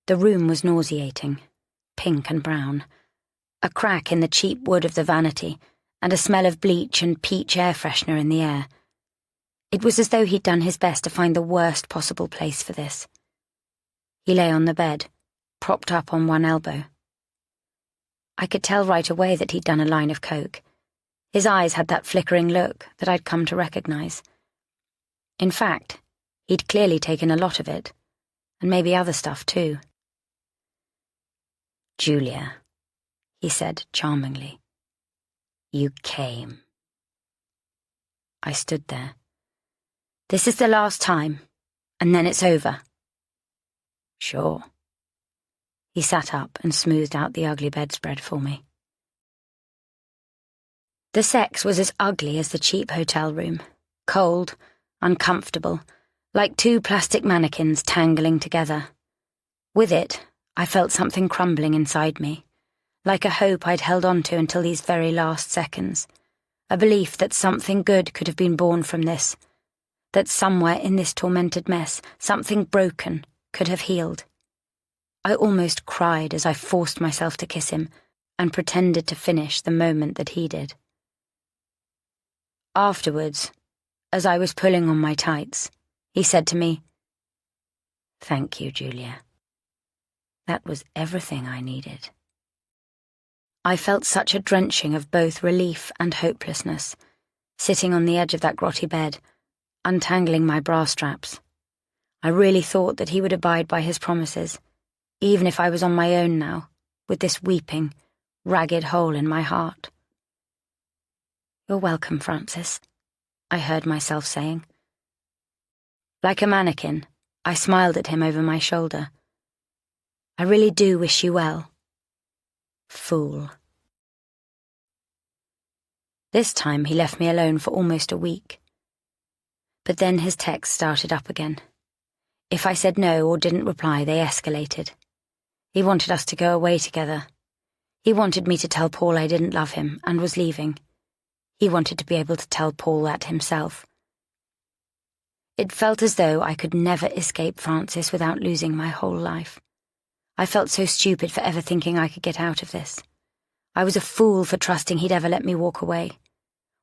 The room was nauseating, pink and brown, a crack in the cheap wood of the vanity, and a smell of bleach and peach air freshener in the air. It was as though he'd done his best to find the worst possible place for this. He lay on the bed, propped up on one elbow. I could tell right away that he'd done a line of coke. His eyes had that flickering look that I'd come to recognize. In fact, he'd clearly taken a lot of it, and maybe other stuff too. "Julia," he said charmingly, "you came." I stood there. "This is the last time, and then it's over." "Sure." He sat up and smoothed out the ugly bedspread for me. The sex was as ugly as the cheap hotel room, cold, uncomfortable, like two plastic mannequins tangling together. With it, I felt something crumbling inside me, like a hope I'd held on to until these very last seconds, a belief that something good could have been born from this, that somewhere in this tormented mess, something broken could have healed. I almost cried as I forced myself to kiss him and pretended to finish the moment that he did. Afterwards, as I was pulling on my tights, he said to me, "Thank you, Julia. That was everything I needed." I felt such a drenching of both relief and hopelessness, sitting on the edge of that grotty bed, untangling my bra straps. I really thought that he would abide by his promises, even if I was on my own now, with this weeping, ragged hole in my heart. "You're welcome, Francis," I heard myself saying. Like a mannequin, I smiled at him over my shoulder. "I really do wish you well." Fool. This time he left me alone for almost a week. But then his texts started up again. If I said no or didn't reply, they escalated. He wanted us to go away together. He wanted me to tell Paul I didn't love him and was leaving. He wanted to be able to tell Paul that himself. It felt as though I could never escape Francis without losing my whole life. I felt so stupid for ever thinking I could get out of this. I was a fool for trusting he'd ever let me walk away.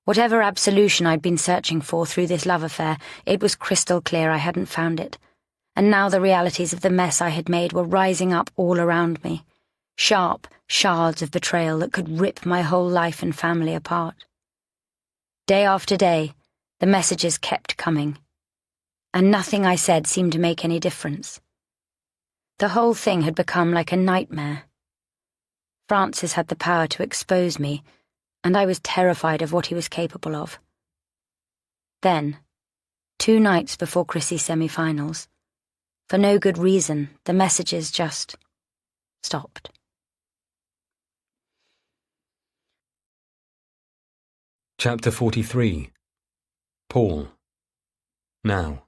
Whatever absolution I'd been searching for through this love affair, it was crystal clear I hadn't found it. And now the realities of the mess I had made were rising up all around me, sharp shards of betrayal that could rip my whole life and family apart. Day after day, the messages kept coming, and nothing I said seemed to make any difference. The whole thing had become like a nightmare. Francis had the power to expose me, and I was terrified of what he was capable of. Then, 2 nights before Chrissy's semi-finals, for no good reason, the messages just stopped. Chapter 43. Paul. Now.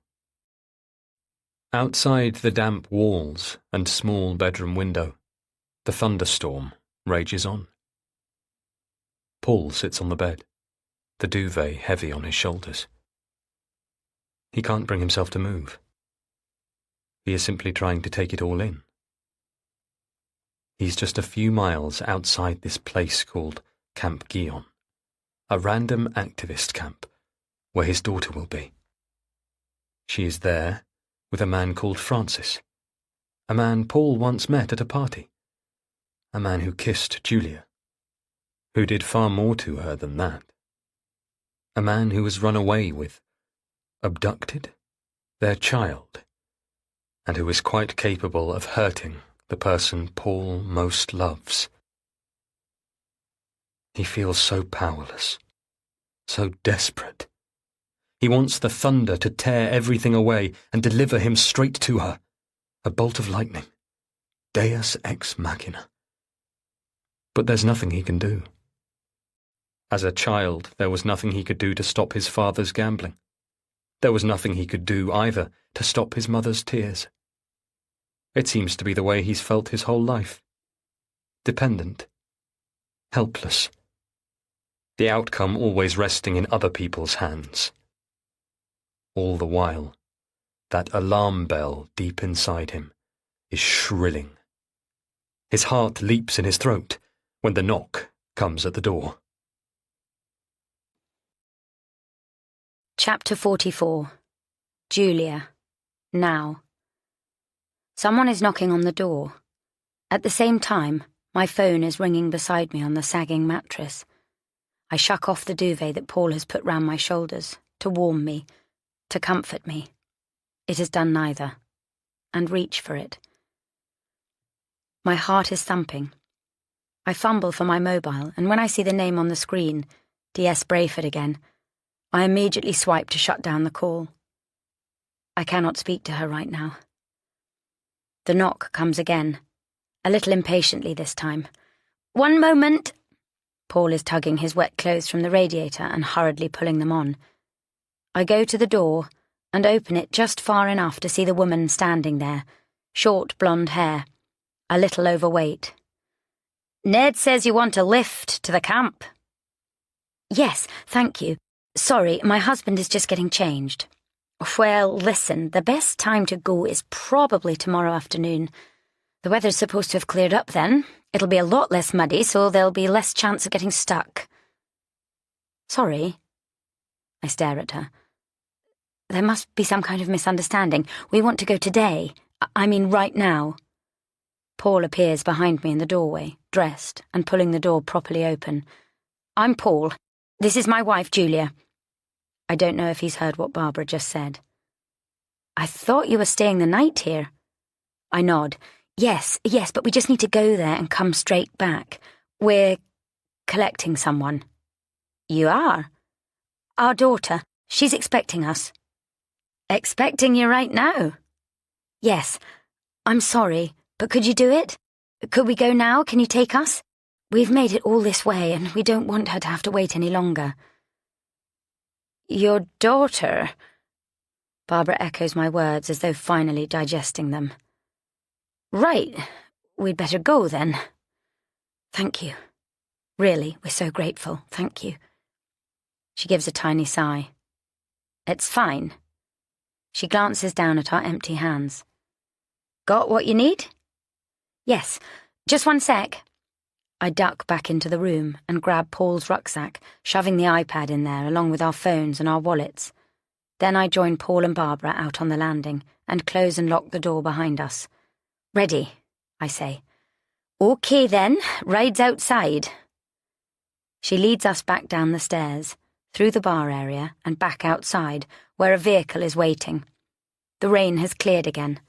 Outside the damp walls and small bedroom window, the thunderstorm rages on. Paul sits on the bed, the duvet heavy on his shoulders. He can't bring himself to move. He is simply trying to take it all in. He's just a few miles outside this place called Camp Guyon, a random activist camp where his daughter will be. She is there with a man called Francis, a man Paul once met at a party, a man who kissed Julia, who did far more to her than that, a man who was run away with, abducted, their child, and who is quite capable of hurting the person Paul most loves. He feels so powerless, so desperate. He wants the thunder to tear everything away and deliver him straight to her, a bolt of lightning, Deus ex machina. But there's nothing he can do. As a child, there was nothing he could do to stop his father's gambling. There was nothing he could do, either, to stop his mother's tears. It seems to be the way he's felt his whole life. Dependent. Helpless. The outcome always resting in other people's hands. All the while, that alarm bell deep inside him is shrilling. His heart leaps in his throat when the knock comes at the door. Chapter 44. Julia. Now. Someone is knocking on the door. At the same time, my phone is ringing beside me on the sagging mattress. I shuck off the duvet that Paul has put round my shoulders, to warm me, to comfort me. It has done neither, and reach for it. My heart is thumping. I fumble for my mobile, and when I see the name on the screen, DS Brayford again, I immediately swipe to shut down the call. I cannot speak to her right now. The knock comes again, a little impatiently this time. "One moment!" Paul is tugging his wet clothes from the radiator and hurriedly pulling them on. I go to the door and open it just far enough to see the woman standing there, short blonde hair, a little overweight. "Ned says you want a lift to the camp." "Yes, thank you. Sorry, my husband is just getting changed." "Well, listen, the best time to go is probably tomorrow afternoon. The weather's supposed to have cleared up then. It'll be a lot less muddy, so there'll be less chance of getting stuck." "Sorry." I stare at her. "There must be some kind of misunderstanding. We want to go today. I mean right now." Paul appears behind me in the doorway, dressed, and pulling the door properly open. "I'm Paul. This is my wife, Julia." I don't know if he's heard what Barbara just said. "I thought you were staying the night here." I nod. Yes, but we just need to go there and come straight back. We're collecting someone." "You are?" "Our daughter. She's expecting us." "Expecting you right now?" "Yes. I'm sorry, but could you do it? Could we go now? Can you take us? We've made it all this way, and we don't want her to have to wait any longer." "Your daughter?" Barbara echoes my words as though finally digesting them. "Right. We'd better go then." "Thank you. Really, we're so grateful. Thank you." She gives a tiny sigh. "It's fine." She glances down at our empty hands. "Got what you need?" "Yes. Just one sec." I duck back into the room and grab Paul's rucksack, shoving the iPad in there along with our phones and our wallets. Then I join Paul and Barbara out on the landing and close and lock the door behind us. "Ready," I say. "OK then, ride's outside." She leads us back down the stairs, through the bar area and back outside, where a vehicle is waiting. The rain has cleared again,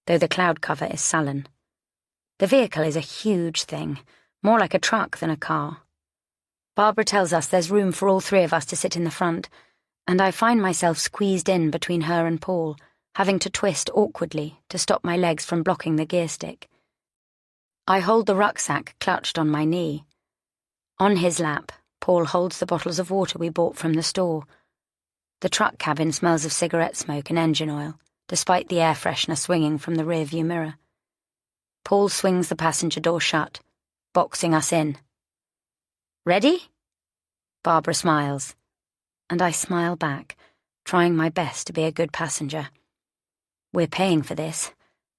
though the cloud cover is sullen. The vehicle is a huge thing, more like a truck than a car. Barbara tells us there's room for all three of us to sit in the front, and I find myself squeezed in between her and Paul, having to twist awkwardly to stop my legs from blocking the gear stick. I hold the rucksack clutched on my knee. On his lap, Paul holds the bottles of water we bought from the store. The truck cabin smells of cigarette smoke and engine oil, despite the air freshener swinging from the rearview mirror. Paul swings the passenger door shut, boxing us in. "Ready?" Barbara smiles, and I smile back, trying my best to be a good passenger. We're paying for this.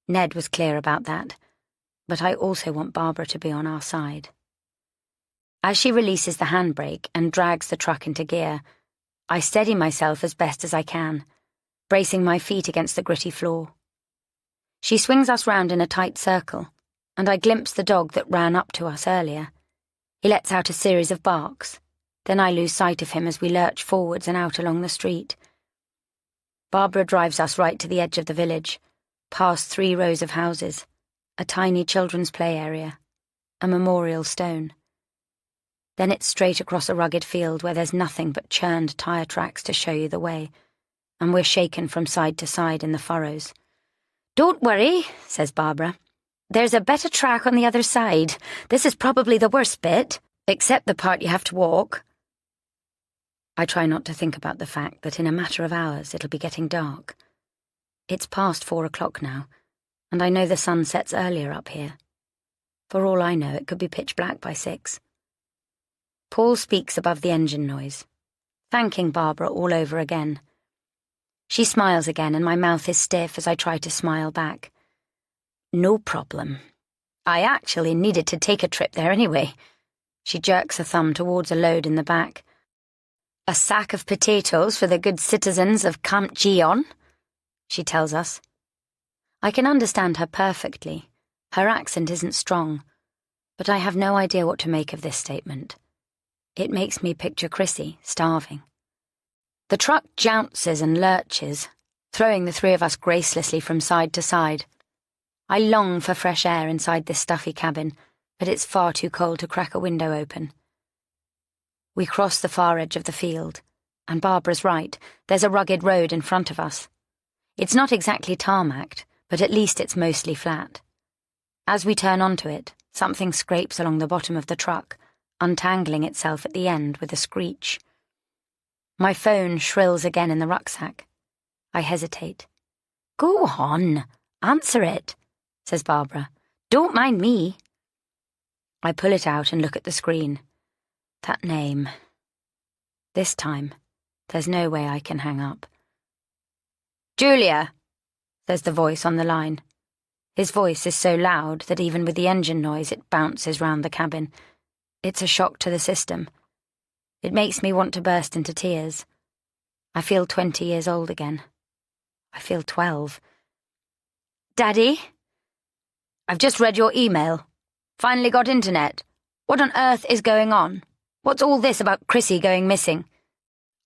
Ned was clear about that. But I also want Barbara to be on our side. As she releases the handbrake and drags the truck into gear, I steady myself as best as I can, bracing my feet against the gritty floor. She swings us round in a tight circle, and I glimpse the dog that ran up to us earlier. He lets out a series of barks, then I lose sight of him as we lurch forwards and out along the street. Barbara drives us right to the edge of the village, past 3 rows of houses, a tiny children's play area, a memorial stone. Then it's straight across a rugged field where there's nothing but churned tyre tracks to show you the way, and we're shaken from side to side in the furrows. "Don't worry," says Barbara. "There's a better track on the other side. This is probably the worst bit, except the part you have to walk." I try not to think about the fact that in a matter of hours it'll be getting dark. It's past 4 o'clock now, and I know the sun sets earlier up here. For all I know, it could be pitch black by 6. Paul speaks above the engine noise, thanking Barbara all over again. She smiles again, and my mouth is stiff as I try to smile back. "No problem. I actually needed to take a trip there anyway." She jerks a thumb towards a load in the back. "A sack of potatoes for the good citizens of Camp Gion," she tells us. I can understand her perfectly. Her accent isn't strong, but I have no idea what to make of this statement. It makes me picture Chrissy, starving. The truck jounces and lurches, throwing the 3 of us gracelessly from side to side. I long for fresh air inside this stuffy cabin, but it's far too cold to crack a window open. We cross the far edge of the field, and Barbara's right, there's a rugged road in front of us. It's not exactly tarmacked, but at least it's mostly flat. As we turn onto it, something scrapes along the bottom of the truck, untangling itself at the end with a screech. My phone shrills again in the rucksack. I hesitate. "Go on, answer it," says Barbara. "Don't mind me." I pull it out and look at the screen. That name. This time, there's no way I can hang up. "Julia," says the voice on the line. His voice is so loud that even with the engine noise it bounces round the cabin. It's a shock to the system. It makes me want to burst into tears. I feel 20 years old again. I feel 12. "Daddy? I've just read your email. Finally got internet. What on earth is going on? What's all this about Chrissy going missing?"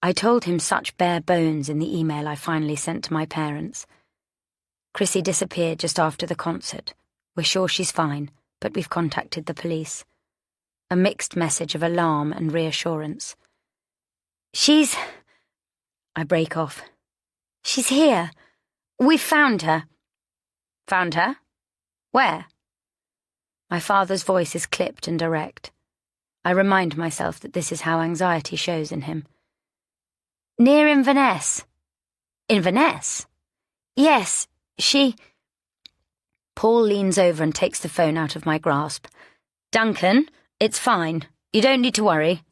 I told him such bare bones in the email I finally sent to my parents. Chrissy disappeared just after the concert. We're sure she's fine, but we've contacted the police. A mixed message of alarm and reassurance. "She's..." I break off. "She's here. We found her." "Found her? Where?" My father's voice is clipped and direct. I remind myself that this is how anxiety shows in him. "Near Inverness." "Inverness?" "Yes, she..." Paul leans over and takes the phone out of my grasp. "Duncan, it's fine. You don't need to worry.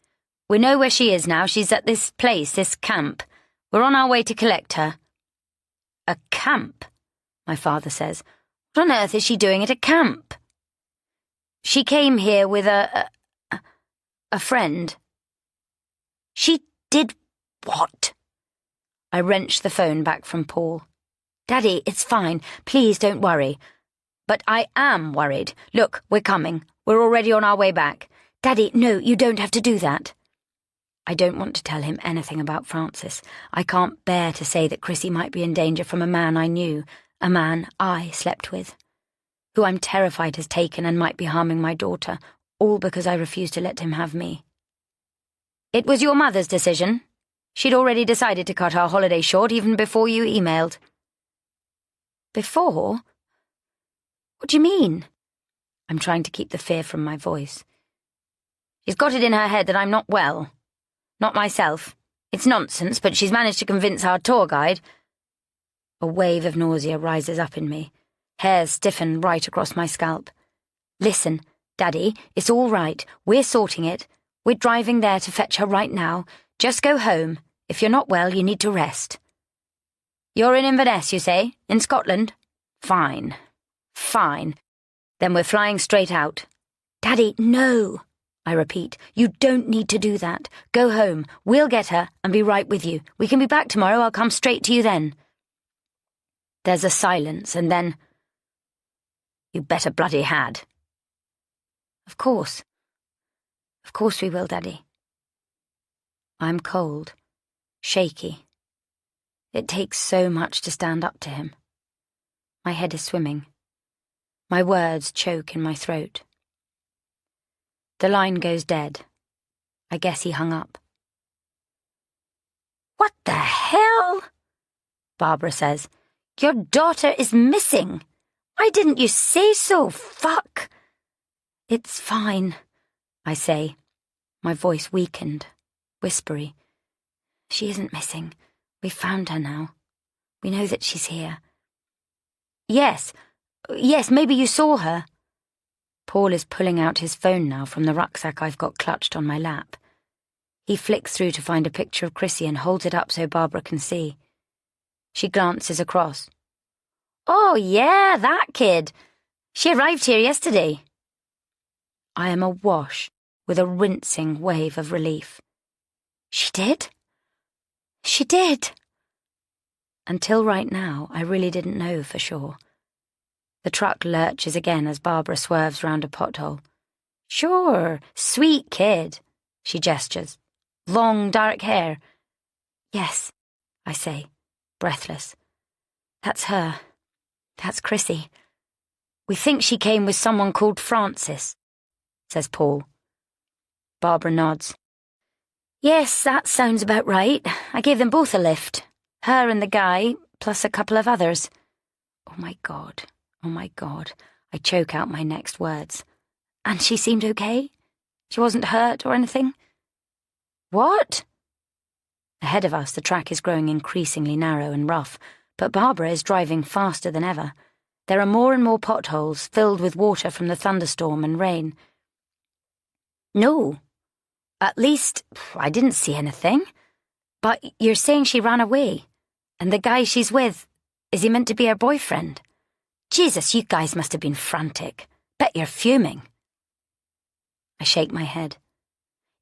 We know where she is now. She's at this place, this camp. We're on our way to collect her." "A camp?" my father says. "What on earth is she doing at a camp?" She came here with a friend. She did what? I wrenched the phone back from Paul. Daddy, it's fine. Please don't worry. But I am worried. Look, we're coming. We're already on our way back. Daddy, no, you don't have to do that. I don't want to tell him anything about Francis. I can't bear to say that Chrissy might be in danger from a man I knew, a man I slept with, who I'm terrified has taken and might be harming my daughter, all because I refused to let him have me. It was your mother's decision. She'd already decided to cut our holiday short even before you emailed. Before? What do you mean? I'm trying to keep the fear from my voice. She's got it in her head that I'm not well. Not myself. It's nonsense, but she's managed to convince our tour guide. A wave of nausea rises up in me. Hairs stiffen right across my scalp. Listen, Daddy, it's all right. We're sorting it. We're driving there to fetch her right now. Just go home. If you're not well, you need to rest. You're in Inverness, you say? In Scotland? Fine. Fine. Then we're flying straight out. Daddy, no. I repeat, you don't need to do that. Go home. We'll get her and be right with you. We can be back tomorrow. I'll come straight to you then. There's a silence, and then... You better bloody had. Of course. Of course we will, Daddy. I'm cold, shaky. It takes so much to stand up to him. My head is swimming. My words choke in my throat. The line goes dead. I guess he hung up. What the hell? Barbara says. Your daughter is missing. Why didn't you say so? Fuck. It's fine, I say, my voice weakened, whispery. She isn't missing. We've found her now. We know that she's here. Yes, maybe you saw her. Paul is pulling out his phone now from the rucksack I've got clutched on my lap. He flicks through to find a picture of Chrissy and holds it up so Barbara can see. She glances across. Oh, yeah, that kid. She arrived here yesterday. I am awash with a rinsing wave of relief. She did? She did. Until right now, I really didn't know for sure. The truck lurches again as Barbara swerves round a pothole. Sure, sweet kid, she gestures. Long, dark hair. Yes, I say, breathless. That's her. That's Chrissy. We think she came with someone called Francis, says Paul. Barbara nods. Yes, that sounds about right. I gave them both a lift. Her and the guy, plus a couple of others. Oh my God. Oh my God. I choke out my next words. And she seemed okay? She wasn't hurt or anything? What? Ahead of us, the track is growing increasingly narrow and rough, but Barbara is driving faster than ever. There are more and more potholes filled with water from the thunderstorm and rain. No. At least, I didn't see anything. But you're saying she ran away, and the guy she's with, is he meant to be her boyfriend? Jesus, you guys must have been frantic. Bet you're fuming. I shake my head.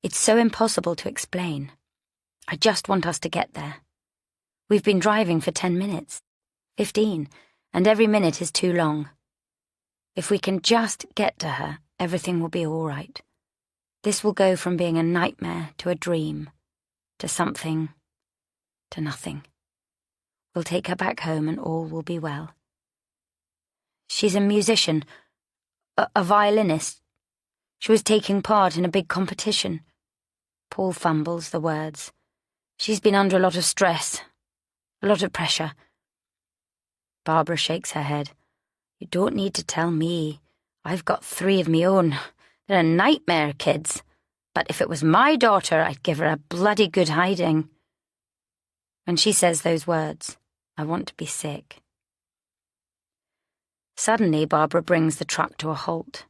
It's so impossible to explain. I just want us to get there. We've been driving for 10 minutes, 15, and every minute is too long. If we can just get to her, everything will be all right. This will go from being a nightmare to a dream, to something, to nothing. We'll take her back home and all will be well. She's a musician, a violinist. She was taking part in a big competition. Paul fumbles the words. She's been under a lot of stress, a lot of pressure. Barbara shakes her head. You don't need to tell me. I've got 3 of me own. They're a nightmare, kids. But if it was my daughter, I'd give her a bloody good hiding. When she says those words, I want to be sick. Suddenly, Barbara brings the truck to a halt.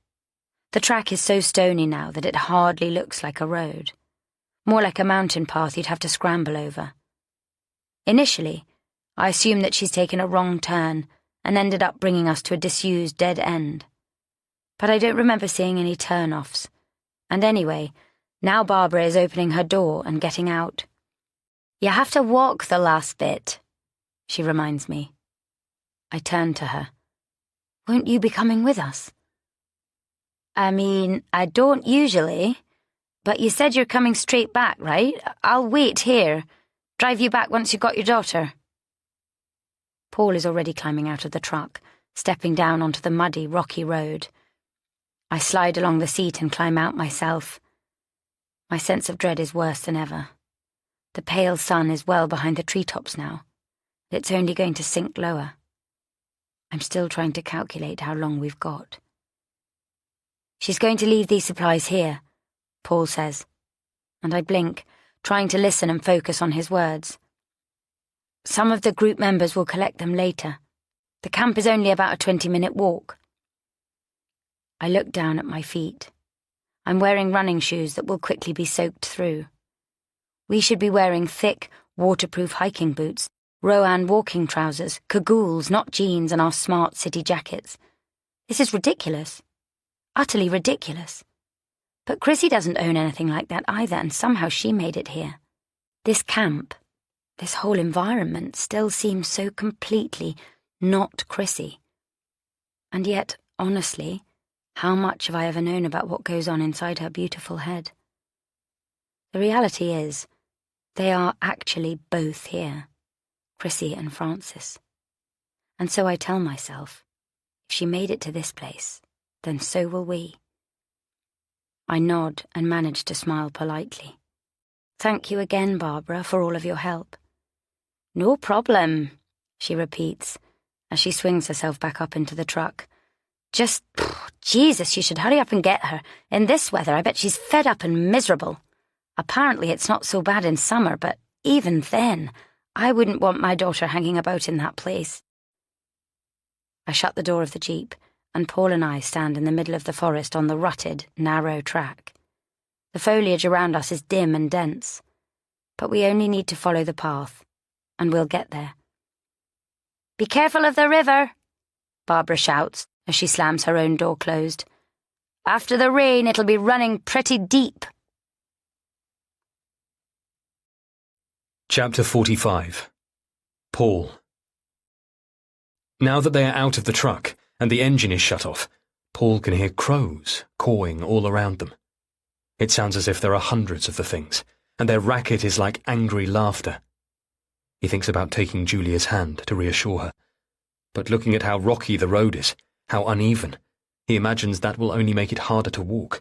The track is so stony now that it hardly looks like a road. More like a mountain path you'd have to scramble over. Initially, I assume that she's taken a wrong turn and ended up bringing us to a disused dead end. but I don't remember seeing any turn-offs. And anyway, now Barbara is opening her door and getting out. You have to walk the last bit, she reminds me. I turn to her. Won't you be coming with us? I mean, I don't usually, but you said you're coming straight back, right? I'll wait here. Drive you back once you've got your daughter. Paul is already climbing out of the truck, stepping down onto the muddy, rocky road. I slide along the seat and climb out myself. My sense of dread is worse than ever. The pale sun is well behind the treetops now. It's only going to sink lower. I'm still trying to calculate how long we've got. She's going to leave these supplies here, Paul says, and I blink, trying to listen and focus on his words. Some of the group members will collect them later. The camp is only about a 20-minute walk. I look down at my feet. I'm wearing running shoes that will quickly be soaked through. We should be wearing thick, waterproof hiking boots, Rowan walking trousers, cagoules, not jeans, and our smart city jackets. This is ridiculous. Utterly ridiculous. But Chrissy doesn't own anything like that either, and somehow she made it here. This camp, this whole environment still seems so completely not Chrissy. And yet, honestly, how much have I ever known about what goes on inside her beautiful head? The reality is, they are actually both here, Chrissy and Francis. And so I tell myself, if she made it to this place, then so will we. I nod and manage to smile politely. Thank you again, Barbara, for all of your help. No problem, she repeats, as she swings herself back up into the truck. Just, Jesus, you should hurry up and get her. In this weather, I bet she's fed up and miserable. Apparently it's not so bad in summer, but even then, I wouldn't want my daughter hanging about in that place. I shut the door of the jeep, and Paul and I stand in the middle of the forest on the rutted, narrow track. The foliage around us is dim and dense, but we only need to follow the path, and we'll get there. Be careful of the river, Barbara shouts as she slams her own door closed. After the rain, it'll be running pretty deep. Chapter 45. Paul. Now that they are out of the truck and the engine is shut off, Paul can hear crows cawing all around them. It sounds as if there are hundreds of the things, and their racket is like angry laughter. He thinks about taking Julia's hand to reassure her, but looking at how rocky the road is, how uneven, he imagines that will only make it harder to walk.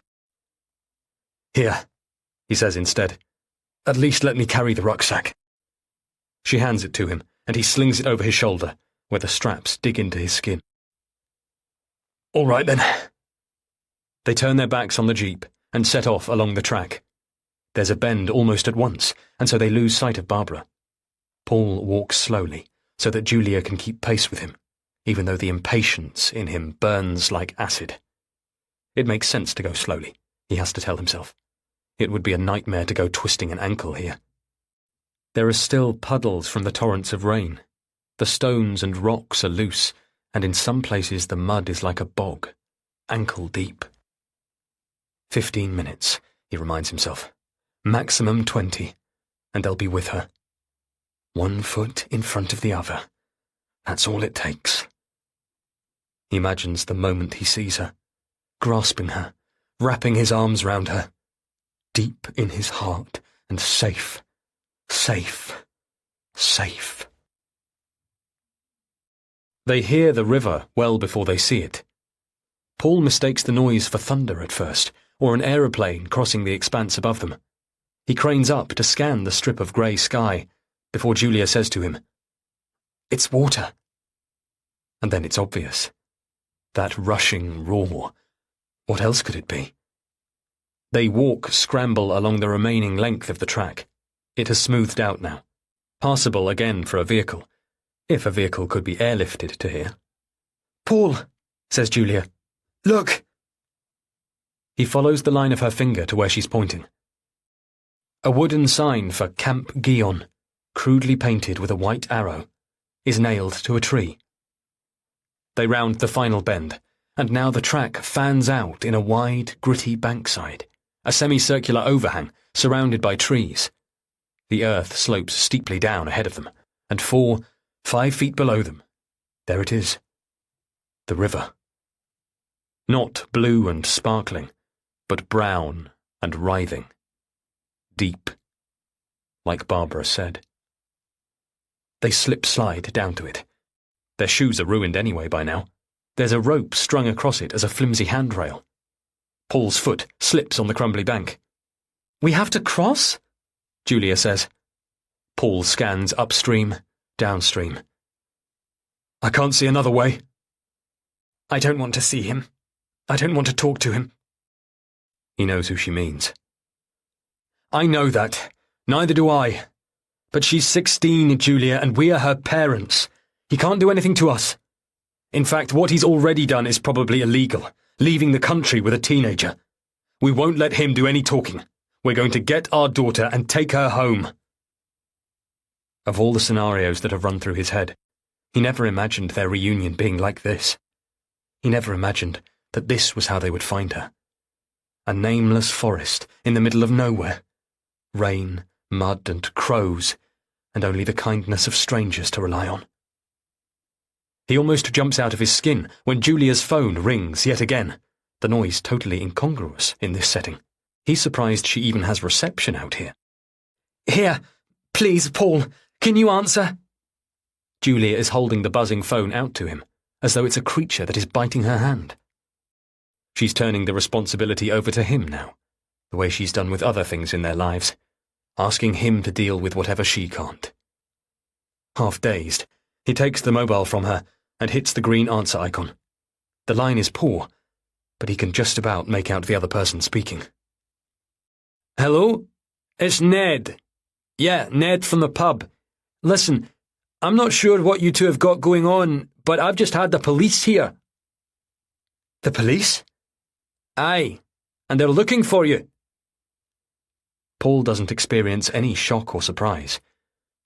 Here, he says instead. At least let me carry the rucksack. She hands it to him, and he slings it over his shoulder, where the straps dig into his skin. All right, then. They turn their backs on the jeep and set off along the track. There's a bend almost at once, and so they lose sight of Barbara. Paul walks slowly, so that Julia can keep pace with him, even though the impatience in him burns like acid. It makes sense to go slowly, he has to tell himself. It would be a nightmare to go twisting an ankle here. There are still puddles from the torrents of rain. The stones and rocks are loose, and in some places the mud is like a bog, ankle deep. 15 minutes, he reminds himself. Maximum 20, and they'll be with her. 1 foot in front of the other. That's all it takes. He imagines the moment he sees her, grasping her, wrapping his arms round her. Deep in his heart, and safe, safe, safe. They hear the river well before they see it. Paul mistakes the noise for thunder at first, or an aeroplane crossing the expanse above them. He cranes up to scan the strip of grey sky, before Julia says to him, "It's water." And then it's obvious. That rushing roar. What else could it be? They scramble along the remaining length of the track. It has smoothed out now. Passable again for a vehicle, if a vehicle could be airlifted to here. "Paul," says Julia. "Look!" He follows the line of her finger to where she's pointing. A wooden sign for Camp Guyon, crudely painted with a white arrow, is nailed to a tree. They round the final bend, And now the track fans out in a wide, gritty bankside, a semicircular overhang surrounded by trees. The earth slopes steeply down ahead of them, and 5 feet below them, there it is. The river. Not blue and sparkling, but brown and writhing. Deep, like Barbara said. They slip-slide down to it. Their shoes are ruined anyway by now. There's a rope strung across it as a flimsy handrail. Paul's foot slips on the crumbly bank. "We have to cross?" Julia says. Paul scans upstream, downstream. "I can't see another way." "I don't want to see him. I don't want to talk to him." He knows who she means. I know that. Neither do I. But she's 16, Julia, and we are her parents. He can't do anything to us. In fact, what he's already done is probably illegal, leaving the country with a teenager. We won't let him do any talking. We're going to get our daughter and take her home. Of all the scenarios that have run through his head, he never imagined their reunion being like this. He never imagined that this was how they would find her. A nameless forest in the middle of nowhere. Rain, mud, and crows, and only the kindness of strangers to rely on. He almost jumps out of his skin when Julia's phone rings yet again, the noise totally incongruous in this setting. He's surprised she even has reception out here. "Here, please, Paul, can you answer?" Julia is holding the buzzing phone out to him, as though it's a creature that is biting her hand. She's turning the responsibility over to him now, the way she's done with other things in their lives, asking him to deal with whatever she can't. Half dazed, he takes the mobile from her and hits the green answer icon. The line is poor, but he can just about make out the other person speaking. Hello? It's Ned. Yeah, Ned from the pub. Listen, I'm not sure what you two have got going on, but I've just had the police here. "The police?" Aye, and they're looking for you. Paul doesn't experience any shock or surprise,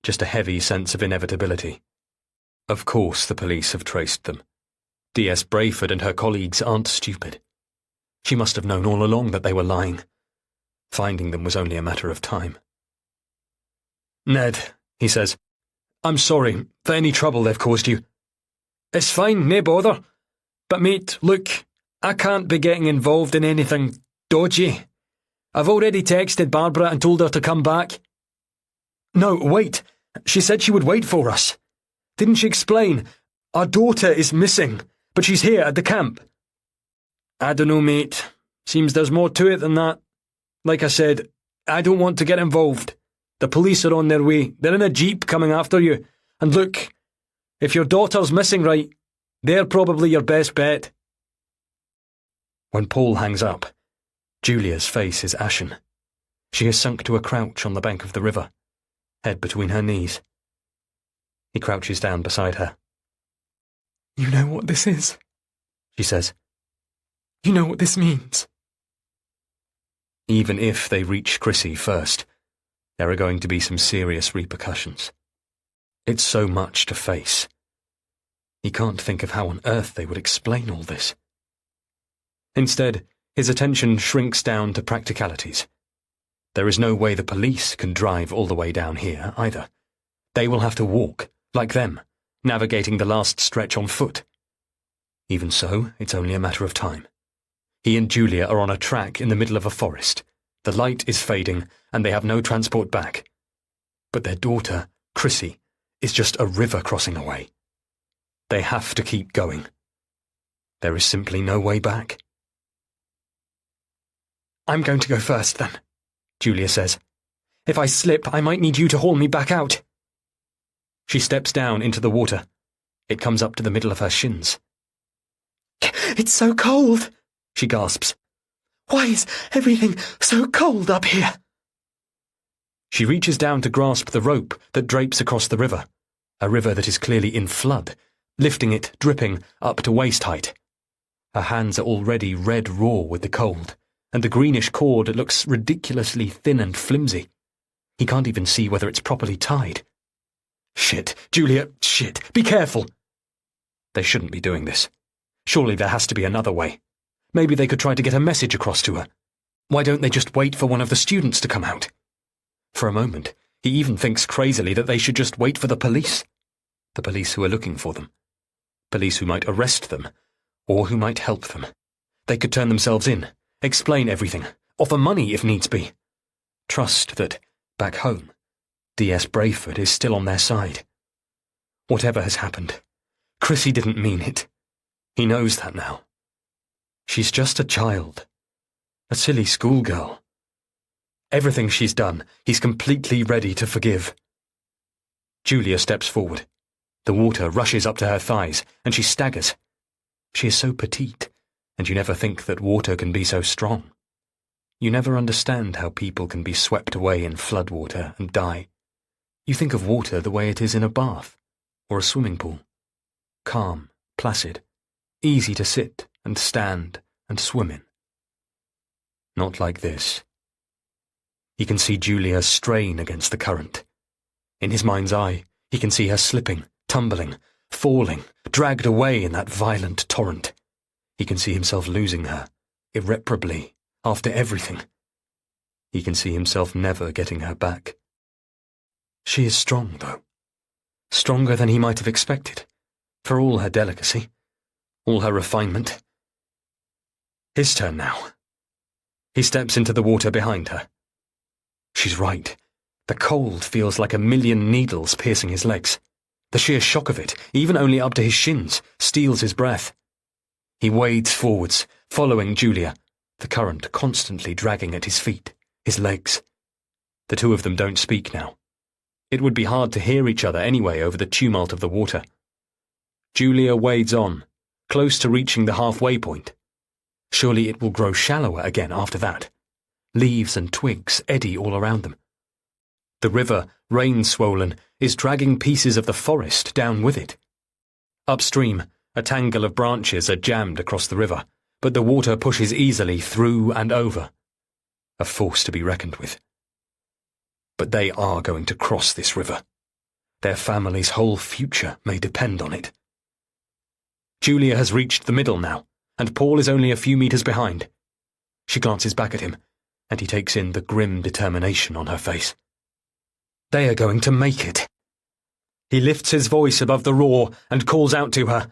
just a heavy sense of inevitability. Of course the police have traced them. D.S. Brayford and her colleagues aren't stupid. She must have known all along that they were lying. Finding them was only a matter of time. Ned, he says, I'm sorry for any trouble they've caused you. It's fine, no bother. But mate, look, I can't be getting involved in anything dodgy. I've already texted Barbara and told her to come back. No, wait. She said she would wait for us. Didn't she explain? Our daughter is missing, but she's here at the camp. I dunno, mate. Seems there's more to it than that. Like I said, I don't want to get involved. The police are on their way. They're in a jeep coming after you. And look, if your daughter's missing, right, they're probably your best bet. When Paul hangs up, Julia's face is ashen. She has sunk to a crouch on the bank of the river, head between her knees. He crouches down beside her. You know what this is, she says. You know what this means. Even if they reach Chrissy first, there are going to be some serious repercussions. It's so much to face. He can't think of how on earth they would explain all this. Instead, his attention shrinks down to practicalities. There is no way the police can drive all the way down here, either. They will have to walk, like them, navigating the last stretch on foot. Even so, it's only a matter of time. He and Julia are on a track in the middle of a forest. The light is fading, and they have no transport back. But their daughter, Chrissy, is just a river crossing away. They have to keep going. There is simply no way back. I'm going to go first, then, Julia says. If I slip, I might need you to haul me back out. She steps down into the water. It comes up to the middle of her shins. It's so cold, she gasps. Why is everything so cold up here? She reaches down to grasp the rope that drapes across the river, a river that is clearly in flood, lifting it, dripping, up to waist height. Her hands are already red raw with the cold, and the greenish cord looks ridiculously thin and flimsy. He can't even see whether it's properly tied. Shit, Julia, shit, be careful. They shouldn't be doing this. Surely there has to be another way. Maybe they could try to get a message across to her. Why don't they just wait for one of the students to come out? For a moment, he even thinks crazily that they should just wait for the police. The police who are looking for them. Police who might arrest them, or who might help them. They could turn themselves in, explain everything, offer money if needs be. Trust that, back home, D.S. Brayford is still on their side. Whatever has happened, Chrissy didn't mean it. He knows that now. She's just a child. A silly schoolgirl. Everything she's done, he's completely ready to forgive. Julia steps forward. The water rushes up to her thighs, and she staggers. She is so petite, and you never think that water can be so strong. You never understand how people can be swept away in floodwater and die. You think of water the way it is in a bath, or a swimming pool. Calm, placid, easy to sit and stand and swim in. Not like this. He can see Julia strain against the current. In his mind's eye, he can see her slipping, tumbling, falling, dragged away in that violent torrent. He can see himself losing her, irreparably, after everything. He can see himself never getting her back. She is strong, though. Stronger than he might have expected, for all her delicacy, all her refinement. His turn now. He steps into the water behind her. She's right. The cold feels like a million needles piercing his legs. The sheer shock of it, even only up to his shins, steals his breath. He wades forwards, following Julia, the current constantly dragging at his feet, his legs. The two of them don't speak now. It would be hard to hear each other anyway over the tumult of the water. Julia wades on, close to reaching the halfway point. Surely it will grow shallower again after that. Leaves and twigs eddy all around them. The river, rain-swollen, is dragging pieces of the forest down with it. Upstream, a tangle of branches are jammed across the river, but the water pushes easily through and over. A force to be reckoned with. But they are going to cross this river. Their family's whole future may depend on it. Julia has reached the middle now, and Paul is only a few meters behind. She glances back at him, and he takes in the grim determination on her face. They are going to make it. He lifts his voice above the roar and calls out to her.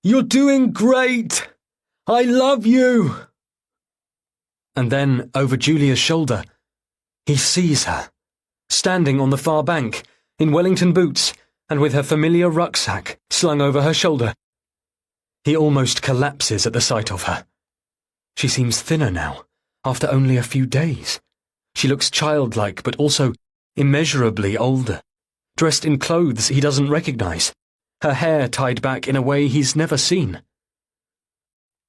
"You're doing great! I love you!" And then, over Julia's shoulder, he sees her, standing on the far bank, in Wellington boots, and with her familiar rucksack slung over her shoulder. He almost collapses at the sight of her. She seems thinner now, after only a few days. She looks childlike, but also immeasurably older, dressed in clothes he doesn't recognize, her hair tied back in a way he's never seen.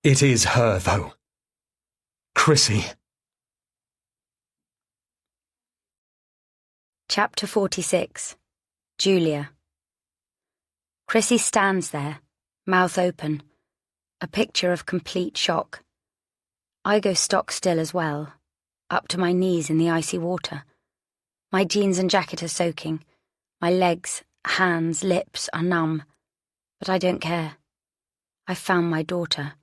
It is her, though. Chrissy. Chapter 46. Julia. Chrissy stands there, mouth open, a picture of complete shock. I go stock still as well, up to my knees in the icy water. My jeans and jacket are soaking. My legs, hands, lips are numb. But I don't care. I've found my daughter.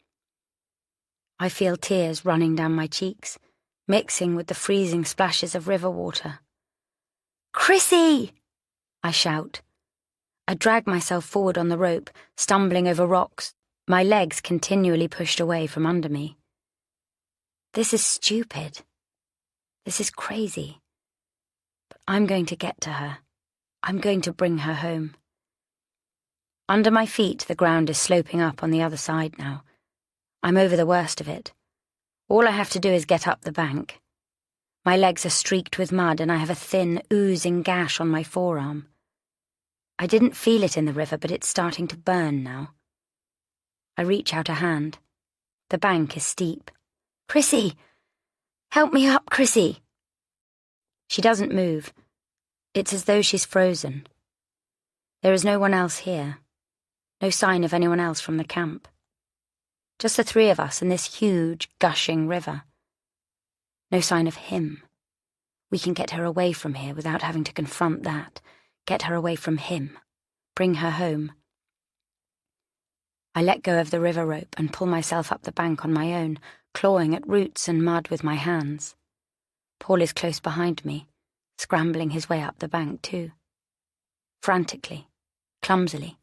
I feel tears running down my cheeks, mixing with the freezing splashes of river water. "Chrissy!" I shout. I drag myself forward on the rope, stumbling over rocks, my legs continually pushed away from under me. This is stupid. This is crazy. But I'm going to get to her. I'm going to bring her home. Under my feet, the ground is sloping up on the other side now. I'm over the worst of it. All I have to do is get up the bank. My legs are streaked with mud and I have a thin, oozing gash on my forearm. I didn't feel it in the river, but it's starting to burn now. I reach out a hand. The bank is steep. "Chrissy! Help me up, Chrissy!" She doesn't move. It's as though she's frozen. There is no one else here. No sign of anyone else from the camp. Just the three of us in this huge, gushing river. No sign of him. We can get her away from here without having to confront that. Get her away from him. Bring her home. I let go of the river rope and pull myself up the bank on my own, clawing at roots and mud with my hands. Paul is close behind me, scrambling his way up the bank too. Frantically, clumsily.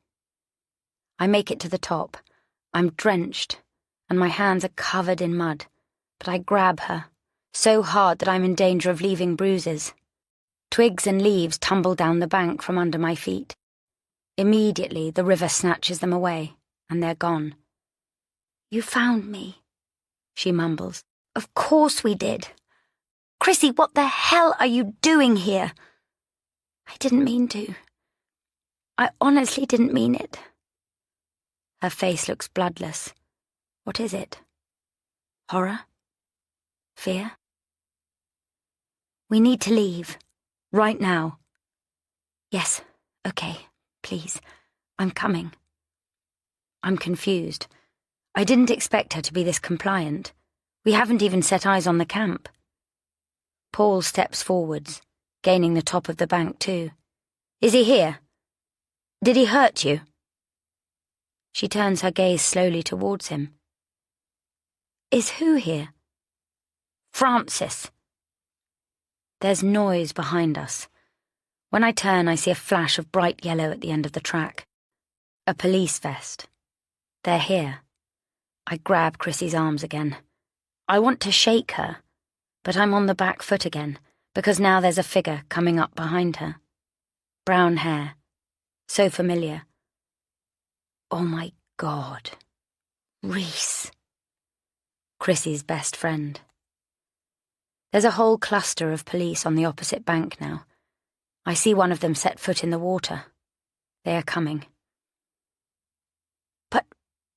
I make it to the top. I'm drenched, and my hands are covered in mud, but I grab her, so hard that I'm in danger of leaving bruises. Twigs and leaves tumble down the bank from under my feet. Immediately, the river snatches them away, and they're gone. "You found me," she mumbles. "Of course we did. Chrissy, what the hell are you doing here?" "I didn't mean to. I honestly didn't mean it." Her face looks bloodless. What is it? Horror? Fear? "We need to leave. Right now." "Yes, okay, please. I'm coming." I'm confused. I didn't expect her to be this compliant. We haven't even set eyes on the camp. Paul steps forwards, gaining the top of the bank too. "Is he here? Did he hurt you?" She turns her gaze slowly towards him. "Is who here?" "Francis." There's noise behind us. When I turn, I see a flash of bright yellow at the end of the track. A police vest. They're here. I grab Chrissy's arms again. I want to shake her, but I'm on the back foot again, because now there's a figure coming up behind her. Brown hair. So familiar. Oh my God. Reese. Chrissy's best friend. There's a whole cluster of police on the opposite bank now. I see one of them set foot in the water. They are coming. "But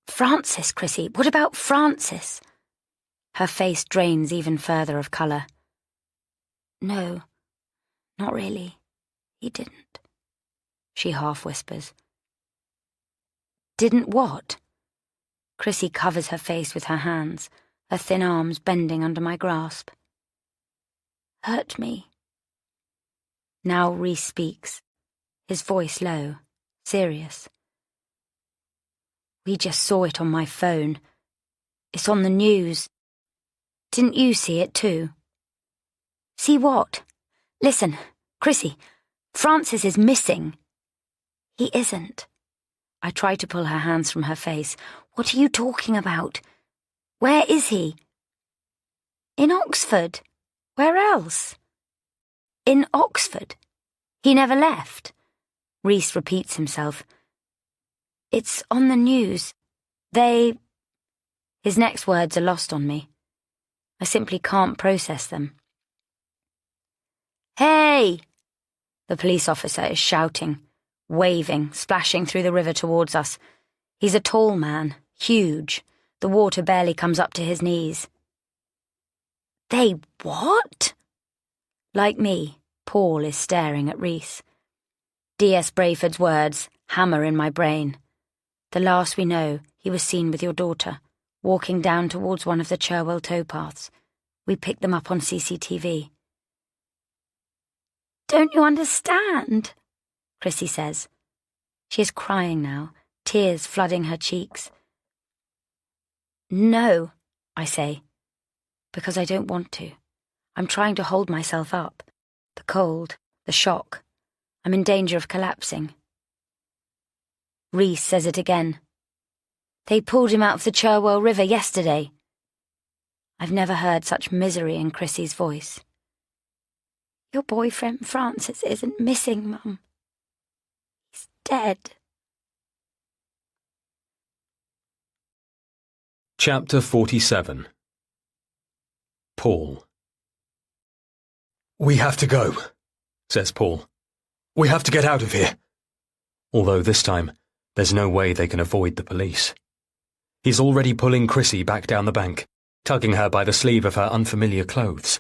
Francis, Chrissy, what about Francis?" Her face drains even further of colour. "No, not really. He didn't," she half whispers. "Didn't what?" Chrissy covers her face with her hands, her thin arms bending under my grasp. "Hurt me." Now Reese speaks, his voice low, serious. "We just saw it on my phone. It's on the news. Didn't you see it too?" "See what?" "Listen, Chrissy, Francis is missing." "He isn't." I try to pull her hands from her face. "What are you talking about? Where is he?" "In Oxford. Where else?" "In Oxford. He never left." Reese repeats himself. "It's on the news. They—" His next words are lost on me. I simply can't process them. "Hey!" The police officer is shouting, waving, splashing through the river towards us. He's a tall man, huge. The water barely comes up to his knees. "They what?" Like me, Paul is staring at Reese. D.S. Brayford's words hammer in my brain. The last we know, he was seen with your daughter, walking down towards one of the Cherwell towpaths. We picked them up on CCTV. "Don't you understand?" Chrissy says. She is crying now, tears flooding her cheeks. "No," I say, because I don't want to. I'm trying to hold myself up. The cold, the shock. I'm in danger of collapsing. Reese says it again. "They pulled him out of the Cherwell River yesterday." I've never heard such misery in Chrissy's voice. "Your boyfriend Francis isn't missing, Mum. He's dead." Chapter 47. Paul. "We have to go," says Paul. "We have to get out of here." Although this time, there's no way they can avoid the police. He's already pulling Chrissy back down the bank, tugging her by the sleeve of her unfamiliar clothes.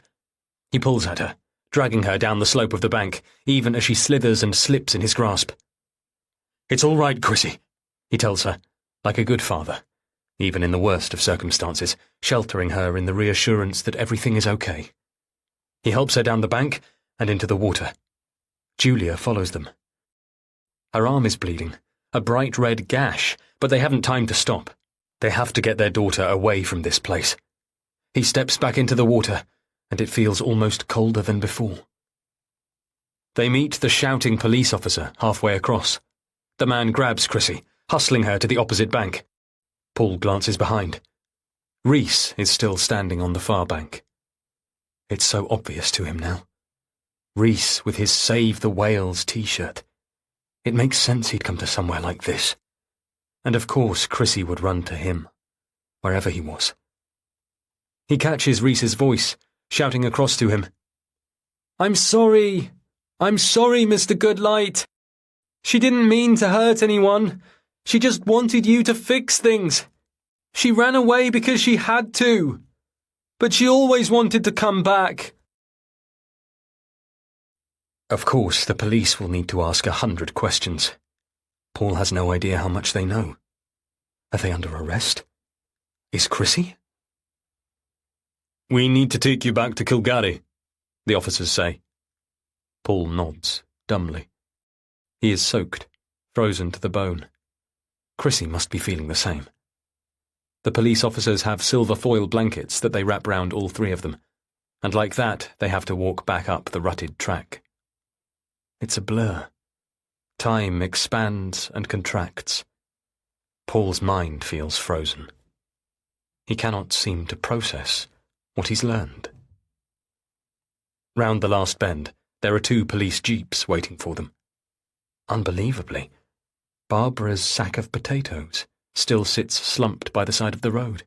He pulls at her, dragging her down the slope of the bank, even as she slithers and slips in his grasp. "It's all right, Chrissy," he tells her, like a good father, even in the worst of circumstances, sheltering her in the reassurance that everything is okay. He helps her down the bank and into the water. Julia follows them. Her arm is bleeding, a bright red gash, but they haven't time to stop. They have to get their daughter away from this place. He steps back into the water, and it feels almost colder than before. They meet the shouting police officer halfway across. The man grabs Chrissy, hustling her to the opposite bank. Paul glances behind. Reese is still standing on the far bank. It's so obvious to him now. Reese with his Save the Whales t-shirt. It makes sense he'd come to somewhere like this. And of course Chrissy would run to him, wherever he was. He catches Reese's voice, shouting across to him. "I'm sorry! I'm sorry, Mr. Goodlight! She didn't mean to hurt anyone. She just wanted you to fix things. She ran away because she had to. But she always wanted to come back." Of course, the police will need to ask 100 questions. Paul has no idea how much they know. Are they under arrest? Is Chrissy? "We need to take you back to Kilgarry," the officers say. Paul nods, dumbly. He is soaked, frozen to the bone. Chrissy must be feeling the same. The police officers have silver foil blankets that they wrap round all three of them, and like that they have to walk back up the rutted track. It's a blur. Time expands and contracts. Paul's mind feels frozen. He cannot seem to process what he's learned. Round the last bend, there are 2 police jeeps waiting for them. Unbelievably, Barbara's sack of potatoes still sits slumped by the side of the road.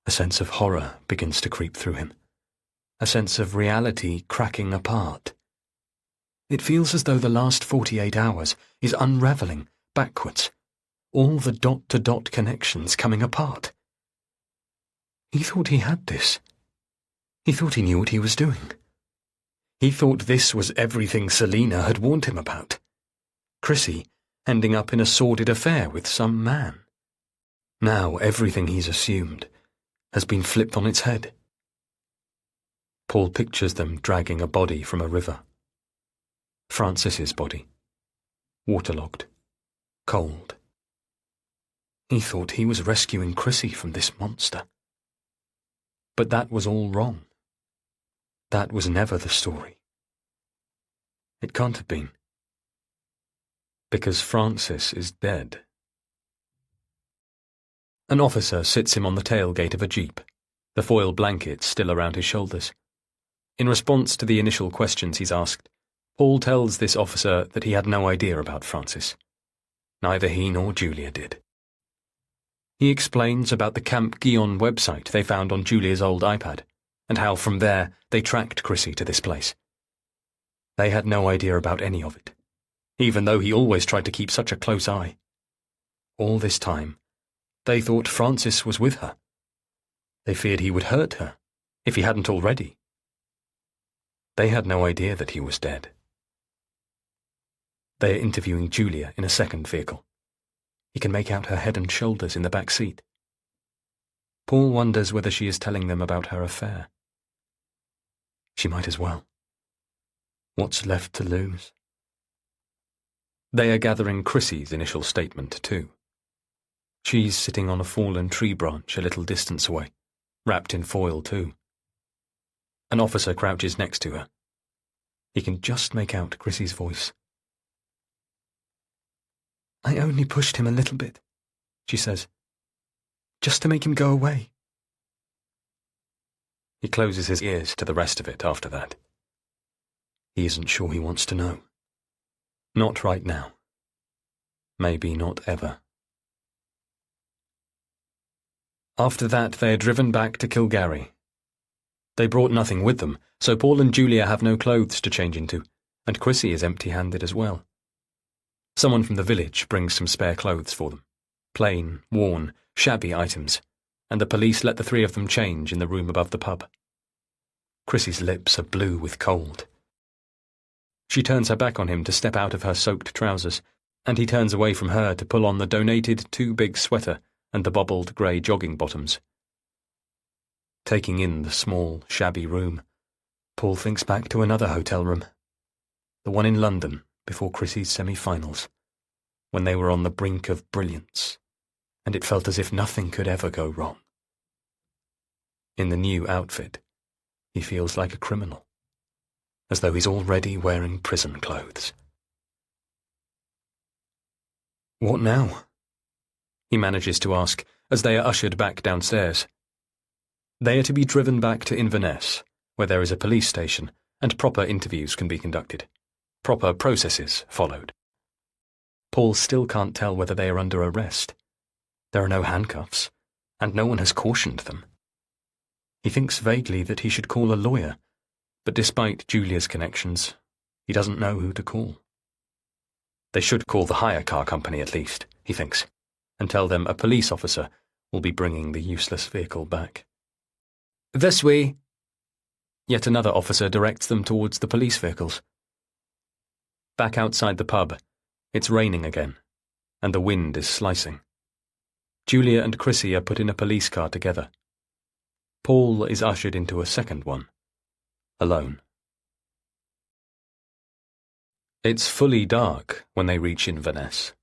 A sense of horror begins to creep through him, a sense of reality cracking apart. It feels as though the last 48 hours is unravelling backwards, all the dot-to-dot connections coming apart. He thought he had this. He thought he knew what he was doing. He thought this was everything Selina had warned him about. Chrissy ending up in a sordid affair with some man. Now everything he's assumed has been flipped on its head. Paul pictures them dragging a body from a river. Francis's body. Waterlogged. Cold. He thought he was rescuing Chrissy from this monster. But that was all wrong. That was never the story. It can't have been. Because Francis is dead. An officer sits him on the tailgate of a jeep, the foil blanket still around his shoulders. In response to the initial questions he's asked, Paul tells this officer that he had no idea about Francis. Neither he nor Julia did. He explains about the Camp Guyon website they found on Julia's old iPad, and how from there they tracked Chrissy to this place. They had no idea about any of it, even though he always tried to keep such a close eye. All this time, they thought Francis was with her. They feared he would hurt her, if he hadn't already. They had no idea that he was dead. They are interviewing Julia in a second vehicle. He can make out her head and shoulders in the back seat. Paul wonders whether she is telling them about her affair. She might as well. What's left to lose? They are gathering Chrissy's initial statement, too. She's sitting on a fallen tree branch a little distance away, wrapped in foil, too. An officer crouches next to her. He can just make out Chrissy's voice. "I only pushed him a little bit," she says, "just to make him go away." He closes his ears to the rest of it after that. He isn't sure he wants to know. Not right now. Maybe not ever. After that, they are driven back to Kilgarry. They brought nothing with them, so Paul and Julia have no clothes to change into, and Chrissy is empty-handed as well. Someone from the village brings some spare clothes for them. Plain, worn, shabby items, and the police let the three of them change in the room above the pub. Chrissy's lips are blue with cold. She turns her back on him to step out of her soaked trousers, and he turns away from her to pull on the donated too-big sweater and the bobbled grey jogging bottoms. Taking in the small, shabby room, Paul thinks back to another hotel room, the one in London before Chrissy's semi-finals. when they were on the brink of brilliance, and it felt as if nothing could ever go wrong. In the new outfit, he feels like a criminal, as though he's already wearing prison clothes. What now? He manages to ask as they are ushered back downstairs. They are to be driven back to Inverness, where there is a police station and proper interviews can be conducted. Proper processes followed. Paul still can't tell whether they are under arrest. There are no handcuffs, and no one has cautioned them. He thinks vaguely that he should call a lawyer, but despite Julia's connections, he doesn't know who to call. They should call the hire car company at least, he thinks, and tell them a police officer will be bringing the useless vehicle back. This way. Yet another officer directs them towards the police vehicles. Back outside the pub, it's raining again, and the wind is slicing. Julia and Chrissy are put in a police car together. Paul is ushered into a second one, alone. It's fully dark when they reach Inverness.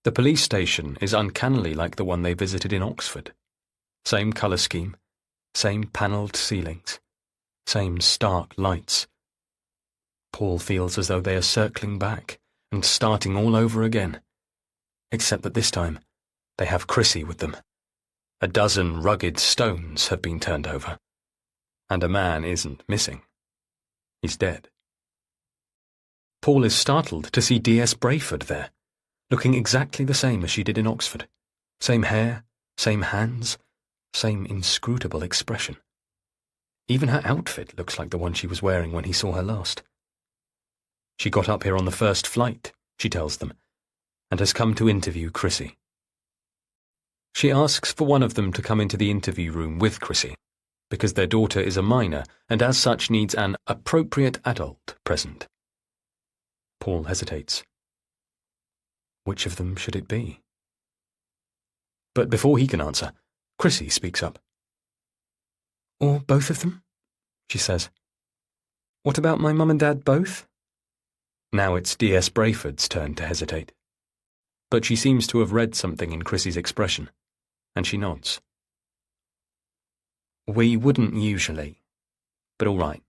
The police station is uncannily like the one they visited in Oxford. Same colour scheme, same panelled ceilings, same stark lights. Paul feels as though they are circling back and starting all over again, except that this time they have Chrissy with them. A dozen rugged stones have been turned over, and a man isn't missing. He's dead. Paul is startled to see D.S. Brayford there, looking exactly the same as she did in Oxford. Same hair, same hands, same inscrutable expression. Even her outfit looks like the one she was wearing when he saw her last. She got up here on the first flight, she tells them, and has come to interview Chrissy. She asks for one of them to come into the interview room with Chrissy, because their daughter is a minor and as such needs an appropriate adult present. Paul hesitates. Which of them should it be? But before he can answer, Chrissy speaks up. Or both of them? She says. What about my mum and dad both? Now it's D.S. Brayford's turn to hesitate. But she seems to have read something in Chrissy's expression, and she nods. We wouldn't usually, but all right.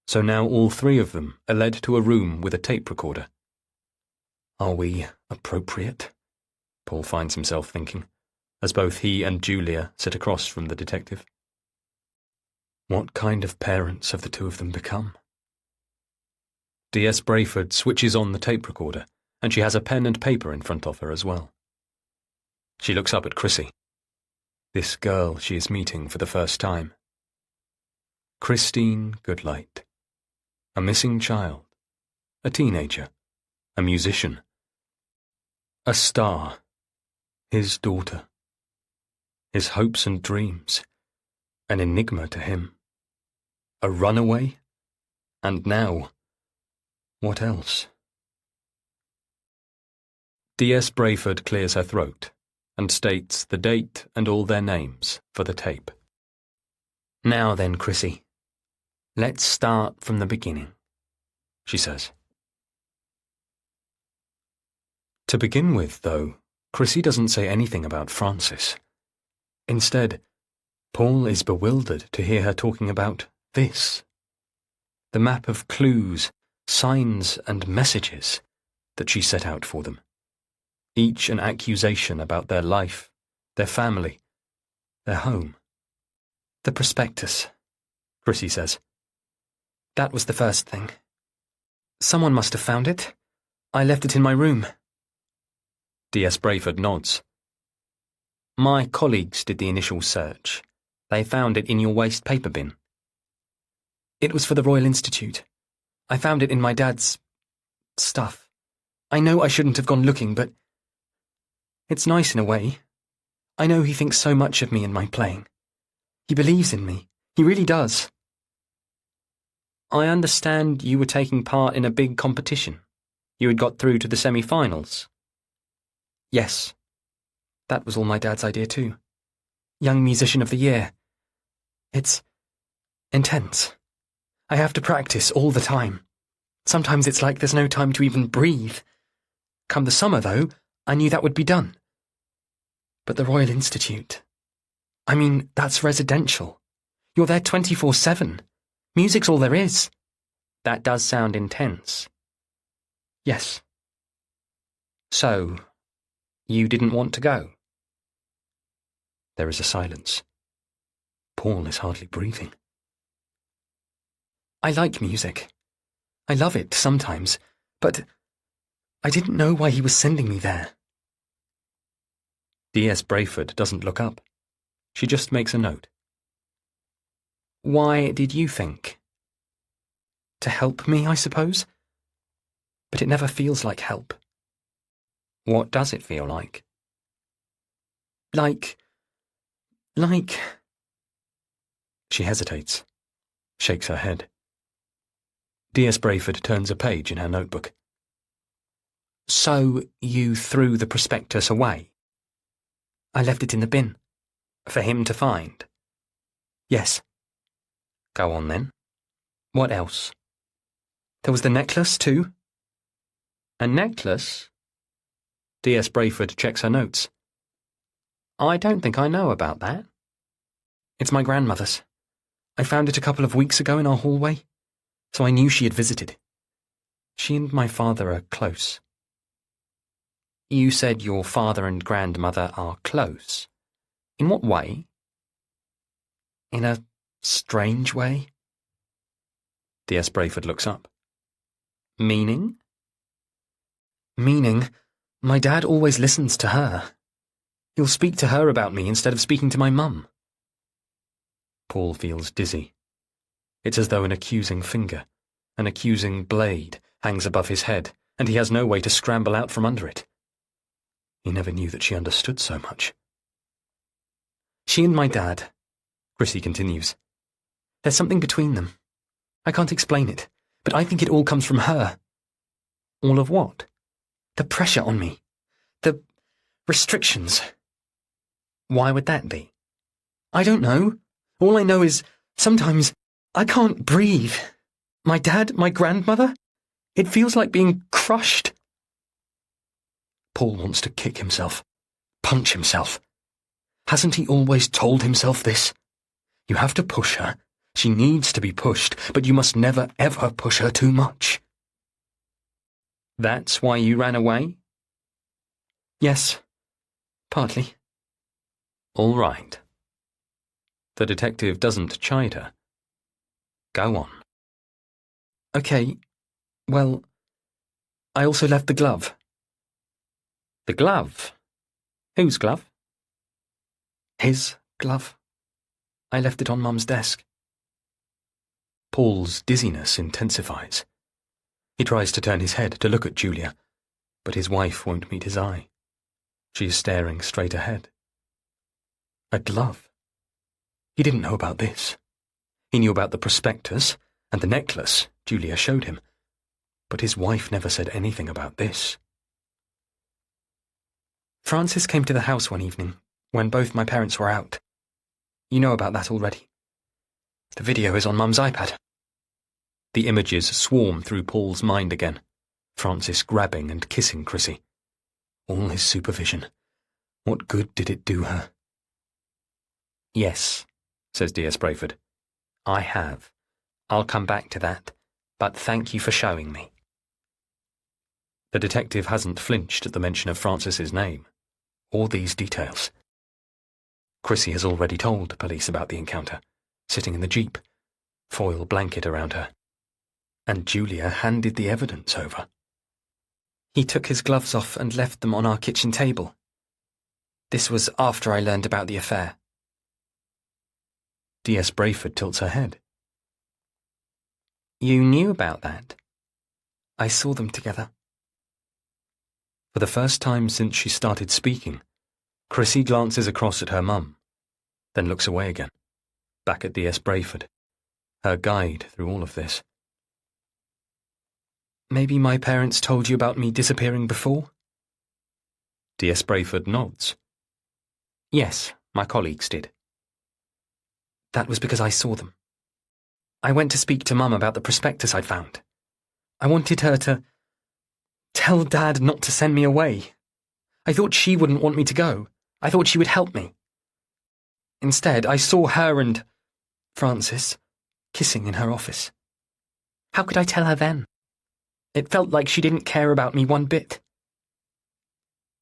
So now all three of them are led to a room with a tape recorder. Are we appropriate? Paul finds himself thinking, as both he and Julia sit across from the detective. What kind of parents have the two of them become? D.S. Brayford switches on the tape recorder, and she has a pen and paper in front of her as well. She looks up at Chrissy, this girl she is meeting for the first time. Christine Goodlight, a missing child, a teenager, a musician, a star, his daughter, his hopes and dreams, an enigma to him, a runaway, and now, what else? D.S. Brayford clears her throat and states the date and all their names for the tape. Now then, Chrissy, let's start from the beginning, she says. To begin with, though, Chrissy doesn't say anything about Francis. Instead, Paul is bewildered to hear her talking about this. The map of clues, signs and messages that she set out for them. Each an accusation about their life, their family, their home. The prospectus, Chrissy says. That was the first thing. Someone must have found it. I left it in my room. D.S. Brayford nods. My colleagues did the initial search. They found it in your waste paper bin. It was for the Royal Institute. I found it in my dad's stuff. I know I shouldn't have gone looking, but it's nice in a way. I know he thinks so much of me and my playing. He believes in me. He really does. I understand you were taking part in a big competition. You had got through to the semi-finals. Yes. That was all my dad's idea too. Young Musician of the Year. It's intense. I have to practice all the time. Sometimes it's like there's no time to even breathe. Come the summer, though, I knew that would be done. But the Royal Institute... I mean, that's residential. You're there 24/7. Music's all there is. That does sound intense. Yes. So, you didn't want to go? There is a silence. Paul is hardly breathing. I like music. I love it sometimes, but I didn't know why he was sending me there. D.S. Brayford doesn't look up. She just makes a note. Why did you think? To help me, I suppose? But it never feels like help. What does it feel like? Like... She hesitates, shakes her head. D.S. Brayford turns a page in her notebook. So you threw the prospectus away? I left it in the bin. For him to find? Yes. Go on then. What else? There was the necklace, too. A necklace? D.S. Brayford checks her notes. I don't think I know about that. It's my grandmother's. I found it a couple of weeks ago in our hallway, so I knew she had visited. She and my father are close. You said your father and grandmother are close. In what way? In a strange way. D.S. Brayford looks up. Meaning? Meaning, my dad always listens to her. He'll speak to her about me instead of speaking to my mum. Paul feels dizzy. It's as though an accusing finger, an accusing blade, hangs above his head, and he has no way to scramble out from under it. He never knew that she understood so much. She and my dad, Chrissy continues. There's something between them. I can't explain it, but I think it all comes from her. All of what? The pressure on me. The restrictions. Why would that be? I don't know. All I know is, sometimes, I can't breathe. My dad, my grandmother, it feels like being crushed. Paul wants to kick himself, punch himself. Hasn't he always told himself this? You have to push her. She needs to be pushed, but you must never, ever push her too much. That's why you ran away? Yes, partly. All right. The detective doesn't chide her. Go on. Okay, well, I also left the glove. The glove? Whose glove? His glove. I left it on Mum's desk. Paul's dizziness intensifies. He tries to turn his head to look at Julia, but his wife won't meet his eye. She is staring straight ahead. A glove. He didn't know about this. He knew about the prospectus and the necklace Julia showed him, but his wife never said anything about this. Francis came to the house one evening, when both my parents were out. You know about that already. The video is on Mum's iPad. The images swarm through Paul's mind again. Francis grabbing and kissing Chrissy. All his supervision. What good did it do her? Yes, says D.S. Brayford. I have. I'll come back to that, but thank you for showing me. The detective hasn't flinched at the mention of Francis's name, or these details. Chrissy has already told police about the encounter, sitting in the jeep, foil blanket around her. And Julia handed the evidence over. He took his gloves off and left them on our kitchen table. This was after I learned about the affair. D.S. Brayford tilts her head. You knew about that? I saw them together. For the first time since she started speaking, Chrissy glances across at her mum, then looks away again, back at D.S. Brayford, her guide through all of this. Maybe my parents told you about me disappearing before? D.S. Brayford nods. Yes, my colleagues did. That was because I saw them. I went to speak to Mum about the prospectus I'd found. I wanted her to tell Dad not to send me away. I thought she wouldn't want me to go. I thought she would help me. Instead, I saw her and Francis kissing in her office. How could I tell her then? It felt like she didn't care about me one bit.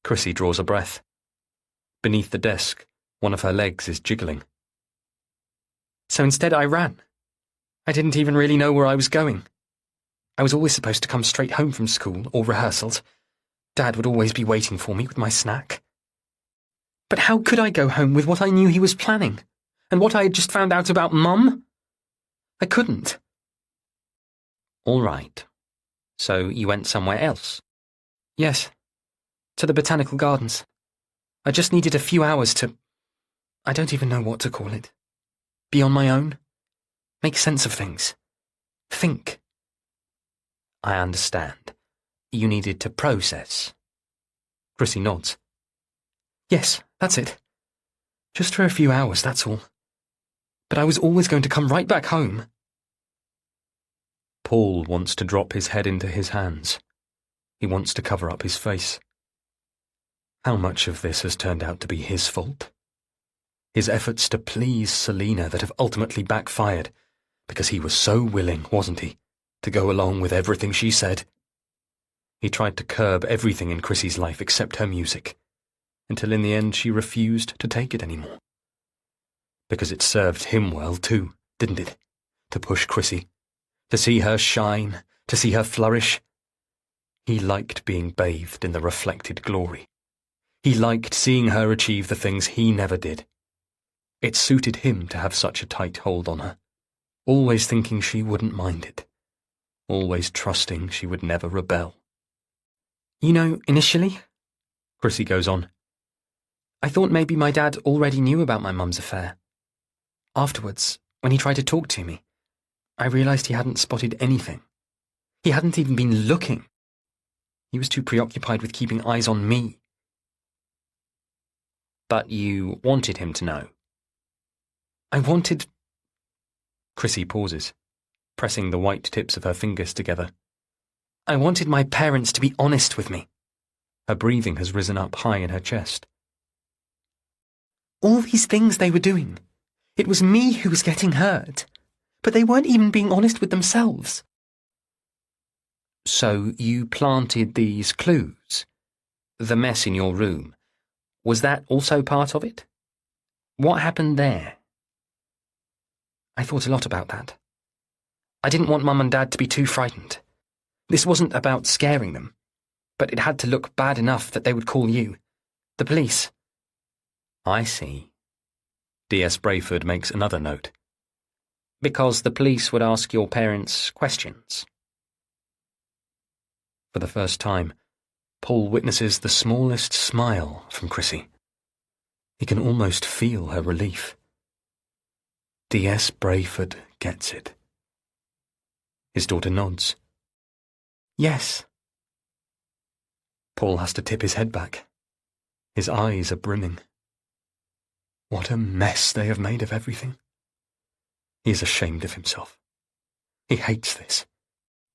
Chrissy draws a breath. Beneath the desk, one of her legs is jiggling. So instead I ran. I didn't even really know where I was going. I was always supposed to come straight home from school or rehearsals. Dad would always be waiting for me with my snack. But how could I go home with what I knew he was planning, and what I had just found out about Mum? I couldn't. All right. So you went somewhere else? Yes, to the Botanical Gardens. I just needed a few hours to... I don't even know what to call it. Be on my own. Make sense of things. Think. I understand. You needed to process. Chrissy nods. Yes, that's it. Just for a few hours, that's all. But I was always going to come right back home. Paul wants to drop his head into his hands. He wants to cover up his face. How much of this has turned out to be his fault? His efforts to please Selina that have ultimately backfired, because he was so willing, wasn't he, to go along with everything she said? He tried to curb everything in Chrissy's life except her music, until in the end she refused to take it anymore. Because it served him well too, didn't it? To push Chrissy, to see her shine, to see her flourish. He liked being bathed in the reflected glory. He liked seeing her achieve the things he never did. It suited him to have such a tight hold on her, always thinking she wouldn't mind it, always trusting she would never rebel. You know, initially, Chrissy goes on, I thought maybe my dad already knew about my mum's affair. Afterwards, when he tried to talk to me, I realised he hadn't spotted anything. He hadn't even been looking. He was too preoccupied with keeping eyes on me. But you wanted him to know? I wanted... Chrissy pauses, pressing the white tips of her fingers together. I wanted my parents to be honest with me. Her breathing has risen up high in her chest. All these things they were doing. It was me who was getting hurt. But they weren't even being honest with themselves. So you planted these clues? The mess in your room. Was that also part of it? What happened there? I thought a lot about that. I didn't want Mum and Dad to be too frightened. This wasn't about scaring them, but it had to look bad enough that they would call you, the police. I see. D.S. Brayford makes another note. Because the police would ask your parents questions. For the first time, Paul witnesses the smallest smile from Chrissy. He can almost feel her relief. D.S. Brayford gets it. His daughter nods. Yes. Paul has to tip his head back. His eyes are brimming. What a mess they have made of everything. He is ashamed of himself. He hates this.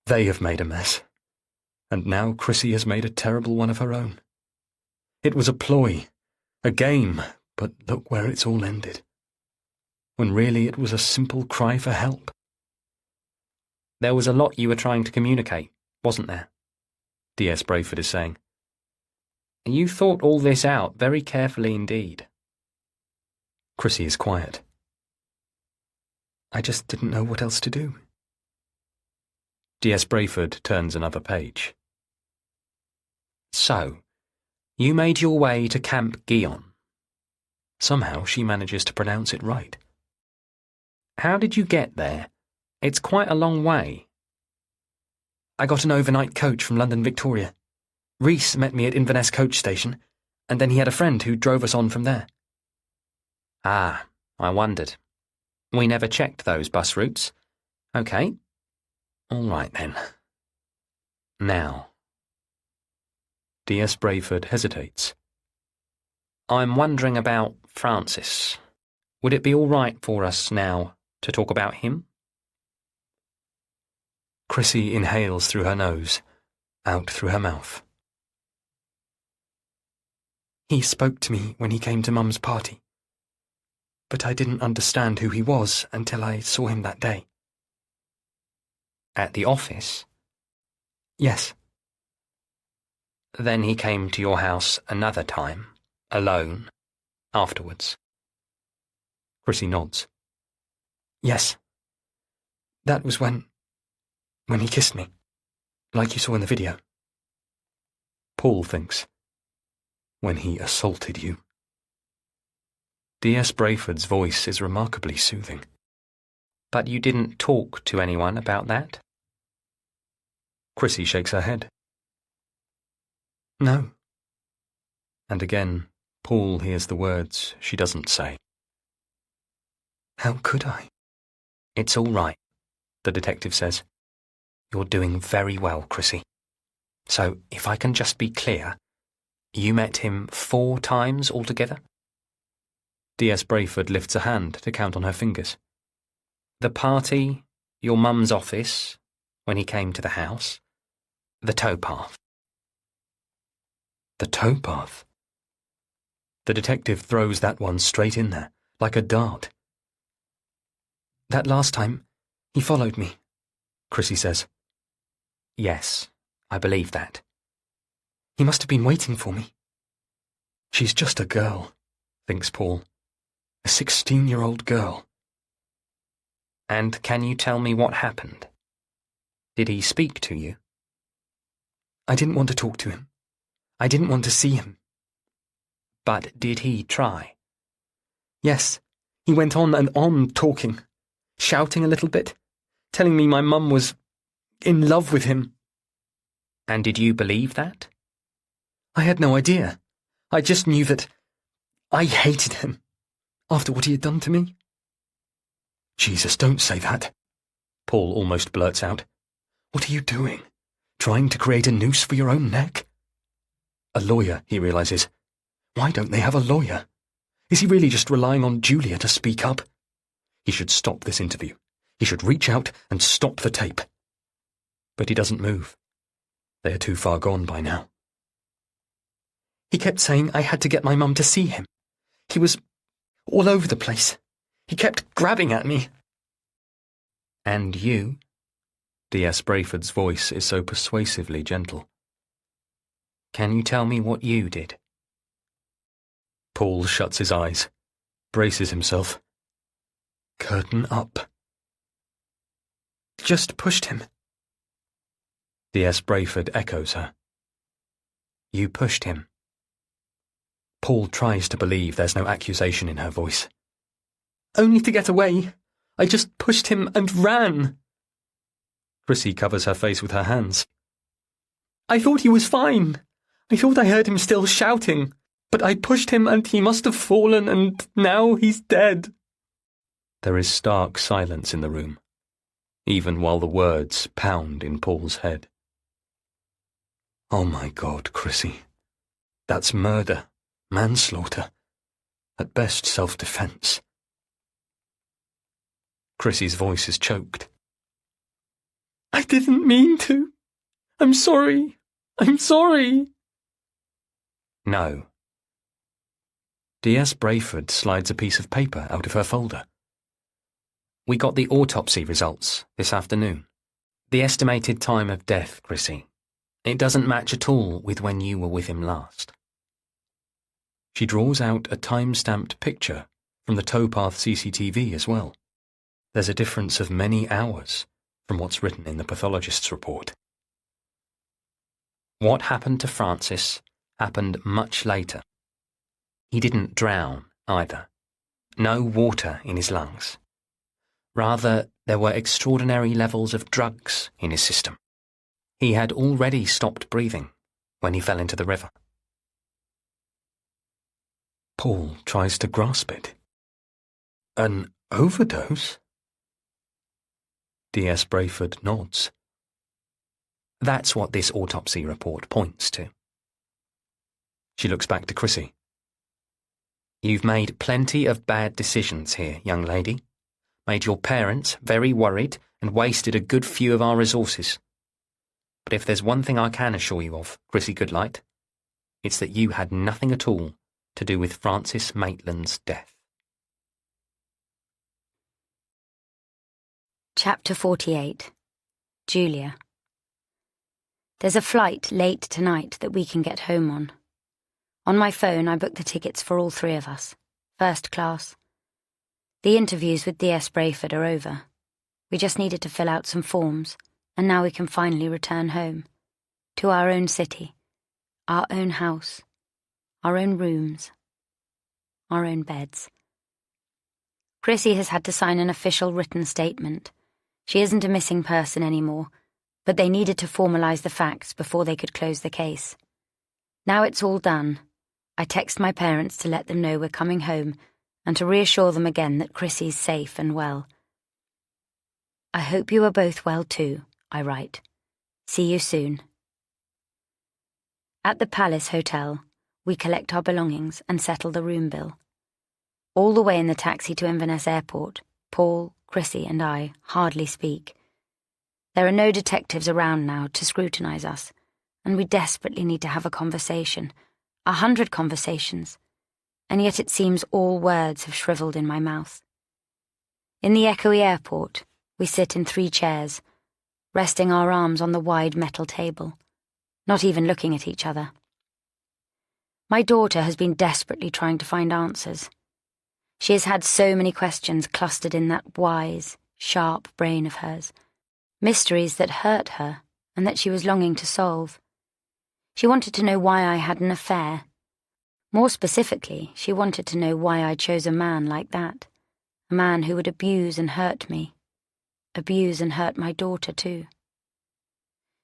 They have made a mess. And now Chrissy has made a terrible one of her own. It was a ploy, a game, but look where it's all ended. When really it was a simple cry for help. There was a lot you were trying to communicate, wasn't there? D.S. Brayford is saying. You thought all this out very carefully indeed. Chrissy is quiet. I just didn't know what else to do. D.S. Brayford turns another page. So, you made your way to Camp Guyon. Somehow she manages to pronounce it right. How did you get there? It's quite a long way. I got an overnight coach from London Victoria. Reese met me at Inverness coach station, and then he had a friend who drove us on from there. Ah, I wondered. We never checked those bus routes. OK. All right, then. Now. D.S. Brayford hesitates. I'm wondering about Francis. Would it be all right for us now to talk about him? Chrissy inhales through her nose, out through her mouth. He spoke to me when he came to Mum's party, but I didn't understand who he was until I saw him that day. At the office? Yes. Then he came to your house another time, alone, afterwards? Chrissy nods. Yes. That was when he kissed me, like you saw in the video. Paul thinks. When he assaulted you. D.S. Brayford's voice is remarkably soothing. But you didn't talk to anyone about that? Chrissy shakes her head. No. And again, Paul hears the words she doesn't say. How could I? It's all right, the detective says. You're doing very well, Chrissy. So, if I can just be clear, you met him 4 times altogether? D.S. Brayford lifts a hand to count on her fingers. The party, your mum's office, when he came to the house, the towpath. The towpath? The detective throws that one straight in there, like a dart. That last time, he followed me, Chrissy says. Yes, I believe that. He must have been waiting for me. She's just a girl, thinks Paul. A 16-year-old girl. And can you tell me what happened? Did he speak to you? I didn't want to talk to him. I didn't want to see him. But did he try? Yes, he went on and on talking, shouting a little bit, telling me my mum was in love with him. And did you believe that? I had no idea. I just knew that I hated him after what he had done to me. Jesus, don't say that. Paul almost blurts out. What are you doing? Trying to create a noose for your own neck? A lawyer, he realizes. Why don't they have a lawyer? Is he really just relying on Julia to speak up? He should stop this interview. He should reach out and stop the tape. But he doesn't move. They are too far gone by now. He kept saying I had to get my mum to see him. He was all over the place. He kept grabbing at me. And you? D.S. Brayford's voice is so persuasively gentle. Can you tell me what you did? Paul shuts his eyes, braces himself. Curtain up. Just pushed him. D.S. Brayford echoes her. You pushed him. Paul tries to believe there's no accusation in her voice. Only to get away. I just pushed him and ran. Chrissy covers her face with her hands. I thought he was fine. I thought I heard him still shouting, but I pushed him and he must have fallen and now he's dead. There is stark silence in the room, even while the words pound in Paul's head. Oh my God, Chrissy. That's murder, manslaughter, at best self-defense. Chrissy's voice is choked. I didn't mean to. I'm sorry. I'm sorry. No. D.S. Brayford slides a piece of paper out of her folder. We got the autopsy results this afternoon. The estimated time of death, Chrissy. It doesn't match at all with when you were with him last. She draws out a time-stamped picture from the towpath CCTV as well. There's a difference of many hours from what's written in the pathologist's report. What happened to Francis happened much later. He didn't drown either. No water in his lungs. Rather, there were extraordinary levels of drugs in his system. He had already stopped breathing when he fell into the river. Paul tries to grasp it. An overdose? D.S. Brayford nods. That's what this autopsy report points to. She looks back to Chrissy. You've made plenty of bad decisions here, young lady. Made your parents very worried and wasted a good few of our resources. But if there's one thing I can assure you of, Chrissy Goodlight, it's that you had nothing at all to do with Francis Maitland's death. Chapter 48. Julia. There's a flight late tonight that we can get home on. On my phone, I booked the tickets for all three of us. First class. The interviews with DS Brayford are over. We just needed to fill out some forms, and now we can finally return home. To our own city, our own house, our own rooms, our own beds. Chrissy has had to sign an official written statement. She isn't a missing person anymore, but they needed to formalise the facts before they could close the case. Now it's all done. I text my parents to let them know we're coming home and to reassure them again that Chrissy's safe and well. I hope you are both well too, I write. See you soon. At the Palace Hotel, we collect our belongings and settle the room bill. All the way in the taxi to Inverness Airport, Paul, Chrissy and I hardly speak. There are no detectives around now to scrutinise us, and we desperately need to have a conversation, 100 conversations, and yet it seems all words have shrivelled in my mouth. In the echoey airport, we sit in 3 chairs, resting our arms on the wide metal table, not even looking at each other. My daughter has been desperately trying to find answers. She has had so many questions clustered in that wise, sharp brain of hers, mysteries that hurt her and that she was longing to solve. She wanted to know why I had an affair. More specifically, she wanted to know why I chose a man like that, a man who would abuse and hurt me, abuse and hurt my daughter too.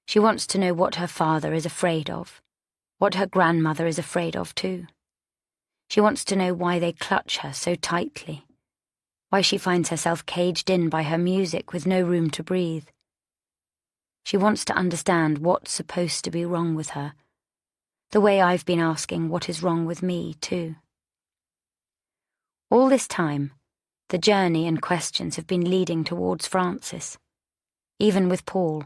She wants to know what her father is afraid of, what her grandmother is afraid of too. She wants to know why they clutch her so tightly, why she finds herself caged in by her music with no room to breathe. She wants to understand what's supposed to be wrong with her, the way I've been asking what is wrong with me too. All this time, the journey and questions have been leading towards Francis, even with Paul.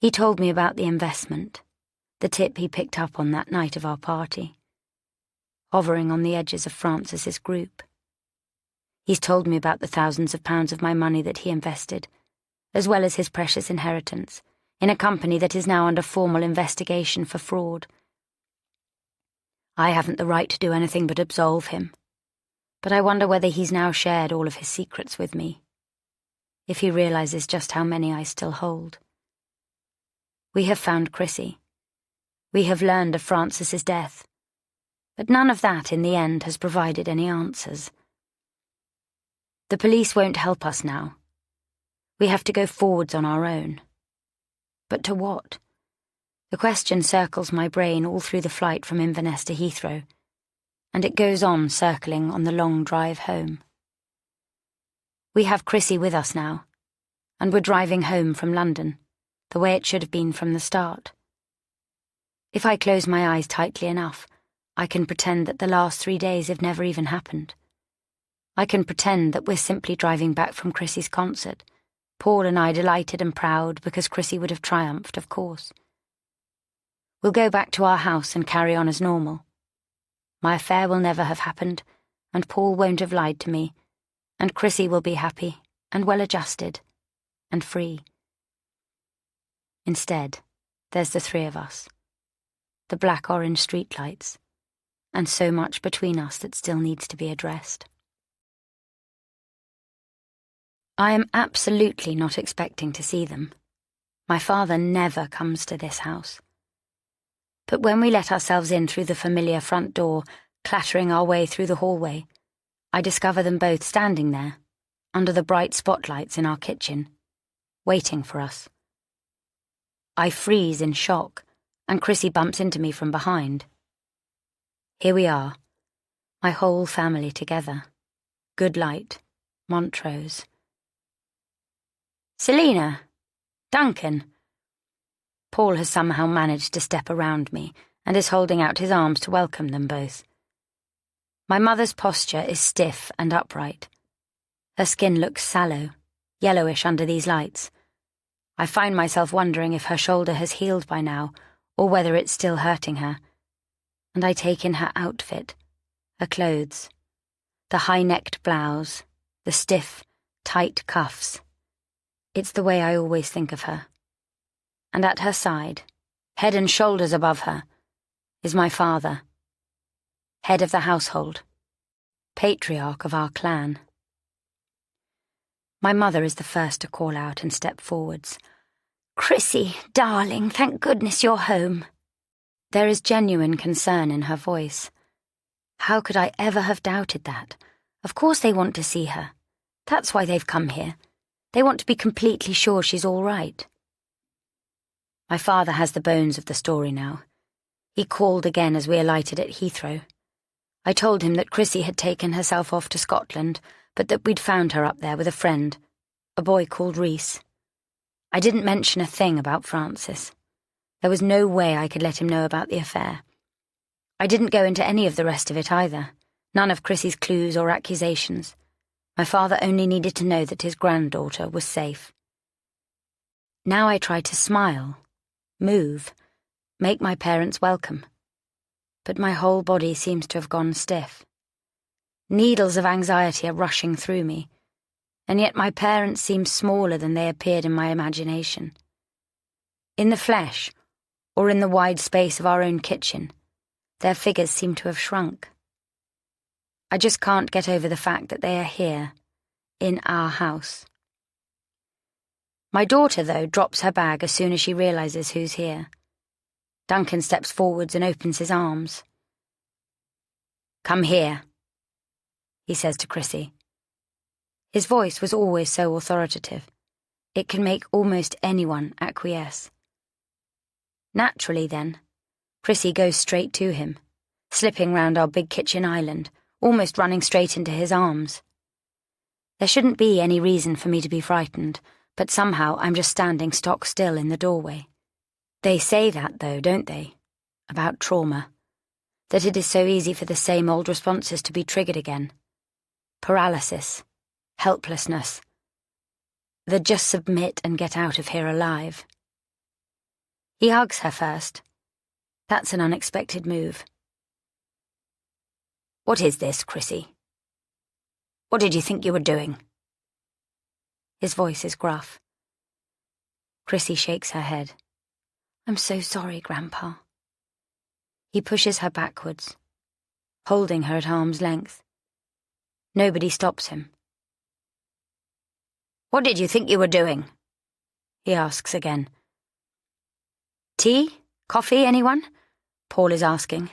He told me about the investment, the tip he picked up on that night of our party, hovering on the edges of Francis's group. He's told me about the thousands of pounds of my money that he invested, as well as his precious inheritance, in a company that is now under formal investigation for fraud. I haven't the right to do anything but absolve him, but I wonder whether he's now shared all of his secrets with me, if he realises just how many I still hold. We have found Chrissy. We have learned of Francis's death, but none of that in the end has provided any answers. The police won't help us now. We have to go forwards on our own. But to what? The question circles my brain all through the flight from Inverness to Heathrow, and it goes on circling on the long drive home. We have Chrissy with us now, and we're driving home from London, the way it should have been from the start. If I close my eyes tightly enough, I can pretend that the last 3 days have never even happened. I can pretend that we're simply driving back from Chrissy's concert, Paul and I delighted and proud because Chrissy would have triumphed, of course. We'll go back to our house and carry on as normal. My affair will never have happened, and Paul won't have lied to me, and Chrissy will be happy and well-adjusted and free. Instead, there's the 3 of us, the black-orange streetlights, and so much between us that still needs to be addressed. I am absolutely not expecting to see them. My father never comes to this house. But when we let ourselves in through the familiar front door, clattering our way through the hallway, I discover them both standing there, under the bright spotlights in our kitchen, waiting for us. I freeze in shock, and Chrissy bumps into me from behind. Here we are, my whole family together. Goodlight, Montrose. Selina! Duncan! Paul has somehow managed to step around me and is holding out his arms to welcome them both. My mother's posture is stiff and upright. Her skin looks sallow, yellowish under these lights. I find myself wondering if her shoulder has healed by now, or whether it's still hurting her. And I take in her outfit, her clothes, the high-necked blouse, the stiff, tight cuffs. It's the way I always think of her. And at her side, head and shoulders above her, is my father, head of the household, patriarch of our clan. My mother is the first to call out and step forwards. "Chrissy, darling, thank goodness you're home." There is genuine concern in her voice. How could I ever have doubted that? Of course they want to see her. That's why they've come here. They want to be completely sure she's all right. My father has the bones of the story now. He called again as we alighted at Heathrow. I told him that Chrissy had taken herself off to Scotland, but that we'd found her up there with a friend, a boy called Rhys. I didn't mention a thing about Francis. There was no way I could let him know about the affair. I didn't go into any of the rest of it either, none of Chrissy's clues or accusations. My father only needed to know that his granddaughter was safe. Now I try to smile, move, make my parents welcome. But my whole body seems to have gone stiff. Needles of anxiety are rushing through me, and yet my parents seem smaller than they appeared in my imagination. In the flesh, or in the wide space of our own kitchen, their figures seem to have shrunk. I just can't get over the fact that they are here, in our house. My daughter, though, drops her bag as soon as she realizes who's here. Duncan steps forwards and opens his arms. "Come here," he says to Chrissy. His voice was always so authoritative. It can make almost anyone acquiesce. Naturally, then, Chrissy goes straight to him, slipping round our big kitchen island, almost running straight into his arms. There shouldn't be any reason for me to be frightened, but somehow I'm just standing stock still in the doorway. They say that, though, don't they? About trauma. That it is so easy for the same old responses to be triggered again. Paralysis. Helplessness. The just submit and get out of here alive. He hugs her first. That's an unexpected move. "What is this, Chrissy? What did you think you were doing?" His voice is gruff. Chrissy shakes her head. "I'm so sorry, Grandpa." He pushes her backwards, holding her at arm's length. Nobody stops him. "What did you think you were doing?" he asks again. "Tea? Coffee, anyone?" Paul is asking.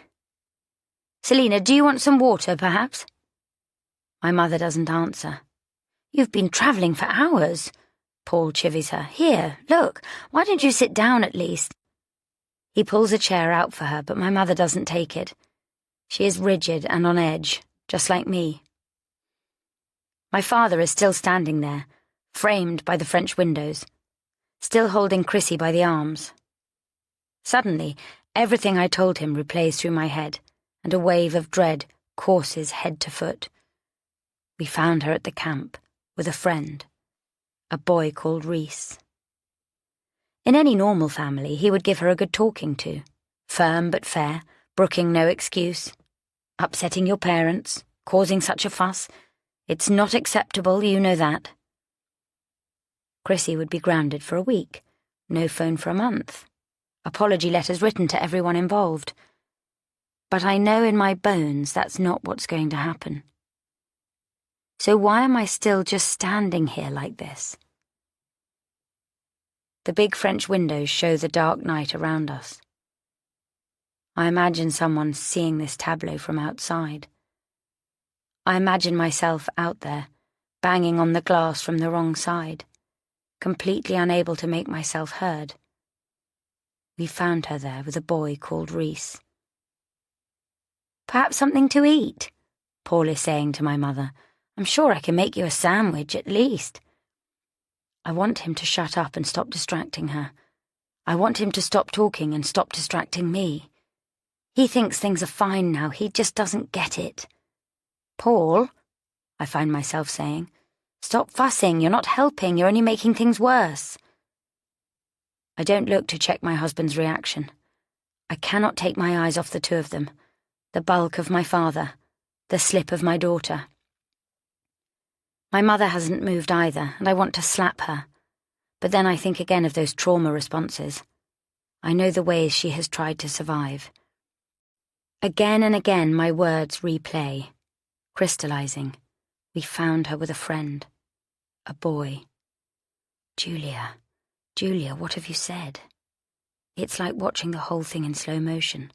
"Selina, do you want some water, perhaps?" My mother doesn't answer. "You've been travelling for hours," Paul chivies her. "Here, look, why don't you sit down at least?" He pulls a chair out for her, but my mother doesn't take it. She is rigid and on edge, just like me. My father is still standing there, framed by the French windows, still holding Chrissy by the arms. Suddenly, everything I told him replays through my head, and a wave of dread courses head to foot. We found her at the camp, with a friend, a boy called Rhys. In any normal family, he would give her a good talking to, firm but fair, brooking no excuse. "Upsetting your parents, causing such a fuss. It's not acceptable, you know that." Chrissy would be grounded for a week, no phone for a month, apology letters written to everyone involved. But I know in my bones that's not what's going to happen. So why am I still just standing here like this? The big French windows show the dark night around us. I imagine someone seeing this tableau from outside. I imagine myself out there, banging on the glass from the wrong side, completely unable to make myself heard. We found her there with a boy called Rhys. "Perhaps something to eat," Paul is saying to my mother. "I'm sure I can make you a sandwich at least." I want him to shut up and stop distracting her. I want him to stop talking and stop distracting me. He thinks things are fine now, he just doesn't get it. "Paul," I find myself saying, Stop fussing, you're not helping, you're only making things worse. I don't look to check my husband's reaction. I cannot take my eyes off the two of them, the bulk of my father, the slip of my daughter. My mother hasn't moved either, and I want to slap her. But then I think again of those trauma responses. I know the ways she has tried to survive. Again and again my words replay, crystallizing. We found her with a friend, a boy. Julia, what have you said? It's like watching the whole thing in slow motion.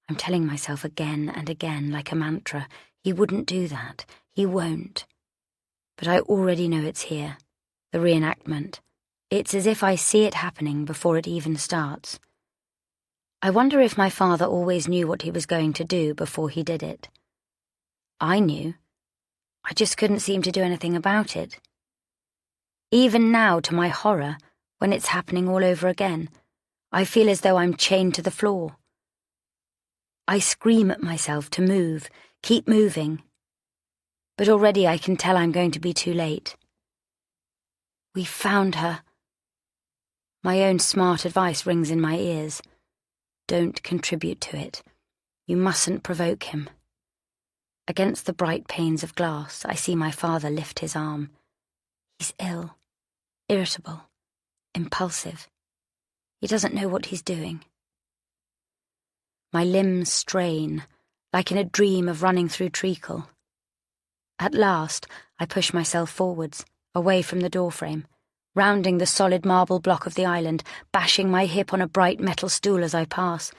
I'm telling myself again and again, like a mantra, he wouldn't do that, he won't. But I already know it's here, the reenactment. It's as if I see it happening before it even starts. I wonder if my father always knew what he was going to do before he did it. I knew. I just couldn't seem to do anything about it. Even now, to my horror, when it's happening all over again, I feel as though I'm chained to the floor. I scream at myself to move, keep moving. But already I can tell I'm going to be too late. We found her. My own smart advice rings in my ears. Don't contribute to it. You mustn't provoke him. Against the bright panes of glass, I see my father lift his arm. He's ill, irritable, impulsive. He doesn't know what he's doing. My limbs strain, like in a dream of running through treacle. At last, I push myself forwards, away from the doorframe, rounding the solid marble block of the island, bashing my hip on a bright metal stool as I pass.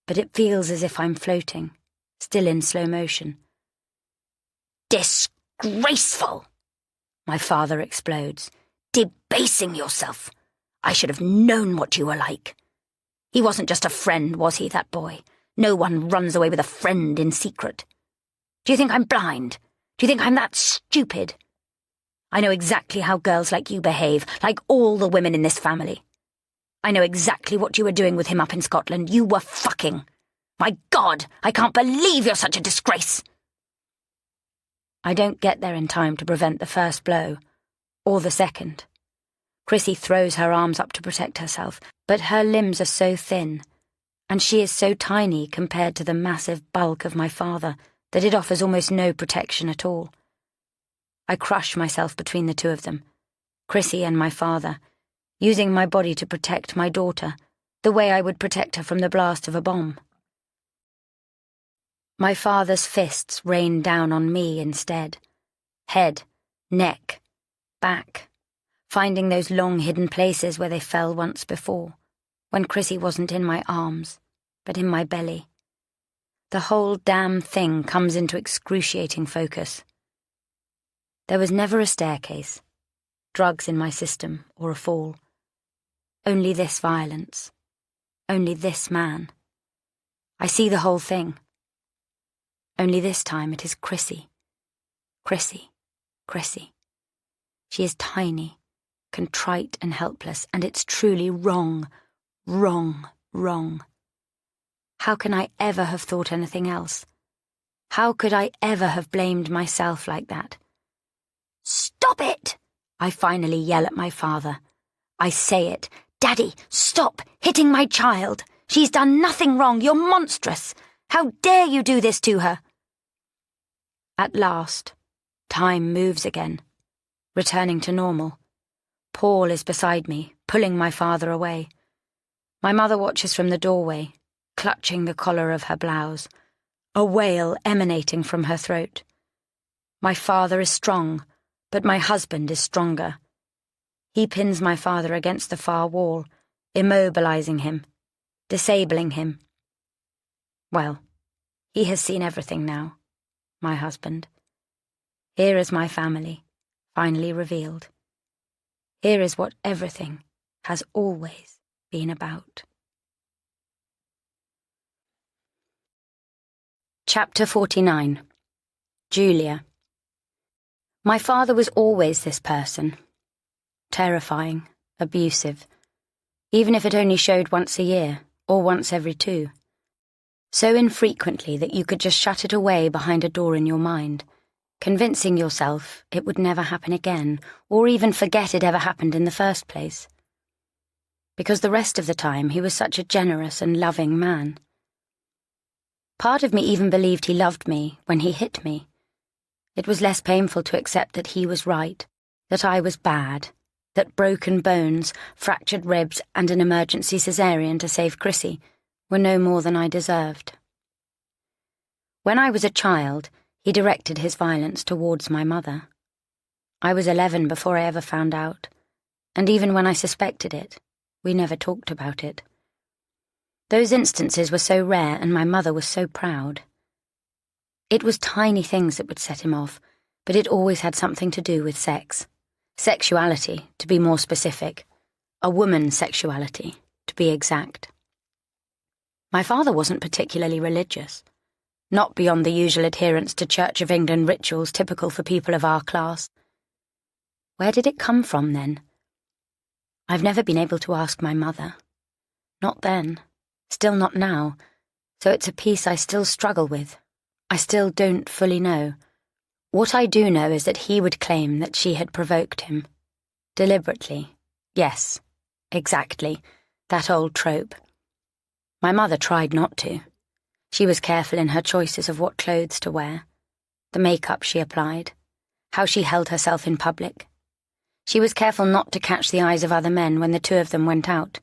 But it feels as if I'm floating, still in slow motion. Disgraceful! My father explodes. Debasing yourself. I should have known what you were like. He wasn't just a friend, was he, that boy? No one runs away with a friend in secret. Do you think I'm blind? Do you think I'm that stupid? I know exactly how girls like you behave, like all the women in this family. I know exactly what you were doing with him up in Scotland. You were fucking. My God, I can't believe you're such a disgrace. I don't get there in time to prevent the first blow, or the second. Chrissy throws her arms up to protect herself, but her limbs are so thin, and she is so tiny compared to the massive bulk of my father that it offers almost no protection at all. I crush myself between the two of them, Chrissy and my father, using my body to protect my daughter, the way I would protect her from the blast of a bomb. My father's fists rain down on me instead. Head, neck, back, finding those long hidden places where they fell once before, when Chrissy wasn't in my arms, but in my belly. The whole damn thing comes into excruciating focus. There was never a staircase, drugs in my system, or a fall. Only this violence. Only this man. I see the whole thing. Only this time it is Chrissy. Chrissy. She is tiny, contrite and helpless, and it's truly wrong. How can I ever have thought anything else? How could I ever have blamed myself like that? Stop it! I finally yell at my father. I say it. Daddy, stop hitting my child. She's done nothing wrong. You're monstrous. How dare you do this to her? At last, time moves again, returning to normal. Paul is beside me, pulling my father away. My mother watches from the doorway, clutching the collar of her blouse, a wail emanating from her throat. My father is strong, but my husband is stronger. He pins my father against the far wall, immobilizing him, disabling him. Well, he has seen everything now, my husband. Here is my family, finally revealed. Here is what everything has always been about. Chapter 49. Julia. My father was always this person. Terrifying, abusive, even if it only showed once a year, or once every 2. So infrequently that you could just shut it away behind a door in your mind, convincing yourself it would never happen again, or even forget it ever happened in the first place. Because the rest of the time he was such a generous and loving man. Part of me even believed he loved me when he hit me. It was less painful to accept that he was right, that I was bad, that broken bones, fractured ribs, and an emergency cesarean to save Chrissy were no more than I deserved. When I was a child, he directed his violence towards my mother. I was 11 before I ever found out, and even when I suspected it, we never talked about it. Those instances were so rare, and my mother was so proud. It was tiny things that would set him off, but it always had something to do with sex. Sexuality, to be more specific. A woman's sexuality, to be exact. My father wasn't particularly religious. Not beyond the usual adherence to Church of England rituals typical for people of our class. Where did it come from, then? I've never been able to ask my mother. Not then. Still not now. So it's a piece I still struggle with. I still don't fully know. What I do know is that he would claim that she had provoked him. Deliberately. Yes. Exactly. That old trope. My mother tried not to. She was careful in her choices of what clothes to wear, the makeup she applied, how she held herself in public. She was careful not to catch the eyes of other men when the two of them went out.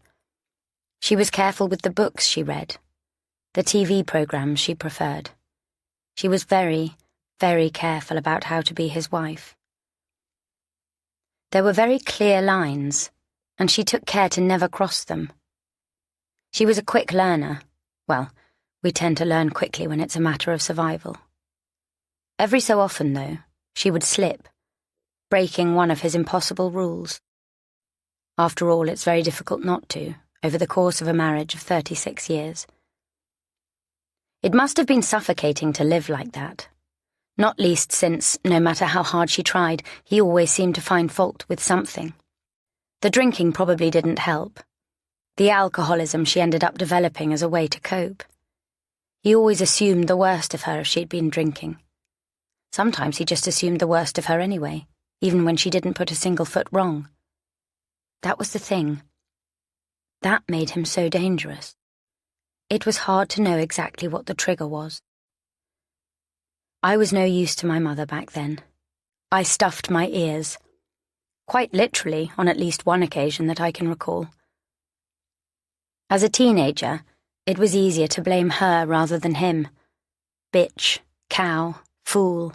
She was careful with the books she read, the TV programs she preferred. She was very, very careful about how to be his wife. There were very clear lines, and she took care to never cross them. She was a quick learner. Well, we tend to learn quickly when it's a matter of survival. Every so often, though, she would slip, breaking one of his impossible rules. After all, it's very difficult not to, over the course of a marriage of 36 years. It must have been suffocating to live like that, not least since, no matter how hard she tried, he always seemed to find fault with something. The drinking probably didn't help. The alcoholism she ended up developing as a way to cope. He always assumed the worst of her if she'd been drinking. Sometimes he just assumed the worst of her anyway, even when she didn't put a single foot wrong. That was the thing. That made him so dangerous. It was hard to know exactly what the trigger was. I was no use to my mother back then. I stuffed my ears. Quite literally, on at least one occasion that I can recall. As a teenager, it was easier to blame her rather than him. Bitch, cow, fool.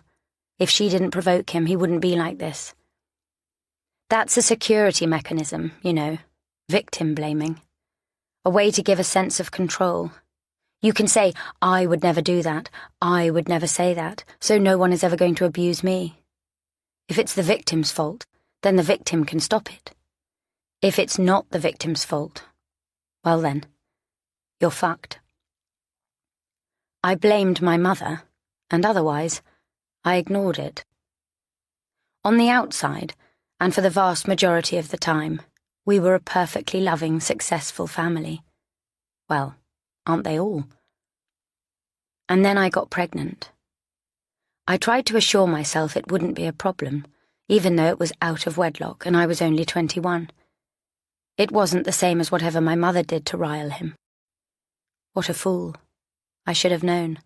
If she didn't provoke him, he wouldn't be like this. That's a security mechanism, you know, victim blaming. A way to give a sense of control. You can say, I would never do that, I would never say that, so no one is ever going to abuse me. If it's the victim's fault, then the victim can stop it. If it's not the victim's fault, well then, you're fucked. I blamed my mother, and otherwise, I ignored it. On the outside, and for the vast majority of the time, we were a perfectly loving, successful family. Well, aren't they all? And then I got pregnant. I tried to assure myself it wouldn't be a problem, even though it was out of wedlock and I was only 21. It wasn't the same as whatever my mother did to rile him. What a fool. I should have known.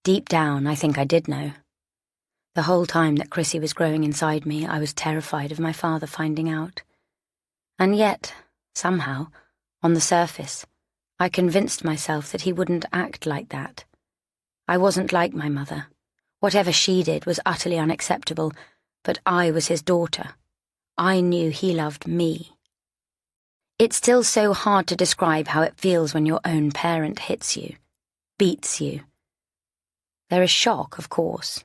Deep down, I think I did know. The whole time that Chrissy was growing inside me, I was terrified of my father finding out. And yet, somehow, on the surface, I convinced myself that he wouldn't act like that. I wasn't like my mother. Whatever she did was utterly unacceptable, but I was his daughter. I knew he loved me. It's still so hard to describe how it feels when your own parent hits you, beats you. There is shock, of course,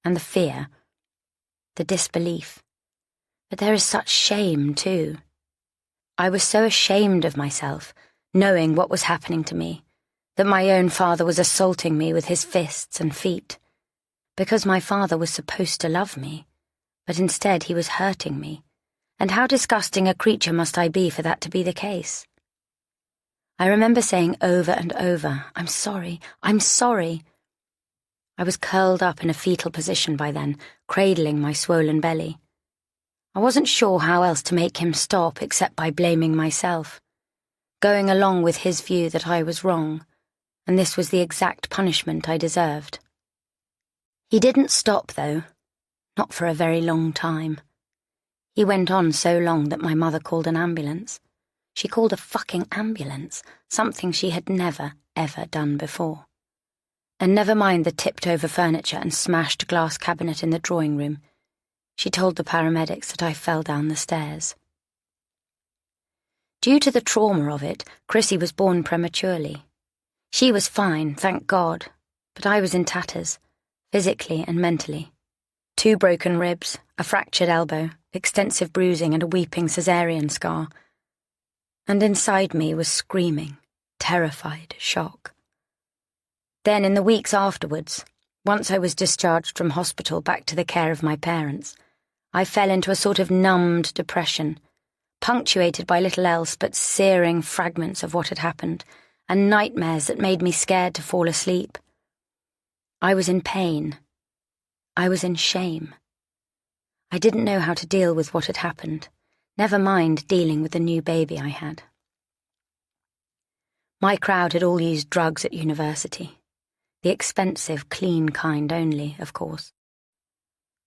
and the fear, the disbelief. But there is such shame, too. I was so ashamed of myself, knowing what was happening to me, that my own father was assaulting me with his fists and feet, because my father was supposed to love me, but instead he was hurting me. And how disgusting a creature must I be for that to be the case? I remember saying over and over, I'm sorry, I'm sorry. I was curled up in a fetal position by then, cradling my swollen belly. I wasn't sure how else to make him stop except by blaming myself, going along with his view that I was wrong, and this was the exact punishment I deserved. He didn't stop, though, not for a very long time. He went on so long that my mother called an ambulance. She called a fucking ambulance, something she had never, ever done before. And never mind the tipped-over furniture and smashed glass cabinet in the drawing room. She told the paramedics that I fell down the stairs. Due to the trauma of it, Chrissy was born prematurely. She was fine, thank God, but I was in tatters, physically and mentally. 2 broken ribs, a fractured elbow, extensive bruising and a weeping cesarean scar. And inside me was screaming, terrified shock. Then in the weeks afterwards, once I was discharged from hospital back to the care of my parents, I fell into a sort of numbed depression, punctuated by little else but searing fragments of what had happened, and nightmares that made me scared to fall asleep. I was in pain. I was in shame. I didn't know how to deal with what had happened, never mind dealing with the new baby I had. My crowd had all used drugs at university. The expensive, clean kind only, of course.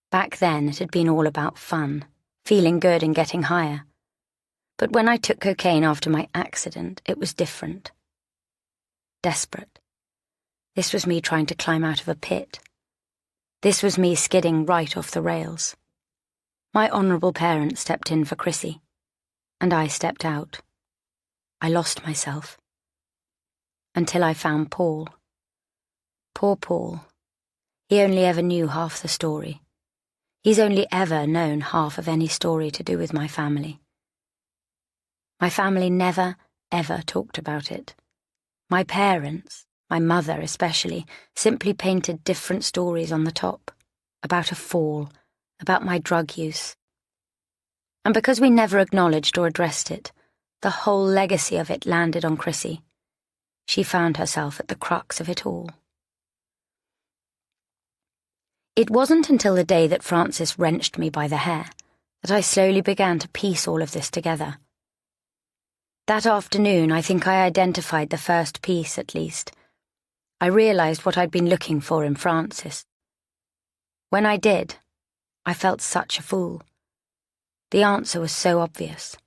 Back then it had been all about fun, feeling good and getting higher. But when I took cocaine after my accident, it was different. Desperate. This was me trying to climb out of a pit. This was me skidding right off the rails. My honourable parents stepped in for Chrissy, and I stepped out. I lost myself. Until I found Paul. Poor Paul. He only ever knew half the story. He's only ever known half of any story to do with my family. My family never, ever talked about it. My parents, my mother especially, simply painted different stories on the top, about a fall, about my drug use. And because we never acknowledged or addressed it, the whole legacy of it landed on Chrissy. She found herself at the crux of it all. It wasn't until the day that Francis wrenched me by the hair that I slowly began to piece all of this together. That afternoon, I think I identified the first piece, at least. I realised what I'd been looking for in Francis. When I did, I felt such a fool. The answer was so obvious.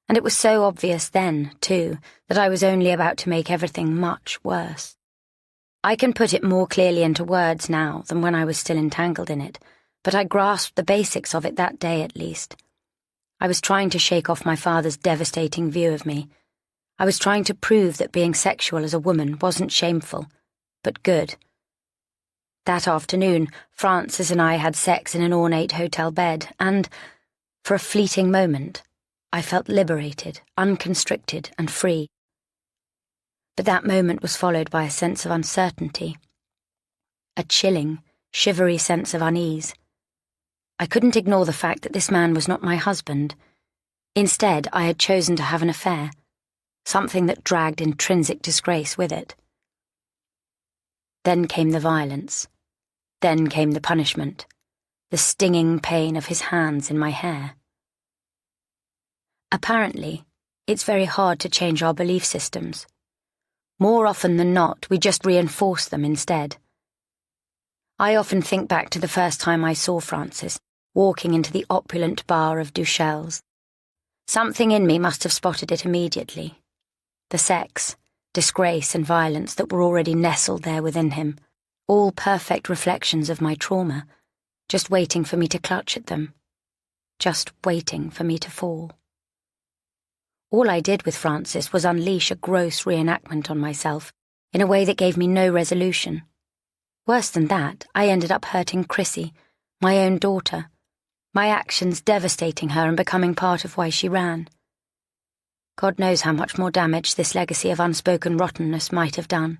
And it was so obvious then, too, that I was only about to make everything much worse. I can put it more clearly into words now than when I was still entangled in it, but I grasped the basics of it that day at least. I was trying to shake off my father's devastating view of me. I was trying to prove that being sexual as a woman wasn't shameful, but good. That afternoon, Francis and I had sex in an ornate hotel bed, and, for a fleeting moment, I felt liberated, unconstricted, and free. But that moment was followed by a sense of uncertainty. A chilling, shivery sense of unease. I couldn't ignore the fact that this man was not my husband. Instead, I had chosen to have an affair, something that dragged intrinsic disgrace with it. Then came the violence. Then came the punishment, the stinging pain of his hands in my hair. Apparently, it's very hard to change our belief systems. More often than not, we just reinforce them instead. I often think back to the first time I saw Francis, walking into the opulent bar of Duchelle's. Something in me must have spotted it immediately. The sex, disgrace and violence that were already nestled there within him, all perfect reflections of my trauma, just waiting for me to clutch at them, just waiting for me to fall. All I did with Francis was unleash a gross reenactment on myself in a way that gave me no resolution. Worse than that, I ended up hurting Chrissy, my own daughter, my actions devastating her and becoming part of why she ran. God knows how much more damage this legacy of unspoken rottenness might have done.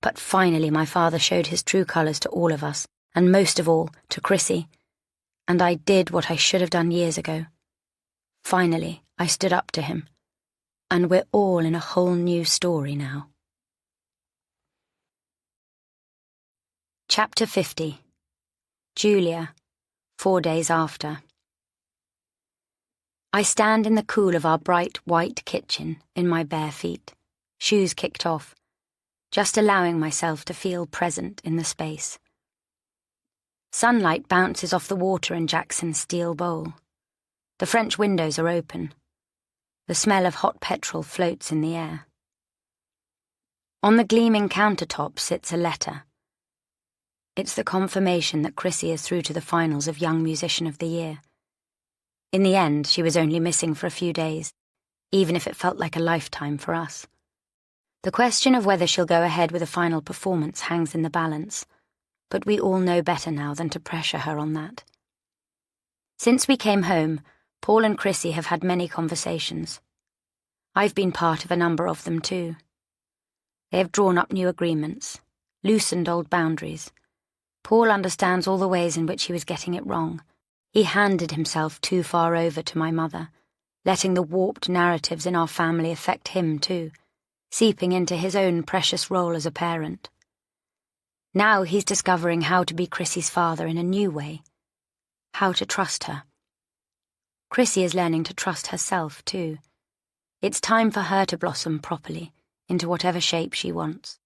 But finally my father showed his true colours to all of us, and most of all, to Chrissy. And I did what I should have done years ago. Finally, I stood up to him. And we're all in a whole new story now. Chapter 50. Julia, 4 days after. I stand in the cool of our bright white kitchen in my bare feet, shoes kicked off, just allowing myself to feel present in the space. Sunlight bounces off the water in Jackson's steel bowl. The French windows are open. The smell of hot petrol floats in the air. On the gleaming countertop sits a letter. It's the confirmation that Chrissy is through to the finals of Young Musician of the Year. In the end, she was only missing for a few days, even if it felt like a lifetime for us. The question of whether she'll go ahead with a final performance hangs in the balance, but we all know better now than to pressure her on that. Since we came home, Paul and Chrissy have had many conversations. I've been part of a number of them too. They have drawn up new agreements, loosened old boundaries. Paul understands all the ways in which he was getting it wrong. He handed himself too far over to my mother, letting the warped narratives in our family affect him too, seeping into his own precious role as a parent. Now he's discovering how to be Chrissy's father in a new way, how to trust her. Chrissy is learning to trust herself too. It's time for her to blossom properly into whatever shape she wants.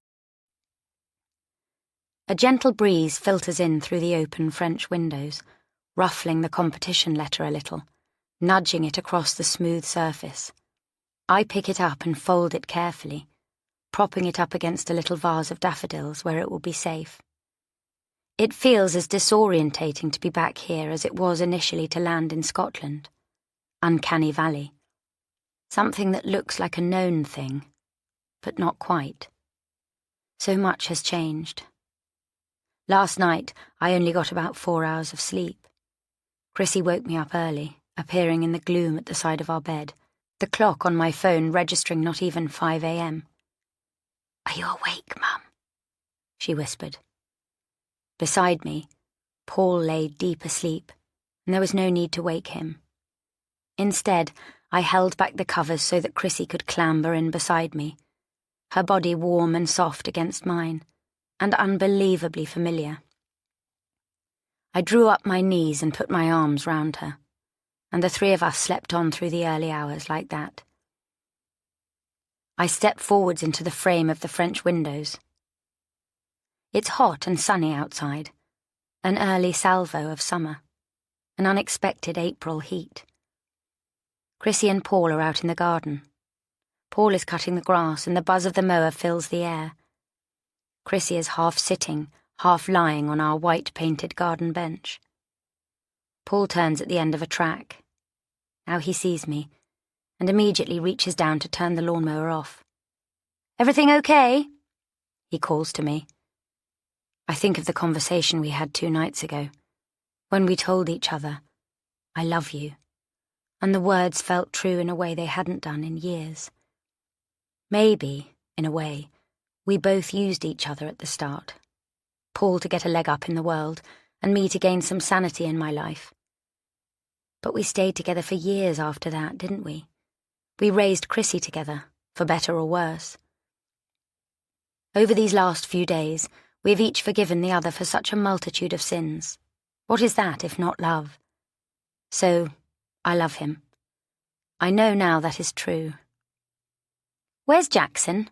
A gentle breeze filters in through the open French windows, ruffling the competition letter a little, nudging it across the smooth surface. I pick it up and fold it carefully, propping it up against a little vase of daffodils where it will be safe. It feels as disorientating to be back here as it was initially to land in Scotland. Uncanny Valley. Something that looks like a known thing, but not quite. So much has changed. Last night, I only got about 4 hours of sleep. Chrissy woke me up early, appearing in the gloom at the side of our bed, the clock on my phone registering not even 5 a.m. "Are you awake, Mum?" she whispered. Beside me, Paul lay deep asleep, and there was no need to wake him. Instead, I held back the covers so that Chrissy could clamber in beside me, her body warm and soft against mine, and unbelievably familiar. I drew up my knees and put my arms round her, and the three of us slept on through the early hours like that. I stepped forwards into the frame of the French windows. It's hot and sunny outside, an early salvo of summer, an unexpected April heat. Chrissy and Paul are out in the garden. Paul is cutting the grass and the buzz of the mower fills the air. Chrissy is half sitting, half lying on our white-painted garden bench. Paul turns at the end of a track. Now he sees me, and immediately reaches down to turn the lawnmower off. "Everything okay?" he calls to me. I think of the conversation we had 2 nights ago, when we told each other, "I love you," and the words felt true in a way they hadn't done in years. Maybe, in a way, we both used each other at the start. Paul to get a leg up in the world, and me to gain some sanity in my life. But we stayed together for years after that, didn't we? We raised Chrissy together, for better or worse. Over these last few days, we have each forgiven the other for such a multitude of sins. What is that if not love? So, I love him. I know now that is true. "Where's Jackson?"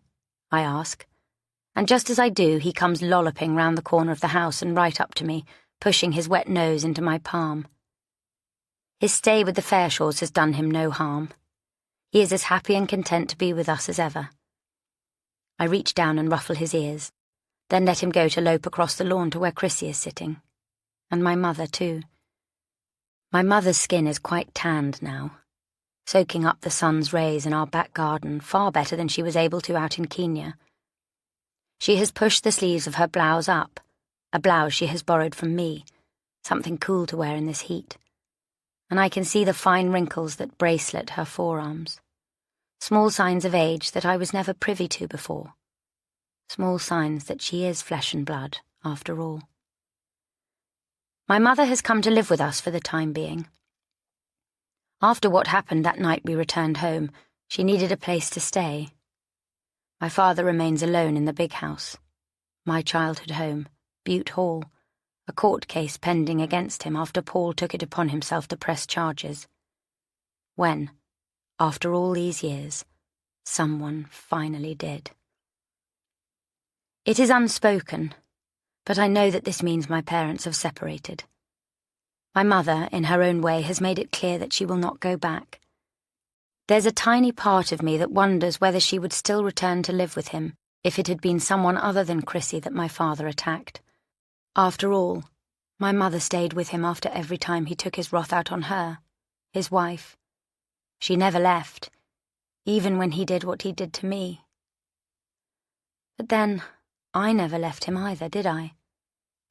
I ask. And just as I do, he comes lolloping round the corner of the house and right up to me, pushing his wet nose into my palm. His stay with the Fairshaws has done him no harm. He is as happy and content to be with us as ever. I reach down and ruffle his ears, then let him go to lope across the lawn to where Chrissy is sitting. And my mother, too. My mother's skin is quite tanned now, soaking up the sun's rays in our back garden far better than she was able to out in Kenya. She has pushed the sleeves of her blouse up, a blouse she has borrowed from me, something cool to wear in this heat, and I can see the fine wrinkles that bracelet her forearms, small signs of age that I was never privy to before, small signs that she is flesh and blood, after all. My mother has come to live with us for the time being. After what happened that night we returned home, she needed a place to stay. My father remains alone in the big house, my childhood home, Butte Hall, a court case pending against him after Paul took it upon himself to press charges. When, after all these years, someone finally did. It is unspoken, but I know that this means my parents have separated. My mother, in her own way, has made it clear that she will not go back. There's a tiny part of me that wonders whether she would still return to live with him if it had been someone other than Chrissy that my father attacked. After all, my mother stayed with him after every time he took his wrath out on her, his wife. She never left, even when he did what he did to me. But then, I never left him either, did I?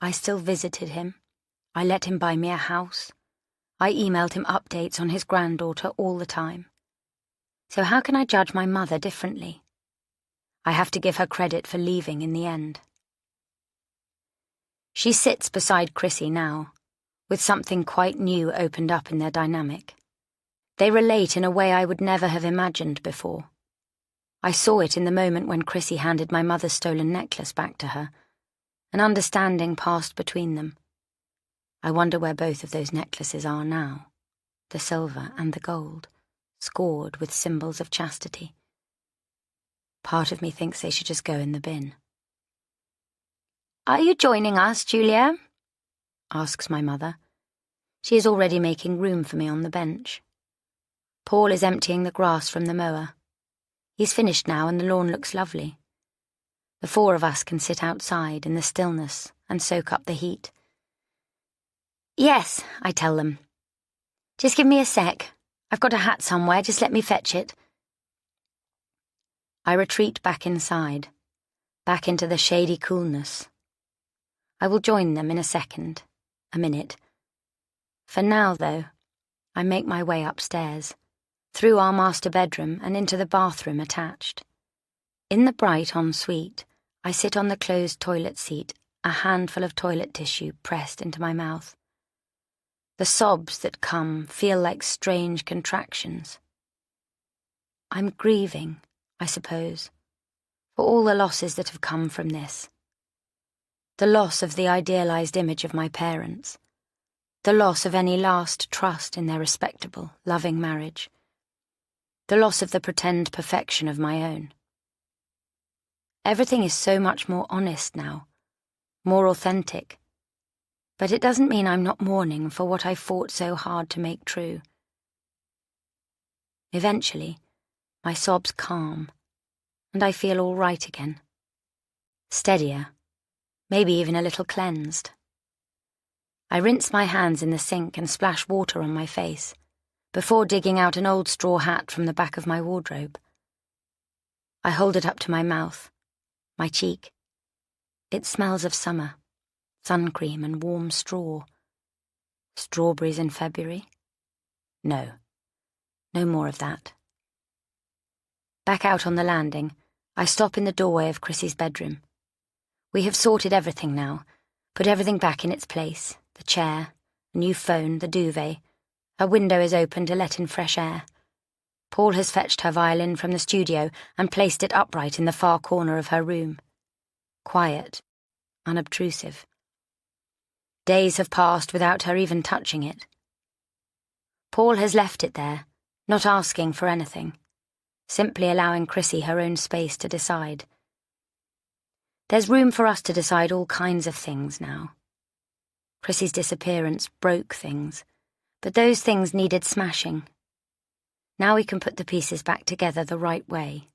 I still visited him. I let him buy me a house. I emailed him updates on his granddaughter all the time. So how can I judge my mother differently? I have to give her credit for leaving in the end. She sits beside Chrissy now, with something quite new opened up in their dynamic. They relate in a way I would never have imagined before. I saw it in the moment when Chrissy handed my mother's stolen necklace back to her. An understanding passed between them. I wonder where both of those necklaces are now, the silver and the gold, scored with symbols of chastity. Part of me thinks they should just go in the bin. "Are you joining us, Julia?" asks my mother. She is already making room for me on the bench. Paul is emptying the grass from the mower. He's finished now and the lawn looks lovely. The four of us can sit outside in the stillness and soak up the heat. "Yes," I tell them. "Just give me a sec. I've got a hat somewhere, just let me fetch it." I retreat back inside, back into the shady coolness. I will join them in a minute. For now, though, I make my way upstairs, through our master bedroom and into the bathroom attached. In the bright ensuite, I sit on the closed toilet seat, a handful of toilet tissue pressed into my mouth. The sobs that come feel like strange contractions. I'm grieving, I suppose, for all the losses that have come from this. The loss of the idealized image of my parents. The loss of any last trust in their respectable, loving marriage. The loss of the pretend perfection of my own. Everything is so much more honest now, more authentic. But it doesn't mean I'm not mourning for what I fought so hard to make true. Eventually, my sobs calm, and I feel all right again. Steadier, maybe even a little cleansed. I rinse my hands in the sink and splash water on my face, before digging out an old straw hat from the back of my wardrobe. I hold it up to my mouth, my cheek. It smells of summer. Sun cream and warm straw. Strawberries in February? No more of that. Back out on the landing, I stop in the doorway of Chrissy's bedroom. We have sorted everything now, put everything back in its place, the chair, a new phone, the duvet. Her window is open to let in fresh air. Paul has fetched her violin from the studio and placed it upright in the far corner of her room. Quiet, unobtrusive. Days have passed without her even touching it. Paul has left it there, not asking for anything, simply allowing Chrissy her own space to decide. There's room for us to decide all kinds of things now. Chrissy's disappearance broke things, but those things needed smashing. Now we can put the pieces back together the right way.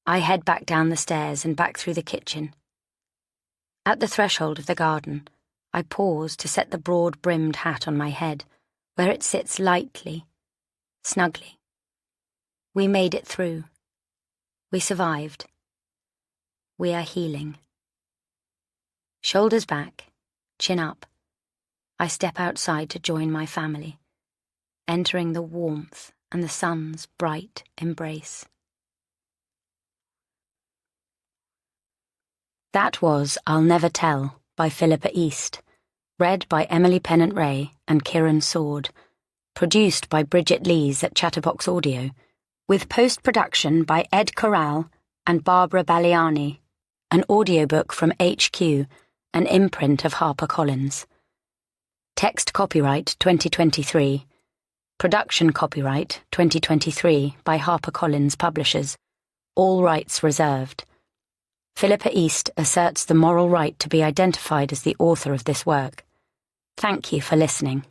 I head back down the stairs and back through the kitchen. At the threshold of the garden, I pause to set the broad-brimmed hat on my head, where it sits lightly, snugly. We made it through. We survived. We are healing. Shoulders back, chin up, I step outside to join my family, entering the warmth and the sun's bright embrace. That was I'll Never Tell by Philippa East, read by Emily Pennant-Ray and Kieran Sword, produced by Bridget Lees at Chatterbox Audio, with post-production by Ed Corral and Barbara Baliani. an audiobook from HQ, an imprint of HarperCollins. Text copyright 2023. Production copyright 2023 by HarperCollins Publishers. All rights reserved. Philippa East asserts the moral right to be identified as the author of this work. Thank you for listening.